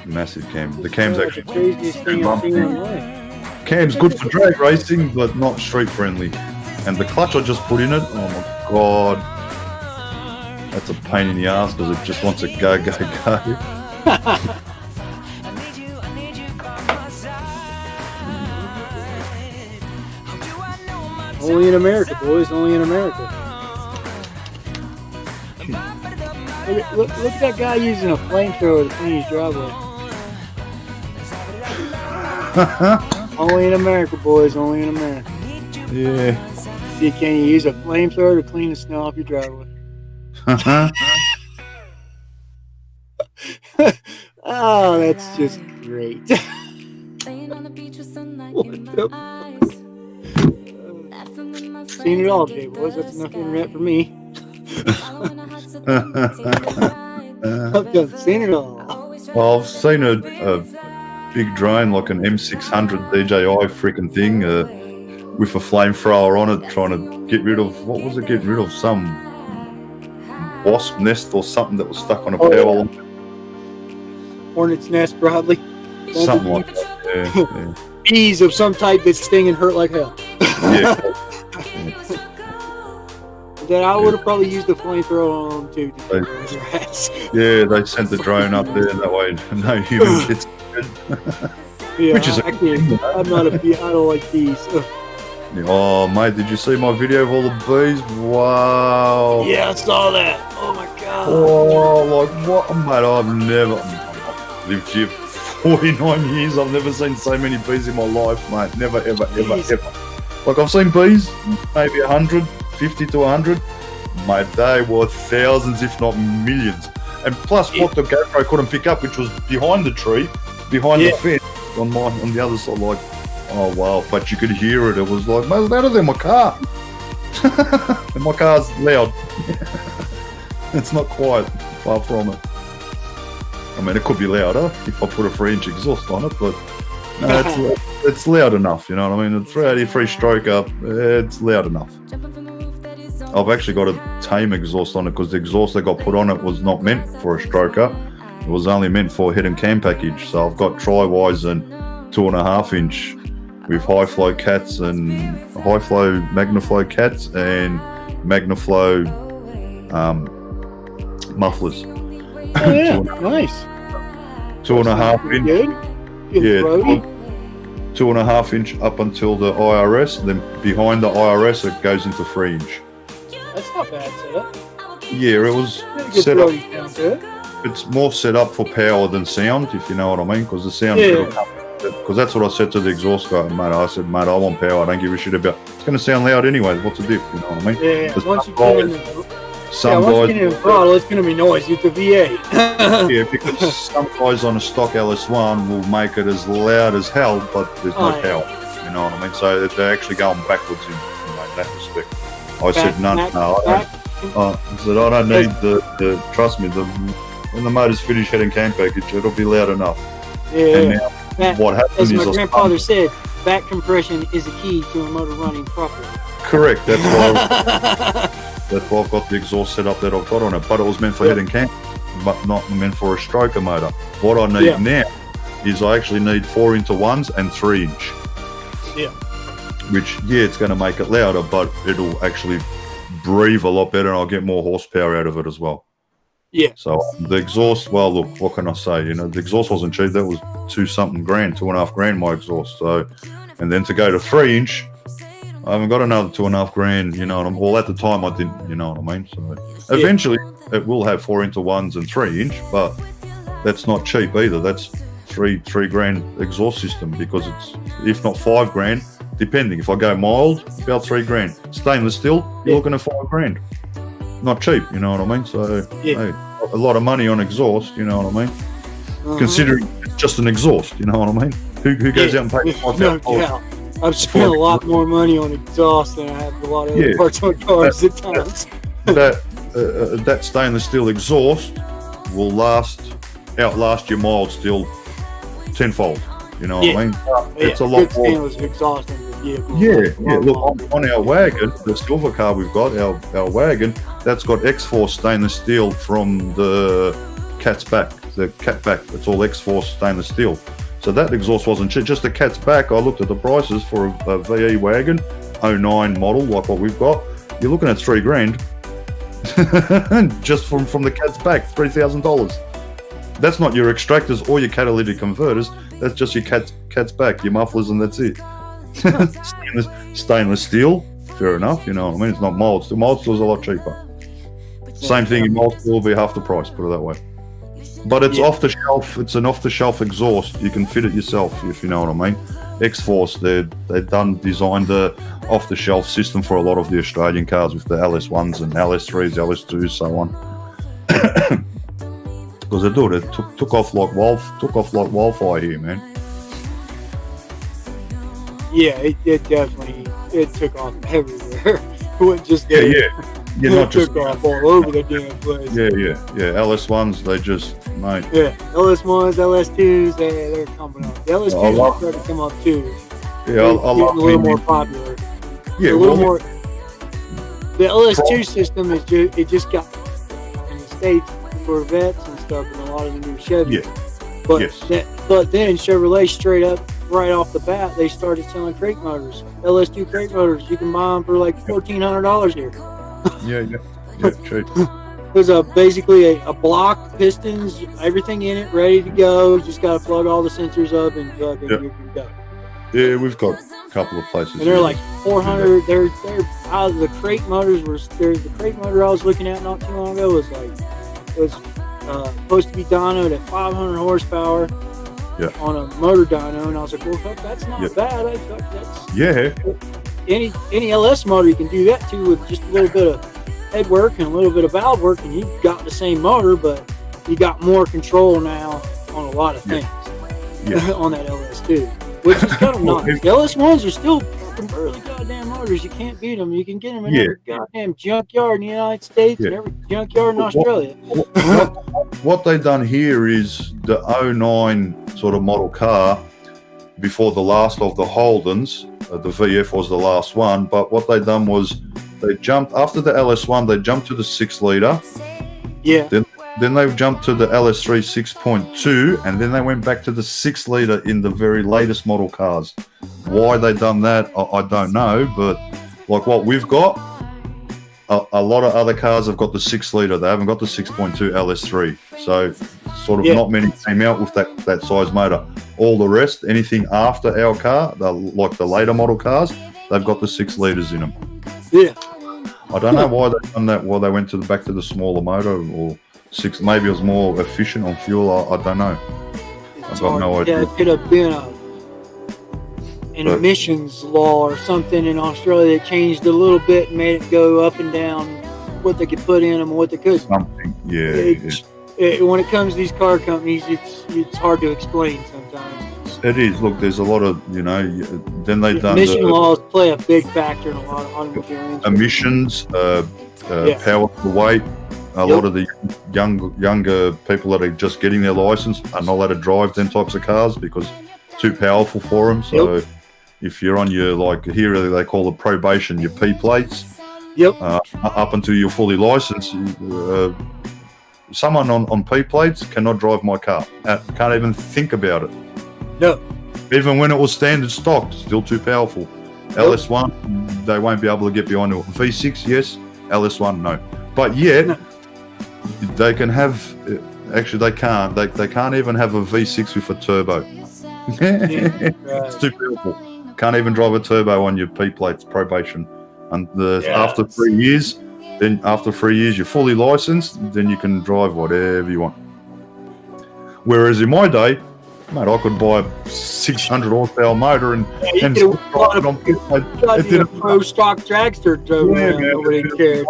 Massive cam. The cam's actually the craziest thing I've seen in life. Cam's good for drag racing, but not street friendly. And the clutch I just put in it, oh my god, that's a pain in the ass because it just wants to go. Only in America, boys. Only in America. Look at that guy using a flamethrower to clean his driveway. Only in America, boys. Only in America. Yeah. Can you use a flamethrower to clean the snow off your driveway? Oh, that's just great. Seen it all day, boys. That's enough internet for me. I've done seen it all. Well, I've seen a big drone like an M600 DJI freaking thing with a flamethrower on it, trying to get rid of some wasp nest or something that was stuck on a power line. Hornet's nest, probably. Something like that. Yeah. Bees of some type that sting and hurt like hell. Yeah. Then I would have probably used the flamethrower on them too. Yeah, they sent the drone up there that way. No human gets Yeah, which is I'm not a bee. I don't like bees. Ugh. Oh, mate, did you see my video of all the bees? Wow. Yeah, I saw that. Oh my god. Oh, like what, mate? I've lived here 49 years. I've never seen so many bees in my life, mate. Never, ever. Like I've seen bees, maybe 100, 50 to 100. Mate, they were thousands, if not millions. And plus, what the GoPro couldn't pick up, which was behind the tree, behind the fence, on the other side, like, oh wow! But you could hear it. It was like, mate, louder than my car. And my car's loud. It's not quiet, far from it. I mean, it could be louder if I put a 3-inch exhaust on it, but no, it's loud enough. You know what I mean? A 383 stroker, it's loud enough. I've actually got a tame exhaust on it because the exhaust that got put on it was not meant for a stroker. It was only meant for a head and cam package. So I've got tri-wise and 2.5-inch with high flow cats and high flow Magnaflow cats and Magnaflow mufflers. Oh yeah, nice. 2.5 inch. Good. Yeah, 2.5 inch up until the IRS. Then behind the IRS, it goes into 3-inch. That's not bad setup. Yeah, it was set up. It's more set up for power than sound, if you know what I mean, because the sound. Because that's what I said to the exhaust guy, mate. I said, mate, I want power. I don't give a shit about. It's going to sound loud anyway. What's the diff? You know what I mean? Yeah. Once you get in the throttle, it's going to be noisy. It's a V8. Yeah, because some guys on a stock LS1 will make it as loud as hell, but there's no power. You know what I mean? So they're actually going backwards in that respect. I said, no. I said, I don't need the trust me, when the motor's finished head and cam package, it'll be loud enough. Yeah. what happened As my grandfather said, back compression is the key to a motor running properly. Correct. That's why I've got the exhaust set up that I've got on it. But it was meant for head and camp, but not meant for a stroker motor. What I need now is I actually need 4x1s and 3-inch. Yeah. Which, it's going to make it louder, but it'll actually breathe a lot better and I'll get more horsepower out of it as well. Yeah. So the exhaust, well, look, what can I say? You know, the exhaust wasn't cheap. That was $2,500 my exhaust. So, and then to go to 3-inch, I haven't got another $2,500. You know what I mean? Well, at the time I didn't. You know what I mean? So eventually it will have 4x1s and 3-inch, but that's not cheap either. That's $3,000 exhaust system because it's, if not $5,000, depending. If I go mild, about $3,000. Stainless steel, you're looking at $5,000. Not cheap, you know what I mean? So hey, a lot of money on exhaust, you know what I mean? Considering it's just an exhaust, you know what I mean? Who goes out and pays $5,000? I've spent a lot more money on exhaust than I have a lot of other parts on cars at times. That stainless steel exhaust will outlast your mild steel tenfold. You know what I mean? It's a lot more. Exhaust in the vehicle. Yeah. Look, on our wagon, the silver car we've got, our wagon, that's got X-Force stainless steel from the cat's back, the cat back. It's all X-Force stainless steel. So that exhaust wasn't cheap. Just the cat's back, I looked at the prices for a VE wagon, 09 model, like what we've got. You're looking at $3,000 just from the cat's back, $3,000. That's not your extractors or your catalytic converters. That's just your cat's back, your mufflers, and that's it. Stainless steel, fair enough. You know what I mean? It's not mild steel. Mild steel is a lot cheaper. Same thing in mild steel will be half the price. Put it that way. But it's off the shelf. It's an off the shelf exhaust. You can fit it yourself if you know what I mean. X-Force, they've designed the off the shelf system for a lot of the Australian cars with the LS1s and LS3s, LS2s, so on. Because they do it. It took off like wildfire here, man. Yeah, it definitely took off everywhere. It wasn't just Yeah, not just took off all over the damn place. Yeah. LS1s, they just, mate. Yeah, LS1s, LS2s, they're coming up. The LS2s are starting to come up too. Yeah, I love a little more popular. Yeah, a little more. The LS2 system is just got in the States for vets and stuff, and a lot of the new Chevys. But then Chevrolet straight up right off the bat, they started selling crate motors. LS2 crate motors, you can buy them for like $1,400 here. Yeah, true. There's basically a block, pistons, everything in it, ready to go. You just got to plug all the sensors up and plug it. You can go. Yeah, we've got a couple of places. And they're like 400. They're out of the crate motors. The crate motor I was looking at not too long ago was supposed to be dynoed at 500 horsepower on a motor dyno, and I was like, well, fuck, that's not bad. Any LS motor you can do that to with just a little bit of head work and a little bit of valve work, and you've got the same motor, but you got more control now on a lot of things on that LS2, which is kind of nice. The LS1s are still fucking early goddamn motors. You can't beat them. You can get them in every goddamn junkyard in the United States and every junkyard in Australia. What they've done here is the 09 sort of model car before the last of the Holdens. The VF was the last one, but what they done was they jumped after the LS1. They jumped to the 6-liter. Yeah. Then they jumped to the LS3 6.2, and then they went back to the 6-liter in the very latest model cars. Why they done that, I don't know. But like what we've got, a lot of other cars have got the 6-liter. They haven't got the 6.2 LS3. So sort of not many came out with that size motor. All the rest, anything after our car, like the later model cars, they've got the 6 liters in them. Yeah. I don't know why they've done that. Why they went back to the smaller motor or 6. Maybe it was more efficient on fuel. I don't know. I've got no idea. Yeah, it could have been an emissions law or something in Australia that changed a little bit and made it go up and down what they could put in them and what they could. Something, when it comes to these car companies, it's hard to explain sometimes. It is. Look, there's a lot of, then they've done emission laws play a big factor in a lot of automobile emissions, power to weight. A lot of the younger people that are just getting their license are not allowed to drive them types of cars because too powerful for them. So if you're on your, like here they call it probation, your P plates. Up until you're fully licensed, someone on P plates cannot drive my car. Can't even think about it. No. Even when it was standard stock, still too powerful. LS1, they won't be able to get behind it. V6, yes. LS1, no. But yet, they can have. Actually, they can't. They can't even have a V6 with a turbo. It's too powerful. Can't even drive a turbo on your P plates probation. And after 3 years, you're fully licensed. Then you can drive whatever you want. Whereas in my day, mate, I could buy a 600 horsepower motor and drive it on P plates. It did a pro stock dragster drove around. Nobody cared.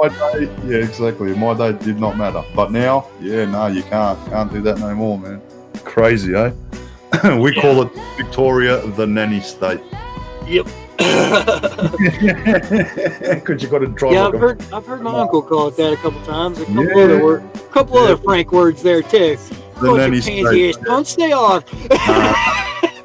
Yeah, exactly. In my day, it did not matter. But now, you can't do that no more, man. Crazy, eh? We call it Victoria, the nanny state. Yep. Because you got to drive. Yeah, I've heard my uncle call it that a couple times. A couple other frank words there too. The nanny state. Don't stay on.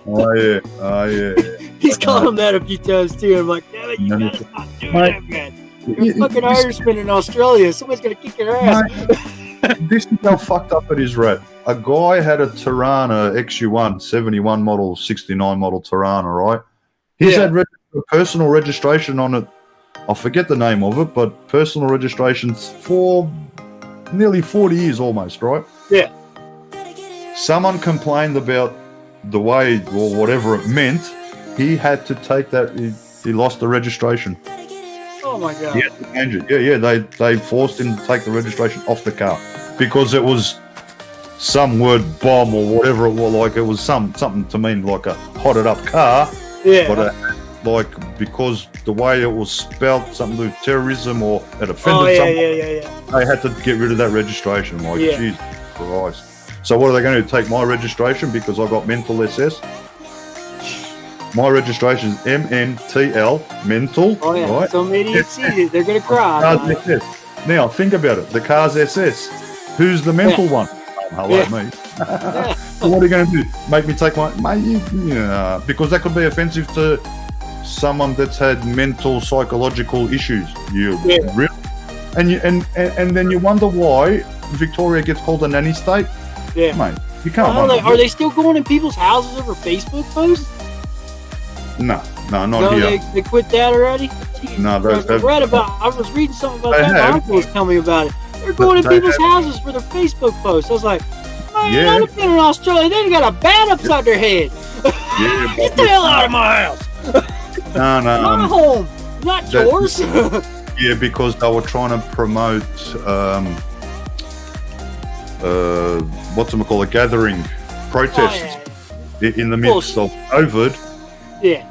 Oh yeah. He's called him that a few times too. I'm like, damn it, you gotta stop doing that, man. You're a fucking Irishman in Australia. Somebody's gonna kick your ass. This is how fucked up it is, Rat. A guy had a Tirana XU1, 71 model, 69 model Tirana, right? He's had personal registration on it. I forget the name of it, but personal registrations for nearly 40 years almost, right? Yeah. Someone complained about the way or whatever it meant. He had to take that. He lost the registration. Oh my god. He had to change it. Yeah. They forced him to take the registration off the car because it was some word bomb or whatever it was. Like it was something to mean like a hotted up car. Yeah. But because the way it was spelled, something to do with terrorism or it offended someone. Yeah. They had to get rid of that registration. Like, Jesus Christ. So what are they going to do? Take my registration because I got mental SS? My registration is MNTL, mental. Oh yeah. Right? Some idiots see it. They're going to cry. Now, think about it. The car's SS. Who's the mental one? Hello, me. So what are you going to do? Make me take my... because that could be offensive to someone that's had mental, psychological issues. Really? And then you wonder why Victoria gets called a nanny state? Yeah. Mate, you can't... Are they still going in people's houses over Facebook posts? No, not here. They quit that already? No, I was reading something about that. My uncle was telling me about it. They're going in people's houses for their Facebook posts. I was like, man, I've been in Australia. They got a bat upside their head. Get the hell out of my house. No. My home, not yours. Yeah, because they were trying to promote a gathering protests in the midst of COVID. Yeah.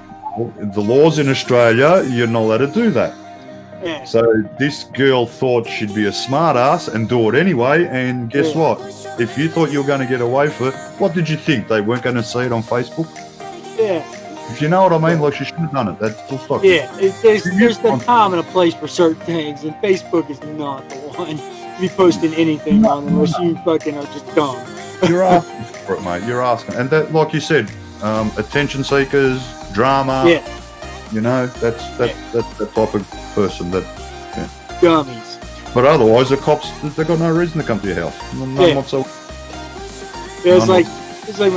The laws in Australia, you're not allowed to do that. Yeah. So this girl thought she'd be a smart ass and do it anyway, and guess what? If you thought you were going to get away with it, what did you think? They weren't going to see it on Facebook? Yeah. If you know what I mean, like she shouldn't have done it. That's full stop. Yeah, there's the time and a place for certain things, and Facebook is not the one to be posting anything on unless you fucking are just dumb. You're asking for it, mate. You're asking. And that, like you said, attention seekers, drama. Yeah. You know, that's the type of person that... Yeah. Dummies. But otherwise, the cops, they've got no reason to come to your house. None whatsoever. Yeah, it's like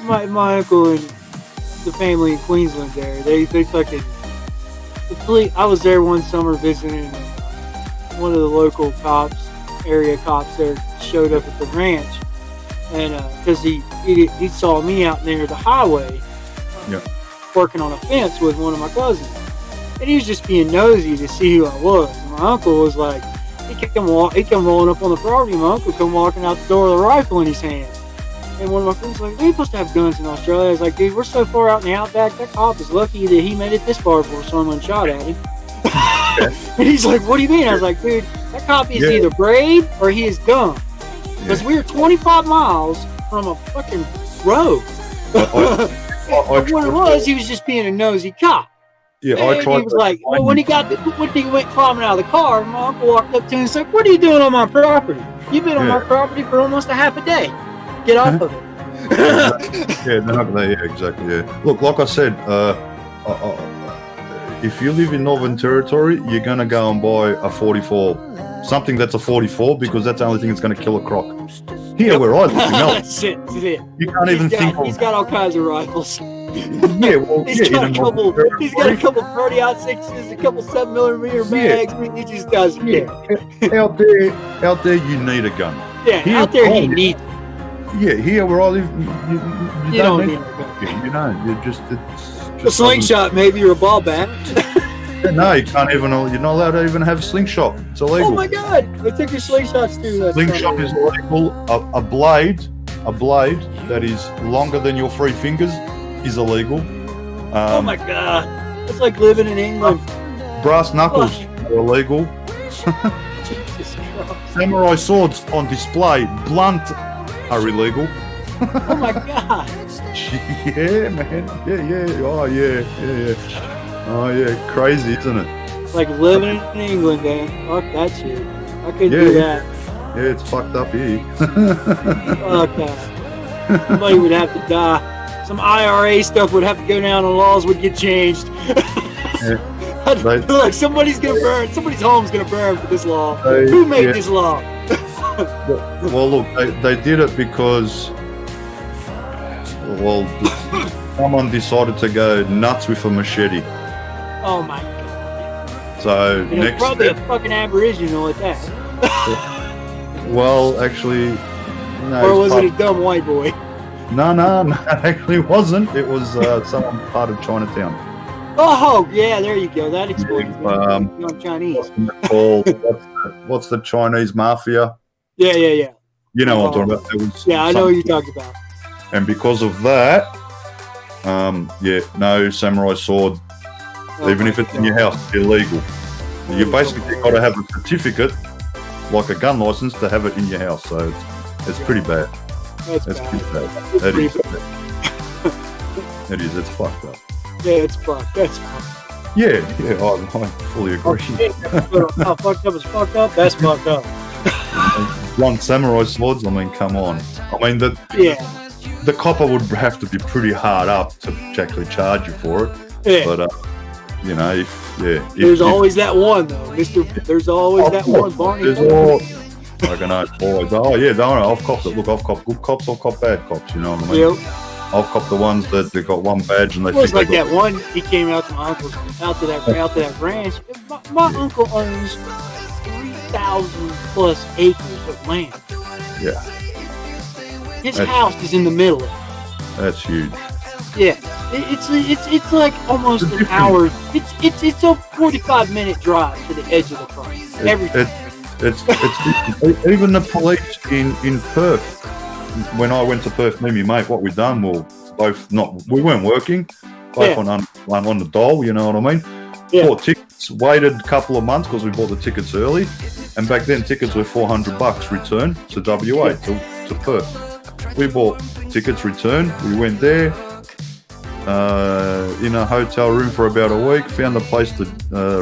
my uncle and the family in Queensland there. They fucking... The police, I was there one summer visiting, and one of the local area cops there showed up at the ranch. And because he saw me out near the highway working on a fence with one of my cousins. And he was just being nosy to see who I was. And my uncle was like, he come rolling up on the property. My uncle come walking out the door with a rifle in his hand. And one of my friends was like, they supposed to have guns in Australia. I was like, dude, we're so far out in the outback, that cop is lucky that he made it this far before someone shot at him. And he's like, what do you mean? I was like, dude, that cop is either brave or he is dumb. Because we were 25 miles from a fucking road. What it was, he was just being a nosy cop. Yeah, and he was like, well, when he went climbing out of the car, my uncle walked up to him and said, what are you doing on my property? You've been on my property for almost a half a day. Get off of it. Yeah, they're not there. Yeah, exactly. Yeah. Look, like I said, if you live in Northern Territory, you're gonna go and buy a 44, something that's a 44, because that's the only thing that's gonna kill a croc. Here, where I live, That's it. you can't even think of. He's got all kinds of rifles. Yeah, well, He's got a couple 30-06s, a couple 7mm mags. I mean, he just doesn't care. Out there, you need a gun. Yeah, here, out there he needs. Yeah, here where I live, you don't need need a gun. You know, you just a slingshot, maybe, or a ball bat. No, you can't even. You're not allowed to even have a slingshot. It's illegal. Oh my God! They took your slingshots too. Slingshot is illegal. A blade that is longer than your 3 fingers is illegal. Oh my God! It's like living in England. Brass knuckles are illegal. Jesus Christ. Samurai swords on display, blunt, are illegal. Oh my God! Yeah, man. Yeah. Oh yeah. Oh yeah, crazy, isn't it? It's like living in England, man. Fuck that shit. I couldn't do that. Yeah, it's fucked up here. Fuck that. Somebody would have to die. Some IRA stuff would have to go down and laws would get changed. Look, somebody's gonna burn. Somebody's home's gonna burn for this law. Who made this law? Well, look, they did it because, well, someone decided to go nuts with a machete. Oh my God. So next probably step, a fucking Aboriginal at that. well, actually, no. Or was it a dumb white boy? No, it actually wasn't. It was someone part of Chinatown. Oh, yeah, there you go. That explains it. Chinese. What's the Chinese mafia? Yeah. You know what I'm talking about. I know what you're talking about. And because of that, no samurai sword, even if it's in your house, it's illegal. You basically got to have a certificate, like a gun license, to have it in your house. So it's pretty bad. That's pretty bad. That is. It is. It's fucked up. Yeah, it's fucked. That's fucked. Yeah, I fully agree. How fucked up is fucked up? That's fucked up. One samurai swords, I mean, come on. I mean, the copper would have to be pretty hard up to actually charge you for it. Yeah. But, you know, there's always that one, though, Mister. There's always that one, Barney. I don't know, always. Oh, yeah, don't know. I've copped it. Look, I've copped good cops, I've copped bad cops, you know what I mean? Yep. I've copped the ones that they got one badge and they think like that one. He came out to my uncle's, out to that ranch. My uncle owns 3,000 plus acres of land. Yeah. His house is in the middle of it. That's huge. Yeah, it's like almost an hour. It's a 45-minute drive to the edge of the farm. It's even the police in Perth. When I went to Perth, me and my mate, what we done, we weren't working, both on the dole, you know what I mean? Yeah. Bought tickets, waited a couple of months because we bought the tickets early, and back then tickets were $400 return to WA, to Perth. We bought tickets return, we went there, in a hotel room for about a week, found a place to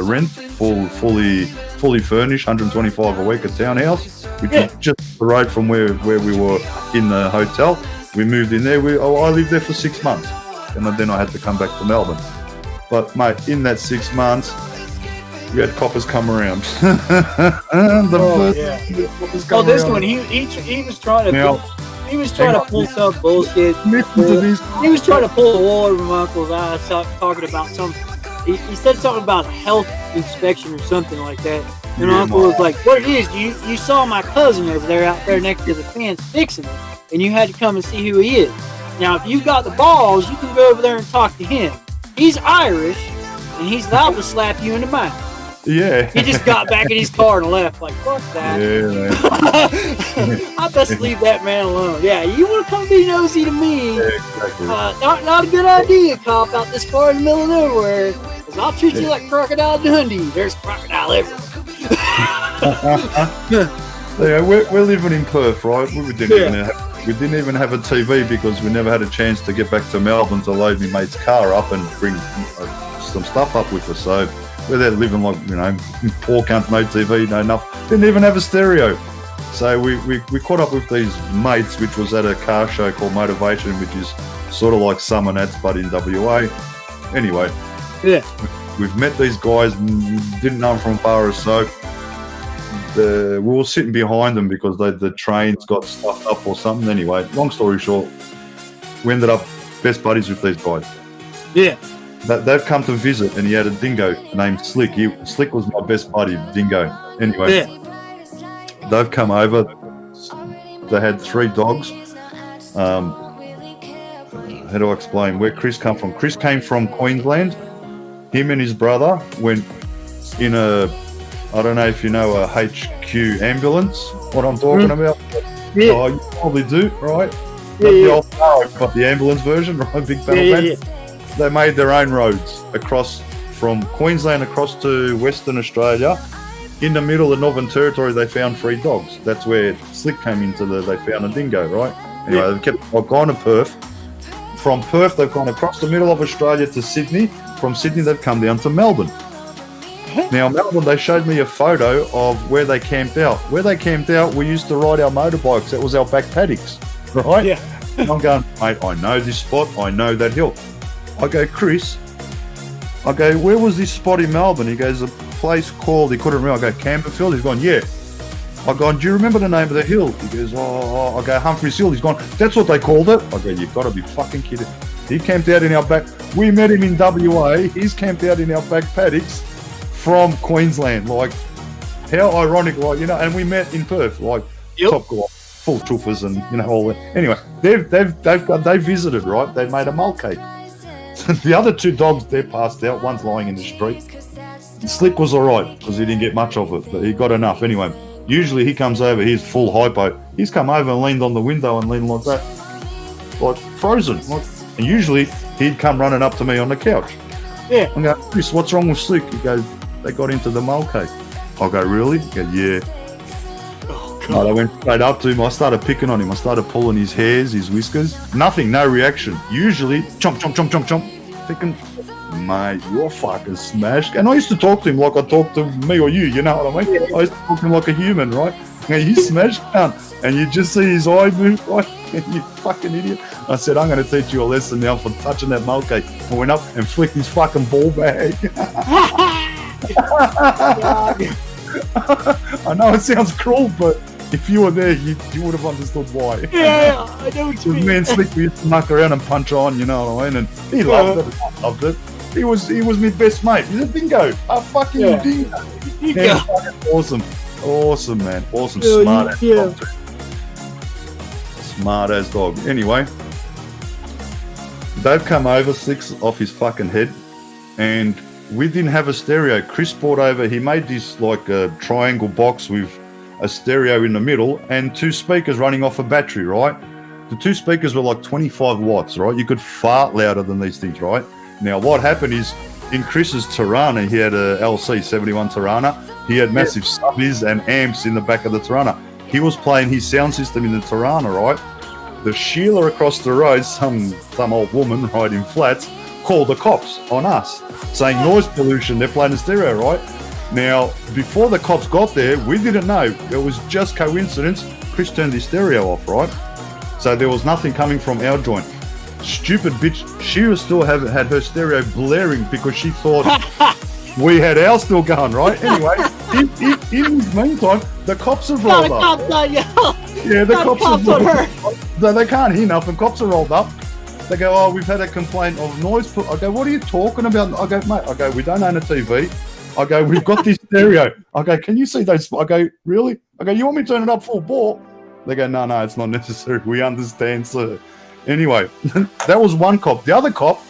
rent, fully furnished, $125 a week, a townhouse, which is just the road from where we were in the hotel. We moved in there. I lived there for 6 months, and then I had to come back to Melbourne. But mate, in that 6 months, we had coppers come around. This one, he was trying to. He was trying to pull some bullshit. He was trying to pull the wool over my uncle's eyes, talking about some. He said something about a health inspection or something like that. And my uncle was like, "What it is? You saw my cousin over there, out there next to the fence fixing it, and you had to come and see who he is. Now, if you got the balls, you can go over there and talk to him. He's Irish, and he's allowed to slap you in the mouth." Yeah. He just got back in his car and left. Like, fuck that. Yeah. I best leave that man alone. Yeah, you want to come be nosy to me? Yeah, exactly. Not a good idea, cop, out this far in the middle of nowhere. Because I'll treat you like Crocodile Dundee. There's crocodile everywhere. Yeah, we're living in Perth, right? We didn't even have a TV because we never had a chance to get back to Melbourne to load my mate's car up and bring some stuff up with us. So we're there living like, you know, poor cunts, no TV, no nothing. Didn't even have a stereo. So we caught up with these mates, which was at a car show called Motivation, which is sort of like Summer Nats, but in WA. Anyway, yeah, we've met these guys, didn't know them from far as so. We were sitting behind them because the trains got stuffed up or something. Anyway, long story short, we ended up best buddies with these guys. Yeah. They've come to visit, and he had a dingo named Slick. Slick was my best buddy, dingo. Anyway, yeah. They've come over. They had 3 dogs. How do I explain where Chris come from? Chris came from Queensland. Him and his brother went in a, I don't know if you know, a HQ ambulance, what I'm talking about. Yeah. Oh, you probably do, right? Yeah, The old car, but the ambulance version, right? Big battle van. yeah. They made their own roads across from Queensland across to Western Australia. In the middle of Northern Territory, they found 3 dogs. That's where Slick came into they found a dingo, right? Anyway, they've gone to Perth. From Perth, they've gone across the middle of Australia to Sydney. From Sydney, they've come down to Melbourne. Now, Melbourne, they showed me a photo of where they camped out. Where they camped out, we used to ride our motorbikes. That was our back paddocks, right? Yeah. I'm going, mate, I know this spot. I know that hill. I go, Chris, I go, where was this spot in Melbourne? He goes, a place called, he couldn't remember. I go, Camberfield? He's gone, yeah. I go, do you remember the name of the hill? He goes, oh. I go, Humphreys Hill. He's gone, that's what they called it? I go, you've got to be fucking kidding. He camped out in our back. We met him in WA. He's camped out in our back paddocks from Queensland. Like, how ironic, like, you know, and we met in Perth, like, top guy, full chuffers and, you know, all that. Anyway, they visited, right? They made a mull cake. The other 2 dogs, they're passed out. One's lying in the street. Slick was all right because he didn't get much of it, but he got enough. Anyway, usually he comes over, he's full hypo. He's come over and leaned on the window and leaned like that, like frozen. Like, and usually he'd come running up to me on the couch. Yeah. I go, Chris, what's wrong with Slick? He goes, they got into the mull cake. I go, really? He goes, yeah. I went straight up to him. I started picking on him. I started pulling his hairs, his whiskers. Nothing, no reaction. Usually, chomp, chomp, chomp, chomp, chomp. Thinking, mate, you're fucking smashed. And I used to talk to him like I talk to me or you know what I mean? I used to talk to him like a human, right? And you smashed down. And you just see his eye move, right? And you fucking idiot. I said, I'm going to teach you a lesson now for touching that mull cake. I went up and flicked his fucking ball bag. I know it sounds cruel, but if you were there, you would have understood why. Yeah, I know what you mean. Me and Slick, we used to muck around and punch on, you know what I mean? And he loved it. I loved it. He was my best mate. He's a dingo. A fucking dingo. Yeah, fucking awesome. Awesome, man. Awesome. Smart ass dog. Smart ass dog. Anyway, they've come over, Slick's off his fucking head, and we didn't have a stereo. Chris brought over, he made this like a triangle box with a stereo in the middle and 2 speakers running off a battery, right? The 2 speakers were like 25 watts, right? You could fart louder than these things, right? Now, what happened is in Chris's Tirana, he had a LC 71 Tirana. He had massive subbies and amps in the back of the Tirana. He was playing his sound system in the Tirana, right? The Sheila across the road, some old woman riding flats, called the cops on us, saying noise pollution. They're playing the stereo, right? Now, before the cops got there, we didn't know. It was just coincidence. Chris turned his stereo off, right? So there was nothing coming from our joint. Stupid bitch. She was still had her stereo blaring because she thought we had ours still going, right? Anyway, in the meantime, the cops have rolled up. Yeah, the cops have rolled up. They can't hear nothing. Cops are rolled up. They go, oh, we've had a complaint of noise. I go, what are you talking about? I go, mate, we don't own a TV. I go, we've got this stereo. I go, can you see those? I go, really? I go, you want me to turn it up full bore? They go, no, it's not necessary. We understand, sir. Anyway, that was one cop. The other cop,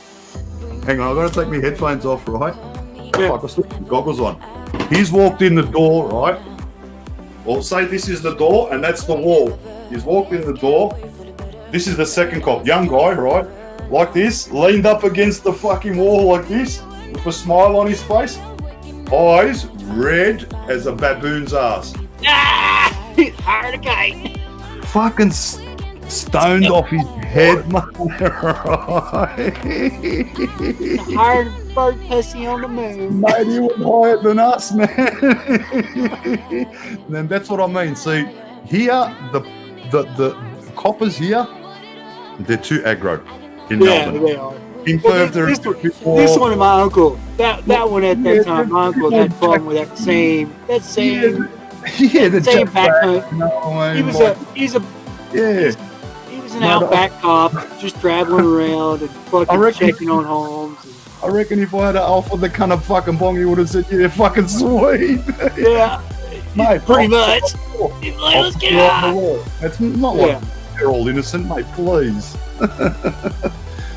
hang on, I've got to take my headphones off, right? Yeah. Fuck, I still have goggles on. He's walked in the door, right? Well, say this is the door and that's the wall. He's walked in the door. This is the second cop, young guy, right? Like this, leaned up against the fucking wall like this, with a smile on his face. Eyes red as a baboon's ass. Hard again. Fucking stoned off his head, mate. Hard bird pussy on the moon. Mate, he was higher than us, man. And that's what I mean. See, here, the coppers here, they're too aggro in Yeah, Melbourne. they are. In Well, Perth, they're this one of my uncle. That one at that time, my uncle had problem with that same the same Jack backpack. No, He was an No, outback cop, just traveling around and fucking checking on homes. I reckon if I had an alpha the kind of fucking bong, he would have said, "Yeah, fucking sweet." Yeah, mate. pretty much. He's like, let's get out. It's not like they're all innocent, mate. Please.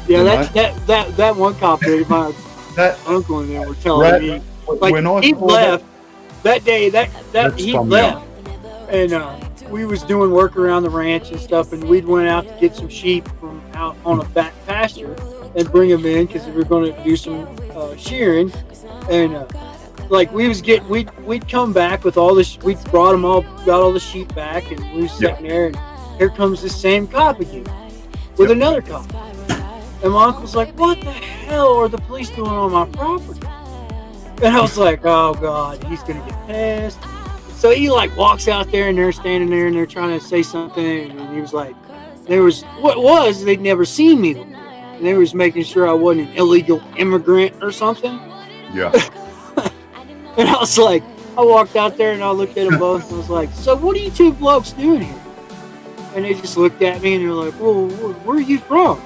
Yeah, that one cop there, my uncle and them were telling me, like, he left that day. He left, and we was doing work around the ranch and stuff, and we'd went out to get some sheep from out on a back pasture and bring them in because we were going to do some shearing, and like we'd come back with all this. We brought them all, got all the sheep back, and we was sitting there, and here comes this same cop again with another cop. And my uncle's like, what the hell are the police doing on my property? And I was like, oh God, he's going to get pissed. So he like walks out there and they're standing there and they're trying to say something. And he was like, they'd never seen me before. And they was making sure I wasn't an illegal immigrant or something. Yeah. And I was like, I walked out there and I looked at them both and I was like, so what are you two blokes doing here? And they just looked at me and they're like, well, where are you from?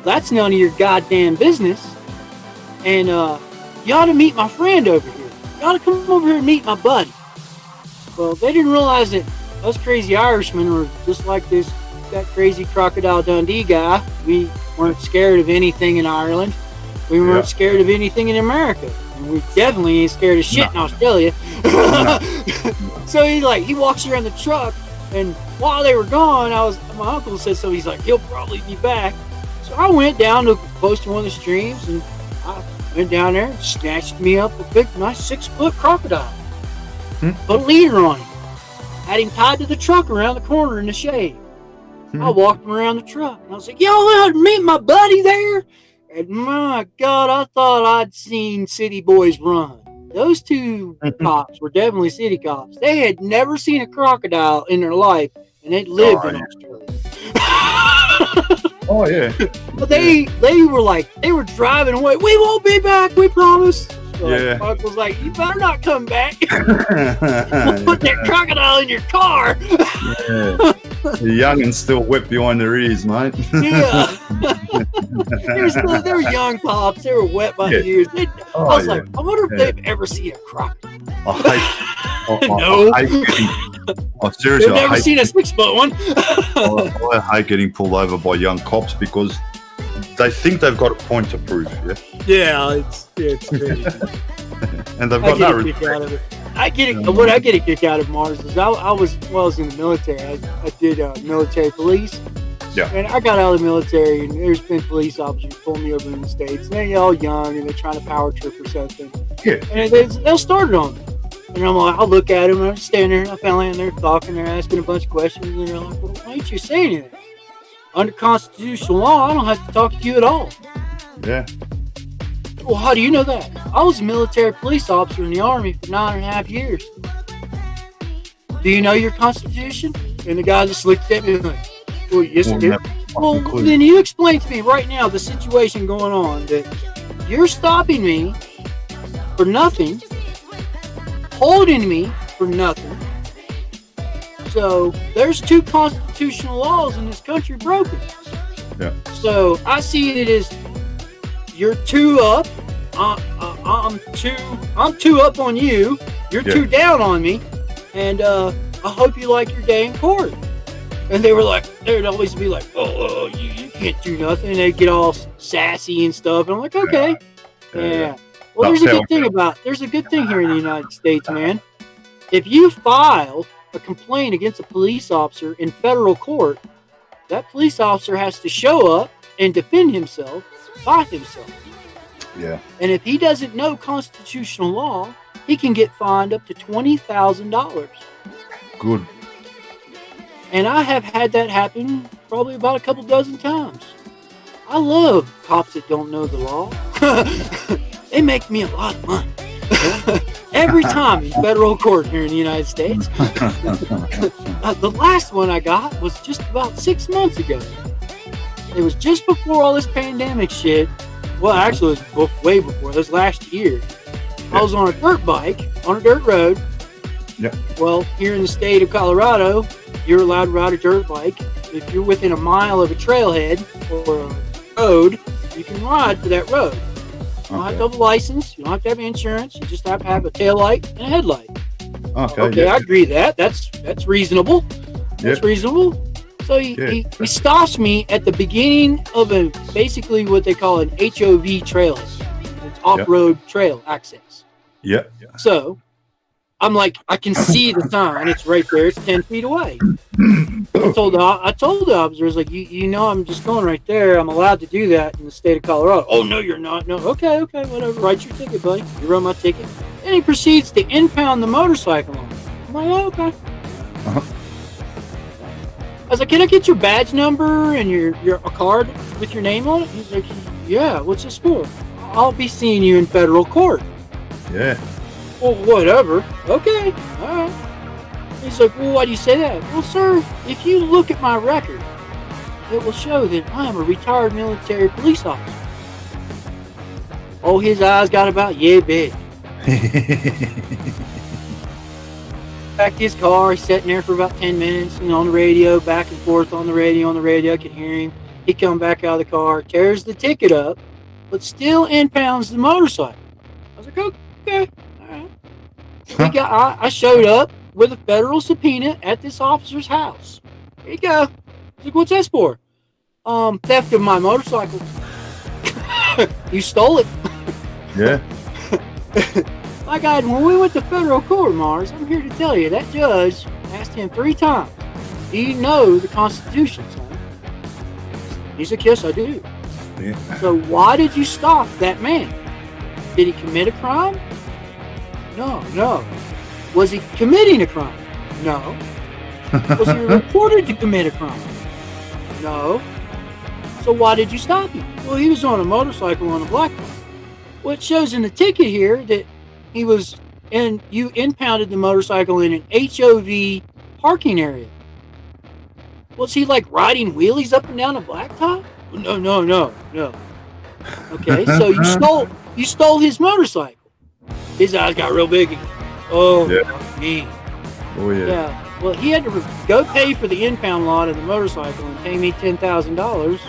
That's none of your goddamn business. And you ought to meet my friend over here. You ought to come over here and meet my buddy. Well, they didn't realize that us crazy Irishmen were just like that crazy Crocodile Dundee guy. We weren't scared of anything in Ireland. We weren't scared of anything in America. And we definitely ain't scared of shit in Australia. So he walks around the truck, and while they were gone, my uncle said so. He's like, he'll probably be back. So I went down to close to one of the streams, and I went down there and snatched me up a big, nice 6-foot crocodile. Put a leader on him. Had him tied to the truck around the corner in the shade. I walked him around the truck, and I was like, y'all meet my buddy there? And my God, I thought I'd seen city boys run. Those two cops were definitely city cops. They had never seen a crocodile in their life, and they lived in Australia. Oh yeah. But they were driving away. We won't be back, we promise. So my uncle's like, you better not come back. We'll put that crocodile in your car. The youngins still wet behind their ears, mate. Yeah. They were young pops. They were wet by the ears. I was like, I wonder if they've ever seen a crocodile. No. Seriously, They've never seen a 6-foot one. I hate getting pulled over by young cops because they think they've got a point to prove. Yeah, it's crazy. And they've got no respect. Out of it. What I get a kick out of, Mars, is I was in the military. I did military police. Yeah. And I got out of the military, and there's been police officers pull me over in the States, and they're all young, and they're trying to power trip or something. Yeah. And they'll start it on me. And I'm like, I'll look at them, and I'm standing there, and I finally, and they're talking, they're asking a bunch of questions, and they're like, well, why don't you say anything? Under constitutional law, I don't have to talk to you at all. Yeah. Well, how do you know that? I was a military police officer in the Army for 9.5 years. Do you know your Constitution? And the guy just looked at me like, well, yes, I do. Well, then you explain to me right now the situation going on, that you're stopping me for nothing, holding me for nothing. So there's 2 constitutional laws in this country broken. Yeah. So I see it as you're 2 up. I'm 2 up on you. You're 2 down on me, and I hope you like your day in court. And they would always be like, oh, you can't do nothing. And they'd get all sassy and stuff. And I'm like, okay, yeah. Well, there's a good thing here in the United States, man. If you file a complaint against a police officer in federal court, that police officer has to show up and defend himself by himself. Yeah. And if he doesn't know constitutional law, he can get fined up to $20,000. Good. And I have had that happen probably about a couple dozen times. I love cops that don't know the law. They make me a lot of money. Every time in federal court here in the United States. The last one I got was just about 6 months ago. It was just before all this pandemic shit. Well, actually, it was way before. It was last year. I was on a dirt bike on a dirt road. Yep. Well, here in the state of Colorado, you're allowed to ride a dirt bike. If you're within a mile of a trailhead or a road, you can ride to that road. You don't have to have a license. You don't have to have insurance. You just have to have a taillight and a headlight. Okay, I agree with that. That's reasonable. That's reasonable. So he stops me at the beginning of basically what they call an HOV trailhead. It's off-road trail access. Yeah. So I'm like, I can see the sign. It's right there. It's 10 feet away. I told the officers, like, you know, I'm just going right there. I'm allowed to do that in the state of Colorado. Oh, no, you're not. No. Okay, whatever. Write your ticket, buddy. You run my ticket. And he proceeds to impound the motorcycle on me. I'm like, oh, okay. I was like, can I get your badge number and your card with your name on it? He's like, yeah, what's this for? I'll be seeing you in federal court. Yeah. Well, whatever. Okay. All right. He's like, well, why do you say that? Well, sir, if you look at my record, it will show that I am a retired military police officer. Oh, his eyes got about big. Back to his car, he's sitting there for about 10 minutes, on the radio, back and forth on the radio, I could hear him. He come back out of the car, tears the ticket up, but still impounds the motorcycle. I was like, okay, all right. I showed up with a federal subpoena at this officer's house. Here you go. He's like, what's that for? Theft of my motorcycle. You stole it. Yeah. My God, when we went to federal court, Mars, I'm here to tell you, that judge asked him 3 times, do you know the Constitution, son? He's like, yes, I do. Yeah. So why did you stop that man? Did he commit a crime? No. Was he committing a crime? No. Was he reported to commit a crime? No. So why did you stop him? Well, he was on a motorcycle on a black car. Well, it shows in the ticket here that he was, and you impounded the motorcycle in an HOV parking area. Was he like riding wheelies up and down a blacktop? No. Okay, so you stole his motorcycle. His eyes got real big again. Oh, me. Oh, yeah. Yeah, well, he had to go pay for the impound lot of the motorcycle and pay me $10,000.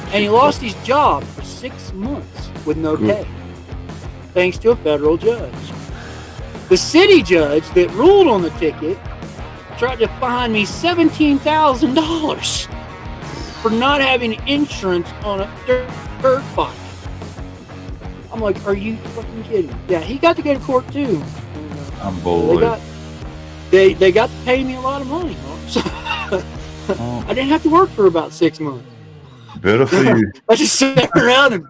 And he lost his job for 6 months with no pay, thanks to a federal judge. The city judge that ruled on the ticket tried to fine me $17,000 for not having insurance on a dirt bike. I'm like, are you fucking kidding? Yeah, he got to go to court too. I'm bored. They got to pay me a lot of money. So I didn't have to work for about 6 months. Better for you. I just sat around and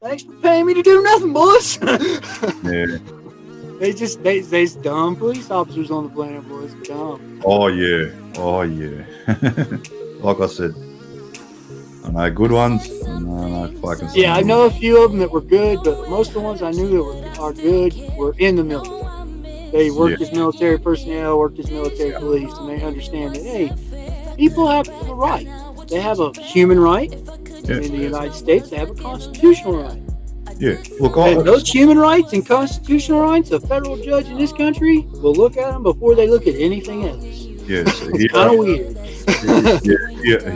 thanks for paying me to do nothing, boys. Yeah. They dumb police officers on the planet, boys. Dumb. Oh yeah. Like I said, I know good ones. I fucking. Yeah, I know a few of them that were good, but most of the ones I knew that are good were in the military. They worked as military personnel, worked as military police, and they understand that, hey, people have a right. They have a human right. In the United States, they have a constitutional right. Yeah. Look, and those human rights and constitutional rights, a federal judge in this country will look at them before they look at anything else. Yes. It's kind of weird.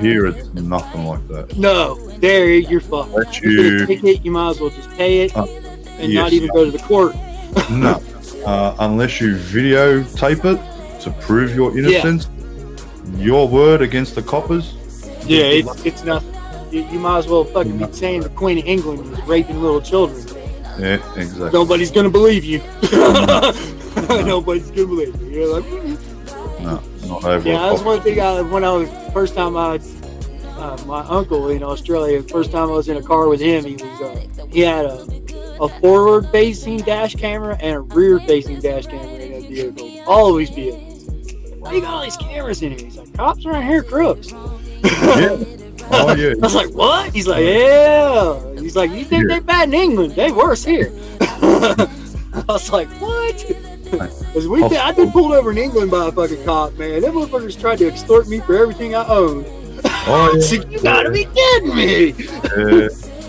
Here it's nothing like that. No. There, you're fucked. You get a ticket, you might as well just pay it and not even go to the court. No. Unless you videotape it to prove your innocence, your word against the coppers. Yeah, it's nothing. You might as well fucking be saying the Queen of England was raping little children. Yeah, exactly. Nobody's gonna believe you. Nobody's gonna believe you. You're like, no, not over. Yeah, that's one thing. When I was first time my uncle in Australia, first time I was in a car with him, he had a forward-facing dash camera and a rear-facing dash camera in that vehicle. All of his vehicles. Why you got all these cameras in here? He's like, cops around here crooks. Yeah. Oh yeah. I was like, what? He's like, yeah. He's like, you think they're bad in England? They worse here. I was like, what? Because I've been pulled over in England by a fucking cop, man. Them motherfuckers tried to extort me for everything I owned. Oh, yeah. So you gotta be kidding me.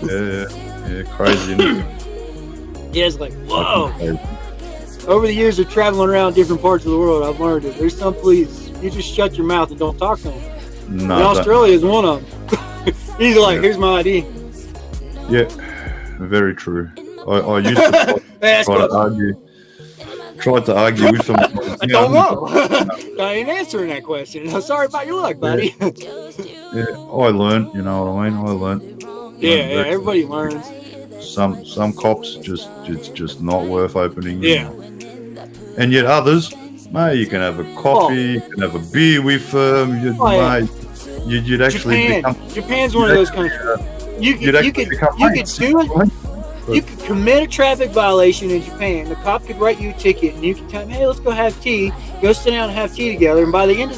Yeah, crazy. Isn't it? Yeah, it's like, whoa. Over the years of traveling around different parts of the world, I've learned that there's some police, you just shut your mouth and don't talk to them. No, and Australia is one of them. He's like, here's my ID. Yeah, very true. I used to try to argue with them. I don't know. I ain't answering that question. I'm sorry about your luck, buddy. Yeah, I learned, you know what I mean? I learned. Yeah, everybody learns. Some cops it's just not worth opening. Yeah. And yet others, mate, you can have a coffee, you can have a beer with them. You'd actually Japan's one of those countries. You could commit a traffic violation in Japan. The cop could write you a ticket, and you can tell him, "Hey, let's go have tea." Go sit down and have tea together. And by the end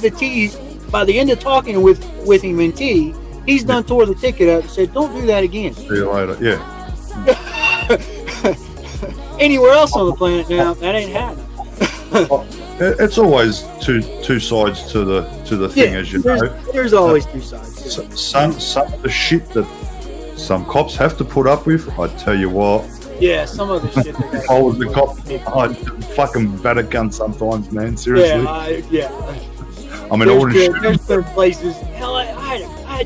of talking with him in tea, he's done tore the ticket up and said, "Don't do that again." See you later. Yeah. Anywhere else on the planet now, that ain't happening. It's always two sides to the thing, as you know. There's always two sides. Some of the shit that some cops have to put up with, I tell you what. Yeah, some of the shit. If I was the cop, I'd fucking bat a gun sometimes, man. Seriously. Yeah. I mean, there's certain places. Hell,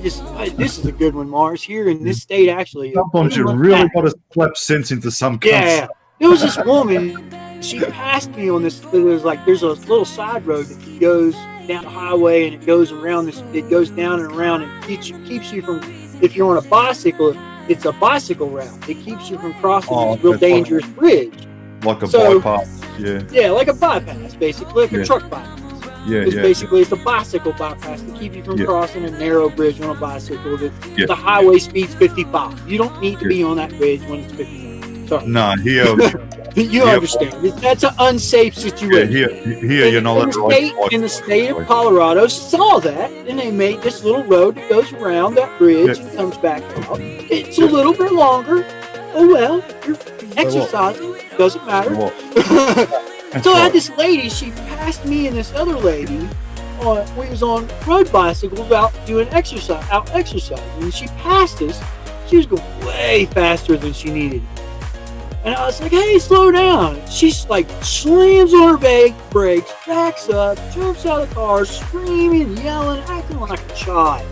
this is a good one, Mars. Here in this state, actually. Sometimes you really got to slap sense into some cunts. Yeah. There was this woman. She passed me on this. There's a little side road that goes down the highway and it goes around this. It goes down and around and keeps you from. If you're on a bicycle, it's a bicycle route. It keeps you from crossing this real dangerous bridge. Like a bypass. Yeah. Yeah, like a bypass, basically, like a truck bypass. It's a bicycle bypass to keep you from crossing a narrow bridge on a bicycle. The highway speed's 55. You don't need to be on that bridge when it's 55. Sorry. No, you understand. That's an unsafe situation. Here you're not in the state of Colorado saw that, and they made this little road that goes around that bridge and comes back out. It's a little bit longer. Oh well, you're exercising. Doesn't matter. So I had this lady, she passed me and this other lady. We was on road bicycles out doing exercise, and she passed us. She was going way faster than she needed. And I was like, "Hey, slow down." She's like, slams on her brakes, backs up, jumps out of the car, screaming, yelling, acting like a child,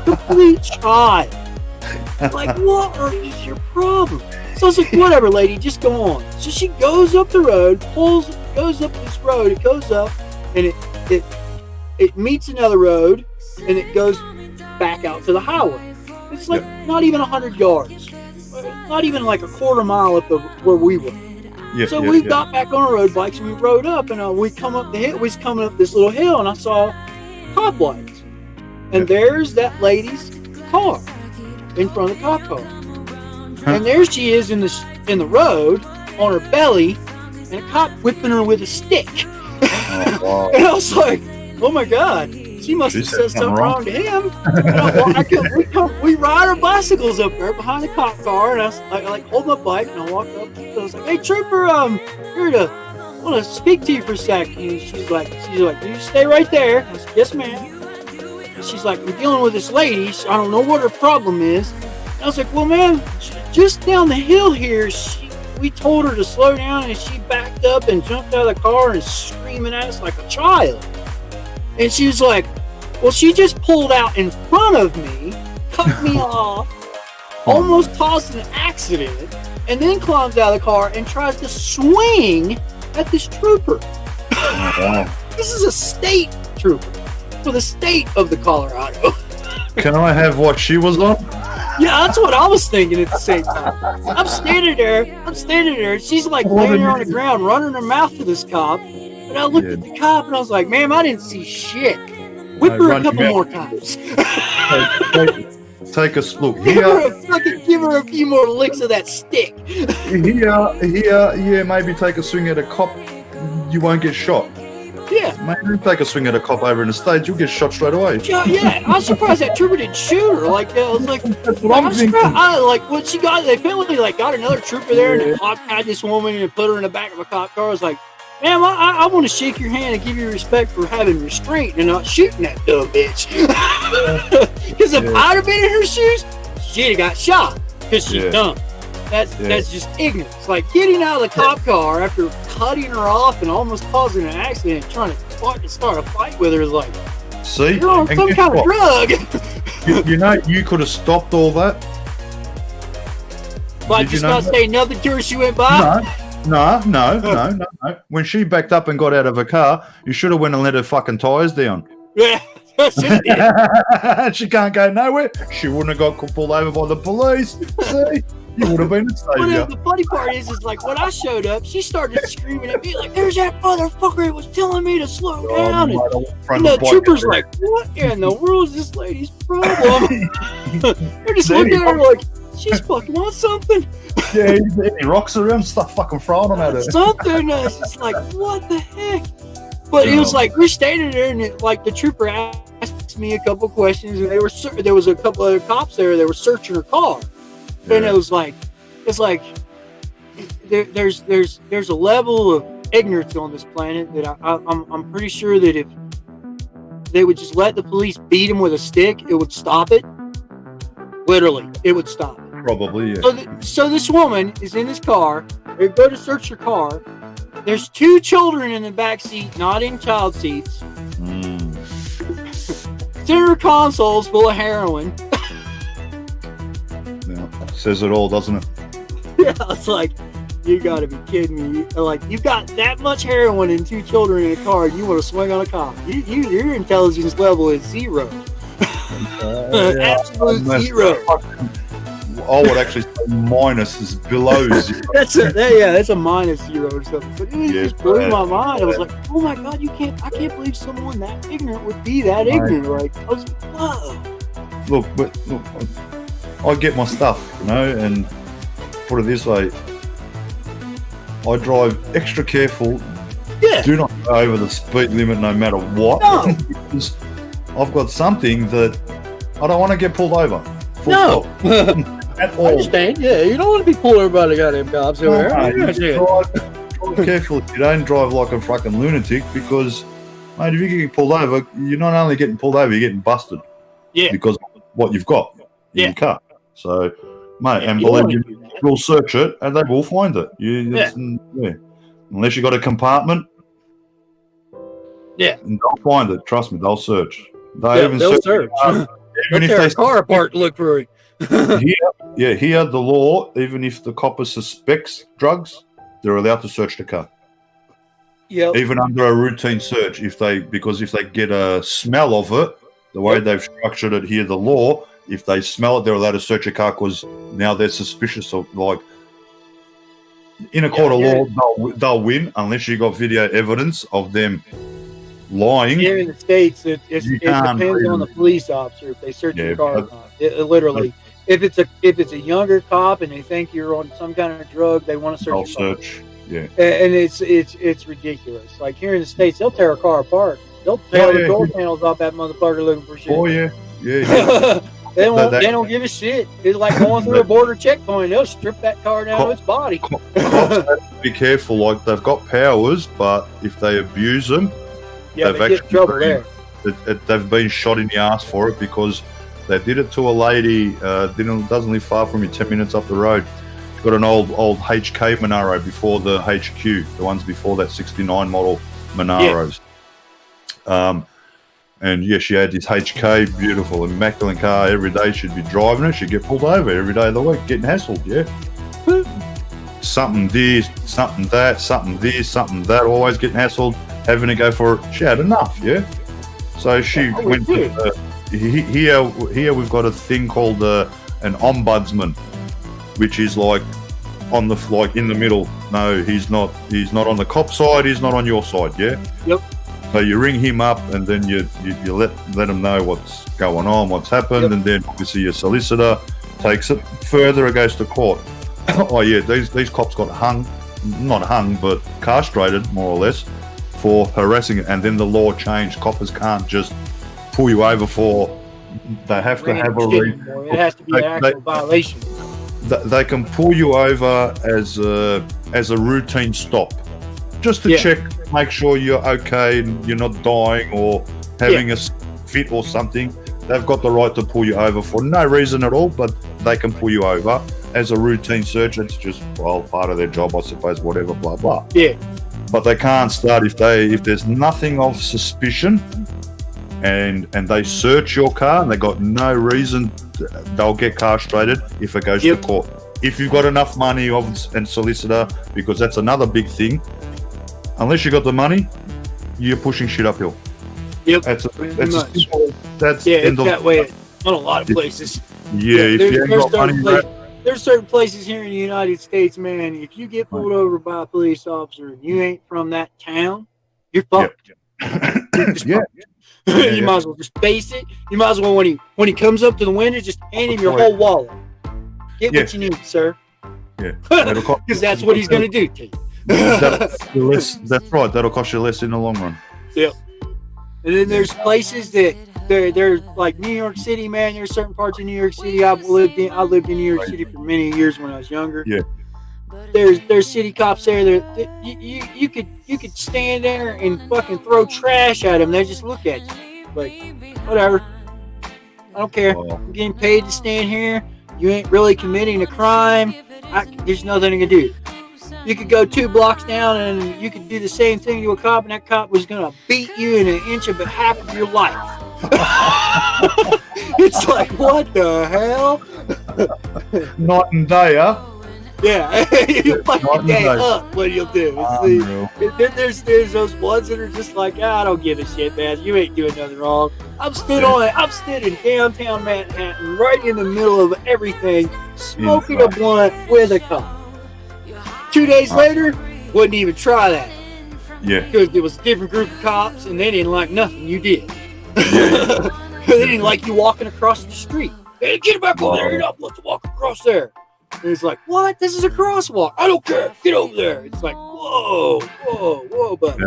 complete child. Like, what is your problem? So I was like, "Whatever, lady, just go on." So she goes up the road, goes up this road, it goes up, and it meets another road, and it goes back out to the highway. It's like not even 100 yards, not even like a quarter mile up where we were. So we got back on our road bikes and we rode up, and we come up the hill. We was coming up this little hill, and I saw cop lights, and there's that lady's car in front of the cop car, and there she is in the road on her belly, and a cop whipping her with a stick. And I was like, "Oh my God, she must have said something wrong to him." We ride our bicycles up there behind the cop car, and I hold my bike, and I walked up, and I was like, "Hey, trooper, here I want to speak to you for a second." And she's like, "You stay right there." I said, "Yes, ma'am." And she's like, "I'm dealing with this lady. So I don't know what her problem is." And I was like, "Well, ma'am, just down the hill here, we told her to slow down, and she backed up and jumped out of the car and screaming at us like a child." And she was like, "Well, she just pulled out in front of me, cut me off, almost caused an accident, and then climbs out of the car and tries to swing at this trooper." This is a state trooper for the state of the Colorado. Can I have what she was on? Yeah, that's what I was thinking at the same time. I'm standing there. She's like laying there on the ground, running her mouth to this cop. And I looked at the cop and I was like, "Ma'am, I didn't see shit. Whip her a couple more times." Take a look. Give her a few more licks of that stick. Here, maybe take a swing at a cop. You won't get shot. Yeah. Man, you take a swing at a cop over in the States, you'll get shot straight away. Yeah, I'm surprised that trooper didn't shoot her. Like, I was like, I'm surprised. Like, when she got, they finally like got another trooper there, and the cop had this woman and put her in the back of a cop car. I was like, ma'am, I want to shake your hand and give you respect for having restraint and not shooting that dumb bitch. Because if I'd have been in her shoes, she'd have got shot because she's dumb. That's just ignorance. Like getting out of the cop car after cutting her off and almost causing an accident, and trying to fucking start a fight with her is like, see, you're on some kind of drug. you know, you could have stopped all that. But just not say nothing to her. She went by. No. When she backed up and got out of her car, you should have went and let her fucking tires down. Yeah. She can't go nowhere. She wouldn't have got pulled over by the police. See? You would have been a savior. But the funny part is like when I showed up, she started screaming at me like, "There's that motherfucker that was telling me to slow down." And the trooper's like, "What in the world is this lady's problem?" They're just looking at her like, "She's fucking on something." Yeah, he's hitting rocks around, stuff fucking throwing them at her. Something. It's just like, what the heck? But it was like we're standing there, and like the trooper asked me a couple questions, and there was a couple other cops there. They were searching her car. And it was like, it's like there's a level of ignorance on this planet that I'm pretty sure that if they would just let the police beat him with a stick, it would stop it. Literally, it would stop it. Probably, yeah. So this woman is in this car. They go to search her car. There's 2 children in the back seat, not in child seats. Center console's full of heroin. Says it all, doesn't it? Yeah, it's like, you gotta be kidding me. Like, you've got that much heroin and 2 children in a car, and you want to swing on a cop. Your intelligence level is 0. Absolute 0. I would actually say minus is below 0. That's a minus 0 or something. But it just blew my mind. I was like, oh my god, I can't believe someone that ignorant would be that ignorant. Like, I was like, whoa. Look, I get my stuff, you know, and put it this way, I drive extra careful. Yeah. Do not go over the speed limit no matter what. No. Because I've got something that I don't want to get pulled over. No. At all. I understand. Yeah, you don't want to be pulled over by the goddamn cops over there. Drive careful. You don't drive like a fucking lunatic because, mate, if you get pulled over, you're not only getting pulled over, you're getting busted. Yeah. Because of what you've got in your car. So, mate, and believe you, we'll search it and they will find it. Unless you got a compartment, and they'll find it. Trust me, they'll search. They'll search. Even if they car apart, look for it. Here the law. Even if the copper suspects drugs, they're allowed to search the car. Yep. Even under a routine search, because if they get a smell of it, the way they've structured it here, the law. If they smell it, they're allowed to search a car because now they're suspicious of, like, in a court of law, they'll win unless you got video evidence of them lying. Here in the States, it depends on the police officer if they search your car or not. Literally, if it's a younger cop and they think you're on some kind of drug, they want to search your car. Yeah. And it's ridiculous. Like here in the States, they'll tear a car apart. They'll tear the door panels off that motherfucker looking for shit. Oh yeah. They don't give a shit. It's like going through a border checkpoint. They'll strip that car down to its body. Cops have to be careful. Like, they've got powers, but if they abuse them, they've been shot in the ass for it because they did it to a lady. Doesn't live far from you, 10 minutes up the road. She's got an old HK Monaro before the HQ, the ones before that 69 model Monaros. And she had this HK, beautiful, immaculate car. Every day she'd be driving it. She'd get pulled over every day of the week, getting hassled, something this, something that, something this, something that, always getting hassled, having to go for it. She had enough, So she went to, here we've got a thing called an ombudsman, which is like in the middle. No, he's not on the cop side, he's not on your side, Yep. So you ring him up and then you let him know what's going on, what's happened, and then obviously your solicitor takes it further, it goes to court. These cops got not hung, but castrated more or less for harassing it, and then the law changed. Coppers can't just pull you over for. They have to have a reason. It has to be an actual violation. They can pull you over as a routine stop, just to check, make sure you're okay, and you're not dying or having a fit or something. They've got the right to pull you over for no reason at all, but they can pull you over as a routine search. It's just, well, part of their job, I suppose, whatever, blah, blah. Yeah. But they can't start if there's nothing of suspicion and they search your car and they got no reason, they'll get castrated if it goes to court. If you've got enough money and solicitor, because that's another big thing, unless you got the money, you're pushing shit uphill. Yep. That's it's that way on a lot of places. Yeah, if you ain't got money, there's certain places here in the United States, man, if you get pulled over by a police officer and you ain't from that town, you're fucked. You might as well just face it. You might as well, when he comes up to the window, just hand him your whole wallet. Get what you need, sir. Yeah. Because that's what he's going to do to you. That's right. That'll cost you less in the long run. Yep. And then there's places that they're like New York City, man. There's certain parts of New York City I lived in New York City for many years when I was younger. Yeah. There's city cops there that you could stand there and fucking throw trash at them. They just look at you like, whatever. I don't care. I'm getting paid to stand here. You ain't really committing a crime. There's nothing to do. You could go 2 blocks down and you could do the same thing to a cop, and that cop was gonna beat you in an inch of half of your life. It's like, what the hell? Night and day, huh? Yeah, you fucking day up. What you'll do? Then there's those ones that are just like, I don't give a shit, man. You ain't doing nothing wrong. I'm stood in downtown Manhattan, right in the middle of everything, smoking a blunt with a cop. 2 days later, wouldn't even try that. Yeah. Because it was a different group of cops, and they didn't like nothing you did. They didn't like you walking across the street. Hey, get back over there. You're not supposed to walk across there. And it's like, what? This is a crosswalk. I don't care. Get over there. It's like, whoa, buddy.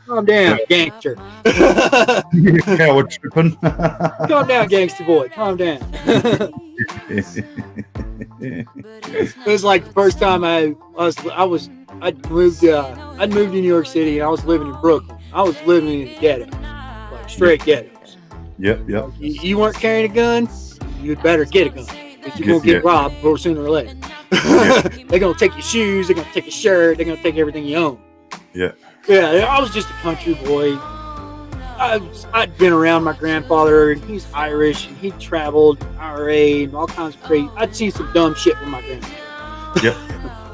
Calm down, gangster. Yeah, we're tripping. Calm down, gangster boy. Calm down. It was like the first time I'd moved to New York City, and I was living in Brooklyn. I was living in the ghettos, like straight ghettos. Yep. You weren't carrying a gun, you'd better get a gun, because you're gonna get robbed sooner or later. They're gonna take your shoes, they're gonna take your shirt, they're gonna take everything you own. Yeah, I was just a country boy. I'd been around my grandfather, and he's Irish, and he traveled IRA and all kinds of crazy. I'd seen some dumb shit with my grandfather. Yep.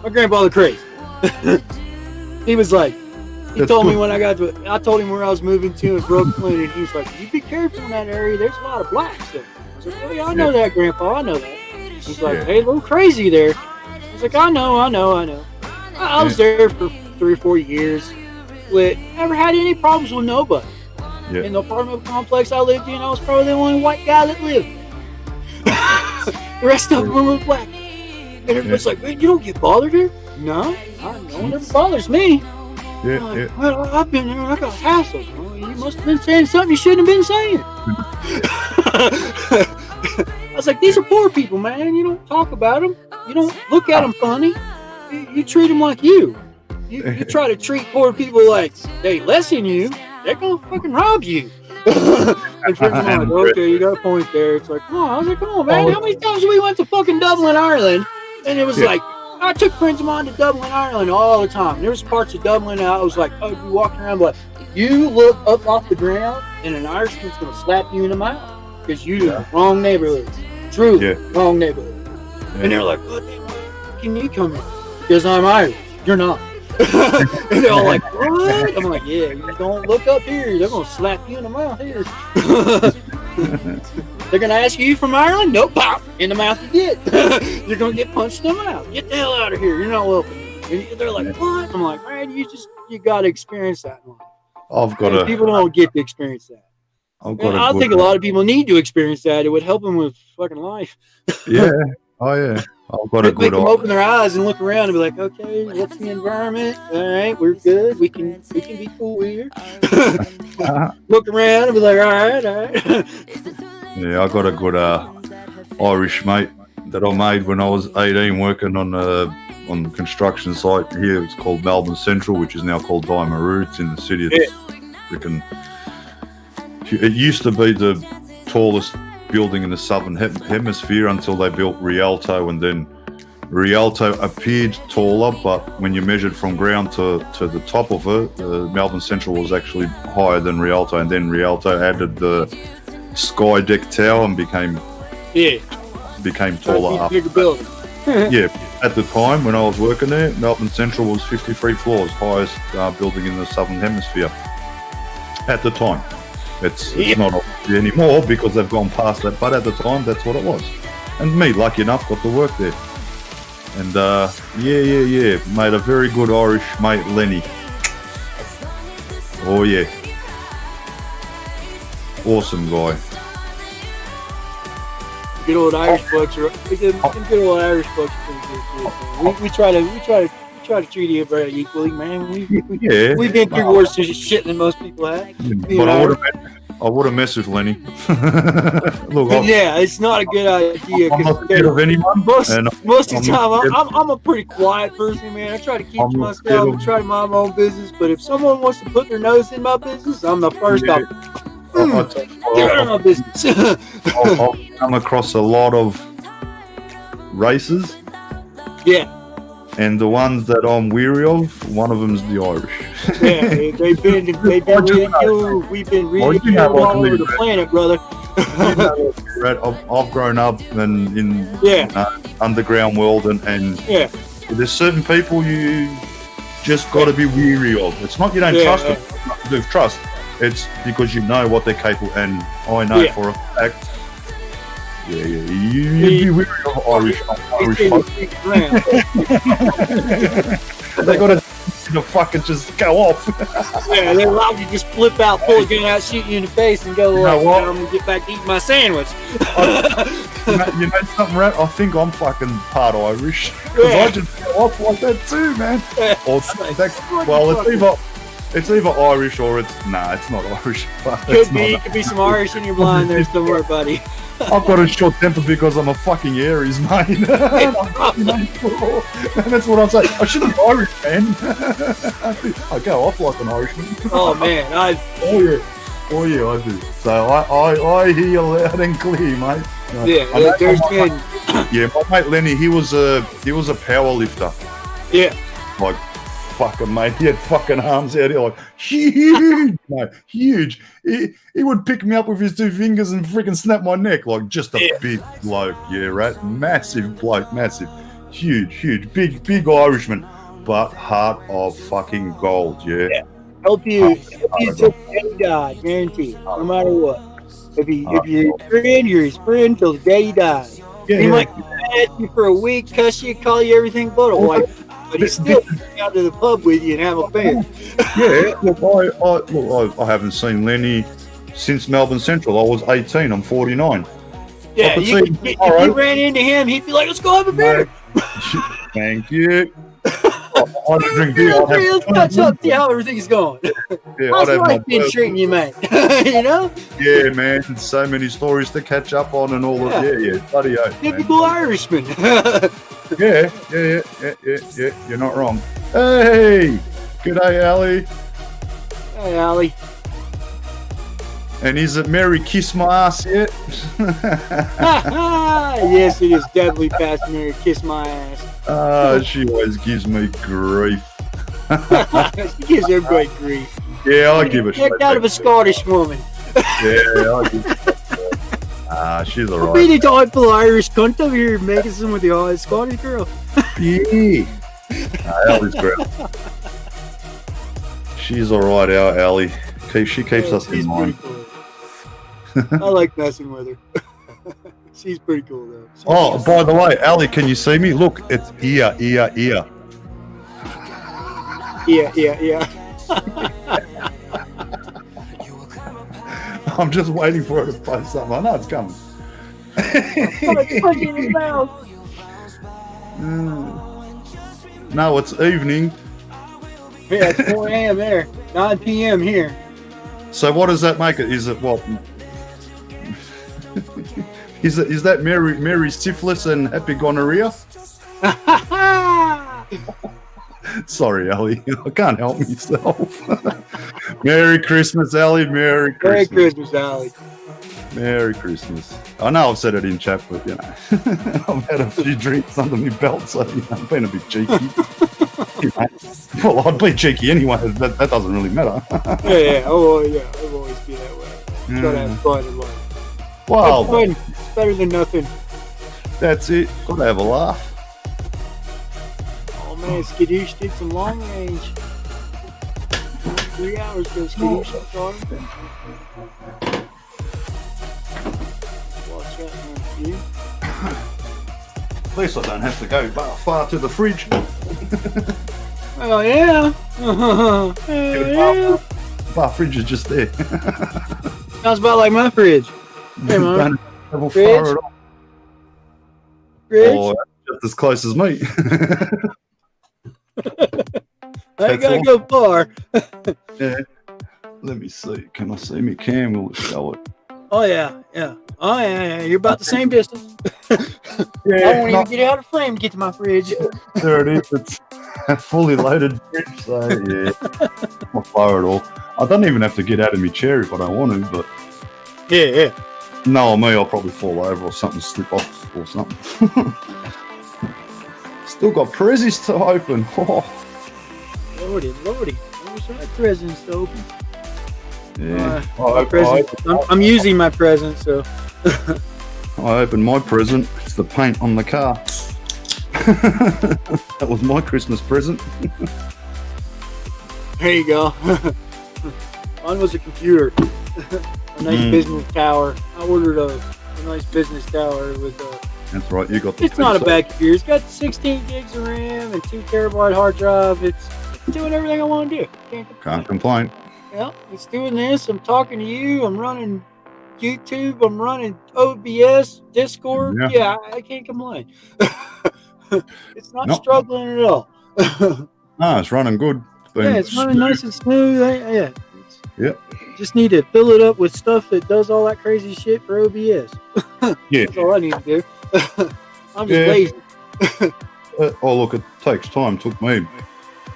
My grandfather crazy. He was like, told me when I told him where I was moving to in Brooklyn, and he was like, you be careful in that area. There's a lot of blacks there. I was like, oh yeah, I know that, Grandpa. I know that. He's like, hey, a little crazy there. I was like, I know. I was there for 3 or 4 years. Never had any problems with nobody. Yeah. In the apartment complex I lived in, I was probably the only white guy that lived. The rest of them were black. And everybody's like, man, you don't get bothered here? No one ever bothers me. Yeah. Well, I've been there and I got hassled. Well, you must have been saying something you shouldn't have been saying. I was like, these are poor people, man. You don't talk about them. You don't look at them funny. You treat them like you. You try to treat poor people like they less than you. They're gonna fucking rob you. And friends are like, okay, you got a point there. It's like, oh, I was like, come on, man. How many times we went to fucking Dublin, Ireland? And it was like, I took friends of mine to Dublin, Ireland all the time. There was parts of Dublin and I was like, oh, you walking around, but you look up off the ground and an Irishman's gonna slap you in the mouth because you in the wrong neighborhood. Truly, wrong neighborhood. And they're like, what? Can you come here? Because I'm Irish. You're not. And they're all like, what? I'm like, yeah, you don't look up here. They're going to slap you in the mouth here. They're going to ask you from Ireland? Nope. Pop. In the mouth you get. You're going to get punched in the mouth. Get the hell out of here. You're not welcome. And they're like, what? I'm like, man, you got to experience that in life. People don't get to experience that. I think a lot of people need to experience that. It would help them with fucking life. Yeah. Oh, I've got a Make good them eye. open their eyes and look around and be like, okay, what's the environment? All right, we're good. We can be cool here. Look around and be like, all right. Yeah, I got a good Irish mate that I made when I was 18 working on the construction site here. It's called Melbourne Central, which is now called Diamaroo. It's in the city of freaking. It used to be the tallest building in the southern hemisphere until they built Rialto, and then Rialto appeared taller, but when you measured from ground to the top of it, Melbourne Central was actually higher than Rialto, and then Rialto added the Sky Deck Tower and became taller up. Bigger building. Yeah, at the time when I was working there, Melbourne Central was 53 floors, highest building in the southern hemisphere. At the time, it's not obviously anymore because they've gone past that. But at the time, that's what it was. And me, lucky enough, got to work there. And made a very good Irish mate, Lenny. Oh yeah, awesome guy. Good old Irish bucks are good old Irish bucks are pretty good too. We try to treat you very equally, man. We've been through worse shit than most people have. But I would have messed with Lenny. Look, it's not a good idea. I'm not scared of anyone. Most of the time, I'm a pretty quiet person, man. I try to keep to myself and try to mind my own business. But if someone wants to put their nose in my business, I'm the first up. Get out of my business. I've come across a lot of races. Yeah. And the ones that I'm weary of, one of them's the Irish. Yeah, they've been ridiculed. We've been ridiculed all over the planet, brother. I've grown up in underground world, and there's certain people you just got to be weary of. It's not you don't trust them. You do trust. It's because you know what they're capable, and I know for a fact. You'd be weary of Irish folk. They got to fucking just go off. Yeah, they're allowed to just flip out, pull a gun out, shoot you in the face, and go, I'm going to get back to eat my sandwich. You know something, right? I think I'm fucking part Irish. Because I just go off like that too, man. It's either Irish or it's it's not Irish. Could be some Irish in your blind there somewhere, buddy. I've got a short temper because I'm a fucking Aries, mate. And that's what I'm saying. I shouldn't be Irish, man. I go off like an Irishman. Oh man, Oh yeah, I do. So I hear you loud and clear, mate. There's been. Yeah, my mate Lenny, he was a power lifter. Yeah. Like. Fucking mate, he had fucking arms out here like huge, mate, huge. He would pick me up with his two fingers and freaking snap my neck like just a big bloke, right? Massive bloke, massive, huge, big Irishman, but heart of fucking gold, Help you till the day you die, guaranteed, no matter what. If you're his friend, you're his friend till the day you die. He might get mad at you for a week, cuss you, call you everything but a wife. But he's still coming out to the pub with you and have a beer. Look, I haven't seen Lenny since Melbourne Central. I was 18. I'm 49. Yeah, if you ran into him, he'd be like, "Let's go have a beer." Thank you. I don't drink beer. Let's catch up, see how everything's going. How's life been treating you, mate? You know? Yeah, man. So many stories to catch up on and all of bloody oath. Typical Irishman. Yeah. You're not wrong. Hey, g'day, Ali. Hey, Ali. And is it Mary Kiss My Ass yet? Yes, it is definitely past Mary Kiss My Ass. She always gives me grief. She gives everybody grief. Yeah, I give it. Checked out of a Scottish woman. Yeah, I give it. She's alright. Really delightful Irish cunt over here making some with the Scottish girl. Yeah. Ali's great. She's alright, our Ali. She keeps us in mind. Cool. I like messing with her. She's pretty cool though. By the way, Ali, can you see me? Look, it's ear. Yeah. I'm just waiting for her to post something. I know it's coming. No, it's evening. Yeah, it's 4 a.m. there. 9 p.m. here. So what does that make it? Is it what? Is that Merry Syphilis and Happy Gonorrhea? Sorry, Ali. I can't help myself. Merry Christmas, Ali. Merry Christmas. Merry Christmas, Ali. Merry Christmas. I know I've said it in chat, but you know, I've had a few drinks under my belt, so you know, I'm being a bit cheeky. You know, well, I'd be cheeky anyway. That doesn't really matter. yeah. Oh, yeah. I've always been that way. Try to have fun in life. Wow. It's better than nothing. That's it. Gotta have a laugh. Oh man, Skadoosh did some long range. 3 hours ago, Skadoosh on. Watch out, man. At least I don't have to go far to the fridge. Oh yeah. Yeah. Bar fridge is just there. Sounds about like my fridge. Hey, man. Don't travel Fridge? far at all. Fridge? Or just as close as me. I ain't gotta go far. Yeah. Let me see. Can I see me cam? Will it show it? Oh yeah. Oh yeah. You're about the same distance. Yeah, I won't even get out of frame to get to my fridge. There it is. It's a fully loaded fridge. So yeah, not far at all. I don't even have to get out of my chair if I don't want to. But yeah. No, me, I'll probably fall over or something, slip off or something. Still got prezzies to open. Oh. Lordy. Where's my presents to open? Yeah. I'm using my present, so. I opened my present. It's the paint on the car. That was my Christmas present. There you go. Mine was a computer. A nice business tower. I ordered a nice business tower with a. That's right, you got the. It's not a bad computer. It's got 16 gigs of RAM and 2 terabyte hard drive. It's doing everything I want to do. Can't complain. Yeah, it's doing this. I'm talking to you. I'm running YouTube. I'm running OBS, Discord. Yeah, I can't complain. It's not struggling at all. No, it's running good. It's running nice and smooth. Yeah. Yep. Just need to fill it up with stuff that does all that crazy shit for OBS. Yeah. That's all I need to do. I'm just lazy. Oh, look, it takes time. Took me.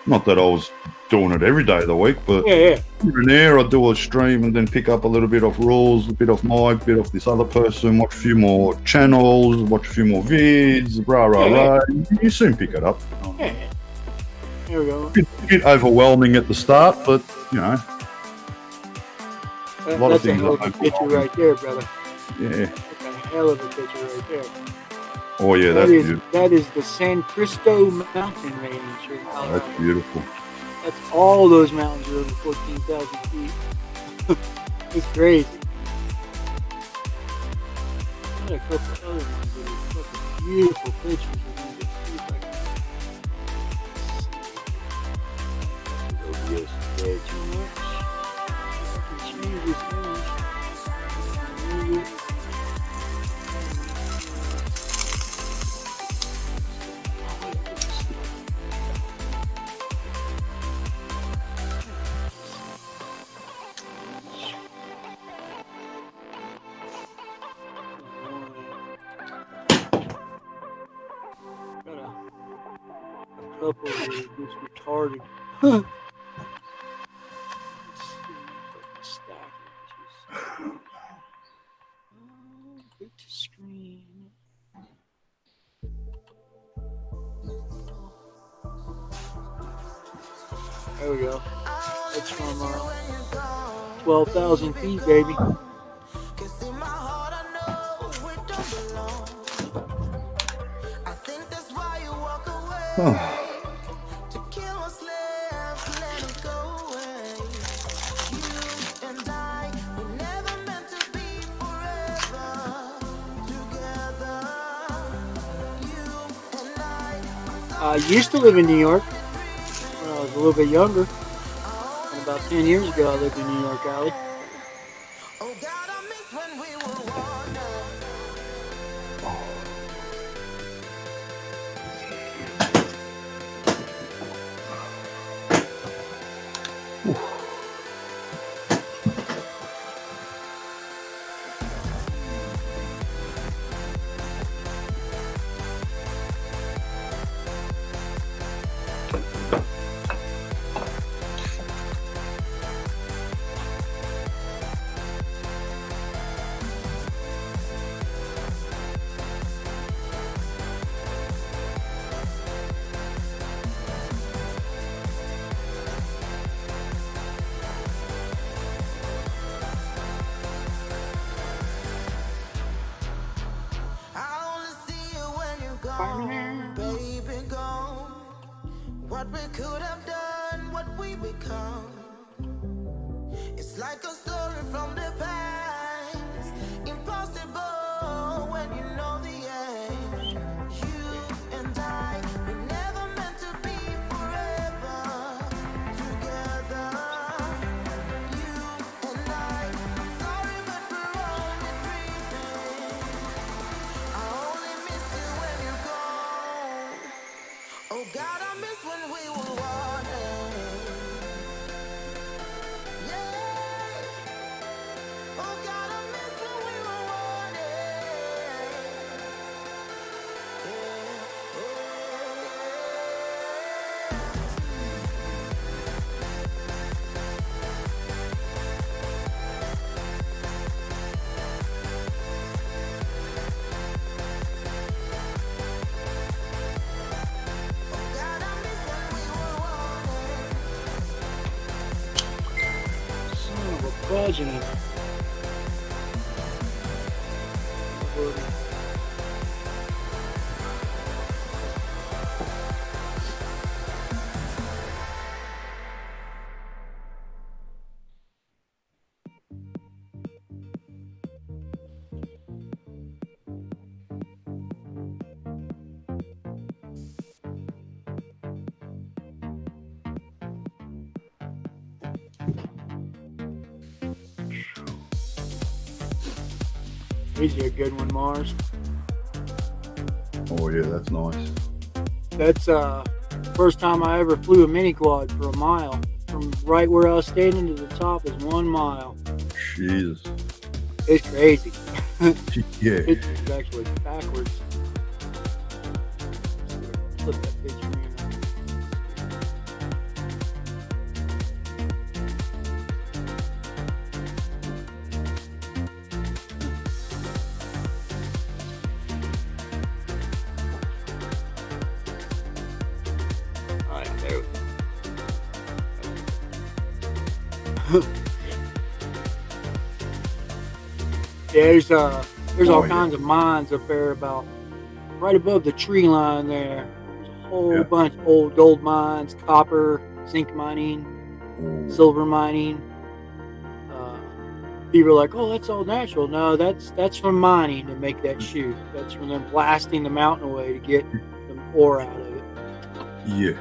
Not that I was doing it every day of the week, but yeah. Here and there, I'd do a stream and then pick up a little bit of rules, a bit of Mike, a bit of this other person, watch a few more channels, watch a few more vids, rah. You soon pick it up. Yeah. Here we go. A bit overwhelming at the start, but, you know. A lot of things. That's a hell of a picture right there, brother. Yeah. That's a hell of a picture right there. Oh, yeah, that's beautiful. That is the San Cristo mountain range here in Colorado. That's beautiful. That's all those mountains are over 14,000 feet. It's crazy. I got a couple other ones that are fucking beautiful pictures. OBS way too much. I can change this image. Move it. Couple that are just retarded. Let's see if I can stack it. Quit to screen. There we go. That's from 12,000 feet, baby. Oh. I used to live in New York when I was a little bit younger. And about 10 years ago, I lived in New York, Alley. Baby, gone. What we could have done, what we become. It's like a story from the past. Impossible when you know the end. You and I, we never meant to be forever together. You and I, I'm sorry, but we're only dreaming. I only miss you when you're gone. Oh God, I miss when we were wanted. Yeah. Oh God, I miss when we were wanted. Son of a progeny. These are a good one, Mars. Oh yeah, that's nice. That's first time I ever flew a mini quad for a mile. From right where I was standing to the top is 1 mile. Jesus. It's crazy. Yeah. It's actually backwards. Flip that picture in. Alright, there we go. Yeah, there's all kinds of mines up there about right above the tree line there. There's a whole bunch of old gold mines, copper, zinc mining, silver mining. People are like, oh, that's all natural. No, that's from mining to make that shoe. That's from them blasting the mountain away to get the ore out of it. Yeah.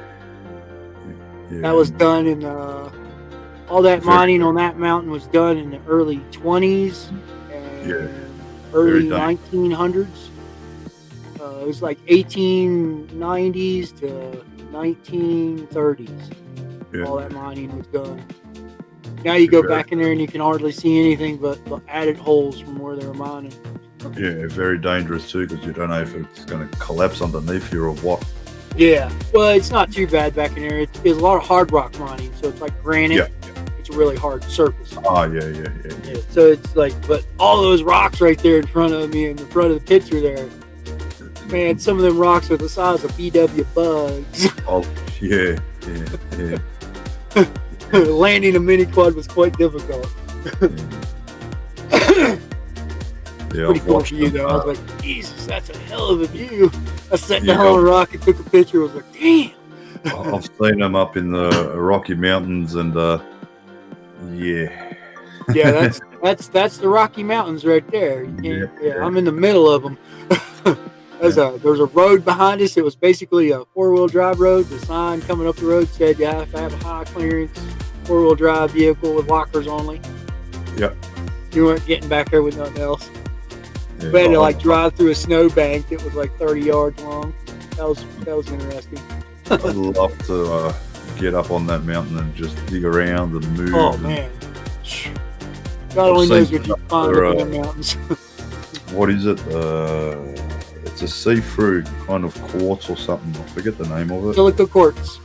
That was done in all that mining on that mountain was done in the early 20s and early 1900s. It was like 1890s to 1930s. All that mining was done. Now you go back in there and you can hardly see anything but added holes from where they were mining. Yeah, very dangerous too because you don't know if it's going to collapse underneath you or what. Yeah, well, it's not too bad back in there. There's a lot of hard rock mining, so it's like granite. Yeah. It's a really hard surface. Oh, yeah. So it's like, but all those rocks right there in front of me, in the front of the picture there, man, some of them rocks are the size of BW bugs. Oh, yeah. Landing a mini quad was quite difficult. Pretty cool for you though. I was like, Jesus, that's a hell of a view. I sat down on a rock and took a picture. I was like, damn. I've seen them up in the Rocky Mountains, and yeah, that's the Rocky Mountains right there. I'm in the middle of them. There's a road behind us. It was basically a 4-wheel drive road. The sign coming up the road said you have to have a high clearance 4-wheel drive vehicle with lockers only. Yep. You weren't getting back there with nothing else. We had to like drive through a snowbank that was like 30 yards long. That was interesting. I'd love to get up on that mountain and just dig around and move. Oh and man, God only knows what you find up in the mountains. What is it? It's a see-through kind of quartz or something. I forget the name of it. Silica quartz.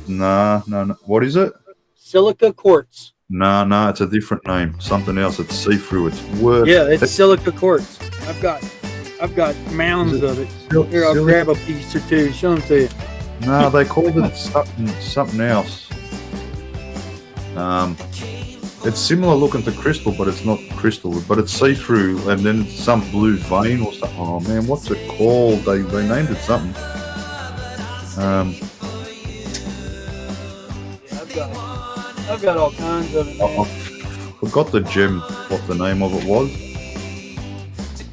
No. What is it? Silica quartz. No, it's a different name. Something else. It's see-through. It's worth. Yeah, it's silica quartz. I've got mounds of it. Here, I'll grab a piece or two. Show them to you. No, they called it something else. It's similar looking to crystal, but it's not crystal. But it's see-through, and then it's some blue vein or something. Oh man, what's it called? They named it something. I've got all kinds of it. I forgot the gem. What the name of it was?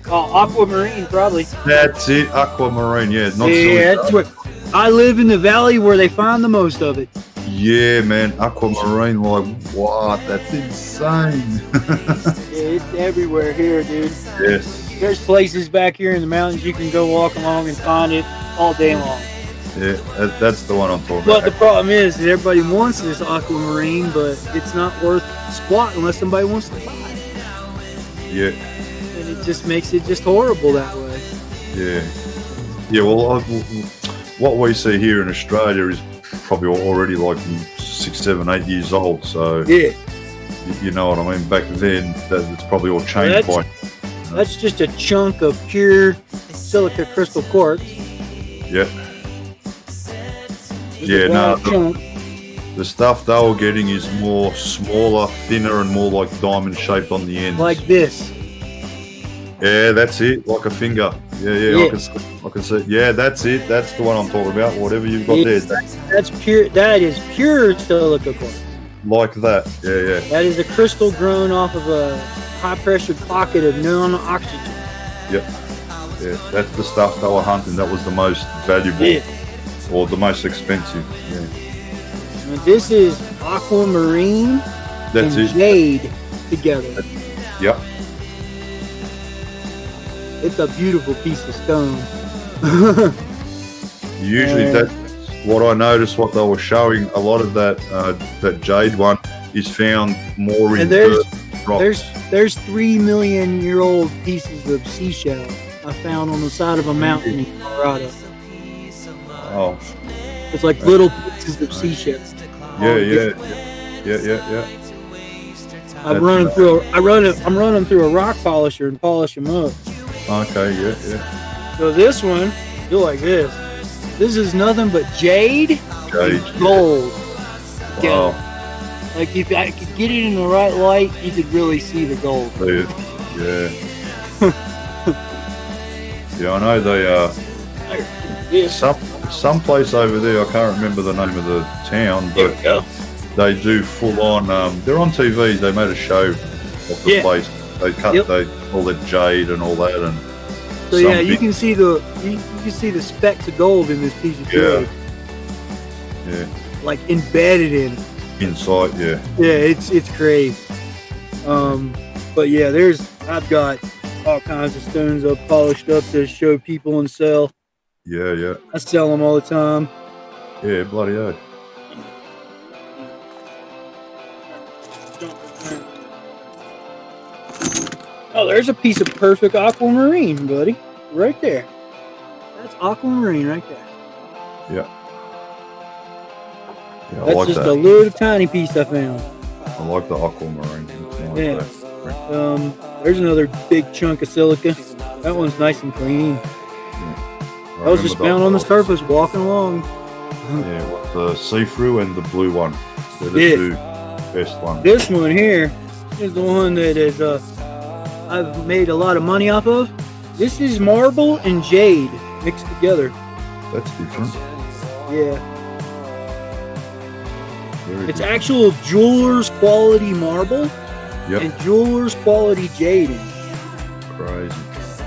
Oh, aquamarine, probably. That's it, aquamarine. Yeah, not yeah, that's what. I live in the valley where they find the most of it. Yeah, man, aquamarine. Like what? That's insane. Yeah, it's everywhere here, dude. Yes. There's places back here in the mountains you can go walk along and find it all day long. Yeah, that's the one I'm talking But about. the problem is that everybody wants this aquamarine, but it's not worth squat unless somebody wants to buy it. Yeah. And it just makes it just horrible that way. Yeah. Well, what we see here in Australia is probably already like 6, 7, 8 years old. So yeah, you know what I mean. Back then, it's probably all changed by. That's just a chunk of pure silica crystal quartz. Yeah. Yeah, no, the stuff they were getting is more smaller, thinner, and more like diamond shaped on the ends. Like this. Yeah, that's it, like a finger. Yeah. I can see. Yeah, that's it. That's the one I'm talking about. Whatever you've got there. That's pure. That is pure silica quartz. Like that. Yeah. That is a crystal grown off of a high pressure pocket of non-oxygen. Yep. Yeah, that's the stuff they were hunting. That was the most valuable. Yeah. Or the most expensive, yeah. And this is aquamarine That's and it. jade together. Yep. It's a beautiful piece of stone. Usually that's what I noticed, what they were showing. A lot of that jade one is found more in rocks. There's 3 million year old pieces of seashell I found on the side of a mountain in Colorado. Oh. It's like little pieces of seashells. Yeah. I'm running through a rock polisher and polish them up. Okay, yeah. So this one, do like this. This is nothing but jade and gold. Wow. Like if I could get it in the right light, you could really see the gold. Yeah. Yeah, I know they some place over there. I can't remember the name of the town, but they do full on. They're on TV. They made a show of the place. They cut all the jade and all that, and so yeah, you can see the specks of gold in this piece of jade. Yeah. Like embedded in it. Inside, yeah. Yeah, it's crazy. But yeah, I've got all kinds of stones up polished up to show people and sell. Yeah. I sell them all the time. Yeah, bloody hell. Oh, there's a piece of perfect aquamarine, buddy. Right there. That's aquamarine right there. Yeah. Yeah, That's I like just that. a little tiny piece I found. I like the aquamarine. Yeah. There's another big chunk of silica. That one's nice and clean. I was just found on the surface walking along. Yeah, what, the see-through and the blue one. They're the two best ones. This one here is the one that is I've made a lot of money off of. This is marble and jade mixed together. That's different. Yeah. It's actual jeweler's quality marble and jeweler's quality jade. Crazy.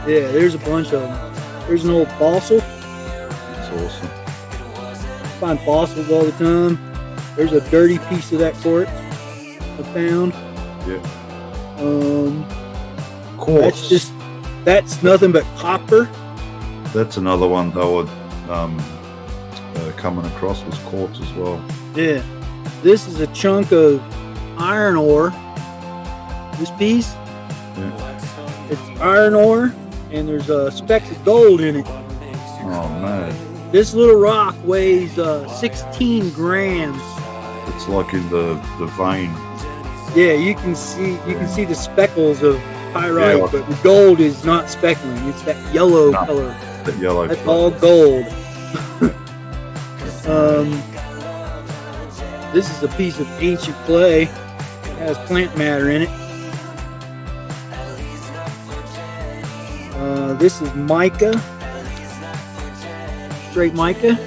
Yeah, there's a bunch of them. There's an old fossil. That's awesome. I find fossils all the time. There's a dirty piece of that quartz I found. Yeah. Quartz. That's nothing but copper. That's another one they were coming across was quartz as well. Yeah. This is a chunk of iron ore. This piece, it's iron ore, and there's specks of gold in it. Oh man! This little rock weighs 16 grams. It's like in the vein. Yeah, you can see the speckles of pyrite, but the gold is not speckling. It's that yellow color. That yellow. That's all gold. This is a piece of ancient clay. It has plant matter in it. This is mica. Straight mica.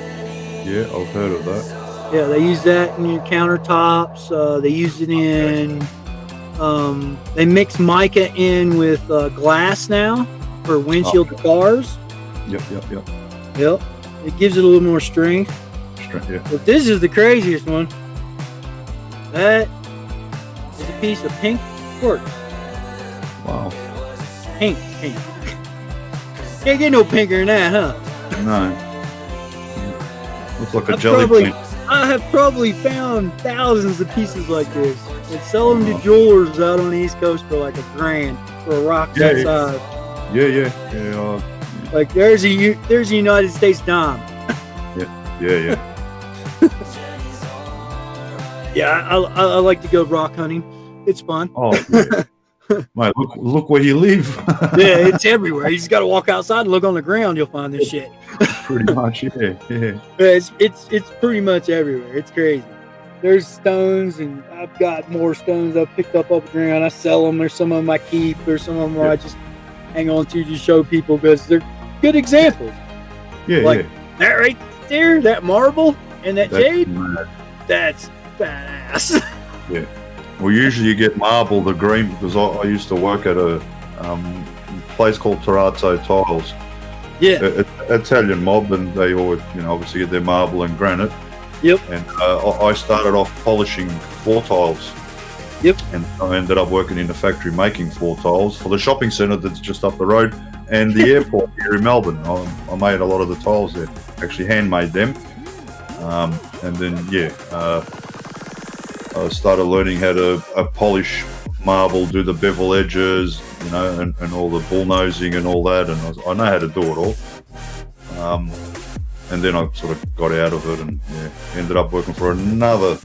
Yeah, I've heard of that. Yeah, they use that in your countertops. They use it in. They mix mica in with glass now for windshield cars. Yep. Yep. It gives it a little more strength. Yeah. But this is the craziest one. That is a piece of pink quartz. Wow. Pink. Can't get no pinker than that, huh? No. Looks like a jelly bean. I have probably found thousands of pieces like this and sell them to jewelers out on the East Coast for like $1,000 for a rock that size. Yeah. Like there's a United States dime. Yeah. Yeah, I like to go rock hunting. It's fun. Oh, yeah. Mate, look where you live. Yeah, it's everywhere. You just got to walk outside and look on the ground. You'll find this shit. Pretty much, yeah. It's pretty much everywhere. It's crazy. There's stones, and I've got more stones I've picked up off the ground. I sell them. There's some of them I keep. There's some of them I just hang on to show people because they're good examples. Yeah, that right there, that marble and that jade, that's badass. Yeah. Well, usually you get marble, the green, because I used to work at a place called Terrazzo Tiles. Yeah. Italian mob, and they always, obviously get their marble and granite. Yep. And I started off polishing floor tiles. Yep. And I ended up working in the factory making floor tiles for the shopping centre that's just up the road and the airport here in Melbourne. I made a lot of the tiles there. Actually handmade them. And then, I started learning how to polish marble, do the bevel edges, and all the bullnosing and all that. And I know how to do it all. And then I sort of got out of it and ended up working for another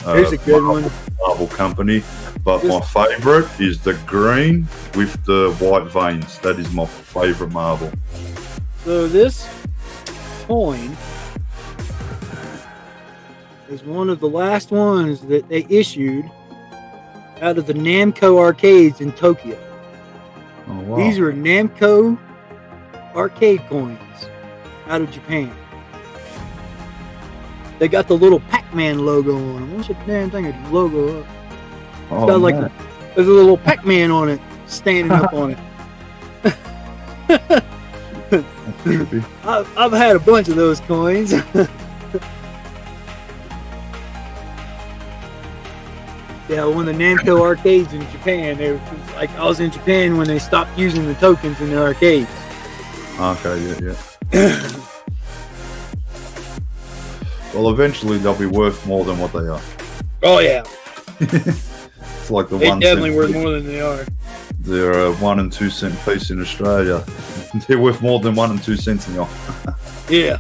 Here's a good one. marble company. But my favourite is the green with the white veins. That is my favourite marble. So this coin is one of the last ones that they issued out of the Namco arcades in Tokyo. Oh, wow. These are Namco arcade coins out of Japan. They got the little Pac-Man logo on them. What's that damn thing? A logo up. Oh, got like there's a little Pac-Man on it, standing up on it. I've had a bunch of those coins. Yeah, one of the Namco arcades in Japan. It was like I was in Japan when they stopped using the tokens in the arcades. Okay, yeah. Well, eventually they'll be worth more than what they are. Oh yeah. It's like the they 1 definitely cent worth piece. more than they are. They're a 1 and 2 cent piece in Australia. They're worth more than 1 and 2 cents now. Yeah,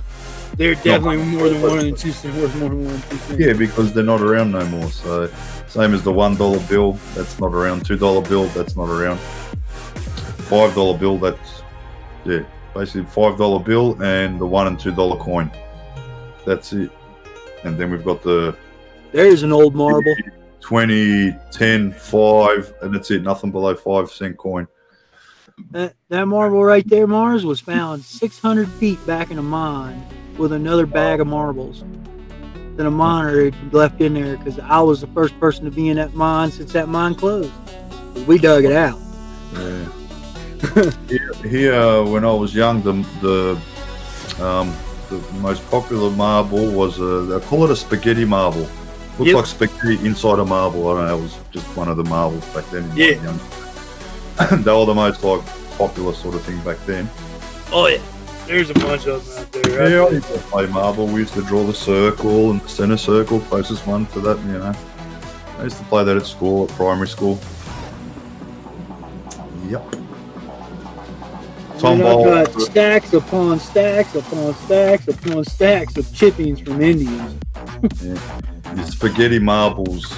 they're definitely more than 1 and 2 cents. Worth more than 1 and 2 cents. Yeah, because they're not around no more. So same as the $1 bill, that's not around. $2 bill, that's not around. $5 bill, that's basically $5 bill and the $1 and $2 coin. That's it. And then we've got there's an old marble. 20, 10, 5, and that's it. Nothing below 5 cent coin. That marble right there, Mars, was found 600 feet back in a mine with another bag of marbles that a miner had left in there because I was the first person to be in that mine since that mine closed. We dug it out. Yeah. Here, when I was young, the most popular marble was they call it a spaghetti marble. Looks like spaghetti inside a marble. I don't know. It was just one of the marbles back then. They were the most popular sort of thing back then. Oh yeah. There's a bunch of them out there. Yeah, I used to play marble. We used to draw the circle and the centre circle, closest one to that, you know. I used to play that at school, at primary school. Yep. And I've got stacks upon stacks upon stacks upon stacks of chippings from Indians. Yeah. Your spaghetti marbles,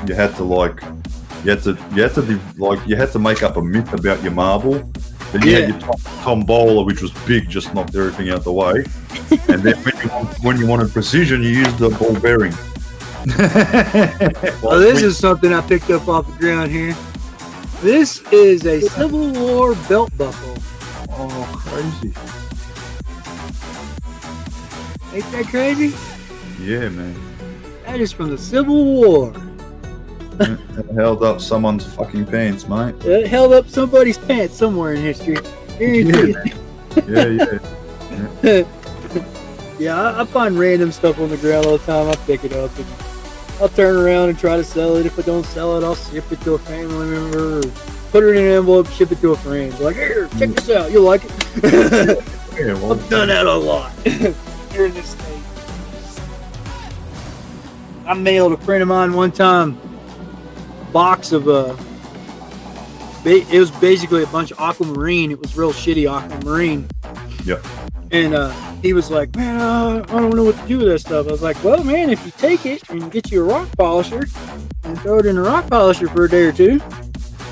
you had to make up a myth about your marble. Then you had your tombola, which was big, just knocked everything out the way. And then when you wanted precision, you used the ball bearing. Well, this is something I picked up off the ground here. This is a Civil War belt buckle. Oh, crazy. Ain't that crazy? Yeah, man. That is from the Civil War. It held up someone's fucking pants, mate. It held up somebody's pants somewhere in history. Yeah. Yeah, I find random stuff on the ground all the time. I pick it up and I'll turn around and try to sell it. If I don't sell it, I'll ship it to a family member or put it in an envelope, ship it to a friend. Like, here, check this out. You'll like it. Yeah, well, I've done that a lot here in this state. I mailed a friend of mine one time a box of it was basically a bunch of aquamarine. It was real shitty aquamarine. Yep. And he was like, man, I don't know what to do with that stuff. I was like, well, man, if you take it and get you a rock polisher and throw it in a rock polisher for a day or two,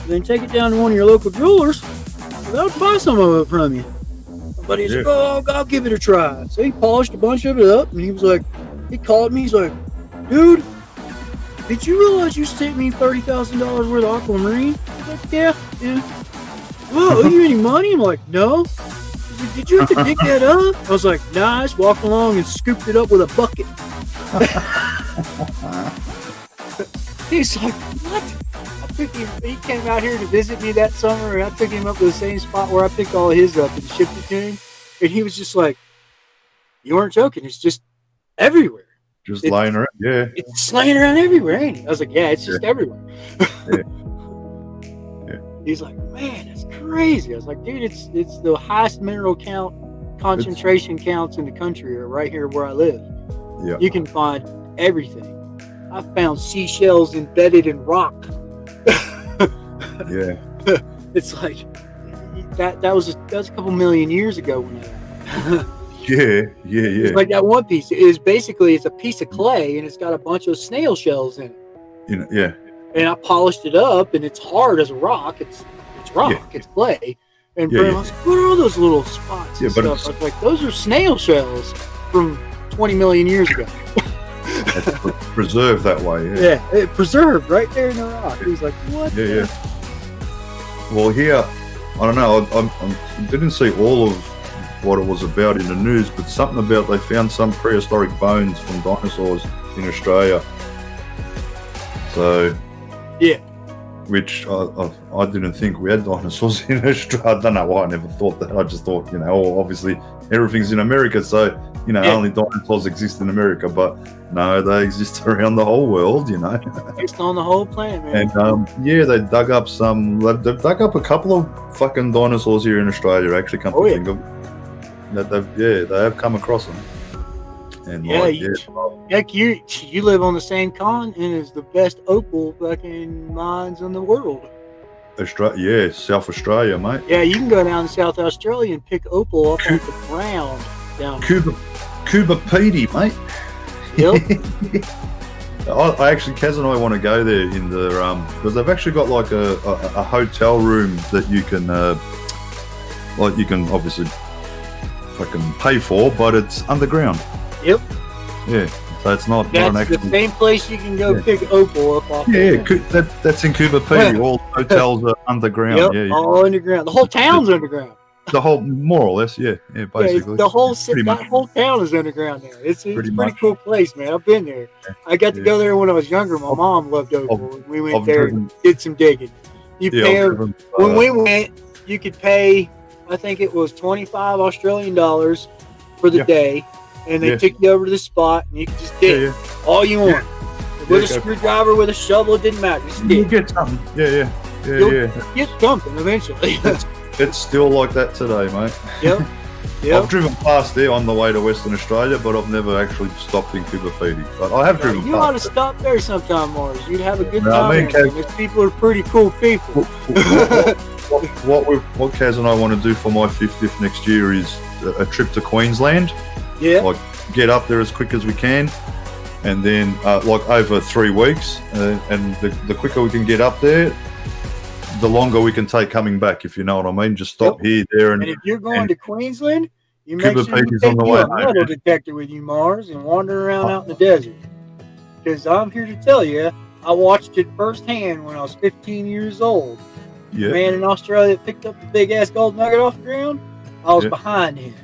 then take it down to one of your local jewelers, they'll buy some of it from you. But he's like, oh, I'll give it a try. So he polished a bunch of it up, and he was like, he called me, he's like, dude, did you realize you sent me $30,000 worth of aquamarine? I was like, yeah. Well, owe you any money? I'm like, no. He's like, did you have to dig that up? I was like, nah, I just walked along and scooped it up with a bucket. He's like, what? He came out here to visit me that summer, and I took him up to the same spot where I picked all his up and shipped it to him. And he was just like, you weren't joking. It's just everywhere. Just lying around, yeah. It's laying around everywhere, ain't it? I was like, yeah, it's just everywhere. He's like, man, that's crazy. I was like, dude, it's the highest mineral concentration counts in the country are right here where I live. Yeah. You can find everything. I found seashells embedded in rock. Yeah. It's like that was a couple million years ago when that. Yeah. It's like that one piece is basically it's a piece of clay and it's got a bunch of snail shells in it. Yeah. And I polished it up and it's hard as a rock. It's rock. Yeah. It's clay. And I was like, what are all those little spots? And stuff? I was like, those are snail shells from 20 million years ago. It's preserved that way. Yeah, it preserved right there in the rock. He was like, what? Yeah. Well, here, I don't know. I didn't see all of what it was about in the news, but something about they found some prehistoric bones from dinosaurs in Australia. So, yeah, which I didn't think we had dinosaurs in Australia. I don't know why I never thought that. I just thought, obviously everything's in America, so only dinosaurs exist in America. But no, they exist around the whole world. Just on the whole planet, man. And they dug up they've dug up a couple of fucking dinosaurs here in Australia. Actually, come to think of it. They have come across them. And heck, you live on the same continent as the best opal fucking mines in the world. South Australia, mate. Yeah, you can go down to South Australia and pick opal up off the ground down Cuba Petey, mate. Yep. I actually, Kaz and I want to go there in the because they've actually got like a hotel room that you can obviously fucking pay for, but it's underground. Yep. Yeah. So it's not That's an actual... the same place you can go pick opal up off. That's in Cuba Petey. All hotels are underground. Yep, yeah, all underground. The whole town's underground. The whole, more or less, basically. The whole whole town is underground there. It's a pretty cool place, man. I've been there. I got to go there when I was younger. My mom loved opal. We went there and did some digging. When we went, you could pay, I think it was $25 Australian for the day. And they took you over to the spot, and you could just dig all you want. With a screwdriver, with a shovel, it didn't matter. Just dig. You get something. You'll get something eventually. It's still like that today, mate. Yep. I've driven past there on the way to Western Australia, but I've never actually stopped in Cooperpedy. But I have driven You ought to past. stop there sometime, Mars. You'd have a good No, time. I mean, there. These people are pretty cool people. What Kaz and I want to do for my 50th next year is a trip to Queensland. Yeah. Like get up there as quick as we can, and then like over 3 weeks, and the quicker we can get up there, the longer we can take coming back. If you know what I mean, just stop here, there, And if you're going to Queensland, you make Cuba sure you Peak take on the you way a home, metal man. detector with you, Mars, and wander around out in the desert. Because I'm here to tell you, I watched it firsthand when I was 15 years old. Yeah. The man in Australia that picked up the big ass gold nugget off the ground, I was behind him.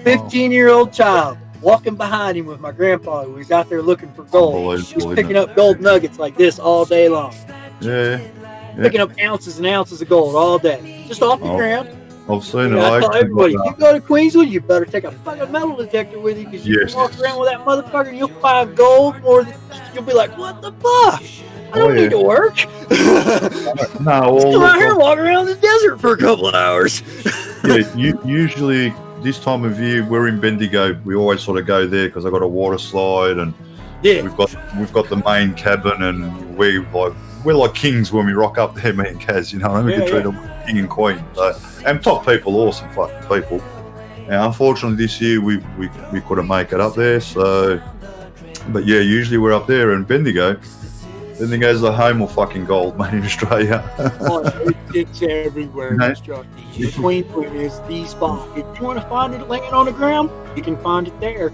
15-year-old child walking behind him with my grandpa who was out there looking for gold. He was picking up gold nuggets like this all day long. Yeah. Picking up ounces and ounces of gold all day. Just off the ground. I've seen it. I I tell actually everybody, got, you go to Queensland, you better take a fucking metal detector with you because you Yes. can walk around with that motherfucker and you'll find gold more than you'll be like, what the fuck? I don't need to work. no, Just come out here and walk around the desert for a couple of hours. usually this time of year we're in Bendigo. We always sort of go there because I got a water slide, and we've got the main cabin, and we're like kings when we rock up there, me and Kaz. You know, what I mean? We can treat them like king and queen. So, and top people, awesome fucking people. And unfortunately, this year we couldn't make it up there. So, but yeah, usually we're up there in Bendigo. Bendigo's the home of fucking gold, mate, in Australia. It's everywhere in Australia. Queensland is the spot. If you want to find it laying on the ground, you can find it there.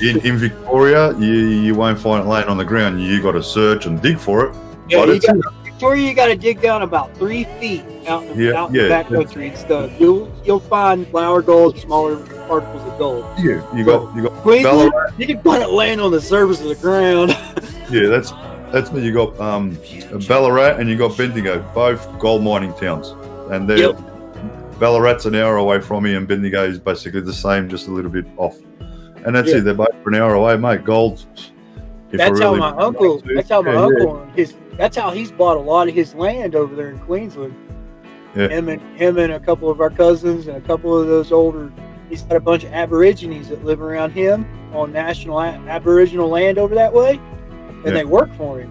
In Victoria, you won't find it laying on the ground. You got to search and dig for it. Yeah, But Victoria, you got to dig down about 3 feet out in the backcountry and stuff. You'll find flour gold, smaller particles of gold. Yeah, you got Queensland, Ballarat. you can find it laying on the surface of the ground. Yeah, that's what you got. Ballarat and you got Bendigo, both gold mining towns, and they're Ballarat's an hour away from me, and Bendigo is basically the same, just a little bit off. And that's it. They're both an hour away, mate. Gold. That's how my uncle. That's how my uncle. That's how he's bought a lot of his land over there in Queensland. Yeah. Him and a couple of our cousins and a couple of those older. He's got a bunch of Aborigines that live around him on national Aboriginal land over that way, and they work for him.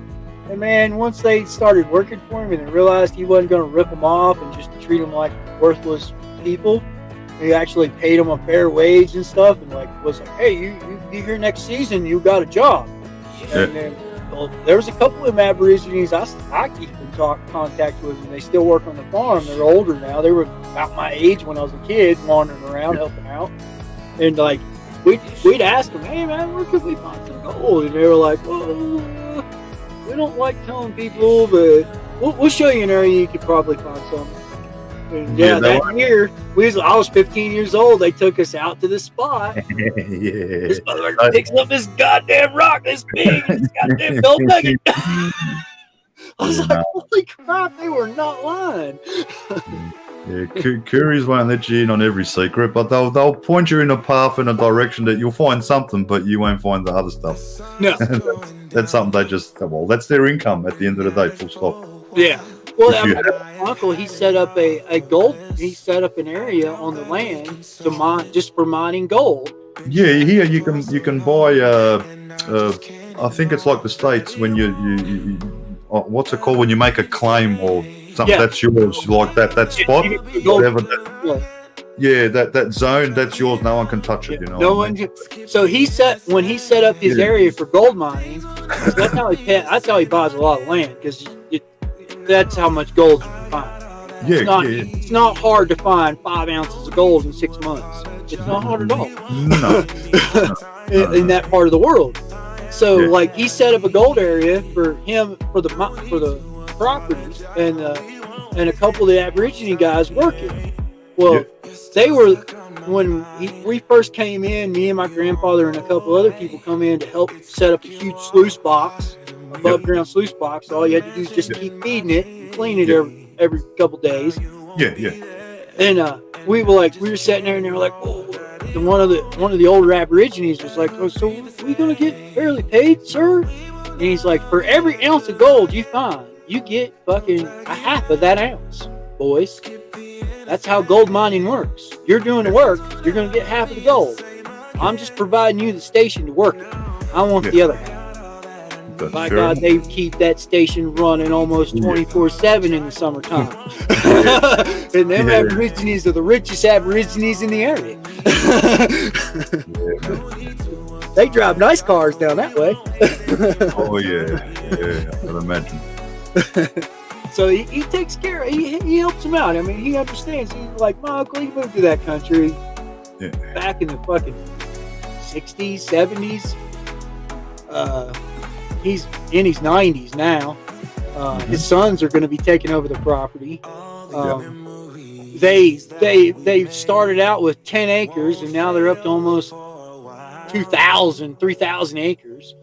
And man, once they started working for him and they realized he wasn't going to rip them off and just treat them like worthless people, he actually paid them a fair wage and stuff, and was like, hey, you be here next season, you got a job. And then there was a couple of them Aborigines I keep in contact with, and they still work on the farm. They're older now. They were about my age when I was a kid, wandering around helping out. And we'd ask them, hey man, where could we find some gold? And they were like, well, we don't like telling people, but we'll show you an area you could probably find some. And that year, I was 15 years old. They took us out to the spot. This motherfucker picks up this goddamn rock, this big, this goddamn gold nugget. I was like, holy crap, they were not lying. Couriers won't let you in on every secret, but they'll point you in a path in a direction that you'll find something, but you won't find the other stuff. No. That's something they that's their income at the end of the day, full stop. Yeah. Well, my uncle, he set up he set up an area on the land to mine, just for mining gold. Yeah, here you can buy. I think it's like the States when you what's it called when you make a claim or something that's yours, like that spot, whatever that. Yeah, that zone, that's yours. No one can touch it. You know. No one. So when he set up his area for gold mining, that's how he buys a lot of land, because that's how much gold you can find. It's not hard to find 5 ounces of gold in 6 months. It's not hard at all. No. in that part of the world. So he set up a gold area for him for the property, and a couple of the Aborigine guys working. Well, they were when we first came in. Me and my grandfather and a couple other people come in to help set up a huge sluice box, above ground sluice box. All you had to do is just keep feeding it and clean it every couple days. And we were sitting there, and they were like, "Oh." And one of the older Aborigines was like, "Oh, so are we gonna get fairly paid, sir?" And he's like, "For every ounce of gold you find, you get fucking a half of that ounce, boys." That's how gold mining works. You're doing the work, you're going to get half of the gold. I'm just providing you the station to work it. I want the other half. By God, they keep that station running almost 24/7 in the summertime. And them Aborigines are the richest Aborigines in the area. They drive nice cars down that way. Oh yeah, I can imagine. So he takes care. He helps him out. I mean, he understands. He's like, my uncle, he moved to that country back in the fucking 60s, 70s. He's in his 90s now. His sons are going to be taking over the property. They started out with 10 acres and now they're up to almost 2,000, 3,000 acres.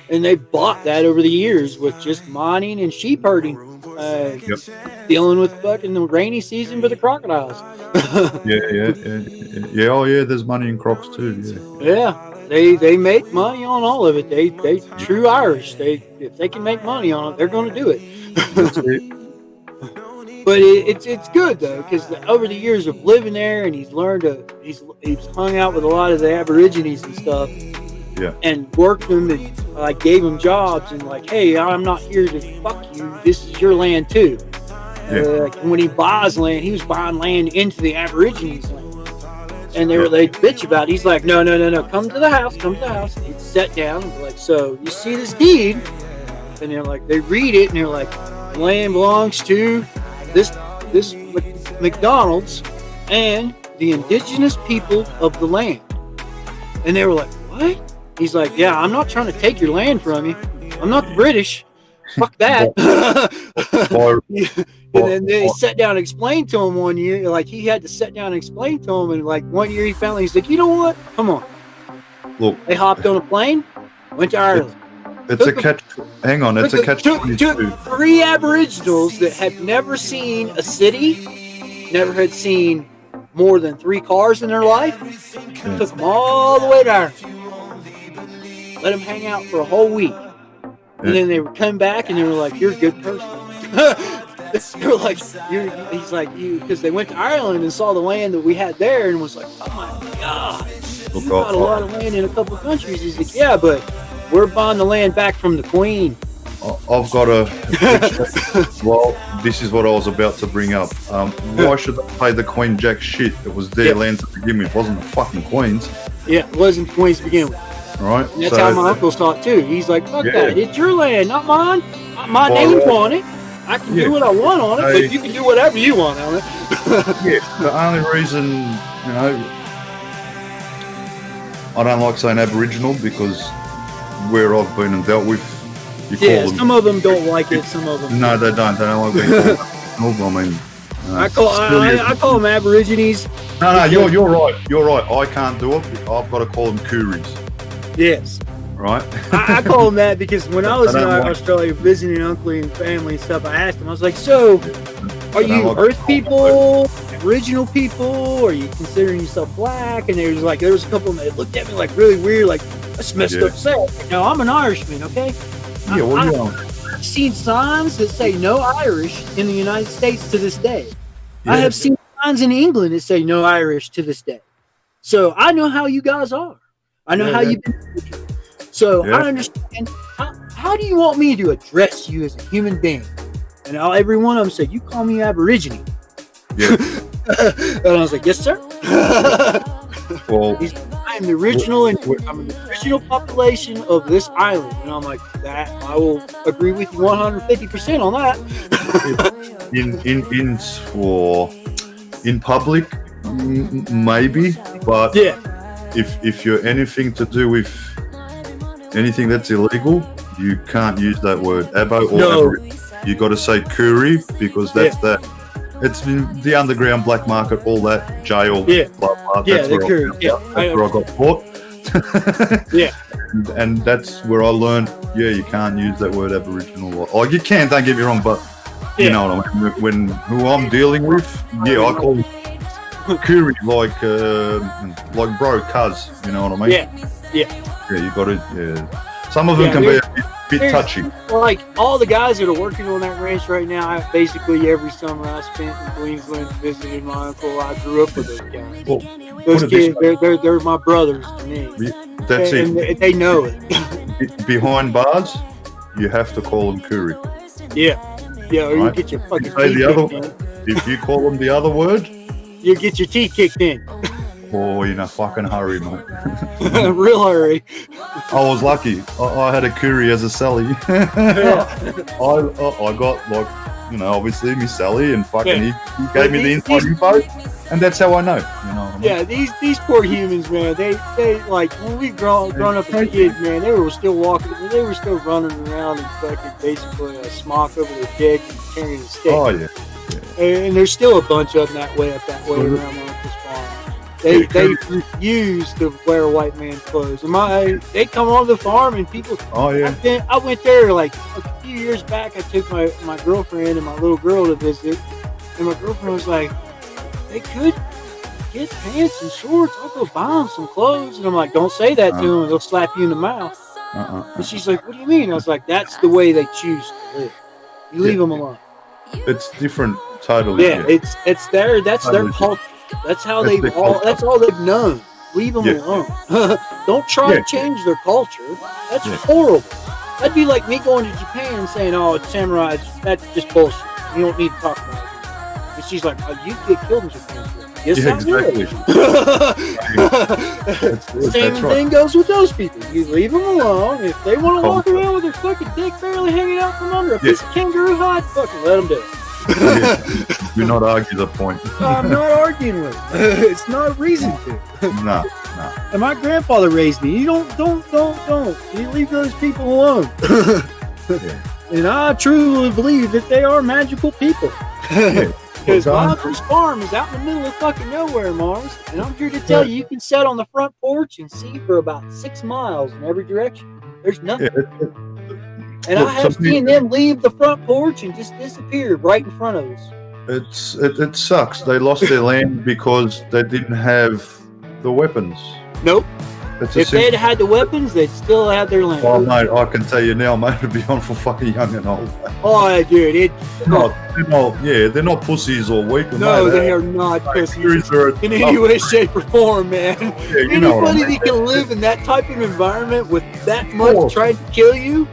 And they bought that over the years with just mining and sheep herding, dealing with fucking the rainy season for the crocodiles. Yeah. Oh yeah, there's money in crops too. Yeah. They make money on all of it. They true Irish. If they can make money on it, they're going to do it. But it's good though, because over the years of living there, and he's hung out with a lot of the Aborigines and stuff. Yeah. And worked them and gave them jobs and like, hey, I'm not here to fuck you. This is your land too. When he buys land, he was buying land into the Aborigines land. And they bitch about it. He's like, no, come to the house. He'd sit down and be like, so you see this deed? And they're like, they read it and they're like, the land belongs to this McDonald's and the indigenous people of the land. And they were like, what? He's like, yeah, I'm not trying to take your land from you. I'm not the British. Fuck that. And then they sat down and explained to him one year, like he had to sit down and explain to him. And like one year he finally, he's like, you know what? Come on. Look, they hopped on a plane, went to Ireland. It's a catch. Hang on, it's a catch. Took 3 Aboriginals that had never seen a city, never had seen more than 3 cars in their life. Took them all the way to Ireland. Let them hang out for a whole week. And then they would come back and they were like, you're a good person. They were like, he's like, because they went to Ireland and saw the land that we had there and was like, oh my God, you got a lot of land in a couple of countries. He's like, yeah, but we're buying the land back from the Queen. I've got well, this is what I was about to bring up. Why should they pay the Queen jack shit? It was their land to begin with. It wasn't the fucking Queen's. Yeah, it wasn't the Queen's to begin with. Right. And that's how my uncle saw it too. He's like, fuck that. It's your land, not mine. My name's on it. I can do what I want on it, but you can do whatever you want on it. The only reason, I don't like saying Aboriginal because where I've been and dealt with, you call them. Some of them don't like it. Some of them. No, they don't. They don't like being called Aboriginal. I mean, I call them Aborigines. No, you're right. You're right. I can't do it. I've got to call them Coories. Yes. Right. I call them that because when I was in Australia visiting uncle and family and stuff, I asked them, I was like, so are you Earth people, Aboriginal people? Are you considering yourself black? And there was a couple of them that looked at me like really weird, like, that's messed up say. No, I'm an Irishman, okay? Yeah, what are you on? I've seen signs that say no Irish in the United States to this day. Yeah. I have seen signs in England that say no Irish to this day. So I know how you guys are. I know how you've been thinking. So I understand. How do you want me to address you as a human being? And every one of them said, you call me Aborigine. Yeah. And I was like, yes, sir. Well, I'm the original, and I'm the original population of this island. And I'm like, that I will agree with you 150% on that. in public, maybe, but if you're anything to do with anything that's illegal, you can't use that word Abo or you got to say Kuri because that's that. It's been the underground black market, all that jail. Blah, blah. That's where I got caught. And that's where I learned. You can't use that word Aboriginal. Or you can. Don't get me wrong, but you know what I mean. When who I'm dealing with, I call them Kuri, like bro, cuz. You know what I mean? Yeah. You got to. Some of them can be bit touchy. Like all the guys that are working on that ranch right now, basically every summer I spent in Queensland visiting my uncle. I grew up with those guys. Well, those kids, they're my brothers to me. That's and it. They know it. Behind bars, you have to call them Kuri. Yeah, or you get your fucking teeth kicked in. If you call them the other word, you get your teeth kicked in. Oh, in a fucking hurry, mate. Real hurry. I was lucky. I had a Kuri as a Sally. I got, like, obviously me Sally, and fucking he gave me the inside info, and that's how I know. You know what I mean? Yeah, these poor humans, man. They like when we grown up as kids, man. They were still walking. They were still running around and fucking basically a smock over their dick and carrying a stick. Oh yeah. And there's still a bunch of them that way up that way around my uncle's farm. They refuse to wear white man's clothes. And they come on the farm and people. Oh yeah. I went there like a few years back. I took my girlfriend and my little girl to visit, and my girlfriend was like, "They could get pants and shorts. I'll go buy them some clothes." And I'm like, "Don't say that to them. They'll slap you in the mouth." And she's like, "What do you mean?" I was like, "That's the way they choose to live. You leave them alone." It's different, totally. Yeah, it's their culture. That's how that's all they've known. Leave them alone. Don't try to change their culture. That's horrible. That'd be like me going to Japan and saying, "Oh, it's samurais. That's just bullshit. You don't need to talk about it." And she's like, "Oh, you get killed in Japan." Yes, exactly. Same thing goes with those people. You leave them alone. If they want to walk around with their fucking dick barely hanging out from under a piece of kangaroo hide, fucking let them do it. Do not argue the point. I'm not arguing with it. It's not a reason to. No. And my grandfather raised me. You don't. You leave those people alone. And I truly believe that they are magical people. Because my uncle's farm is out in the middle of fucking nowhere, Mars. And I'm here to tell you, you can sit on the front porch and see for about 6 miles in every direction. There's nothing. And I have seen them leave the front porch and just disappear right in front of us. It sucks. They lost their land because they didn't have the weapons. Nope. If they'd had the weapons, they'd still have their land. Oh, mate, I can tell you now, mate, it'd be on for fucking young and old. Oh, dude, they're not pussies or weak. No, they are not pussies in any way, shape, or form, man. Anybody that can live in that type of environment with that much trying to kill you,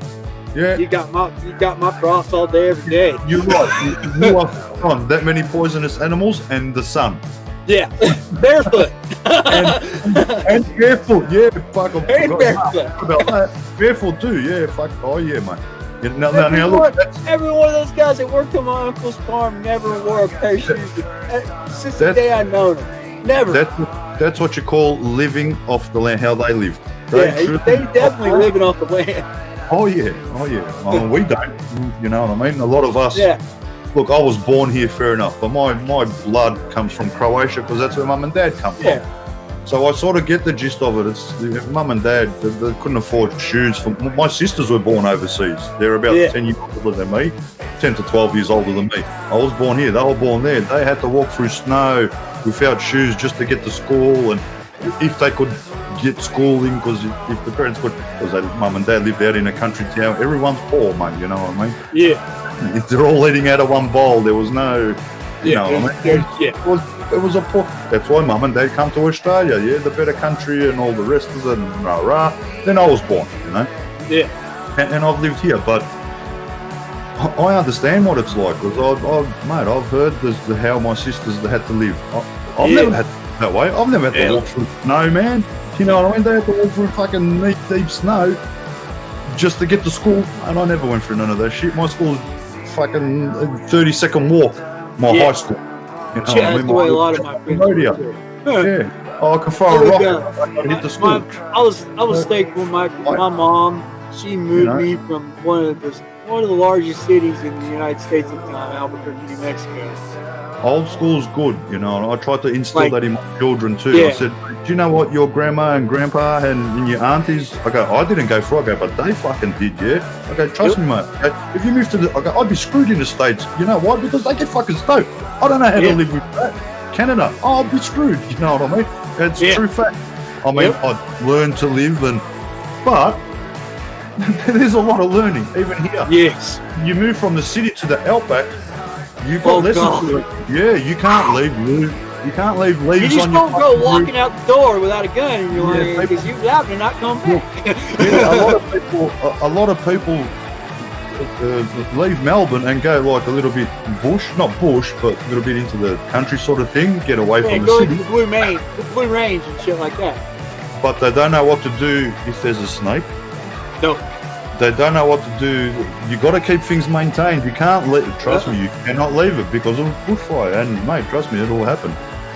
you got my props all day, every day. You're right. You are on that many poisonous animals and the sun. Yeah, barefoot. and barefoot, fuck. And barefoot. About that. Barefoot too, fuck. Oh yeah, mate. Now look, every one of those guys that worked on my uncle's farm never wore a pair of shoes since the day I known them. Never. That's what you call living off the land. How they lived. They definitely living off the land. Oh yeah. Well, we don't. You know what I mean? A lot of us. Yeah. Look, I was born here, fair enough, but my blood comes from Croatia because that's where mum and dad come from. So I sort of get the gist of it. It's mum and dad, they couldn't afford shoes. My sisters were born overseas. They're about 10 years older than me, 10 to 12 years older than me. I was born here. They were born there. They had to walk through snow without shoes just to get to school. And if they could get schooling, because if the parents could, because mum and dad lived out in a country town, everyone's poor, mate, you know what I mean? Yeah. If they're all eating out of one bowl, there was no, you know what I mean? It was a poor. That's why mum and dad come to Australia, the better country and all the rest of it, and rah. Then I was born, you know? Yeah. And I've lived here, but I understand what it's like, because I've heard how my sisters had to live. I've never had that way. I've never had to walk through snow, man. You know what I mean? They had to walk through fucking deep snow just to get to school, and I never went through none of that shit. My school was fucking 30-second walk. My high school. You know, that's the way a lot of my friends I can throw a rock. I can hit the school. I was thankful. My mom, she moved me from one of the largest cities in the United States at the time, Albuquerque, New Mexico. Old school's good, you know, and I tried to instill that in my children too. I said, do you know what your grandma and grandpa and your aunties, I didn't go through, but they fucking did, trust me, mate. If you move to I'd be screwed in the States. You know why? Because they get fucking stoked. I don't know how to live with that. Canada, I'll be screwed, you know what I mean? It's true fact. I mean, I'd learn to live, but there's a lot of learning, even here. Yes. You move from the city to the outback, you've got lessons to learn. Yeah, you can't leave leaves You just on don't your go fucking walking roof. out the door without a gun in your Yeah, hand because you're out and not come back. Yeah, a lot of people leave Melbourne and go like a little bit not bush, but a little bit into the country sort of thing, get away Yeah, from go the into city. the Blue Range and shit like that. But they don't know what to do if there's a snake. No. They don't know what to do. You got to keep things maintained. You can't trust me. You cannot leave it because of bushfire. And mate, trust me, it'll happen.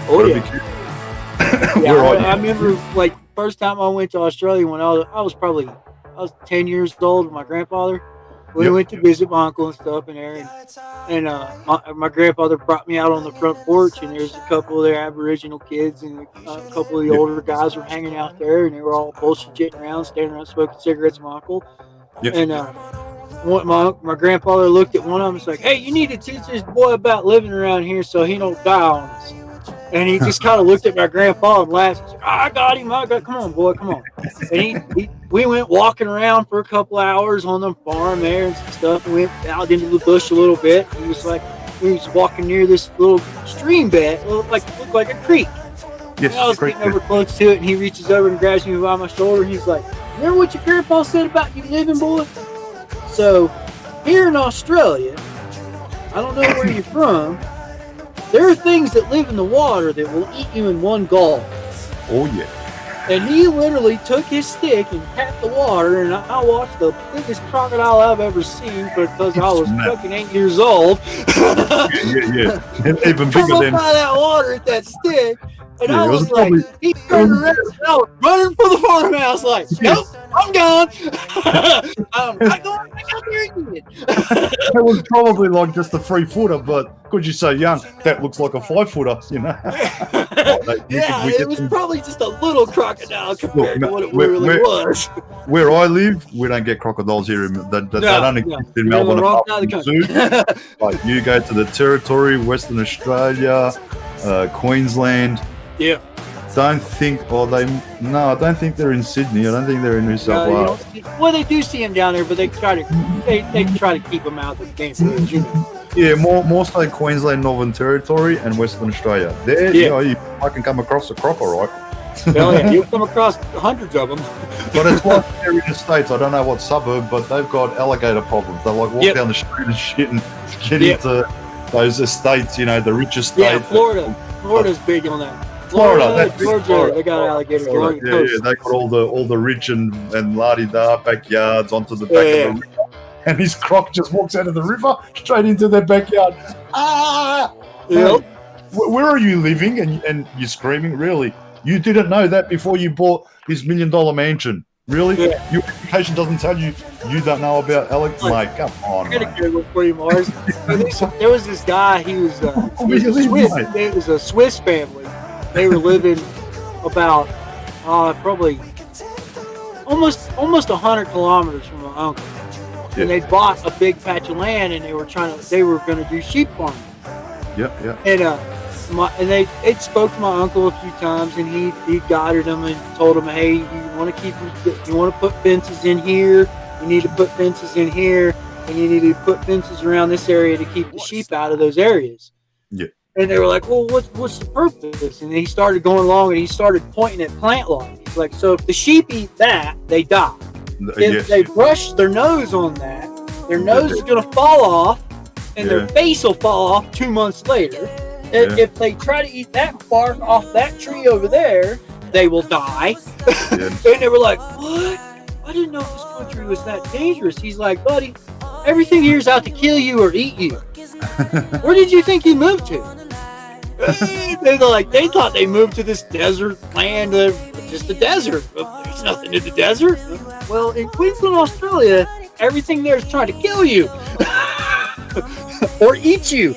Oh Gotta yeah. be careful. Yeah, Where are I you? remember like first time I went to Australia when I was 10 years old with my grandfather. We went to visit my uncle and stuff in there, and my grandfather brought me out on the front porch, and there's a couple of their Aboriginal kids and a couple of the older guys were hanging out there, and they were all bullshitting around, standing around smoking cigarettes with my uncle. And my grandfather looked at one of them and was like, "Hey, you need to teach this boy about living around here so he don't die on us." And he just kind of looked at my grandpa and laughed. He's like, I got him. Come on, boy, come on. And we went walking around for a couple hours on the farm there and stuff. And went out into the bush a little bit. He was like, we was walking near this little stream bed, looked like a creek. Yes, and I was getting over close to it, and he reaches over and grabs me by my shoulder. And he's like, "Remember what your grandpa said about you living, boy? So here in Australia, I don't know where you're from. There are things that live in the water that will eat you in one gulp." Oh yeah. And he literally took his stick and tapped the water, and I watched the biggest crocodile I've ever seen because I was fucking 8 years old. Yeah. Even Come bigger up than. out of that water at that stick, and Yeah, I it was was like, he turned around, and I was running for the farmhouse like, nope, I'm gone. I'm not going back out there again. It was probably like just a 3-footer, but because you're so young, that looks like a 5-footer, you know. Yeah, it was probably just a little crocodile compared to what it really was. Where I live, we don't get crocodiles here. They don't exist in Melbourne. Wrong Apart side from of the the zoo. Like you go to the Territory, Western Australia, Queensland. Yeah. I don't think they're in Sydney. I don't think they're in New South Wales. Well, they do see him down there, but they try to keep him out of the game. You know. Yeah, more so Queensland, Northern Territory, and Western Australia. There, you fucking come across a croc, all right. Hell yeah, you'll come across hundreds of them. But it's like they're in the States. I don't know what suburb, but they've got alligator problems. They like walk down the street and shit and get into those estates, you know, the richest state. Yeah, Florida's big on that. Florida, Georgia, they got alligators along the coast. They got all the rich and la-di-da backyards onto the back of the river. And his croc just walks out of the river straight into their backyard. Ah! Yep. Where are you living? And you're screaming, really? You didn't know that before you bought this $1 million mansion. Really? Yeah. Your education doesn't tell you you don't know about Alex? Mate, come on, I got a good one for you, Mars. There was this guy, he was Swiss. It was a Swiss family. They were living about probably almost 100 kilometers from my uncle. Yeah. And they bought a big patch of land, and they were going to do sheep farming. Yeah. And they spoke to my uncle a few times, and he guided them and told them, hey, you want to put fences in here, you need to put fences in here, and you need to put fences around this area to keep the sheep out of those areas. Yeah. And they were like, well, what's the purpose? And he started going along, and he started pointing at plant life. He's like, so if the sheep eat that, they die. If they brush their nose on that, their nose is going to fall off, and their face will fall off 2 months later. If they try to eat that bark off that tree over there, they will die. And they were like, what? I didn't know this country was that dangerous. He's like, buddy, everything here is out to kill you or eat you. Where did you think you moved to? They thought they moved to this desert land, just a desert. There's nothing in the desert. Well, in Queensland, Australia, everything there is trying to kill you or eat you.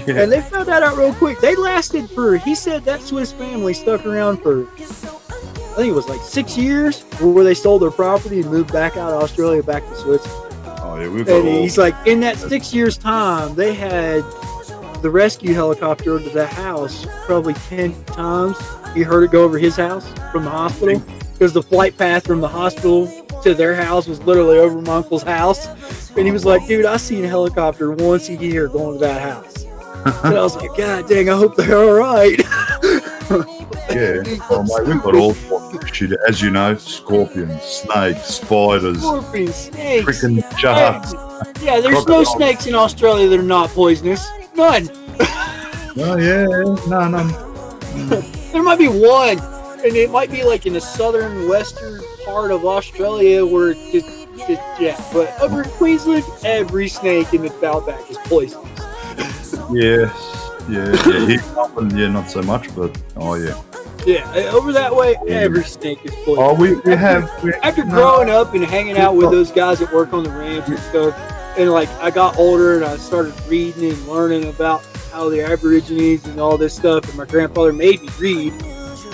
And they found that out real quick. They lasted he said that Swiss family stuck around for, I think it was like 6 years, where they sold their property and moved back out of Australia, back to Switzerland. Oh, yeah, and he's like, in that 6 years' time, they had the rescue helicopter to the house probably 10 times. He heard it go over his house from the hospital, because the flight path from the hospital to to their house was literally over my uncle's house. And he was like, dude, I seen a helicopter once a year going to that house. And I was like, God dang, I hope they're all right. Yeah, oh, mate, we've got all sorts of shit, as you know, scorpions, snakes, spiders, Scorpions, snakes, freaking sharks. Yeah, there's no snakes in Australia that are not poisonous. None. Oh, yeah, no. There might be one, and it might be like in the southern western part of Australia where but over in Queensland, every snake in the outback is poisonous. Yeah. Here, not so much, but Yeah, over that way, every snake is poisonous. Oh, we have. After growing up and hanging out with those guys that work on the ranch and stuff, and like I got older and I started reading and learning about how the Aborigines and all this stuff, and my grandfather made me read.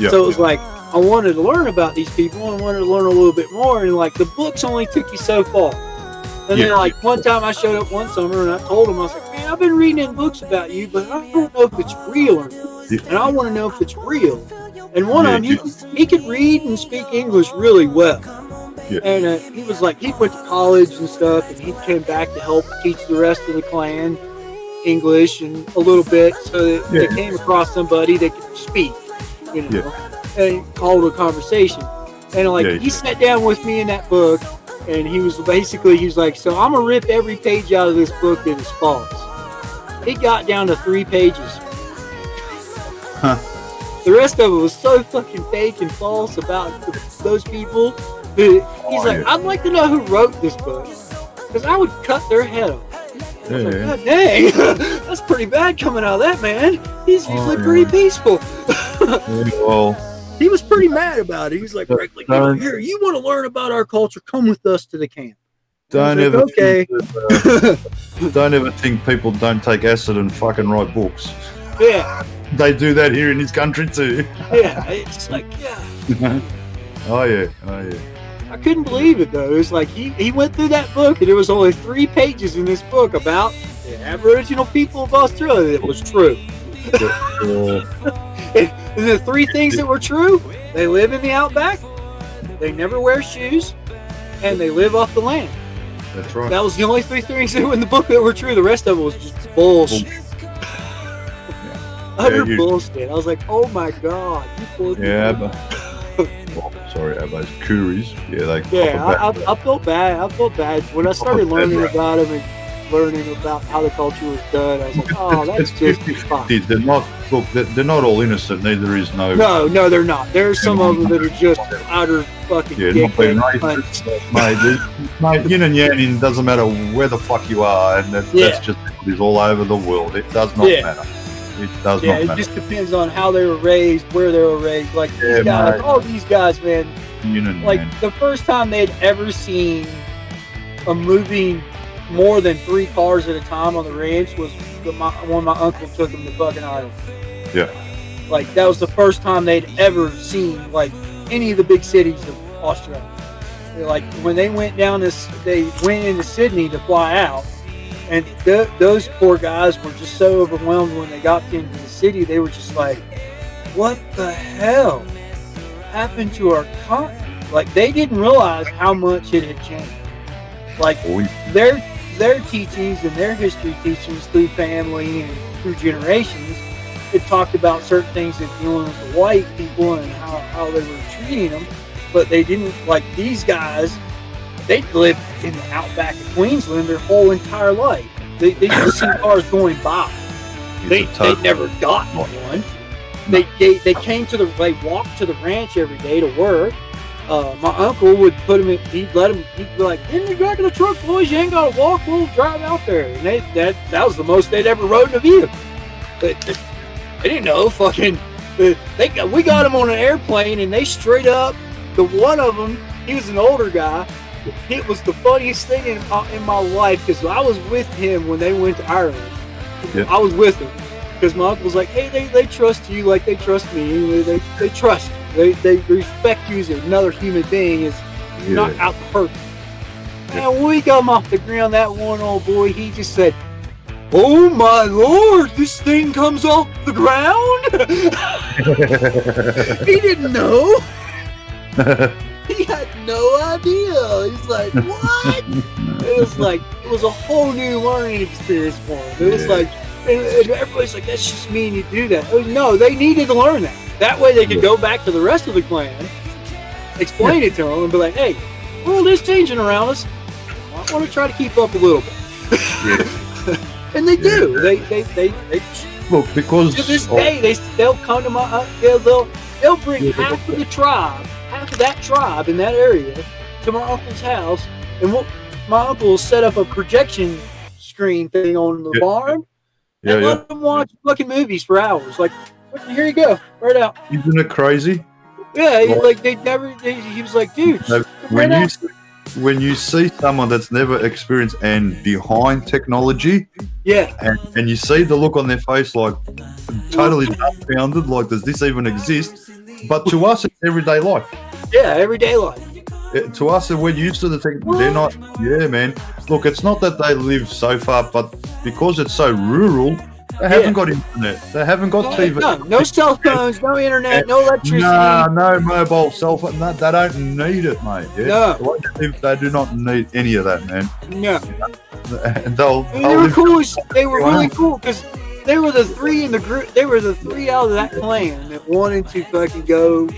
So it was like I wanted to learn about these people and wanted to learn a little bit more, and like the books only took you so far. And then like one time I showed up one summer and I told him, I was like, man, I've been reading in books about you, but I don't know if it's real or not. And I want to know if it's real. And one of them, he could read and speak English really well. And he was like, he went to college and stuff, and he came back to help teach the rest of the clan English and a little bit, so that they came across somebody that could speak, and called a conversation. And like he sat down with me in that book, and he was like, so I'm gonna rip every page out of this book that is false. It got down to 3 pages. The rest of it was so fucking fake and false about those people. He's I'd like to know who wrote this book, because I would cut their head off. I was like, God dang, that's pretty bad coming out of that man. He's usually pretty peaceful. He was pretty mad about it. He's like, here, you want to learn about our culture? Come with us to the camp. Don't ever think people don't take acid and fucking write books. Yeah. They do that here in this country too. Yeah, it's like, Oh yeah. I couldn't believe it though. It's like he went through that book, and there was only 3 pages in this book about the Aboriginal people of Australia that was true. And the 3 things that were true: they live in the outback, they never wear shoes, and they live off the land. That's right. That was the only 3 things that were in the book that were true. The rest of it was just bullshit. Utter bullshit. I was like, oh my god, you poor people. Sorry, Abbo's Coories. I felt bad. I felt bad when I started learning about them and learning about how the culture was done. I was like, oh, that's just fun. They're not all innocent. Neither is no. No, they're not. There's some of them that are just utter fucking not being racist, mate. Yin and yang doesn't matter where the fuck you are, and that's just it is all over the world. It does not matter. It does not matter. It just depends on how they were raised, where they were raised. Like these guys, all these guys, man. The first time they'd ever seen a moving more than 3 cars at a time on the ranch was when my uncle took them to Bucking Island. Yeah. Like that was the first time they'd ever seen like any of the big cities of Australia. Like when they went they went into Sydney to fly out. And those poor guys were just so overwhelmed when they got into the city. They were just like, what the hell happened to our continent? Like, they didn't realize how much it had changed. Like, their teachings and their history teachings through family and through generations, it talked about certain things in dealing with the white people and how they were treating them. But they didn't, like these guys, they lived in the outback of Queensland their whole entire life. They just see cars going by. They never got one. They walked to the ranch every day to work. My uncle would put him in, he'd be like, in the back of the truck, boys, you ain't gotta walk, we'll drive out there. And that was the most they'd ever rode in a vehicle. They didn't know, fucking, we got him on an airplane, and they straight up, the one of them, he was an older guy. It was the funniest thing in my life, because I was with him when they went to Ireland. Yeah. I was with him because my uncle was like, hey, they trust you like they trust me. They trust you. They respect you as another human being. You're not out to hurt them. And when we got him off the ground, that one old boy, he just said, oh my lord, this thing comes off the ground? He didn't know. he had no idea. He's like, what? It was a whole new learning experience for him. It was like, and everybody's like, that's just mean you do that. No, they needed to learn that. That way they could go back to the rest of the clan, explain it to them, and be like, hey, the world is changing around us. I want to try to keep up a little bit. And they do. They look, because to this day, they'll come to my, they'll bring half of that tribe in that area to my uncle's house, and my uncle will set up a projection screen thing on the barn, and let them watch fucking movies for hours. Like, here you go, right out. Isn't it crazy? Yeah, he was like, dude, when you see someone that's never experienced and behind technology, and you see the look on their face, like totally dumbfounded, like, does this even exist? But to us, it's everyday life. Yeah, everyday life. To us, we're used to the thing. They're not. Yeah, man. Look, it's not that they live so far, but because it's so rural, they haven't got internet. They haven't got TV. No cell phones, no internet, no electricity. No mobile cell phone. No, they don't need it, mate. Yeah? No. They do not need any of that, man. No. And they were cool. They were really cool because they were the three in the group. They were the three out of that clan that wanted to fucking go.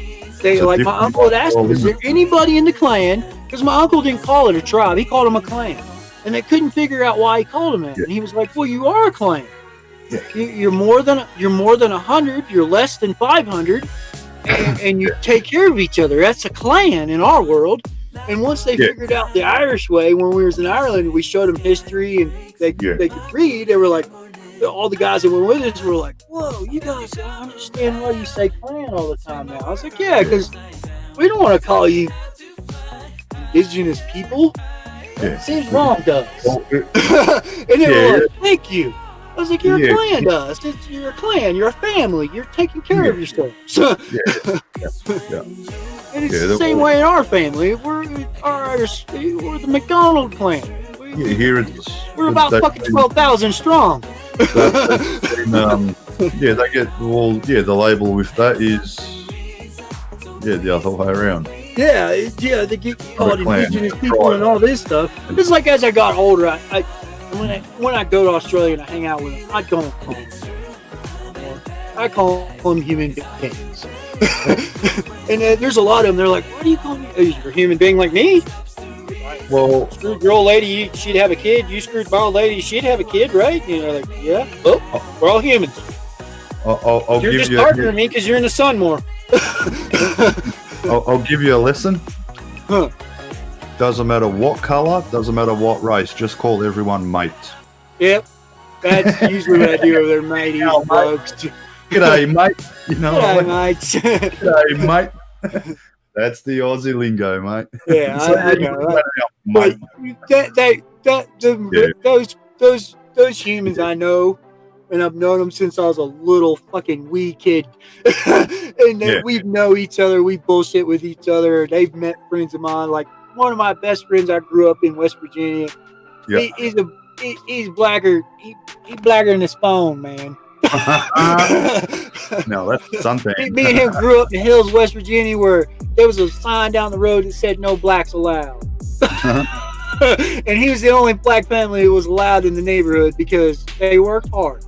My uncle had asked me, is there anybody in the clan? Because my uncle didn't call it a tribe. He called them a clan. And they couldn't figure out why he called them that. And he was like, well, you are a clan. Yeah. You're more than 100. You're less than 500. And you take care of each other. That's a clan in our world. And once they figured out the Irish way, when we was in Ireland, we showed them history and they could read. They were like, all the guys that were with us were like, whoa, you guys, I understand why you say clan all the time now. I was like, yeah, because we don't want to call you indigenous people. It seems wrong to us. And they were like, thank you. I was like, you're a clan to us. You're a clan. You're a family. You're taking care of yourself. And it's the same way in our family. We're the McDonald clan. We're about fucking 12,000 strong. They get the label with that is the other way around. They get called indigenous people and all this stuff. It's like as I got older, when I go to Australia and I hang out with them, I don't call them. I call them human beings. And there's a lot of them. They're like, "Why do you call me? You're a human being like me." Well, screwed your old lady, she'd have a kid. You screwed my old lady, she'd have a kid, right? You know, like, yeah. Oh, we're all humans. You're just partnering me because you're in the sun more. I'll give you a lesson. Doesn't matter what color, doesn't matter what race, just call everyone mate. Yep. That's usually what I do over there, matey folks. G'day, mate. You know, g'day, mates. G'day, mate. That's the Aussie lingo, mate. Yeah, I know. But those humans I know, and I've known them since I was a little fucking wee kid. And we know each other. We bullshit with each other. They've met friends of mine. Like one of my best friends, I grew up in West Virginia. Yeah. He's blacker. He's blacker than his phone, man. No, that's something. Me and him grew up in Hills, West Virginia, where there was a sign down the road that said "No blacks allowed." And he was the only black family who was allowed in the neighborhood because they worked hard.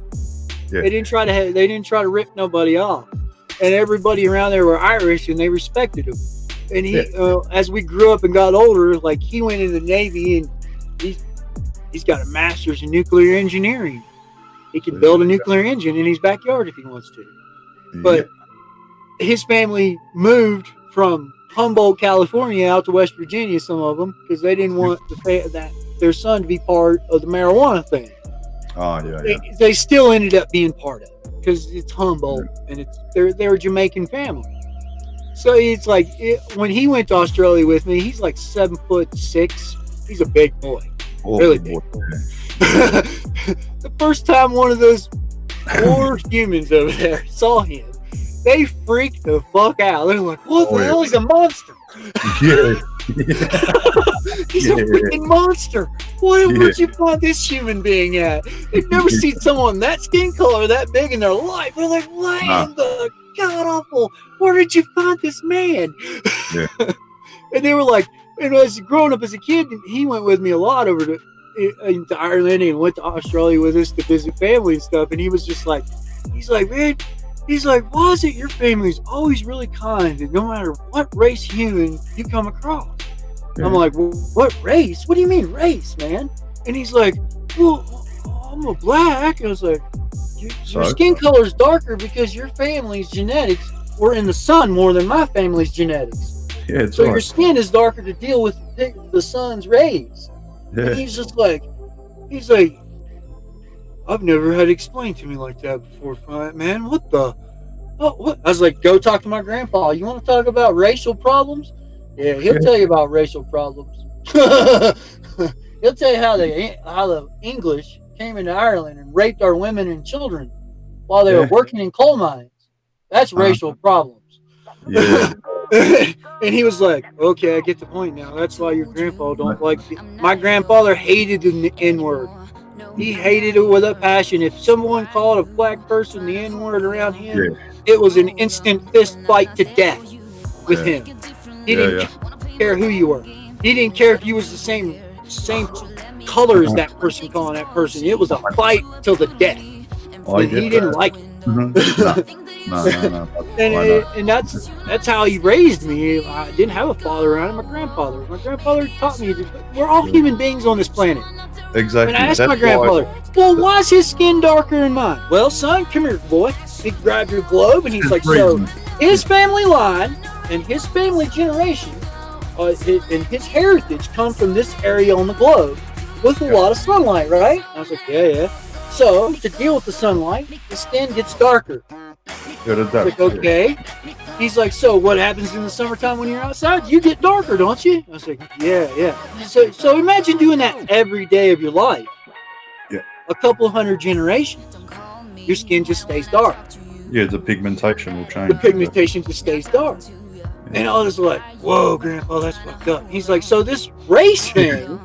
Yeah. They didn't try to rip nobody off, and everybody around there were Irish and they respected him. And he, as we grew up and got older, like he went into the Navy and he's got a master's in nuclear engineering. He can build a nuclear engine in his backyard if he wants to. But his family moved from Humboldt, California, out to West Virginia, some of them, because they didn't want their son to be part of the marijuana thing. Oh, yeah. They still ended up being part of it because it's Humboldt and they're a Jamaican family. So it's like when he went to Australia with me, he's like 7'6". He's a big boy. Really big boy. The first time one of those poor humans over there saw him, they freaked the fuck out. They're like, what the hell? He's a monster. Yeah. He's a freaking monster. Where'd you find this human being at? They've never seen someone that skin color that big in their life. They're like, what in the god awful? Where did you find this man? And they were like, and as growing up as a kid, he went with me a lot over to into Ireland and went to Australia with us to visit family and stuff. And he was just like, he's like, man, he's like, why is it your family's always really kind and no matter what race human you come across? I'm like, well, what race? What do you mean race, man? And he's like, well, I'm a black. And I was like, your skin color is darker because your family's genetics were in the sun more than my family's genetics. Yeah, so your skin is darker to deal with the sun's rays. Yeah. And he's like, I've never had it explained to me like that before, man. What the? Oh, what? I was like, go talk to my grandpa. You want to talk about racial problems? Yeah, he'll tell you about racial problems. He'll tell you how the English came into Ireland and raped our women and children while they were working in coal mines. That's racial problems. Yeah. And he was like, okay, I get the point now. That's why your grandpa don't like it. My grandfather hated the N-word. He hated it with a passion. If someone called a black person the N-word around him, it was an instant fist fight to death with him. He didn't care who you were. He didn't care if you was the same color as that person calling that person. It was a fight till the death. And he didn't like it. No. And that's how he raised me. I didn't have a father around. My grandfather. My grandfather taught me that we're all human beings on this planet. Exactly. And I asked my grandfather, well, why is his skin darker than mine? Well, son, come here, boy. He grabbed your globe and he's like, so his family line and his family generation and his heritage come from this area on the globe with a lot of sunlight, right? I was like, yeah. So, to deal with the sunlight, the skin gets darker. Like, okay. He's like, so what happens in the summertime when you're outside? You get darker, don't you? I was like, yeah. So imagine doing that every day of your life. Yeah. A couple hundred generations. Your skin just stays dark. Yeah, the pigmentation will change. The pigmentation just stays dark. And I was like, whoa, Grandpa, that's fucked up. He's like, so this race thing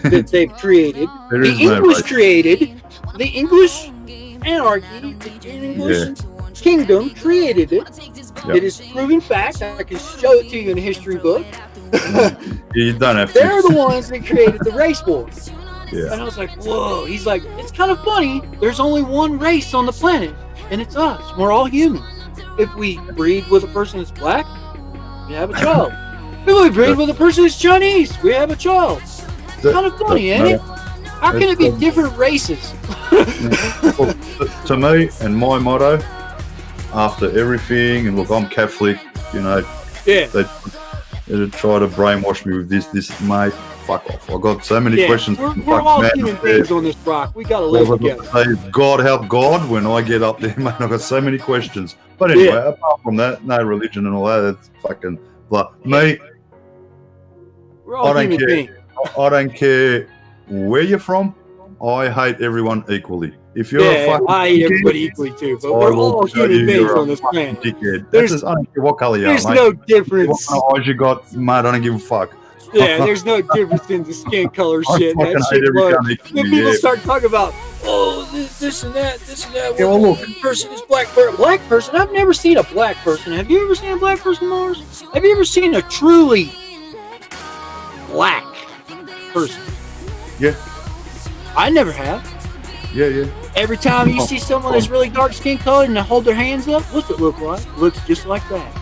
that they've created, the English created, the English anarchy, the English kingdom created it. It is proven fact. I can show it to you in a history book. You don't have to. They're the ones that created the race wars. Yeah. And I was like, whoa. He's like, it's kind of funny. There's only one race on the planet, and it's us. We're all humans. If we breed with a person that's black, we have a child. If we breed with a person that's Chinese, we have a child. It's kind of funny, ain't it? How can it be different races? Well, to me, and my motto, after everything, and look, I'm Catholic, you know, they try to brainwash me with this, mate. Fuck off. I've got so many questions. We're all human beings on this rock. We got to live together. God help God when I get up there, mate. I've got so many questions. But anyway, apart from that, no religion and all that, that's fucking blah. Me, I don't care. I don't care where you're from. I hate everyone equally. If you're a fucking I hate everybody equally too, but we're all human beings on this planet. Dickhead. I don't care what color you are, mate. There's no difference. What eyes you got, mate, I don't give a fuck. Yeah, there's no difference in the skin color shit. That shit when people start talking about, this and that. Yeah, well, look. This person is black person. I've never seen a black person. Have you ever seen a black person, Mars? Have you ever seen a truly black person? Yeah. I never have. Yeah. Every time you see someone that's really dark skin colored and they hold their hands up, what's it look like? It looks just like that.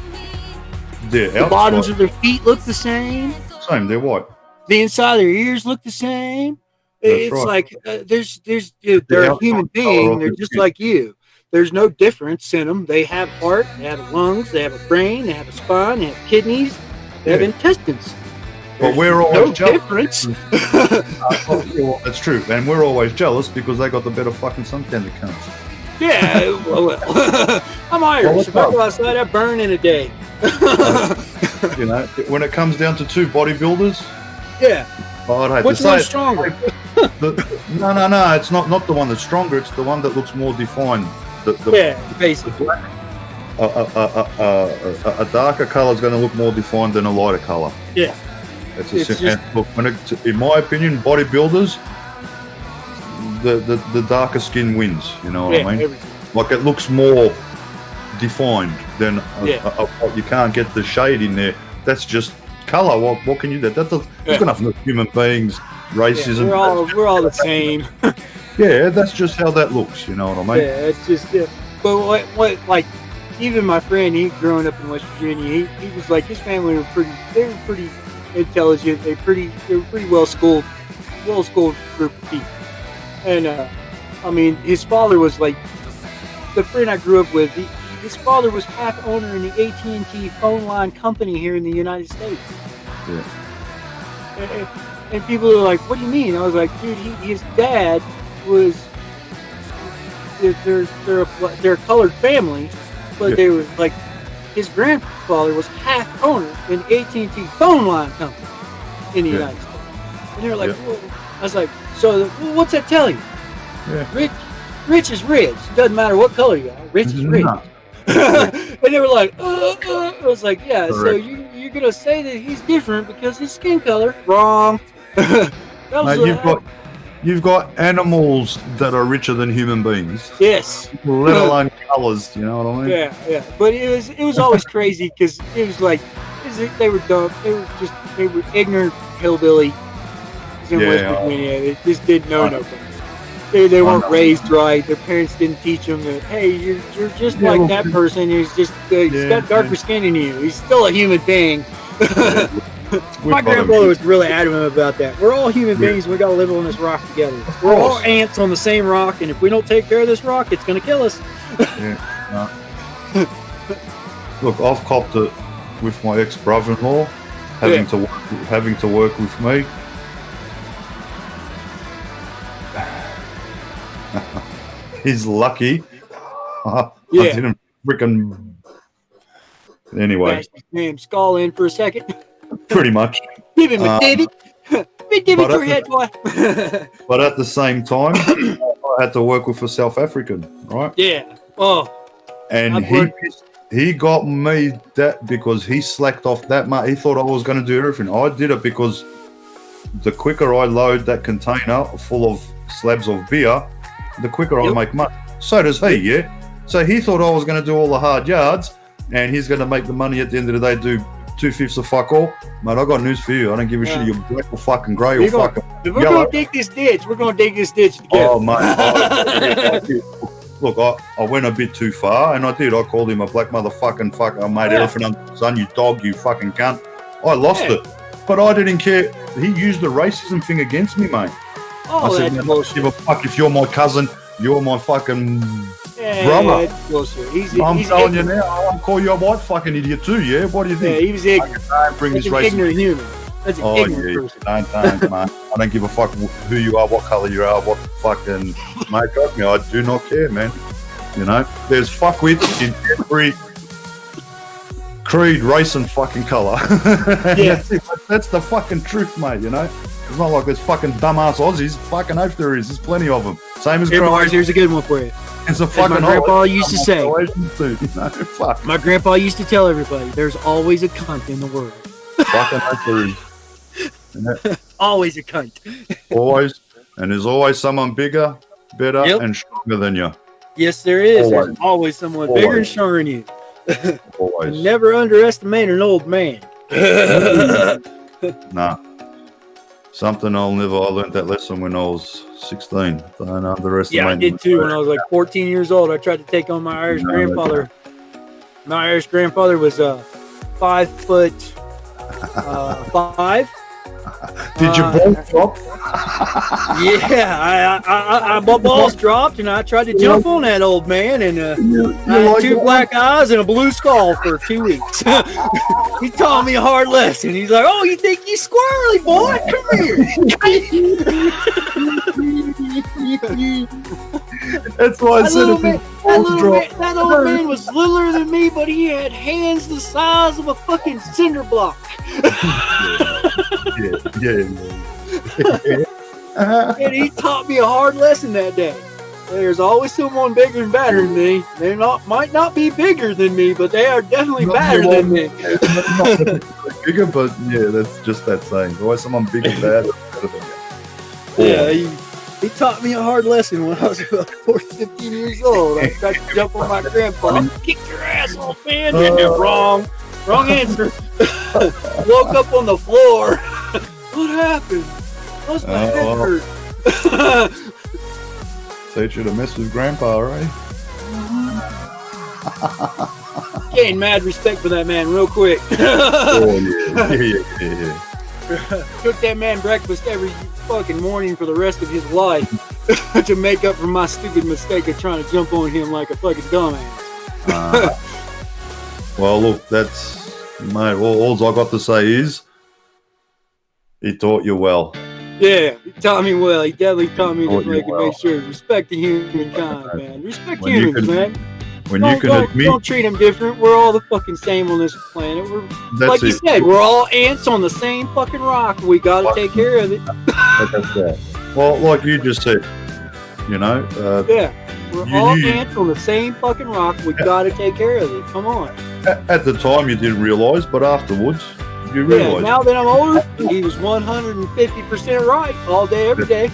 The bottoms of their feet look the same. Same, they're white. The inside of their ears look the same. It's like they're a human being. They're just like you. There's no difference in them. They have heart, they have lungs, they have a brain, they have a spine, they have kidneys, they have intestines. But we're always jealous. Difference. That's true, and we're always jealous because they got the better fucking suntan accounts. Yeah, well, I'm Irish. If I go outside, I burn in a day. You know, when it comes down to two bodybuilders, I'd hate which to say one's it. stronger? No, it's not the one that's stronger. It's the one that looks more defined. Basically. A darker color is going to look more defined than a lighter color. Yeah. It's just, look, in my opinion, bodybuilders, the darker skin wins. You know what I mean? Like it looks more defined than you can't get the shade in there. That's just color. What can you do? That's got nothing to do with human beings, racism. Yeah, we're all the same. Yeah, that's just how that looks. You know what I mean? Yeah, it's just. But what like, even my friend, he growing up in West Virginia, he was like, his family were pretty intelligent. They were pretty well schooled group of people. And I mean, his father was like, the friend I grew up with. His father was half owner in the AT&T phone line company here in the United States. Yeah. And people are like, "What do you mean?" I was like, "Dude, his dad was they're a colored family, but they were like, his grandfather was half owner in the AT&T phone line company in the United States." And they were like, "Whoa." I was like, "So what's that tell you? Yeah. Rich is rich. Doesn't matter what color you are. Rich is rich." And they were like, I was like, yeah, so you're going to say that he's different because his skin color? Wrong. You've got animals that are richer than human beings. Yes. Let alone colors, you know what I mean? Yeah. But it was always crazy because it was like, they were dumb. They were ignorant hillbilly in West Virginia. They just didn't know nobody. They weren't raised right. Their parents didn't teach them that, hey, you're just like that person. He's just he's got darker skin than you. He's still a human being. My grandfather was really adamant about that. We're all human beings. We got to live on this rock together. We're all ants on the same rock, and if we don't take care of this rock, it's going to kill us. Look, I've copped it with my ex-brother-in-law having to work with me. He's lucky. I didn't freaking. Anyway. Bash his damn skull in for a second. Pretty much. Give him a divot. Big divot to your head, boy. But at the same time, I had to work with a South African, right? Yeah. Oh. And he got me that because he slacked off that much. He thought I was going to do everything. I did it because the quicker I load that container full of slabs of beer, the quicker I make money. So does he, yeah? So he thought I was going to do all the hard yards, and he's going to make the money at the end of the day, do 2/5 of fuck all. Mate, I got news for you. I don't give a shit. You're black or fucking grey or fucking If we're going to dig this ditch, we're going to dig this ditch together. Oh, mate. Look, I went a bit too far, and I did. I called him a black motherfucking fuck. I made everything under the sun, you dog, you fucking cunt. I lost it. But I didn't care. He used the racism thing against me, mate. Oh, I said, that's no, give a fuck if you're my cousin, you're my fucking brother. That's bullshit. I'm telling you now, I'll call you a white fucking idiot too, yeah? What do you think? Yeah, he was ignorant. That's an ignorant human. That's an ignorant person. Don't, man. I don't give a fuck who you are, what colour you are, what fucking makeup. I do not care, man. You know, there's fuckwits in every creed, race, and fucking colour. Yeah. That's the fucking truth, mate, you know? It's not like there's fucking dumbass Aussies. Fucking oath there is. There's plenty of them. Same as Mars, here's a good one for you. It's a fucking. As my grandpa used to say. No, fuck. My grandpa used to tell everybody, "There's always a cunt in the world." Fucking oath there is. Always a cunt. Always, and there's always someone bigger, better, and stronger than you. Yes, there is. There's always someone bigger and stronger than you. Always. Never underestimate an old man. Nah. Something I learned that lesson when I was 16. Don't underestimate. Yeah, I did too. When I was like 14 years old, I tried to take on my Irish grandfather. My Irish grandfather was 5'5". Did your balls drop? Yeah, my balls dropped, and I tried to jump on that old man, and I had two black eyes and a blue skull for 2 weeks. He taught me a hard lesson. He's like, "Oh, you think you squirrely, boy? Come here." That's why I said that old man was littler than me, but he had hands the size of a fucking cinder block. Yeah. And he taught me a hard lesson that day. There's always someone bigger and better than me. They might not be bigger than me, but they are definitely better than me. Bigger, but yeah, that's just that saying. There's always someone bigger, better than you. Yeah, he taught me a hard lesson when I was about 15 years old. I tried to jump on my grandpa. Kick your ass, old man. Wrong answer. Woke up on the floor. What happened? What's my head hurt? Teach you to mess with Grandpa, right? Gained mad respect for that man real quick. Oh, yeah. Cooked that man breakfast every fucking morning for the rest of his life to make up for my stupid mistake of trying to jump on him like a fucking dumbass. Well, look, that's, mate, all I got to say is he taught you well. Yeah, he taught me well. He definitely taught me to make sure respect the humankind, man. Respect humans, man. Don't treat them different. We're all the fucking same on this planet. We're like you said, we're all ants on the same fucking rock. We gotta take care of it. Well, like you just said, you know. Yeah, we're all ants on the same fucking rock. We gotta take care of it. Come on. At the time, you didn't realise, but afterwards, you realised. Yeah, now that I'm older, he was 150% right all day, every day.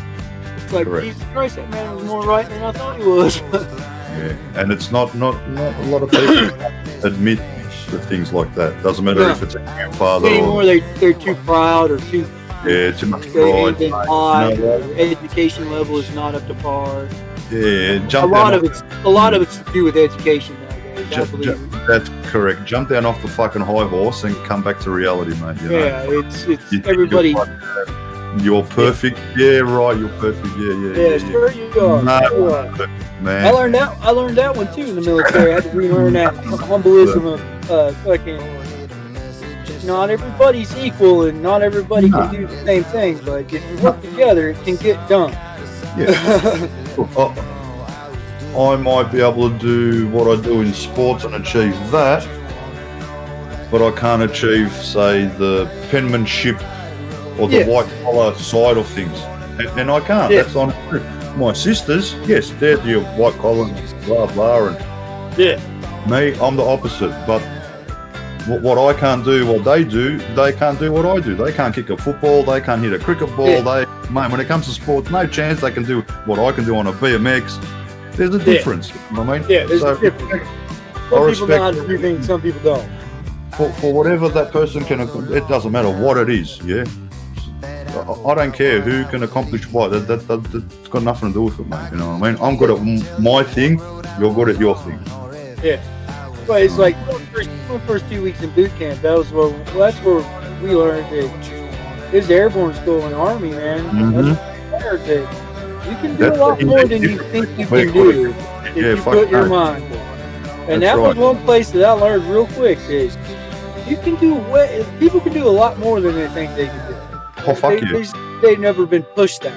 It's like, Jesus Christ, that man was more right than I thought he was. Yeah, and it's not a lot of people admit to things like that. Doesn't matter if it's a grandfather anymore. They're too proud or too too much pride. Education level is not up to par. Yeah, a lot of it's to do with education nowadays. That's correct. Jump down off the fucking high horse and come back to reality, mate. You know? It's everybody. You're perfect. Yeah, right. You're perfect. Yeah. Sure you are. No, man. I learned that one too in the military. I had to relearn that humbilism of fucking. Not everybody's equal, and not everybody can do the same thing. But if you work together, it can get done. Yeah. I might be able to do what I do in sports and achieve that, but I can't achieve, say, the penmanship or the white collar side of things, and I can't. That's on my sisters. Yes, they're the white collar, blah blah, and me, I'm the opposite. But what I can't do, what they do, they can't do what I do. They can't kick a football. They can't hit a cricket ball. Mate, when it comes to sports, no chance they can do what I can do on a BMX. There's a difference. You know what I mean? Yeah, there's a difference. Some people know how to do things, some people don't. For whatever that person can, it doesn't matter what it is. Yeah. I don't care who can accomplish what. That's got nothing to do with it, mate. You know what I mean? I'm good at my thing. You're good at your thing. Yeah. But it's like the first 2 weeks in boot camp. That's where we learned that it's airborne school and Army, man. That's where we learned that you can do a lot more than you think you can do if you put your mind to it. And that was one place that I learned real quick is you can do people can do a lot more than they think they can do. Oh, fuck they've never been pushed that.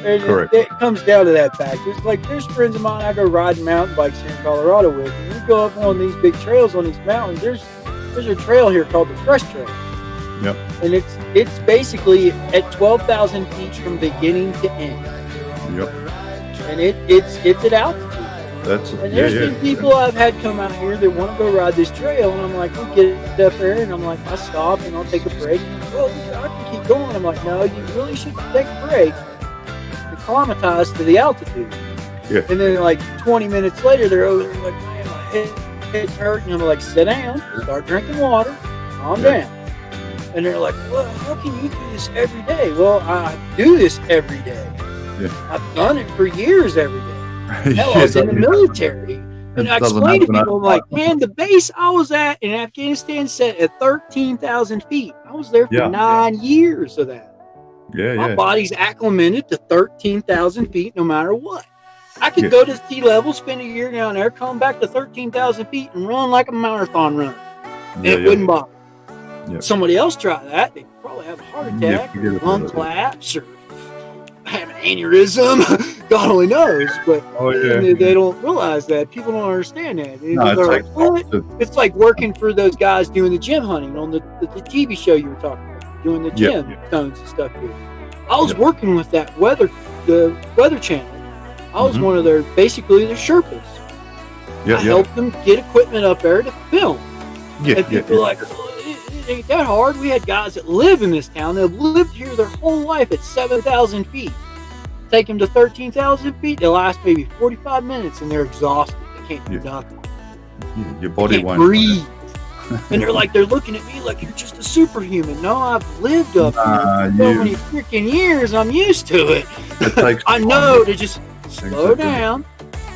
And correct. It comes down to that fact. It's like there's friends of mine I go riding mountain bikes here in Colorado with, and we go up on these big trails on these mountains. There's a trail here called the Fresh Trail. Yep. And it's basically at 12,000 feet from beginning to end. Yep. And it's at altitude. And there's been people I've had come out here that want to go ride this trail, and I'm like, we get up there, and I'm like, I stop and I'll take a break. Well, I can keep going. I'm like, no, you really should take a break. Acclimatized to the altitude. Yeah. And then like 20 minutes later, they're over there like, man, my head's hurting. I'm like, sit down, start drinking water, calm down. And they're like, well, how can you do this every day? Well, I do this every day. Yeah. I've done it for years every day. Hell, I was in the military. And I explained to people, I'm like, man, the base I was at in Afghanistan set at 13,000 feet. I was there for 9 years of that. My body's acclimated to 13,000 feet no matter what. I could go to sea level, spend a year down there, come back to 13,000 feet and run like a marathon runner. And it wouldn't bother. Somebody else try that, they'd probably have a heart attack, or lung collapse, or have an aneurysm. God only knows. But they don't realize that. People don't understand that. Like, what? It's like working for those guys doing the gym hunting on the TV show you were talking about. Doing the gym stones and stuff here. I was working with the Weather Channel. I was one of their Sherpas. I helped them get equipment up there to film. And people are like, well, it ain't that hard. We had guys that live in this town. They've lived here their whole life at 7,000 feet. Take them to 13,000 feet. They last maybe 45 minutes and they're exhausted. They can't do nothing. Your body can't won't breathe. And they're looking at me like you're just a superhuman. No, I've lived up here for so many freaking years. I'm used to it. I know to just slow down,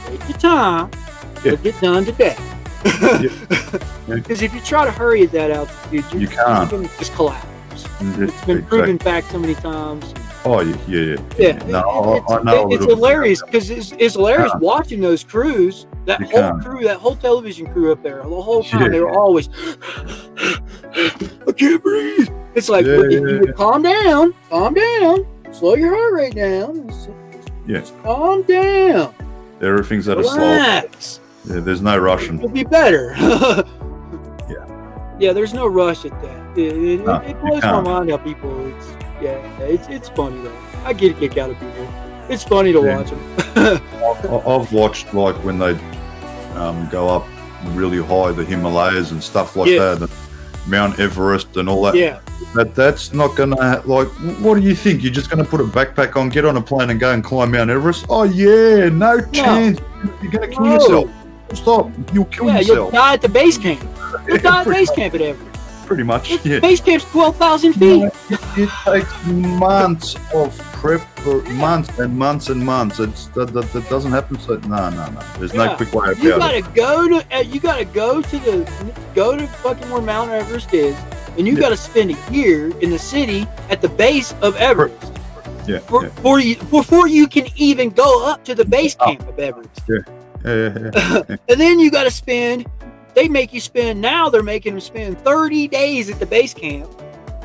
take your time, you'll get done today. Because if you try to hurry at that altitude, you're going to just collapse. It's been proven back so many times. Oh, yeah. No, I know. It's hilarious because it's hilarious watching those crews. That whole television crew up there, the whole time they were always, I can't breathe. It's like, you calm down, slow your heart rate down. Yes. Calm down. Everything's at a slow. Relax. Yeah, there's no rushing. It'll be better. Yeah. Yeah, there's no rush at that. It blows my mind how people. It's funny though. I get a kick out of people. It's funny to watch them. I've watched like when they go up really high, the Himalayas and stuff like that, and Mount Everest and all that. Yeah. That's not gonna like. What do you think? You're just gonna put a backpack on, get on a plane, and go and climb Mount Everest? Oh yeah, no chance. You're gonna kill yourself. Stop. You'll kill yourself. You'll die at the base camp. You'll die at base camp at Everest. Pretty much, Base camp's 12,000 feet. It takes months of prep, months and months and months. That doesn't happen. So no. There's no quick way about it. You gotta go to fucking where Mount Everest is, and you gotta spend a year in the city at the base of Everest. Before you can even go up to the base camp of Everest. And then you gotta spend. They make you spend. Now they're making them spend 30 days at the base camp,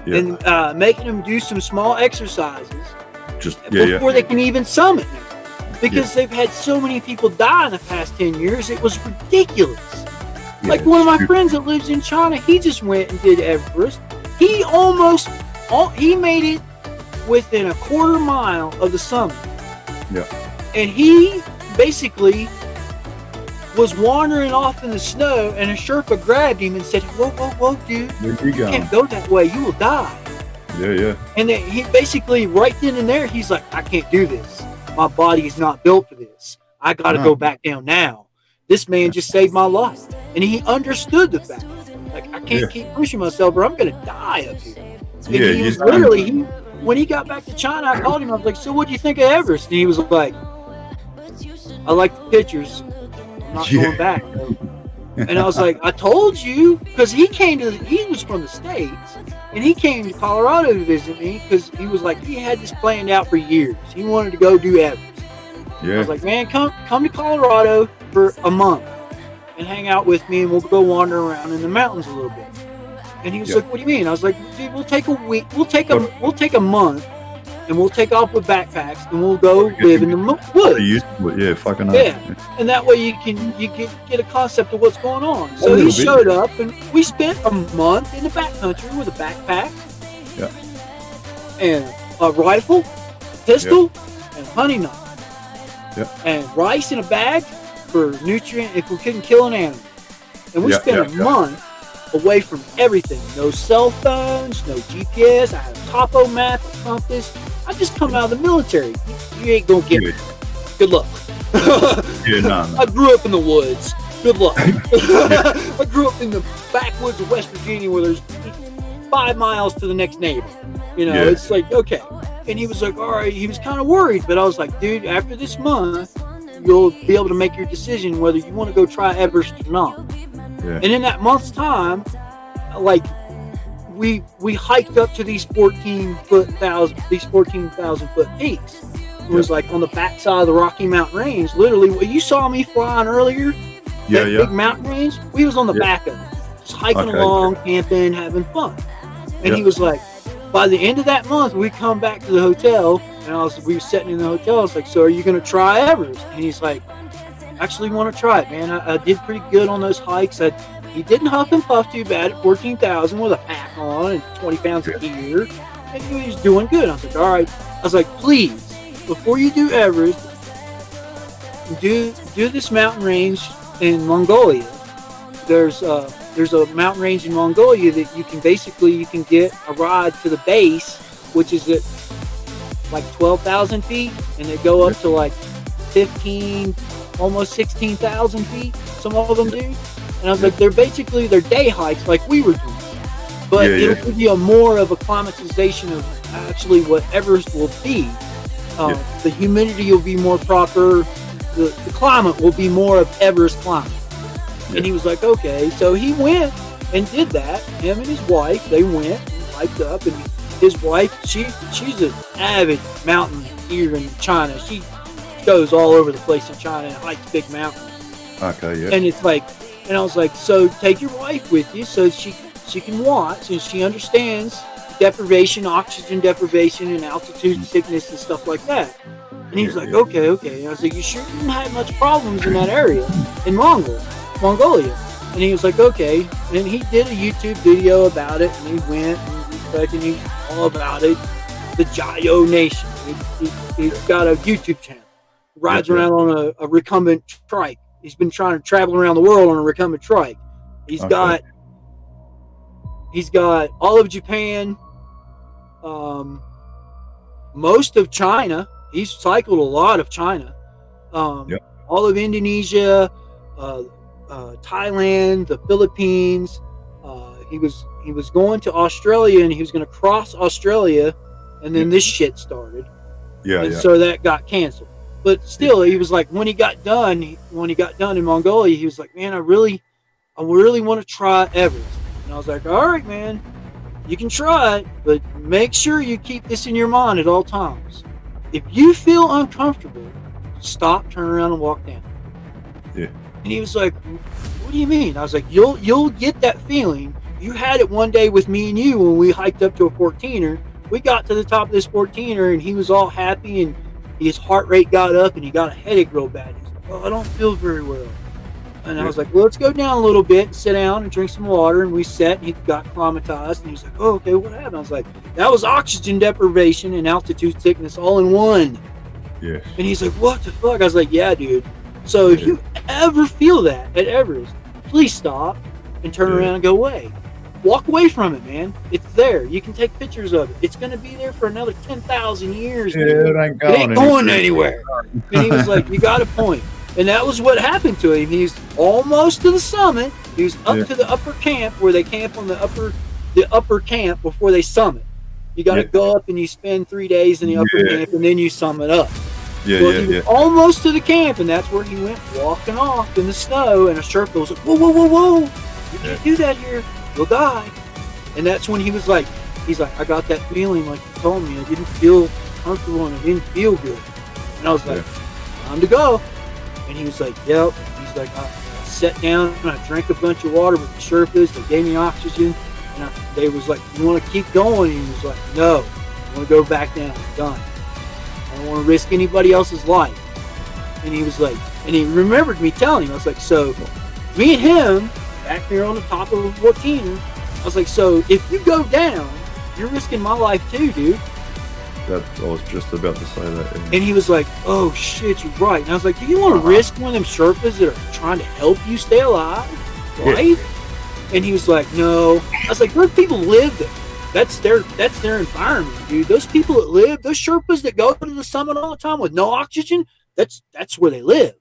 and making them do some small exercises before they can even summit. Because they've had so many people die in the past 10 years, it was ridiculous. Like one of my friends that lives in China, he just went and did Everest. He he made it within a quarter mile of the summit. Yeah. And he basically was wandering off in the snow, and a Sherpa grabbed him and said, whoa, dude, you can't go that way, you will die. Yeah. And then he basically, right then and there, he's like, I can't do this. My body is not built for this. I got to go back down now. This man just saved my life. And he understood the fact. Like, I can't keep pushing myself or I'm going to die up here. And he was literally, when he got back to China, I called him. I was like, so what do you think of Everest? And he was like, I like the pictures. I'm not going back. And I was like, I told you, because he was from the States, and he came to Colorado to visit me because he was like, he had this planned out for years. He wanted to go do Everest. Yeah. I was like, man, come to Colorado for a month and hang out with me, and we'll go wander around in the mountains a little bit. And he was like, what do you mean? I was like, dude, we'll take a week, we'll take a month, and we'll take off with backpacks, and we'll go live in the woods. Yeah, fucking and that way you get a concept of what's going on. So he showed up, and we spent a month in the backcountry with a backpack, and a rifle, pistol, and hunting knife, and rice in a bag for nutrient if we couldn't kill an animal. And we spent a month away from everything. No cell phones, no GPS. I had a topo map, a compass. I just come out of the military. You ain't gonna get me. Good luck. I grew up in the woods. Good luck. I grew up in the backwoods of West Virginia where there's 5 miles to the next neighbor. It's like, okay. And he was like, all right. He was kind of worried, but I was like, dude, after this month, you'll be able to make your decision whether you want to go try Everest or not. And in that month's time, like we hiked up to these 14,000 foot peaks. It was like on the backside of the Rocky Mountain Range. Literally, what you saw me flying earlier, that big mountain range, we was on the back of it, just hiking along, camping, having fun. And he was like, by the end of that month, we come back to the hotel, and we were sitting in the hotel. I was like, so are you going to try Everest? And he's like, actually want to try it, man. I did pretty good on those hikes. He didn't huff and puff too bad at 14,000 with a pack on and 20 pounds of gear. And he was doing good. I was like, all right. I was like, please, before you do Everest, do this mountain range in Mongolia. There's a mountain range in Mongolia that you can get a ride to the base, which is at like 12,000 feet, and they go up to like 15, almost 16,000 feet. Some of them do. And I was like, they're day hikes like we were doing. But it'll give you more of a climatization of actually what Everest will be. The humidity will be more proper. The climate will be more of Everest climate. And he was like, okay. So he went and did that. Him and his wife, they went and hiked up. And his wife, she's an avid mountaineer in China. She goes all over the place in China and hikes big mountains. Okay, yeah. And it's like, and I was like, so take your wife with you so she can watch and she understands deprivation, oxygen deprivation, and altitude sickness and stuff like that. And he was like, okay. And I was like, you sure didn't have much problems in that area in Mongolia? And he was like, okay. And he did a YouTube video about it, and he went and he's all about it. The Jayo Nation. He's got a YouTube channel. Rides around on a recumbent trike. He's been trying to travel around the world on a recumbent trike. He's got all of Japan, most of China. He's cycled a lot of China. All of Indonesia, Thailand, the Philippines. He was going to Australia, and he was going to cross Australia, and then this shit started. So that got canceled. But still, he was like, when he got done in Mongolia, he was like, man, I really want to try Everest. And I was like, all right, man, you can try it, but make sure you keep this in your mind at all times. If you feel uncomfortable, stop, turn around, and walk down. And he was like, what do you mean? I was like, you'll get that feeling. You had it one day with me and you when we hiked up to a 14er. We got to the top of this 14er, and he was all happy, and his heart rate got up, and he got a headache real bad. He's like, oh, I don't feel very well. And I was like, well, let's go down a little bit and sit down and drink some water. And we sat, and he got climatized. And he was like, oh, okay, what happened? I was like, that was oxygen deprivation and altitude sickness all in one. And he's like, what the fuck? I was like, yeah, dude. So if you ever feel that at Everest, please stop and turn around and go away. Walk away from it, man. It's there. You can take pictures of it. It's going to be there for another 10,000 years. It ain't going anywhere. And he was like, you got a point. And that was what happened to him. He's almost to the summit. He was up to the upper camp where they camp on the upper camp before they summit. You got to go up and you spend 3 days in the upper camp, and then you summit up. He was almost to the camp, and that's where he went walking off in the snow, and a Sherpa was like, whoa. You can't do that here. You'll die. And that's when he's like, I got that feeling like you told me. I didn't feel comfortable and I didn't feel good. And I was like, time to go. And he was like, yep. He's like, I sat down and I drank a bunch of water with the Sherpas. They gave me oxygen. And they was like, you want to keep going? And he was like, no. I want to go back down. I'm done. I don't want to risk anybody else's life. And he was like, and he remembered me telling him. I was like, so me and him back there on the top of a 14er. I was like, so if you go down, you're risking my life too, dude. I was just about to say that. And he was like, oh shit, you're right. And I was like, do you want to risk one of them Sherpas that are trying to help you stay alive? Right? And he was like, no. I was like, those people live there. That's their environment, dude. Those people that live, those Sherpas that go to the summit all the time with no oxygen, that's where they live.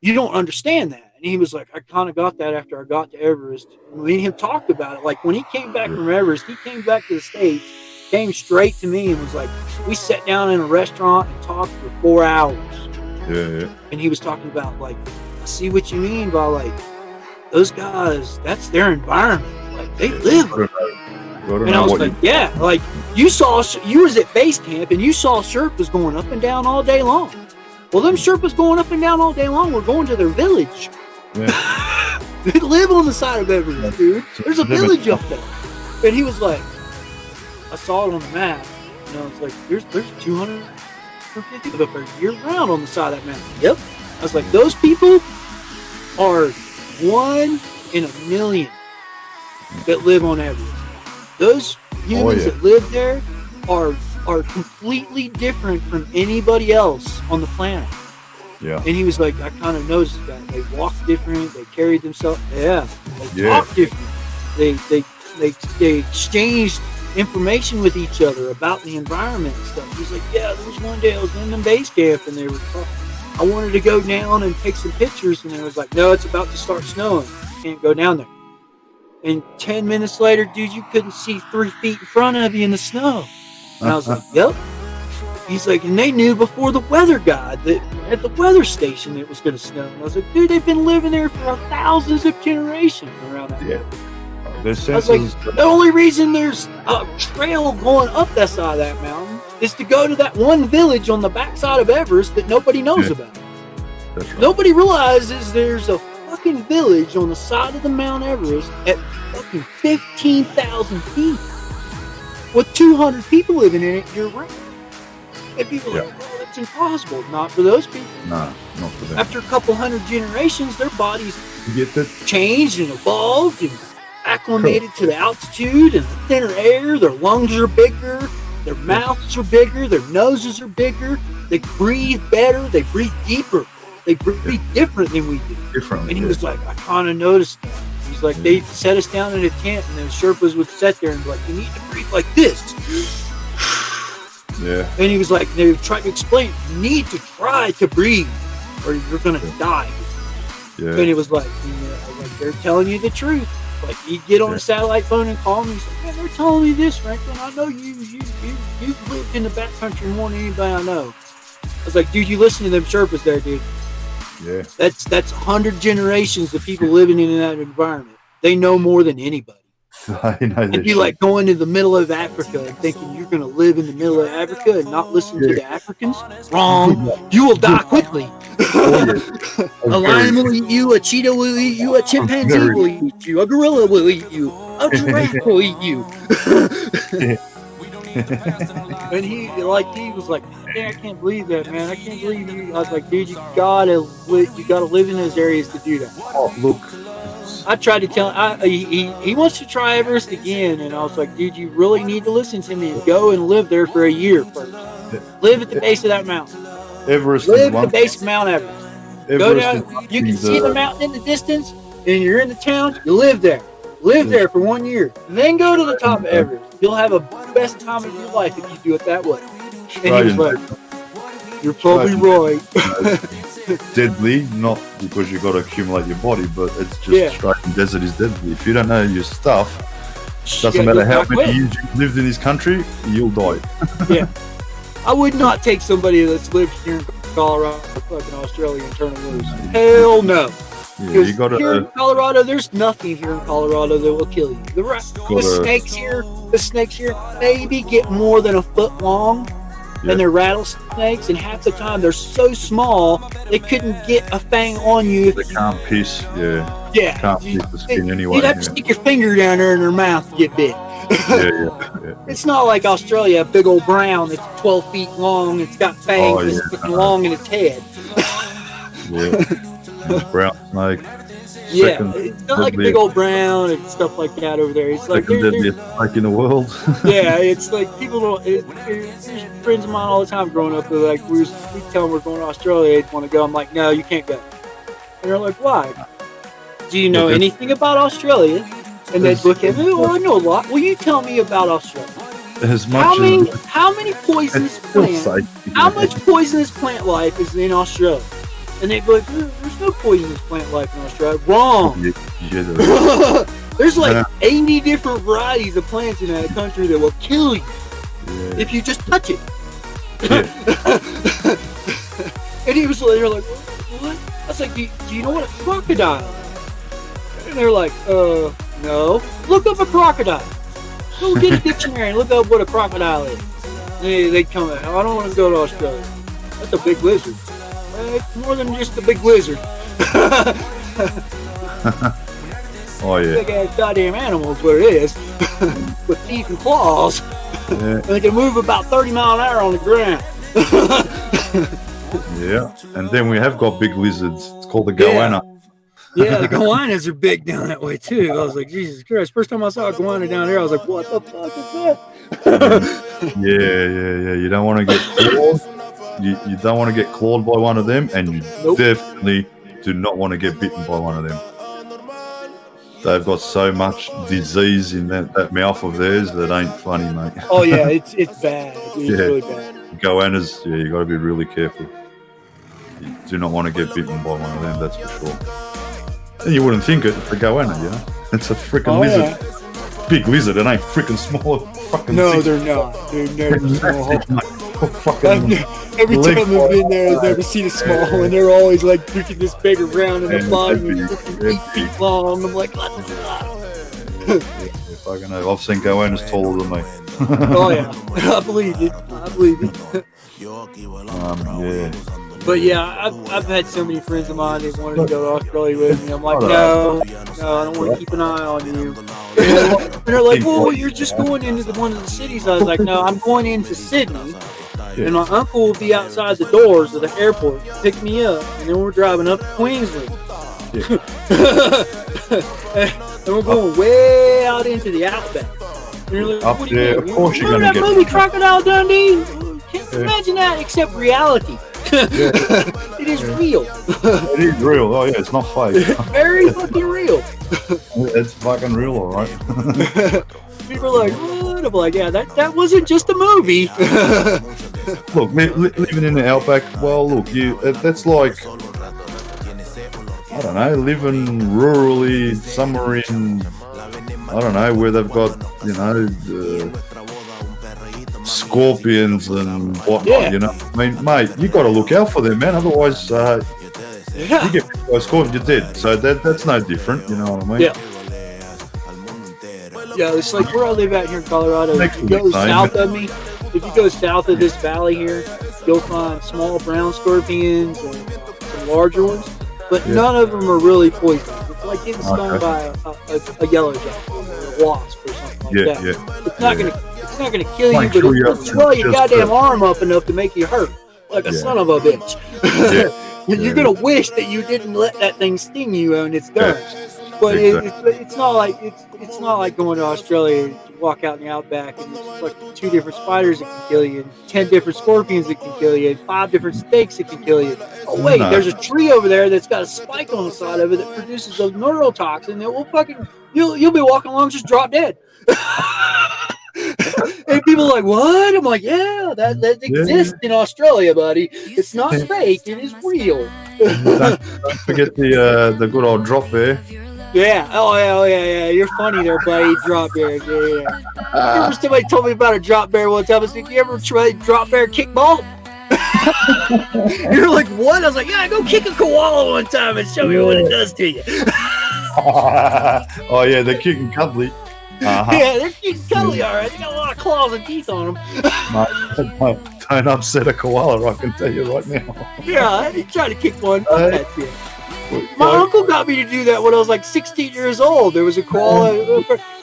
You don't understand that. And he was like, I kind of got that after I got to Everest. And me and him talked about it. Like when he came back from Everest, he came back to the States, came straight to me and was like, we sat down in a restaurant and talked for 4 hours. And he was talking about like, I see what you mean by like, those guys, that's their environment. Like they live. And I was like, yeah, like you was at base camp and you saw Sherpas going up and down all day long. Well, them Sherpas going up and down all day long were going to their village. They live on the side of Everest, dude. There's a village up there. And he was like, I saw it on the map. You know, it's like, there's 250 up there year round on the side of that mountain. Yep. I was like, those people are 1 in a million that live on Everest. Those humans that live there are completely different from anybody else on the planet. And he was like, I kind of noticed that. They walk different. They carry themselves. They talk different. They exchanged information with each other about the environment and stuff. He's like, yeah, there was one day I was in the base camp and they were talking. I wanted to go down and take some pictures, and it was like, no, it's about to start snowing. You can't go down there. And 10 minutes later, dude, you couldn't see 3 feet in front of you in the snow. And I was like, yep. He's like, and they knew before the weather guy that at the weather station it was going to snow. And I was like, dude, they've been living there for thousands of generations around that. Yeah. I was like, the only reason there's a trail going up that side of that mountain is to go to that one village on the backside of Everest that nobody knows about. That's right. Nobody realizes there's a fucking village on the side of the Mount Everest at fucking 15,000 feet with 200 people living in it year round. And people are like, oh, that's impossible. Not for those people. No, not for them. After a couple hundred generations, their bodies changed and evolved and acclimated to the altitude and the thinner air. Their lungs are bigger. Their mouths are bigger. Their noses are bigger. They breathe better. They breathe deeper. They breathe different than we do. And he was like, I kind of noticed that. He's like, they set us down in a tent, and the Sherpas would sit there and be like, you need to breathe like this. Yeah. And he was like, they tried to explain, you need to try to breathe, or you're going to die. Yeah. And it was like, they're telling you the truth. Like, you get on a satellite phone and call me. He's like, man, they're telling me this, Franklin. I know you've lived in the backcountry more than anybody I know. I was like, dude, you listen to them Sherpas there, dude. Yeah. That's 100 generations of people living in that environment. They know more than anybody. I know. It'd be like going to the middle of Africa and thinking you're going to live in the middle of Africa and not listen to the Africans. Wrong. You will die quickly. A lion will eat you. A cheetah will eat you. A chimpanzee will eat you. A gorilla will eat you. A giraffe will eat you. And he was like, man, I can't believe that, man. I can't believe you. I was like, dude, you gotta live in those areas to do that. Oh, look. I tried to tell him, he wants to try Everest again, and I was like, dude, you really need to listen to me and go and live there for a year first. Live at the base of that mountain. Everest. Live at the base of Mount Everest. Go down, you can see the mountain in the distance, and you're in the town, you live there. Live there for 1 year, and then go to the top of Everest. You'll have a best time of your life if you do it that way. And he was like, you're probably right. Deadly, not because you got to accumulate your body, but it's just straight in desert is deadly. If you don't know your stuff, doesn't matter how many years you've lived in this country, you'll die. Yeah. I would not take somebody that's lived here in Colorado or fucking Australia and turn them loose. Hell no. Yeah, you gotta, here in Colorado, there's nothing here in Colorado that will kill you. The snakes here maybe get more than a foot long, and they're rattlesnakes, and half the time they're so small they couldn't get a fang on you. They can't piss, Yeah. Can't piss the skin anyway. You'd have to stick your finger down there in their mouth to get bit. Yeah. It's not like Australia, a big old brown that's 12 feet long. It's got fangs that's long in its head. Brown snake. Yeah, it's not like a big old brown and stuff like that over there. It's like second deadliest snake in the world. Yeah, it's like people don't. There's friends of mine all the time growing up. They're like, we tell them we're going to Australia. They want to go. I'm like, no, you can't go. And they're like, why? Do you know anything about Australia? And they'd look at me. Oh, I know a lot. Well, you tell me about Australia. How many poisonous plants? How much poisonous plant life is in Australia? And they'd be like, there's no poisonous plant life in Australia. Wrong. There's like 80 different varieties of plants in that country that will kill you if you just touch it. And he was like, they're like, what? I was like, do you know what a crocodile is? And they're like, no. Look up a crocodile. Go get a dictionary and look up what a crocodile is. And they'd come out, I don't want to go to Australia. That's a big lizard. It's more than just a big lizard. Oh yeah. Big ass goddamn animal is what it is. With teeth and claws. Yeah. And they can move about 30 miles an hour on the ground. Yeah. And then we have got big lizards. It's called the goanna. Yeah, the goannas are big down that way too. I was like, Jesus Christ. First time I saw a goanna down there, I was like, what the fuck is that? Yeah. You don't want to get clawed. You don't want to get clawed by one of them, and you definitely do not want to get bitten by one of them. They've got so much disease in that mouth of theirs that ain't funny, mate. Oh yeah, it's bad. It's really bad. Goannas, you got to be really careful. you do not want to get bitten by one of them, that's for sure. And you wouldn't think it, it's a goanna, you know? It's a freaking lizard. Yeah. Big lizard, it ain't freaking small. Fucking No, they're not. They're never small. Fucking Every leg time I've been there, I've never seen a small one. They're always like freaking this big around in the bottom and freaking 8 feet long. I'm like, what is that? Fucking hell, I've seen goannas taller than me. Oh yeah, I believe you. I believe you. Yeah. But yeah, I've had so many friends of mine that wanted to go to Australia with me. I'm like, no, I don't want to keep an eye on you. And they're like, well, you're just going into one of the cities. I was like, no, I'm going into Sydney. And my uncle will be outside the doors of the airport to pick me up, and then we're driving up to Queensland. And we're going way out into the outback. And you're like, what do you mean? Of course you're Remember gonna that movie Crocodile Dundee? Can't imagine that except reality. It is real. It is real. Oh yeah, it's not fake. Very fucking real. It's fucking real, alright. People are like, what? I'm like, yeah, that wasn't just a movie. Look, living in the outback, well, look, that's like, I don't know, living rurally somewhere in, I don't know, where they've got, you know, scorpions and whatnot, you know. I mean, mate, you got to look out for them, man. Otherwise, you get bit by a scorpion, you're dead. So that's no different, you know what I mean? Yeah. Yeah, it's like where I live out here in Colorado. If you go south of me, if you go south of this valley here, you'll find small brown scorpions and some larger ones, but none of them are really poisonous. It's like getting stung by a yellow jacket or a wasp or something like that. It's not gonna kill you, but it'll swell your goddamn arm up enough to make you hurt, like a son of a bitch. You're gonna wish that you didn't let that thing sting you when it's done. But it's not like it's not like going to Australia. You walk out in the outback and there's like 2 different spiders that can kill you, and 10 different scorpions that can kill you, and 5 different snakes that can kill you. Oh wait, there's a tree over there that's got a spike on the side of it that produces a neurotoxin that will fucking you'll be walking along just drop dead. And people are like, what? I'm like, yeah, that exists in Australia, buddy. It's not fake. It is real. Don't forget the good old drop bear. Yeah. Oh yeah. You're funny there, buddy. Drop bear. Yeah. Remember somebody told me about a drop bear one time. I was like, you ever tried drop bear kickball? You're like, what? I was like, yeah, go kick a koala one time and show me what it does to you. Oh yeah, they're kicking cuddly. Yeah, they're cute, cuddly, all right. They got a lot of claws and teeth on them. Don't upset a koala, I can tell you right now. Yeah, he tried to kick one. Fuck that shit. My uncle got me to do that when I was like 16 years old. There was a koala.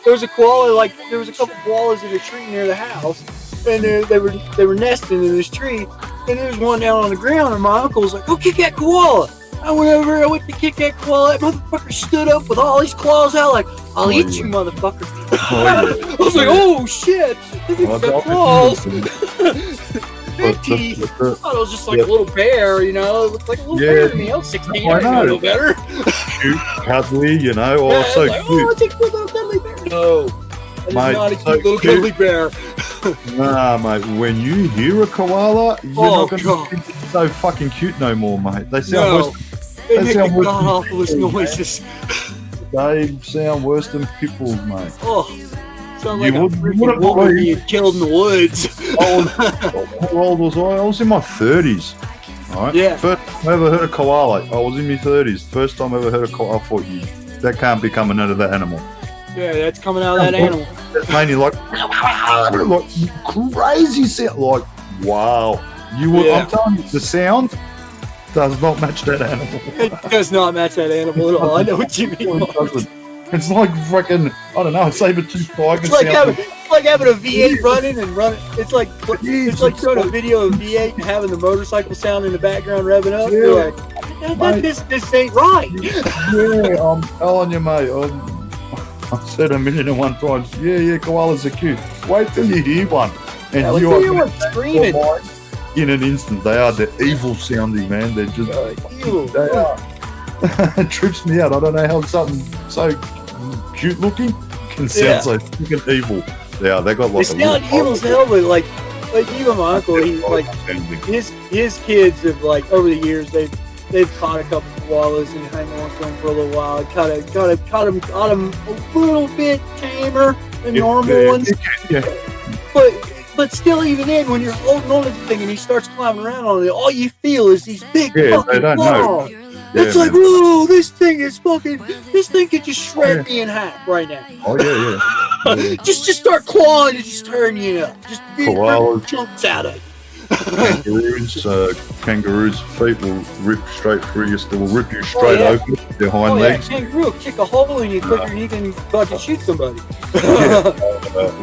There was a couple koalas in a tree near the house, and they were nesting in this tree. And there was one down on the ground, and my uncle was like, "Go kick that koala." I went over, I went to kick that koala. That motherfucker stood up with all his claws out, like, "I'll eat you, motherfucker." I was like, "Oh shit!" He's got claws. Big teeth. I thought it was just like a little bear, you know. It looked like a little bear to me. I was 16. I know no better. Cute, cuddly, you know. Oh, so like, cute. Oh, it's a cute little cuddly bear. No, it's not a cute little cuddly bear. Nah, mate. When you hear a koala, you're not going to think it's so fucking cute no more, mate. They sound worse. They make the god-awfulest noises. They sound worse than pit bulls, mate. Oh. Sound like a freaking woman being killed in the woods. How old was I? I was in my 30s. Right? Yeah. First time I ever heard a koala. I was in my 30s. First time I ever heard a koala. I thought, that can't be coming out of that animal. Yeah, that's coming out of that animal. That's mainly like crazy sound. Like, wow. I'm telling you, the sound does not match that animal. It does not match that animal at all. I know what you mean. It's like freaking, I don't know, a saber-toothed tiger. It's like having a V8 running and running. It's like showing a video of V8 and having the motorcycle sound in the background revving up. Yeah. You're like, this ain't right. Yeah, I'm telling you, mate. I've said 1,000,001 times. Yeah, koalas are cute. Wait till you hear one, and you are screaming in an instant. They are the evil sounding, man. They're just evil. They are. It trips me out. I don't know how something so cute looking can sound so freaking evil. Yeah, they got like they sound evil as hell, but like like even my uncle, he like his kids have like over the years they've caught a couple koalas and hang on to them for a little while. Got them a little bit tamer than normal ones. Yeah. But still, even then, when you're holding on to the thing and he starts climbing around on it, all you feel is these big fucking claws. It's like, whoa, this thing could just shred me in half right now. Oh yeah. just start clawing and just turn you up. Just Koalas. chunks out of you. Kangaroos' feet will rip straight through you. They will rip you straight open with their hind legs. Kangaroo will kick a hole in you quicker than you can fucking shoot somebody.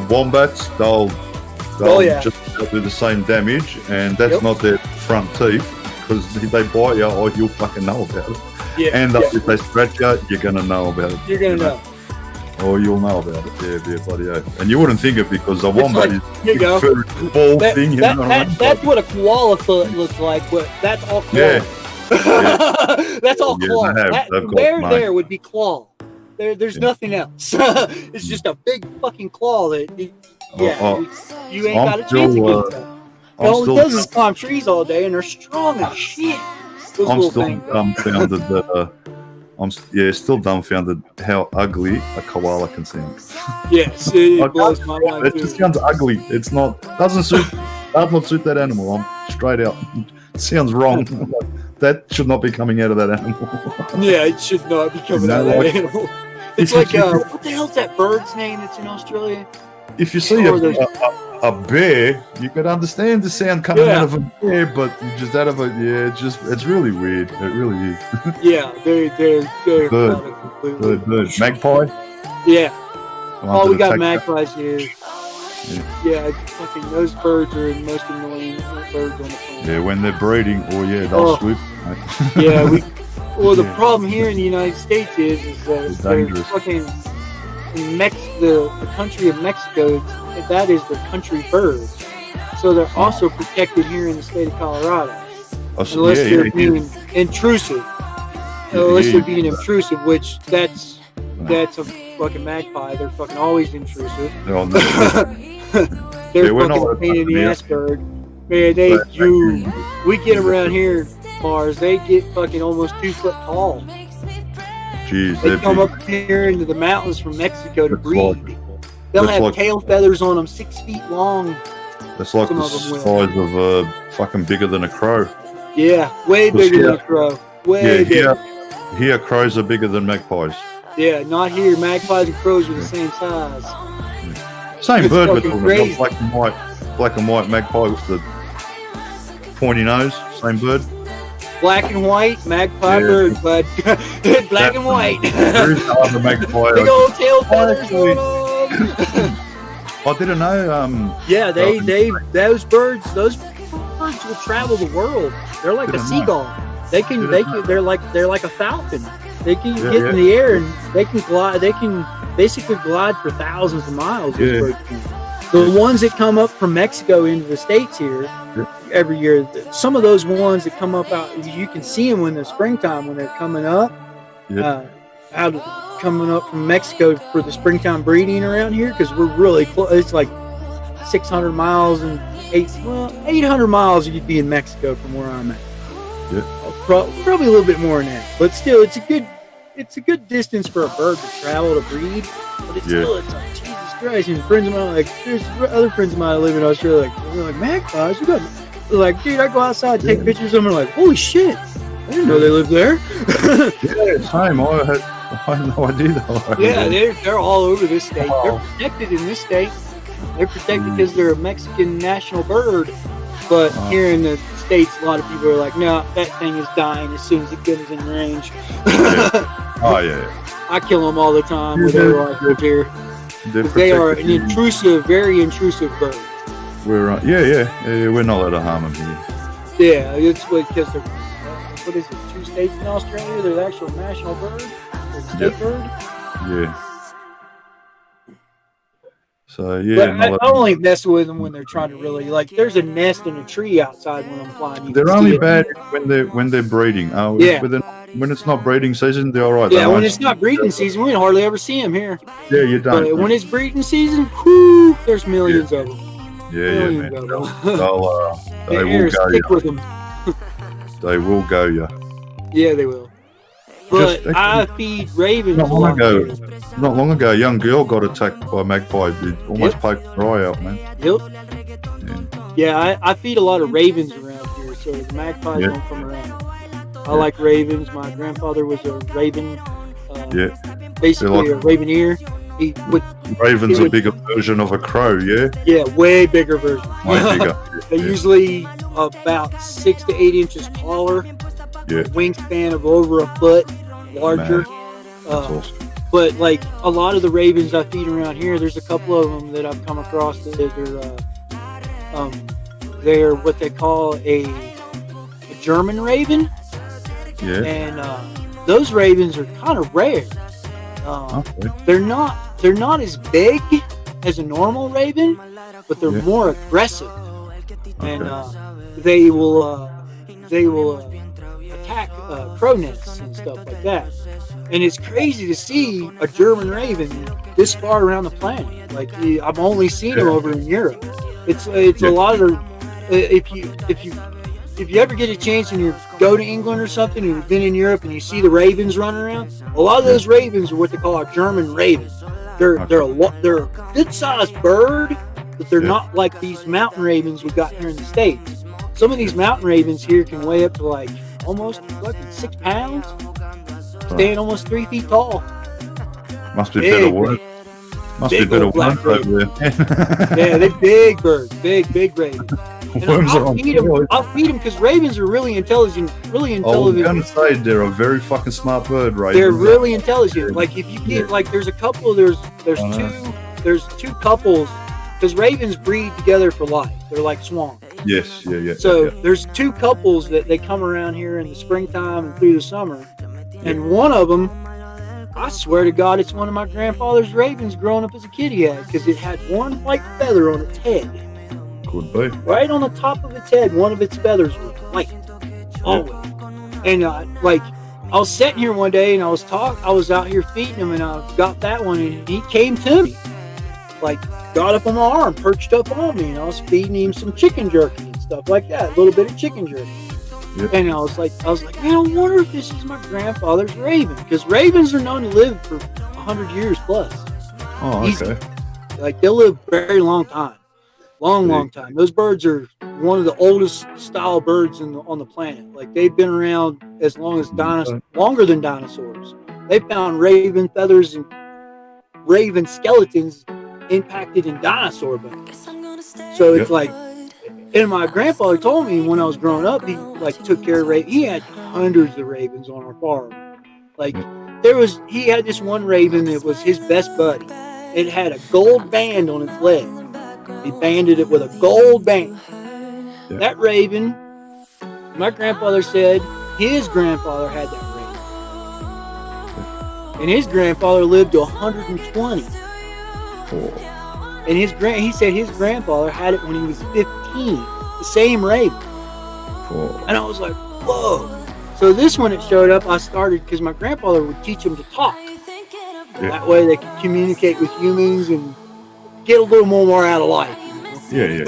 Wombats, they'll just do the same damage, and that's not their front teeth, because if they bite you, you'll fucking know about it. Yeah. And if they scratch you, you're gonna know about it. You're gonna know. Or you'll know about it. Yeah, bloody oath. And you wouldn't think it because a wombat is here you go. ball thing. That's what a koala foot looks like, but that's all claw. Yeah. That's all claw. There would be claw. There's nothing else. It's just a big fucking claw that you ain't got a chance against them. All it does is climb trees all day, and they're strong as shit. I'm still dumbfounded that I'm still dumbfounded how ugly a koala can sound. Yes, it blows my mind. It just sounds ugly. It's not does not suit that animal. I'm straight out. It sounds wrong. That should not be coming out of that animal. Yeah, it should not be coming out of that animal. It's like what the hell's that bird's name that's in Australia? If you see a bear, you could understand the sound coming out of a bear, but just out of it's really weird. It really is. Yeah, they're bird. Magpie? Yeah. Oh, we got magpies here. Yeah, fucking those birds are the most annoying birds on the planet. Yeah, when they're breeding, they'll swoop. Yeah, the problem here in the United States is that they're fucking the country of Mexico, that is the country bird. So they're also protected here in the state of Colorado. Unless they're being intrusive. Unless they're being intrusive, which that's a fucking magpie. They're fucking always intrusive. They're fucking pain in the ass bird. Man, we get around here, Mars, they get fucking almost 2 foot tall. Jeez, they come up here into the mountains from Mexico to breed. They'll have tail feathers on them 6 feet long. That's like the size of fucking bigger than a crow. Yeah, way bigger than a crow. Way bigger. Here crows are bigger than magpies. Yeah, not here. Magpies and crows are the same size. Same bird, but black and white magpie with the pointy nose. Same bird. Black and white magpie bird, but black and white. There's other magpie. Big old tail feathers on them. I didn't know. Yeah, those birds will travel the world. They're like a seagull. They're like a falcon. They can get in the air and they can glide. They can basically glide for thousands of miles. The ones that come up from Mexico into the States here every year, some of those ones that come up out, you can see them when the springtime when they're coming up, coming up from Mexico for the springtime breeding around here, because we're really close. It's like 600 miles and 800 miles you'd be in Mexico from where I'm at. Probably a little bit more than that, but still, it's a good distance for a bird to travel to breed. But it's still, it's like, Jesus Christ. And friends of mine, there's other friends of mine that live in Australia, they're like, magpies, you got, like, dude, I go outside and take pictures of them, and like, holy shit, I didn't know they lived there. Same. I had no idea that. Yeah, they're all over this state. They're protected in this state. They're protected because they're a Mexican national bird. But here in the States, a lot of people are like, no, that thing is dying as soon as it gets in range. I kill them all the time with air here. They are an intrusive, very intrusive bird. We're we're not allowed to harm them here. Yeah, it's because they're, what is it, 2 states in Australia? They're the actual national bird? Or state bird? Yeah. So I only mess with them when they're trying to really, like, there's a nest in a tree outside when I'm flying. They're only bad when they're breeding. When it's not breeding season, they're all right. Yeah, when it's not breeding season, we hardly ever see them here. Yeah, you don't. But when it's breeding season, whoo, there's millions of them. Yeah, man. They will go stick with you. them. They will go you. Yeah, they will. But I feed ravens. Not long ago, a young girl got attacked by a magpie. It almost poked her eye out, man. Yep. Yeah, I feed a lot of ravens around here, so the magpies don't come around. I like ravens. My grandfather was a raven. Basically a raveneer. Raven's a bigger version of a crow, yeah? Yeah, way bigger version. Way bigger. They're usually about 6 to 8 inches taller. Yeah. Wingspan of over a foot, larger. That's awesome. But like a lot of the ravens I feed around here, there's a couple of them that I've come across that they're what they call a German raven. Yeah. And those ravens are kind of rare. They're not as big as a normal raven, but they're more aggressive, and they will attack crow nests and stuff like that. And it's crazy to see a German raven this far around the planet. Like I've only seen them over in Europe. It's a lot of if you ever get a chance and you go to England or something and you've been in Europe and you see the ravens running around, a lot of those ravens are what they call a German raven. They're a good sized bird, but they're not like these mountain ravens we got here in the States. Some of these mountain ravens here can weigh up to like almost 6 pounds, staying almost 3 feet tall. Must be better work. Must be better work over there. Yeah, they're big birds, big ravens. I'll feed them because ravens are really intelligent. I was gonna say they're a very fucking smart bird, right? They're really intelligent. Like if you get like, there's a couple. There's two couples because ravens breed together for life. They're like swans. Yes, yeah. So there's two couples that they come around here in the springtime and through the summer, and one of them, I swear to God, it's one of my grandfather's ravens growing up as a kid he had, because it had one white feather on its head. Could be. Right on the top of its head, one of its feathers was white. Always. And I was sitting here one day and I was out here feeding him, and I got that one, and he came to me. Like, got up on my arm, perched up on me, and I was feeding him some chicken jerky and stuff like that, a little bit of chicken jerky. Yep. And I was like, man, I wonder if this is my grandfather's raven, because ravens are known to live for 100 years plus. Oh, okay. Like, they'll live a very long time. Long time. Those birds are one of the oldest style birds on the planet. Like, they've been around as long as longer than dinosaurs. They found raven feathers and raven skeletons impacted in dinosaur bones. So it's like, and my grandfather told me when I was growing up, he like took care of ravens. He had hundreds of ravens on our farm. Like, he had this one raven that was his best buddy. It had a gold band on its leg. He banded it with a gold band. Yeah. That raven, my grandfather said his grandfather had that raven. And his grandfather lived to 120. And he said his grandfather had it when he was 15. The same raven. And I was like, whoa. So this one, it showed up, I started, because my grandfather would teach him to talk. Yeah. That way they could communicate with humans and get a little more out of life. Yeah.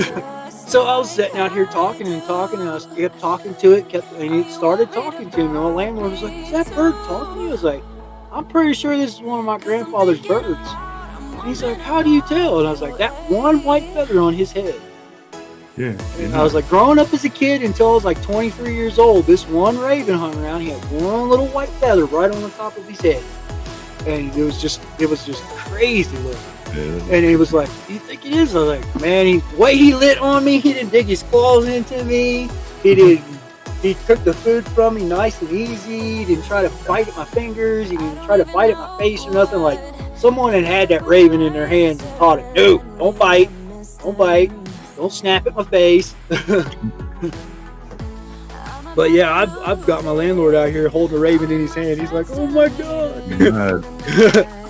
So I was sitting out here talking, and I kept talking to it, and it started talking to me. My landlord was like, is that bird talking to you? I was like, I'm pretty sure this is one of my grandfather's birds. And he's like, how do you tell? And I was like, that one white feather on his head. Yeah. And I was like, growing up as a kid until I was like 23 years old, this one raven hung around. He had one little white feather right on the top of his head. And it was just crazy looking. Yeah. And he was like, do you think it is? I was like, man, the way he lit on me, he didn't dig his claws into me. He took the food from me nice and easy. He didn't try to bite at my fingers. He didn't try to bite at my face or nothing. Like, someone had that raven in their hands and taught it, no, don't bite, don't snap at my face. But yeah, I've got my landlord out here holding a raven in his hand. He's like, oh my God.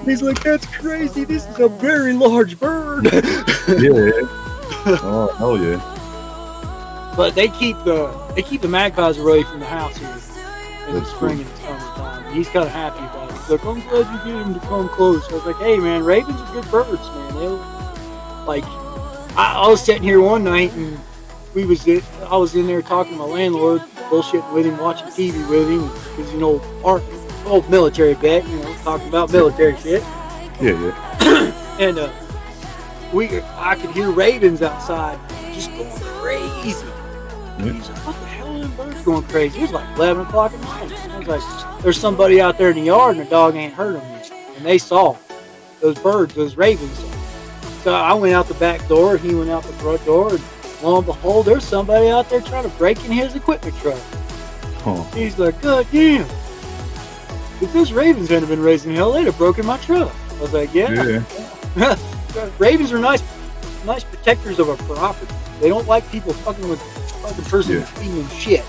He's like, that's crazy. This is a very large bird. Yeah. Oh, hell yeah. But they keep the magpies away from the house here in the spring and summertime. And he's kind of happy about it. He's like, I'm glad you get him to come close. I was like, hey man, ravens are good birds, man. I was sitting here one night and I was in there talking to my landlord, bullshitting with him, watching TV with him, because old military vet, talking about military shit. Yeah. And I could hear ravens outside just going crazy. Yeah. He's like, what the hell are them birds going crazy? It was like 11 o'clock at night. I was like, there's somebody out there in the yard and the dog ain't heard them yet. And they saw those birds, those ravens. So I went out the back door, he went out the front door, and lo and behold, there's somebody out there trying to break in his equipment truck. Oh. He's like, God damn. If those ravens hadn't been raising hell, they'd have broken my truck. I was like, yeah. Ravens are nice protectors of our property. They don't like people fucking with fucking person feeding them shit.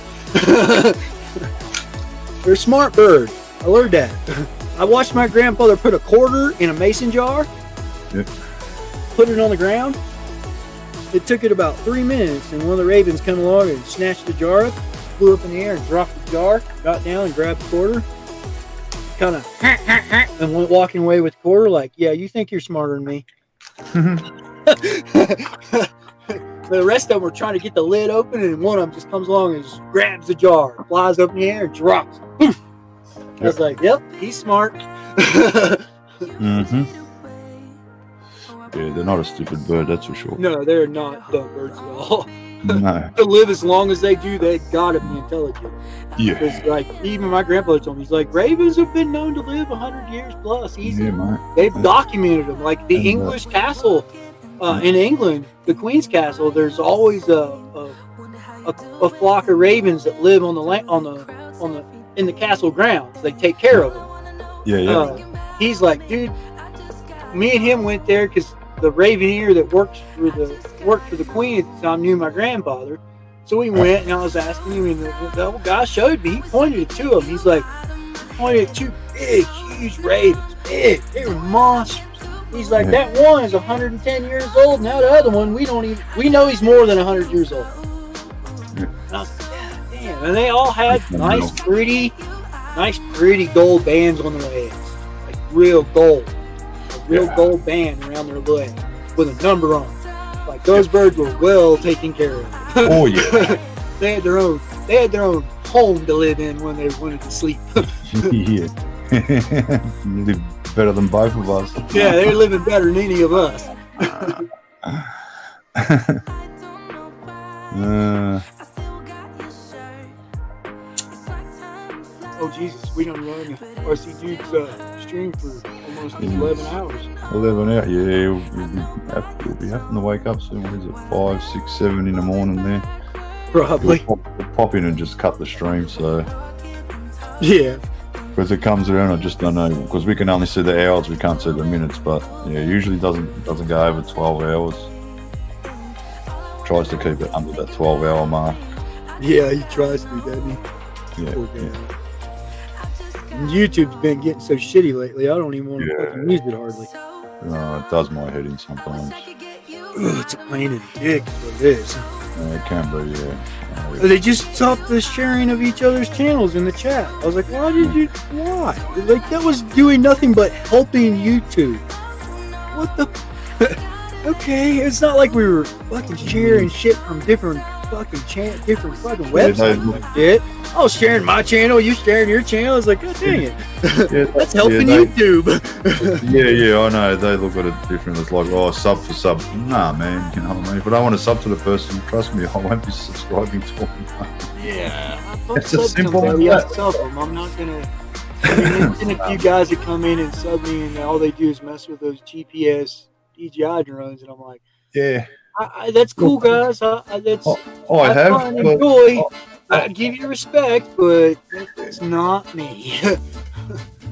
They're a smart bird. I learned that. I watched my grandfather put a quarter in a mason jar, put it on the ground. It took it about 3 minutes, and one of the ravens come along and snatched the jar up, flew up in the air and dropped the jar, got down and grabbed the quarter, kind of and went walking away with the quarter like, yeah, you think you're smarter than me. The rest of them were trying to get the lid open, and one of them just comes along and just grabs the jar, flies up in the air, and drops. I was like, yep, he's smart. Mm-hmm. Yeah, they're not a stupid bird, that's for sure. No, they're not dumb birds at all. No. To live as long as they do, they gotta be intelligent. Yeah. Because, like, even my grandfather told me, he's like, ravens have been known to live 100 years plus. Easy. Yeah, mate. They've documented them. Like the English castle in England, the Queen's Castle. There's always a flock of ravens that live on the in the castle grounds. They take care of them. Yeah. He's like, dude, me and him went there because the raveneer that worked for the Queen at the time knew my grandfather. So we went, and I was asking him, and the old guy showed me. He pointed at two of them. He's like, pointed at two big, huge ravens. Big. They were monsters. He's like, that one is 110 years old. Now the other one, we know he's more than 100 years old. And I was like, yeah, damn. And they all had nice, pretty gold bands on their heads. Like real gold. A real gold band around their leg with a number on it. Like those birds were well taken care of. Oh yeah. They had their own home to live in when they wanted to sleep. Yeah. You live better than both of us. Yeah, they're living better than any of us. Oh Jesus, we done run RC Dude's stream for almost 11 hours. 11 hours, yeah. We'll be having to wake up soon. What is it, 5, 6, 7 in the morning there? Probably. We'll pop in and just cut the stream, so. Yeah. Because it comes around, I just don't know. Because we can only see the hours, we can't see the minutes. But yeah, usually doesn't go over 12 hours. Tries to keep it under that 12-hour mark. Yeah, he tries to, doesn't he? Yeah. And YouTube's been getting so shitty lately. I don't even want to fucking use it hardly. It does my head in sometimes. It's a pain in the dick, is what it is. Yeah, it can be, yeah. They just stopped the sharing of each other's channels in the chat. I was like, why? Like, that was doing nothing but helping YouTube. What the? Okay, it's not like we were fucking sharing shit from different fucking websites. Yeah, I was sharing my channel, you sharing your channel. I was like, God dang it. That's helping YouTube. Yeah, I know. They look at it different. It's like, sub for sub. Nah, man, you know what I mean? If I don't want to sub to the person, trust me, I won't be subscribing to them. Yeah, it's as simple as that. I'm not gonna. There's been a few guys that come in and sub me, and all they do is mess with those GPS DJI drones, and I'm like, yeah, that's cool, guys. I give you respect, but it's not me.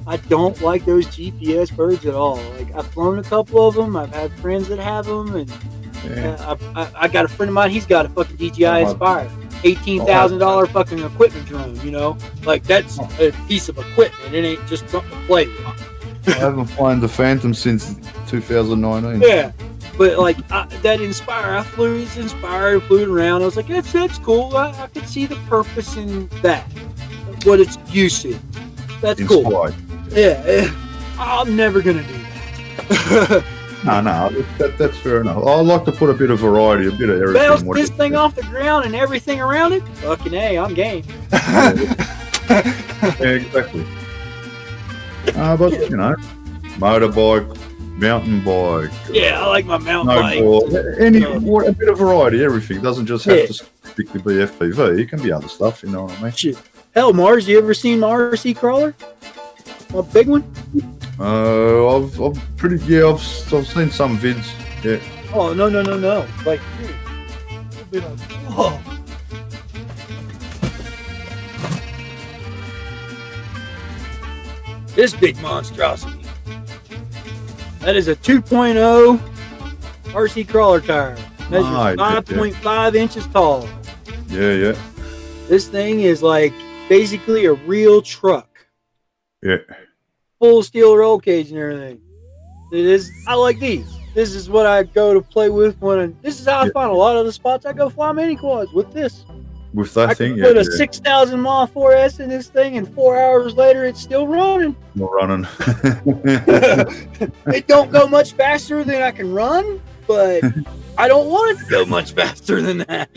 I don't like those GPS birds at all. Like, I've flown a couple of them. I've had friends that have them, and I got a friend of mine. He's got a fucking DJI Inspire, $18,000 fucking equipment drone. You know, like that's a piece of equipment. It ain't just something to play with. I haven't flown the Phantom since 2019. Yeah, but like that Inspire, I flew his Inspire, flew it around. I was like, that's cool. I could see the purpose in that, what it's used to. That's cool. Yeah, I'm never gonna do that. No, that's fair enough. I like to put a bit of variety, a bit of everything. Bounce this thing off the ground and everything around it. Fucking A, I'm game. Yeah, exactly. But you know, motorbike, mountain bike. Yeah, I like my mountain bike. A bit of variety, everything. It doesn't just have to strictly be FPV. It can be other stuff. You know what I mean? Shit. Hell, Mars, you ever seen my RC crawler? A big one? I've seen some vids. Yeah. Oh no. Like, you'll be like, whoa. This big monstrosity. That is a 2.0 RC crawler tire. Measures 5.5 inches tall. Yeah. This thing is like basically a real truck. Yeah. Full steel roll cage and everything. It is. I like these. This is what I go to play with this is how I find a lot of the spots I go fly mini quads with this. With that I thing, can put a 6,000 mile 4S in this thing, and 4 hours later, it's still running. Still running. It don't go much faster than I can run, but I don't want it to go much faster than that.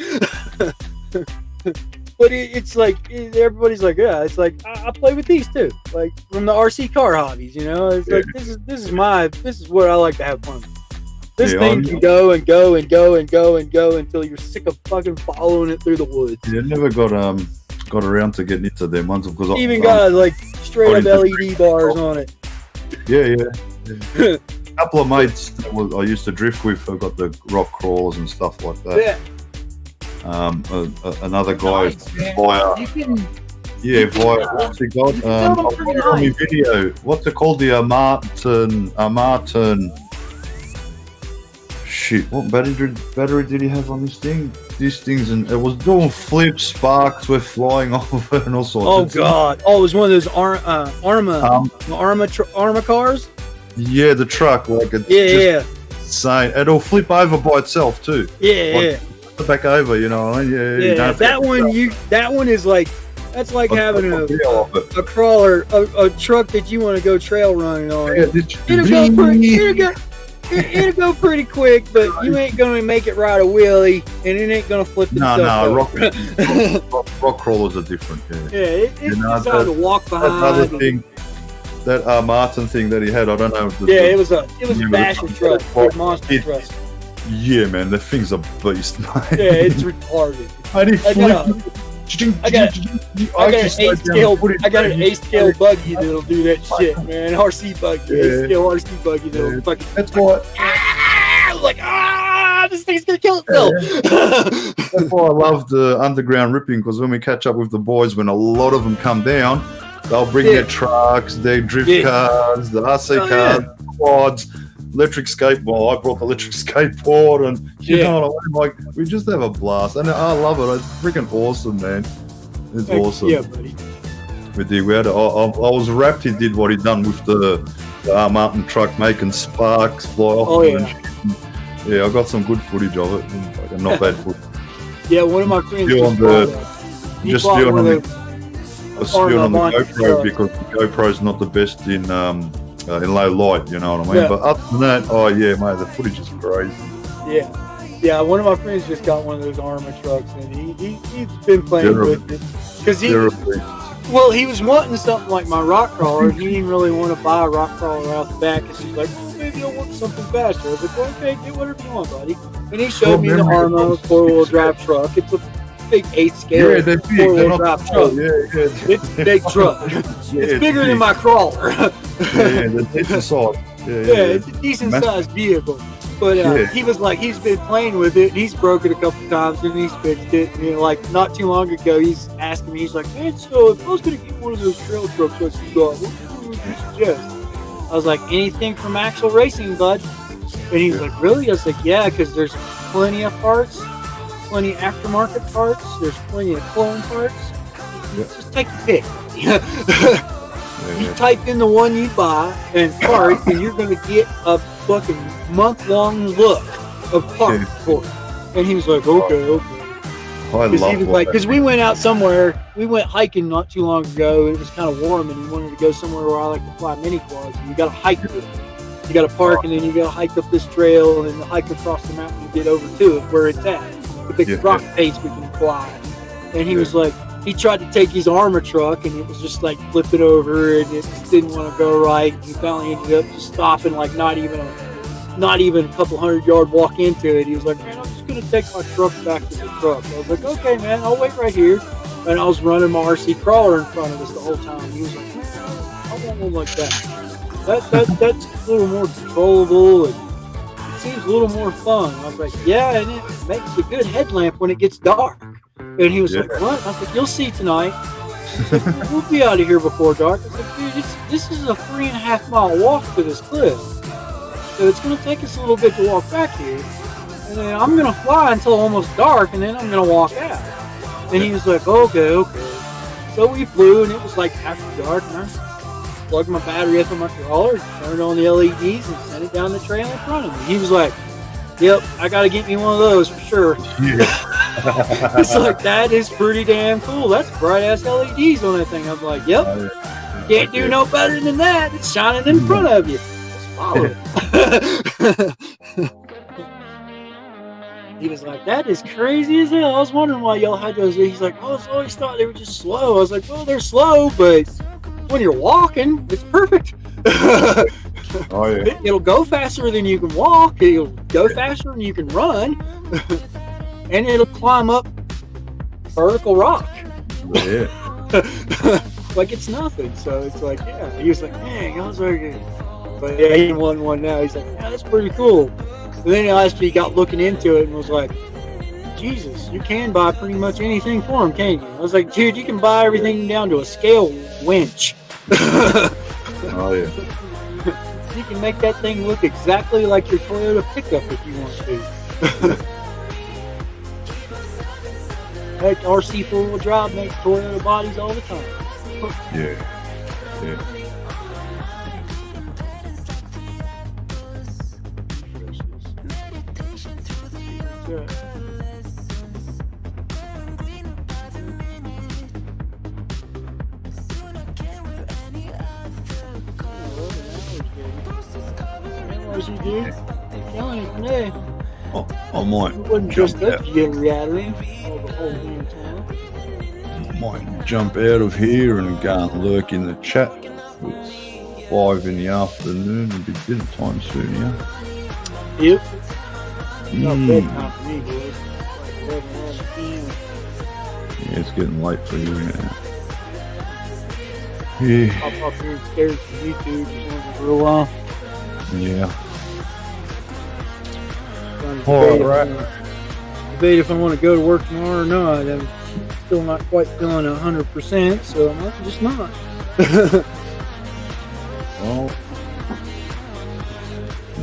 But it's like everybody's like, yeah. It's like I play with these too, like from the RC car hobbies. You know, it's like this is what I like to have fun with. This thing can go and go and go and go and go until you're sick of fucking following it through the woods. Yeah, never got around to getting into them ones because even got like straight up LED bars on it. Yeah. A couple of mates that I used to drift with have got the rock crawlers and stuff like that. Yeah. Another guy via what's he got? On my video, what's it called? The Martin. Shit, what battery did he have on this thing? These things, and it was doing flips, sparks were flying off and all sorts. Oh god! Oh, it was one of those Arma cars. Yeah, the truck, like it's insane. It'll flip over by itself too. Yeah. Back over, you know. Yeah. That one is like that's like having a crawler, a truck that you want to go trail running on. It'll go pretty quick, but you ain't gonna make it ride a wheelie, and it ain't gonna flip itself. No, rock crawlers are different. It's designed to walk behind. Another thing, that Martin thing that he had, I don't know. It was a bashing truck, big monster truck. Yeah, man, the thing's a beast, mate. Yeah, it's retarded. I got an 8-scale buggy that'll do that shit, man. RC buggy, 8-scale RC buggy that'll fucking. That's what. This thing's gonna kill itself. That's why I love the underground ripping, because when we catch up with the boys, when a lot of them come down, they'll bring their trucks, their drift cars, the RC cars, quads. Electric skateboard. I brought the electric skateboard, and you know what I mean? Like, we just have a blast, and I love it. It's freaking awesome, man. It's awesome. Yeah, buddy. We had. I was wrapped. He did what he done with the Martin truck, making sparks fly off. Oh yeah. Yeah, I got some good footage of it. Like, not bad footage. Yeah, one of my friends just on the GoPro because the GoPro's not the best in low light, you know what I mean? But other than that, mate, the footage is crazy. Yeah, one of my friends just got one of those Arma trucks, and he's been playing with it. Because he was wanting something like my rock crawler, and he didn't really want to buy a rock crawler out the back, and he's like, maybe I'll want something faster. I was like, well, okay, get whatever you want, buddy. And he showed me the Arma 4-wheel drive truck. It's a big 8-scale 4-wheel drive truck. It's a big truck. It's bigger than my crawler. It's a size. It's a decent sized vehicle. But he was like, he's been playing with it, and he's broke it a couple times, and he's fixed it. And like not too long ago, he's asking me, he's like, man, so if I was gonna get one of those trail trucks that you got, what would you suggest? I was like, anything from Axle Racing, bud. And he's like, really? I was like, yeah, because there's plenty of parts, plenty of aftermarket parts, there's plenty of clone parts. Just take your pick. You type in the one you buy and parts, and you're going to get a fucking month-long look of parts for it. And he was like, okay. Because we went out somewhere, we went hiking not too long ago, and it was kind of warm, and he wanted to go somewhere where I like to fly mini quads, and you got to hike with it. You got to park, and then you got to hike up this trail, and then hike across the mountain to get over to it where it's at. The big rock face we can fly. And he was like, he tried to take his armor truck, and it was just like flipping over, and it just didn't want to go right. He finally ended up just stopping, like not even a couple 100-yard walk into it. He was like, man, I'm just gonna take my truck back to the truck. I was like, okay, man, I'll wait right here. And I was running my RC crawler in front of us the whole time. He was like, I want one like that. That's a little more controllable, and it seems a little more fun. I was like, yeah, and it makes a good headlamp when it gets dark. And he was like, what? I was like, you'll see tonight. Like, we'll be out of here before dark. I was like, dude, this is a 3.5 mile walk to this cliff. So it's going to take us a little bit to walk back here. And then I'm going to fly until almost dark, and then I'm going to walk out. And he was like, okay. So we flew, and it was like after dark, and I plugged my battery up in my crawler, turned on the LEDs, and sent it down the trail in front of me. He was like, yep, I got to get me one of those for sure. Yeah. It's like, that is pretty damn cool. That's bright ass LEDs on that thing. I'm like, yep, can't do no better than that. It's shining in front of you. Just follow it. He was like, that is crazy as hell. I was wondering why y'all had those. He's like, oh, I always thought they were just slow. I was like, well, they're slow, but when you're walking, it's perfect. Oh, yeah. It'll go faster than you can walk. It'll go faster than you can run. And it'll climb up vertical rock. Yeah. Like it's nothing. So it's like, yeah. He was like, dang, I was like, but yeah, he won one now. He's like, yeah, that's pretty cool. And then he actually got looking into it and was like, Jesus, you can buy pretty much anything for him, can't you? I was like, dude, you can buy everything down to a scale winch. Oh, yeah. You can make that thing look exactly like your Toyota pickup if you want to. Heck, RC four-wheel drive makes Toyota bodies all the time. Yeah. I might wouldn't just jump let you get rattling. might jump out of here and go and lurk in the chat. It's 5 in the afternoon. It'll be dinner time soon, yeah? Yep. Not bedtime for me, boys. Like 11 p.m. Yeah, it's getting late for you now. Yeah. I'll pop here and stare at some YouTube or something for a while. Yeah. Debate if I want to go to work tomorrow or not. I'm still not quite feeling 100%, so I might just not. Well,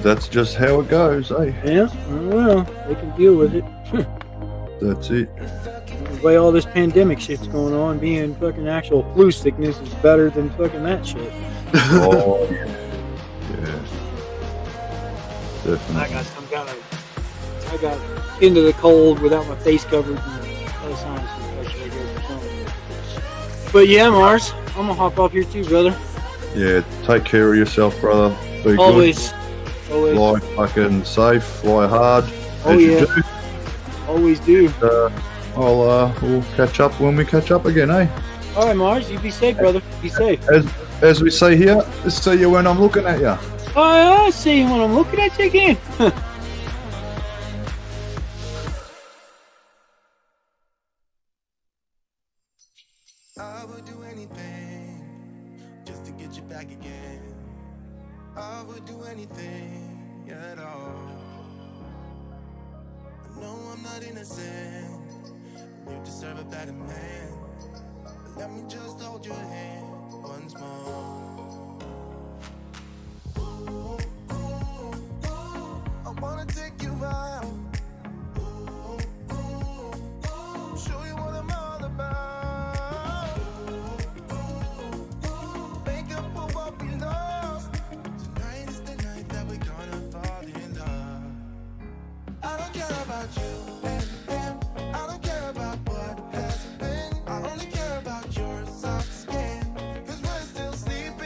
that's just how it goes, eh? Yeah, well, they can deal with it. That's it. The way all this pandemic shit's going on, being fucking actual flu sickness is better than fucking that shit. Oh, yeah. Definitely. I got into the cold without my face covered and other sinuses. But yeah, Mars, I'm gonna hop up here too, brother. Yeah, take care of yourself, brother. Be Always. good. Always. Fly fucking safe, fly hard. Oh, as you yeah. do. Always do. We'll catch up when we catch up again, eh? All right, Mars, you be safe, brother. Be safe. As we say here, see you when I'm looking at you. I see you when I'm looking at you again. I would do anything just to get you back again. I would do anything at all. I know I'm not innocent. You deserve a better man. But let me just hold your hand once more. Ooh, ooh, ooh, I wanna take you out. Ooh, ooh, ooh, show you what I'm all about. Make up for what we lost. Tonight is the night that we're gonna fall in love. I don't care about you and him. I don't care about what has been. I only care about your soft skin. 'Cause we're still sleeping.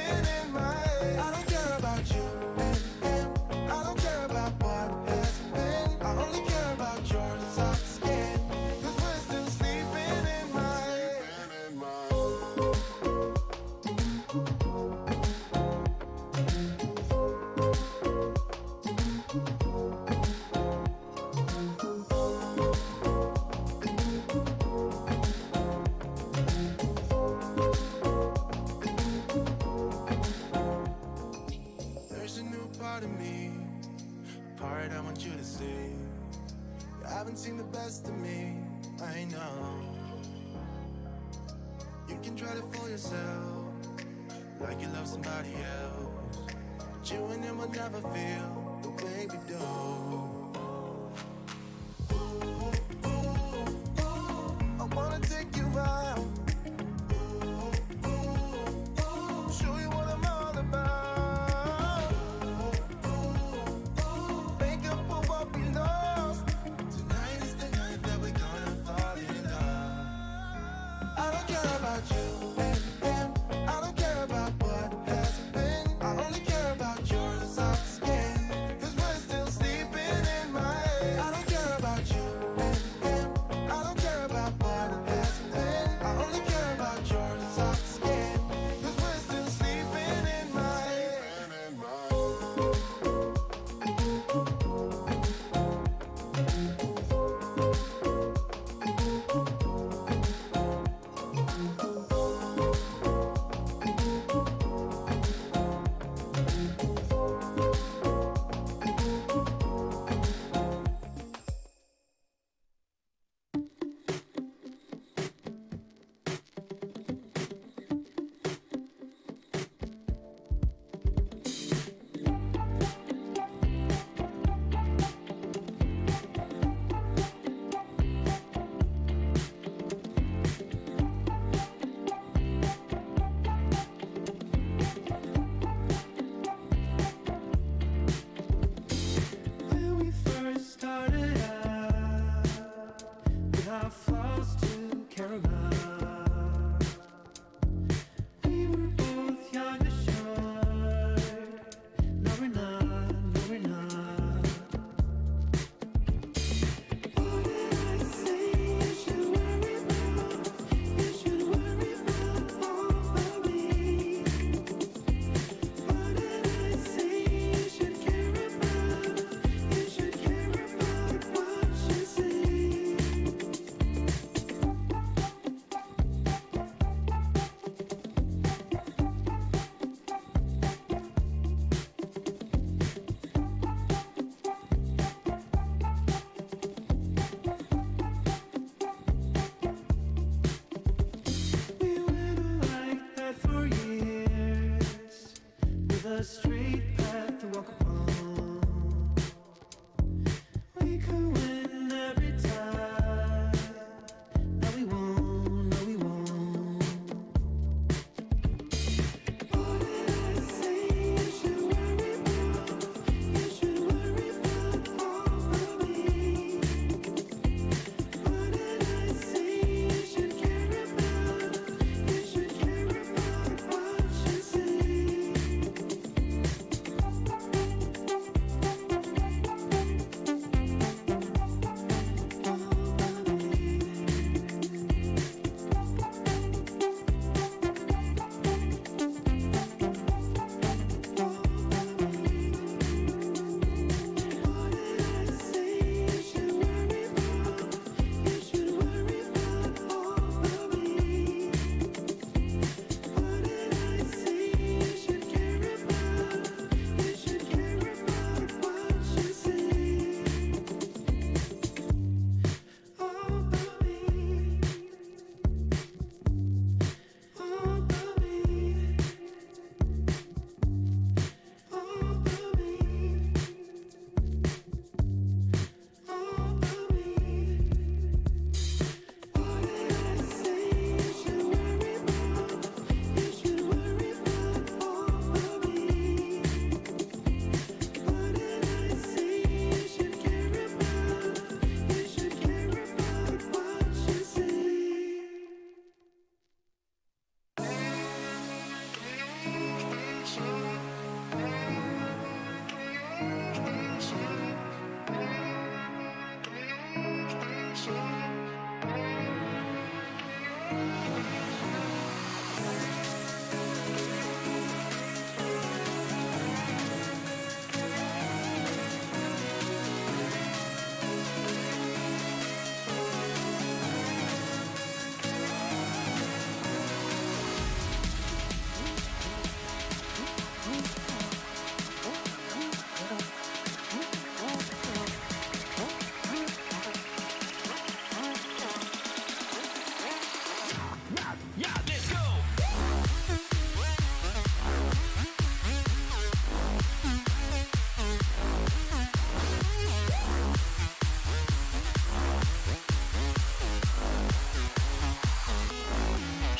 seen the best of me, I know. You can try to fool yourself like you love somebody else, but you and him will never feel the way we do. I wanna take you out. Show you what I'm all about. Make up for what we lost. Tonight is the night that we're gonna fall in love. I don't care about you and him. I don't care about what has been. I only care about your soft skin, 'cause we're still sleeping in my head. I don't care about you and him. I don't care about what has been. I only care about your soft skin, 'cause we're still sleeping in my head. When we first started out, with our flaws to care about, we were both young and sure. No, we're not, no, we're not. What did I say you should worry about? You should worry about all of me. What did I say you should care about? You should care about what you see. We went like that for years, with a straight path to walk upon. We could win every time. No, we won't, no, we won't. What did I say you should worry about? You should worry about all of me. What did I say you should care about? You should care about what you see.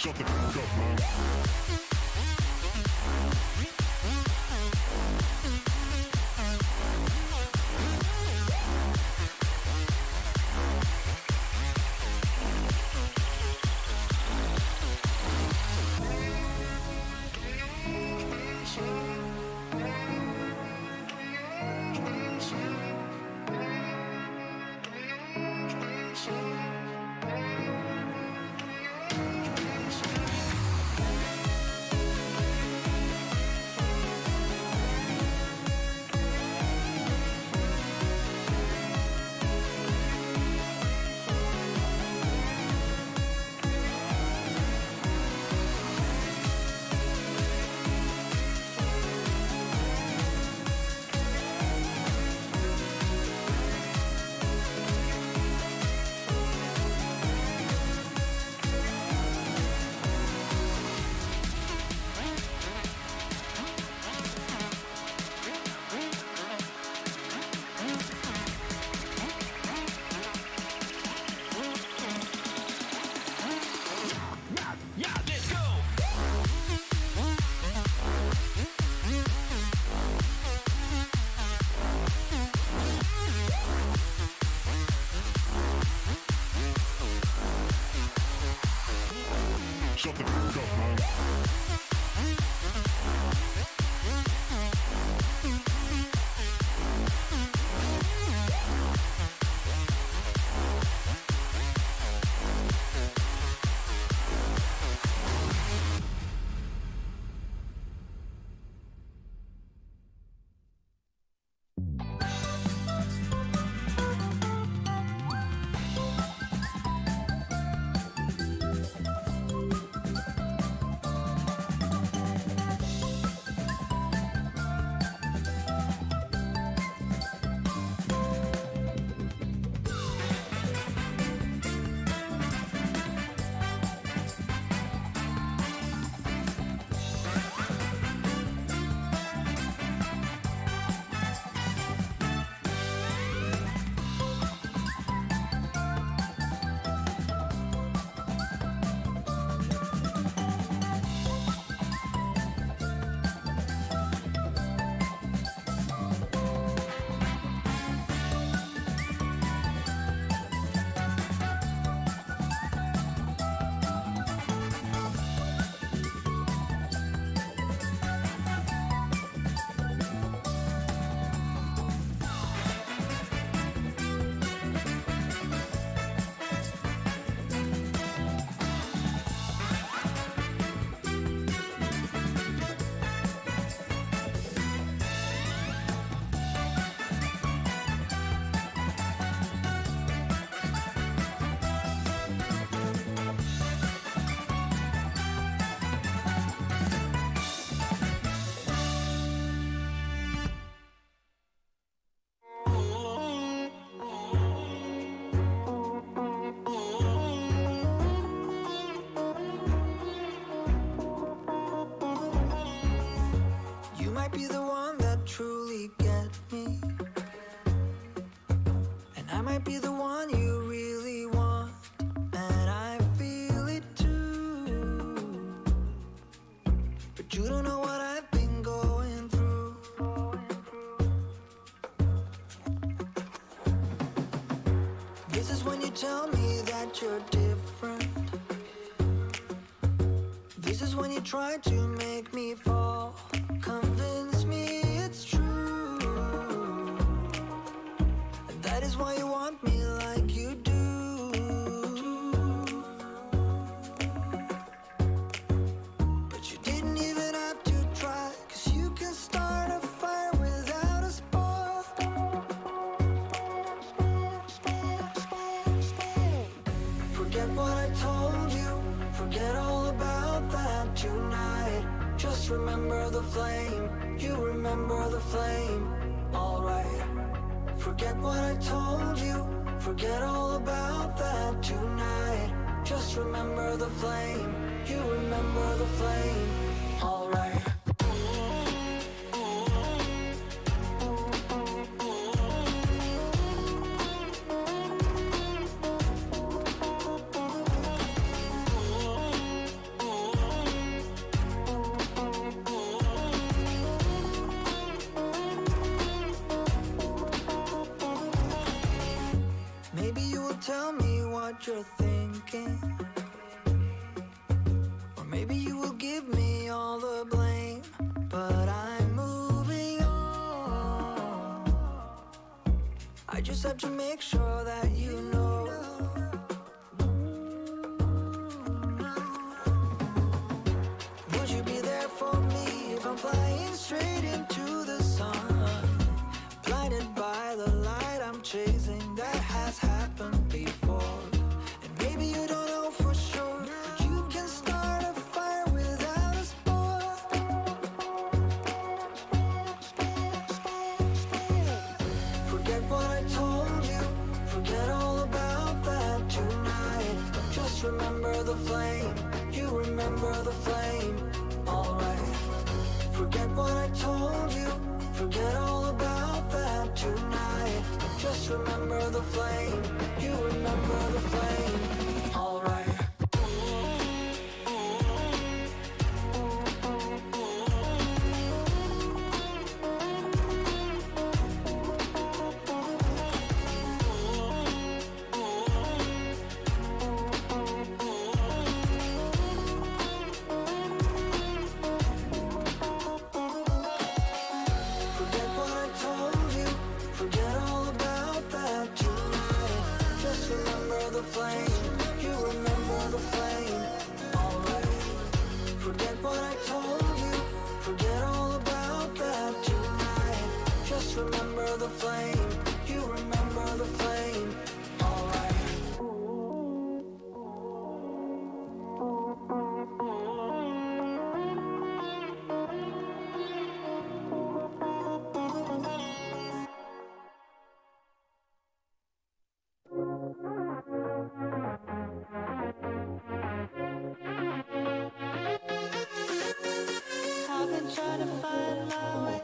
Shut the fuck up, man. Shut the fuck up, man. You might be the one that truly get me, and I might be the one you really want, and I feel it too. But you don't know what I've been going through. This is when you tell me that you're different. This is when you try to make me fall. Convince me it's true, and that is why you want me like you do. But you didn't even have to try, 'cause you can start a fire without a spark. Forget what I told you, forget all about that tonight. Just remember the flame, you remember the flame, alright. Forget what I told you, forget all about that tonight. Just remember the flame, you remember the flame, alright. just have to make sure that you know. Would you be there for me if I'm flying straight into the sun? Blinded by the light I'm chasing, that has happened before. And maybe you don't know for sure, but you can start a fire without a spark. Forget what I told you, forget all about that tonight. Just remember the flame, you remember the flame, alright. Forget what I told you, forget all about that tonight. Just remember the flame, you remember the flame, alright. Forget what I told you, forget all about that tonight. Just remember the flame, you remember the flame, alright. Forget what I told you, forget all about that tonight. Just remember the flame, you remember the flame, alright. I've been trying to find my way.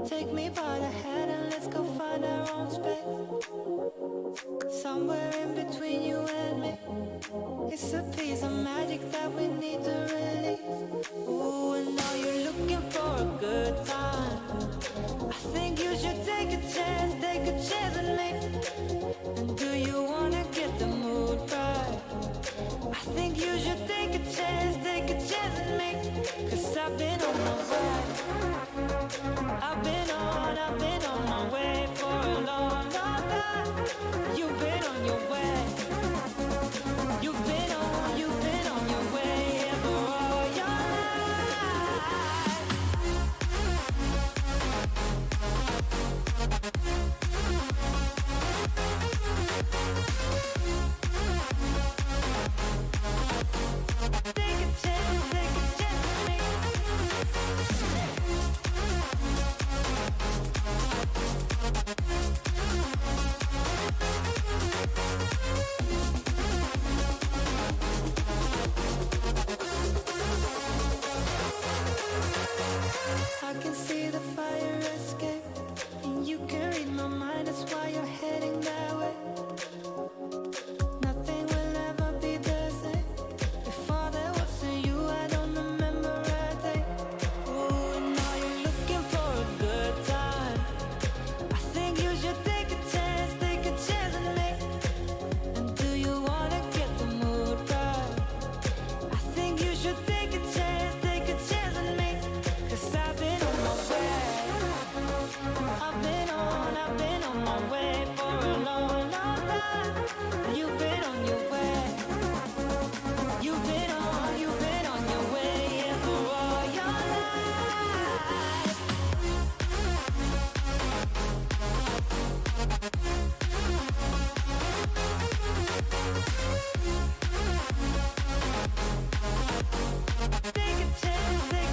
Take me by the hand and let's go find our own space. Somewhere in between you and me. It's a piece of magic that we need to release. Ooh, and now you're looking for a good time. I think you should take a chance with me. And do you wanna get the mood right? I think you should take a chance with me. 'Cause I've been on my way. I've been on my way for a long, long time. You've been on your way. You've been on your way for all your life. Take a chance with me. I can see the fire escape, and you can read my mind, that's why you're heading that way. Nothing will ever be the same. Before there was a you, I don't remember a day. Ooh, and now you're looking for a good time. I think you should take a chance with me. And do you wanna get the mood right? I think you should take a chance with me. 'Cause I've been on my way. I've been on my way for a long, long time. You've been on your way. You've been on your way, yeah, for all your life. Take a chance with me.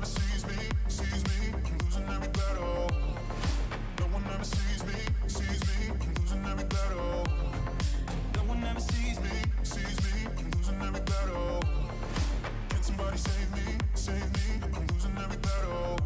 ever sees me, I'm losing every battle. No one ever sees me, I'm losing every battle. No one ever sees me, I'm losing every battle. Can somebody save me, I'm losing every battle.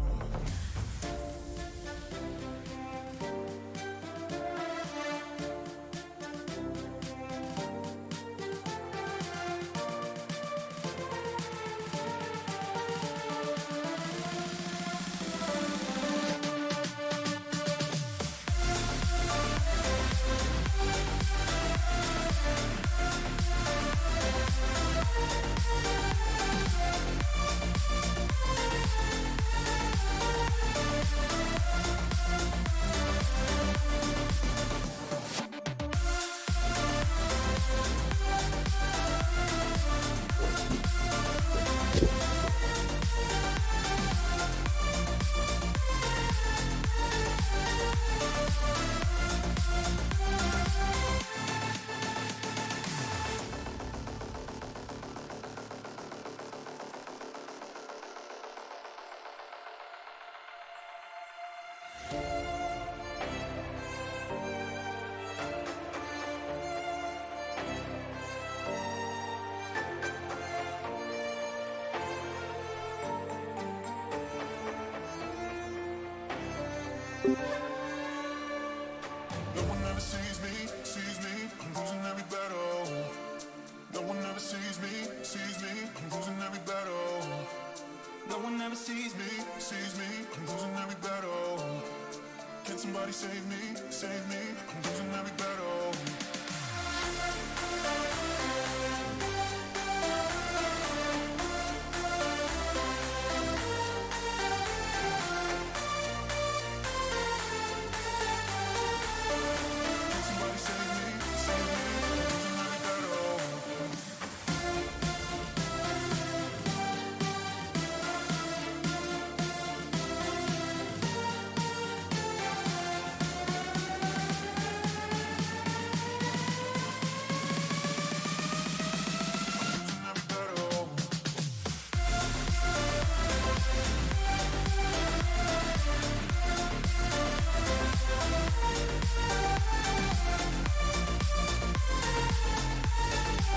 No one ever sees me, I'm losing every battle. No one ever sees me, I'm losing every battle. No one ever sees me, I'm losing every battle. Can somebody save me, I'm losing every battle.